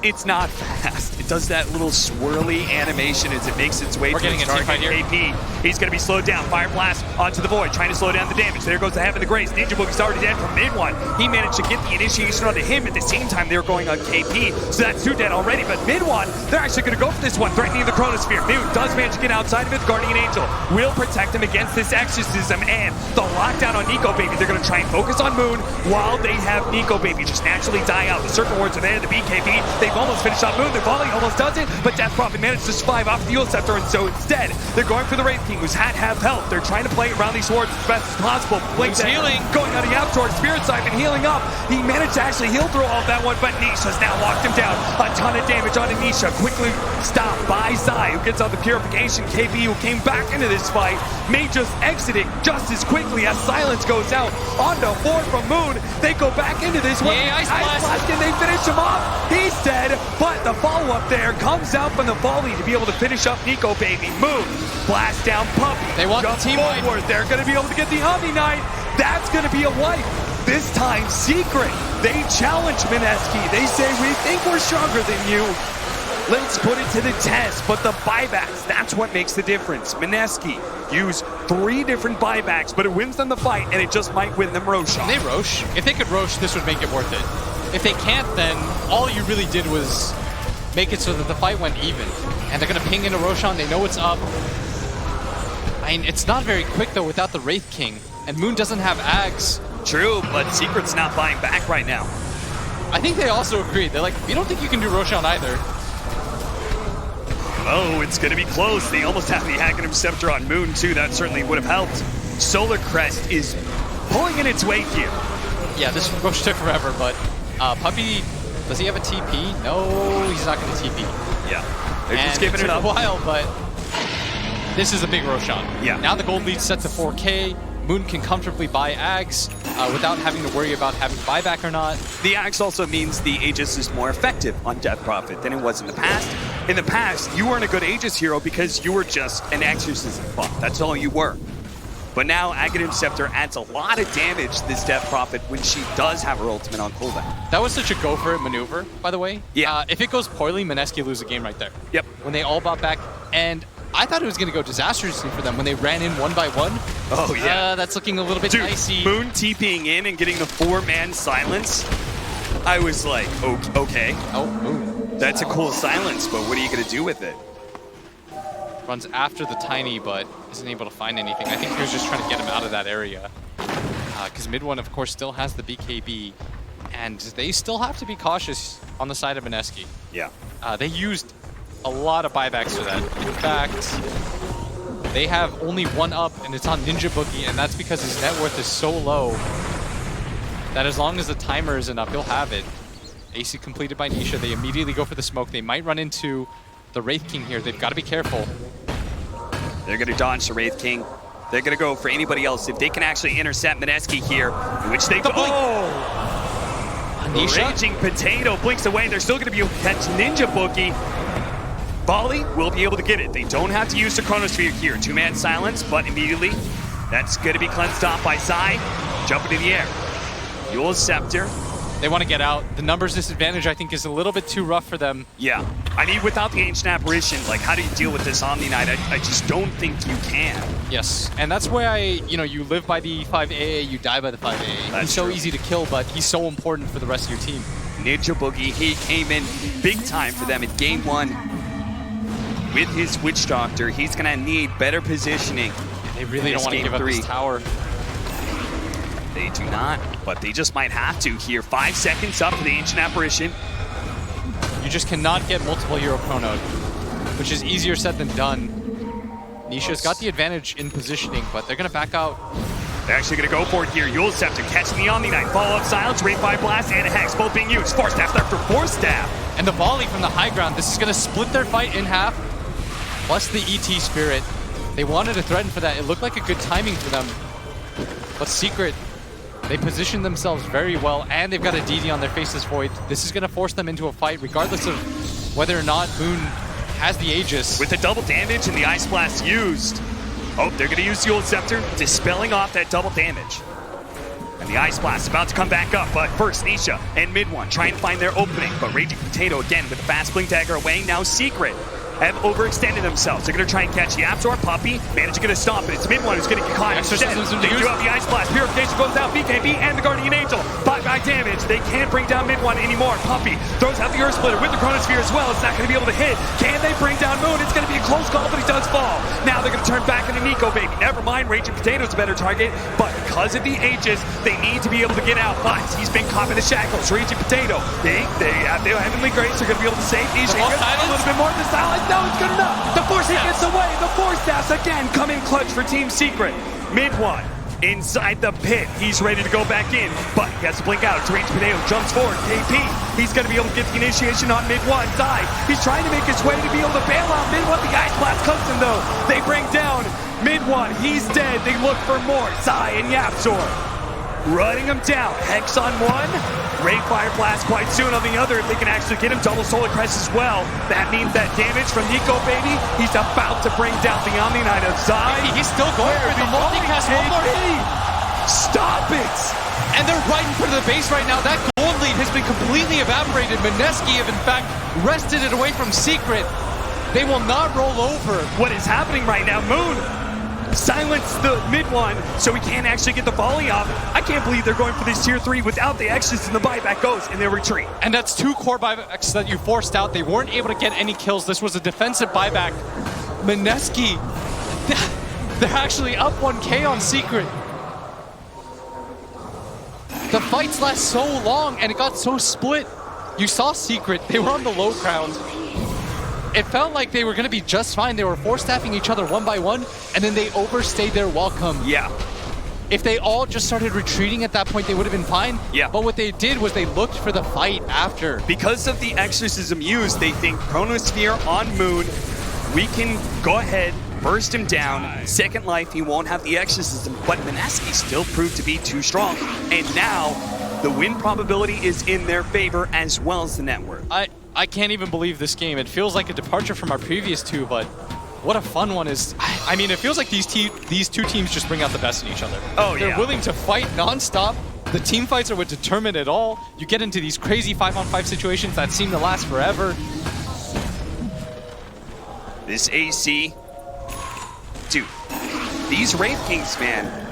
it's not fast. It does that little swirly animation as it makes its way to its target. KP. He's going to be slowed down. Fire Blast onto the Void, trying to slow down the damage. There goes the Heaven of the Grace. Ninja Boogie's already dead from mid one. He managed to get the initiation onto him. At the same time, they were going on KP, so that's 2 dead already. But mid one, they're actually going to go for this one, threatening the Chronosphere. Moon does manage to get outside of it. Guardian Angel will protect him against this Exorcism and the lockdown on Nico Baby. They're going to try and focus on Moon while they have Nico Baby just naturally die out. The Circle Wards are there, the BKB. They've almost finished off Moon. Their volley almost does it, but Death Prophet managed to survive off the Eul Scepter, and so instead, they're going for the Wraith King, who's had half health. They're trying to play around these wards as best as possible. Blink's healing, going on the Yapzor. Spirit Siphon healing up. He managed to actually heal through all of that one, but Nisha's now locked him down. A ton of damage onto Nisha. Quickly stopped by Zai, who gets on the Purification. KB, who came back into this fight, may just exit it just as quickly as Silence goes out. Onto 4 from Moon. They go back into this one. Yeah, Ice Blast. And they finish him off. He's dead, but the follow-up there comes out from the volley to be able to finish up Nico Baby. Moon, blast down Puppy. They want jump the team forward. They're going to be able to get the Omni Knight. That's going to be a wipe. This time, Secret. They challenge Mineski. They say, we think we're stronger than you. Let's put it to the test. But the buybacks, that's what makes the difference. Mineski use 3 different buybacks, but it wins them the fight, and it just might win them Roshan. They Rosh. If they could Rosh, this would make it worth it. If they can't, then all you really did was make it so that the fight went even. And they're going to ping into Roshan. They know it's up. I mean, it's not very quick, though, without the Wraith King. And Moon doesn't have Ags. True, but Secret's not buying back right now. I think they also agreed. They're like, we don't think you can do Roshan either. Oh, it's going to be close. They almost have the Aghanim Scepter on Moon, too. That certainly would have helped. Solar Crest is pulling in its weight here. Yeah, this Rosh took forever, but Puppy, does he have a TP? No, he's not going to TP. Yeah, they're just giving it up. A while, but this is a big Roshan. Yeah. Now the gold lead set to 4K. Moon can comfortably buy Ags without having to worry about having buyback or not. The Ags also means the Aegis is more effective on Death Prophet than it was in the past. In the past, you weren't a good Aegis hero because you were just an Exorcism buff. That's all you were. But now Aghanim Scepter adds a lot of damage to this Death Prophet when she does have her ultimate on cooldown. That was such a go-for-it maneuver, by the way. Yeah. If it goes poorly, Mineski lose the game right there. Yep. When they all bought back, and I thought it was going to go disastrously for them when they ran in 1 by 1. Oh, yeah. That's looking a little bit dicey. Moon TPing in and getting the 4-man silence. I was like, okay. Oh, Moon. That's a cool silence, but what are you going to do with it? Runs after the Tiny, but isn't able to find anything. I think he was just trying to get him out of that area. Because mid one, of course, still has the BKB. And they still have to be cautious on the side of Mineski. Yeah. They used a lot of buybacks for that. In fact, they have only 1 up, and it's on Ninja Boogie, and that's because his net worth is so low that as long as the timer isn't up, he'll have it. AC completed by Nisha. They immediately go for the smoke. They might run into the Wraith King here. They've got to be careful. They're going to dodge the Wraith King. They're going to go for anybody else. If they can actually intercept Mineski here, which they do. Nisha? Raging Potato blinks away. They're still going to be able to catch Ninja Boogie. Volley will be able to get it. They don't have to use the Chronosphere here. 2-man silence, but immediately that's going to be cleansed off by Zai. Jump into the air. Eul Scepter. They want to get out. The numbers disadvantage, I think, is a little bit too rough for them. Yeah. I mean, without the Ancient Apparition, like, how do you deal with this Omni Knight? I just don't think you can. Yes, and that's why, you live by the 5AA, you die by the 5AA. He's so easy to kill, but he's so important for the rest of your team. Ninja Boogie, he came in big time for them in game 1 with his Witch Doctor. He's going to need better positioning. They really don't want to give up his tower. They do not, but they just might have to here. 5 seconds up for the Ancient Apparition. You just cannot get multiple hero chronoed, which is easier said than done. Nisha's got the advantage in positioning, but they're going to back out. They're actually going to go for it here. Yule Scepter catching the Omni Knight. Follow-up Silence, Rate Fire Blast, and a Hex both being used. 4 staff after 4 staff. And the volley from the high ground. This is going to split their fight in half. Plus the ET Spirit. They wanted to threaten for that. It looked like a good timing for them. But Secret, they positioned themselves very well, and they've got a DD on their Faceless Void. This is going to force them into a fight, regardless of whether or not Moon has the Aegis. With the double damage and the Ice Blast used. Oh, they're going to use the Yule Scepter, dispelling off that double damage. And the Ice Blast is about to come back up, but first Nisha and Mid One try and find their opening, but Raging Potato again with a fast Blink Dagger away. Now Secret have overextended themselves. They're going to try and catch Yapzor, Puppey, manage to get a stomp, but it's Mid One who's going to get caught. Instead, they do have the Ice Blast. Purification goes out, BKB and the Guardian Angel. Bye-bye damage. They can't bring down Mid One anymore. Puppey throws out the Earth Splitter with the Chronosphere as well. It's not going to be able to hit. Can they bring down Moon? It's going to be a close call, but he does fall. Now they're going to turn back into Nico Baby. Never mind, Raging Potato's a better target, but because of the Aegis, they need to be able to get out. But he's been caught in the shackles. Raging Potato, they have their Heavenly Grace. They're going to be able to save Nisha. A little bit more of the silence. No, it's good enough. The Force gets away. The Force Staffs again come in clutch for Team Secret. Mid One inside the pit. He's ready to go back in, but he has to blink out. It's Raging Potato jumps forward. KP, he's going to be able to get the initiation on Mid One side. He's trying to make his way to be able to bail out Mid One. The Ice Blast comes in though. They bring down Mid One. He's dead. They look for more. Zai and Yapzor running him down. Hex on one. Ray Fire Blast quite soon on the other if they can actually get him. Double Solar Crest as well. That means that damage from Nico Baby. He's about to bring down the Omni Knight of Zai. He's still going for the multicast. One more hit. Stop it! And they're right in front of the base right now. That gold lead has been completely evaporated. Mineski have in fact wrested it away from Secret. They will not roll over. What is happening right now? Moon silence the Mid One so we can't actually get the volley off. I can't believe they're going for this tier 3 without the Exodus, and the buyback goes in their retreat. And that's 2 core buybacks that you forced out. They weren't able to get any kills. This was a defensive buyback. Mineski, they're actually up 1k on Secret. The fights last so long and it got so split. You saw Secret, they were on the low ground. It felt like they were going to be just fine. They were force-staffing each other one by one, and then they overstayed their welcome. Yeah. If they all just started retreating at that point, they would have been fine. Yeah. But what they did was they looked for the fight after. Because of the exorcism used, they think Chronosphere on Moon, we can go ahead, burst him down. Second life, he won't have the exorcism, but Mineski still proved to be too strong. And now, the win probability is in their favor as well as the net worth. I can't even believe this game. It feels like a departure from our previous two, but what a fun one is. I mean, it feels like these two teams just bring out the best in each other. Oh, yeah. They're willing to fight nonstop. The team fights are what determine it all. You get into these crazy 5-on-5 situations that seem to last forever. This AC, dude, these Wraith Kings, man,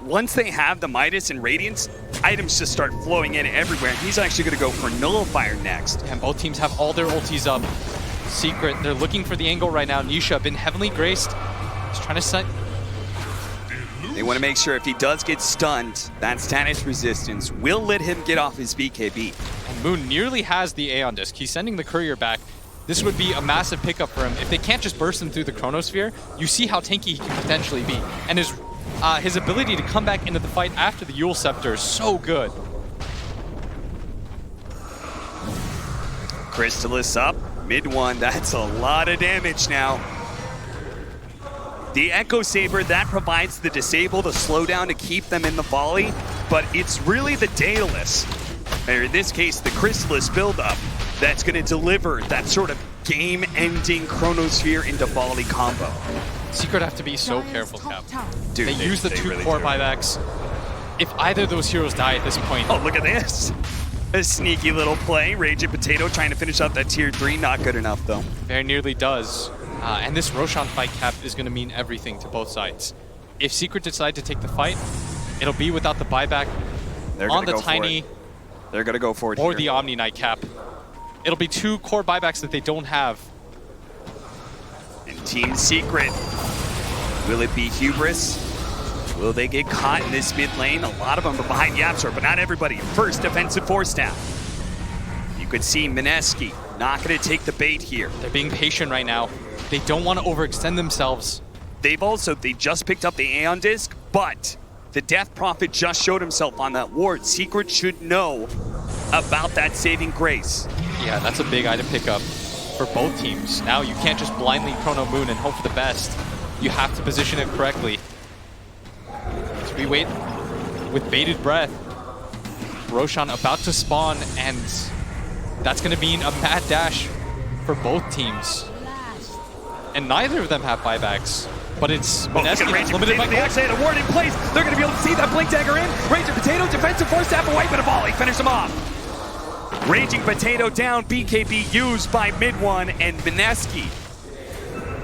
once they have the Midas and Radiance, items just start flowing in everywhere. He's actually going to go for Nullifier next. And both teams have all their ultis up. Secret, they're looking for the angle right now. Nisha, been heavily graced. He's trying to set. They want to make sure if he does get stunned, that status resistance will let him get off his BKB. And Moon nearly has the Aeon Disc. He's sending the courier back. This would be a massive pickup for him. If they can't just burst him through the Chronosphere, you see how tanky he can potentially be. And his ability to come back into the fight after the Yule Scepter is so good. Crystallis up, Mid One, that's a lot of damage now. The Echo Saber, that provides the disable, the slowdown to keep them in the volley, but it's really the Daedalus, or in this case, the Crystallis buildup, that's going to deliver that sort of game-ending Chronosphere into volley combo. Secret have to be so careful, Cap. Dude, they use the two really core do. buybacks. If either of those heroes die at this point... Oh, look at this. A sneaky little play. Raging Potato trying to finish out that tier 3. Not good enough, though. Very nearly does. And this Roshan fight, Cap, is going to mean everything to both sides. If Secret decide to take the fight, it'll be without the buyback on the Tiny. They're going to go for it or here. the Omni Knight, Cap. It'll be 2 core buybacks that they don't have. And Team Secret, will it be hubris? Will they get caught in this mid lane? A lot of them are behind Yapsor, but not everybody. First defensive force down. You could see Mineski not going to take the bait here. They're being patient right now. They don't want to overextend themselves. They just picked up the Aeon Disc, but the Death Prophet just showed himself on that ward. Secret should know about that saving grace. Yeah, that's a big item pickup for both teams. Now you can't just blindly Chrono Moon and hope for the best. You have to position it correctly. So we wait with bated breath. Roshan about to spawn, and that's going to mean a mad dash for both teams. And neither of them have buybacks, but it's Mineski that's limited by They actually had a ward in place. They're going to be able to see that Blink Dagger in. Raging Potato, defensive force tap away, but a volley finish them off. Raging Potato down, BKB used by mid one, and Mineski.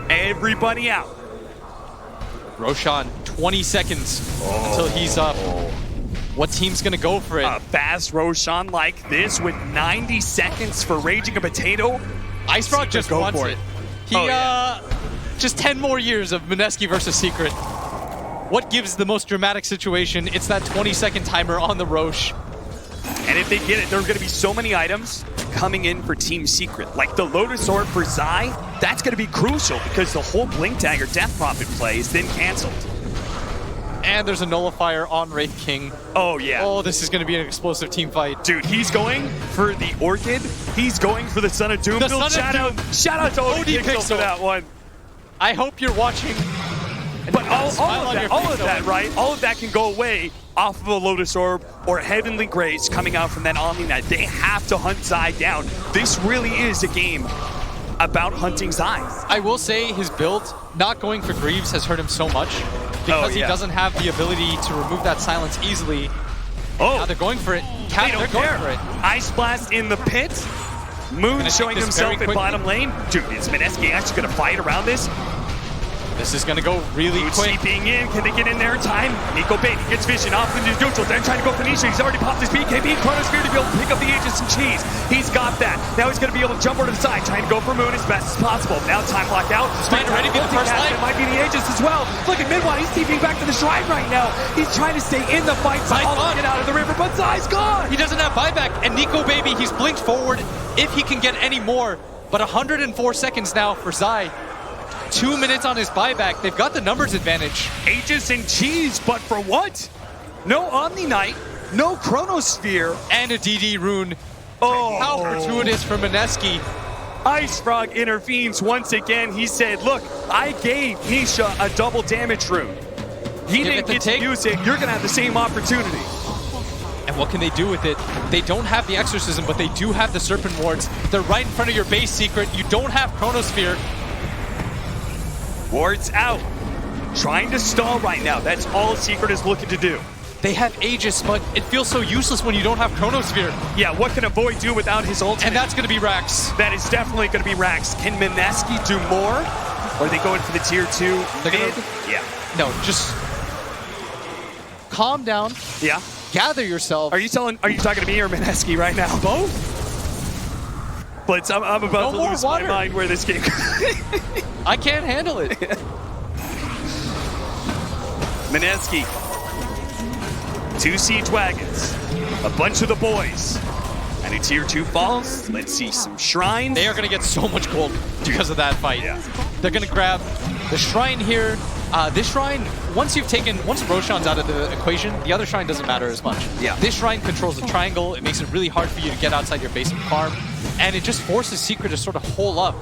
Everybody out. Roshan, 20 seconds until he's up. What team's going to go for it? A fast Roshan like this with 90 seconds for Raging a Potato. Ice Frog just wants it. He, just 10 more years of Mineski versus Secret. What gives the most dramatic situation? It's that 20-second timer on the Roche. And if they get it, there are going to be so many items coming in for Team Secret. Like the Lotus Orb for Zai, that's going to be crucial because the whole Blink Dagger Death Prophet play is then canceled. And there's a nullifier on Wraith King. Oh, yeah. Oh, this is going to be an explosive team fight. Dude, he's going for the Orchid. He's going for the Son of Doom build. Shout out to ODPixel for that one. I hope you're watching. But all of that, right? All of that can go away off of a Lotus Orb or Heavenly Grace coming out from that Omni Knight. They have to hunt Zai down. This really is a game about hunting Zai. I will say his build, not going for Greaves, has hurt him so much because he doesn't have the ability to remove that silence easily. Now they're going for it. They don't care. Ice Blast in the pit. Moon showing himself at bottom lane. Dude, is Mineski actually going to fight around this? This is going to go really quick. Seeping in. Can they get in there in time? Nico Baby gets vision off into neutral. Then trying to go for Nisha. He's already popped his BKB. Chronosphere to be able to pick up the Aegis and cheese. He's got that. Now he's going to be able to jump over to the side, trying to go for Moon as best as possible. Now time lock out. Trying to ready for the first light. It might be the Aegis as well. Look at Midwan. He's TPing back to the shrine right now. He's trying to stay in the fight. Zai's get out of the river, but Zai's gone. He doesn't have buyback. And Nico Baby, he's blinked forward if he can get any more. But 104 seconds now for Zai. 2 minutes on his buyback. They've got the numbers advantage. Aegis and cheese, but for what? No Omni Knight, no Chronosphere. And a DD rune. Oh. How fortuitous for Mineski. Ice Frog intervenes once again. He said, look, I gave Nisha a double damage rune. He didn't get to use it. You're going to have the same opportunity. And what can they do with it? They don't have the Exorcism, but they do have the Serpent Wards. They're right in front of your base, Secret. You don't have Chronosphere. Wards out. Trying to stall right now. That's all Secret is looking to do. They have Aegis, but it feels so useless when you don't have Chronosphere. Yeah, what can a Void do without his ultimate? And that's going to be Rax. That is definitely going to be Rax. Can Mineski do more? Or are they going for the tier 2 mid? Yeah. No, just calm down. Yeah. Gather yourself. Are you talking to me or Mineski right now? Both. But I'm about to lose my mind where this game I can't handle it. Mineski. 2 siege wagons. A bunch of the boys. And a tier 2 falls. Let's see some shrines. They are going to get so much gold because of that fight. Yeah. They're going to grab the shrine here. This shrine, once Roshan's out of the equation, the other shrine doesn't matter as much. Yeah. This shrine controls the triangle. It makes it really hard for you to get outside your base and farm. And it just forces Secret to sort of hole up.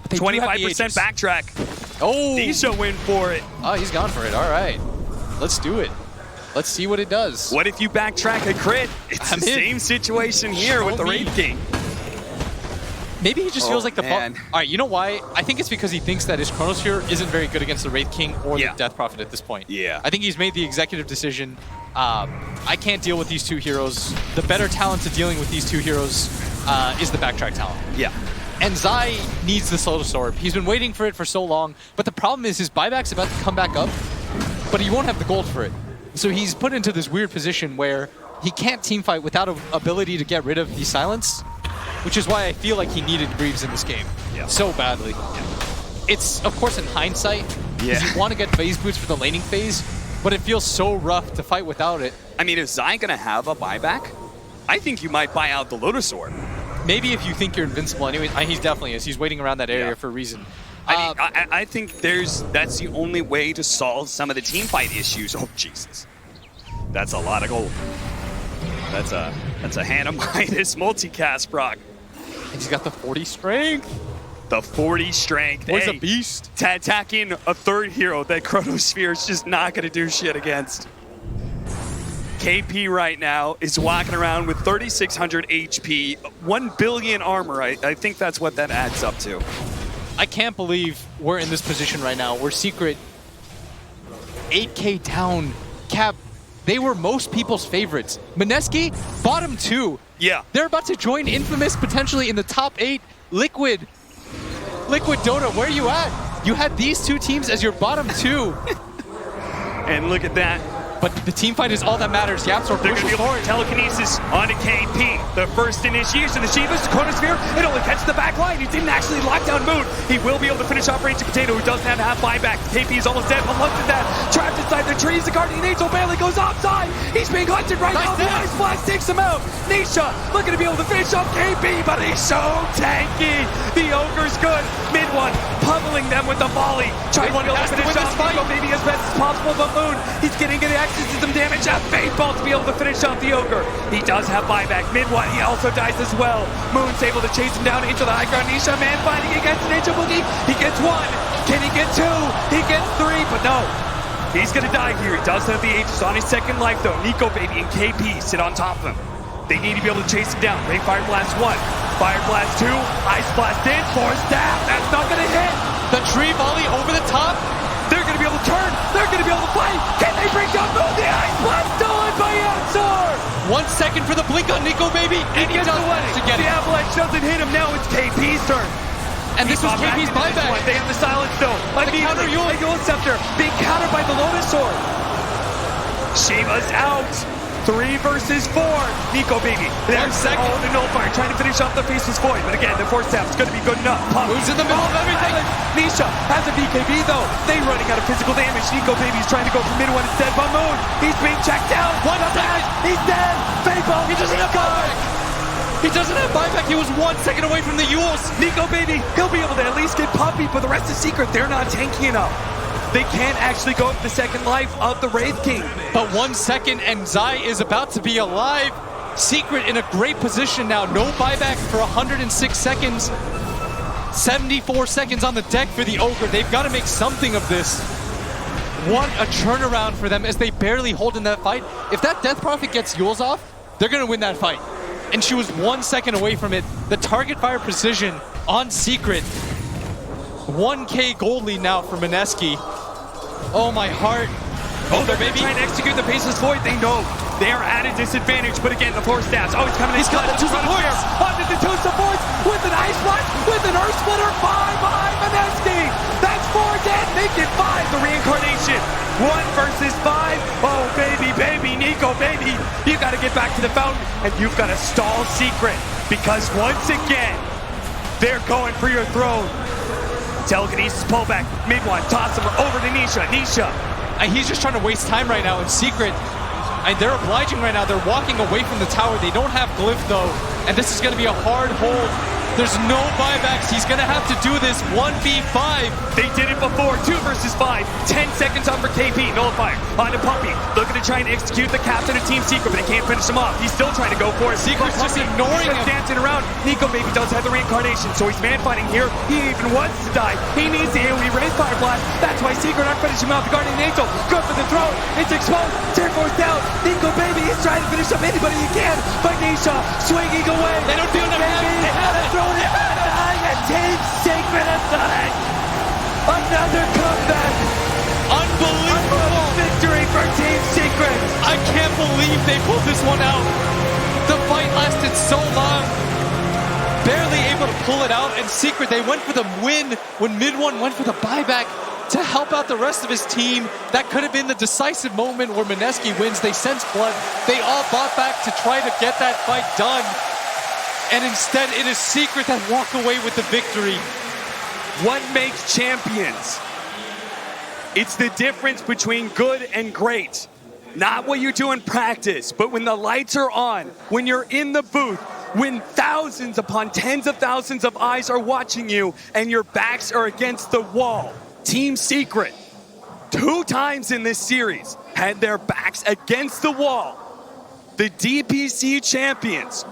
25% backtrack. Oh! Nisha win for it. Oh, he's gone for it. All right. Let's do it. Let's see what it does. What if you backtrack a crit? It's the same situation here with the Wraith King. Maybe he just feels like the... All right, you know why? I think it's because he thinks that his Chronosphere isn't very good against the Wraith King or the Death Prophet at this point. Yeah. I think he's made the executive decision. I can't deal with these two heroes. The better talent to dealing with these two heroes is the backtrack talent. Yeah. And Zai needs the Lotus Orb. He's been waiting for it for so long, but the problem is his buyback's about to come back up, but he won't have the gold for it. So he's put into this weird position where he can't teamfight without an ability to get rid of the silence, which is why I feel like he needed Greaves in this game so badly. It's, of course, in hindsight, Because you want to get phase boots for the laning phase, but it feels so rough to fight without it. I mean, is Zai going to have a buyback? I think you might buy out the Lotus Orb. Maybe if you think you're invincible anyway. He definitely is. He's waiting around that area for a reason. I think that's the only way to solve some of the team fight issues. Oh, Jesus. That's a lot of gold. That's a Hannah Midas multicast, Brock. And he's got the 40 strength. The 40 strength. Boy's a beast. Attacking a third hero that Chronosphere is just not going to do shit against. KP right now is walking around with 3,600 HP, 1 billion armor. I think that's what that adds up to. I can't believe we're in this position right now. We're Secret 8K down. Cap, they were most people's favorites. Mineski, bottom 2. Yeah. They're about to join Infamous potentially in the top 8. Liquid Dota, where are you at? You had these 2 teams as your bottom 2. And look at that. But the team fight is all that matters. YapzOr pushes forward. Telekinesis onto KP. The first initiation of the Shivas, Chronosphere, it only catches the back line. He didn't actually lock down Moon. He will be able to finish off Ranger Potato, who doesn't have half buyback. KP is almost dead, but look at that. Trapped inside the trees, the Guardian Angel barely goes offside. He's being hunted right now. The Ice Blast takes him out. Nisha looking to be able to finish off KP, but he's so tanky. The Ogre's good. Mid one, pummeling them with the volley. Trying to be able to finish off Nico maybe as best as possible, but Moon, he's getting good access to some damage. A fade ball to be able to finish off the Ogre. He does have buyback. Mid one, he also dies as well. Moon's able to chase him down into the high ground. Nisha, man, fighting against an Angel Boogie. He gets 1. Can he get 2? He gets 3, but no. He's gonna die here. He does have the Aegis on his second life though. Nico Baby and KP sit on top of him. They need to be able to chase him down. Ray Fire Blast 1. Fire Blast 2. Ice Blast in. Force stab. That's not gonna hit. The tree volley over the top. They're going to be able to turn. They're going to be able to fight. Can they bring down Moon? The Ice Blast stolen by YapzOr. 1 second for the blink on Nico Baby. And he does manage to get the it. Avalanche doesn't hit him. Now it's KP's turn. And this was KP's buyback. They have the silence though. The counter Yule Scepter being countered by the Lotus Sword. Shiva's out. 3 versus 4. Nico Baby. There's 1 second. The Nullfire trying to finish off the Faceless Void. But again, the force tap is going to be good enough. Who's in the middle of everything? Nisha has a BKB though. They running out of physical damage. Nico Baby's trying to go for mid one instead. But Moon, he's being checked down. 1 second. He's dead. Fade ball. He doesn't have buyback. He doesn't have buyback. He was 1 second away from the Yules. Nico Baby, he'll be able to at least get Puppy, but the rest is Secret. They're not tanky enough. They can't actually go for the second life of the Wraith King. But 1 second and Zai is about to be alive. Secret in a great position now. No buyback for 106 seconds. 74 seconds on the deck for the Ogre. They've got to make something of this. What a turnaround for them as they barely hold in that fight. If that Death Prophet gets Yules off, they're going to win that fight. And she was 1 second away from it. The target fire precision on Secret. 1K gold lead now for Mineski. Oh, my heart. Oh, they're trying to execute the Faceless Void. They know they are at a disadvantage, but again, the force stabs. Oh, he's coming in. He's got the 2 supports. Onto the 2 supports with an Ice Blast, with an Earth Splitter. 5 behind Mineski. That's 4 dead. Make it 5. The reincarnation. 1 versus 5. Oh, baby, Nico, baby. You got to get back to the fountain, and you've got to stall Secret, because once again, they're going for your throne. Telekinesis pullback, mid one, toss him over to Nisha. And he's just trying to waste time right now in Secret. And they're obliging right now. They're walking away from the tower. They don't have Glyph though. And this is going to be a hard hold. There's no buybacks. He's going to have to do this 1v5. They did it before. 2 versus 5. 10 seconds on for KP. Nullifier onto Puppy. Looking to try and execute the captain of Team Secret, but he can't finish him off. He's still trying to go for it. Secret's just ignoring him. Dancing around. Nico Baby does have the reincarnation, so he's man fighting here. He even wants to die. He needs the AoE Wraith Fire Blast. That's why Secret aren't finishing him off. The Guardian Angel. Good for the throw. It's exposed. Tear Force down. Nico Baby is trying to finish up anybody he can, but Nisha swinging away. They don't do enough damage. They have it. Team Secret aside. Another comeback. Unbelievable. Victory for Team Secret. I can't believe they pulled this one out. The fight lasted so long. Barely able to pull it out. And Secret, they went for the win when mid one went for the buyback to help out the rest of his team. That could have been the decisive moment where Mineski wins. They sense blood. They all bought back to try to get that fight done. And instead, it is Secret that walk away with the victory. What makes champions? It's the difference between good and great. Not what you do in practice, but when the lights are on, when you're in the booth, when thousands upon tens of thousands of eyes are watching you and your backs are against the wall. Team Secret, 2 times in this series, had their backs against the wall. The DPC champions,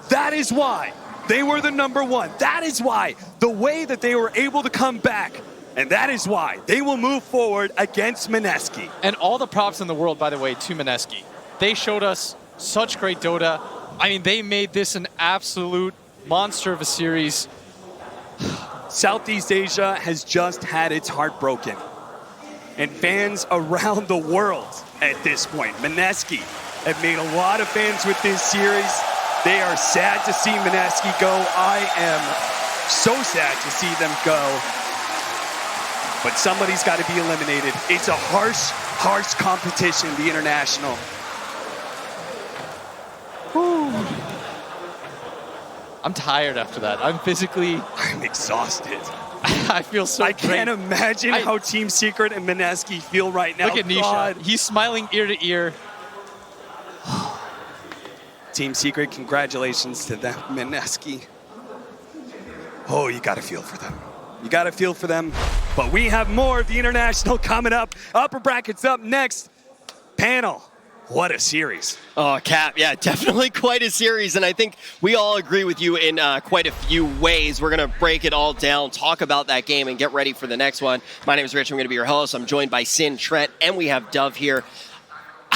that is why they were the #1. That is why the way that they were able to come back. And that is why they will move forward against Mineski. And all the props in the world, by the way, to Mineski. They showed us such great Dota. I mean, they made this an absolute monster of a series. Southeast Asia has just had its heart broken. And fans around the world at this point, Mineski, have made a lot of fans with this series. They are sad to see Mineski go. I am so sad to see them go. But somebody's got to be eliminated. It's a harsh, harsh competition, the international. Whew. I'm tired after that. I'm exhausted. I feel so I can't imagine how Team Secret and Mineski feel right now. Look at Nisha. God. He's smiling ear to ear. Team Secret, congratulations to them, Mineski. Oh, you got to feel for them. You got to feel for them. But we have more of the international coming up. Upper brackets up next. Panel. What a series. Oh, Cap, yeah, definitely quite a series. And I think we all agree with you in quite a few ways. We're going to break it all down, talk about that game, and get ready for the next one. My name is Rich. I'm going to be your host. I'm joined by Sin, Trent, and we have Dove here.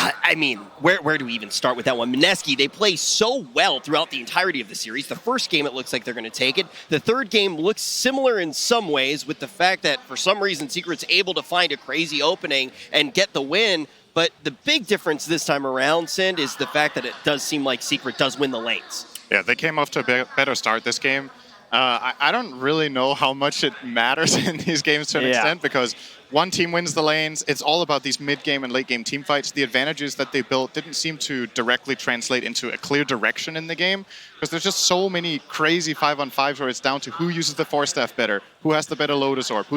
I mean, where do we even start with that one? Mineski, they play so well throughout the entirety of the series. The first game, it looks like they're going to take it. The third game looks similar in some ways with the fact that for some reason Secret's able to find a crazy opening and get the win. But the big difference this time around, Sind, is the fact that it does seem like Secret does win the lanes. Yeah, they came off to a better start this game. I don't really know how much it matters in these games to an extent, because one team wins the lanes. It's all about these mid-game and late-game team fights. The advantages that they built didn't seem to directly translate into a clear direction in the game, because there's just so many crazy 5-on-5s where it's down to who uses the 4-staff better, who has the better Lotus Orb,